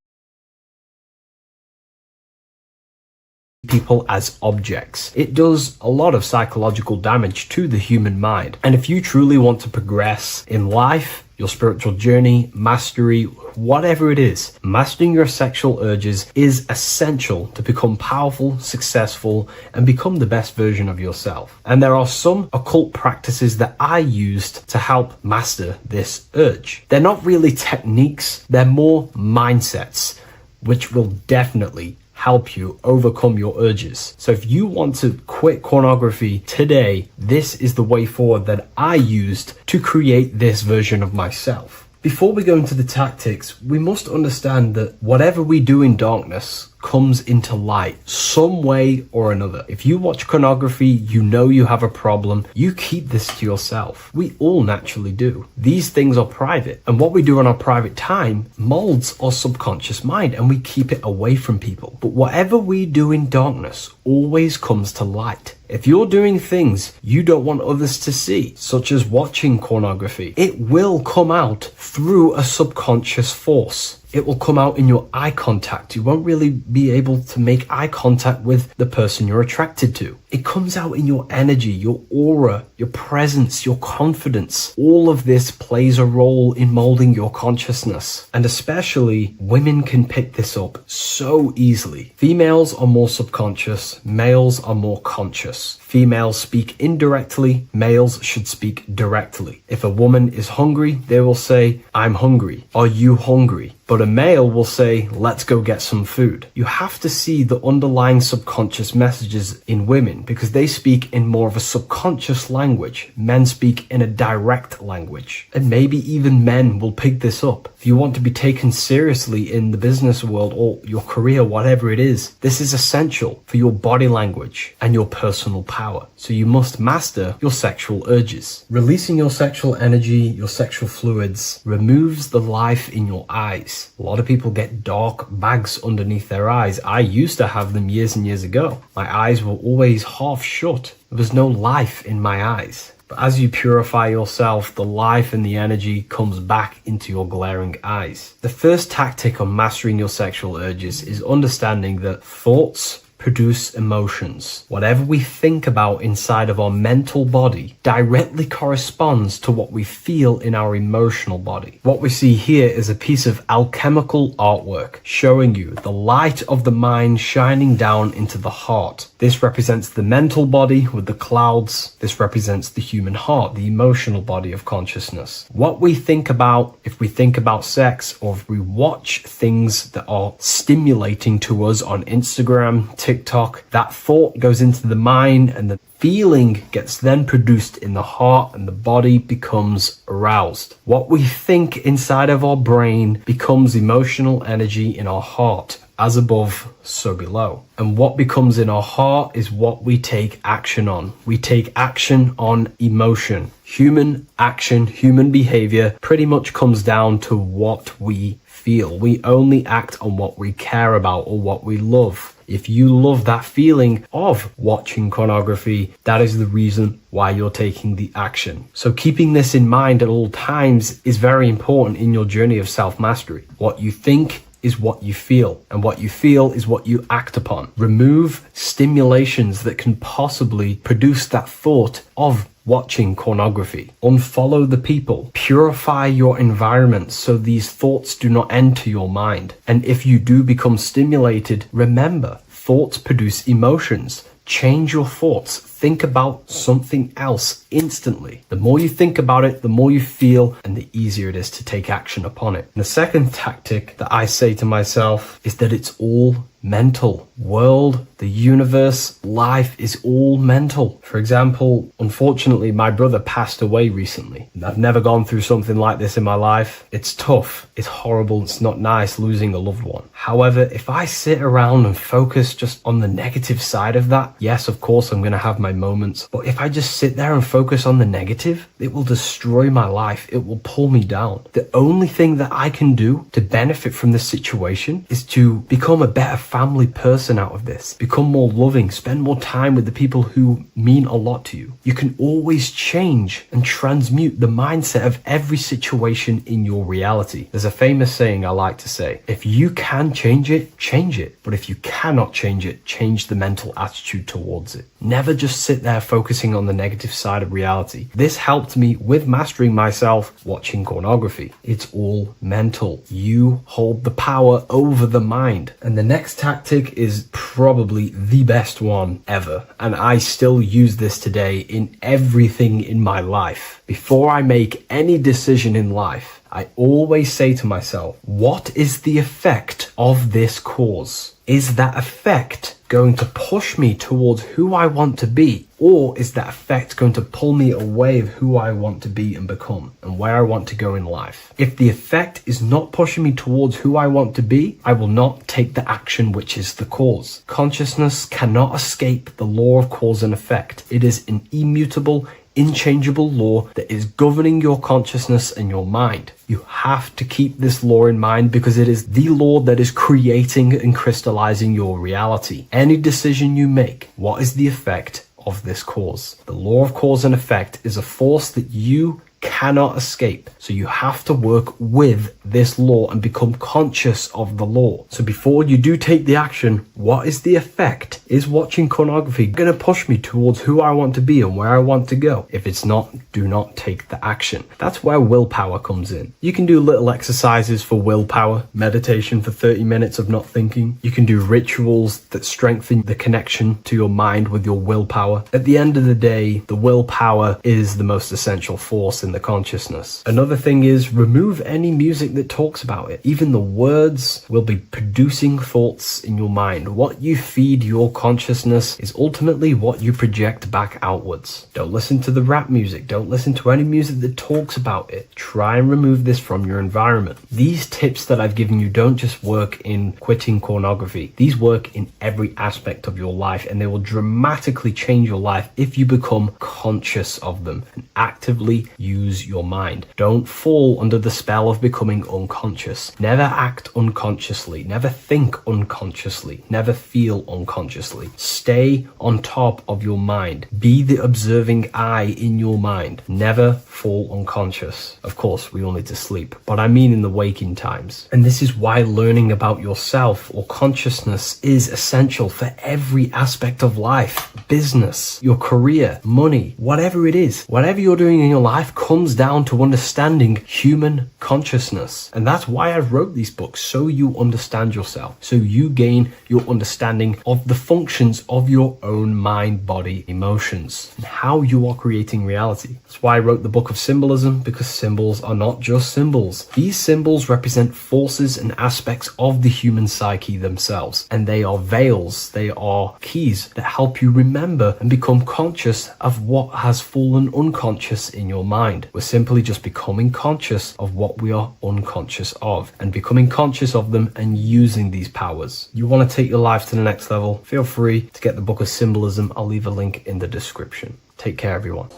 A: people as objects. It does a lot of psychological damage to the human mind. And if you truly want to progress in life, your spiritual journey, mastery, whatever it is, mastering your sexual urges is essential to become powerful, successful, and become the best version of yourself. And there are some occult practices that I used to help master this urge. They're not really techniques, they're more mindsets, which will definitely help you overcome your urges. So if you want to quit pornography today, this is the way forward that I used to create this version of myself. Before we go into the tactics, we must understand that whatever we do in darkness comes into light some way or another. If you watch pornography, you know you have a problem. You keep this to yourself. We all naturally do. These things are private, and what we do in our private time molds our subconscious mind, and we keep it away from people. But whatever we do in darkness always comes to light.
E: If you're doing things you don't want others to see, such as watching pornography, it will come out through a subconscious force. It will come out in your eye contact. You won't really be able to make eye contact with the person you're attracted to. It comes out in your energy, your aura, your presence, your confidence. All of this plays a role in molding your consciousness. And especially women can pick this up so easily. Females are more subconscious, males are more conscious. Females speak indirectly, males should speak directly. If a woman is hungry, they will say, "I'm hungry." "Are you hungry?" But a male will say, "Let's go get some food." You have to see the underlying subconscious messages in women because they speak in more of a subconscious language. Men speak in a direct language. And maybe even men will pick this up. If you want to be taken seriously in the business world or your career, whatever it is, this is essential for your body language and your personal power. So you must master your sexual urges. Releasing your sexual energy, your sexual fluids, removes the life in your eyes. A lot of people get dark bags underneath their eyes. I used to have them years and years ago. My eyes were always half shut. There was no life in my eyes. But as you purify yourself, the life and the energy comes back into your glaring eyes. The first tactic on mastering your sexual urges is understanding that thoughts produce emotions. Whatever we think about inside of our mental body directly corresponds to what we feel in our emotional body. What we see here is a piece of alchemical artwork showing you the light of the mind shining down into the heart. This represents the mental body with the clouds. This represents the human heart, the emotional body of consciousness. What we think about, if we think about sex, or if we watch things that are stimulating to us on Instagram, TikTok, that thought goes into the mind and the feeling gets then produced in the heart and the body becomes aroused. What we think inside of our brain becomes emotional energy in our heart. As above, so below. And what becomes in our heart is what we take action on. We take action on emotion. Human action, human behavior pretty much comes down to what we feel. We only act on what we care about or what we love. If you love that feeling of watching pornography, that is the reason why you're taking the action. So keeping this in mind at all times is very important in your journey of self-mastery. What you think is what you feel, and what you feel is what you act upon. Remove stimulations that can possibly produce that thought of watching pornography. Unfollow the people. Purify your environment so these thoughts do not enter your mind. And if you do become stimulated, remember, thoughts produce emotions. Change your thoughts. Think about something else instantly. The more you think about it, the more you feel, and the easier it is to take action upon it. And the second tactic that I say to myself is that it's all mental. World, the universe, life is all mental. For example, unfortunately, my brother passed away recently. I've never gone through something like this in my life. It's tough. It's horrible. It's not nice losing a loved one. However, if I sit around and focus just on the negative side of that, yes, of course, I'm going to have my moments. But if I just sit there and focus on the negative, it will destroy my life. It will pull me down. The only thing that I can do to benefit from this situation is to become a better family person out of this. Become more loving. Spend more time with the people who mean a lot to you. You can always change and transmute the mindset of every situation in your reality. There's a famous saying I like to say, if you can change it, change it. But if you cannot change it, change the mental attitude towards it. Never just sit there focusing on the negative side of reality. This helped me with mastering myself watching pornography. It's all mental. You hold the power over the mind. And the next tactic is probably the best one ever. And I still use this today in everything in my life. Before I make any decision in life, I always say to myself, what is the effect of this cause? Is that effect going to push me towards who I want to be? Or is that effect going to pull me away of who I want to be and become and where I want to go in life? If the effect is not pushing me towards who I want to be, I will not take the action which is the cause. Consciousness cannot escape the law of cause and effect. It is an immutable, inchangeable law that is governing your consciousness and your mind. You have to keep this law in mind because it is the law that is creating and crystallizing your reality. Any decision you make, what is the effect of this cause. The law of cause and effect is a force that you cannot escape. So you have to work with this law and become conscious of the law. So before you do take the action, what is the effect? Is watching pornography going to push me towards who I want to be and where I want to go? If it's not, do not take the action. That's where willpower comes in. You can do little exercises for willpower, meditation for 30 minutes of not thinking. You can do rituals that strengthen the connection to your mind with your willpower. At the end of the day, the willpower is the most essential force in the consciousness. Another thing is remove any music that talks about it. Even the words will be producing thoughts in your mind. What you feed your consciousness is ultimately what you project back outwards. Don't listen to the rap music. Don't listen to any music that talks about it. Try and remove this from your environment. These tips that I've given you don't just work in quitting pornography. These work in every aspect of your life, and they will dramatically change your life if you become conscious of them and actively use your mind. Don't fall under the spell of becoming unconscious. Never act unconsciously. Never think unconsciously. Never feel unconsciously. Stay on top of your mind. Be the observing eye in your mind. Never fall unconscious. Of course, we all need to sleep, but I mean in the waking times. And this is why learning about yourself or consciousness is essential for every aspect of life. Business, your career, money, whatever it is. Whatever you're doing in your life comes down to understanding human consciousness. And that's why I wrote these books, so you understand yourself, so you gain your understanding of the functions of your own mind, body, emotions, and how you are creating reality. That's why I wrote the book of symbolism, because symbols are not just symbols. These symbols represent forces and aspects of the human psyche themselves, and they are veils, they are keys that help you remember and become conscious of what has fallen unconscious in your mind. We're simply just becoming conscious of what we are unconscious of and becoming conscious of them and using these powers. You want to take your life to the next level? Feel free to get the book of symbolism. I'll leave a link in the description. Take care, everyone.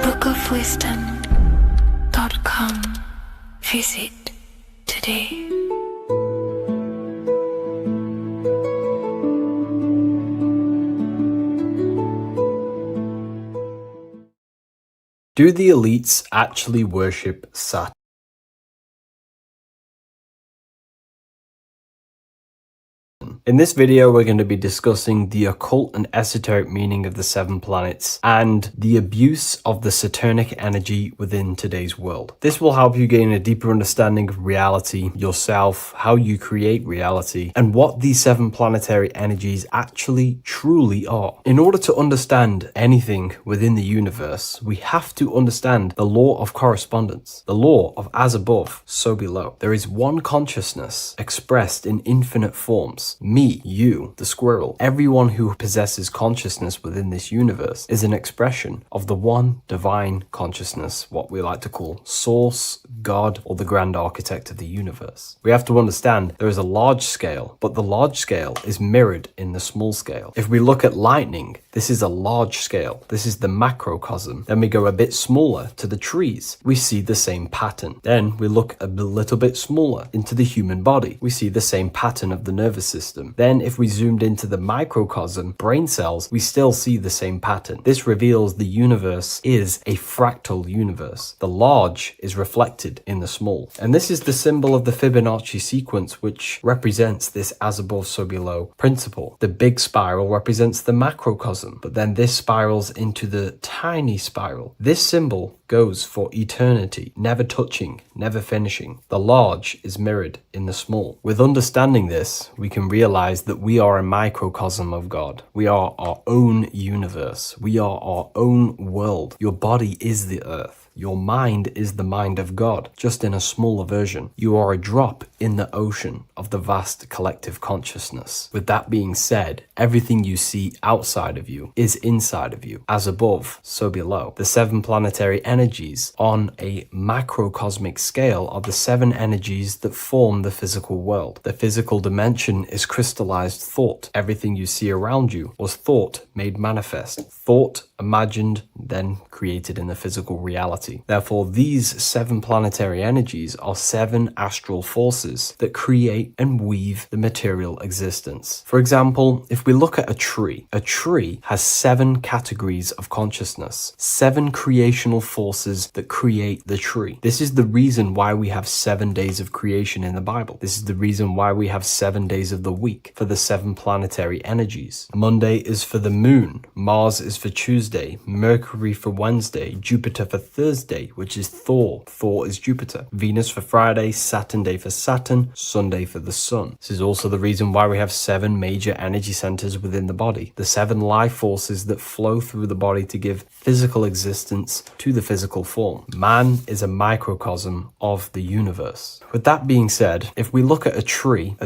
B: bookofwisdom.com. Visit today.
E: Do the elites actually worship Saturn? In this video, we're going to be discussing the occult and esoteric meaning of the 7 planets and the abuse of the Saturnic energy within today's world. This will help you gain a deeper understanding of reality, yourself, how you create reality, and what these 7 planetary energies actually truly are. In order to understand anything within the universe, we have to understand the law of correspondence, the law of as above, so below. There is one consciousness expressed in infinite forms. Me, you, the squirrel, everyone who possesses consciousness within this universe is an expression of the one divine consciousness, what we like to call Source, God, or the grand architect of the universe. We have to understand there is a large scale, but the large scale is mirrored in the small scale. If we look at lightning, this is a large scale. This is the macrocosm. Then we go a bit smaller to the trees. We see the same pattern. Then we look a little bit smaller into the human body. We see the same pattern of the nervous system. Then if we zoomed into the microcosm, brain cells, we still see the same pattern. This reveals the universe is a fractal universe. The large is reflected in the small. And this is the symbol of the Fibonacci sequence, which represents this as above, so below principle. The big spiral represents the macrocosm, but then this spirals into the tiny spiral. This symbol goes for eternity, never touching, never finishing. The large is mirrored in the small. With understanding this, we can realize that we are a microcosm of God. We are our own universe. We are our own world. Your body is the earth. Your mind is the mind of God, just in a smaller version. You are a drop in the ocean of the vast collective consciousness. With that being said, everything you see outside of you is inside of you. As above, so below. The 7 planetary energies on a macrocosmic scale are the 7 energies that form the physical world. The physical dimension is crystallized thought. Everything you see around you was thought made manifest. Thought imagined, then created in the physical reality.
I: reality. Therefore, these 7 planetary energies are 7 astral forces that create and weave the material existence. For example, if we look at a tree has 7 categories of consciousness, 7 creational forces that create the tree. This is the reason why we have 7 days of creation in the Bible. This is the reason why we have 7 days of the week for the 7 planetary energies. Monday is for the moon, Mars is for Tuesday, Mercury for Wednesday, Jupiter for Thursday, which is Thor. Thor is Jupiter. Venus for Friday, Saturn day for Saturn, Sunday for the sun. This is also the reason why we have 7 major energy centers within the body, the 7 life forces that flow through the body to give physical existence to the physical form. Man is a microcosm of the universe. With that being said, if we look at a tree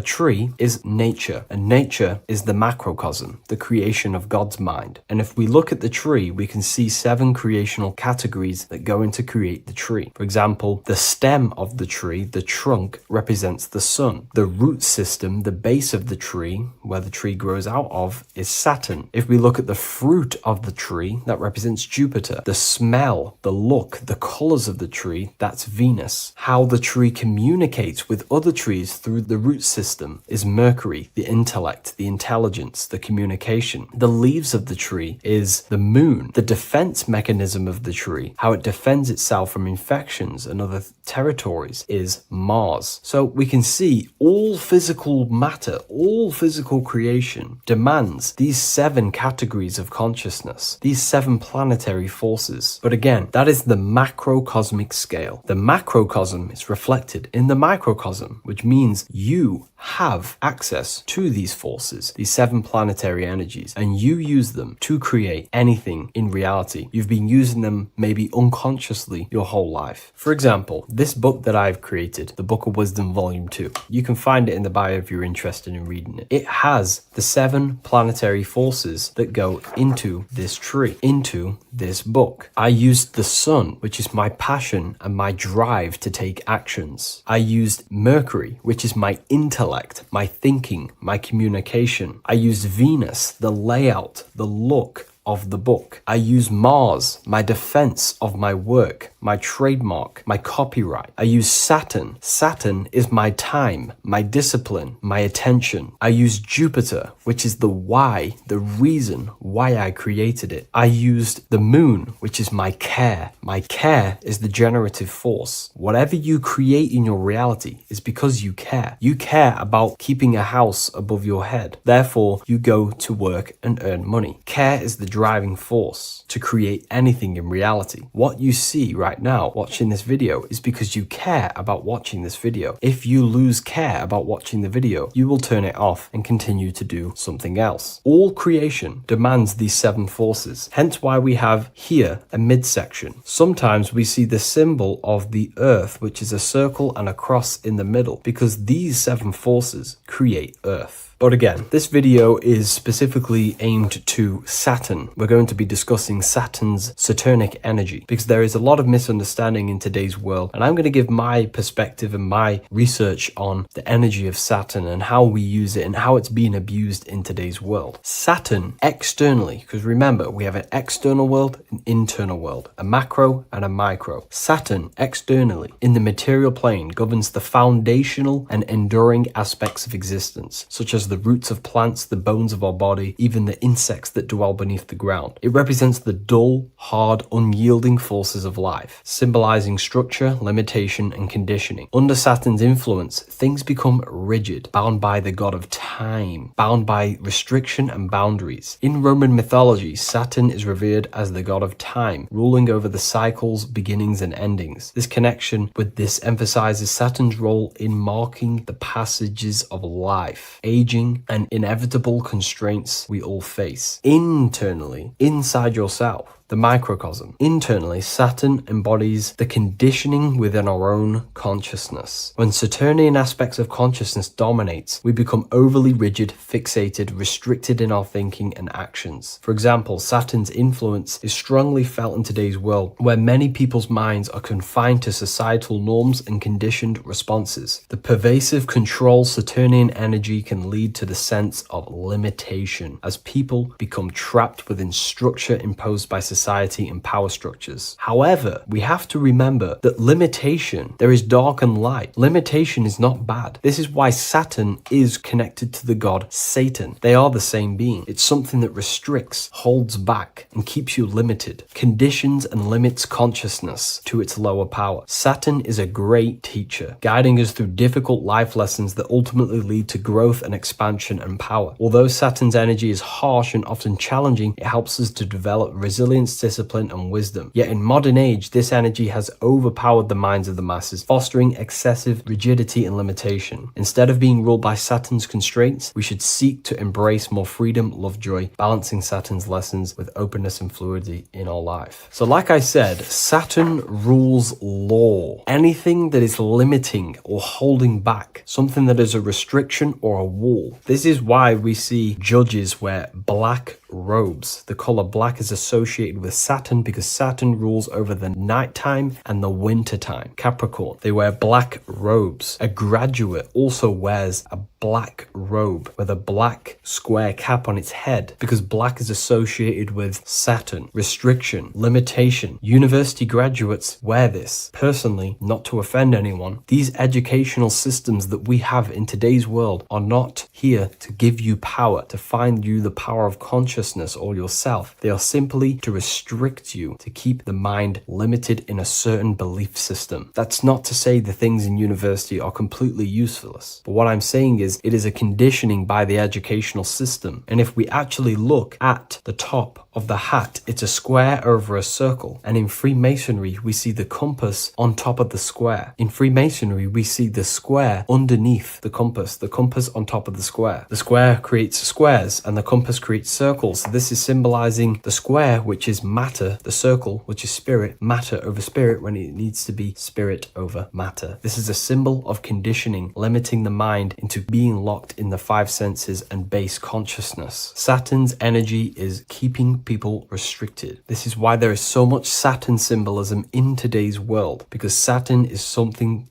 I: is nature, and nature is the macrocosm, the creation of God's mind. And if we look at the tree, we can see 7 creational categories that go into create the tree. For example, the stem of the tree, the trunk, represents the sun. The root system, the base of the tree, where the tree grows out of, is Saturn. If we look at the fruit of the tree, that represents Jupiter. The smell, the look, the colors of the tree, that's Venus. How the tree communicates with other trees through the root system is Mercury, the intellect, the intelligence, the communication. The leaves of the tree is the moon. The defense mechanism of the tree, how it defends itself from infections and other territories, is Mars. So we can see all physical matter, all physical creation demands these 7 categories of consciousness, these 7 planetary forces. But again, that is the macrocosmic scale. The macrocosm is reflected in the microcosm, which means you have access to these forces, these 7 planetary energies, and you use them to create anything in reality. You've been using them maybe unconsciously your whole life. For example, this book that I've created, the Book of Wisdom Volume 2, you can find it in the bio if you're interested in reading it. It has the 7 planetary forces that go into this tree, into this book. I used the sun, which is my passion and my drive to take actions. I used Mercury, which is my intellect, my thinking, my communication. I used Venus, the layout, the look of the book. I use Mars, my defense of my work, my trademark, my copyright. I use Saturn. Saturn is my time, my discipline, my attention. I use Jupiter, which is the why, the reason why I created it. I used the moon, which is my care. My care is the generative force. Whatever you create in your reality is because you care. You care about keeping a house above your head. Therefore, you go to work and earn money. Care is the driving force to create anything in reality. What you see right now watching this video is because you care about watching this video. If you lose care about watching the video, you will turn it off and continue to do something else. All creation demands these 7 forces, hence why we have here a midsection. Sometimes we see the symbol of the earth, which is a circle and a cross in the middle, because these 7 forces create earth. But again, this video is specifically aimed to Saturn. We're going to be discussing Saturn's Saturnic energy because there is a lot of misunderstanding in today's world, and I'm going to give my perspective and my research on the energy of Saturn and how we use it and how it's being abused in today's world. Saturn externally, because remember, we have an external world, an internal world, a macro and a micro. Saturn externally in the material plane governs the foundational and enduring aspects of existence, such as the roots of plants, the bones of our body, even the insects that dwell beneath the ground. It represents the dull, hard, unyielding forces of life, symbolizing structure, limitation, and conditioning. Under Saturn's influence, things become rigid, bound by the god of time, bound by restriction and boundaries. In Roman mythology, Saturn is revered as the god of time, ruling over the cycles, beginnings, and endings. This connection with this emphasizes Saturn's role in marking the passages of life, aging, and inevitable constraints we all face. Internally, inside yourself, the microcosm. Internally, Saturn embodies the conditioning within our own consciousness. When Saturnian aspects of consciousness dominates, we become overly rigid, fixated, restricted in our thinking and actions. For example, Saturn's influence is strongly felt in today's world, where many people's minds are confined to societal norms and conditioned responses. The pervasive control Saturnian energy can lead to the sense of limitation, as people become trapped within structure imposed by society society and power structures. However, we have to remember that limitation, there is dark and light. Limitation is not bad. This is why Saturn is connected to the god Satan. They are the same being. It's something that restricts, holds back, and keeps you limited, conditions and limits consciousness to its lower power. Saturn is a great teacher, guiding us through difficult life lessons that ultimately lead to growth and expansion and power. Although Saturn's energy is harsh and often challenging, it helps us to develop resilience, discipline, and wisdom. Yet in modern age, this energy has overpowered the minds of the masses, fostering excessive rigidity and limitation. Instead of being ruled by Saturn's constraints, we should seek to embrace more freedom, love, joy, balancing Saturn's lessons with openness and fluidity in our life. So like I said, Saturn rules law. Anything that is limiting or holding back, something that is a restriction or a wall. This is why we see judges wear black robes. The color black is associated with Saturn because Saturn rules over the nighttime and the winter time. Capricorn, they wear black robes. A graduate also wears a black robe with a black square cap on its head because black is associated with Saturn, restriction, limitation. University graduates wear this. Personally, not to offend anyone, these educational systems that we have in today's world are not here to give you power, to find you the power of consciousness or yourself. They are simply to restrict you, to keep the mind limited in a certain belief system. That's not to say the things in university are completely useless, but what I'm saying is it is a conditioning by the educational system. And if we actually look at the top of the hat, it's a square over a circle. And in Freemasonry, we see the compass on top of the square. In Freemasonry, we see the square underneath the compass on top of the square. The square creates squares and the compass creates circles. So this is symbolizing the square, which is matter, the circle, which is spirit, matter over spirit when it needs to be spirit over matter. This is a symbol of conditioning, limiting the mind into being locked in the five senses and base consciousness. Saturn's energy is keeping people restricted. This is why there is so much Saturn symbolism in today's world, because Saturn is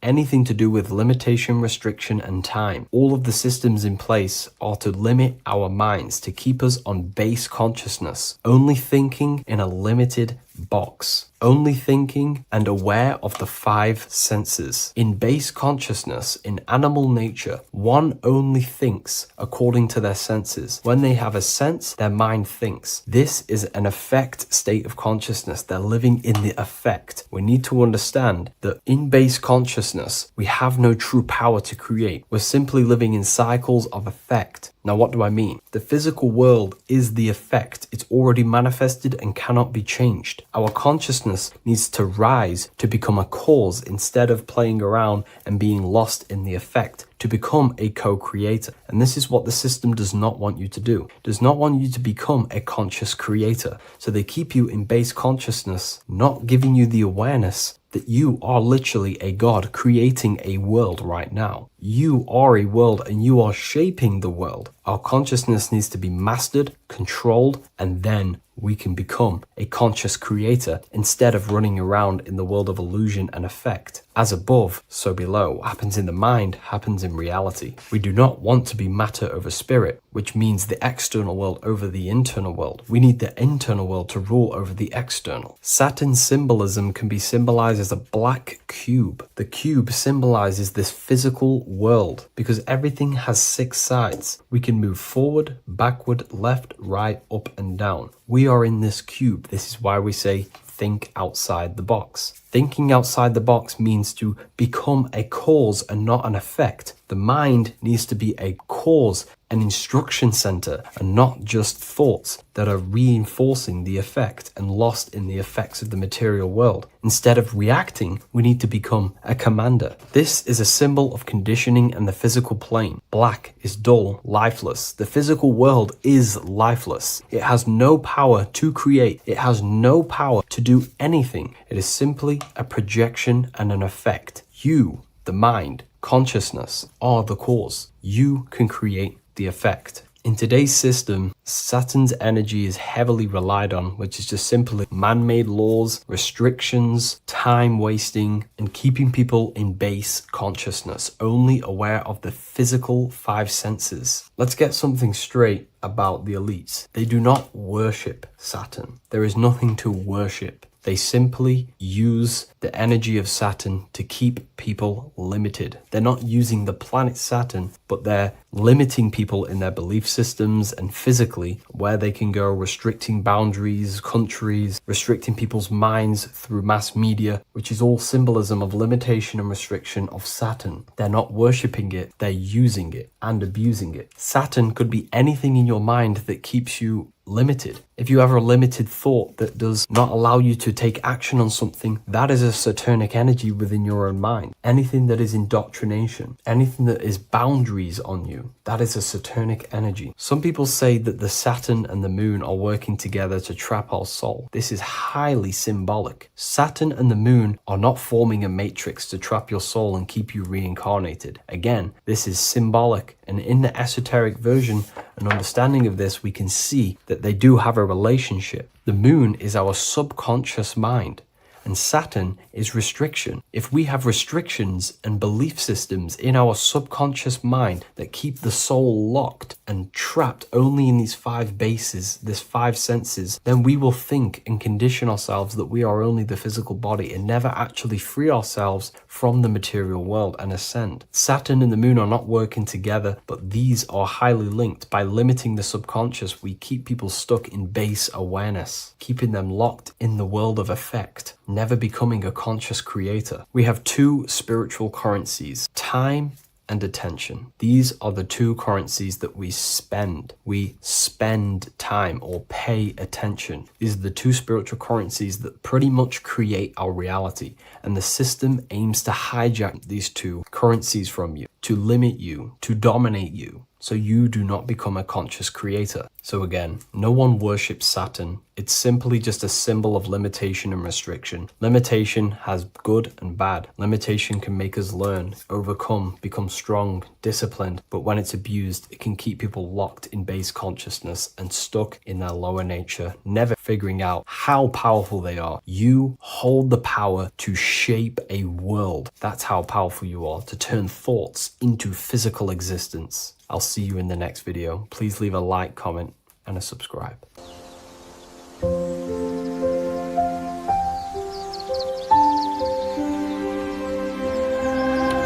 I: anything to do with limitation, restriction, and time. All of the systems in place are to limit our minds, to keep us on base consciousness, only thinking in a limited box, only thinking and aware of the five senses. In base consciousness, in animal nature, one only thinks according to their senses. When they have a sense, their mind thinks. This is an affect state of consciousness. They're living in the affect. We need to understand that in base consciousness, we have no true power to create. We're simply living in cycles of affect. Now, what do I mean? The physical world is the effect. It's already manifested and cannot be changed. Our consciousness needs to rise to become a cause instead of playing around and being lost in the effect, to become a co-creator. And this is what the system does not want you to do. It does not want you to become a conscious creator. So they keep you in base consciousness, not giving you the awareness that you are literally a god creating a world right now. You are a world and you are shaping the world. Our consciousness needs to be mastered, controlled, and then we can become a conscious creator instead of running around in the world of illusion and effect. As above, so below. What happens in the mind happens in reality. We do not want to be matter over spirit, which means the external world over the internal world. We need the internal world to rule over the external. Saturn's symbolism can be symbolized as a black cube. The cube symbolizes this physical world because everything has 6 sides. We can move forward, backward, left, right, up, and down. We are in this cube. This is why we say think outside the box. Thinking outside the box means to become a cause and not an effect. The mind needs to be a cause, an instruction center, and not just thoughts that are reinforcing the effect and lost in the effects of the material world. Instead of reacting, we need to become a commander. This is a symbol of conditioning and the physical plane. Black is dull, lifeless. The physical world is lifeless. It has no power to create. It has no power to do anything. It is simply a projection and an effect. You, the mind, consciousness, are the cause. You can create the effect. In today's system, Saturn's energy is heavily relied on, which is just simply man-made laws, restrictions, time wasting, and keeping people in base consciousness, only aware of the physical five senses. Let's get something straight about the elites. They do not worship Saturn. There is nothing to worship. They simply use the energy of Saturn to keep people limited. They're not using the planet Saturn, but they're limiting people in their belief systems and physically where they can go, restricting boundaries, countries, restricting people's minds through mass media, which is all symbolism of limitation and restriction of Saturn. They're not worshipping it, they're using it and abusing it. Saturn could be anything in your mind that keeps you limited. If you have a limited thought that does not allow you to take action on something, that is a Saturnic energy within your own mind. Anything that is indoctrination, anything that is boundaries on you, that is a Saturnic energy. Some people say that the Saturn and the moon are working together to trap our soul. This is highly symbolic. Saturn and the moon are not forming a matrix to trap your soul and keep you reincarnated. Again, this is symbolic, and in the esoteric version and understanding of this, we can see that they do have a relationship. The moon is our subconscious mind, and Saturn is restriction. If we have restrictions and belief systems in our subconscious mind that keep the soul locked and trapped only in these five bases, these five senses, then we will think and condition ourselves that we are only the physical body and never actually free ourselves from the material world and ascend. Saturn and the moon are not working together, but these are highly linked. By limiting the subconscious, we keep people stuck in base awareness, keeping them locked in the world of effect, never becoming a conscious creator. We have two spiritual currencies, time and attention. These are the two currencies that we spend. We spend time or pay attention. These are the two spiritual currencies that pretty much create our reality. And the system aims to hijack these two currencies from you, to limit you, to dominate you, so you do not become a conscious creator. So again, no one worships Saturn. It's simply just a symbol of limitation and restriction. Limitation has good and bad. Limitation can make us learn, overcome, become strong, disciplined, but when it's abused, it can keep people locked in base consciousness and stuck in their lower nature, never figuring out how powerful they are. You hold the power to shape a world. That's how powerful you are, to turn thoughts into physical existence. I'll see you in the next video. Please leave a like, comment, and a subscribe.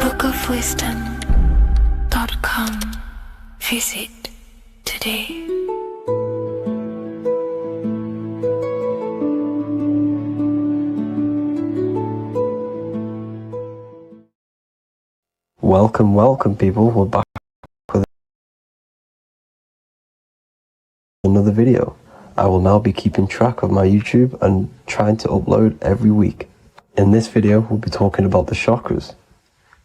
B: bookofwisdom.com. Visit today.
E: Welcome people, we're back with another video. I will now be keeping track of my YouTube and trying to upload every week. In this video, we'll be talking about the chakras.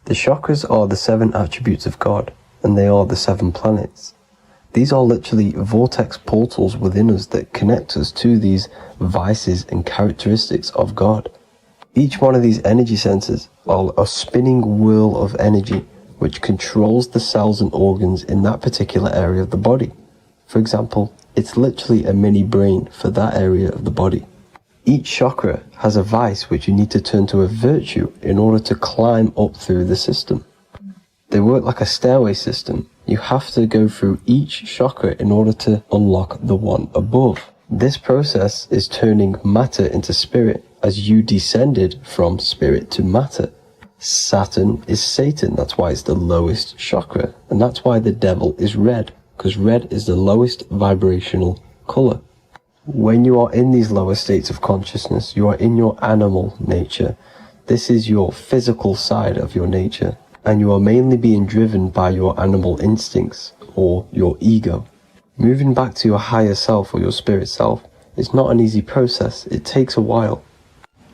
E: The chakras are the 7 attributes of God, and they are the 7 planets. These are literally vortex portals within us that connect us to these vices and characteristics of God. Each one of these energy centers are a spinning wheel of energy which controls the cells and organs in that particular area of the body. For example, it's literally a mini brain for that area of the body. Each chakra has a vice which you need to turn to a virtue in order to climb up through the system. They work like a stairway system. You have to go through each chakra in order to unlock the one above. This process is turning matter into spirit as you descended from spirit to matter. Saturn is Satan, that's why it's the lowest chakra, and that's why the devil is red, because red is the lowest vibrational color. When you are in these lower states of consciousness, you are in your animal nature. This is your physical side of your nature, and you are mainly being driven by your animal instincts or your ego. Moving back to your higher self or your spirit self is not an easy process. It takes a while.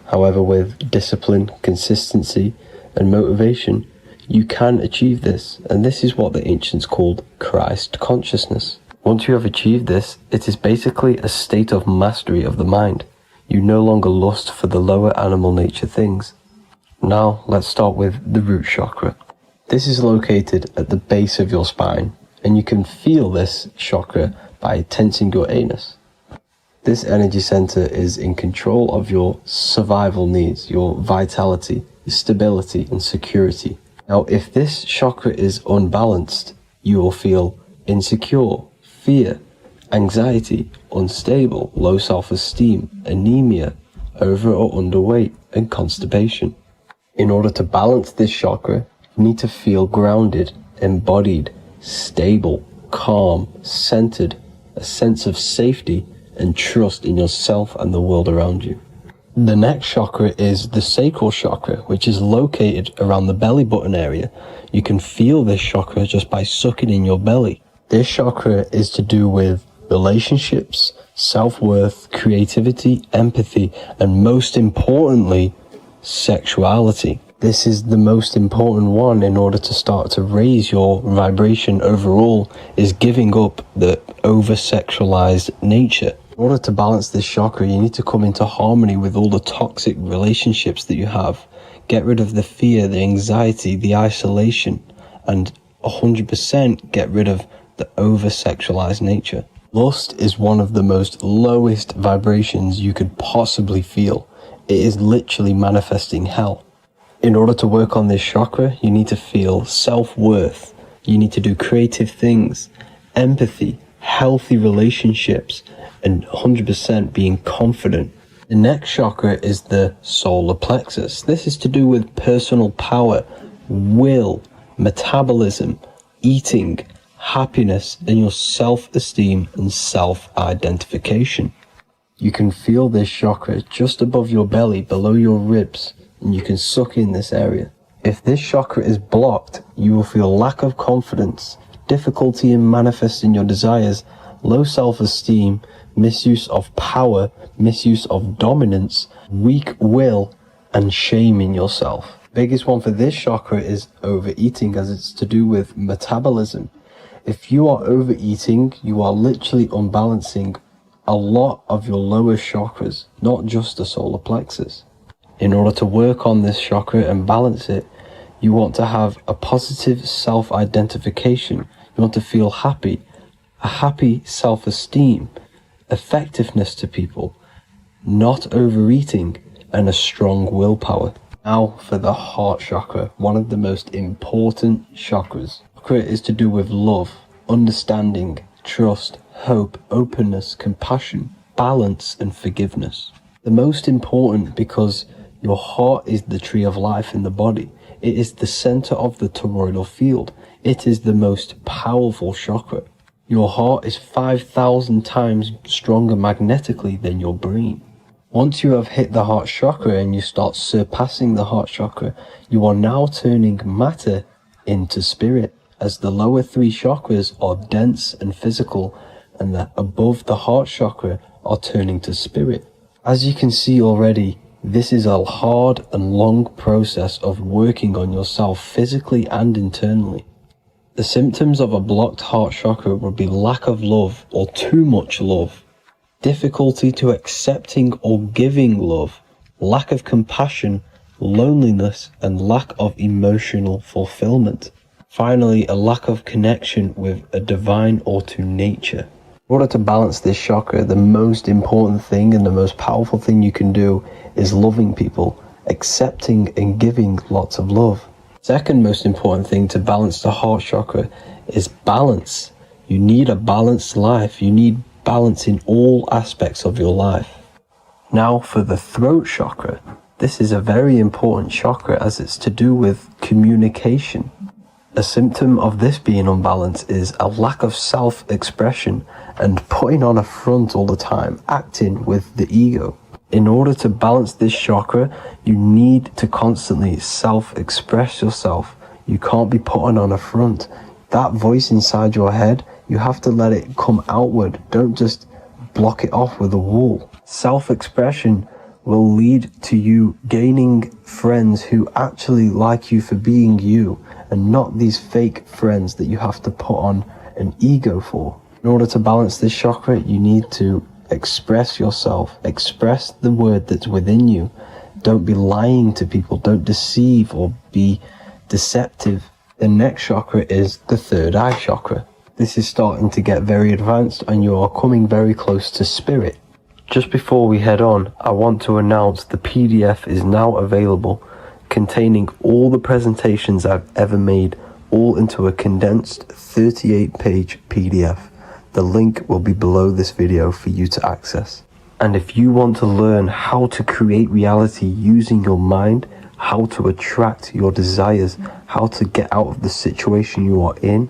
E: However, with discipline, consistency, and motivation, you can achieve this, and this is what the ancients called Christ consciousness. Once you have achieved this, it is basically a state of mastery of the mind. You no longer lust for the lower animal nature things. Now, let's start with the root chakra. This is located at the base of your spine, and you can feel this chakra by tensing your anus. This energy center is in control of your survival needs, your vitality, your stability, and security. Now, if this chakra is unbalanced, you will feel insecure, fear, anxiety, unstable, low self-esteem, anemia, over or underweight, and constipation. In order to balance this chakra, you need to feel grounded, embodied, stable, calm, centered, a sense of safety and trust in yourself and the world around you. The next chakra is the sacral chakra, which is located around the belly button area. You can feel this chakra just by sucking in your belly. This chakra is to do with relationships, self-worth, creativity, empathy, and most importantly, sexuality. This is the most important one in order to start to raise your vibration overall, is giving up the over-sexualized nature. In order to balance this chakra, you need to come into harmony with all the toxic relationships that you have. Get rid of the fear, the anxiety, the isolation, and 100% get rid of the over-sexualized nature. Lust is one of the most lowest vibrations you could possibly feel. It is literally manifesting hell. In order to work on this chakra, you need to feel self-worth. You need to do creative things, empathy, healthy relationships, and 100% being confident. The next chakra is the solar plexus. This is to do with personal power, will, metabolism, eating, happiness, and your self-esteem and self-identification. You can feel this chakra just above your belly, below your ribs, and you can suck in this area. If this chakra is blocked, you will feel lack of confidence, difficulty in manifesting your desires, low self-esteem, misuse of power, misuse of dominance, weak will, and shame in yourself. Biggest one for this chakra is overeating, as it's to do with metabolism. If you are overeating, you are literally unbalancing a lot of your lower chakras, not just the solar plexus. In order to work on this chakra and balance it, you want to have a positive self-identification. You want to feel happy, a happy self-esteem, effectiveness to people, not overeating, and a strong willpower. Now for the heart chakra, one of the most important chakras. Chakra is to do with love, understanding, trust, hope, openness, compassion, balance, and forgiveness. The most important because your heart is the tree of life in the body. It is the center of the toroidal field. It is the most powerful chakra. Your heart is 5,000 times stronger magnetically than your brain. Once you have hit the heart chakra and you start surpassing the heart chakra, you are now turning matter into spirit, as the lower three chakras are dense and physical, and the above the heart chakra are turning to spirit. As you can see already, this is a hard and long process of working on yourself physically and internally. The symptoms of a blocked heart chakra would be lack of love or too much love, difficulty to accepting or giving love, lack of compassion, loneliness, and lack of emotional fulfillment. Finally, a lack of connection with a divine or to nature. In order to balance this chakra, the most important thing and the most powerful thing you can do is loving people, accepting and giving lots of love. Second most important thing to balance the heart chakra is balance. You need a balanced life. You need balance in all aspects of your life. Now for the throat chakra. This is a very important chakra as it's to do with communication. A symptom of this being unbalanced is a lack of self-expression and putting on a front all the time, acting with the ego. In order to balance this chakra, you need to constantly self-express yourself. You can't be putting on a front. That voice inside your head, you have to let it come outward. Don't just block it off with a wall. Self-expression will lead to you gaining friends who actually like you for being you, and not these fake friends that you have to put on an ego for. In order to balance this chakra, you need to express yourself, express the word that's within you. Don't be lying to people, don't deceive or be deceptive. The next chakra is the third eye chakra. This is starting to get very advanced and you are coming very close to spirit. Just before we head on, I want to announce the PDF is now available, containing all the presentations I've ever made, all into a condensed 38-page PDF. The link will be below this video for you to access. And if you want to learn how to create reality using your mind, how to attract your desires, how to get out of the situation you are in,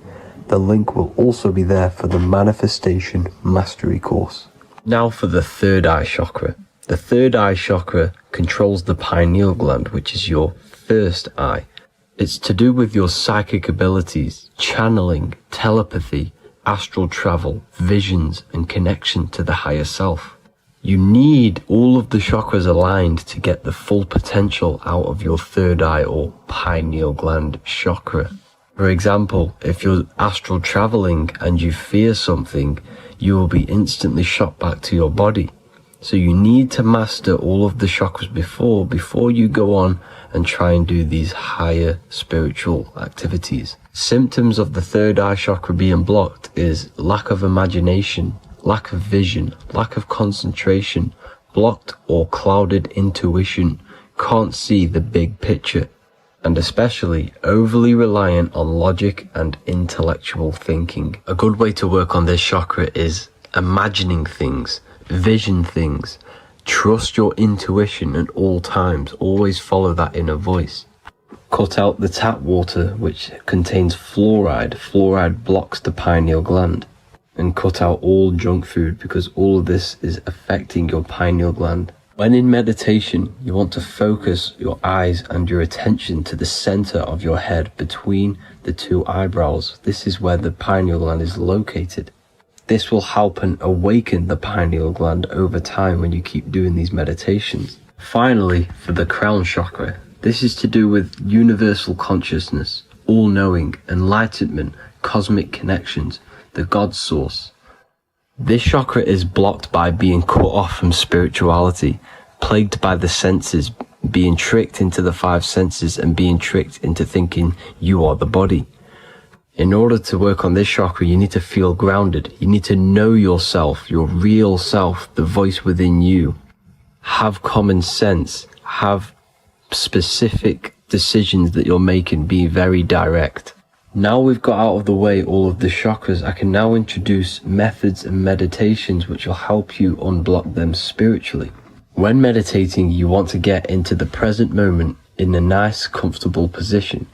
E: the link will also be there for the Manifestation Mastery course.
I: Now for the third eye chakra. The third eye chakra controls the pineal gland, which is your first eye. It's to do with your psychic abilities, channeling, telepathy, astral travel, visions, and connection to the higher self. You need all of the chakras aligned to get the full potential out of your third eye or pineal gland chakra. For example, if you're astral traveling and you fear something, you will be instantly shot back to your body. So you need to master all of the chakras before you go on and try and do these higher spiritual activities. Symptoms of the third eye chakra being blocked is lack of imagination, lack of vision, lack of concentration, blocked or clouded intuition, can't see the big picture, and especially overly reliant on logic and intellectual thinking. A good way to work on this chakra is imagining things, vision things. Trust your intuition at all times. Always follow that inner voice. Cut out the tap water, which contains fluoride. Fluoride blocks the pineal gland. And cut out all junk food, because all of this is affecting your pineal gland. When in meditation, you want to focus your eyes and your attention to the center of your head between the two eyebrows. This is where the pineal gland is located. This will help and awaken the pineal gland over time when you keep doing these meditations. Finally, for the crown chakra, this is to do with universal consciousness, all-knowing, enlightenment, cosmic connections, the God source. This chakra is blocked by being cut off from spirituality, plagued by the senses, being tricked into the five senses and being tricked into thinking you are the body. In order to work on this chakra, you need to feel grounded. You need to know yourself, your real self, the voice within you. Have common sense, have specific decisions that you're making, be very direct. Now we've got out of the way all of the chakras, I can now introduce methods and meditations which will help you unblock them spiritually. When meditating, you want to get into the present moment in a nice, comfortable position.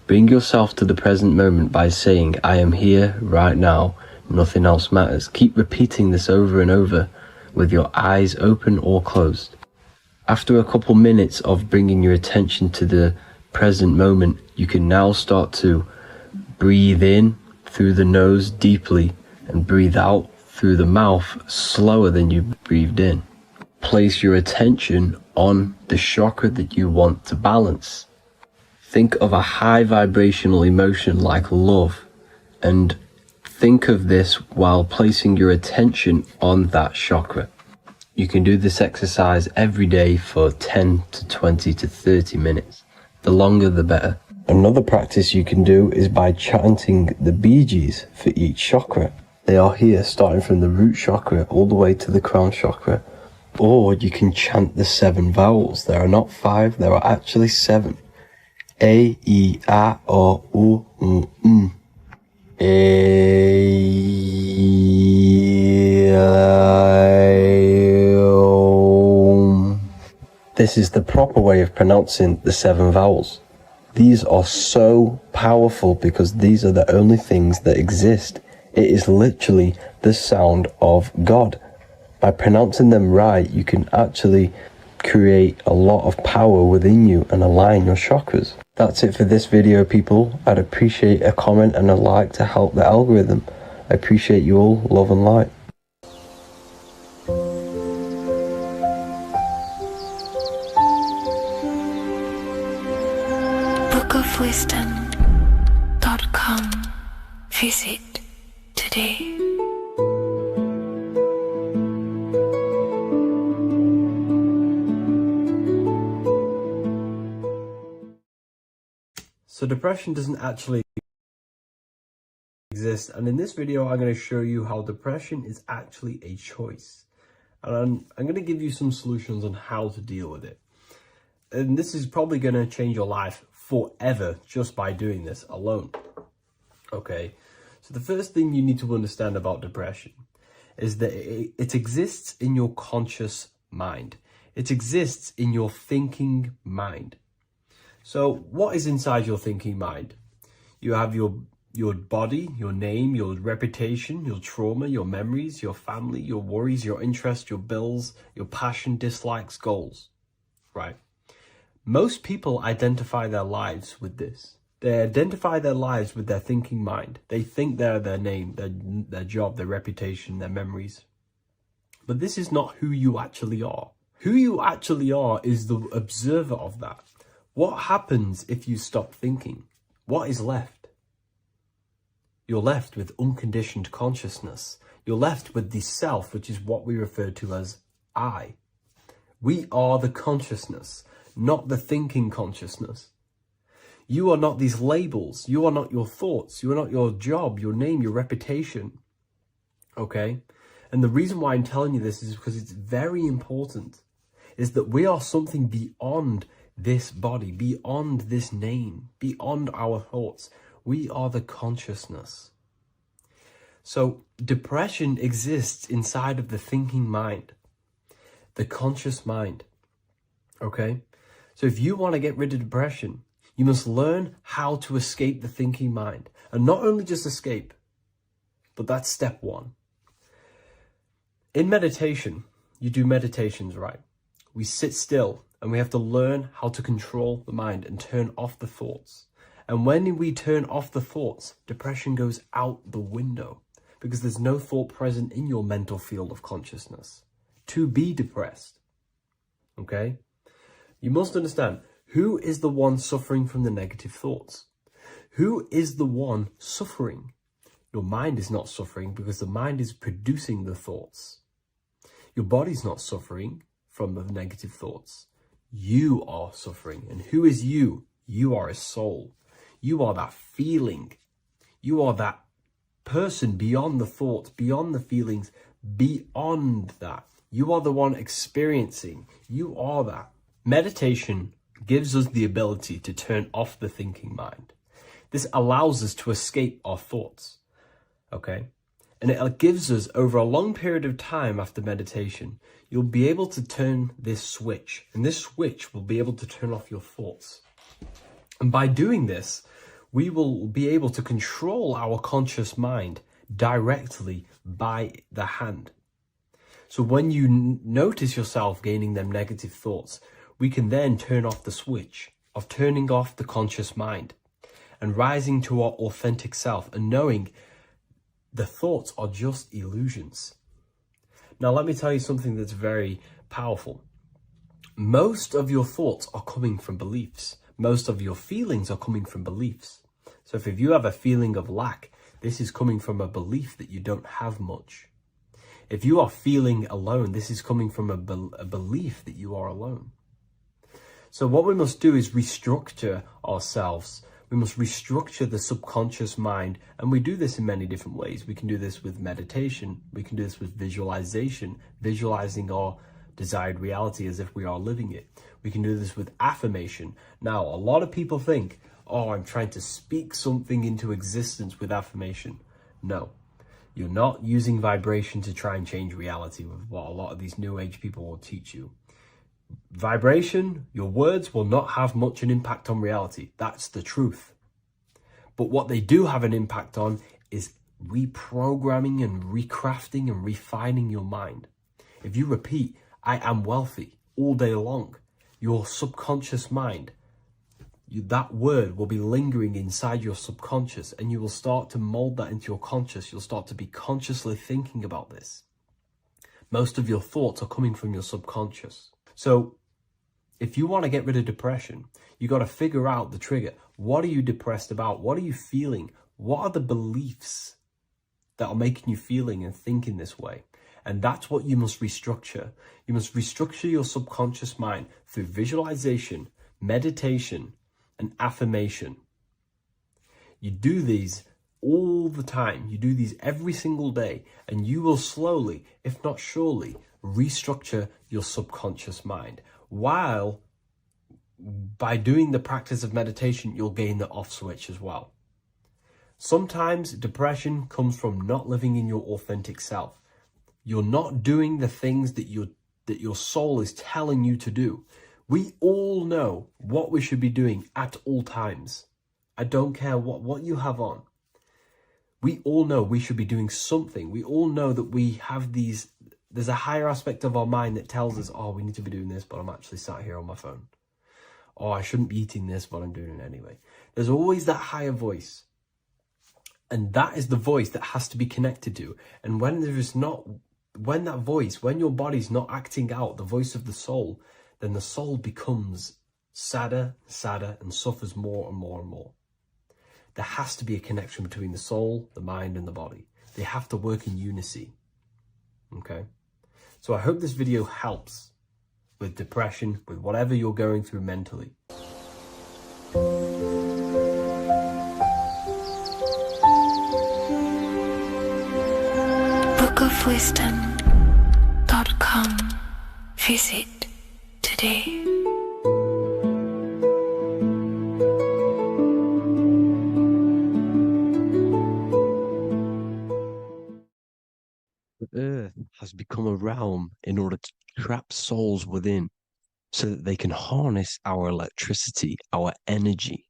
I: Bring yourself to the present moment by saying, I am here right now, nothing else matters. Keep repeating this over and over with your eyes open or closed. After a couple minutes of bringing your attention to the present moment, you can now start to breathe in through the nose deeply and breathe out through the mouth slower than you breathed in. Place your attention on the chakra that you want to balance. Think of a high vibrational emotion like love, and think of this while placing your attention on that chakra. You can do this exercise every day for 10 to 20 to 30 minutes. The longer the better. Another practice you can do is by chanting the Bijis for each chakra. They are here starting from the root chakra all the way to the crown chakra. Or you can chant the 7 vowels. There are not 5, there are actually 7. A, I, A, O, U, M. A, I, O. This is the proper way of pronouncing the 7 vowels. These are so powerful because these are the only things that exist. It is literally the sound of God. By pronouncing them right, you can actually create a lot of power within you and align your chakras. That's it for this video, people. I'd appreciate a comment and a like to help the algorithm. I appreciate you all. Love and light.
B: bookofwisdom.com. Visit today.
I: So depression doesn't actually exist and in this video I'm going to show you how depression is actually a choice. And I'm going to give you some solutions on how to deal with it. And this is probably going to change your life forever just by doing this alone. Okay, so the first thing you need to understand about depression is that it exists in your conscious mind. It exists in your thinking mind. So what is inside your thinking mind? You have your body, your name, your reputation, your trauma, your memories, your family, your worries, your interests, your bills, your passion, dislikes, goals, right? Most people identify their lives with this. They identify their lives with their thinking mind. They think they're their name, their job, their reputation, their memories. But this is not who you actually are. Who you actually are is the observer of that. What happens if you stop thinking? What is left? You're left with unconditioned consciousness. You're left with the self, which is what we refer to as I. We are the consciousness, not the thinking consciousness. You are not these labels. You are not your thoughts. You are not your job, your name, your reputation. Okay? And the reason why I'm telling you this is because it's very important, is that we are something beyond this body, beyond this name, beyond our thoughts. We are the consciousness. So depression exists inside of the thinking mind, the conscious mind. Okay? So if you want to get rid of depression, you must learn how to escape the thinking mind. And not only just escape, but that's step one. In meditation, you do meditations, right? We sit still and we have to learn how to control the mind and turn off the thoughts. And when we turn off the thoughts, depression goes out the window because there's no thought present in your mental field of consciousness to be depressed. Okay? You must understand, who is the one suffering from the negative thoughts? Who is the one suffering? Your mind is not suffering because the mind is producing the thoughts. Your body's not suffering from the negative thoughts. You are suffering. And who is you? You are a soul. You are that feeling. You are that person beyond the thoughts, beyond the feelings, beyond that. You are the one experiencing. You are that. Meditation gives us the ability to turn off the thinking mind. This allows us to escape our thoughts. Okay? And it gives us, over a long period of time after meditation, you'll be able to turn this switch. And this switch will be able to turn off your thoughts. And by doing this, we will be able to control our conscious mind directly by the hand. So when you notice yourself gaining them negative thoughts, we can then turn off the switch of turning off the conscious mind and rising to our authentic self and knowing the thoughts are just illusions. Now, let me tell you something that's very powerful. Most of your thoughts are coming from beliefs. Most of your feelings are coming from beliefs. So if you have a feeling of lack, this is coming from a belief that you don't have much. If you are feeling alone, this is coming from a belief that you are alone. So what we must do is restructure ourselves. We must restructure the subconscious mind. And we do this in many different ways. We can do this with meditation. We can do this with visualization, visualizing our desired reality as if we are living it. We can do this with affirmation. Now, a lot of people think, oh, I'm trying to speak something into existence with affirmation. No, you're not using vibration to try and change reality with what a lot of these new age people will teach you. Vibration, your words will not have much an impact on reality. That's the truth. But what they do have an impact on is reprogramming and recrafting and refining your mind. If you repeat, I am wealthy all day long, your subconscious mind, that word will be lingering inside your subconscious and you will start to mold that into your conscious. You'll start to be consciously thinking about this. Most of your thoughts are coming from your subconscious. So if you want to get rid of depression, you got to figure out the trigger. What are you depressed about? What are you feeling? What are the beliefs that are making you feeling and thinking this way? And that's what you must restructure. You must restructure your subconscious mind through visualization, meditation, and affirmation. You do these all the time. You do these every single day, and you will slowly, if not surely, restructure your subconscious mind. While by doing the practice of meditation, you'll gain the off switch as well. Sometimes depression comes from not living in your authentic self. You're not doing the things that your soul is telling you to do. We all know what we should be doing at all times. I don't care what you have on. We all know we should be doing something. We all know that we have there's a higher aspect of our mind that tells us, oh, we need to be doing this, but I'm actually sat here on my phone. Oh, I shouldn't be eating this, but I'm doing it anyway. There's always that higher voice. And that is the voice that has to be connected to. And when your body's not acting out the voice of the soul, then the soul becomes sadder, and suffers more and more and more. There has to be a connection between the soul, the mind, and the body. They have to work in unity. Okay? So I hope this video helps with depression, with whatever you're going through mentally.
B: bookofwisdom.com. Visit today.
A: The earth has become a realm in order to trap souls within so that they can harness our electricity, our energy.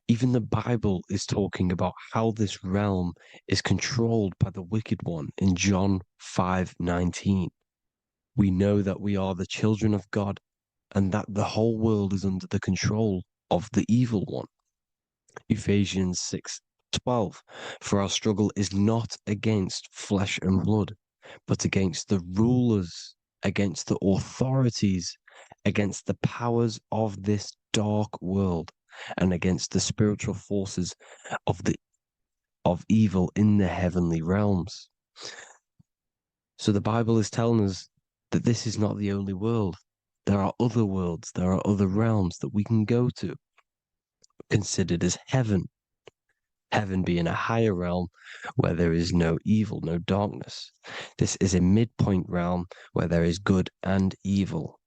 A: Even the Bible is talking about how this realm is controlled by the wicked one in John 5:19. We know that we are the children of God and that the whole world is under the control of the evil one. Ephesians 6:12. For our struggle is not against flesh and blood, but against the rulers, against the authorities, against the powers of this dark world, and against the spiritual forces of evil in the heavenly realms. So the Bible is telling us that this is not the only world. There are other worlds, there are other realms that we can go to, considered as heaven. Heaven being a higher realm where there is no evil, no darkness. This is a midpoint realm where there is good and evil.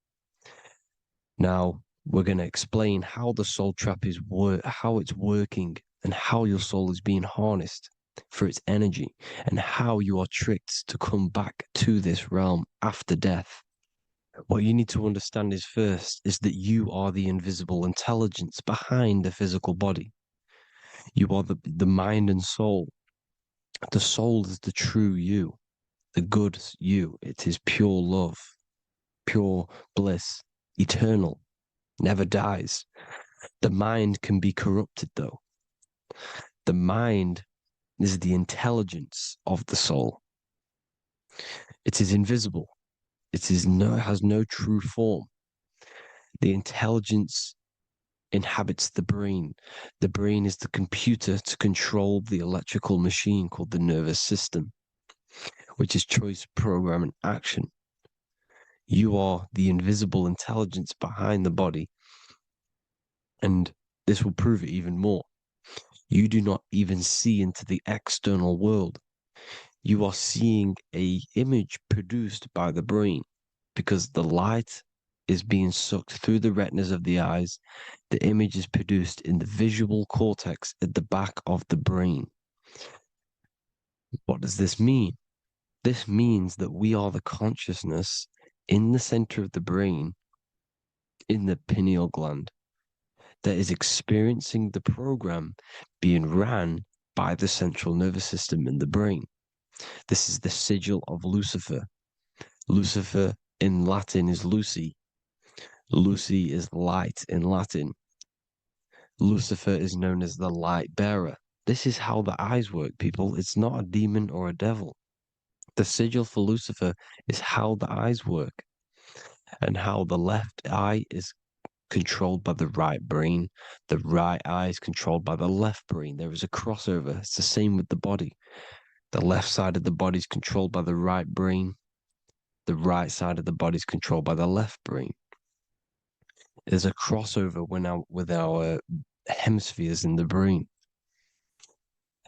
A: Now, we're going to explain how the soul trap is how it's working, and how your soul is being harnessed for its energy, and how you are tricked to come back to this realm after death. What you need to understand is that you are the invisible intelligence behind the physical body. You are the mind and soul. The soul is the true you, the good you. It is pure love, pure bliss, eternal, never dies. The mind can be corrupted, though. The mind is the intelligence of the soul. It is invisible. It has no true form. The intelligence inhabits the brain. The brain is the computer to control the electrical machine called the nervous system, which is choice, program, and action. You are the invisible intelligence behind the body, and this will prove it even more. You do not even see into the external world. You are seeing an image produced by the brain, because the light is being sucked through the retinas of the eyes. The image is produced in the visual cortex at the back of the brain. What does this mean? This means that we are the consciousness in the center of the brain, in the pineal gland, that is experiencing the program being ran by the central nervous system in the brain. This is the sigil of Lucifer. Lucifer in Latin is Lucy. Lucy is light in Latin. Lucifer is known as the light bearer. This is how the eyes work, people. It's not a demon or a devil. The sigil for Lucifer is how the eyes work, and how the left eye is controlled by the right brain. The right eye is controlled by the left brain. There is a crossover. It's the same with the body. The left side of the body is controlled by the right brain. The right side of the body is controlled by the left brain. There's a crossover with our hemispheres in the brain.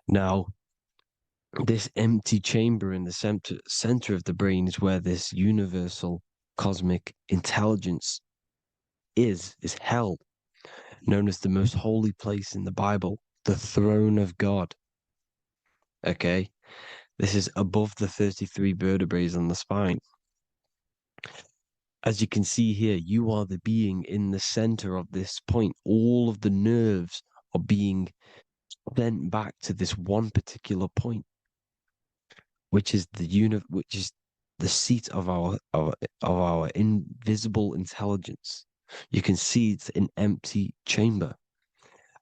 A: Now, this empty chamber in the center of the brain is where this universal cosmic intelligence is held, known as the most holy place in the Bible, the throne of God. Okay? This is above the 33 vertebrae on the spine. As you can see here, you are the being in the center of this point. All of the nerves are being sent back to this one particular point, which is the seat of our invisible intelligence. You can see it's an empty chamber.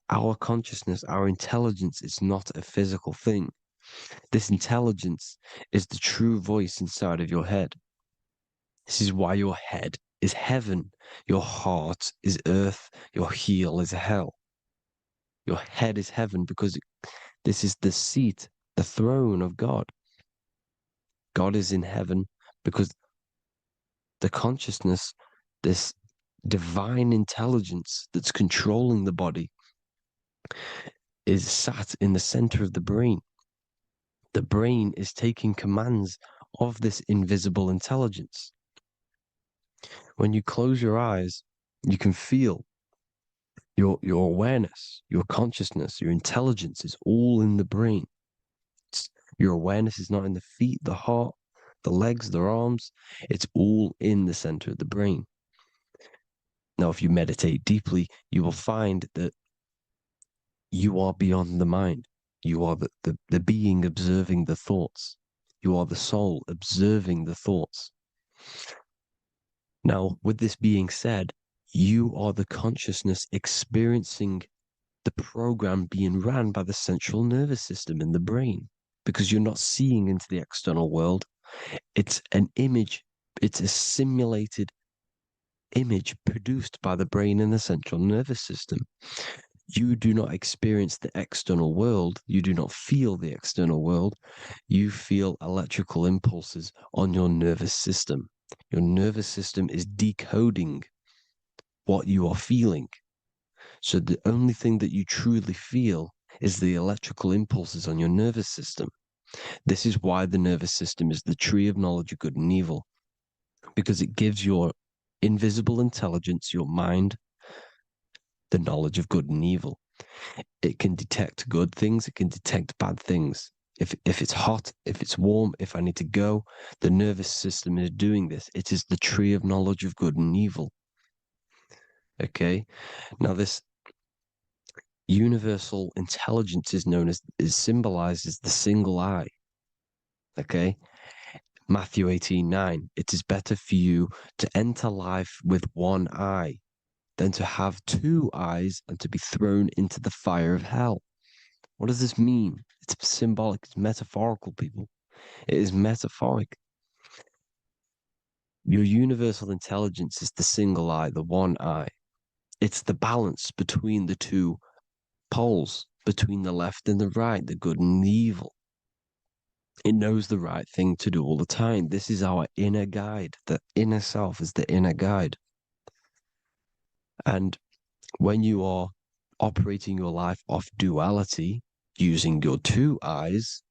A: Our consciousness, our intelligence is not a physical thing. This intelligence is the true voice inside of your head. This is why your head is heaven, your heart is earth, your heel is hell. Your head is heaven because this is the seat, the throne of God. God is in heaven because the consciousness, this divine intelligence that's controlling the body, is sat in the center of the brain. The brain is taking commands of this invisible intelligence. When you close your eyes, you can feel your awareness, your consciousness, your intelligence is all in the brain. Your awareness is not in the feet, the heart, the legs, the arms. It's all in the center of the brain. Now, if you meditate deeply, you will find that you are beyond the mind. You are the being observing the thoughts. You are the soul observing the thoughts. Now, with this being said, you are the consciousness experiencing the program being ran by the central nervous system in the brain, because you're not seeing into the external world. It's an image, it's a simulated image produced by the brain and the central nervous system. You do not experience the external world. You do not feel the external world. You feel electrical impulses on your nervous system. Your nervous system is decoding what you are feeling. So the only thing that you truly feel is the electrical impulses on your nervous system. This is why the nervous system is the tree of knowledge of good and evil, because it gives your invisible intelligence, your mind, the knowledge of good and evil. It can detect good things, it can detect bad things. If it's hot, if it's warm, if I need to go, the nervous system is doing this. It is the tree of knowledge of good and evil. Okay? Now this universal intelligence is symbolized as the single eye. Okay? Matthew 18:9. It is better for you to enter life with one eye than to have two eyes and to be thrown into the fire of hell. What does this mean? It's symbolic, it's metaphorical, people. It is metaphoric. Your universal intelligence is the single eye, the one eye. It's the balance between the two poles, between the left and the right, the good and the evil. It knows the right thing to do all the time. This is our inner guide. The inner self is the inner guide. And when you are operating your life off duality, using your two eyes,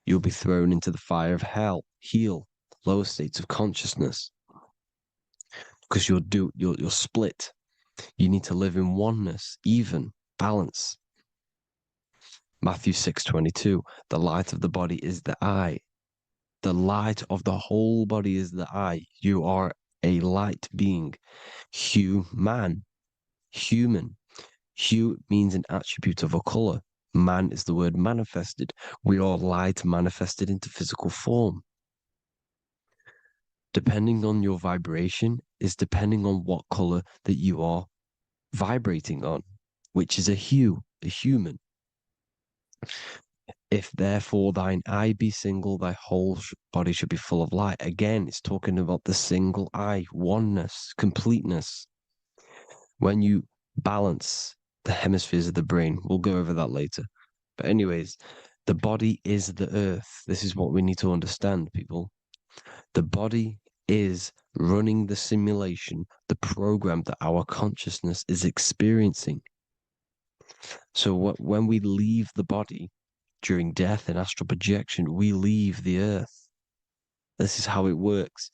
A: you'll be thrown into the fire of hell, lower states of consciousness. Because you're split. You need to live in oneness, even, balance. Matthew 6:22, the light of the body is the eye. The light of the whole body is the eye. You are a light being. Human. Hue means an attribute of a color. Man is the word manifested. We are light manifested into physical form. Depending on your vibration is depending on what color that you are vibrating on, which is a hue, a human. If therefore thine eye be single, thy whole body should be full of light. Again, it's talking about the single eye, oneness, completeness. When you balance the hemispheres of the brain, we'll go over that later. But anyways, the body is the earth. This is what we need to understand, people. The body is running the simulation, the program that our consciousness is experiencing. So when we leave the body, during death and astral projection, we leave the earth. This is how it works.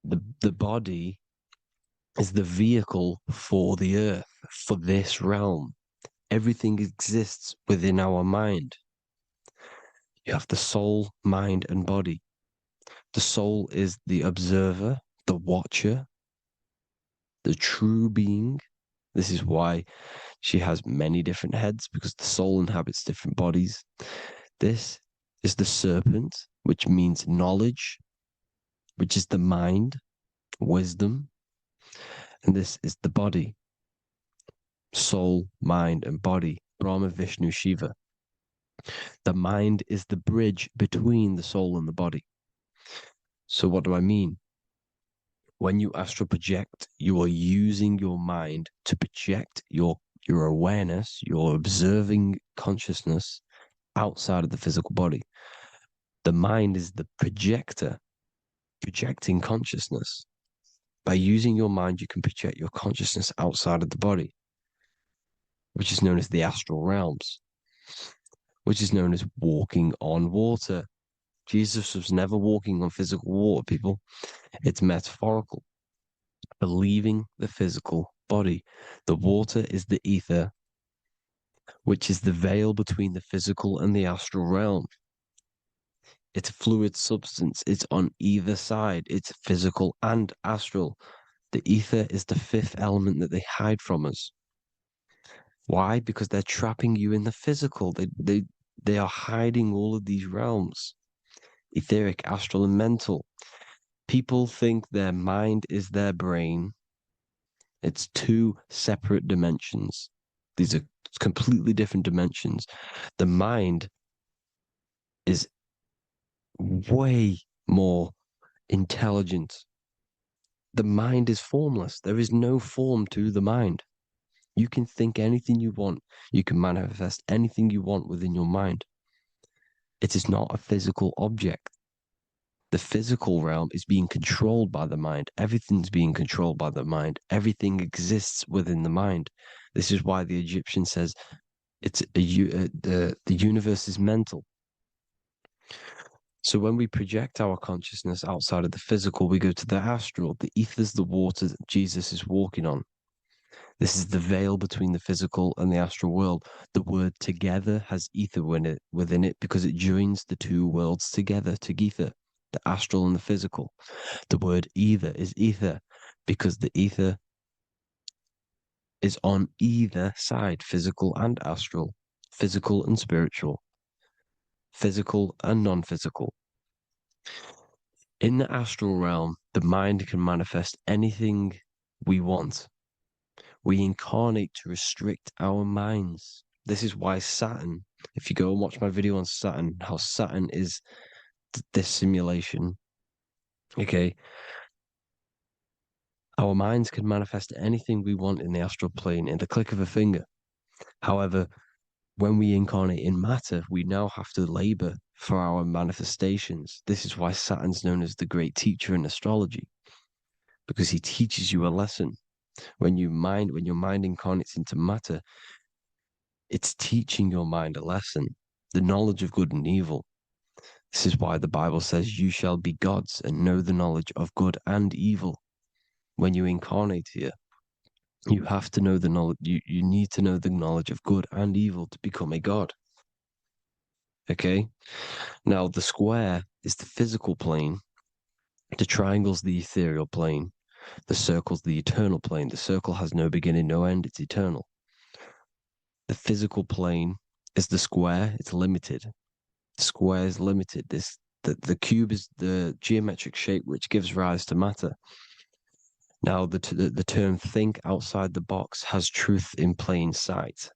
A: The body is the vehicle for the earth, for this realm. Everything exists within our mind. You have the soul, mind, and body. The soul is the observer, the watcher, the true being. This is why she has many different heads, because the soul inhabits different bodies. This is the serpent, which means knowledge, which is the mind, wisdom. And this is the body, soul, mind, and body, Brahma, Vishnu, Shiva. The mind is the bridge between the soul and the body. So what do I mean? When you astral project, you are using your mind to project your awareness, your observing consciousness outside of the physical body. The mind is the projector, projecting consciousness. By using your mind, you can project your consciousness outside of the body, which is known as the astral realms, which is known as walking on water. Jesus was never walking on physical water, people. It's metaphorical. Believing the physical body. The water is the ether, which is the veil between the physical and the astral realm. It's a fluid substance. It's on either side. It's physical and astral. The ether is the fifth element that they hide from us. Why? Because they're trapping you in the physical. They are hiding all of these realms. Etheric, astral, and mental. People think their mind is their brain. It's two separate dimensions. These are completely different dimensions. The mind is way more intelligent. The mind is formless. There is no form to the mind. You can think anything you want. You can manifest anything you want within your mind. It is not a physical object. The physical realm is being controlled by the mind. Everything's being controlled by the mind. Everything exists within the mind. This is why the Egyptian says the universe is mental. So when we project our consciousness outside of the physical, we go to the astral. The ether is the water that Jesus is walking on. This is the veil between the physical and the astral world. The word together has ether within it because it joins the two worlds together, together, the astral and the physical. The word either is ether because the ether is on either side, physical and astral, physical and spiritual, physical and non-physical. In the astral realm, the mind can manifest anything we want. We incarnate to restrict our minds. This is why Saturn, if you go and watch my video on Saturn, how Saturn is this simulation, okay? Our minds can manifest anything we want in the astral plane in the click of a finger. However, when we incarnate in matter, we now have to labor for our manifestations. This is why Saturn's known as the great teacher in astrology, because he teaches you a lesson. When your mind incarnates into matter, it's teaching your mind a lesson, the knowledge of good and evil. This is why the Bible says you shall be gods and know the knowledge of good and evil. When you incarnate here, you have to know the knowledge. You need to know the knowledge of good and evil to become a god. Okay? Now, the square is the physical plane. The triangle's the ethereal plane. The circle's the eternal plane. The circle has no beginning, no end. It's eternal. The physical plane is the square. It's limited. The square is limited. The cube is the geometric shape which gives rise to matter. Now, the term think outside the box has truth in plain sight.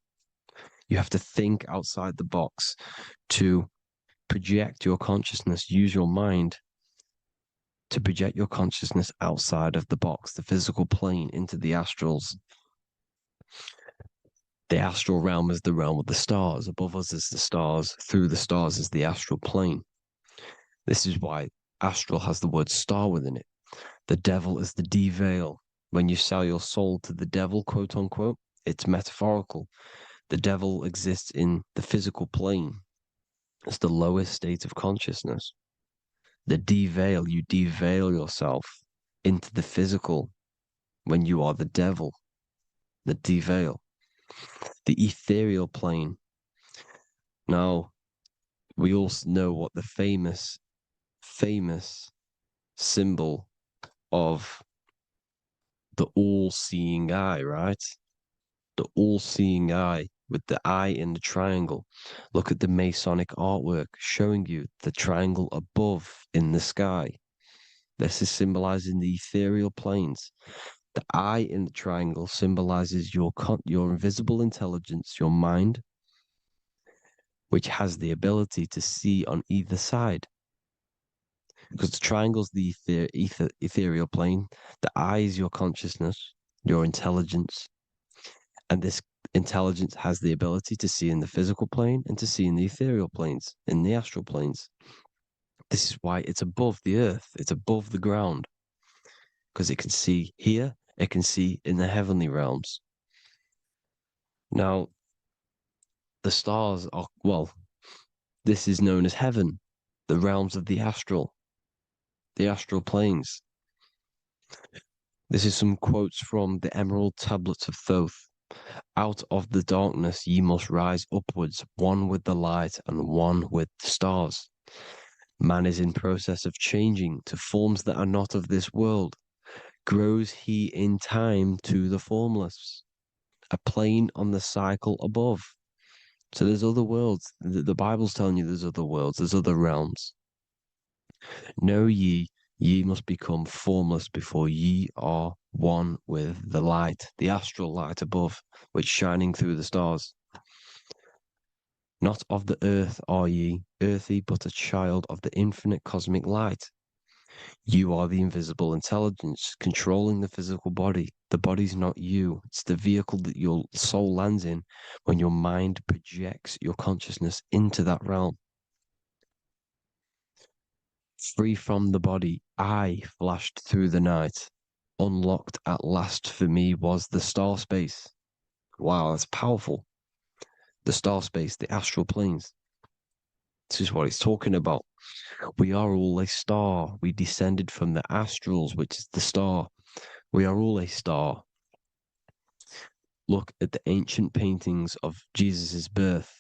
A: You have to think outside the box to project your consciousness, use your mind to project your consciousness outside of the box, the physical plane, into the astrals. The astral realm is the realm of the stars. Above us is the stars. Through the stars is the astral plane. This is why astral has the word star within it. The devil is the de-veil. When you sell your soul to the devil, quote unquote, it's metaphorical.
I: The devil exists in the physical plane. It's the lowest state of consciousness. The deveil, you deveil yourself into the physical when you are the devil. The deveil. The ethereal plane. Now, we all know what the famous symbol of the all-seeing eye, right? The all-seeing eye with the eye in the triangle. Look at the Masonic artwork showing you the triangle above in the sky. This is symbolizing the ethereal planes. The eye in the triangle symbolizes your invisible intelligence, your mind, which has the ability to see on either side. Because the triangle's the ethereal plane. The eye is your consciousness, your intelligence. And this intelligence has the ability to see in the physical plane and to see in the ethereal planes, in the astral planes. This is why it's above the earth. It's above the ground. Because it can see here, it can see in the heavenly realms. Now, the stars are, well, this is known as heaven, the realms of the astral planes. This is some quotes from the Emerald Tablets of Thoth. Out of the darkness ye must rise upwards, one with the light and one with the stars. Man is in process of changing to forms that are not of this world. Grows he in time to the formless, a plane on the cycle above. So there's other worlds. The Bible's telling you there's other worlds, there's other realms. Know ye must become formless before ye are one with the light, the astral light above, which shining through the stars. Not of the earth are ye, earthy, but a child of the infinite cosmic light. You are the invisible intelligence controlling the physical body. The body's not you. It's the vehicle that your soul lands in when your mind projects your consciousness into that realm. Free from the body, I flashed through the night. Unlocked at last for me was the star space. Wow, that's powerful. The star space, the astral planes. This is what he's talking about. We are all a star. We descended from the astrals, which is the star. We are all a star. Look at the ancient paintings of Jesus' birth.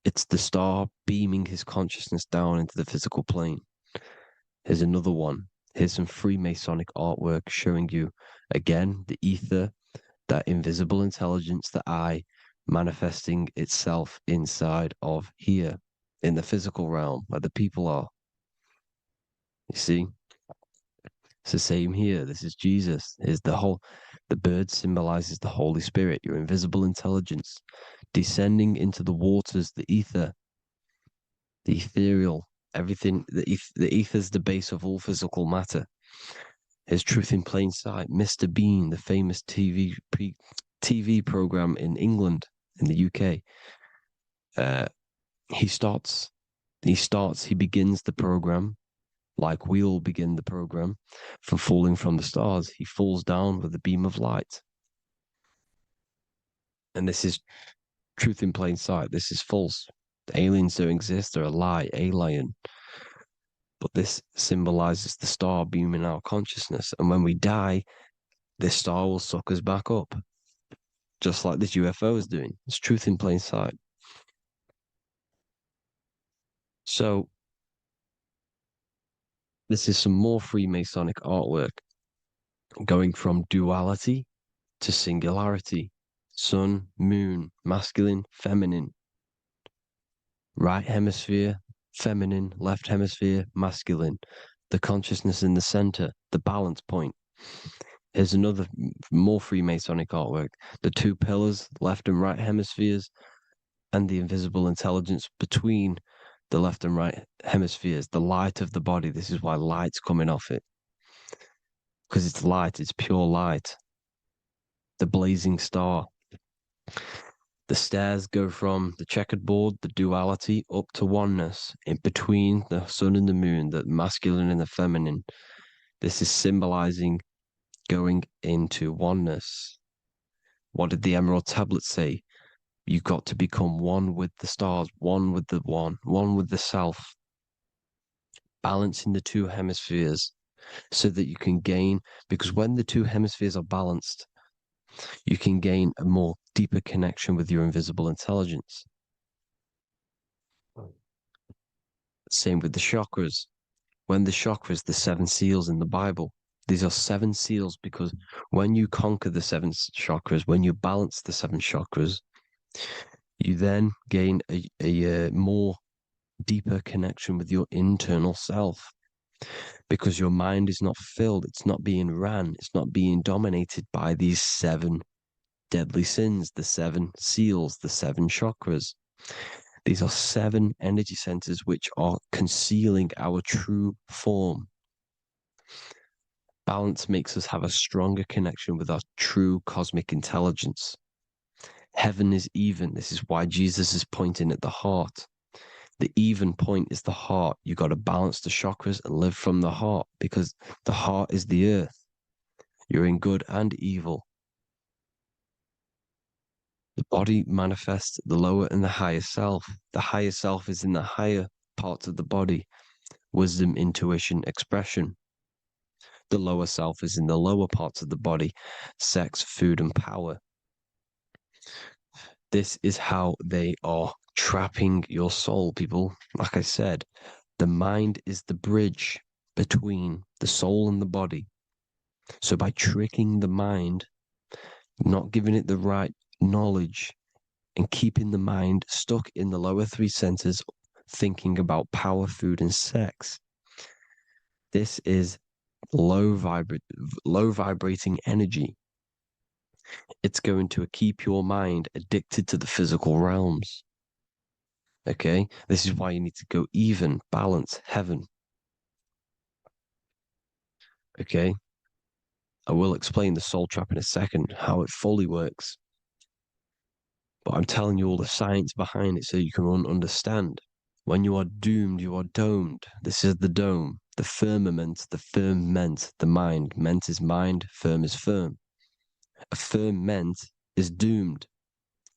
I: It's the star beaming his consciousness down into the physical plane. Here's another one. Here's some Freemasonic artwork showing you, again, the ether, that invisible intelligence, the eye, manifesting itself inside of here, in the physical realm, where the people are. You see? It's the same here. This is Jesus. Here's the bird symbolizes the Holy Spirit, your invisible intelligence, descending into the waters, the ether, the ethereal, everything. The ether is the base of all physical matter. Here's Truth in Plain Sight. Mr. Bean, the famous TV program in England, in the UK. He begins the program like we all begin the program from falling from the stars. He falls down with a beam of light. And this is Truth in Plain Sight. This is false. The aliens don't exist. They're a lie, alien. But this symbolizes the star beaming our consciousness. And when we die, this star will suck us back up. Just like this UFO is doing. It's Truth in Plain Sight. So, this is some more Freemasonic artwork. Going from duality to singularity. Sun, moon, masculine, feminine. Right hemisphere, feminine, left hemisphere, masculine. The consciousness in the center, the balance point. Here's another more Freemasonic artwork. The two pillars, left and right hemispheres, and the invisible intelligence between the left and right hemispheres, the light of the body. This is why light's coming off it. Because it's light, it's pure light. The blazing star. The stairs go from the checkered board, the duality, up to oneness, in between the sun and the moon, the masculine and the feminine. This is symbolizing going into oneness. What did the Emerald Tablets say? You've got to become one with the stars, one with the one with the self, balancing the two hemispheres so that you can gain, because when the two hemispheres are balanced, you can gain a more deeper connection with your invisible intelligence. Same with the chakras. When the chakras, the 7 seals in the Bible, these are 7 seals because when you conquer the 7 chakras, when you balance the 7 chakras, you then gain a more deeper connection with your internal self because your mind is not filled, it's not being ran, it's not being dominated by these 7 deadly sins, the 7 seals, the 7 chakras. These are 7 energy centers which are concealing our true form. Balance makes us have a stronger connection with our true cosmic intelligence. Heaven is even. This is why Jesus is pointing at the heart. The even point is the heart. You got to balance the chakras and live from the heart because the heart is the earth. You're in good and evil. The body manifests the lower and the higher self. The higher self is in the higher parts of the body. Wisdom, intuition, expression. The lower self is in the lower parts of the body. Sex, food, and power. This is how they are trapping your soul, people. Like I said, the mind is the bridge between the soul and the body. So by tricking the mind, not giving it the right knowledge, and keeping the mind stuck in the lower 3 centers, thinking about power, food, and sex, this is low vibrating energy. It's going to keep your mind addicted to the physical realms. Okay, this is why you need to go even, balance, heaven. Okay, I will explain the soul trap in a second, how it fully works. But I'm telling you all the science behind it so you can understand. When you are doomed, you are domed. This is the dome, the firmament, the firmament, the mind. Ment is mind, firm is firm. A firmament is doomed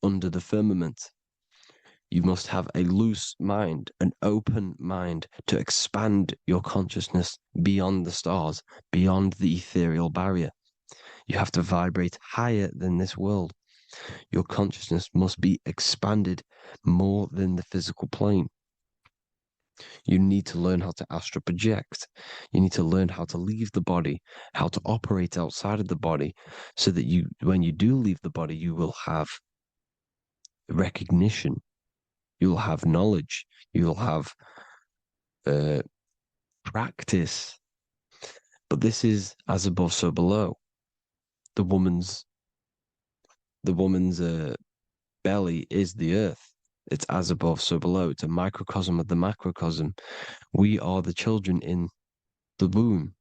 I: under the firmament. You must have a loose mind, an open mind to expand your consciousness beyond the stars, beyond the ethereal barrier. You have to vibrate higher than this world. Your consciousness must be expanded more than the physical plane. You need to learn how to astral project. You need to learn how to leave the body, how to operate outside of the body, so that you, when you do leave the body, you will have recognition. You'll have knowledge. You'll have practice. But this is as above, so below. The woman's belly is the earth. It's as above, so below. It's a microcosm of the macrocosm. We are the children in the womb.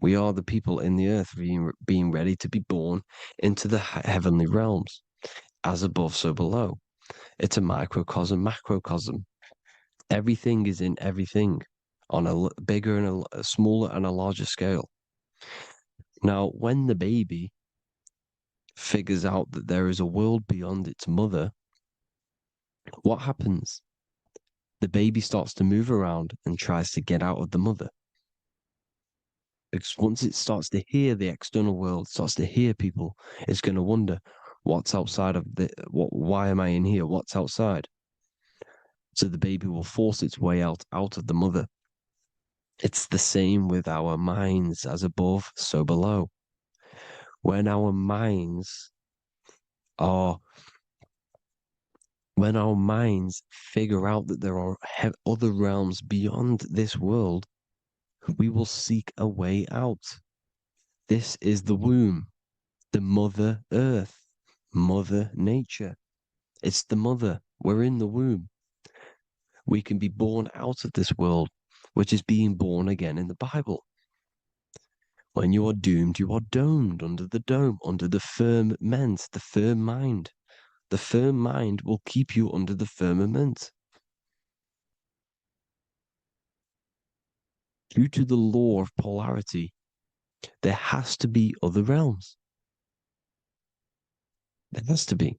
I: We are the people in the earth being ready to be born into the heavenly realms. As above, so below. It's a microcosm, macrocosm. Everything is in everything on a bigger and a smaller and a larger scale. Now, when the baby figures out that there is a world beyond its mother, what happens? The baby starts to move around and tries to get out of the mother. Because once it starts to hear the external world, starts to hear people, it's going to wonder, what's outside of why am I in here? What's outside? So the baby will force its way out of the mother. It's the same with our minds, as above, so below. When our minds figure out that there are other realms beyond this world, we will seek a way out. This is the womb, the Mother Earth, Mother Nature. It's the mother. We're in the womb. We can be born out of this world, which is being born again in the Bible. When you are doomed, you are domed under the dome, under the firmament, the firm mind. The firm mind will keep you under the firmament. Due to the law of polarity, there has to be other realms. There has to be.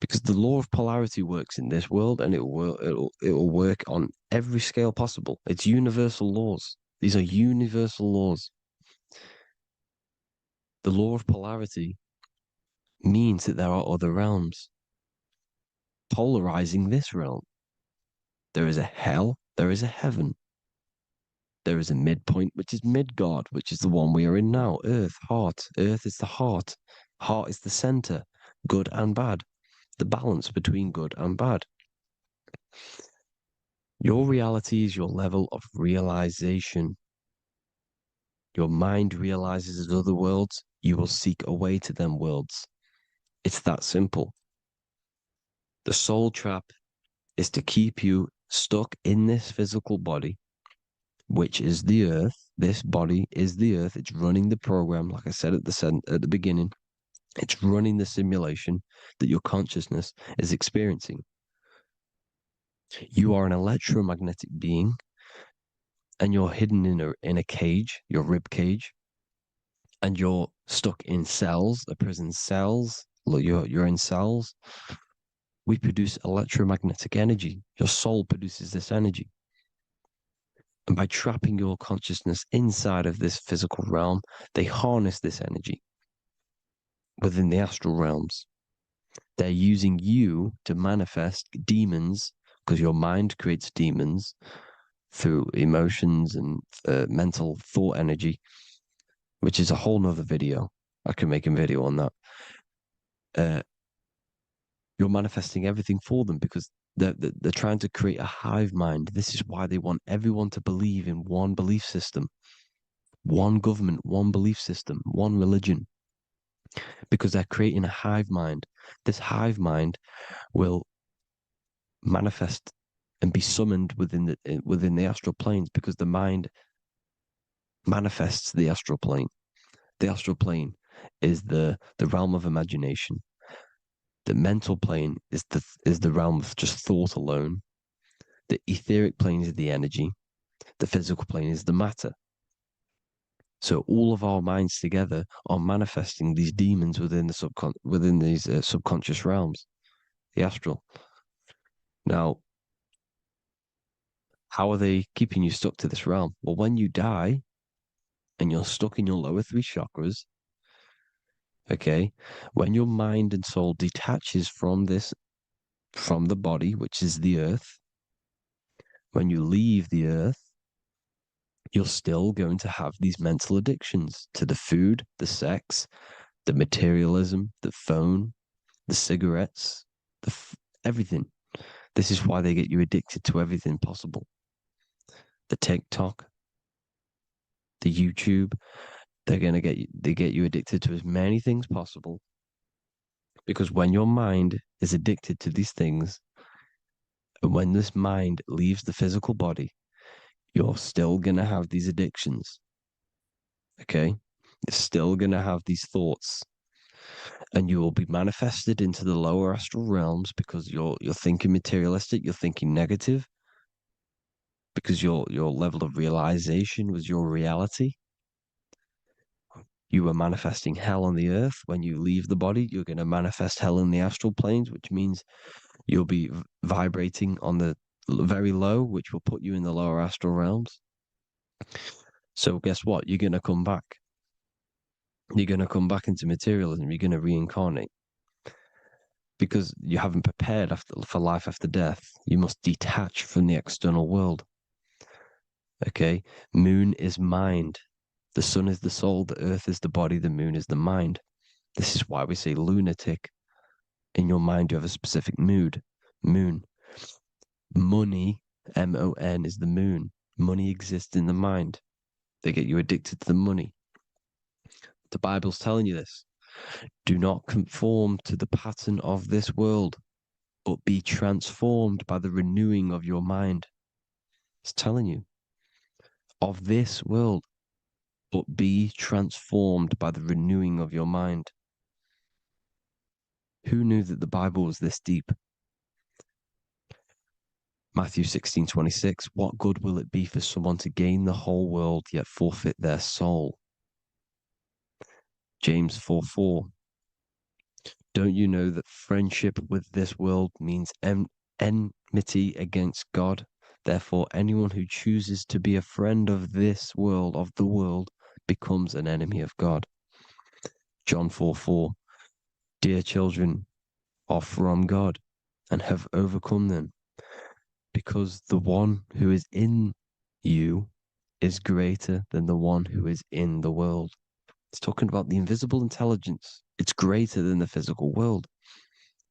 A: Because the law of polarity works in this world, and it will work on every scale possible. It's universal laws. These are universal laws. The law of polarity means that there are other realms polarizing this realm. There is a hell, there is a heaven. There is a midpoint, which is Midgard, which is the one we are in now. Earth, heart. Earth is the heart. Heart is the center, good and bad. The balance between good and bad. Your reality is your level of realization. Your mind realizes other worlds, you will seek a way to them worlds. It's that simple. The soul trap is to keep you stuck in this physical body, which is the earth. This body is the earth. It's running the program, like I said at the beginning. It's running the simulation that your consciousness is experiencing. You are an electromagnetic being, and you're hidden in a cage, your rib cage, and you're stuck in cells, a prison cells. Look, you're in cells. We produce electromagnetic energy. Your soul produces this energy. And by trapping your consciousness inside of this physical realm, they harness this energy within the astral realms. They're using you to manifest demons, because your mind creates demons through emotions and mental thought energy, which is a whole nother video. I can make a video on that. You're manifesting everything for them because they're trying to create a hive mind. This is why they want everyone to believe in one belief system, one government, one belief system, one religion, because they're creating a hive mind. This hive mind will manifest and be summoned within the astral planes, because the mind manifests the astral plane. The astral plane is the realm of imagination. The mental plane is the realm of just thought alone. The etheric plane is the energy. The physical plane is the matter. So all of our minds together are manifesting these demons within these subconscious realms, the astral. Now, how are they keeping you stuck to this realm? Well, when you die and you're stuck in your lower three chakras, okay, when your mind and soul detaches from the body, which is the earth, when you leave the earth, you're still going to have these mental addictions to the food, the sex, the materialism, the phone, the cigarettes, everything. This is why they get you addicted to everything possible. The TikTok, the YouTube, they get you addicted to as many things possible. Because when your mind is addicted to these things, and when this mind leaves the physical body, you're still going to have these addictions. Okay? You're still going to have these thoughts. And you will be manifested into the lower astral realms because you're thinking materialistic, you're thinking negative, because your level of realization was your reality. You were manifesting hell on the earth. When you leave the body, you're going to manifest hell in the astral planes, which means you'll be vibrating on the very low, which will put you in the lower astral realms. So guess what? You're going to come back. You're going to come back into materialism. You're going to reincarnate. Because you haven't prepared for life after death. You must detach from the external world. Okay? Moon is mind. The sun is the soul. The earth is the body. The moon is the mind. This is why we say lunatic. In your mind, you have a specific mood. Moon. Money, M-O-N, is the moon. Money exists in the mind. They get you addicted to the money. The Bible's telling you this. Do not conform to the pattern of this world, but be transformed by the renewing of your mind. It's telling you. Of this world, but be transformed by the renewing of your mind. Who knew that the Bible was this deep? Matthew 16:26, what good will it be for someone to gain the whole world yet forfeit their soul? James 4:4, Don't you know that friendship with this world means enmity against God? Therefore, anyone who chooses to be a friend of this world, of the world, becomes an enemy of God. John 4:4. Dear children, are from God and have overcome them, because the one who is in you is greater than the one who is in the world. It's talking about the invisible intelligence. It's greater than the physical world.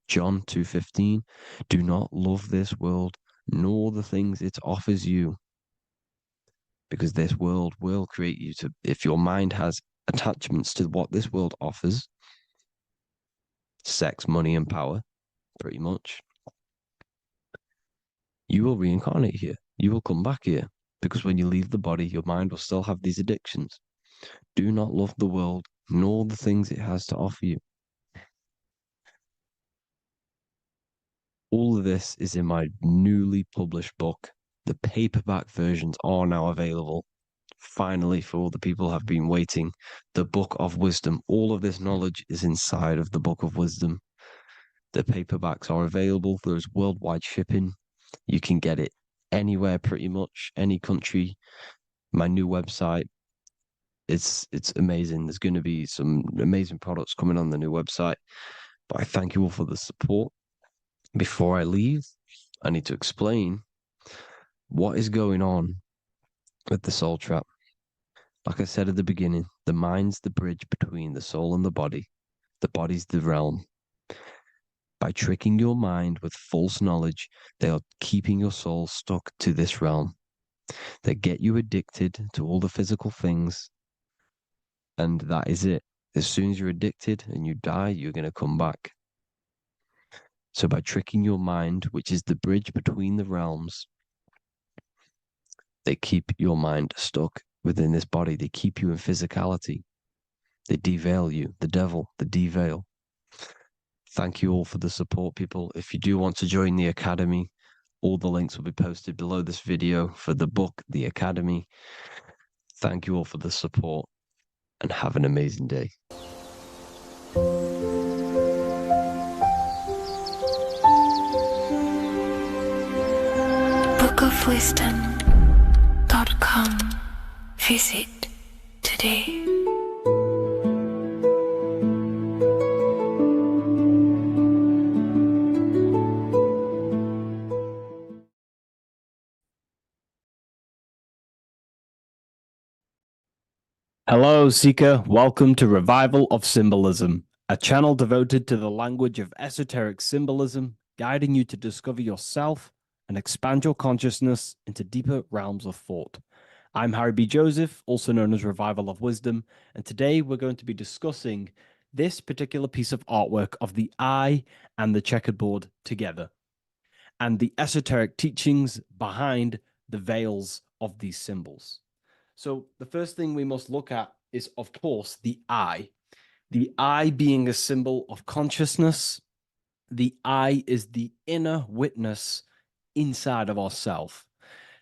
A: John 2:15. Do not love this world, nor the things it offers you, because this world will create you to, if your mind has attachments to what this world offers, sex, money, and power, pretty much, you will reincarnate here. You will come back here, because when you leave the body, your mind will still have these addictions. Do not love the world, nor the things it has to offer you. All of this is in my newly published book. The paperback versions are now available. Finally, for all the people who have been waiting, the Book of Wisdom. All of this knowledge is inside of the Book of Wisdom. The paperbacks are available. There's worldwide shipping. You can get it anywhere, pretty much, any country. My new website, it's amazing. There's going to be some amazing products coming on the new website. But I thank you all for the support. Before I leave, I need to explain what is going on with the soul trap. Like I said at the beginning, the mind's the bridge between the soul and the body. The body's the realm. By tricking your mind with false knowledge, they are keeping your soul stuck to this realm. They get you addicted to all the physical things, and that is it. As soon as you're addicted and you die, you're going to come back. So by tricking your mind, which is the bridge between the realms, they keep your mind stuck within this body. They keep you in physicality. They deveil you, the devil, the deveil. Thank you all for the support, people. If you do want to join the Academy, all the links will be posted below this video for the book, The Academy. Thank you all for the support and have an amazing day.
B: bookofwisdom.com. Visit today.
F: Hello, Seeker. Welcome to Revival of Symbolism, a channel devoted to the language of esoteric symbolism, guiding you to discover yourself and expand your consciousness into deeper realms of thought. I'm Harry B. Joseph, also known as Revival of Wisdom, and today we're going to be discussing this particular piece of artwork of the eye and the checkerboard together, and the esoteric teachings behind the veils of these symbols. So the first thing we must look at is, of course, the eye. The eye being a symbol of consciousness. The eye is the inner witness inside of ourself.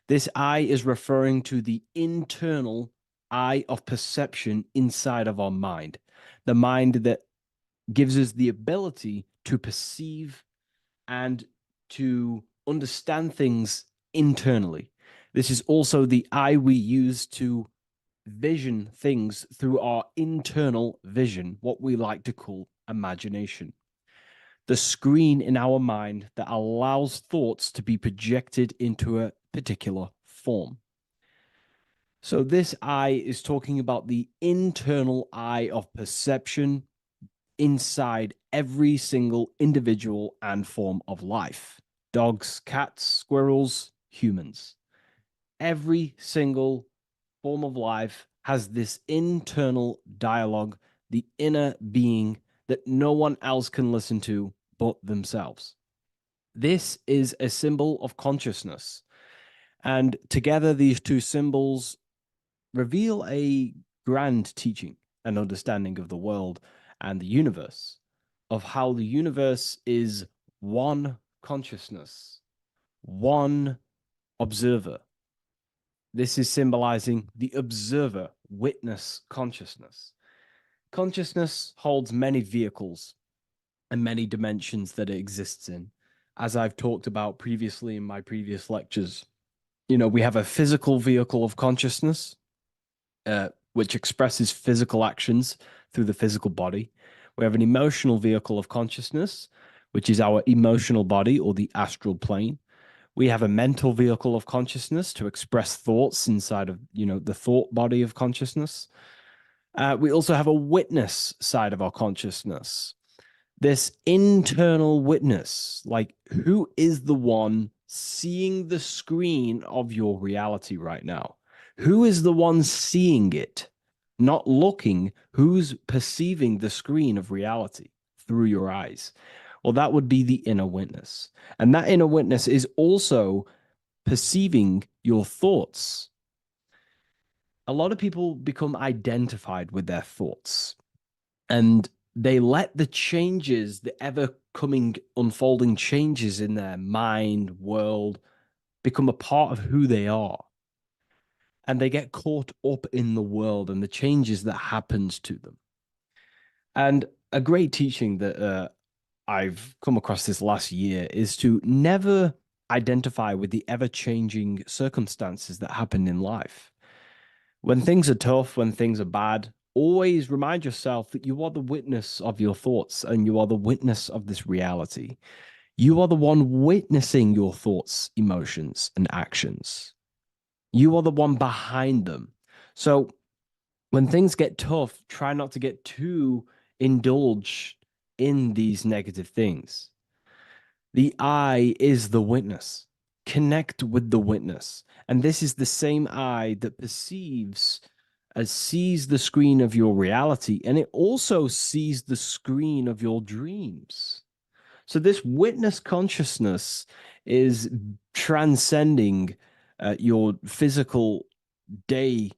F: This eye is referring to the internal eye of perception inside of our mind. The mind that gives us the ability to perceive and to understand things internally. This is also the eye we use to vision things through our internal vision, what we like to call imagination. The screen in our mind that allows thoughts to be projected into a particular form. So this eye is talking about the internal eye of perception inside every single individual and form of life. Dogs, cats, squirrels, humans. Every single form of life has this internal dialogue, the inner being that no one else can listen to but themselves. This is a symbol of consciousness. And together, these two symbols reveal a grand teaching, an understanding of the world and the universe, of how the universe is one consciousness, one observer. This is symbolizing the observer witness consciousness. Consciousness holds many vehicles.
A: and many dimensions that it exists in. As I've talked about previously in my previous lectures, we have a physical vehicle of consciousness, which expresses physical actions through the physical body. We have an emotional vehicle of consciousness, which is our emotional body or the astral plane. We have a mental vehicle of consciousness to express thoughts inside of, the thought body of consciousness. We also have a witness side of our consciousness. This internal witness, like who is the one seeing the screen of your reality right now? Who is the one seeing it? Not looking, who's perceiving the screen of reality through your eyes? Well, that would be the inner witness. And that inner witness is also perceiving your thoughts. A lot of people become identified with their thoughts, and they let the changes, the ever coming, unfolding changes in their mind, world, become a part of who they are. And they get caught up in the world and the changes that happens to them. And a great teaching that I've come across this last year is to never identify with the ever-changing circumstances that happen in life. When things are tough, when things are bad, always remind yourself that you are the witness of your thoughts and you are the witness of this reality. You are the one witnessing your thoughts, emotions, and actions. You are the one behind them. So when things get tough, try not to get too indulged in these negative things. The I is the witness. Connect with the witness. And this is the same I that sees the screen of your reality, and it also sees the screen of your dreams. So this witness consciousness is transcending your physical day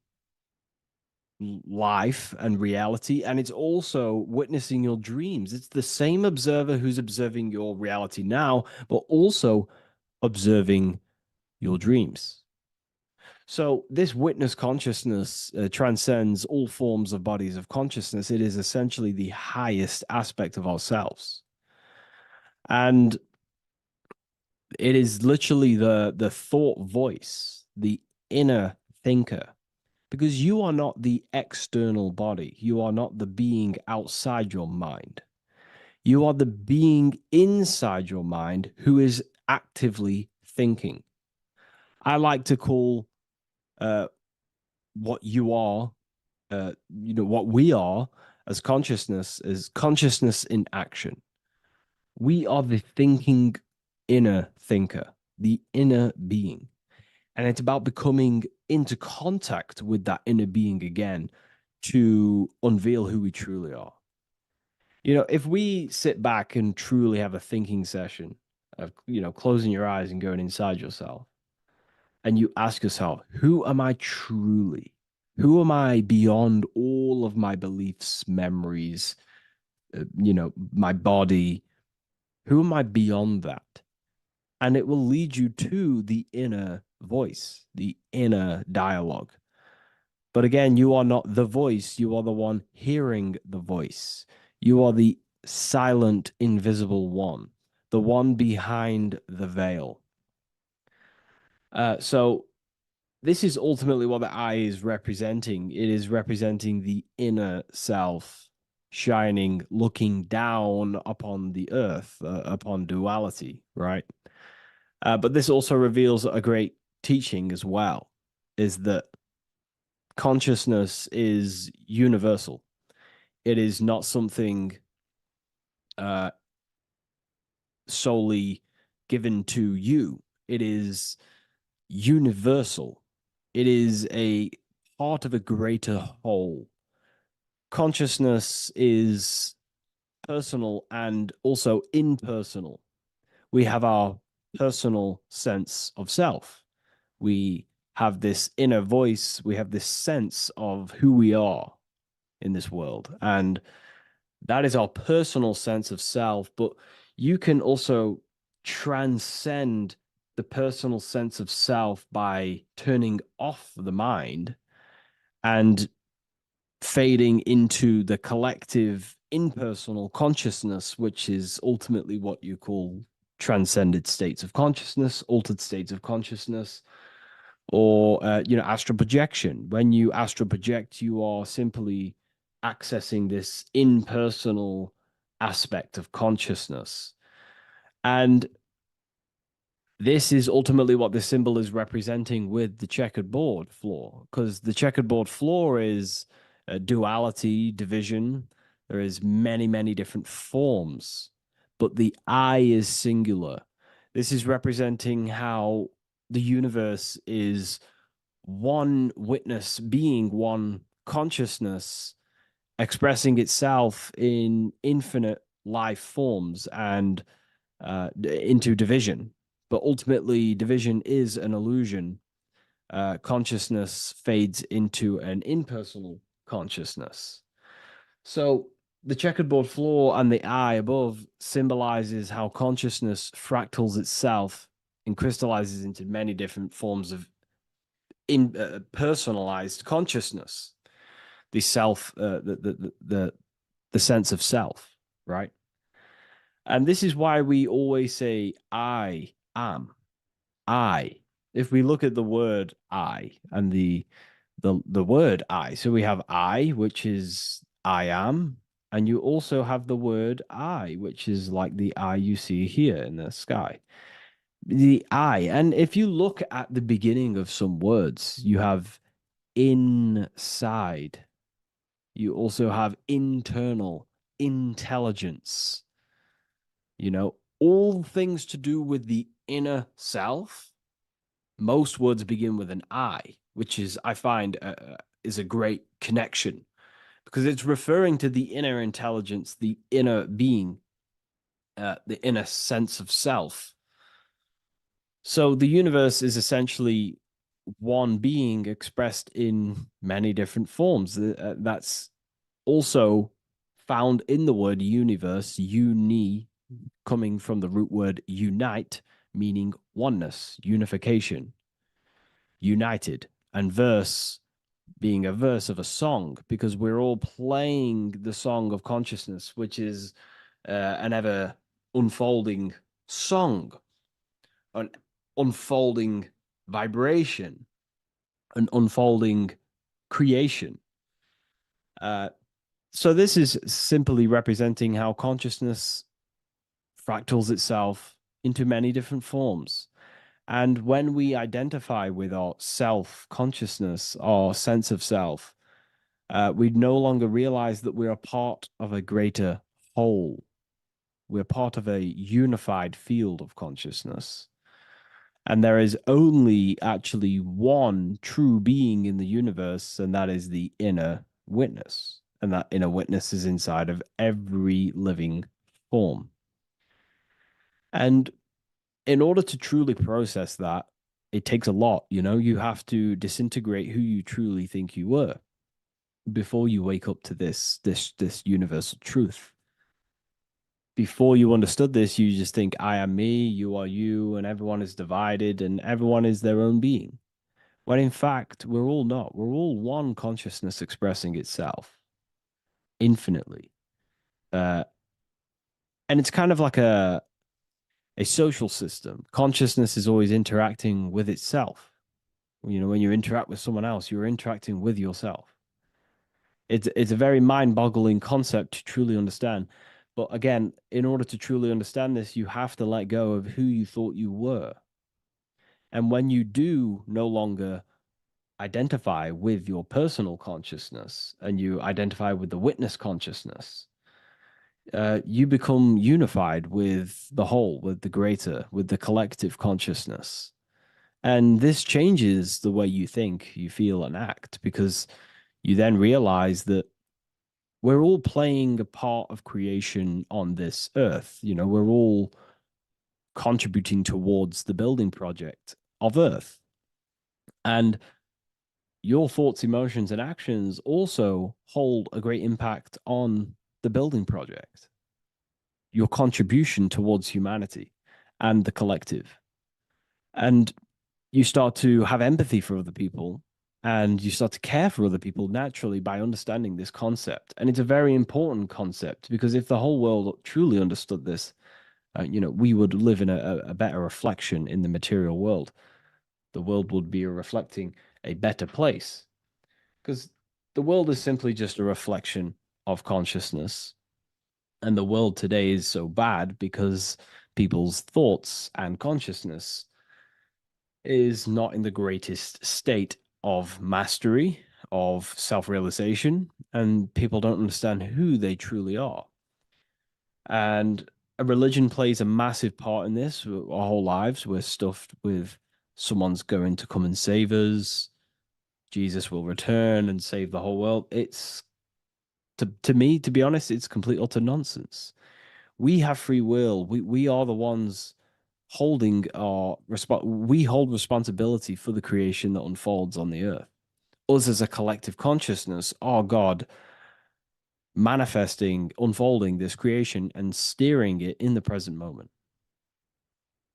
A: life and reality, and it's also witnessing your dreams. It's the same observer who's observing your reality now, but also observing your dreams. So this witness consciousness transcends all forms of bodies of consciousness. It is essentially the highest aspect of ourselves. And it is literally the thought voice, the inner thinker, because you are not the external body. You are not the being outside your mind. You are the being inside your mind who is actively thinking. I like to call what you are, what we are as consciousness is consciousness in action. We are the thinking inner thinker, the inner being. And it's about becoming into contact with that inner being again to unveil who we truly are. If we sit back and truly have a thinking session of, closing your eyes and going inside yourself, and you ask yourself, who am I truly? Who am I beyond all of my beliefs, memories, my body? Who am I beyond that? And it will lead you to the inner voice, the inner dialogue. But again, you are not the voice. You are the one hearing the voice. You are the silent, invisible one, the one behind the veil. So this is ultimately what the I is representing. It is representing the inner self shining, looking down upon the earth, upon duality, right? But this also reveals a great teaching as well, is that consciousness is universal. It is not something solely given to you. It is universal. It is a part of a greater whole. Consciousness is personal and also impersonal. We have our personal sense of self. We have this inner voice. We have this sense of who we are in this world. And that is our personal sense of self. But you can also transcend the personal sense of self by turning off the mind and fading into the collective
G: impersonal consciousness, which is ultimately what you call transcended states of consciousness, altered states of consciousness, or astral projection. When you astral project, you are simply accessing this impersonal aspect of consciousness. And this is ultimately what this symbol is representing with the checkered board floor, because the checkered board floor is duality, division. There is many, many different forms, but the I is singular. This is representing how the universe is one witness being, one consciousness expressing itself in infinite life forms and into division. But ultimately, division is an illusion. Consciousness fades into an impersonal consciousness. So the checkerboard floor and the eye above symbolizes how consciousness fractals itself and crystallizes into many different forms of personalized consciousness. The self, the sense of self, right? And this is why we always say, I am. I. If we look at the word I and the word I, so we have I, which is I am, and you also have the word I, which is like the I you see here in the sky. The I, and if you look at the beginning of some words, you have inside. You also have internal, intelligence. All things to do with the inner self. Most words begin with an I, which is, I find, is a great connection because it's referring to the inner intelligence, the inner being, the inner sense of self. So the universe is essentially one being expressed in many different forms. That's also found in the word universe, uni, coming from the root word unite, meaning oneness, unification, united, and verse being a verse of a song, because we're all playing the song of consciousness, which is an ever unfolding song, an unfolding vibration, an unfolding creation. So this is simply representing how consciousness fractals itself into many different forms. And when we identify with our self-consciousness, our sense of self, we no longer realize that we're a part of a greater whole. We're part of a unified field of consciousness. And there is only actually one true being in the universe, and that is the inner witness. And that inner witness is inside of every living form. And in order to truly process that, it takes a lot. You have to disintegrate who you truly think you were before you wake up to this universal truth. Before you understood this, you just think, I am me, you are you, and everyone is divided and everyone is their own being. When in fact, we're all not. We're all one consciousness expressing itself infinitely. And it's kind of like a social system. Consciousness is always interacting with itself. When you interact with someone else, you're interacting with yourself. It's a very mind-boggling concept to truly understand. But again, in order to truly understand this, you have to let go of who you thought you were. And when you do no longer identify with your personal consciousness and you identify with the witness consciousness, you become unified with the whole, with the greater, with the collective consciousness. And this changes the way you think, you feel, and act, because you then realize that we're all playing a part of creation on this earth. We're all contributing towards the building project of Earth. And your thoughts, emotions, and actions also hold a great impact on the building project, your contribution towards humanity and the collective. And you start to have empathy for other people And you start to care for other people naturally by understanding this concept. And it's a very important concept because if the whole world truly understood this, we would live in a better reflection in the material world. The world would be reflecting a better place because the world is simply just a reflection of consciousness. And the world today is so bad because people's thoughts and consciousness is not in the greatest state of mastery, of self realization, and people don't understand who they truly are. And a religion plays a massive part in this. Our whole lives, we're stuffed with someone's going to come and save us. Jesus will return and save the whole world. It's to me, to be honest, it's complete utter nonsense. We have free will. We are the ones holding we hold responsibility for the creation that unfolds on the earth. Us as a collective consciousness are God manifesting, unfolding this creation and steering it in the present moment.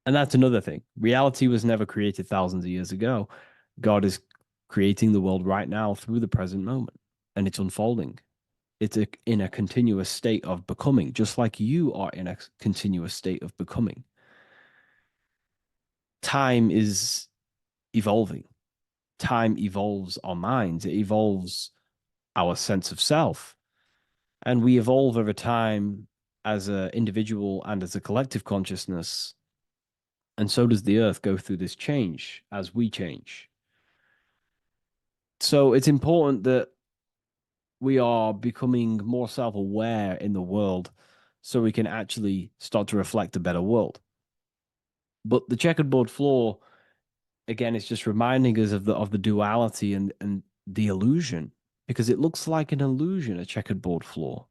G: And that's another thing. Reality was never created thousands of years ago. God is creating the world right now through the present moment, and it's unfolding. It's in a continuous state of becoming, just like you are in a continuous state of becoming. Time is evolving. Time evolves our minds. It evolves our sense of self. And we evolve over time as an individual and as a collective consciousness. And so does the earth go through this change as we change. So it's important that we are becoming more self-aware in the world so we can actually start to reflect a better world. But the checkerboard floor, again, is just reminding us of the duality and the illusion, because it looks like an illusion, a checkerboard floor.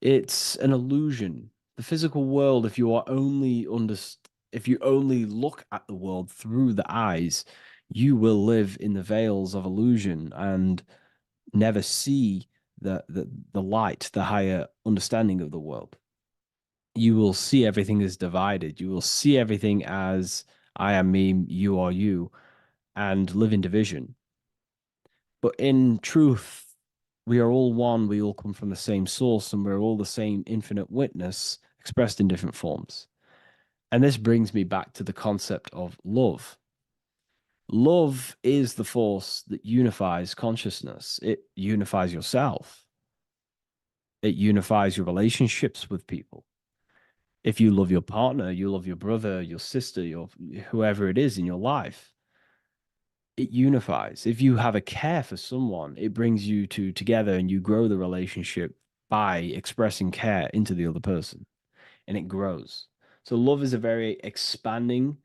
G: It's an illusion. The physical world, if you only look at the world through the eyes, you will live in the veils of illusion and never see the light, the higher understanding of the world. You will see everything as divided. You will see everything as I am me, you are you, and live in division. But in truth, we are all one. We all come from the same source, and we're all the same infinite witness expressed in different forms. And this brings me back to the concept of love. Love is the force that unifies consciousness. It unifies yourself. It unifies your relationships with people. If you love your partner, you love your brother, your sister, whoever it is in your life, it unifies. If you have a care for someone, it brings you two together and you grow the relationship by expressing care into the other person, and it grows. So love is a very expanding,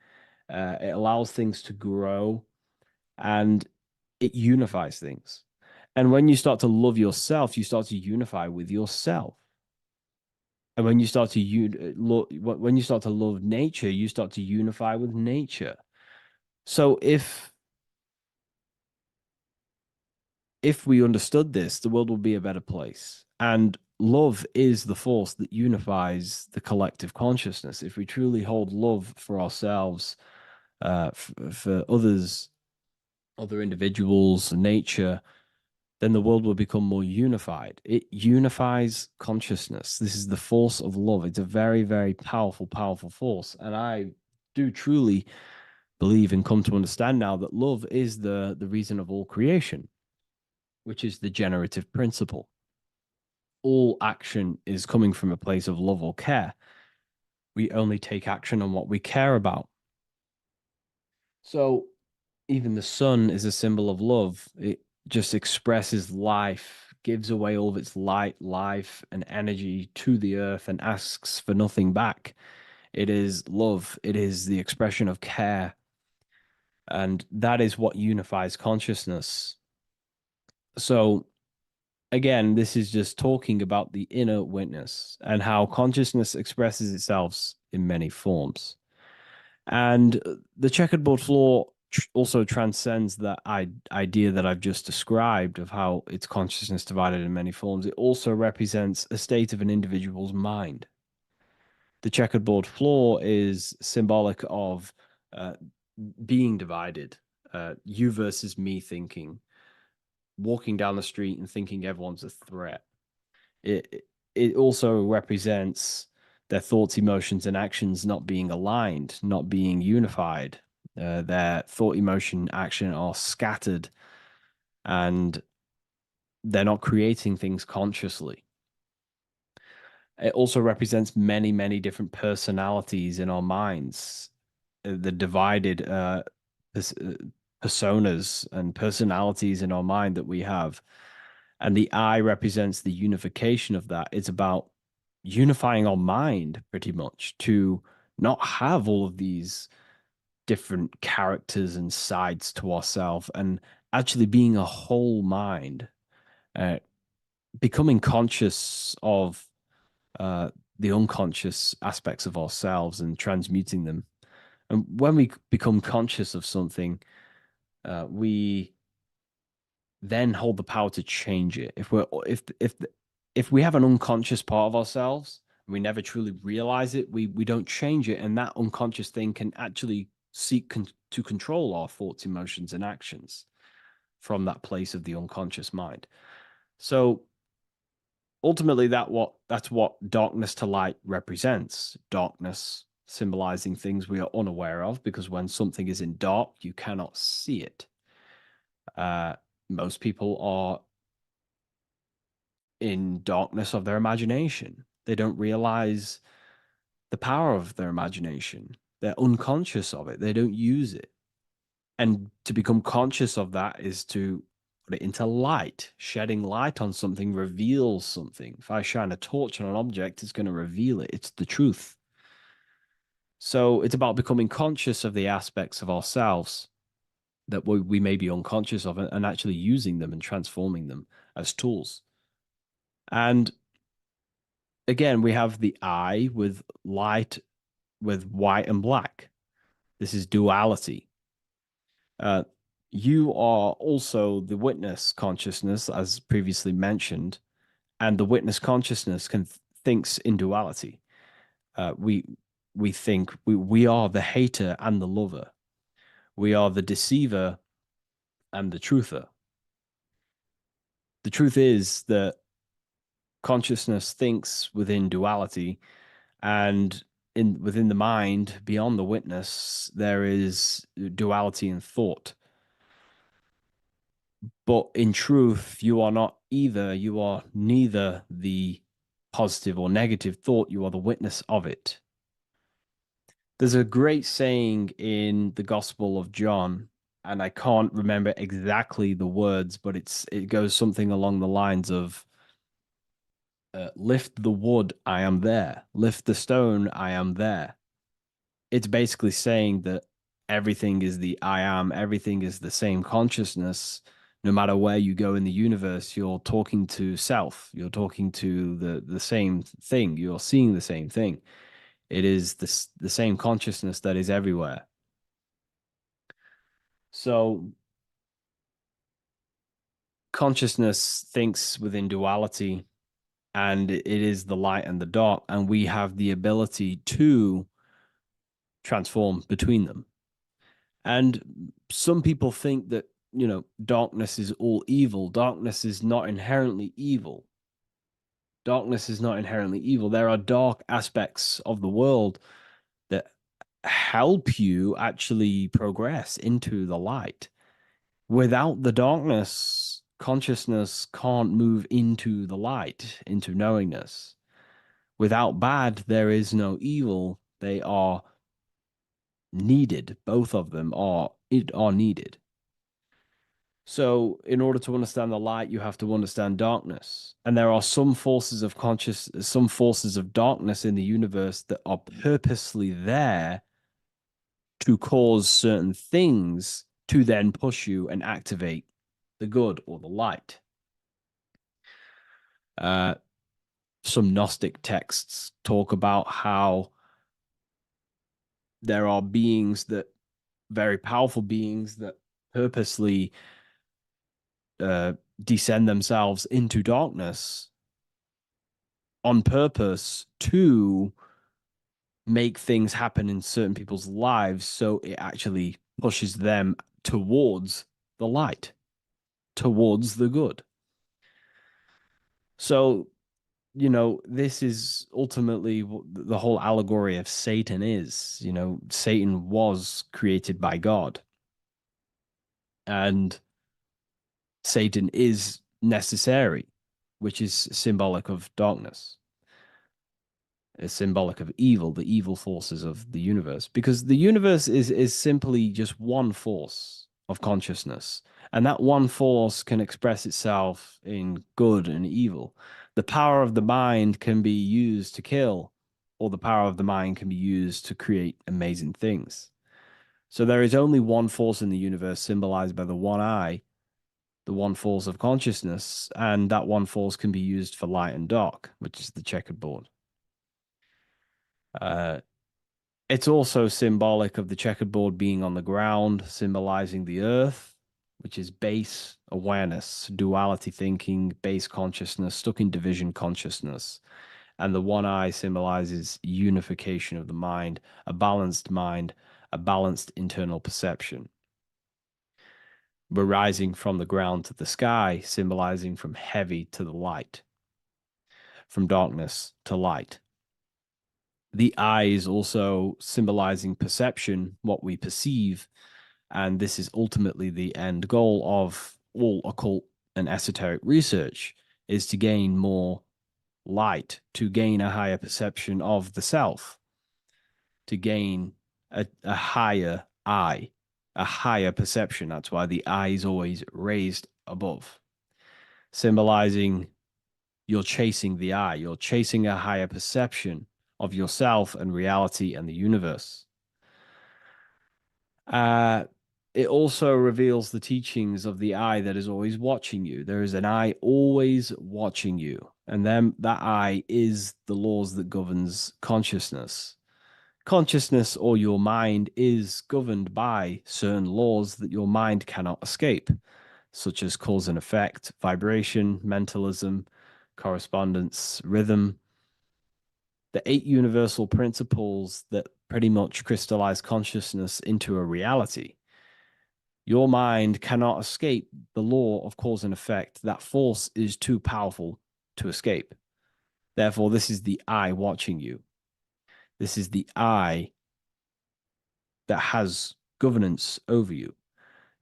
G: it allows things to grow, and it unifies things. And when you start to love yourself, you start to unify with yourself. And when you start to love nature, you start to unify with nature. So if we understood this, the world would be a better place. And love is the force that unifies the collective consciousness. If we truly hold love for ourselves, for others, other individuals, nature, then the world will become more unified. It unifies consciousness. This is the force of love. It's a very, very powerful, powerful force. And I do truly believe and come to understand now that love is the reason of all creation, which is the generative principle. All action is coming from a place of love or care. We only take action on what we care about. So even the sun is a symbol of love. It just expresses life, gives away all of its light, life, and energy to the earth and asks for nothing back. It is love. It is the expression of care. And that is what unifies consciousness. So, again, this is just talking about the inner witness and how consciousness expresses itself in many forms. And the checkerboard floor also transcends that idea that I've just described of how it's consciousness divided in many forms. It also represents a state of an individual's mind. The checkerboard floor is symbolic of being divided, you versus me thinking, walking down the street and thinking everyone's a threat. It also represents their thoughts, emotions, and actions not being aligned, not being unified. Their thought, emotion, action are scattered, and they're not creating things consciously. It also represents many, many different personalities in our minds, the divided personas and personalities in our mind that we have. And the I represents the unification of that. It's about unifying our mind pretty much to not have all of these different characters and sides to ourselves and actually being a whole mind, becoming conscious of the unconscious aspects of ourselves and transmuting them. And when we become conscious of something, we then hold the power to change it. If we have an unconscious part of ourselves, we never truly realize it, we don't change it, and that unconscious thing can actually seek to control our thoughts, emotions, and actions from that place of the unconscious mind. So ultimately, that's what darkness to light represents. Darkness symbolizing things we are unaware of, because when something is in dark, you cannot see it. Most people are in darkness of their imagination. They don't realize the power of their imagination. They're unconscious of it. They don't use it. And to become conscious of that is to put it into light. Shedding light on something reveals something. If I shine a torch on an object, it's going to reveal it. It's the truth. So it's about becoming conscious of the aspects of ourselves that we may be unconscious of, and actually using them and transforming them as tools. And again, we have the I with light, with white and black. This is duality. You are also the witness consciousness, as previously mentioned, and the witness consciousness thinks in duality. We think we are the hater and the lover. We are the deceiver and the truther. The truth is that consciousness thinks within duality, and within the mind, beyond the witness, there is duality in thought. But in truth, you are not either. You are neither the positive or negative thought. You are the witness of it. There's a great saying in the Gospel of John, and I can't remember exactly the words, but it goes something along the lines of, lift the wood, I am there. Lift the stone, I am there. It's basically saying that everything is the I am, everything is the same consciousness. No matter where you go in the universe, you're talking to self. You're talking to the same thing. You're seeing the same thing. It is the same consciousness that is everywhere. So consciousness thinks within duality, and it is the light and the dark, and we have the ability to transform between them. And some people think that, darkness is all evil. Darkness is not inherently evil. Darkness is not inherently evil. There are dark aspects of the world that help you actually progress into the light. Without the darkness, consciousness can't move into the light, into knowingness. Without bad, there is no evil. They are needed. Both of them are needed. So in order to understand the light, you have to understand darkness. And there are some forces of some forces of darkness in the universe that are purposely there to cause certain things to then push you and activate the good or the light. Some Gnostic texts talk about how there are very powerful beings that purposely descend themselves into darkness on purpose to make things happen in certain people's lives, so it actually pushes them towards the light, towards the good. So, you know, this is ultimately what the whole allegory of Satan is. You know, Satan was created by God, and Satan is necessary, which is symbolic of darkness. It's symbolic of evil, the evil forces of the universe, because the universe is simply just one force of consciousness, and that one force can express itself in good and evil. The power of the mind can be used to kill, or the power of the mind can be used to create amazing things. So there is only one force in the universe, symbolized by the one eye, the one force of consciousness, and that one force can be used for light and dark, which is the checkered board. It's also symbolic of the checkered board being on the ground, symbolizing the earth, which is base awareness, duality thinking, base consciousness, stuck in division consciousness. And the one eye symbolizes unification of the mind, a balanced internal perception. We're rising from the ground to the sky, symbolizing from heavy to the light, from darkness to light. The eye is also symbolizing perception, what we perceive, and this is ultimately the end goal of all occult and esoteric research, is to gain more light, to gain a higher perception of the self, to gain a higher eye, a higher perception. That's why the eye is always raised above, symbolizing you're chasing the eye, you're chasing a higher perception of yourself and reality and the universe. It also reveals the teachings of the eye that is always watching you. There is an eye always watching you, and then that eye is the laws that governs consciousness. Consciousness, or your mind, is governed by certain laws that your mind cannot escape, such as cause and effect, vibration, mentalism, correspondence, rhythm. The 8 universal principles that pretty much crystallize consciousness into a reality. Your mind cannot escape the law of cause and effect. That force is too powerful to escape. Therefore, this is the eye watching you. This is the eye that has governance over you.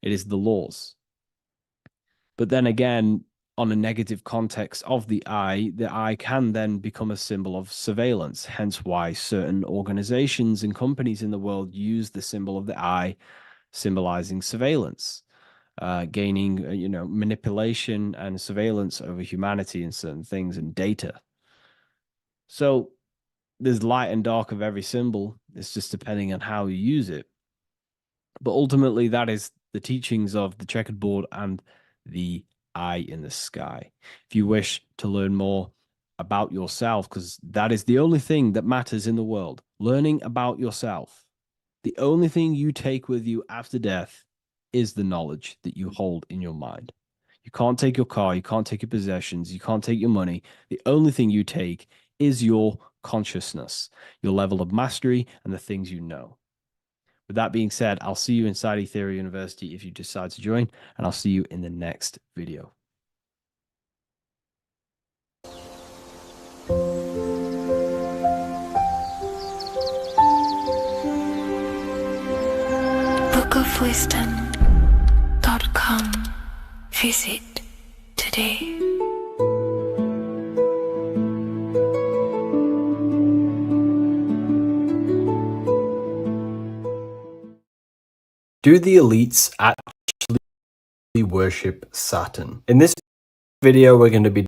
G: It is the laws. But then again, on a negative context of the eye can then become a symbol of surveillance. Hence why certain organizations and companies in the world use the symbol of the eye, symbolizing surveillance, gaining, manipulation and surveillance over humanity and certain things and data. So there's light and dark of every symbol. It's just depending on how you use it. But ultimately, that is the teachings of the checkered board and the eye in the sky. If you wish to learn more about yourself, because that is the only thing that matters in the world, learning about yourself. The only thing you take with you after death is the knowledge that you hold in your mind. You can't take your car, you can't take your possessions, you can't take your money. The only thing you take is your consciousness, your level of mastery, and the things you know. With that being said, I'll see you inside Ethereal University if you decide to join, and I'll see you in the next video.
B: bookofwisdom.com. Visit today.
I: Do the elites actually worship Saturn? In this video, we're going to be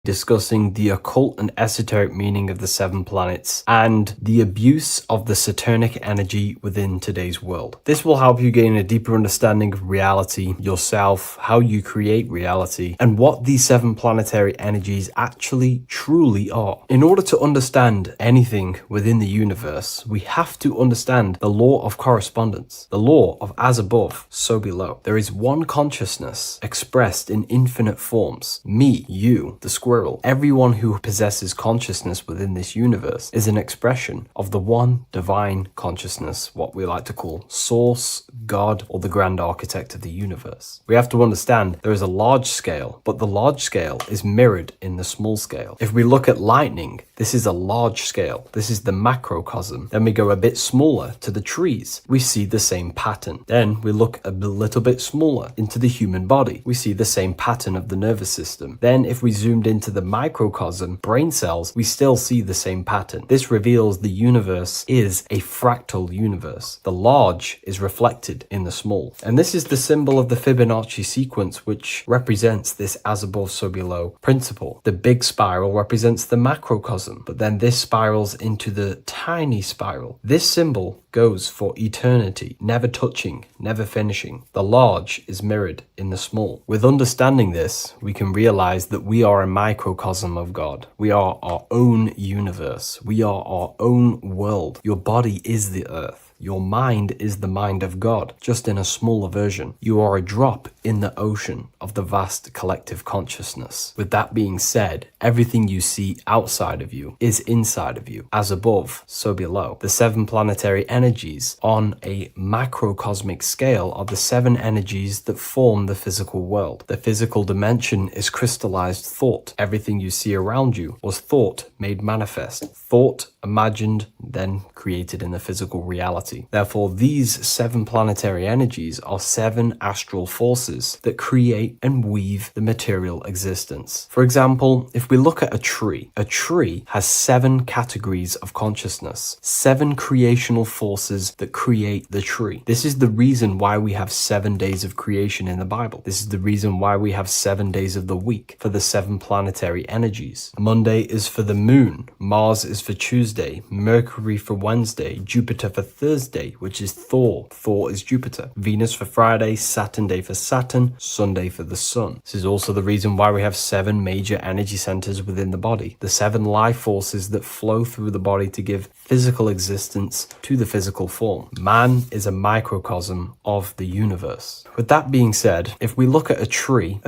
I: discussing the occult and esoteric meaning of the 7 planets and the abuse of the Saturnic energy within today's world. This will help you gain a deeper understanding of reality, yourself, how you create reality, and what these 7 planetary energies actually truly are. In order to understand anything within the universe, we have to understand the law of correspondence, the law of as above, so below. There is one consciousness expressed in infinite forms, me, you, the square squirrel. Everyone who possesses consciousness within this universe is an expression of the one divine consciousness, what we like to call Source, God, or the grand architect of the universe. We have to understand there is a large scale, but the large scale is mirrored in the small scale. If we look at lightning, this is a large scale. This is the macrocosm. Then we go a bit smaller to the trees. We see the same pattern. Then we look a little bit smaller into the human body. We see the same pattern of the nervous system. Then if we zoomed into the microcosm, brain cells, we still see the same pattern. This reveals the universe is a fractal universe. The large is reflected in the small. And this is the symbol of the Fibonacci sequence, which represents this as above, so below principle. The big spiral represents the macrocosm, but then this spirals into the tiny spiral. This symbol goes for eternity, never touching, never finishing. The large is mirrored in the small. With understanding this, we can realize that we are a microcosm of God. We are our own universe. We are our own world. Your body is the earth. Your mind is the mind of God, just in a smaller version. You are a drop in the ocean of the vast collective consciousness. With that being said, everything you see outside of you is inside of you. As above, so below. The 7 planetary energies on a macrocosmic scale are the 7 energies that form the physical world. The physical dimension is crystallized thought. Everything you see around you was thought made manifest. Thought imagined, then created in the physical reality. Therefore, these 7 planetary energies are 7 astral forces that create and weave the material existence. For example, if we look at a tree has 7 categories of consciousness, 7 creational forces that create the tree. This is the reason why we have 7 days of creation in the Bible. This is the reason why we have 7 days of the week for the 7 planetary energies. Monday is for the moon, Mars is for Tuesday, Mercury for Wednesday, Jupiter for Thursday, which is Thor. Thor is Jupiter. Venus for Friday, Saturn day for Saturn, Sunday for the sun. This is also the reason why we have 7 major energy centers within the body. The 7 life forces that flow through the body to give physical existence to the physical form. Man is a microcosm of the universe. With that being said, if we look at a tree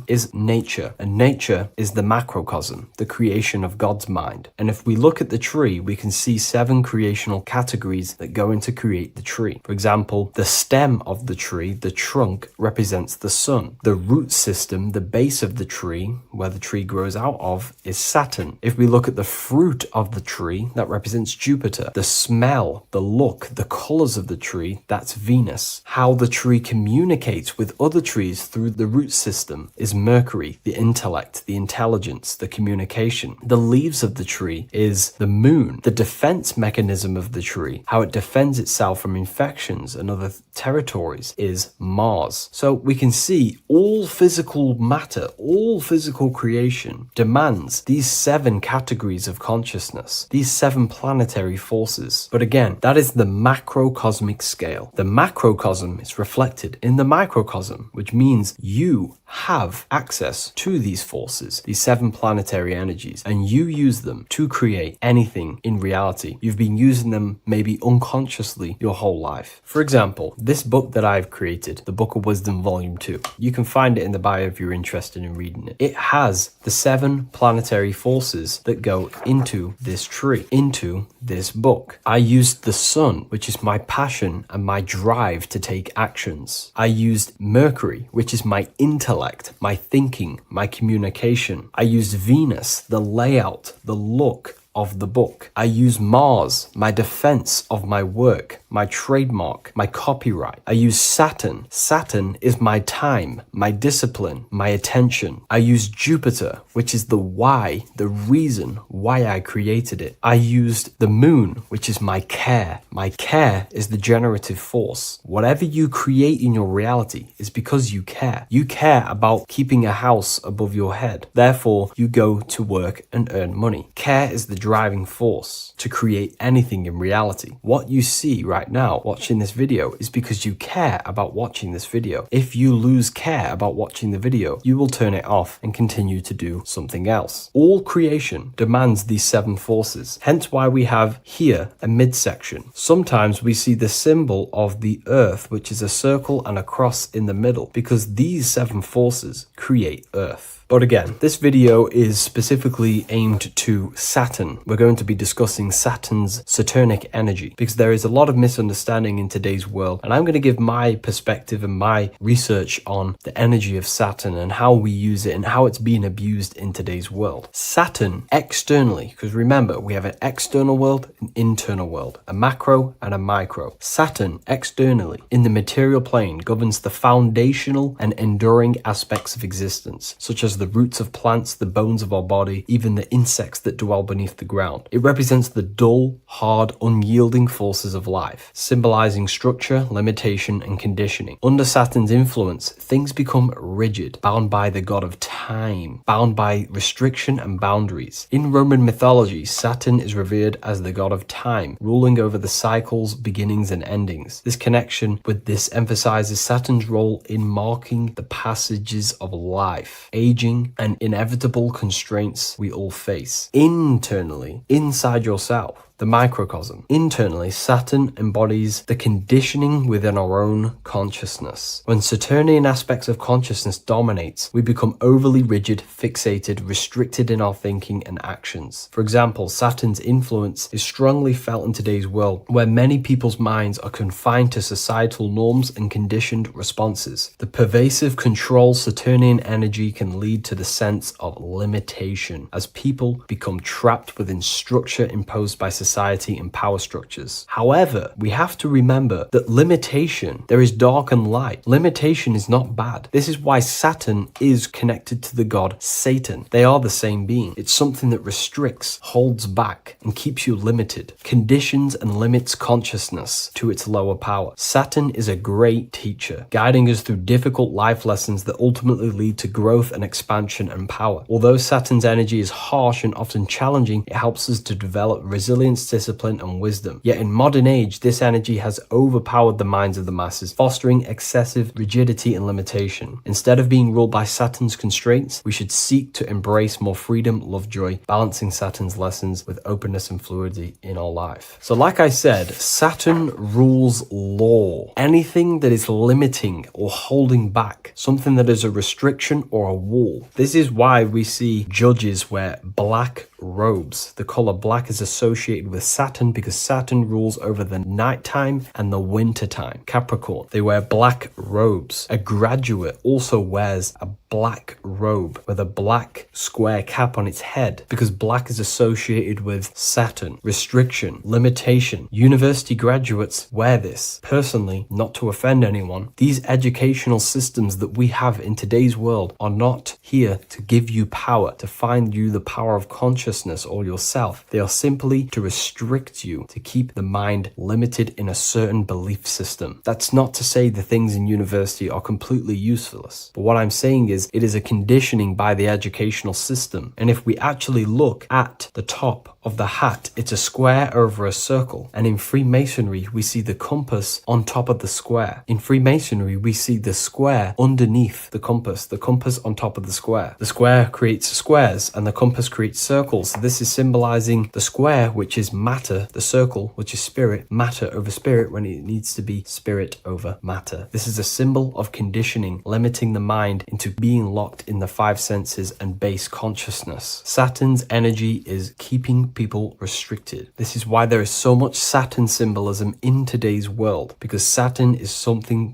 I: is nature, and nature is the macrocosm, the creation of God's mind. And if we look at the tree, we can see 7 creational categories that go into create the tree. For example, the stem of the tree, the trunk, represents the sun. The root system, the base of the tree, where the tree grows out of, is Saturn. If we look at the fruit of the tree, that represents Jupiter. The smell, the look, the colors of the tree, that's Venus. How the tree communicates with other trees through the root system is Mercury, the intellect, the intelligence, the communication. The leaves of the tree is the moon. The defense mechanism of the tree, how it defends itself from infections and other territories, is Mars. So we can see all physical matter, all physical creation demands these 7 categories of consciousness, these 7 planetary forces. But again, that is the macrocosmic scale. The macrocosm is reflected in the microcosm, which means you have access to these forces, these 7 planetary energies, and you use them to create anything in reality. You've been using them maybe unconsciously your whole life. For example, this book that I've created, the Book of Wisdom Volume 2, you can find it in the bio if you're interested in reading it. It has the 7 planetary forces that go into this tree, into this book. I used the sun, which is my passion and my drive to take actions. I used Mercury, which is my intellect, my thinking, my communication. I used Venus, the layout, the look of the book. I use Mars, my defense of my work, my trademark, my copyright. I use Saturn. Saturn is my time, my discipline, my attention. I use Jupiter, which is the why, the reason why I created it. I used the moon, which is my care. My care is the generative force. Whatever you create in your reality is because you care. You care about keeping a house above your head. Therefore, you go to work and earn money. Care is the driving force to create anything in reality. What you see right now watching this video is because you care about watching this video. If you lose care about watching the video, you will turn it off and continue to do something else. All creation demands these 7 forces, hence why we have here a midsection. Sometimes we see the symbol of the earth, which is a circle and a cross in the middle, because these 7 forces create earth. But again, this video is specifically aimed to Saturn. We're going to be discussing Saturn's Saturnic energy because there is a lot of misunderstanding in today's world, and I'm going to give my perspective and my research on the energy of Saturn and how we use it and how it's being abused in today's world. Saturn externally, because remember, we have an external world, an internal world, a macro and a micro. Saturn externally in the material plane governs the foundational and enduring aspects of existence, such as the roots of plants, the bones of our body, even the insects that dwell beneath the ground. It represents the dull, hard, unyielding forces of life, symbolizing structure, limitation, and conditioning. Under Saturn's influence, things become rigid, bound by the god of time, bound by restriction and boundaries. In Roman mythology, Saturn is revered as the god of time, ruling over the cycles, beginnings, and endings. This connection with this emphasizes Saturn's role in marking the passages of life, aging, and inevitable constraints we all face. Internally, inside yourself, the microcosm. Internally, Saturn embodies the conditioning within our own consciousness. When Saturnian aspects of consciousness dominates, we become overly rigid, fixated, restricted in our thinking and actions. For example, Saturn's influence is strongly felt in today's world, where many people's minds are confined to societal norms and conditioned responses. The pervasive control Saturnian energy can lead to the sense of limitation, as people become trapped within structure imposed by society and power structures. However, we have to remember that limitation, there is dark and light. Limitation is not bad. This is why Saturn is connected to the god Satan. They are the same being. It's something that restricts, holds back, and keeps you limited, conditions and limits consciousness to its lower power. Saturn is a great teacher, guiding us through difficult life lessons that ultimately lead to growth and expansion and power. Although Saturn's energy is harsh and often challenging, it helps us to develop resilience, discipline, and wisdom. Yet in modern age, this energy has overpowered the minds of the masses, fostering excessive rigidity and limitation. Instead of being ruled by Saturn's constraints, we should seek to embrace more freedom, love, joy, balancing Saturn's lessons with openness and fluidity in our life. So like I said, Saturn rules law. Anything that is limiting or holding back, something that is a restriction or a wall. This is why we see judges wear black robes. The color black is associated with Saturn because Saturn rules over the nighttime and the winter time. Capricorn, they wear black robes. A graduate also wears a black robe with a black square cap on its head because black is associated with Saturn, restriction, limitation. University graduates wear this. Personally, not to offend anyone, these educational systems that we have in today's world are not here to give you power, to find you the power of consciousness or yourself. They are simply to restrict you, to keep the mind limited in a certain belief system. That's not to say the things in university are completely useless, but what I'm saying is it is a conditioning by the educational system. And if we actually look at the top of the hat, it's a square over a circle. And in Freemasonry, we see the compass on top of the square. In Freemasonry, we see the square underneath the compass on top of the square. The square creates squares and the compass creates circles. So this is symbolizing the square, which is matter, the circle, which is spirit, matter over spirit when it needs to be spirit over matter. This is a symbol of conditioning, limiting the mind into being locked in the five senses and base consciousness. Saturn's energy is keeping people restricted. This is why there is so much Saturn symbolism in today's world, because Saturn is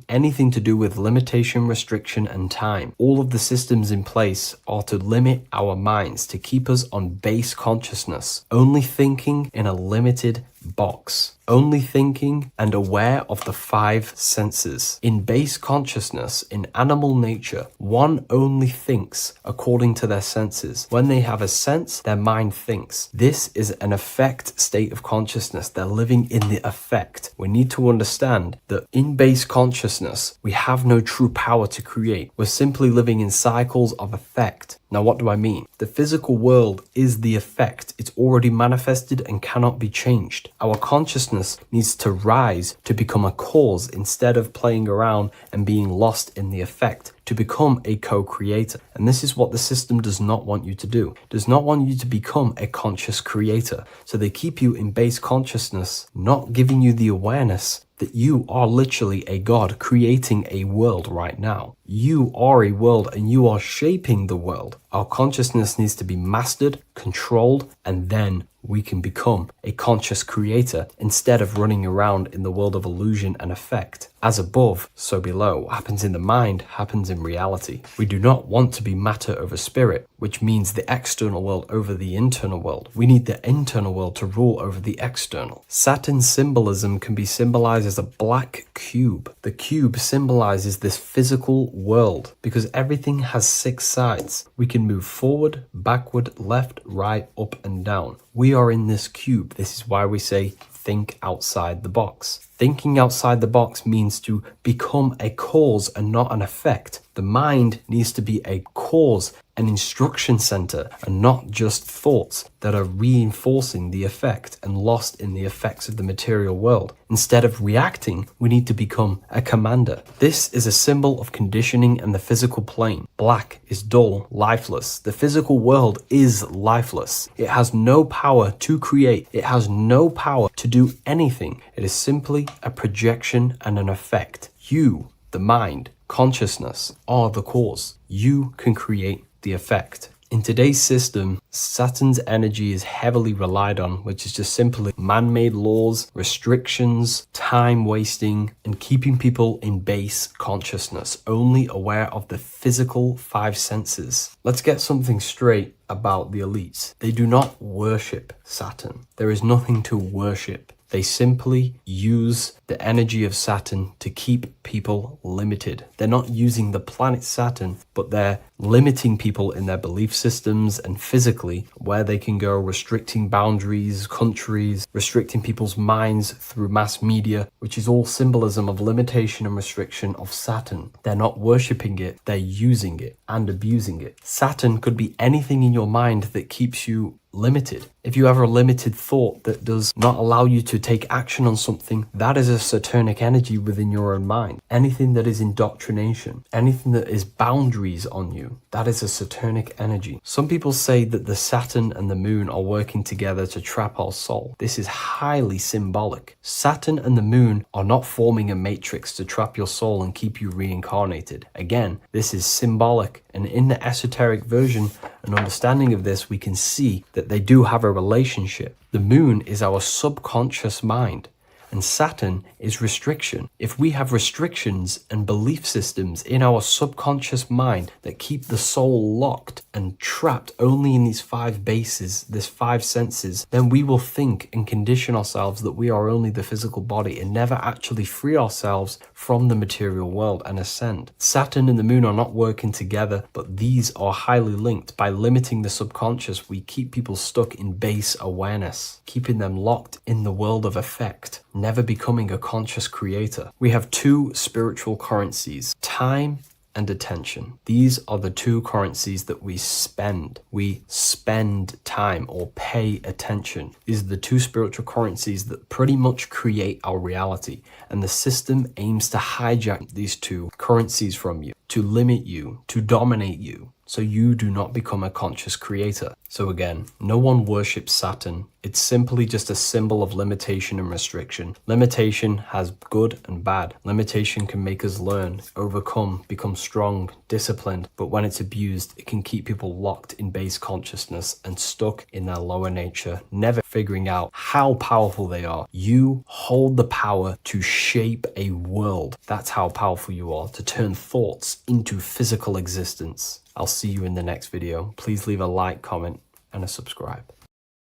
I: anything to do with limitation, restriction, and time. All of the systems in place are to limit our minds, to keep us on base consciousness, only thinking in a limited box, only thinking and aware of the five senses. In base consciousness, in animal nature, one only thinks according to their senses. When they have a sense, their mind thinks. This is an affect state of consciousness. They're living in the affect. We need to understand that in base consciousness, we have no true power to create. We're simply living in cycles of affect. Now, what do I mean? The physical world is the effect. It's already manifested and cannot be changed. Our consciousness needs to rise to become a cause instead of playing around and being lost in the effect. to become a co-creator. And this is what the system does not want you to do. It does not want you to become a conscious creator. So they keep you in base consciousness, not giving you the awareness that you are literally a god creating a world right now. You are a world and you are shaping the world. Our consciousness needs to be mastered, controlled, and then we can become a conscious creator instead of running around in the world of illusion and effect. As above, so below. What happens in the mind happens in reality. We do not want to be matter over spirit, which means the external world over the internal world. We need the internal world to rule over the external. Saturn's symbolism can be symbolized as a black cube. The cube symbolizes this physical world because everything has 6 sides. We can move forward, backward, left, right, up, and down. We are in this cube. This is why we say think outside the box. Thinking outside the box means to become a cause and not an effect. The mind needs to be a cause, an instruction center, and not just thoughts that are reinforcing the effect and lost in the effects of the material world. Instead of reacting, we need to become a commander. This is a symbol of conditioning and the physical plane. Black is dull, lifeless. The physical world is lifeless. It has no power to create. It has no power to do anything. It is simply a projection and an effect. You, the mind, consciousness, are the cause. You can create the effect. In today's system, Saturn's energy is heavily relied on, which is just simply man-made laws, restrictions, time wasting, and keeping people in base consciousness, only aware of the physical 5 senses. Let's get something straight about the elites. They do not worship Saturn. There is nothing to worship. They simply use the energy of Saturn to keep people limited. They're not using the planet Saturn, but they're limiting people in their belief systems and physically where they can go, restricting boundaries, countries, restricting people's minds through mass media, which is all symbolism of limitation and restriction of Saturn. They're not worshipping it, they're using it and abusing it. Saturn could be anything in your mind that keeps you limited. If you have a limited thought that does not allow you to take action on something, that is a Saturnic energy within your own mind. Anything that is indoctrination, anything that is boundaries on you, that is a Saturnic energy. Some people say that the Saturn and the moon are working together to trap our soul. This is highly symbolic. Saturn and the moon are not forming a matrix to trap your soul and keep you reincarnated. Again, this is symbolic, and in the esoteric version and understanding of this, we can see that they do have a relationship. The moon is our subconscious mind, and Saturn is restriction. If we have restrictions and belief systems in our subconscious mind that keep the soul locked and trapped only in these 5 bases, these 5 senses, then we will think and condition ourselves that we are only the physical body and never actually free ourselves from the material world and ascend. Saturn and the moon are not working together, but these are highly linked. By limiting the subconscious, we keep people stuck in base awareness, keeping them locked in the world of effect, never becoming a conscious creator. We have 2 spiritual currencies, time and attention. These are the 2 currencies that we spend. We spend time or pay attention. These are the 2 spiritual currencies that pretty much create our reality. And the system aims to hijack these 2 currencies from you, to limit you, to dominate you, so you do not become a conscious creator. So again, no one worships Saturn. It's simply just a symbol of limitation and restriction. Limitation has good and bad. Limitation can make us learn, overcome, become strong, disciplined. But when it's abused, it can keep people locked in base consciousness and stuck in their lower nature, never figuring out how powerful they are. You hold the power to shape a world. That's how powerful you are, to turn thoughts into physical existence. I'll see you in the next video. Please leave a like, comment, and a subscribe.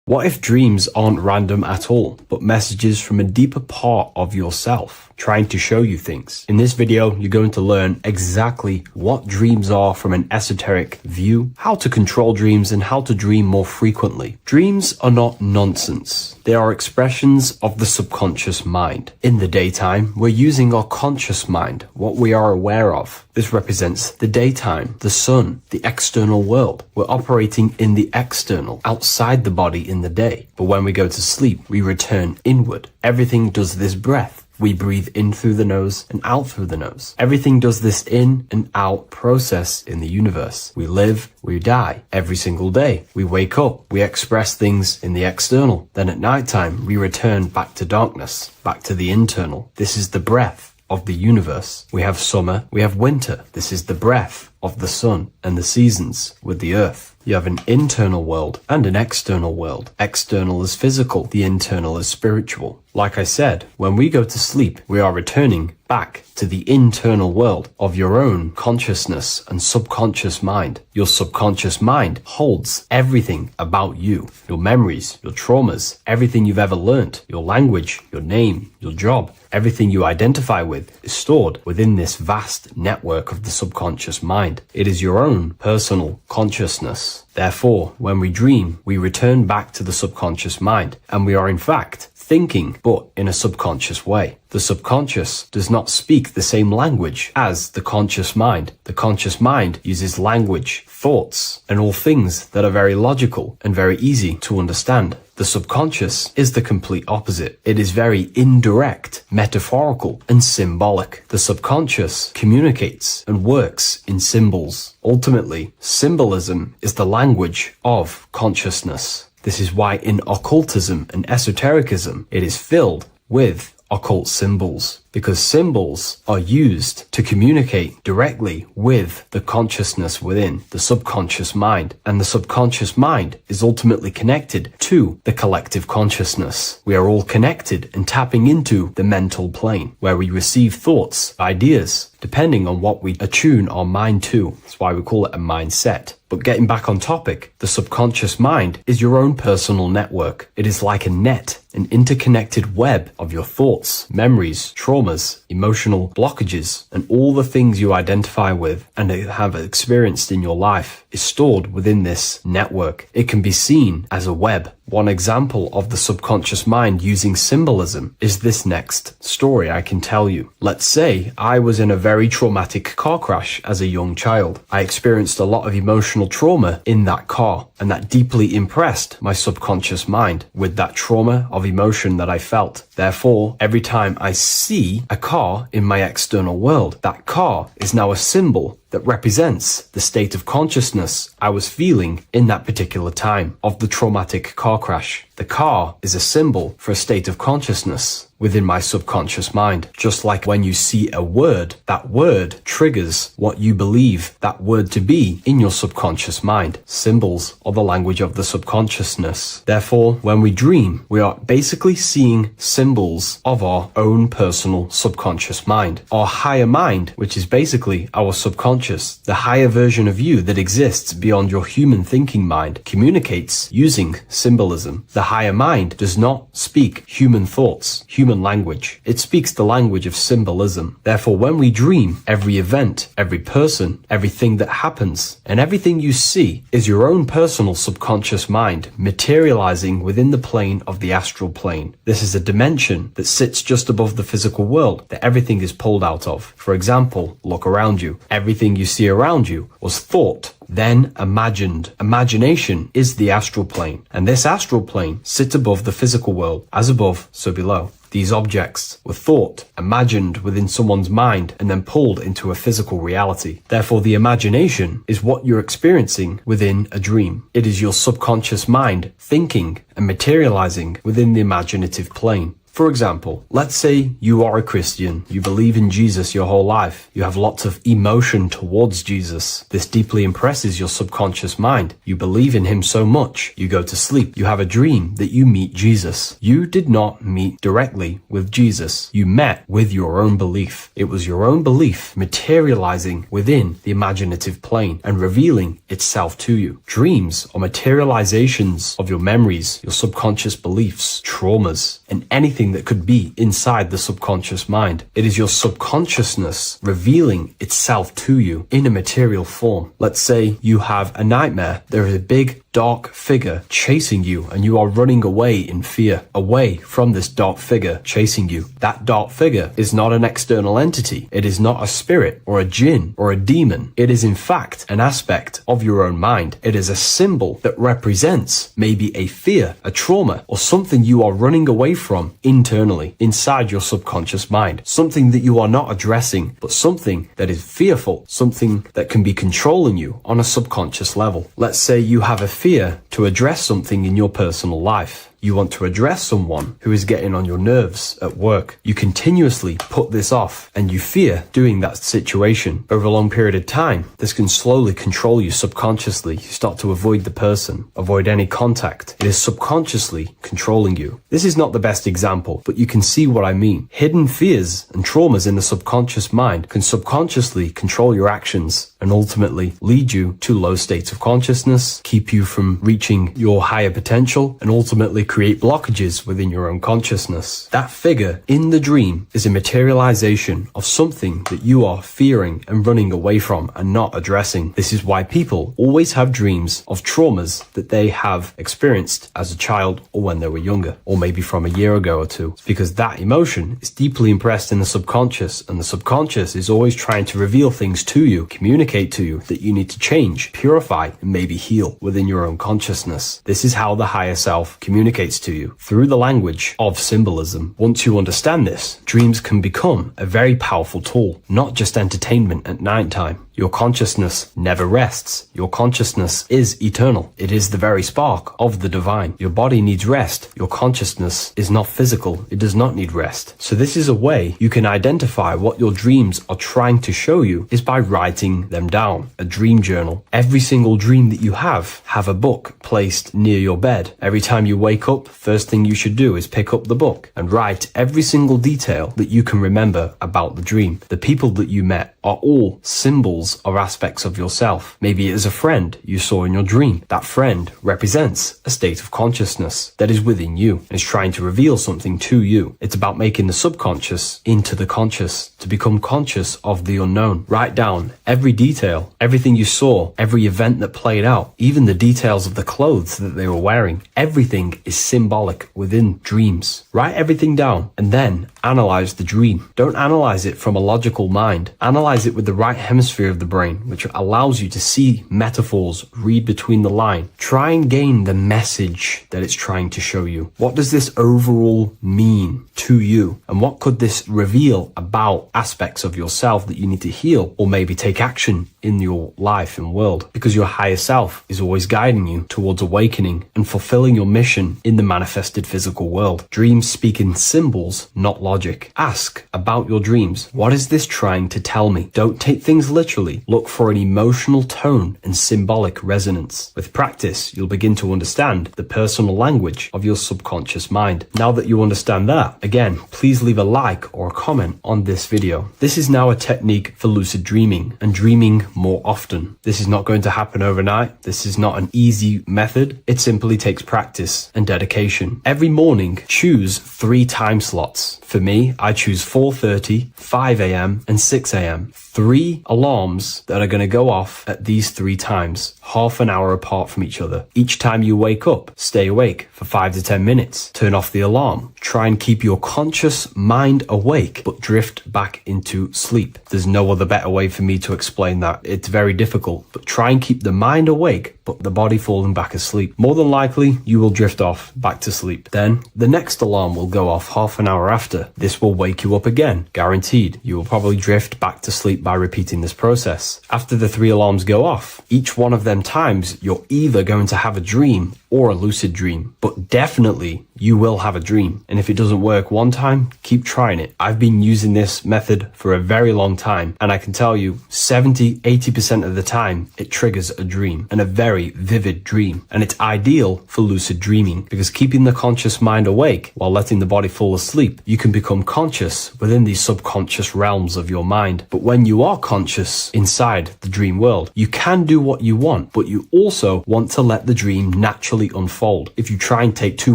I: What if dreams aren't random at all, but messages from a deeper part of yourself, trying to show you things? In this video, you're going to learn exactly what dreams are from an esoteric view, how to control dreams, and how to dream more frequently. Dreams are not nonsense. They are expressions of the subconscious mind. In the daytime, we're using our conscious mind, what we are aware of. This represents the daytime, the sun, the external world. We're operating in the external, outside the body in the day. But when we go to sleep, we return inward. Everything does this breath. We breathe in through the nose and out through the nose. Everything does this in and out process in the universe. We live, we die every single day. We wake up, we express things in the external. Then at nighttime, we return back to darkness, back to the internal. This is the breath of the universe. We have summer, we have winter. This is the breath of the sun and the seasons with the earth. You have an internal world and an external world. External is physical, the internal is spiritual. Like I said, when we go to sleep, we are returning back to the internal world of your own consciousness and subconscious mind. Your subconscious mind holds everything about you, your memories, your traumas, everything you've ever learnt, your language, your name, your job, everything you identify with is stored within this vast network of the subconscious mind. It is your own personal consciousness. Therefore, when we dream, we return back to the subconscious mind, and we are in fact thinking, but in a subconscious way. The subconscious does not speak the same language as the conscious mind. The conscious mind uses language, thoughts, and all things that are very logical and very easy to understand. The subconscious is the complete opposite. It is very indirect, metaphorical, and symbolic. The subconscious communicates and works in symbols. Ultimately, symbolism is the language of consciousness. This is why in occultism and esotericism, it is filled with occult symbols, because symbols are used to communicate directly with the consciousness within the subconscious mind, and the subconscious mind is ultimately connected to the collective consciousness. We are all connected and tapping into the mental plane, where we receive thoughts, ideas, depending on what we attune our mind to. That's why we call it a mindset. But getting back on topic, the subconscious mind is your own personal network. It is like a net, an interconnected web of your thoughts, memories, traumas, emotional blockages, and all the things you identify with and have experienced in your life is stored within this network. It can be seen as a web. One example of the subconscious mind using symbolism is this next story I can tell you. Let's say I was in a very traumatic car crash as a young child. I experienced a lot of emotional trauma in that car, and that deeply impressed my subconscious mind with that trauma of emotion that I felt. Therefore, every time I see a car in my external world, that car is now a symbol that represents the state of consciousness I was feeling in that particular time of the traumatic car crash. The car is a symbol for a state of consciousness within my subconscious mind. Just like when you see a word, that word triggers what you believe that word to be in your subconscious mind. Symbols are the language of the subconsciousness. Therefore, when we dream, we are basically seeing symbols of our own personal subconscious mind. Our higher mind, which is basically our subconscious, the higher version of you that exists beyond your human thinking mind, communicates using symbolism. The higher mind does not speak human thoughts, human language. It speaks the language of symbolism. Therefore, when we dream, every event, every person, everything that happens, and everything you see is your own personal subconscious mind materializing within the plane of the astral plane. This is a dimension that sits just above the physical world that everything is pulled out of. For example, look around you. Everything you see around you was thought, then imagined. Imagination is the astral plane, and this astral plane sits above the physical world. As above, so below. These objects were thought, imagined within someone's mind, and then pulled into a physical reality. Therefore, the imagination is what you're experiencing within a dream. It is your subconscious mind thinking and materializing within the imaginative plane. For example, let's say you are a Christian, you believe in Jesus your whole life, you have lots of emotion towards Jesus. This deeply impresses your subconscious mind. You believe in him so much, you go to sleep, you have a dream that you meet Jesus. You did not meet directly with Jesus. You met with your own belief. It was your own belief materializing within the imaginative plane and revealing itself to you. Dreams are materializations of your memories, your subconscious beliefs, traumas, and anything that could be inside the subconscious mind. It is your subconsciousness revealing itself to you in a material form. Let's say you have a nightmare. There is a big dark figure chasing you and you are running away in fear, away from this dark figure chasing you. That dark figure is not an external entity. It is not a spirit or a jinn or a demon. It is in fact an aspect of your own mind. It is a symbol that represents maybe a fear, a trauma, or something you are running away from internally, inside your subconscious mind. Something that you are not addressing, but something that is fearful, something that can be controlling you on a subconscious level. Let's say you have a fear to address something in your personal life. You want to address someone who is getting on your nerves at work. You continuously put this off and you fear doing that situation. Over a long period of time, this can slowly control you subconsciously. You start to avoid the person, avoid any contact. It is subconsciously controlling you. This is not the best example, but you can see what I mean. Hidden fears and traumas in the subconscious mind can subconsciously control your actions and ultimately lead you to low states of consciousness, keep you from reaching your higher potential, and ultimately create blockages within your own consciousness. That figure in the dream is a materialization of something that you are fearing and running away from and not addressing. This is why people always have dreams of traumas that they have experienced as a child or when they were younger, or maybe from a year ago or two. It's because that emotion is deeply impressed in the subconscious, and the subconscious is always trying to reveal things to you, communicate to you that you need to change, purify, and maybe heal within your own consciousness. This is how the higher self communicates to you through the language of symbolism. Once you understand this, dreams can become a very powerful tool, not just entertainment at night time. Your consciousness never rests. Your consciousness is eternal. It is the very spark of the divine. Your body needs rest. Your consciousness is not physical. It does not need rest. So this is a way you can identify what your dreams are trying to show you is by writing them down. A dream journal. Every single dream that you have a book placed near your bed. Every time you wake up, first thing you should do is pick up the book and write every single detail that you can remember about the dream. The people that you met are all symbols or aspects of yourself. Maybe it is a friend you saw in your dream. That friend represents a state of consciousness that is within you and is trying to reveal something to you. It's about making the subconscious into the conscious, to become conscious of the unknown. Write down every detail, everything you saw, every event that played out, even the details of the clothes that they were wearing. Everything is symbolic within dreams. Write everything down and then analyze the dream. Don't analyze it from a logical mind. Analyze it with the right hemisphere of the brain, which allows you to see metaphors, read between the line. Try and gain the message that it's trying to show you. What does this overall mean to you? And what could this reveal about aspects of yourself that you need to heal or maybe take action in your life and world? Because your higher self is always guiding you towards awakening and fulfilling your mission in the manifested physical world. Dreams speak in symbols, not logic. Ask about your dreams. What is this trying to tell me? Don't take things literally. Look for an emotional tone and symbolic resonance. With practice, you'll begin to understand the personal language of your subconscious mind. Now that you understand that, again, please leave a like or a comment on this video. This is now a technique for lucid dreaming and dreaming more often. This is not going to happen overnight. This is not an easy method. It simply takes practice and dedication. Every morning, choose 3 time slots. For me, I choose 4:30, 5 a.m. and 6 a.m. 3 alarms that are going to go off at these 3 times, half an hour apart from each other. Each time you wake up, stay awake for 5 to 10 minutes. Turn off the alarm. Try and keep your conscious mind awake, but drift back into sleep. There's no other better way for me to explain that. It's very difficult, but try and keep the mind awake, but the body falling back asleep. More than likely, you will drift off back to sleep. Then the next alarm will go off half an hour after. This will wake you up again. Guaranteed. You will probably drift back to sleep by repeating this process. After the 3 alarms go off, each one of them times, you're either going to have a dream or a lucid dream, but definitely you will have a dream. And if it doesn't work one time, keep trying it. I've been using this method for a very long time, and I can tell you 70-80% of the time it triggers a dream, and a very vivid dream. And it's ideal for lucid dreaming because keeping the conscious mind awake while letting the body fall asleep, you can become conscious within these subconscious realms of your mind. But when you are conscious inside the dream world, you can do what you want, but you also want to let the dream naturally unfold. If you try and take too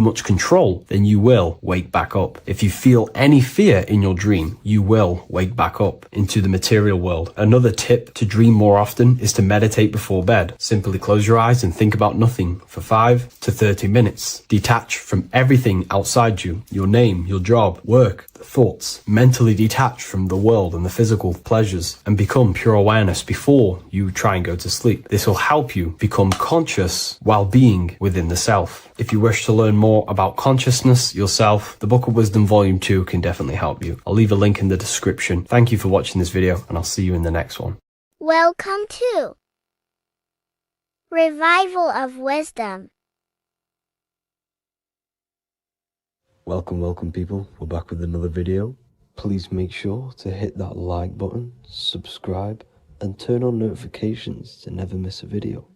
I: much control, then you will wake back up. If you feel any fear in your dream, you will wake back up into the material world. Another tip to dream more often is to meditate before bed. Simply close your eyes and think about nothing for 5 to 30 minutes. Detach from everything outside you, your name, your job, work, thoughts. Mentally detach from the world and the physical pleasures and become pure awareness before you try and go to sleep. This will help you become conscious while being within the self. If you wish to learn more about consciousness, yourself, the Book of Wisdom Volume 2 can definitely help you. I'll leave a link in the description. Thank you for watching this video, and I'll see you in the next one.
D: Welcome to Revival of Wisdom.
E: Welcome people, we're back with another video. Please make sure to hit that like button, subscribe, and turn on notifications to never miss a video.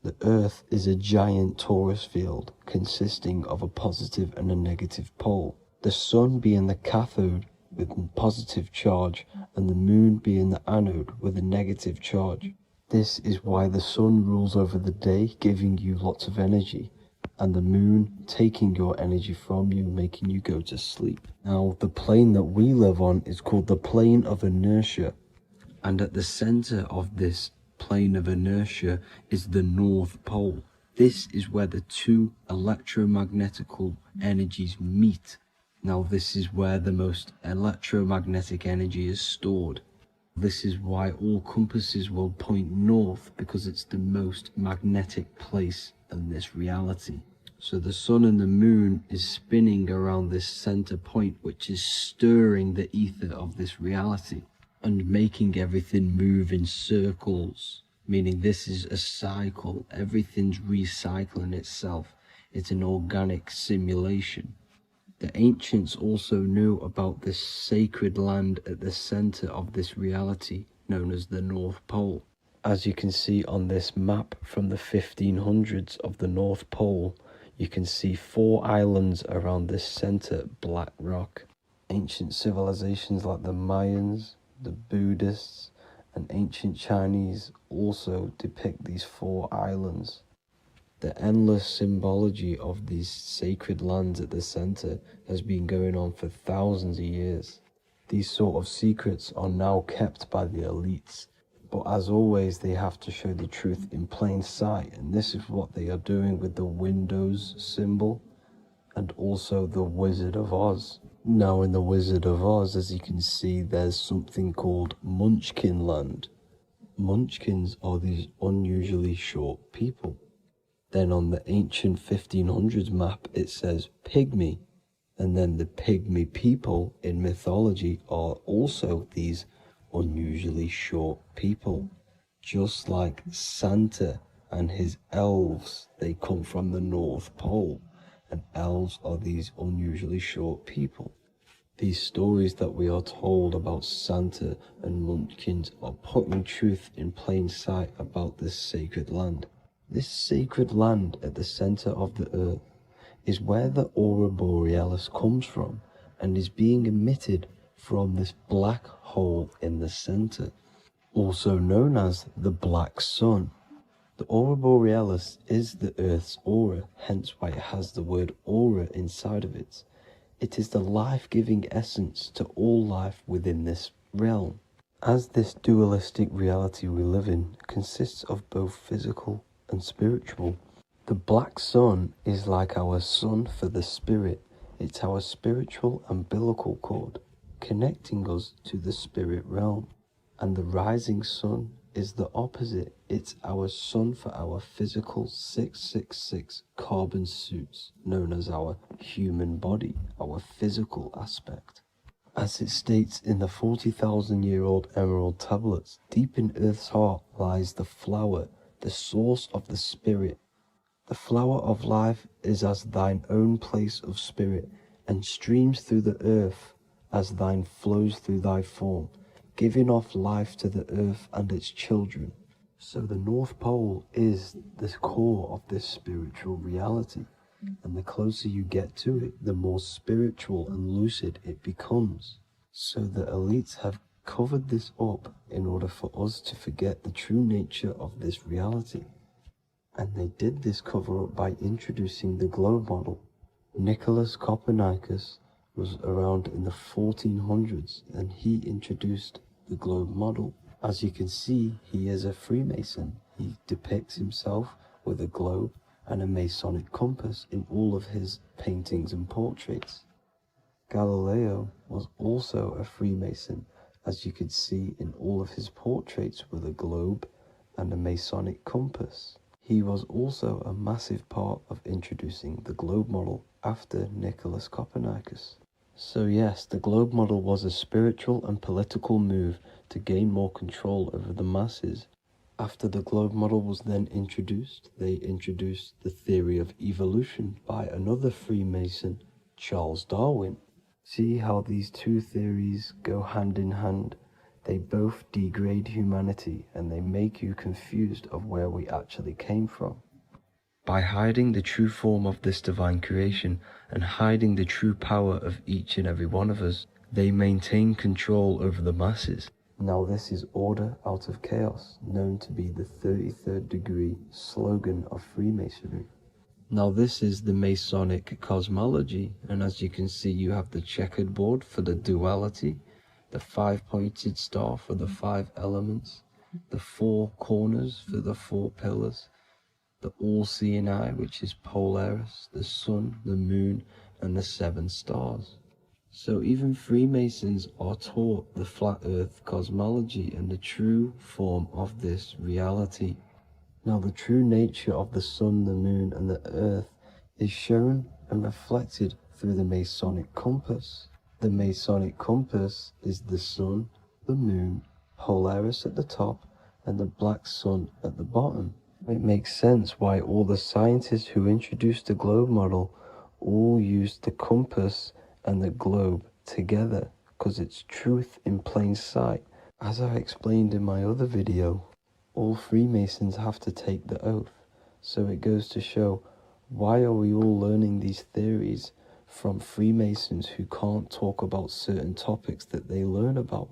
E: The Earth is a giant torus field consisting of a positive and a negative pole. The Sun being the cathode with a positive charge and the Moon being the anode with a negative charge. This is why the Sun rules over the day, giving you lots of energy, and the Moon taking your energy from you, making you go to sleep. Now, the plane that we live on is called the plane of inertia, and at the center of this plane of inertia is the North Pole. This is where the two electromagnetical energies meet. Now, this is where the most electromagnetic energy is stored. This is why all compasses will point north, because it's the most magnetic place in this reality. So the Sun and the Moon is spinning around this center point, which is stirring the ether of this reality and making everything move in circles, meaning this is a cycle. Everything's recycling itself. It's an organic simulation. The ancients also knew about this sacred land at the center of this reality, known as the North Pole. As you can see on this map from the 1500s of the North Pole, you can see 4 islands around this center black rock. Ancient civilizations like the Mayans, the Buddhists, and ancient Chinese also depict these 4 islands. The endless symbology of these sacred lands at the center has been going on for thousands of years. These sort of secrets are now kept by the elites, but as always they have to show the truth in plain sight, and this is what they are doing with the Windows symbol and also the Wizard of Oz. Now in the Wizard of Oz, as you can see, there's something called Munchkin Land. Munchkins are these unusually short people. Then on the ancient 1500s map it says Pygmy, and then the Pygmy people in mythology are also these unusually short people. Just like Santa and his elves, they come from the North Pole, and elves are these unusually short people. These stories that we are told about Santa and Munchkins are putting truth in plain sight about this sacred land. This sacred land at the center of the earth is where the aurora borealis comes from and is being emitted from this black hole in the center, also known as the black sun. The aurora borealis is the earth's aura, hence why it has the word aura inside of it. It is the life-giving essence to all life within this realm. As this dualistic reality we live in consists of both physical and spiritual, the black sun is like our sun for the spirit. It's our spiritual umbilical cord, connecting us to the spirit realm. And the rising sun is the opposite. It's our sun for our physical 666 carbon suits, known as our human body, our physical aspect. As it states in the 40,000-year-old emerald tablets, deep in Earth's heart lies the flower, the source of the spirit. The flower of life is as thine own place of spirit, and streams through the earth as thine flows through thy form, giving off life to the earth and its children. So the North Pole is the core of this spiritual reality, and the closer you get to it, the more spiritual and lucid it becomes. So the elites have covered this up in order for us to forget the true nature of this reality. And they did this cover up by introducing the globe model. Nicholas Copernicus was around in the 1400s, and he introduced the globe model. As you can see, he is a Freemason. He depicts himself with a globe and a Masonic compass in all of his paintings and portraits. Galileo was also a Freemason, as you could see in all of his portraits with a globe and a Masonic compass. He was also a massive part of introducing the globe model after Nicholas Copernicus. So yes, the globe model was a spiritual and political move to gain more control over the masses. After the globe model was then introduced, they introduced the theory of evolution by another Freemason, Charles Darwin. See how these two theories go hand in hand? They both degrade humanity and they make you confused of where we actually came from. By hiding the true form of this divine creation and hiding the true power of each and every one of us, they maintain control over the masses. Now this is order out of chaos, known to be the 33rd degree slogan of Freemasonry. Now this is the Masonic cosmology, and as you can see, you have the checkered board for the duality, the 5-pointed star for the 5 elements, the 4 corners for the 4 pillars, the all-seeing eye, which is Polaris, the sun, the moon, and the 7 stars. So even Freemasons are taught the flat earth cosmology and the true form of this reality. Now the true nature of the sun, the moon, and the earth is shown and reflected through the Masonic compass. The Masonic compass is the sun, the moon, Polaris at the top, and the black sun at the bottom. It makes sense why all the scientists who introduced the globe model all used the compass and the globe together, because it's truth in plain sight. As I explained in my other video, all Freemasons have to take the oath, so it goes to show, why are we all learning these theories from Freemasons who can't talk about certain topics that they learn about?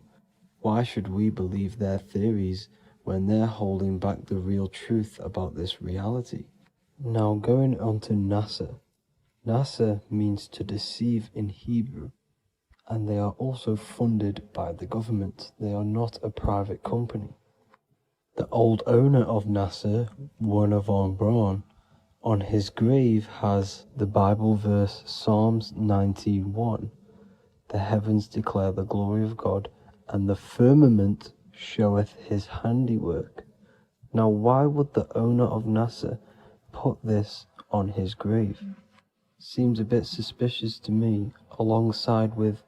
E: Why should we believe their theories when they're holding back the real truth about this reality? Now going on to NASA. NASA means to deceive in Hebrew, and they are also funded by the government. They are not a private company. The old owner of NASA, Werner von Braun, on his grave has the Bible verse Psalms 91. The heavens declare the glory of God, and the firmament showeth his handiwork. Now why would the owner of NASA put this on his grave? Seems a bit suspicious to me, alongside with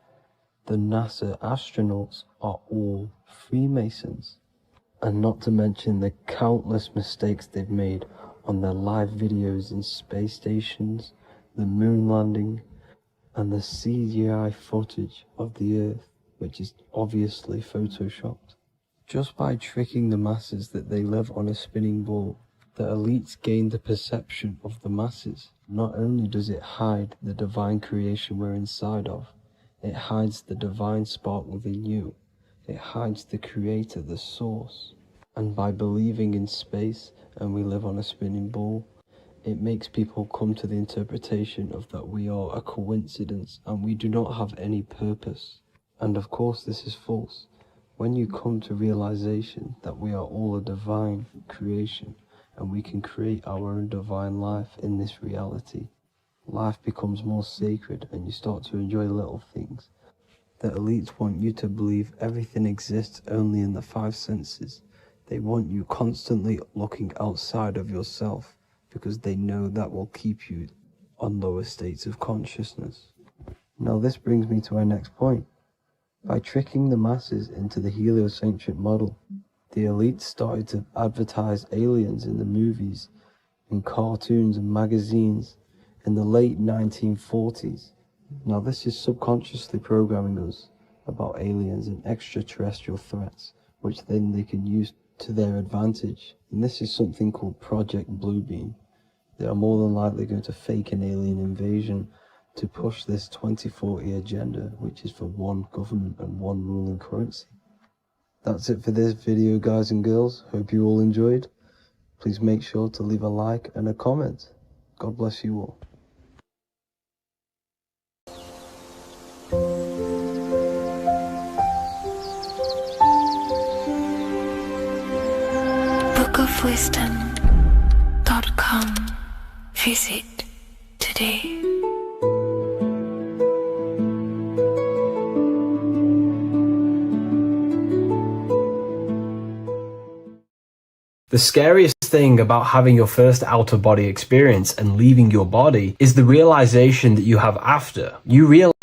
E: the NASA astronauts are all Freemasons. And not to mention the countless mistakes they've made on their live videos in space stations, the moon landing, and the CGI footage of the Earth, which is obviously photoshopped. Just by tricking the masses that they live on a spinning ball, the elites gain the perception of the masses. Not only does it hide the divine creation we're inside of, it hides the divine spark within you. It hides the creator, the source. And by believing in space and we live on a spinning ball, it makes people come to the interpretation of that we are a coincidence and we do not have any purpose. And of course this is false. When you come to realization that we are all a divine creation and we can create our own divine life in this reality, life becomes more sacred and you start to enjoy little things. The elites want you to believe everything exists only in the 5 senses. They want you constantly looking outside of yourself because they know that will keep you on lower states of consciousness. Now this brings me to our next point. By tricking the masses into the heliocentric model, the elites started to advertise aliens in the movies, in cartoons and magazines in the late 1940s. Now this is subconsciously programming us about aliens and extraterrestrial threats, which then they can use to their advantage. And this is something called Project Bluebeam. They are more than likely going to fake an alien invasion to push this 2040 agenda, which is for one government and one ruling currency. That's it for this video, guys and girls. Hope you all enjoyed. Please make sure to leave a like and a comment. God bless you all.
B: bookofwisdom.com. Visit today.
I: The scariest thing about having your first out-of-body experience and leaving your body is the realization that you have after. You realize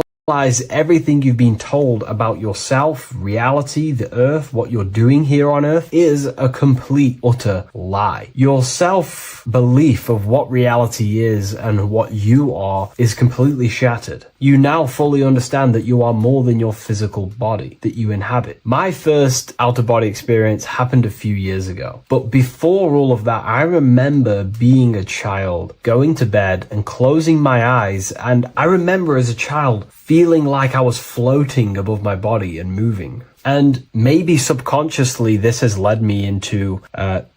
I: everything you've been told about yourself, reality, the earth, what you're doing here on earth is a complete, utter lie. Your self-belief of what reality is and what you are is completely shattered. You now fully understand that you are more than your physical body that you inhabit. My first out-of-body experience happened a few years ago. But before all of that, I remember being a child, going to bed and closing my eyes. And I remember as a child feeling like I was floating above my body and moving. And maybe subconsciously this has led me into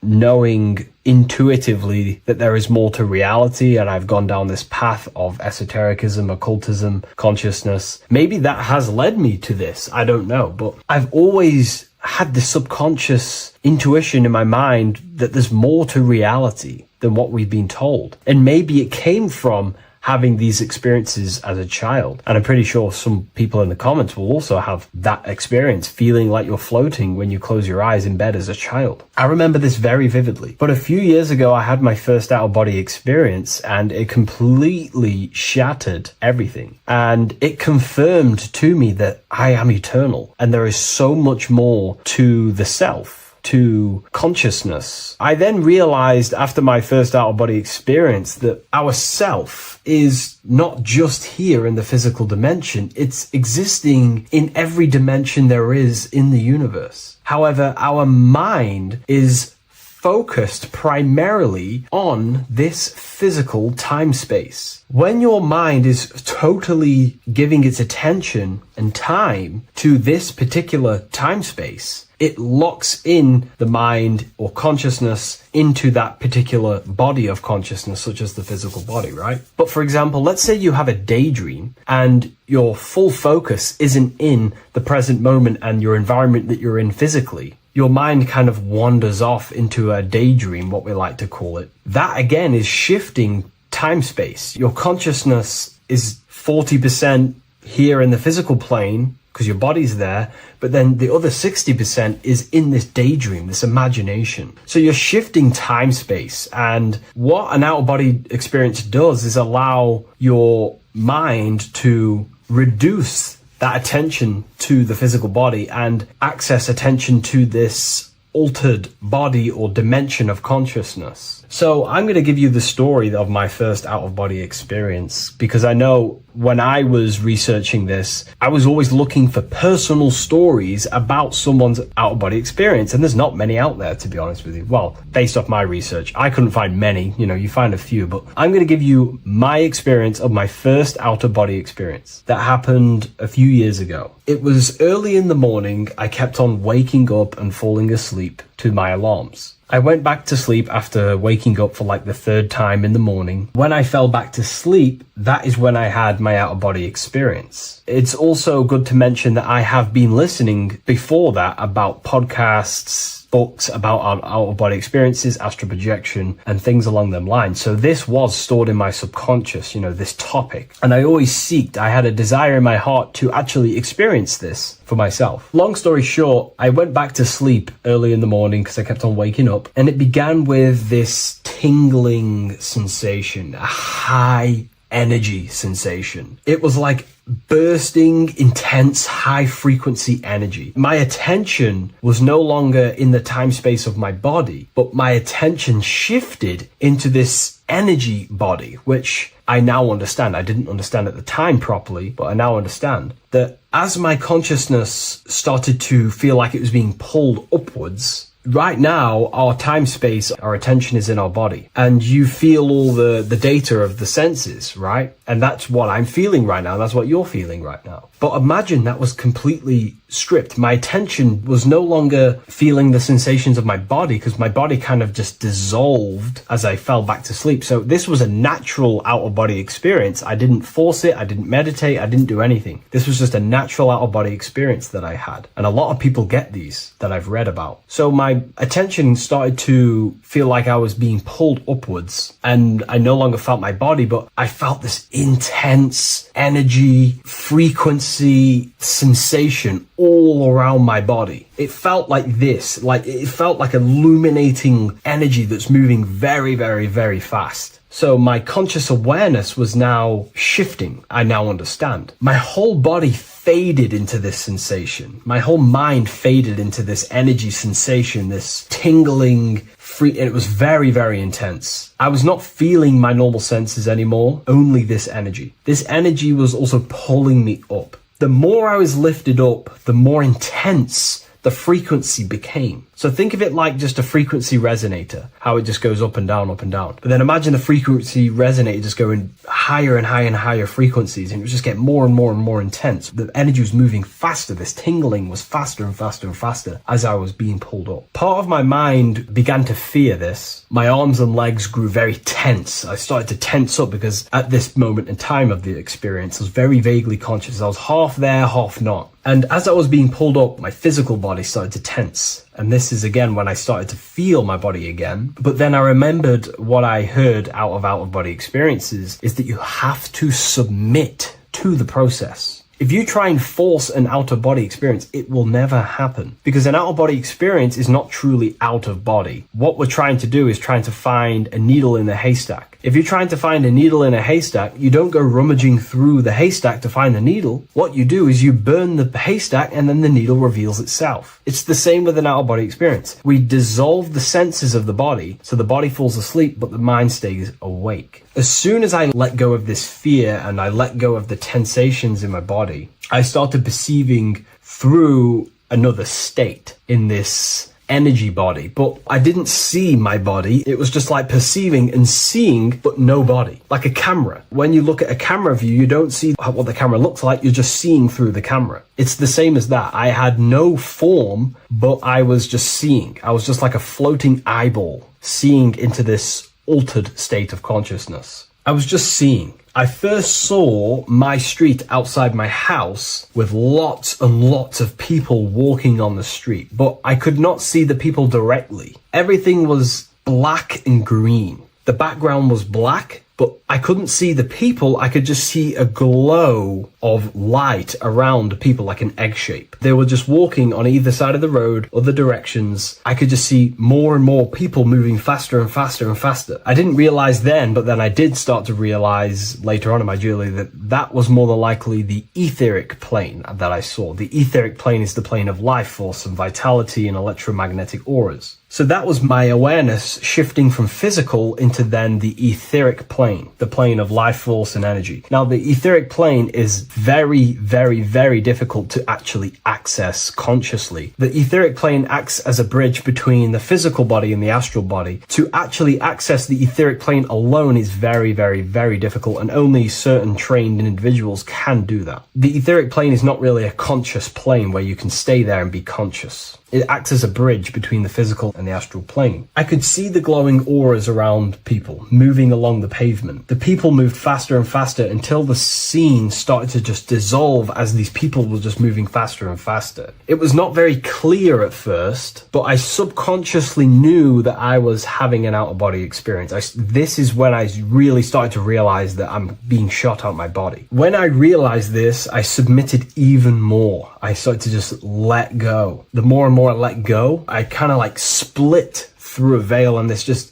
I: knowing intuitively that there is more to reality, and I've gone down this path of esotericism, occultism, consciousness. Maybe that has led me to this, I don't know, but I've always had this subconscious intuition in my mind that there's more to reality than what we've been told. And maybe it came from having these experiences as a child. And I'm pretty sure some people in the comments will also have that experience, feeling like you're floating when you close your eyes in bed as a child. I remember this very vividly. But a few years ago, I had my first out-of-body experience, and it completely shattered everything. And it confirmed to me that I am eternal, and there is so much more to the self, to consciousness. I then realized after my first out-of-body experience that our self is not just here in the physical dimension, it's existing in every dimension there is in the universe. However, our mind is focused primarily on this physical time space. When your mind is totally giving its attention and time to this particular time space, it locks in the mind or consciousness into that particular body of consciousness, such as the physical body, right? But for example, let's say you have a daydream and your full focus isn't in the present moment and your environment that you're in physically. Your mind kind of wanders off into a daydream, what we like to call it. That again is shifting time space. Your consciousness is 40% here in the physical plane because your body's there, but then the other 60% is in this daydream, this imagination. So you're shifting time space, and what an out-of-body experience does is allow your mind to reduce that attention to the physical body and access attention to this altered body or dimension of consciousness. So I'm going to give you the story of my first out-of-body experience, because I know when I was researching this, I was always looking for personal stories about someone's out-of-body experience, and there's not many out there, to be honest with you. Well, based off my research, I couldn't find many. You find a few, but I'm going to give you my experience of my first out-of-body experience that happened a few years ago. It was early in the morning. I kept on waking up and falling asleep to my alarms. I went back to sleep after waking up for like the third time in the morning. When I fell back to sleep, that is when I had my out-of-body experience. It's also good to mention that I have been listening before that about podcasts, books about our out-of-body experiences, astral projection, and things along them lines. So this was stored in my subconscious, this topic. And I had a desire in my heart to actually experience this for myself. Long story short, I went back to sleep early in the morning because I kept on waking up, and it began with this tingling sensation, a high energy sensation. It was like bursting, intense, high frequency energy. My attention was no longer in the time space of my body, but my attention shifted into this energy body, which I now understand. I didn't understand at the time properly, but I now understand that as my consciousness started to feel like it was being pulled upwards, right now, our time space, our attention is in our body, and you feel all the data of the senses, right? And that's what I'm feeling right now. That's what you're feeling right now. But imagine that was completely stripped. My attention was no longer feeling the sensations of my body, because my body kind of just dissolved as I fell back to sleep. So this was a natural out-of-body experience. I didn't force it. I didn't meditate. I didn't do anything. This was just a natural out-of-body experience that I had. And a lot of people get these that I've read about. So my attention started to feel like I was being pulled upwards, and I no longer felt my body, but I felt this intense energy, frequency, sensation all around my body. It felt like this, like it felt like illuminating energy that's moving very, very, very fast. So my conscious awareness was now shifting. I now understand. My whole body faded into this sensation. My whole mind faded into this energy sensation, this tingling free, and it was very, very intense. I was not feeling my normal senses anymore, only this energy. This energy was also pulling me up. The more I was lifted up, the more intense the frequency became. So think of it like just a frequency resonator, how it just goes up and down, up and down. But then imagine the frequency resonator just going higher and higher and higher frequencies, and it was just getting more and more and more intense. The energy was moving faster. This tingling was faster and faster and faster as I was being pulled up. Part of my mind began to fear this. My arms and legs grew very tense. I started to tense up because at this moment in time of the experience, I was very vaguely conscious. I was half there, half not. And as I was being pulled up, my physical body started to tense. And this is again when I started to feel my body again. But then I remembered what I heard out of body experiences is that you have to submit to the process. If you try and force an out-of-body experience, it will never happen, because an out-of-body experience is not truly out of body. What we're trying to do is trying to find a needle in a haystack. If you're trying to find a needle in a haystack, you don't go rummaging through the haystack to find the needle. What you do is you burn the haystack and then the needle reveals itself. It's the same with an out-of-body experience. We dissolve the senses of the body, so the body falls asleep, but the mind stays awake. As soon as I let go of this fear and I let go of the tensations in my body, I started perceiving through another state in this energy body, but I didn't see my body. It was just like perceiving and seeing, but no body. Like a camera. When you look at a camera view, you don't see what the camera looks like. You're just seeing through the camera. It's the same as that. I had no form, but I was just seeing. I was just like a floating eyeball, seeing into this altered state of consciousness. I was just seeing. I first saw my street outside my house with lots and lots of people walking on the street, but I could not see the people directly. Everything was black and green. The background was black, but I couldn't see the people. I could just see a glow of light around people, like an egg shape. They were just walking on either side of the road, other directions. I could just see more and more people moving faster and faster and faster. I didn't realize then, but then I did start to realize later on in my journey that that was more than likely the etheric plane that I saw. The etheric plane is the plane of life force and vitality and electromagnetic auras. So that was my awareness shifting from physical into then the etheric plane, the plane of life force and energy. Now, the etheric plane is very, very, very difficult to actually access consciously. The etheric plane acts as a bridge between the physical body and the astral body. To actually access the etheric plane alone is very, very, very difficult, and only certain trained individuals can do that. The etheric plane is not really a conscious plane where you can stay there and be conscious. It acts as a bridge between the physical and the astral plane. I could see the glowing auras around people moving along the pavement. The people moved faster and faster until the scene started to just dissolve as these people were just moving faster and faster. It was not very clear at first, but I subconsciously knew that I was having an out-of-body experience. This is when I really started to realize that I'm being shot out my body. When I realized this, I submitted even more. I started to just let go. The more and more I let go, I kind of like split through a veil, and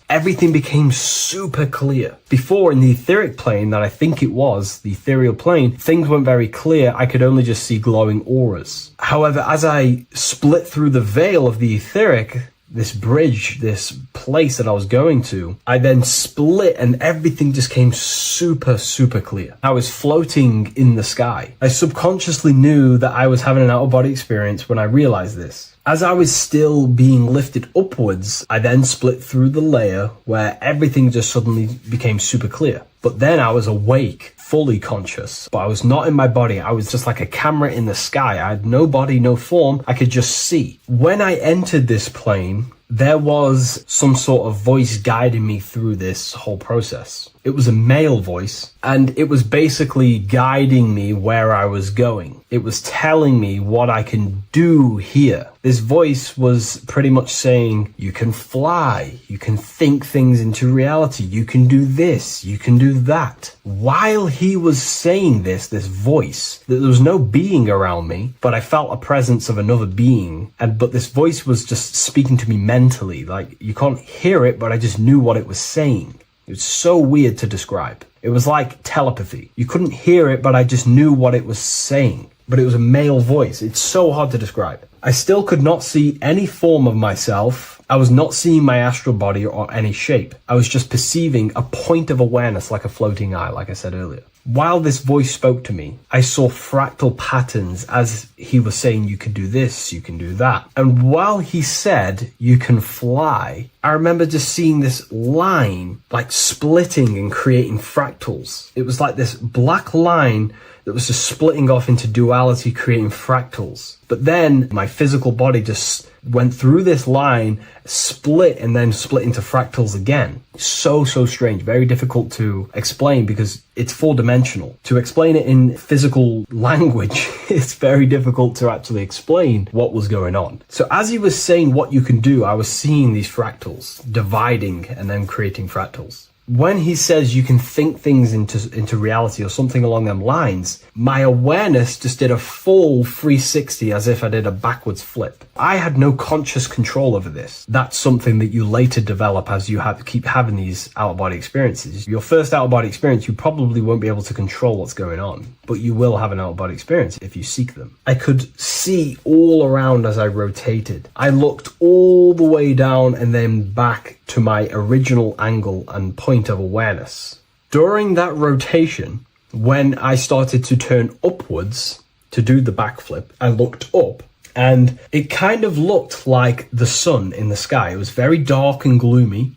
I: everything became super clear. Before, in the etheric plane that I think it was, the ethereal plane, things weren't very clear. I could only just see glowing auras. However, as I split through the veil of the etheric, this bridge, this place that I was going to, I then split and everything just came super, super clear. I was floating in the sky. I subconsciously knew that I was having an out-of-body experience when I realized this. As I was still being lifted upwards, I then split through the layer where everything just suddenly became super clear. But then I was awake, fully conscious, but I was not in my body. I was just like a camera in the sky. I had no body, no form. I could just see. When I entered this plane, there was some sort of voice guiding me through this whole process. It was a male voice, and it was basically guiding me where I was going. It was telling me what I can do here. This voice was pretty much saying, you can fly, you can think things into reality, you can do this, you can do that. While he was saying this voice, there was no being around me, but I felt a presence of another being. But this voice was just speaking to me mentally. Like, you can't hear it, but I just knew what it was saying. It was so weird to describe. It was like telepathy. You couldn't hear it, but I just knew what it was saying. But it was a male voice. It's so hard to describe. I still could not see any form of myself. I was not seeing my astral body or any shape. I was just perceiving a point of awareness like a floating eye, like I said earlier. While this voice spoke to me, I saw fractal patterns as he was saying, you can do this, you can do that. And while he said, you can fly, I remember just seeing this line like splitting and creating fractals. It was like this black line that was just splitting off into duality, creating fractals. But then my physical body just went through this line, split, and then split into fractals again. So strange. Very difficult to explain because it's four-dimensional. To explain it in physical language, it's very difficult to actually explain what was going on. So as he was saying what you can do, I was seeing these fractals dividing and then creating fractals. When he says you can think things into reality or something along them lines, my awareness just did a full 360 as if I did a backwards flip. I had no conscious control over this. That's something that you later develop as you keep having these out-of-body experiences. Your first out-of-body experience, you probably won't be able to control what's going on, but you will have an out-of-body experience if you seek them. I could see all around as I rotated. I looked all the way down and then back to my original angle and point of awareness. During that rotation, when I started to turn upwards to do the backflip, I looked up and it kind of looked like the sun in the sky. It was very dark and gloomy.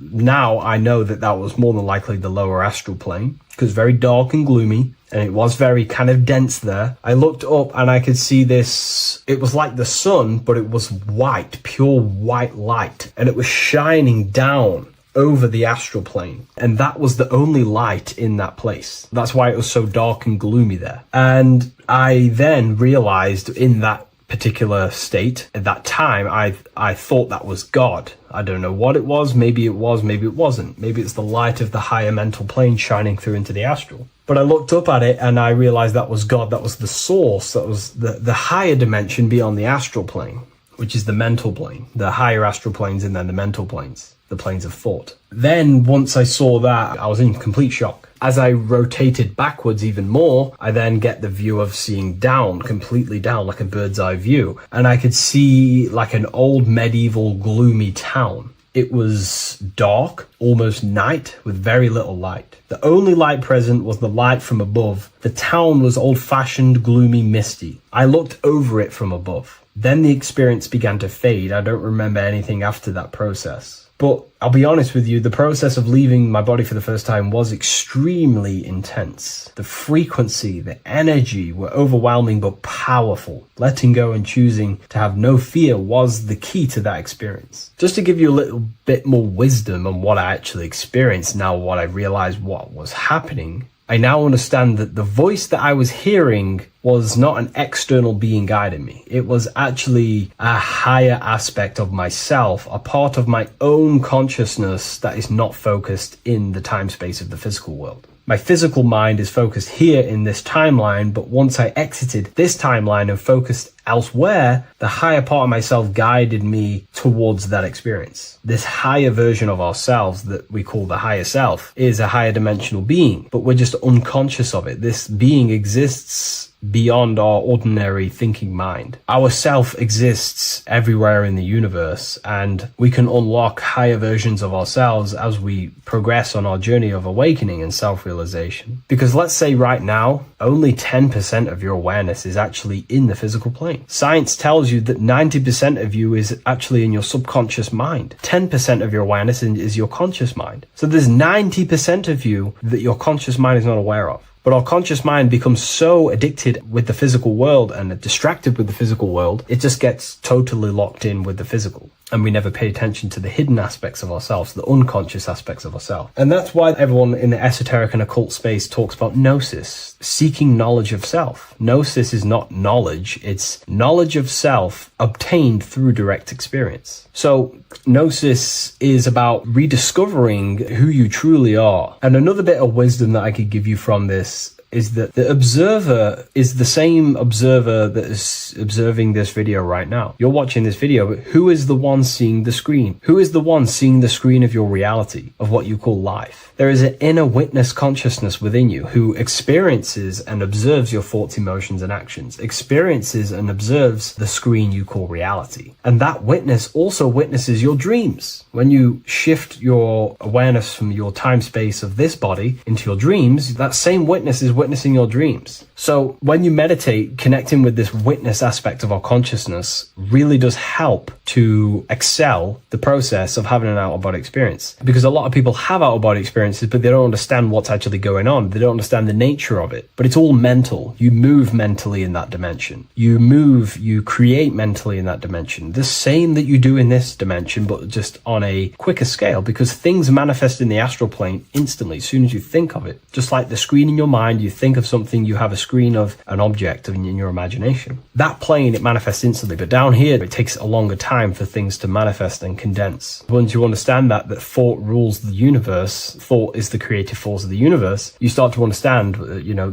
I: Now I know that was more than likely the lower astral plane because very dark and gloomy. And it was very kind of dense there. I looked up and I could see this. It was like the sun, but it was white, pure white light. And it was shining down over the astral plane. And that was the only light in that place. That's why it was so dark and gloomy there. And I then realized in that particular state, at that time, I thought that was God. I don't know what it was. Maybe it was, maybe it wasn't. Maybe it's the light of the higher mental plane shining through into the astral. But I looked up at it and I realized that was God. That was the source. That was the higher dimension beyond the astral plane, which is the mental plane, the higher astral planes and then the mental planes, the planes of thought. Then once I saw that, I was in complete shock. As I rotated backwards even more, I then get the view of seeing down, completely down, like a bird's eye view. And I could see like an old medieval gloomy town. It was dark, almost night, with very little light. The only light present was the light from above. The town was old-fashioned, gloomy, misty. I looked over it from above. Then the experience began to fade. I don't remember anything after that process. But I'll be honest with you, the process of leaving my body for the first time was extremely intense. The frequency, the energy were overwhelming but powerful. Letting go and choosing to have no fear was the key to that experience. Just to give you a little bit more wisdom on what I actually experienced now, what I realized what was happening, I now understand that the voice that I was hearing was not an external being guiding me. It was actually a higher aspect of myself, a part of my own consciousness that is not focused in the time space of the physical world. My physical mind is focused here in this timeline, but once I exited this timeline and focused elsewhere, the higher part of myself guided me towards that experience. This higher version of ourselves that we call the higher self is a higher dimensional being, but we're just unconscious of it. This being exists beyond our ordinary thinking mind. Our self exists everywhere in the universe, and we can unlock higher versions of ourselves as we progress on our journey of awakening and self-realization. Because let's say right now, only 10% of your awareness is actually in the physical plane. Science tells you that 90% of you is actually in your subconscious mind. 10% of your awareness is your conscious mind. So there's 90% of you that your conscious mind is not aware of. But our conscious mind becomes so addicted with the physical world and distracted with the physical world, it just gets totally locked in with the physical. And we never pay attention to the hidden aspects of ourselves, the unconscious aspects of ourselves. And that's why everyone in the esoteric and occult space talks about gnosis, seeking knowledge of self. Gnosis is not knowledge, it's knowledge of self obtained through direct experience. So gnosis is about rediscovering who you truly are. And another bit of wisdom that I could give you from this is that the observer is the same observer that is observing this video right now. You're watching this video, but who is the one seeing the screen? Who is the one seeing the screen of your reality, of what you call life? There is an inner witness consciousness within you who experiences and observes your thoughts, emotions, and actions, experiences and observes the screen you call reality. And that witness also witnesses your dreams. When you shift your awareness from your time space of this body into your dreams, that same witness is witnessing your dreams. So when you meditate, connecting with this witness aspect of our consciousness really does help to excel the process of having an out-of-body experience. Because a lot of people have out-of-body experiences, but they don't understand what's actually going on. They don't understand the nature of it. But it's all mental. You move mentally in that dimension. You create mentally in that dimension. The same that you do in this dimension, but just on a quicker scale, because things manifest in the astral plane instantly as soon as you think of it. Just like the screen in your mind, you think of something, you have a screen of an object in your imagination. That plane, it manifests instantly, but down here, it takes a longer time for things to manifest and condense. Once you understand that thought rules the universe, thought is the creative force of the universe, you start to understand,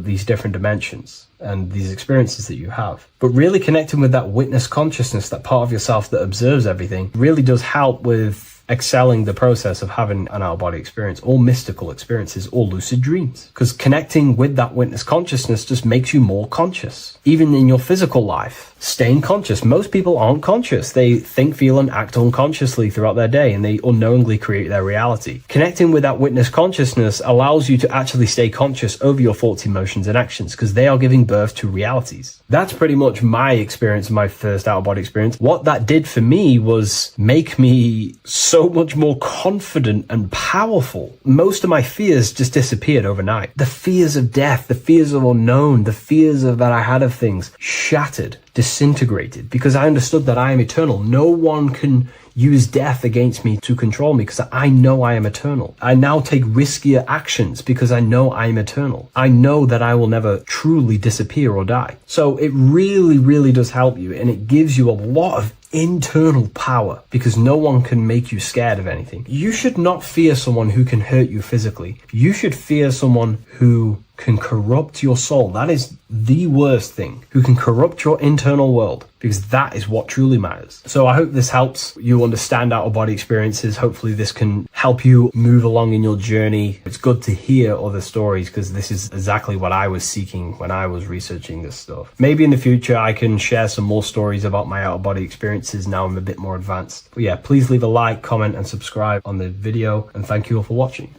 I: these different dimensions and these experiences that you have. But really connecting with that witness consciousness, that part of yourself that observes everything, really does help with excelling the process of having an out-of-body experience, or mystical experiences, or lucid dreams. Because connecting with that witness consciousness just makes you more conscious. Even in your physical life, staying conscious. Most people aren't conscious. They think, feel, and act unconsciously throughout their day, and they unknowingly create their reality. Connecting with that witness consciousness allows you to actually stay conscious over your thoughts, emotions, and actions, because they are giving birth to realities. That's pretty much my experience, my first out-of-body experience. What that did for me was make me so much more confident and powerful. Most of my fears just disappeared overnight. The fears of death, the fears of unknown, the fears of that I had of things shattered, disintegrated, because I understood that I am eternal. No one can use death against me to control me, because I know I am eternal. I now take riskier actions because I know I am eternal. I know that I will never truly disappear or die. So it really, really does help you, and it gives you a lot of internal power, because no one can make you scared of anything. You should not fear someone who can hurt you physically. You should fear someone who can corrupt your soul. That is the worst thing, who can corrupt your internal world, because that is what truly matters. So I hope this helps you understand out-of-body experiences. Hopefully this can help you move along in your journey. It's good to hear other stories, because this is exactly what I was seeking when I was researching this stuff. Maybe in the future I can share some more stories about my out-of-body experiences now I'm a bit more advanced. But yeah, please leave a like, comment, and subscribe on the video, and thank you all for watching.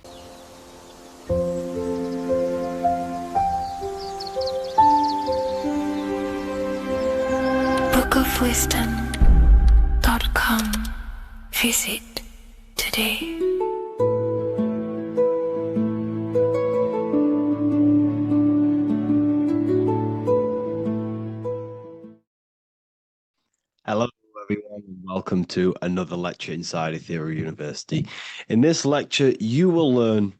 B: bookofwisdom.com. Visit today.
A: Hello, everyone, and welcome to another lecture inside Ethereal University. In this lecture, you will learn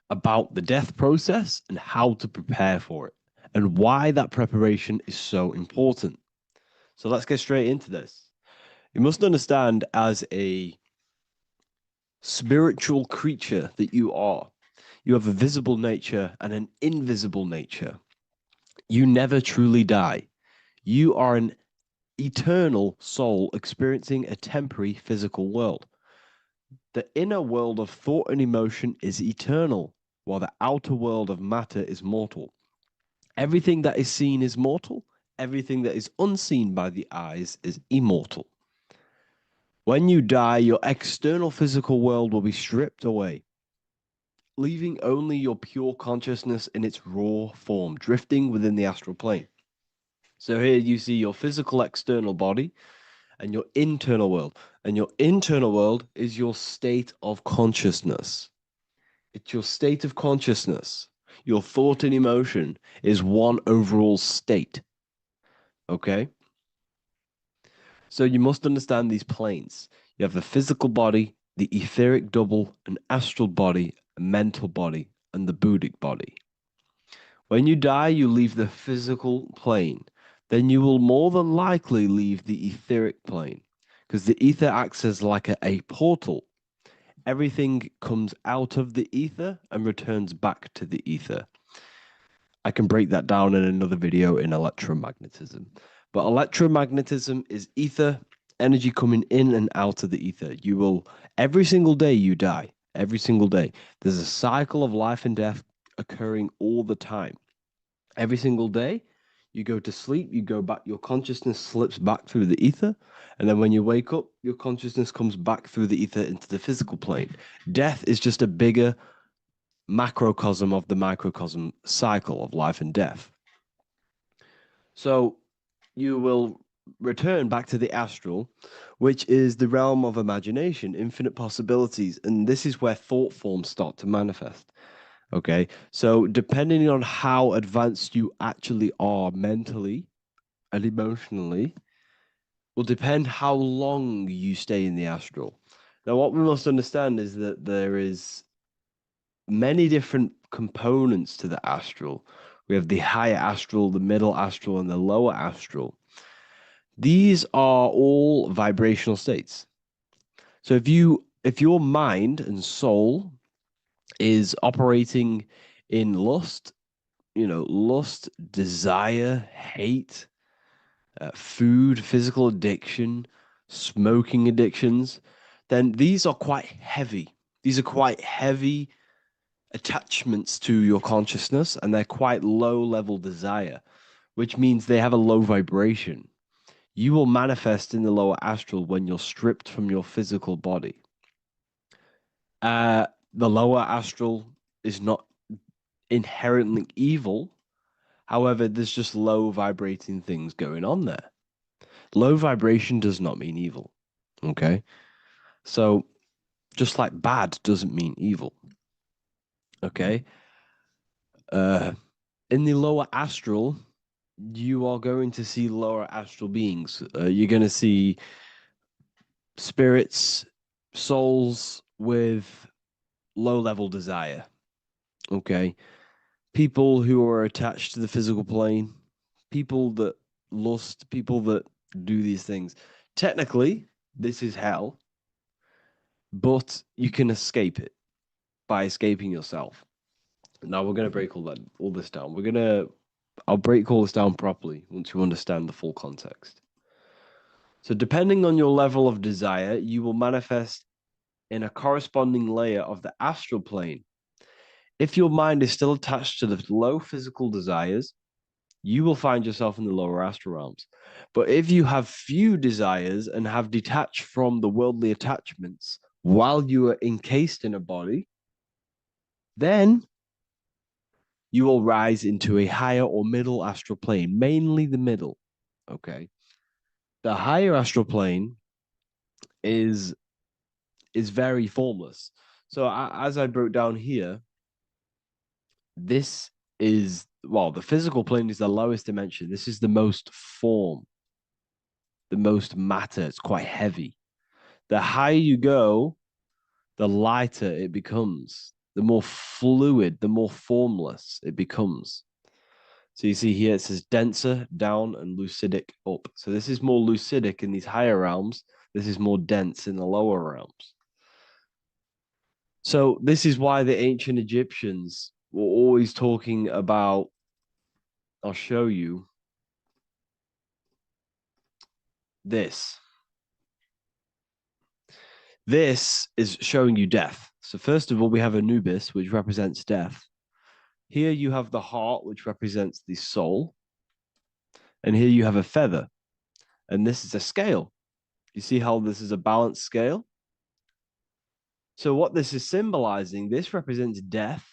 A: about the death process and how to prepare for it, and why that preparation is so important. So let's get straight into this. You must understand, as a spiritual creature that you are, you have a visible nature and an invisible nature. You never truly die. You are an eternal soul experiencing a temporary physical world. The inner world of thought and emotion is eternal, while the outer world of matter is mortal. Everything that is seen is mortal. Everything that is unseen by the eyes is immortal. When you die, your external physical world will be stripped away, leaving only your pure consciousness in its raw form, drifting within the astral plane. So here you see your physical external body and your internal world. And your internal world is your state of consciousness. It's your state of consciousness. Your thought and emotion is one overall state. Okay? So you must understand these planes. You have the physical body, the etheric double, an astral body, a mental body, and the Buddhic body. When you die, you leave the physical plane. Then you will more than likely leave the etheric plane, because the ether acts as like a portal. Everything comes out of the ether and returns back to the ether. I can break that down in another video in electromagnetism. But electromagnetism is ether, energy coming in and out of the ether. You will, every single day you die, every single day. There's a cycle of life and death occurring all the time. Every single day, you go to sleep, you go back, your consciousness slips back through the ether. And then when you wake up, your consciousness comes back through the ether into the physical plane. Death is just a bigger macrocosm of the microcosm cycle of life and death. So you will return back to the astral, which is the realm of imagination, infinite possibilities. And this is where thought forms start to manifest. Okay. So depending on how advanced you actually are mentally and emotionally, will depend how long you stay in the astral. Now, what we must understand is that there is many different components to the astral. We have the higher astral, the middle astral, and the lower astral. These are all vibrational states. So if your mind and soul is operating in lust, lust, desire, hate, food, physical addiction, smoking addictions, then these are quite heavy. These are quite heavy attachments to your consciousness, and they're quite low level desire, which means they have a low vibration. You will manifest in the lower astral when you're stripped from your physical body. The lower astral is not inherently evil. However, there's just low vibrating things going on there. Low vibration does not mean evil. Okay? So, just like bad doesn't mean evil. Okay? In the lower astral, you are going to see lower astral beings. You're going to see spirits, souls with low level desire. Okay. People who are attached to the physical plane, people that lust, people that do these things. Technically, this is hell, but you can escape it by escaping yourself. Now we're going to break all this down. I'll break all this down properly once you understand the full context. So depending on your level of desire, you will manifest in a corresponding layer of the astral plane. If your mind is still attached to the low physical desires, you will find yourself in the lower astral realms. But if you have few desires and have detached from the worldly attachments while you are encased in a body, then you will rise into a higher or middle astral plane, mainly the middle. Okay. The higher astral plane is very formless. So as I broke down here, this is, well, the physical plane is the lowest dimension. This is the most form, the most matter. It's quite heavy. The higher you go, the lighter it becomes, the more fluid, the more formless it becomes. So you see here it says denser down and lucidic up. So this is more lucidic in these higher realms. This is more dense in the lower realms. So this is why the ancient Egyptians were always talking about, I'll show you this. This is showing you death. So first of all, we have Anubis, which represents death. Here you have the heart, which represents the soul. And here you have a feather. And this is a scale. You see how this is a balanced scale? So what this is symbolizing, this represents death.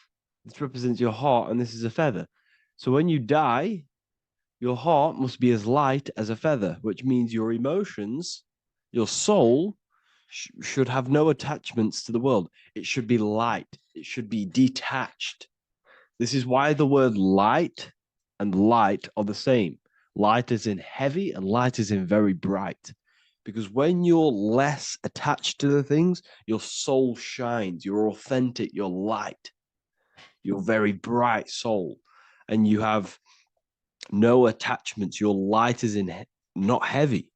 A: This represents your heart, and this is a feather. So when you die, your heart must be as light as a feather, which means your emotions, your soul, should have no attachments to the world. It should be light. It should be detached. This is why the word light and light are the same. Light is in heavy and light is in very bright. Because when you're less attached to the things, your soul shines. You're authentic. You're light. You're very bright soul. And you have no attachments. Your light is in not heavy.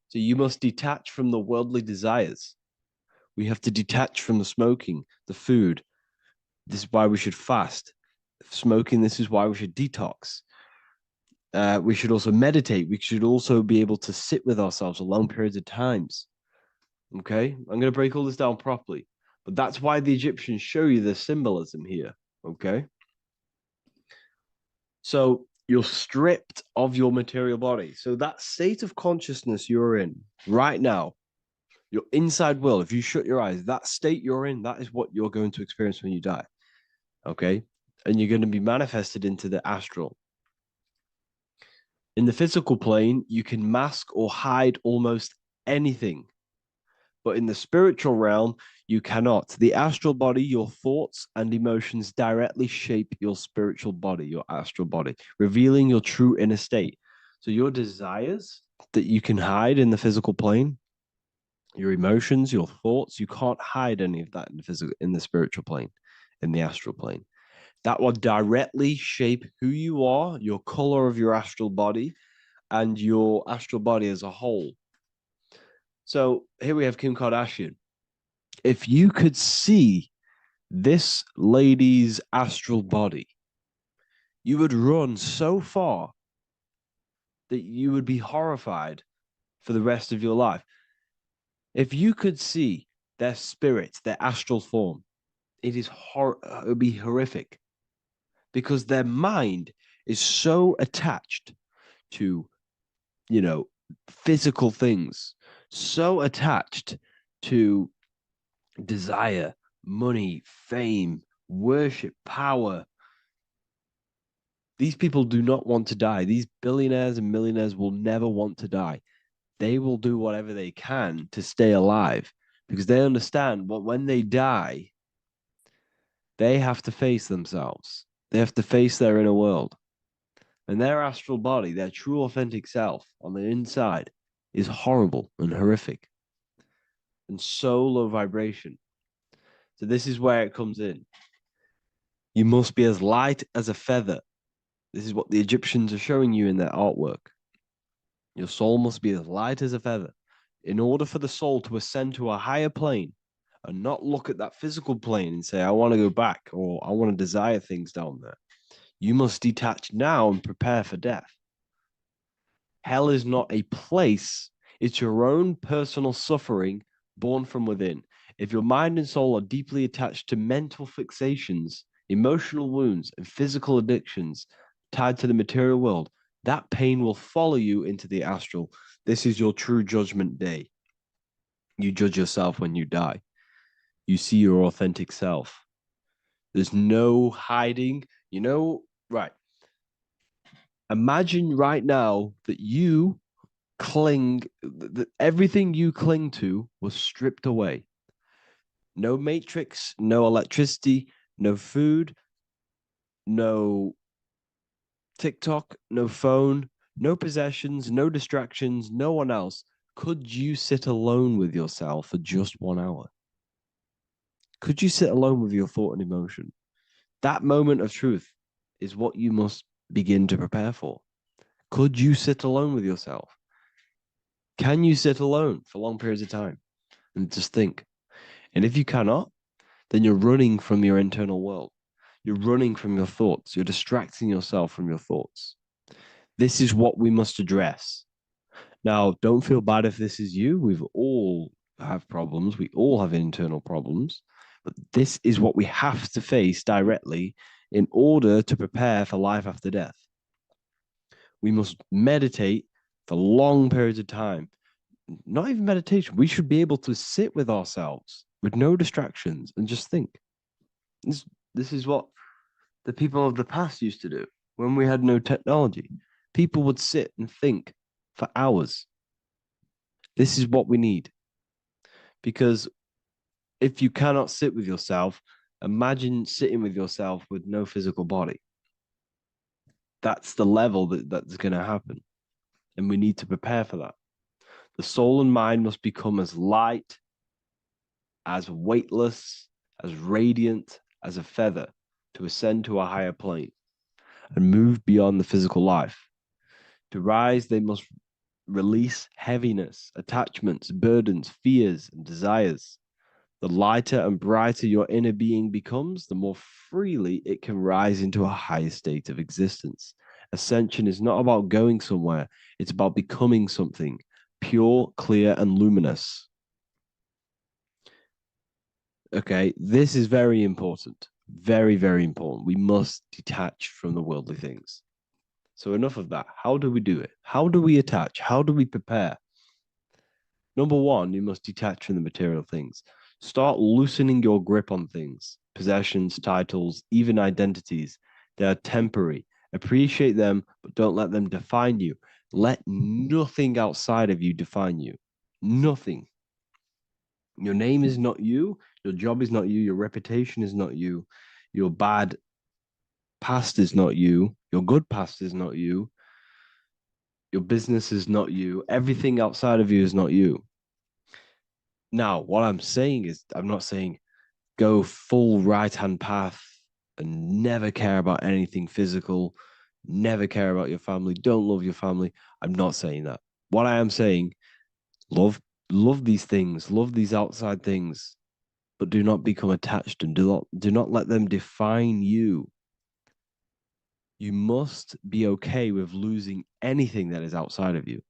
A: So you must detach from the worldly desires. We have to detach from the smoking, the food. This is why we should fast. Smoking, this is why we should detox. We should also meditate. We should also be able to sit with ourselves for long periods of times. Okay, I'm going to break all this down properly. But that's why the Egyptians show you the symbolism here. Okay. So you're stripped of your material body. So that state of consciousness you're in right now, your inside world, if you shut your eyes, that state you're in, that is what you're going to experience when you die. Okay. And you're going to be manifested into the astral. In the physical plane, you can mask or hide almost anything. But in the spiritual realm, you cannot. The astral body, your thoughts and emotions directly shape your spiritual body, your astral body, revealing your true inner state. So your desires that you can hide in the physical plane, your emotions, your thoughts, you can't hide any of that in the spiritual plane, in the astral plane. That will directly shape who you are, your color of your astral body, and your astral body as a whole. So here we have Kim Kardashian. If you could see this lady's astral body, you would run so far that you would be horrified for the rest of your life. If you could see their spirit, their astral form, it would be horrific because their mind is so attached to, physical things, so attached to desire, money, fame, worship, power. These people do not want to die. These billionaires and millionaires will never want to die. They will do whatever they can to stay alive because they understand when they die, they have to face themselves. They have to face their inner world. And their astral body, their true authentic self on the inside is horrible and horrific and so low vibration. So this is where it comes in. You must be as light as a feather. This is what the Egyptians are showing you in their artwork. Your soul must be as light as a feather. In order for the soul to ascend to a higher plane and not look at that physical plane and say, I want to go back or I want to desire things down there, you must detach now and prepare for death. Hell is not a place. It's your own personal suffering born from within. If your mind and soul are deeply attached to mental fixations, emotional wounds, and physical addictions tied to the material world, that pain will follow you into the astral. This is your true judgment day. You judge yourself when you die. You see your authentic self. There's no hiding. Right. Imagine right now that you that everything you cling to was stripped away. No matrix, no electricity, no food, no TikTok, no phone, no possessions, no distractions, no one else. Could you sit alone with yourself for just 1 hour? Could you sit alone with your thought and emotion? That moment of truth is what you must begin to prepare for. Could you sit alone with yourself? Can you sit alone for long periods of time and just think? And if you cannot, then you're running from your internal world. You're running from your thoughts. You're distracting yourself from your thoughts. This is what we must address. Now, don't feel bad if this is you. We've all have problems. We all have internal problems. But this is what we have to face directly in order to prepare for life after death. We must meditate for long periods of time. Not even meditation. We should be able to sit with ourselves with no distractions and just think. This is what the people of the past used to do when we had no technology. People would sit and think for hours. This is what we need. Because if you cannot sit with yourself, imagine sitting with yourself with no physical body. That's the level that's going to happen. And we need to prepare for that. The soul and mind must become as light, as weightless, as radiant as a feather to ascend to a higher plane and move beyond the physical life. To rise, they must release heaviness, attachments, burdens, fears, and desires. The lighter and brighter your inner being becomes, the more freely it can rise into a higher state of existence. Ascension is not about going somewhere, it's about becoming something pure, clear, and luminous. Okay, this is very important. Very, very important. We must detach from the worldly things. So enough of that. How do we do it? How do we attach? How do we prepare? Number one, you must detach from the material things. Start loosening your grip on things, possessions, titles, even identities. They are temporary. Appreciate them, but don't let them define you. Let nothing outside of you define you. Nothing. Your name is not you. Your job is not you. Your reputation is not you. Your bad past is not you. Your good past is not you. Your business is not you. Everything outside of you is not you. Now, what I'm saying is, I'm not saying go full right-hand path and never care about anything physical, never care about your family, don't love your family. I'm not saying that. What I am saying, love these things, love these outside things, but do not become attached and do not let them define you. You must be okay with losing anything that is outside of you.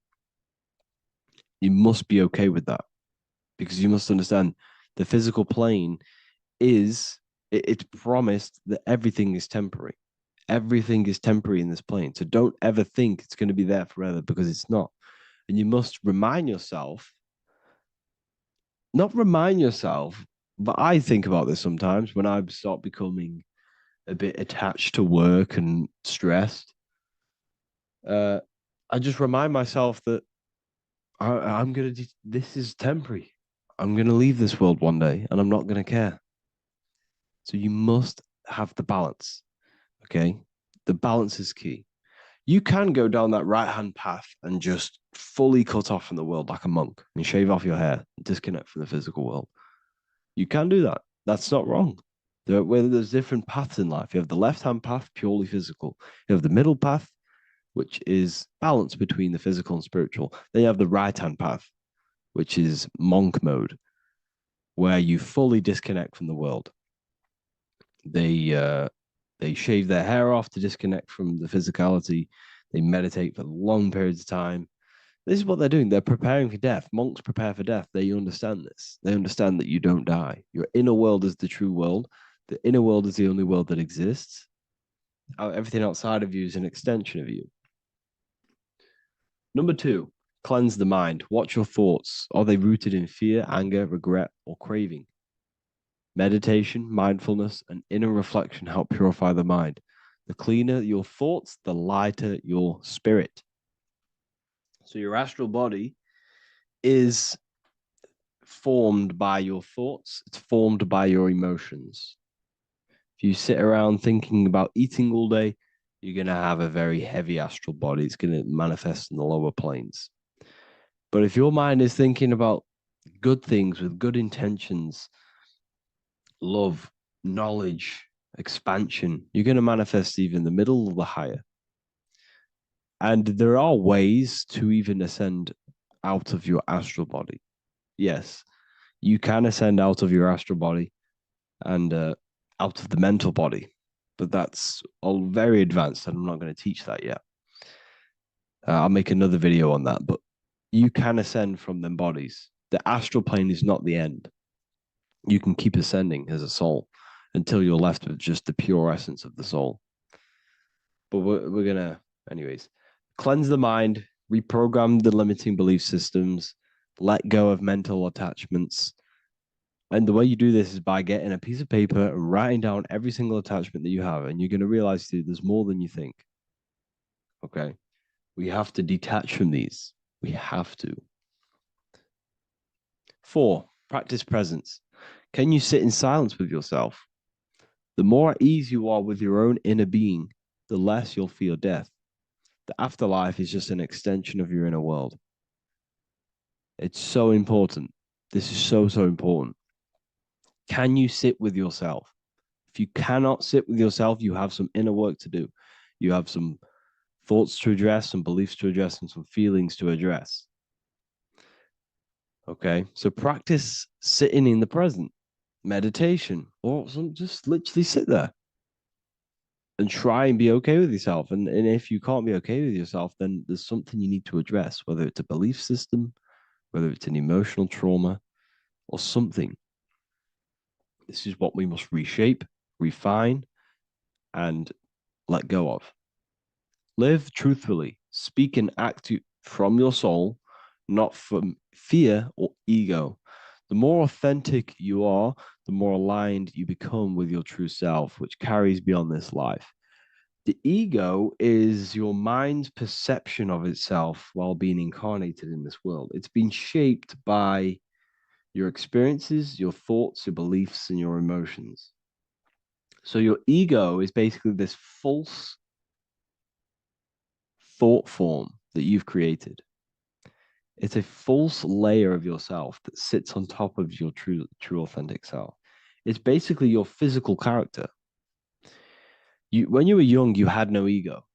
A: You must be okay with that, because you must understand the physical plane it's promised that everything is temporary. Everything is temporary in this plane. So don't ever think it's going to be there forever, because it's not. And you must remind yourself, not remind yourself, but I think about this sometimes when I start becoming a bit attached to work and stressed. I just remind myself that I'm going to, this is temporary. I'm going to leave this world one day and I'm not going to care. So you must have the balance. Okay. The balance is key. You can go down that right-hand path and just fully cut off from the world like a monk and shave off your hair, disconnect from the physical world. You can do that. That's not wrong. There's different paths in life. You have the left-hand path, purely physical. You have the middle path, which is balance between the physical and spiritual. Then you have the right-hand path, which is monk mode, where you fully disconnect from the world. They shave their hair off to disconnect from the physicality. They meditate for long periods of time. This is what they're doing. They're preparing for death. Monks prepare for death. They understand this. They understand that you don't die. Your inner world is the true world. The inner world is the only world that exists. Everything outside of you is an extension of you. Number two, cleanse the mind. Watch your thoughts. Are they rooted in fear, anger, regret, or craving? Meditation, mindfulness, and inner reflection help purify the mind. The cleaner your thoughts, the lighter your spirit. So your astral body is formed by your thoughts. It's formed by your emotions. If you sit around thinking about eating all day, you're going to have a very heavy astral body. It's going to manifest in the lower planes. But if your mind is thinking about good things with good intentions, love, knowledge, expansion, you're going to manifest even the middle or the higher. And there are ways to even ascend out of your astral body. Yes, you can ascend out of your astral body and out of the mental body, but that's all very advanced, and I'm not going to teach that yet. I'll make another video on that, but you can ascend from them bodies. The astral plane is not the end. You can keep ascending as a soul until you're left with just the pure essence of the soul. But we're going to, anyways, cleanse the mind, reprogram the limiting belief systems, let go of mental attachments. And the way you do this is by getting a piece of paper and writing down every single attachment that you have. And you're going to realize, dude, there's more than you think. Okay. We have to detach from these. We have to. 4, practice presence. Can you sit in silence with yourself? The more at ease you are with your own inner being, the less you'll fear death. The afterlife is just an extension of your inner world. It's so important. This is so, so important. Can you sit with yourself? If you cannot sit with yourself, you have some inner work to do. You have some thoughts to address, some beliefs to address, and some feelings to address. Okay, so practice sitting in the present, meditation, or just literally sit there and try and be okay with yourself. And if you can't be okay with yourself, then there's something you need to address, whether it's a belief system, whether it's an emotional trauma, or something. This is what we must reshape, refine, and let go of. Live truthfully, speak and act from your soul, not from fear or ego. The more authentic you are, the more aligned you become with your true self, which carries beyond this life. The ego is your mind's perception of itself while being incarnated in this world. It's been shaped by your experiences, your thoughts, your beliefs, and your emotions. So your ego is basically this false thought form that you've created. It's a false layer of yourself that sits on top of your true authentic self. It's basically your physical character. When you were young, you had no ego.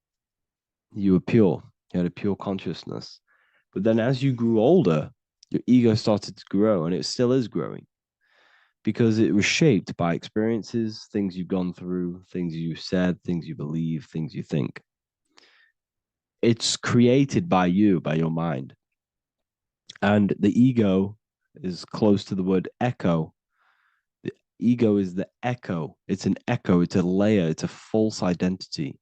A: You were pure. You had a pure consciousness. But then as you grew older, your ego started to grow, and it still is growing because it was shaped by experiences, things you've gone through, things you said, things you believe, things you think. It's created by you, by your mind. And the ego is close to the word echo. The ego is the echo. It's an echo. It's a layer. It's a false identity.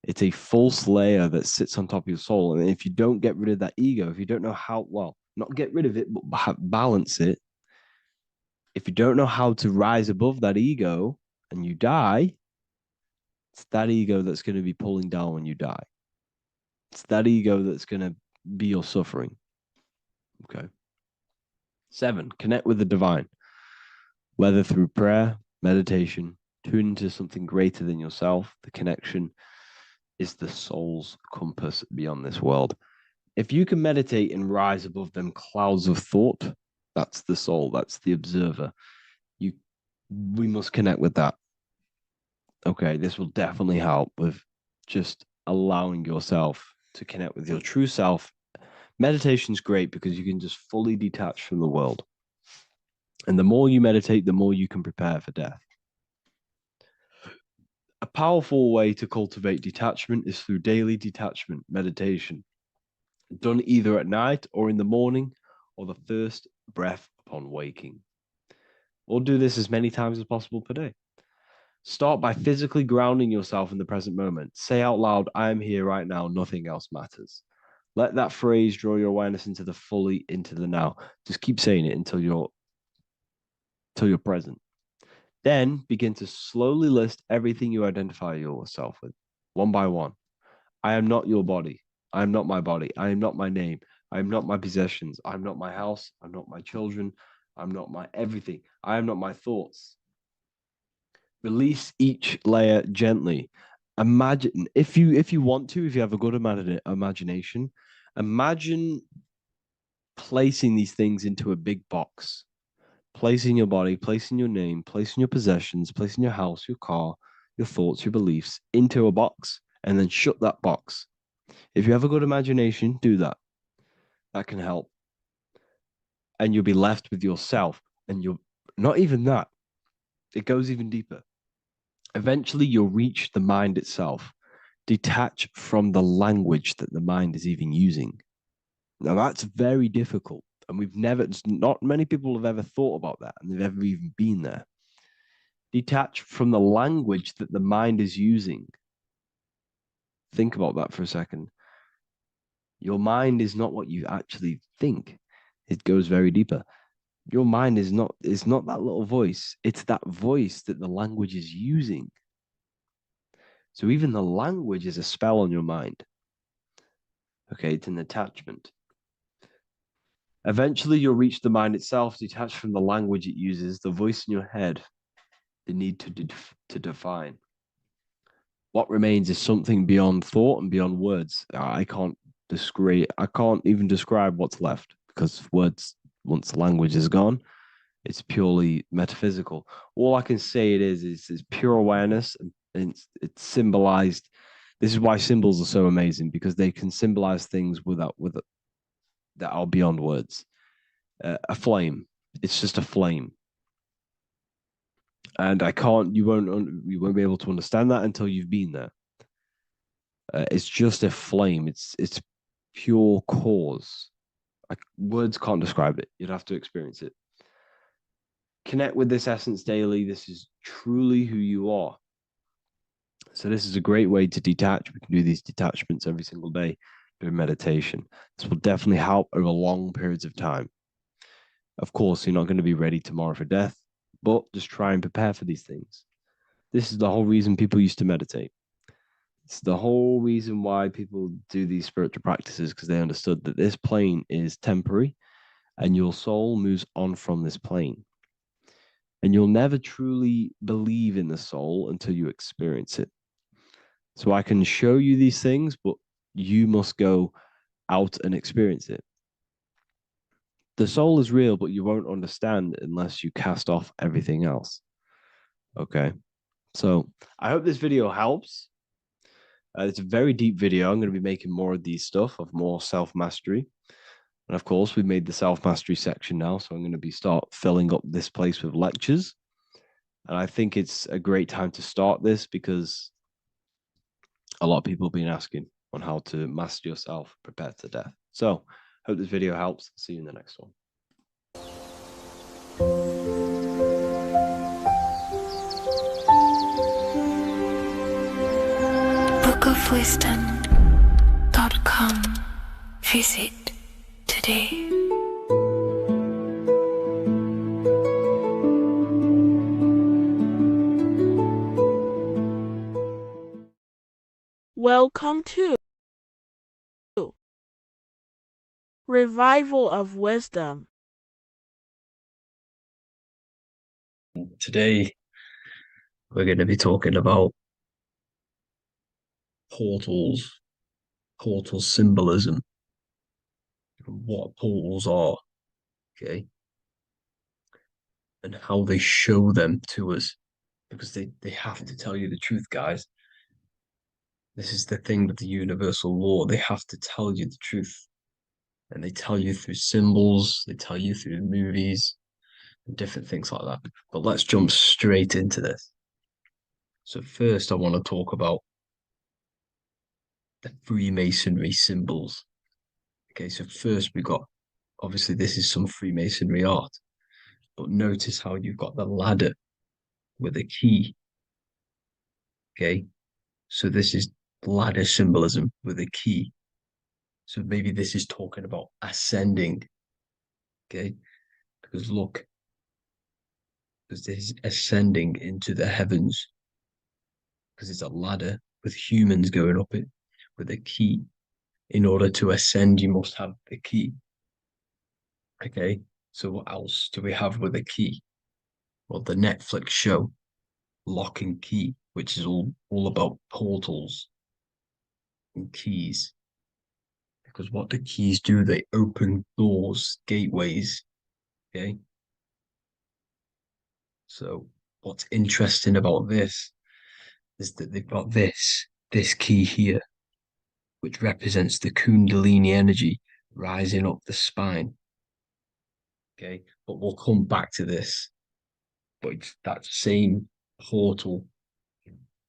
A: It's a false layer that sits on top of your soul. And if you don't get rid of that ego, if you don't know how, well, not get rid of it, but balance it. If you don't know how to rise above that ego and you die, it's that ego that's going to be pulling down when you die. It's that ego that's going to be your suffering. Okay. 7, connect with the divine, whether through prayer, meditation, tune into something greater than yourself. The connection is the soul's compass beyond this world. If you can meditate and rise above them clouds of thought, that's the soul, that's the observer. We must connect with that. Okay, this will definitely help with just allowing yourself to connect with your true self. Meditation's great because you can just fully detach from the world. And the more you meditate, the more you can prepare for death. A powerful way to cultivate detachment is through daily detachment meditation, done either at night or in the morning or the first breath upon waking. Or do this as many times as possible per day. Start by physically grounding yourself in the present moment. Say out loud, I am here right now, nothing else matters. Let that phrase draw your awareness into the now. Just keep saying it until you're present. Then begin to slowly list everything you identify yourself with, one by one. I am not your body. I am not my body. I am not my name. I am not my possessions. I'm not my house. I'm not my children. I'm not my everything. I am not my thoughts. Release each layer gently. Imagine, if you want to, if you have a good imagination, imagine placing these things into a big box. Placing your body, placing your name, placing your possessions, placing your house, your car, your thoughts, your beliefs into a box, and then shut that box. If you have a good imagination, do that. That can help. And you'll be left with yourself. And you're not even that. It goes even deeper. Eventually, you'll reach the mind itself. Detach from the language that the mind is even using. Now, that's very difficult. And not many people have ever thought about that, and they've ever even been there. Detach from the language that the mind is using. Think about that for a second. Your mind is not what you actually think. It goes very deeper. Your mind is not that little voice. It's that voice that the language is using. So even the language is a spell on your mind. Okay, it's an attachment. Eventually, you'll reach the mind itself, detached from the language it uses, the voice in your head, the need to define. What remains is something beyond thought and beyond words. I can't even describe what's left, because words, once the language is gone, it's purely metaphysical. All I can say is pure awareness, and it's symbolized. This is why symbols are so amazing, because they can symbolize things that are beyond words. A flame, it's just a flame, and you won't be able to understand that until you've been there. It's just a flame. It's pure cause. Words can't describe it. You'd have to experience it. Connect with this essence daily. This is truly who you are. So this is a great way to detach. We can do these detachments every single day during meditation. This will definitely help over long periods of time. Of course, you're not going to be ready tomorrow for death, but just try and prepare for these things. This is the whole reason people used to meditate. It's the whole reason why people do these spiritual practices, because they understood that this plane is temporary and your soul moves on from this plane. And you'll never truly believe in the soul until you experience it. So I can show you these things, but you must go out and experience it. The soul is real, but you won't understand unless you cast off everything else. Okay. So I hope this video helps. It's a very deep video. I'm going to be making more of these stuff, of more self-mastery. And of course, we've made the self-mastery section now. So I'm going to be start filling up this place with lectures. And I think it's a great time to start this, because a lot of people have been asking on how to master yourself, prepare to death. So hope this video helps. See you in the next one.
B: bookofwisdom.com. Visit today.
J: Welcome to Revival of Wisdom.
C: Today, we're going to be talking about portals, portal symbolism, what portals are, okay, and how they show them to us, because they have to tell you the truth, guys. This is the thing with the universal law. They have to tell you the truth. And they tell you through symbols, they tell you through movies, and different things like that. But let's jump straight into this. So first, I want to talk about the Freemasonry symbols. Okay, so first we got, obviously this is some Freemasonry art, but notice how you've got the ladder with a key. Okay, so this is ladder symbolism with a key. So maybe this is talking about ascending. Okay, because look, because this is ascending into the heavens, because it's a ladder with humans going up it with a key. In order to ascend, you must have the key. Okay, so what else do we have with a key? Well, the Netflix show Lock and Key, which is all about portals and keys. Because what the keys do, they open doors, gateways. Okay. So what's interesting about this is that they've got this key here, which represents the Kundalini energy rising up the spine. Okay, but we'll come back to this. But it's that same portal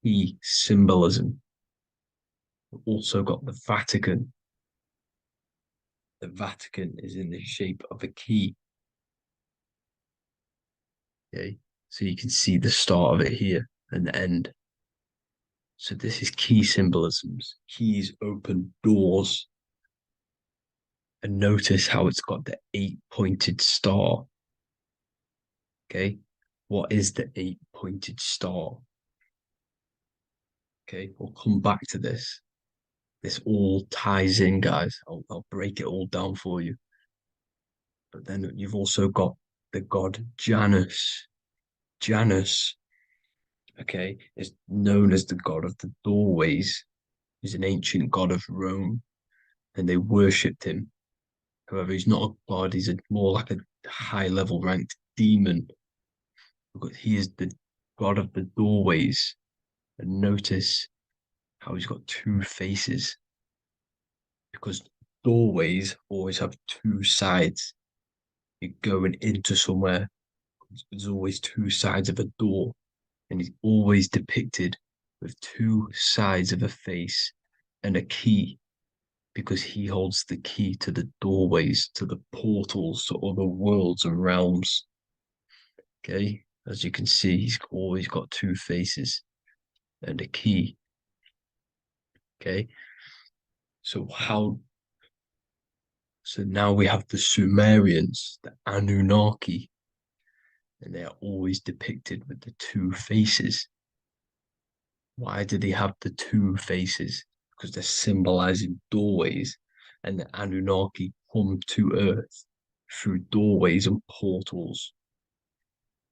C: key symbolism. We've also got the Vatican. The Vatican is in the shape of a key. Okay,
A: So you can see the start of it here and the end. So this is key symbolisms. Keys open doors. And notice how it's got the 8-pointed star. Okay, what is the 8-pointed star? Okay, we'll come back to this. This all ties in, guys. I'll break it all down for you. But then you've also got the god Janus. Janus, okay, is known as the god of the doorways. He's an ancient god of Rome, and they worshipped him. However, he's not a god, he's more like a high-level ranked demon. Because he is the god of the doorways. And notice how he's got two faces. Because doorways always have two sides. You're going into somewhere, there's always two sides of a door. And he's always depicted with two sides of a face and a key, because he holds the key to the doorways, to the portals, to other worlds and realms. Okay, as you can see, he's always got two faces and a key. Okay, so now we have the Sumerians, the Anunnaki, and they are always depicted with the two faces. Why do they have the two faces? Because they're symbolizing doorways, and the Anunnaki come to Earth through doorways and portals.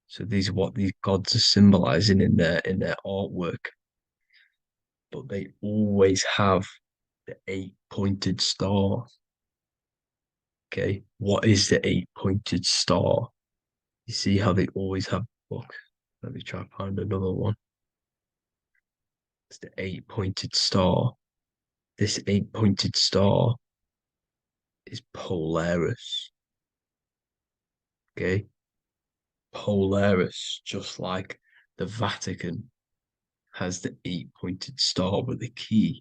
A: So these are what these gods are symbolizing in their artwork. But they always have the 8-pointed star. Okay, what is the 8-pointed star? You see how they always have. Look, let me try to find another one. It's the 8-pointed star. This 8-pointed star is Polaris. Okay, Polaris, just like the Vatican has the 8-pointed star with a key.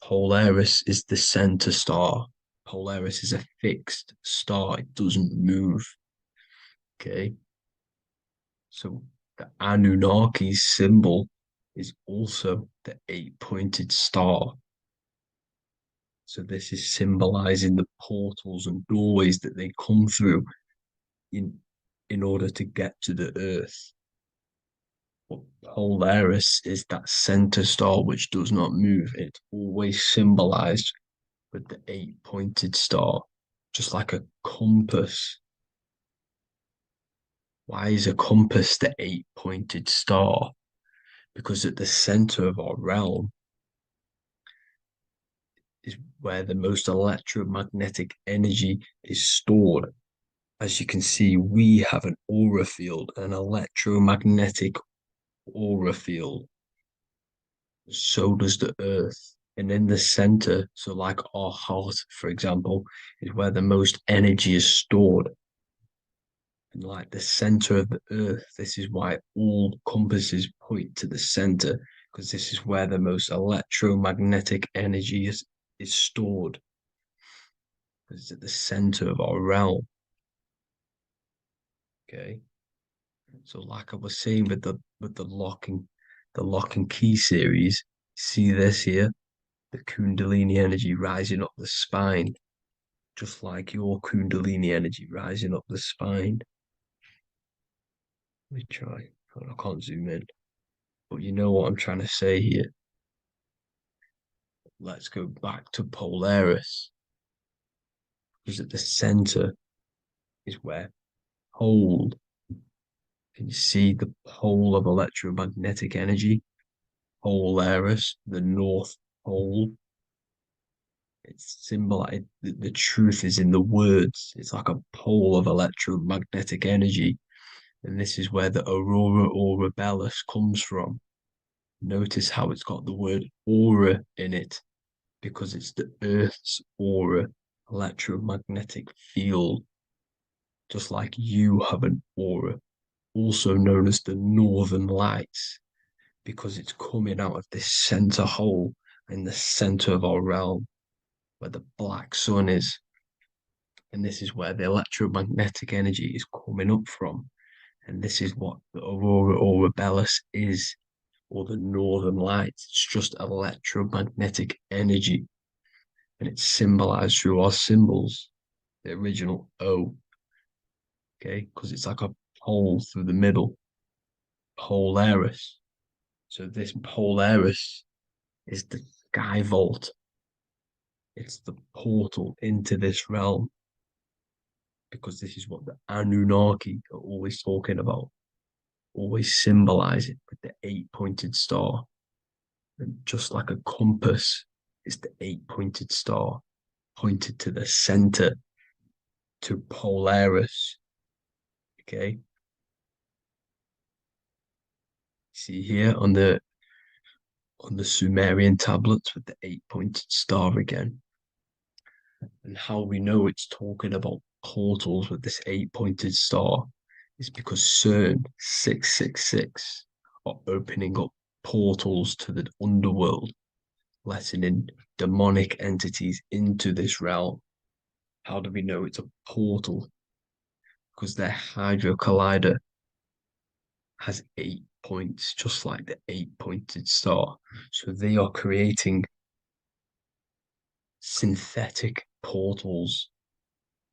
A: Polaris is the center star. Polaris is a fixed star, it doesn't move. Okay, so the Anunnaki's symbol is also the 8-pointed star. So this is symbolizing the portals and doorways that they come through in order to get to the Earth. But Polaris is that center star which does not move. It's always symbolized with the 8-pointed star, just like a compass. Why is a compass the 8-pointed star? Because at the center of our realm is where the most electromagnetic energy is stored. As you can see, we have an aura field, an electromagnetic aura field. So does the Earth. And in the center, so like our heart, for example, is where the most energy is stored. And like the center of the Earth, this is why all compasses point to the center, because this is where the most electromagnetic energy is stored. It's at the center of our realm. Okay. So like I was saying with the lock and key series, see this here? The Kundalini energy rising up the spine, just like your Kundalini energy rising up the spine. Let me try. I can't zoom in. But you know what I'm trying to say here. Let's go back to Polaris. Because at the center is where hold. Can you see the pole of electromagnetic energy? Polaris, the North Pole. It's symbolized. The truth is in the words. It's like a pole of electromagnetic energy. And this is where the aurora borealis comes from. Notice how it's got the word aura in it, because it's the Earth's aura, electromagnetic field. Just like you have an aura, also known as the northern lights, because it's coming out of this center hole in the center of our realm, where the black sun is. And this is where the electromagnetic energy is coming up from.
C: And this is what the aurora borealis is, or the northern lights. It's just electromagnetic energy. And it's symbolized through our symbols, the original O, okay? Because it's like a hole through the middle, Polaris. So this Polaris is the sky vault. It's the portal into this realm, because this is what the Anunnaki are always talking about, always symbolize it with the 8-pointed star. And just like a compass, it's the 8-pointed star pointed to the center, to Polaris. Okay. See here on the Sumerian tablets with the 8-pointed star again. And how we know it's talking about portals with this 8-pointed star is because CERN 666 are opening up portals to the underworld, letting in demonic entities into this realm. How do we know it's a portal? Because their Hydra Collider has 8 points, just like the 8-pointed star. So they are creating synthetic portals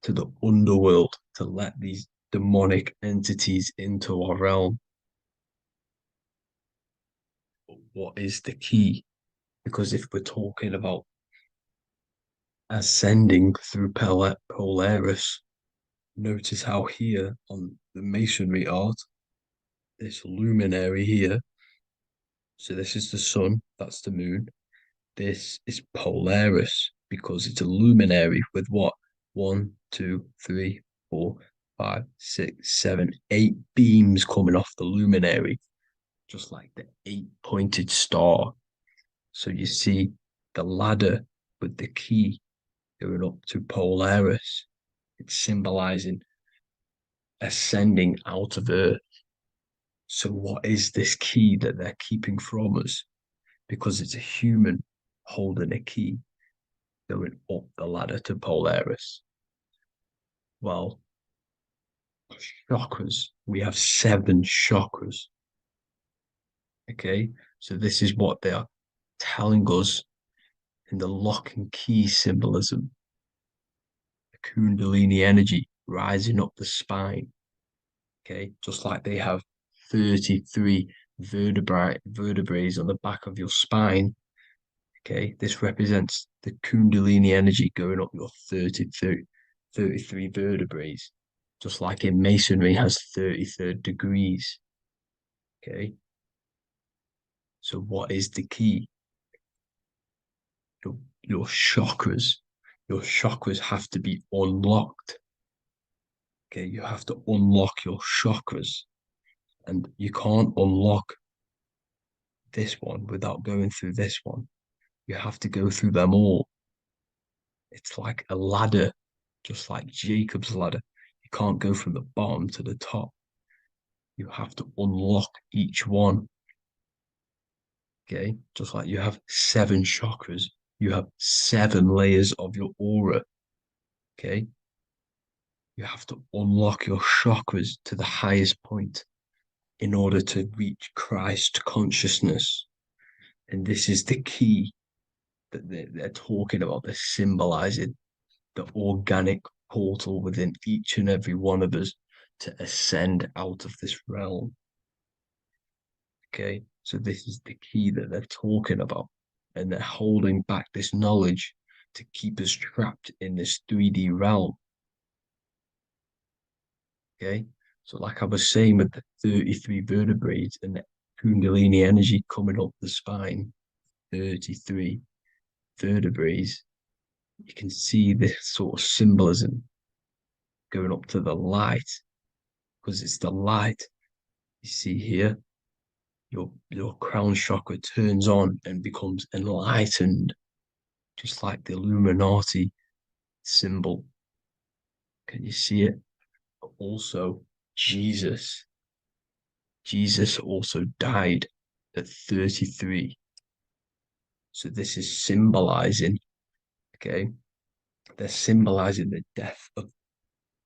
C: to the underworld to let these demonic entities into our realm. But what is the key? Because if we're talking about ascending through Polaris, notice how here on the masonry art, this luminary here, so this is the sun, that's the moon. This is Polaris because it's a luminary with what? 1, 2, 3, 4, 5, 6, 7, 8 beams coming off the luminary, just like the 8-pointed star. So you see the ladder with the key going up to Polaris. It's symbolizing ascending out of Earth. So what is this key that they're keeping from us? Because it's a human holding a key going up the ladder to Polaris. Well, chakras. We have 7 chakras. Okay, so this is what they are telling us in the lock and key symbolism. The Kundalini energy rising up the spine. Okay, just like they have 33 vertebrae on the back of your spine. Okay, this represents the Kundalini energy going up your 33 vertebrae, just like in masonry has 33rd degrees. Okay, so what is the key? Your chakras. Your chakras have to be unlocked. Okay, you have to unlock your chakras, and you can't unlock this one without going through this one. You have to go through them all. It's like a ladder, just like Jacob's ladder. You can't go from the bottom to the top. You have to unlock each one. Okay, just like you have 7 chakras, you have 7 layers of your aura. Okay, you have to unlock your chakras to the highest point in order to reach Christ consciousness. And this is the key that they're talking about. They're symbolizing the organic portal within each and every one of us to ascend out of this realm. Okay, so this is the key that they're talking about, and they're holding back this knowledge to keep us trapped in this 3D realm. Okay, so like I was saying with the 33 vertebrae and the Kundalini energy coming up the spine, 33 vertebrae, you can see this sort of symbolism going up to the light, because it's the light. You see here, your crown chakra turns on and becomes enlightened, just like the Illuminati symbol. Can you see it? But also, Jesus also died at 33. So this is symbolizing, okay, they're symbolizing the death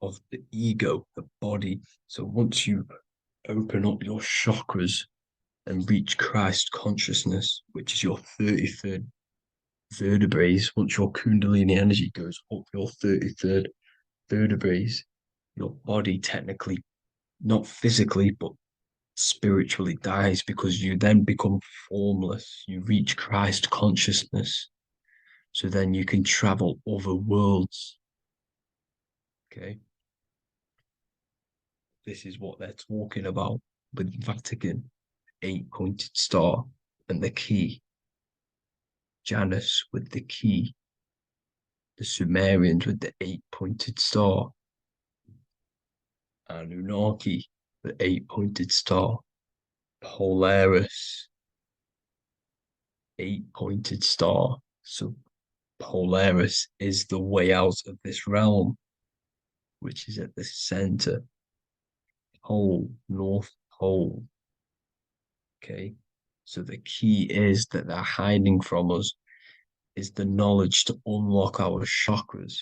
C: of the ego, the body. So once you open up your chakras and reach Christ consciousness, which is your 33rd vertebrae. Once your Kundalini energy goes up your 33rd vertebrae, your body technically, not physically, but spiritually dies, because you then become formless. You reach Christ consciousness. So then you can travel other worlds. Okay. This is what they're talking about with Vatican, 8-pointed star, and the key. Janus with the key. The Sumerians with the 8-pointed star. Anunnaki, the 8-pointed star. Polaris, 8-pointed star. So Polaris is the way out of this realm, which is at the center. Pole, North Pole. Okay. So the key is that they're hiding from us is the knowledge to unlock our chakras.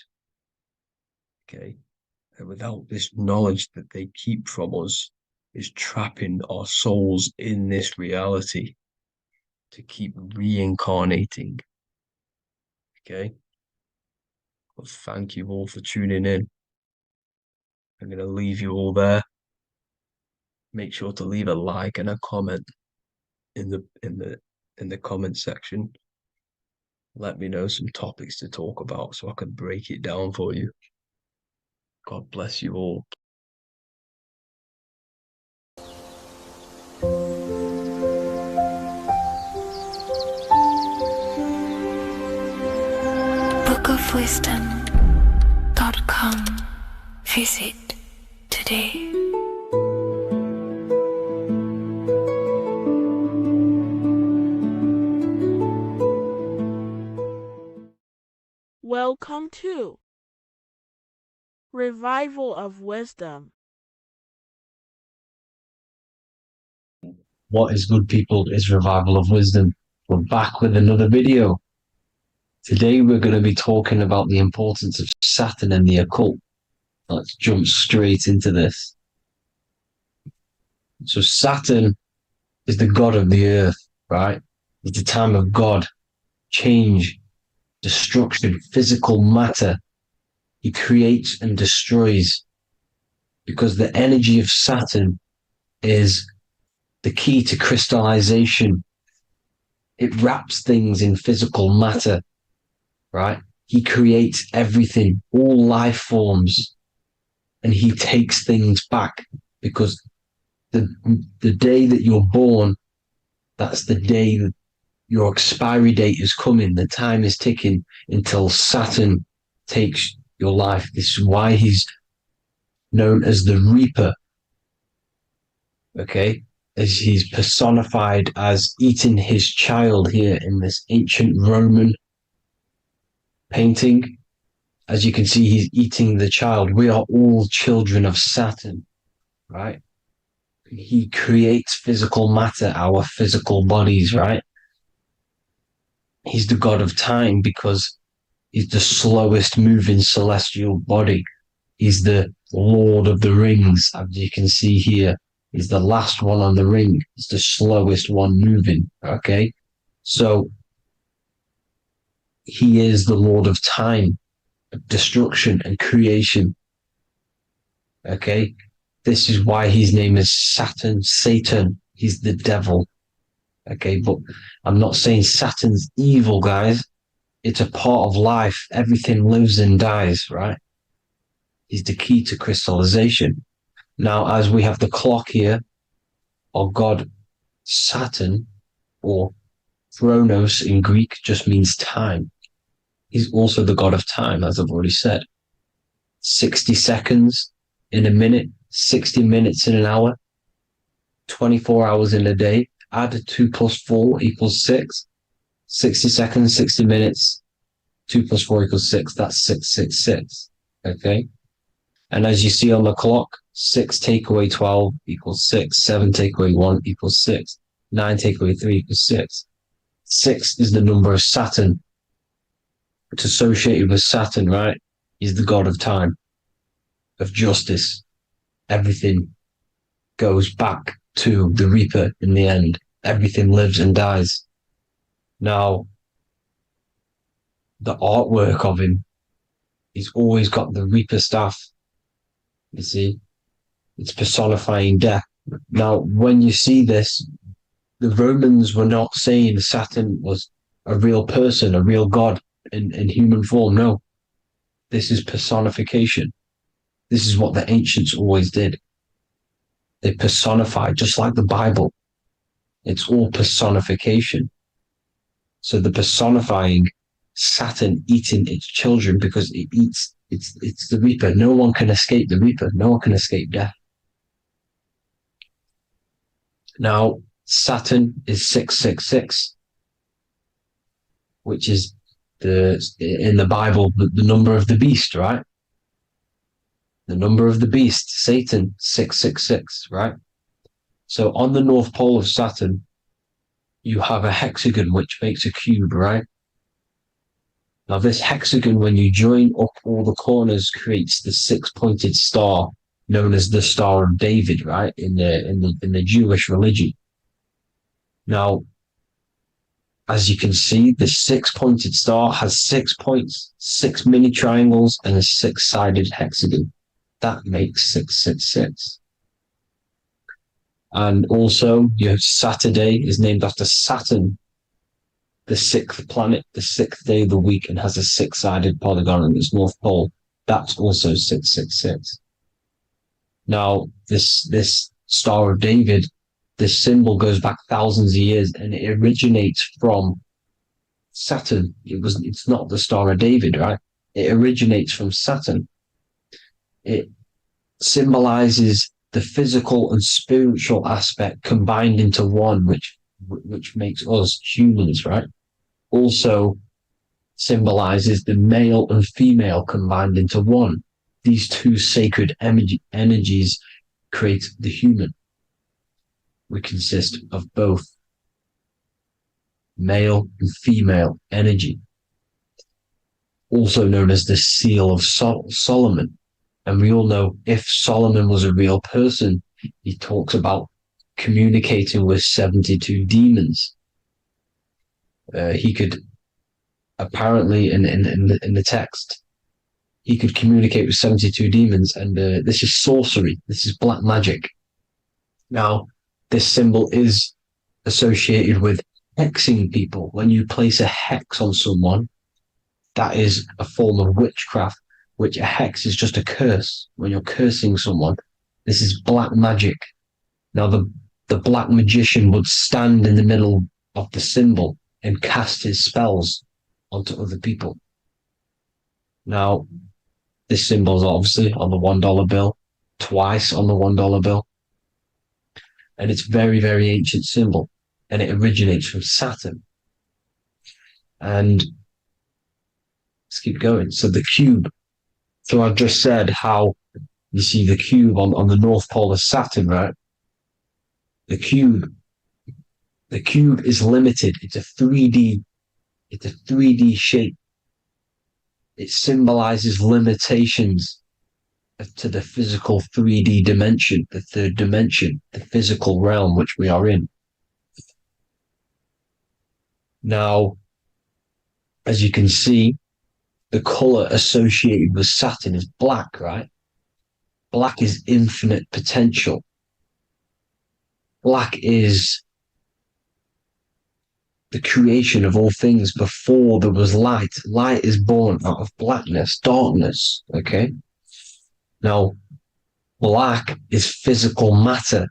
C: Okay. And without this knowledge that they keep from us, is trapping our souls in this reality to keep reincarnating. Okay. Well, thank you all for tuning in. I'm going to leave you all there. Make sure to leave a like and a comment in the comment section. Let me know some topics to talk about so I can break it down for you. God bless you all.
B: bookofwisdom.com. Visit today.
J: Welcome to Revival of Wisdom.
C: What is good, people? Is Revival of Wisdom. We're back with another video. Today we're going to be talking about the importance of Saturn and the occult. Let's jump straight into this. So Saturn is the god of the earth, right? It's the time of God, change, destruction, physical matter. He creates and destroys, because the energy of Saturn is the key to crystallization. It wraps things in physical matter, right? He creates everything, all life forms, and he takes things back, because the day that you're born, that's the day that your expiry date is coming. The time is ticking until Saturn takes your life. This is why he's known as the Reaper. Okay? As he's personified as eating his child here in this ancient Roman painting. As you can see, he's eating the child. We are all children of Saturn, right? He creates physical matter, our physical bodies, right? He's the god of time because he's the slowest moving celestial body. He's the Lord of the Rings, as you can see here. He's the last one on the ring. He's the slowest one moving, okay? So he is the Lord of time, destruction and creation, okay? This is why his name is Saturn, Satan. He's the devil, okay? But I'm not saying Saturn's evil, guys. It's a part of life. Everything lives and dies, right? He's the key to crystallization. Now, as we have the clock here, our god Saturn, or Chronos in Greek, just means time. He's also the god of time, as I've already said. 60 seconds in a minute, 60 minutes in an hour, 24 hours in a day. Add 2 plus 4 equals 6. 60 seconds, 60 minutes, 2 plus 4 equals 6. That's 666. Okay? And as you see on the clock, 6 take away 12 equals 6. 7 take away 1 equals 6. 9 take away 3 equals 6. 6 is the number of Saturn. It's associated with Saturn, right? He's the god of time, of justice, everything. goes back to the Reaper in the end. Everything lives and dies. Now, the artwork of him, he's always got the Reaper staff. You see, it's personifying death. Now, when you see this, the Romans were not saying Saturn was a real person, a real god in human form. No, this is personification. This is what the ancients always did. They personified, just like the Bible. It's all personification. So the personifying Saturn eating its children because it eats, it's the Reaper. No one can escape the Reaper. No one can escape death. Now, Saturn is 666, which is in the Bible, the number of the beast, right? The number of the beast, Satan, 666, right? So on the North Pole of Saturn, you have a hexagon which makes a cube, right? Now this hexagon, when you join up all the corners, creates the six-pointed star known as the Star of David, right? In the Jewish religion. Now, as you can see, the six-pointed star has 6 points, 6 mini triangles, and a six-sided hexagon. That makes 666. And also, your Saturday is named after Saturn, the 6th planet, the 6th day of the week, and has a six-sided polygon on its north pole. That's also 666. Now, this Star of David, this symbol goes back thousands of years, and it originates from Saturn. It's not the Star of David, right? It originates from Saturn. It symbolizes the physical and spiritual aspect combined into one, which makes us humans, right? Also symbolizes the male and female combined into one. These two sacred energies create the human. We consist of both male and female energy, also known as the Seal of Solomon. And we all know if Solomon was a real person, he talks about communicating with 72 demons. He could apparently, in the text, he could communicate with 72 demons, and this is sorcery. This is black magic. Now, this symbol is associated with hexing people. When you place a hex on someone, that is a form of witchcraft, which a hex is just a curse. When you're cursing someone, this is black magic. Now, the black magician would stand in the middle of the symbol and cast his spells onto other people. Now, this symbol is obviously on the $1 bill, twice on the $1 bill. And it's very, very ancient symbol. And it originates from Saturn. And let's keep going. So the cube. So I've just said how you see the cube on the North Pole of Saturn, right? The cube is limited. It's a 3D shape. It symbolizes limitations to the physical 3D dimension, the third dimension, the physical realm which we are in. Now, as you can see, the color associated with Saturn is black, right? Black is infinite potential. Black is the creation of all things before there was light. Light is born out of blackness, darkness, okay? Now, black is physical matter.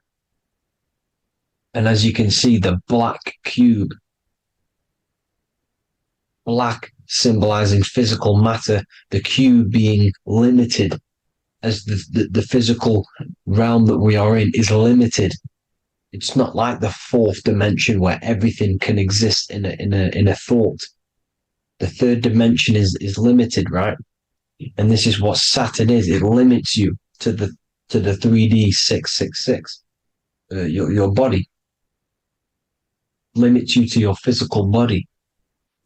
C: And as you can see, the black cube, black symbolizing physical matter, the cube being limited, as the physical realm that we are in is limited. It's not like the fourth dimension where everything can exist in a thought. The third dimension is limited, right? And this is what Saturn is. It limits you to the 3D 666. Your body limits you to your physical body.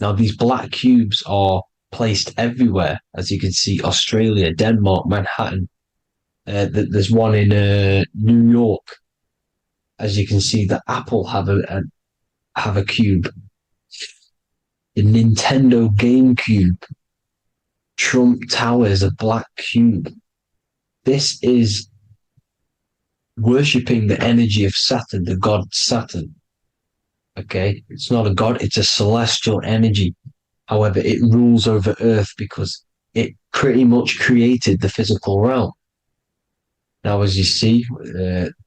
C: Now, these black cubes are placed everywhere. As you can see, Australia, Denmark, Manhattan. There's one in New York. As you can see, the Apple have a cube. The Nintendo GameCube, Trump Tower is a black cube. This is worshipping the energy of Saturn, the god Saturn. Okay, it's not a god, it's a celestial energy. However, it rules over Earth because it pretty much created the physical realm. Now, as you see,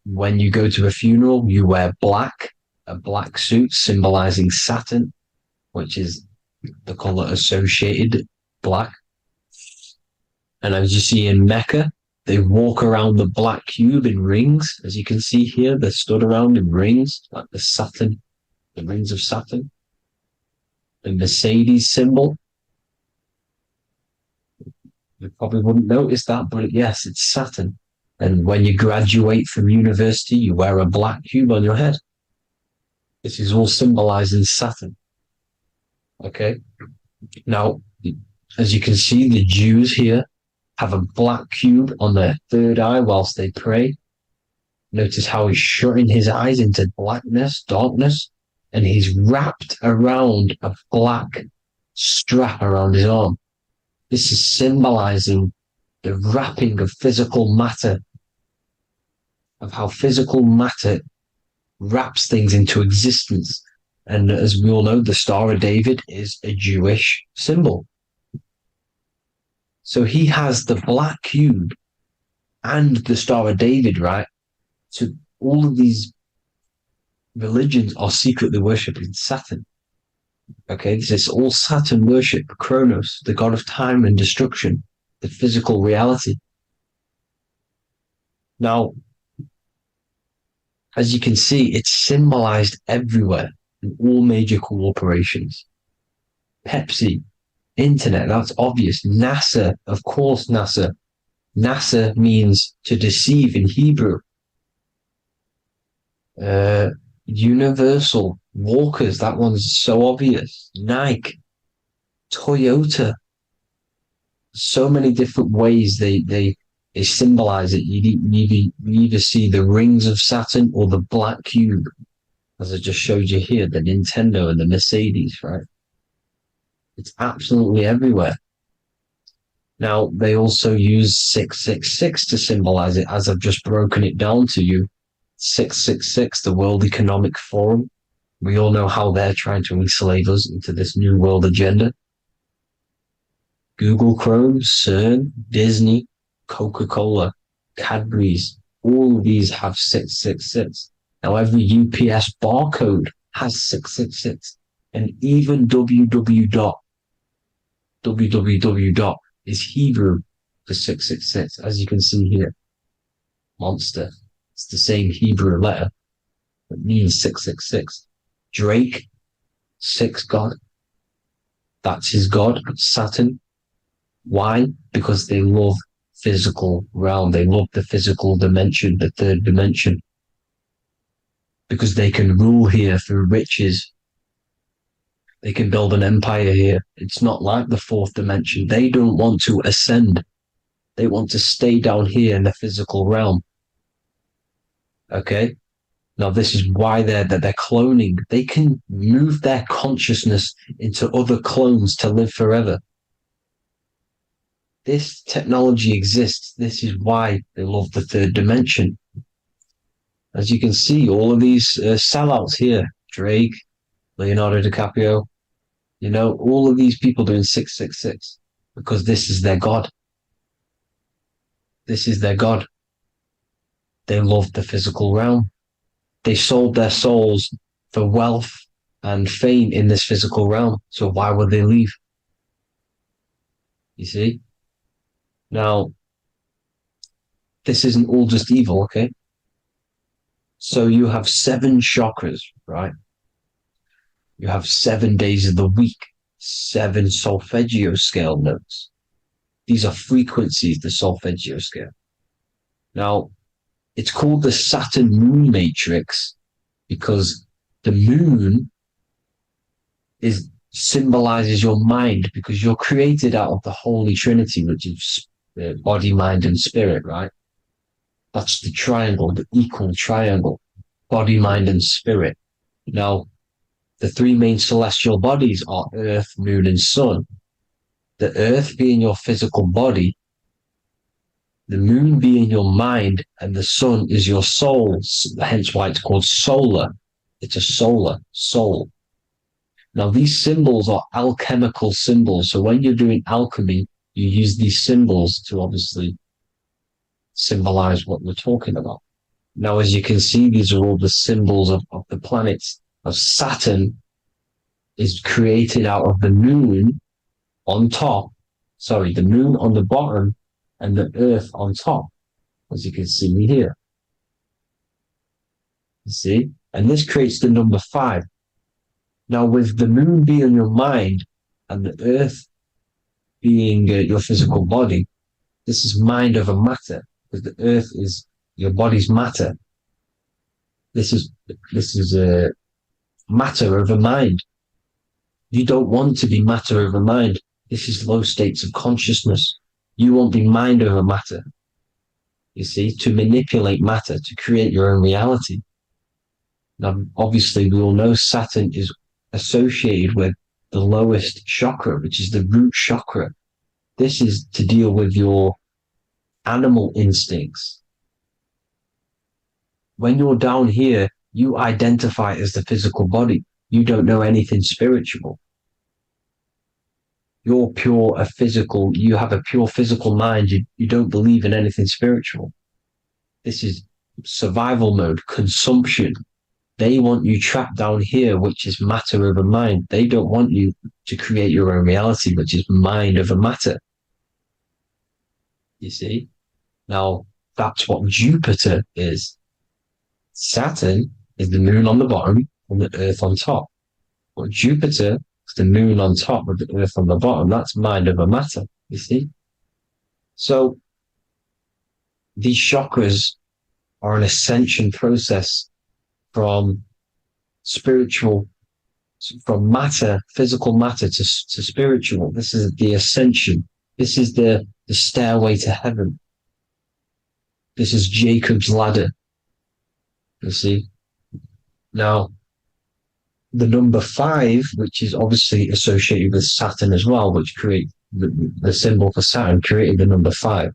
C: when you go to a funeral, you wear black, a black suit symbolizing Saturn, which is the color associated, black. And as you see in Mecca, they walk around the black cube in rings. As you can see here, they're stood around in rings, like the Saturn, the rings of Saturn. The Mercedes symbol. You probably wouldn't notice that, but yes, it's Saturn. And when you graduate from university, you wear a black cube on your head. This is all symbolizing Saturn. Okay. Now, as you can see, the Jews here have a black cube on their third eye whilst they pray. Notice how he's shutting his eyes into blackness, darkness, and he's wrapped around a black strap around his arm. This is symbolizing the wrapping of physical matter, of how physical matter wraps things into existence. And as we all know, the Star of David is a Jewish symbol. So he has the black cube and the Star of David, right? So all of these religions are secretly worshipping Saturn. Okay, this is all Saturn worship, Kronos, the god of time and destruction, the physical reality. Now, as you can see, it's symbolized everywhere in all major corporations. Pepsi, internet, that's obvious. NASA, of course, NASA. NASA means to deceive in Hebrew. Universal, Walkers, that one's so obvious. Nike, Toyota. So many different ways they symbolize it. You either see the rings of Saturn or the black cube, as I just showed you here, the Nintendo and the Mercedes, right? It's absolutely everywhere. Now, they also use 666 to symbolize it, as I've just broken it down to you. 666, the World Economic Forum. We all know how they're trying to enslave us into this new world agenda. Google Chrome, CERN, Disney, Coca-Cola, Cadbury's, all of these have 666. Now, every UPS barcode has 666. And even www. Is Hebrew for 666, as you can see here. Monster. It's the same Hebrew letter that means 666. Drake, 6 God. That's his God, Saturn. Why? Because they love physical realm. They love the physical dimension, the third dimension. Because they can rule here through riches. They can build an empire here. It's not like the fourth dimension. They don't want to ascend. They want to stay down here in the physical realm. Okay? Now, this is why they're cloning. They can move their consciousness into other clones to live forever. This technology exists. This is why they love the third dimension. As you can see, all of these sellouts here, Drake, Leonardo DiCaprio, you know, all of these people doing 666 because this is their God. This is their God. They love the physical realm. They sold their souls for wealth and fame in this physical realm. So why would they leave? You see? Now, this isn't all just evil, okay? So you have 7 chakras, right? You have 7 days of the week, 7 solfeggio scale notes. These are frequencies, the solfeggio scale. Now, it's called the Saturn Moon Matrix because the moon symbolizes your mind because you're created out of the Holy Trinity, which is body, mind, and spirit, right? That's the triangle, the equal triangle. body, mind, and spirit. Now, the three main celestial bodies are Earth, Moon, and Sun. The Earth being your physical body, the Moon being your mind, and the Sun is your soul, hence why it's called solar. It's a solar soul. Now, these symbols are alchemical symbols. So when you're doing alchemy, you use these symbols to obviously symbolize what we're talking about. Now, as you can see, these are all the symbols of the planets. Of Saturn is created out of the moon on top, the moon on the bottom and the earth on top, as you can see here. You see? And this creates the number 5. Now, with the moon being your mind and the earth being your physical body, this is mind over matter, because the earth is your body's matter. This is a matter over mind. You don't want to be matter over mind. This is low states of consciousness. You won't be mind over matter. You see, to manipulate matter, to create your own reality. Now, obviously, we all know Saturn is associated with the lowest chakra, which is the root chakra. This is to deal with your animal instincts. When you're down here, you identify as the physical body. You don't know anything spiritual. You're you have a pure physical mind. You don't believe in anything spiritual. This is survival mode, consumption. They want you trapped down here, which is matter over mind. They don't want you to create your own reality, which is mind over matter. You see? Now, that's what Jupiter is. Saturn is the moon on the bottom and the earth on top. But Jupiter is the moon on top with the earth on the bottom. That's mind over matter, you see? So, these chakras are an ascension process from matter, physical matter to spiritual. This is the ascension. This is the stairway to heaven. This is Jacob's ladder. You see? Now, the number 5, which is obviously associated with Saturn as well, which create the symbol for Saturn, created the number 5.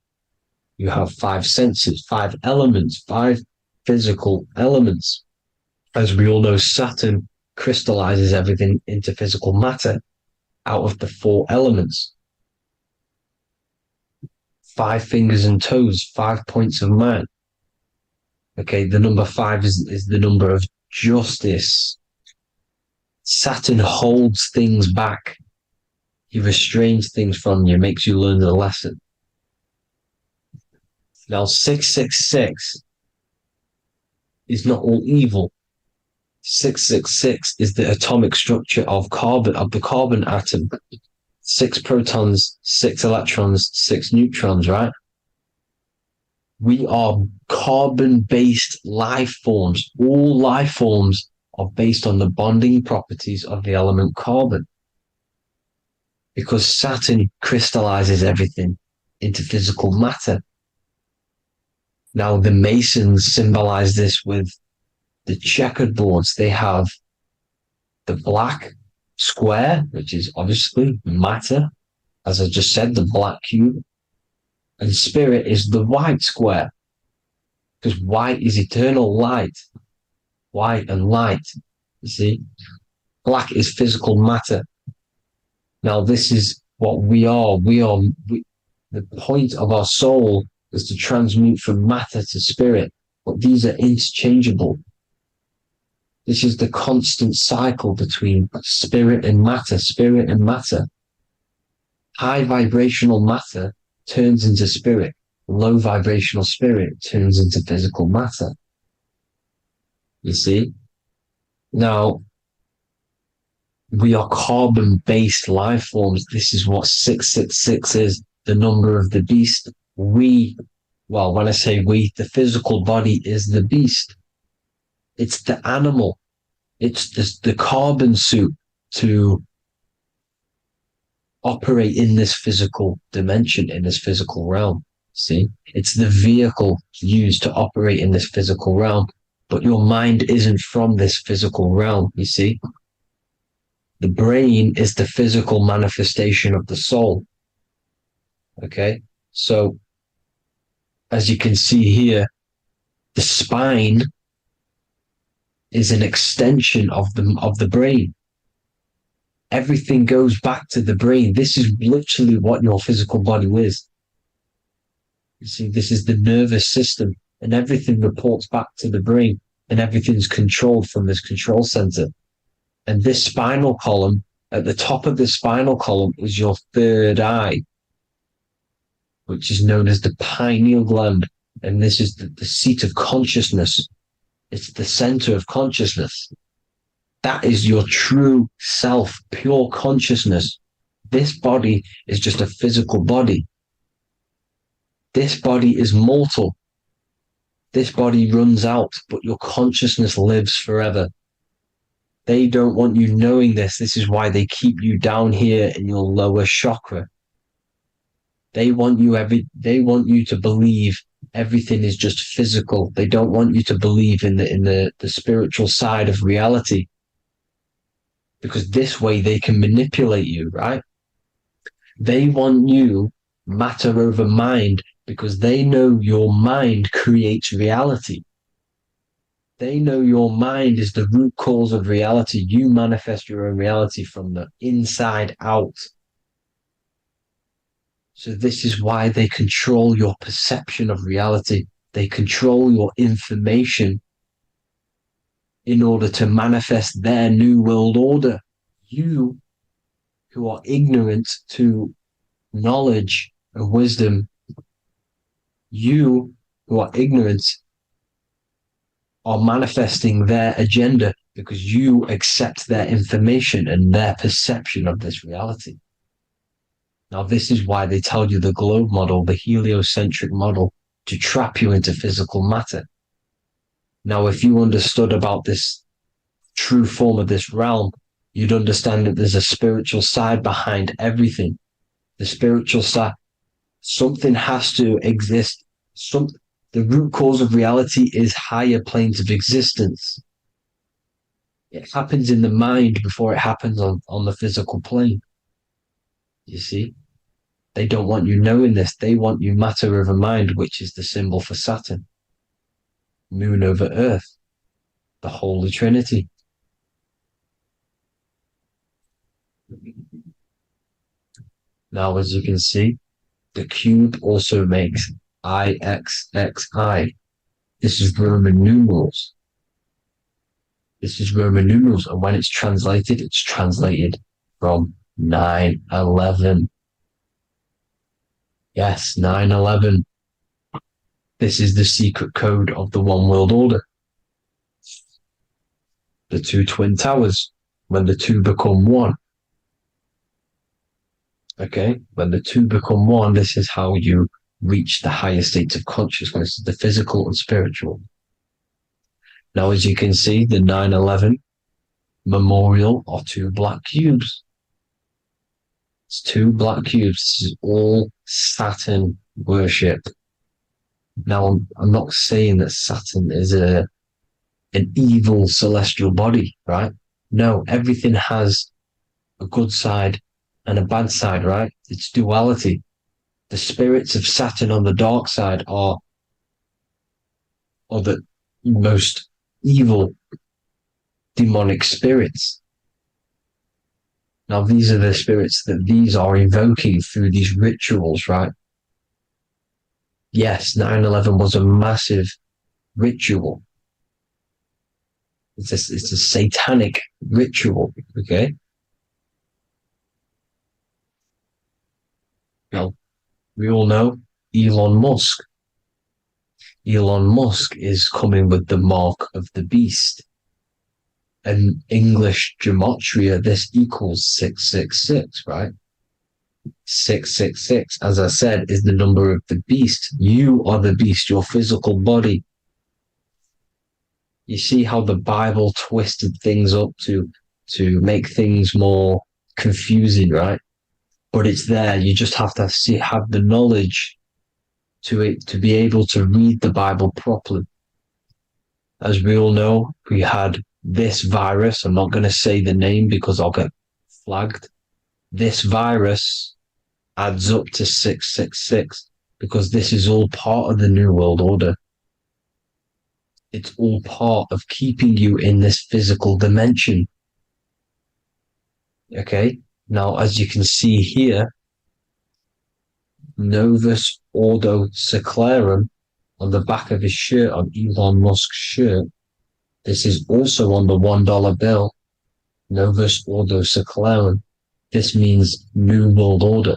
C: You have 5 senses, 5 elements, 5 physical elements. As we all know, Saturn crystallizes everything into physical matter out of the 4 elements. 5 fingers and toes, 5 points of man. Okay, the number 5 is the number of justice. Saturn holds things back. He restrains things from you, makes you learn the lesson. Now, 666 is not all evil. 666 is the atomic structure of the carbon atom. 6 protons, 6 electrons, 6 neutrons, right? We are carbon-based life forms. All life forms are based on the bonding properties of the element carbon. Because Saturn crystallizes everything into physical matter. Now, the Masons symbolize this with the checkered boards. They have the black square, which is obviously matter, as I just said, the black cube, and spirit is the white square, because white is eternal light. White and light, you see? Black is physical matter. Now, this is what we are. The point of our soul is to transmute from matter to spirit, but these are interchangeable. This is the constant cycle between spirit and matter, spirit and matter. High vibrational matter turns into spirit. Low vibrational spirit turns into physical matter. You see? Now, we are carbon-based life forms. This is what 666 is, the number of the beast. When I say we, the physical body is the beast. It's the animal. It's the carbon suit to operate in this physical dimension, in this physical realm. See? It's the vehicle used to operate in this physical realm. But your mind isn't from this physical realm, you see? The brain is the physical manifestation of the soul. Okay? So, as you can see here, the spine is an extension of the brain. Everything goes back to the brain. This is literally what your physical body is. You see, this is the nervous system, and everything reports back to the brain, and everything's controlled from this control center. And this spinal column, at the top of the spinal column, is your third eye, which is known as the pineal gland. And this is the seat of consciousness. It's the center of consciousness. That is your true self, pure consciousness. This body is just a physical body. This body is mortal. This body runs out, but your consciousness lives forever. They don't want you knowing this. This is why they keep you down here in your lower chakra. They want you to believe everything is just physical. They don't want you to believe in the spiritual side of reality. Because this way they can manipulate you, right? They want you matter over mind because they know your mind creates reality. They know your mind is the root cause of reality. You manifest your own reality from the inside out. So this is why they control your perception of reality. They control your information in order to manifest their new world order. You, who are ignorant to knowledge and wisdom, you who are ignorant are manifesting their agenda because you accept their information and their perception of this reality. Now, this is why they tell you the globe model, the heliocentric model, to trap you into physical matter. Now, if you understood about this true form of this realm, you'd understand that there's a spiritual side behind everything. The spiritual side, something has to exist. The root cause of reality is higher planes of existence. It happens in the mind before it happens on the physical plane. You see? They don't want you knowing this. They want you matter over mind, which is the symbol for Saturn. Moon over Earth. The Holy Trinity. Now, as you can see, the cube also makes IXXI. This is Roman numerals. This is Roman numerals, and when it's translated from 9/11. Yes, 9/11. This is the secret code of the One World Order. The two twin towers, when the two become one. Okay, when the two become one, this is how you reach the higher states of consciousness, the physical and spiritual. Now, as you can see, the 9/11 memorial are two black cubes. It's two black cubes. This is all Saturn worship. Now, I'm not saying that Saturn is an evil celestial body, right? No, everything has a good side and a bad side, right? It's duality. The spirits of Saturn on the dark side are the most evil demonic spirits. Now, these are the spirits that these are invoking through these rituals, right? Yes, 9/11 was a massive ritual. It's a satanic ritual, okay? Now, we all know Elon Musk. Elon Musk is coming with the mark of the beast. And English gematria, this equals 666, right? 666, as I said, is the number of the beast. You are the beast, your physical body. You see how the Bible twisted things up to make things more confusing, right? But it's there. You just have to have the knowledge to be able to read the Bible properly. as we all know, we had this virus. I'm not going to say the name because I'll get flagged. This virus adds up to 666 because this is all part of the New World Order. It's all part of keeping you in this physical dimension. Okay, now as you can see here, Novus Ordo Seclorum on the back of his shirt, on Elon Musk's shirt. This is also on the $1 bill. Novus Ordo Seclorum. This means New World Order.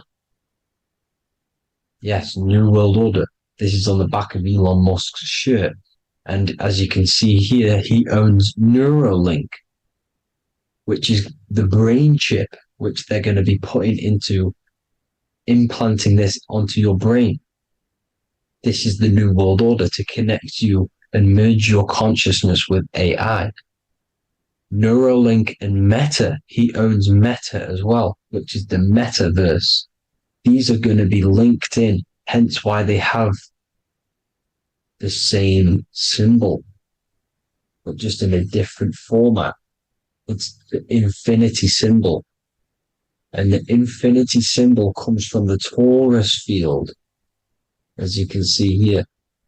C: Yes, New World Order. This is on the back of Elon Musk's shirt. And as you can see here, he owns Neuralink, which is the brain chip which they're going to be putting into implanting this onto your brain. This is the New World Order to connect you and merge your consciousness with AI. Neuralink and Meta, he owns Meta as well, which is the metaverse. These are going to be linked in, hence why they have the same symbol, but just in a different format. It's the infinity symbol. And the infinity symbol comes from the torus field, as you can see here,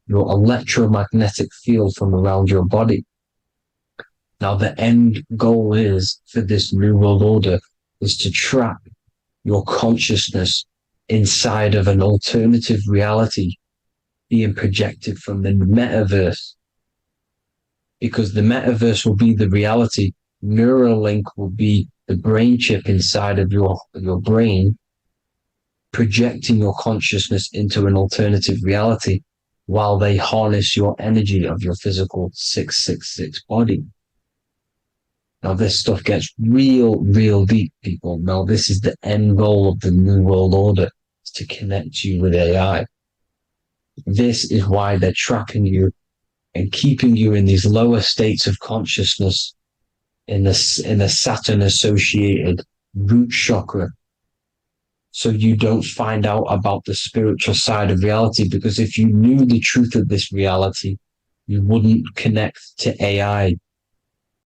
C: your electromagnetic field from around your body. Now, the end goal is for this New World Order is to trap your consciousness inside of an alternative reality being projected from the metaverse. Because the metaverse will be the reality, Neuralink will be the brain chip inside of your brain, projecting your consciousness into an alternative reality while they harness your energy of your physical 666 body. Now, this stuff gets real deep, people. Now, this is the end goal of the New World Order, is to connect you with AI. This is why they're trapping you and keeping you in these lower states of consciousness in the Saturn-associated root chakra, so you don't find out about the spiritual side of reality. Because if you knew the truth of this reality, you wouldn't connect to AI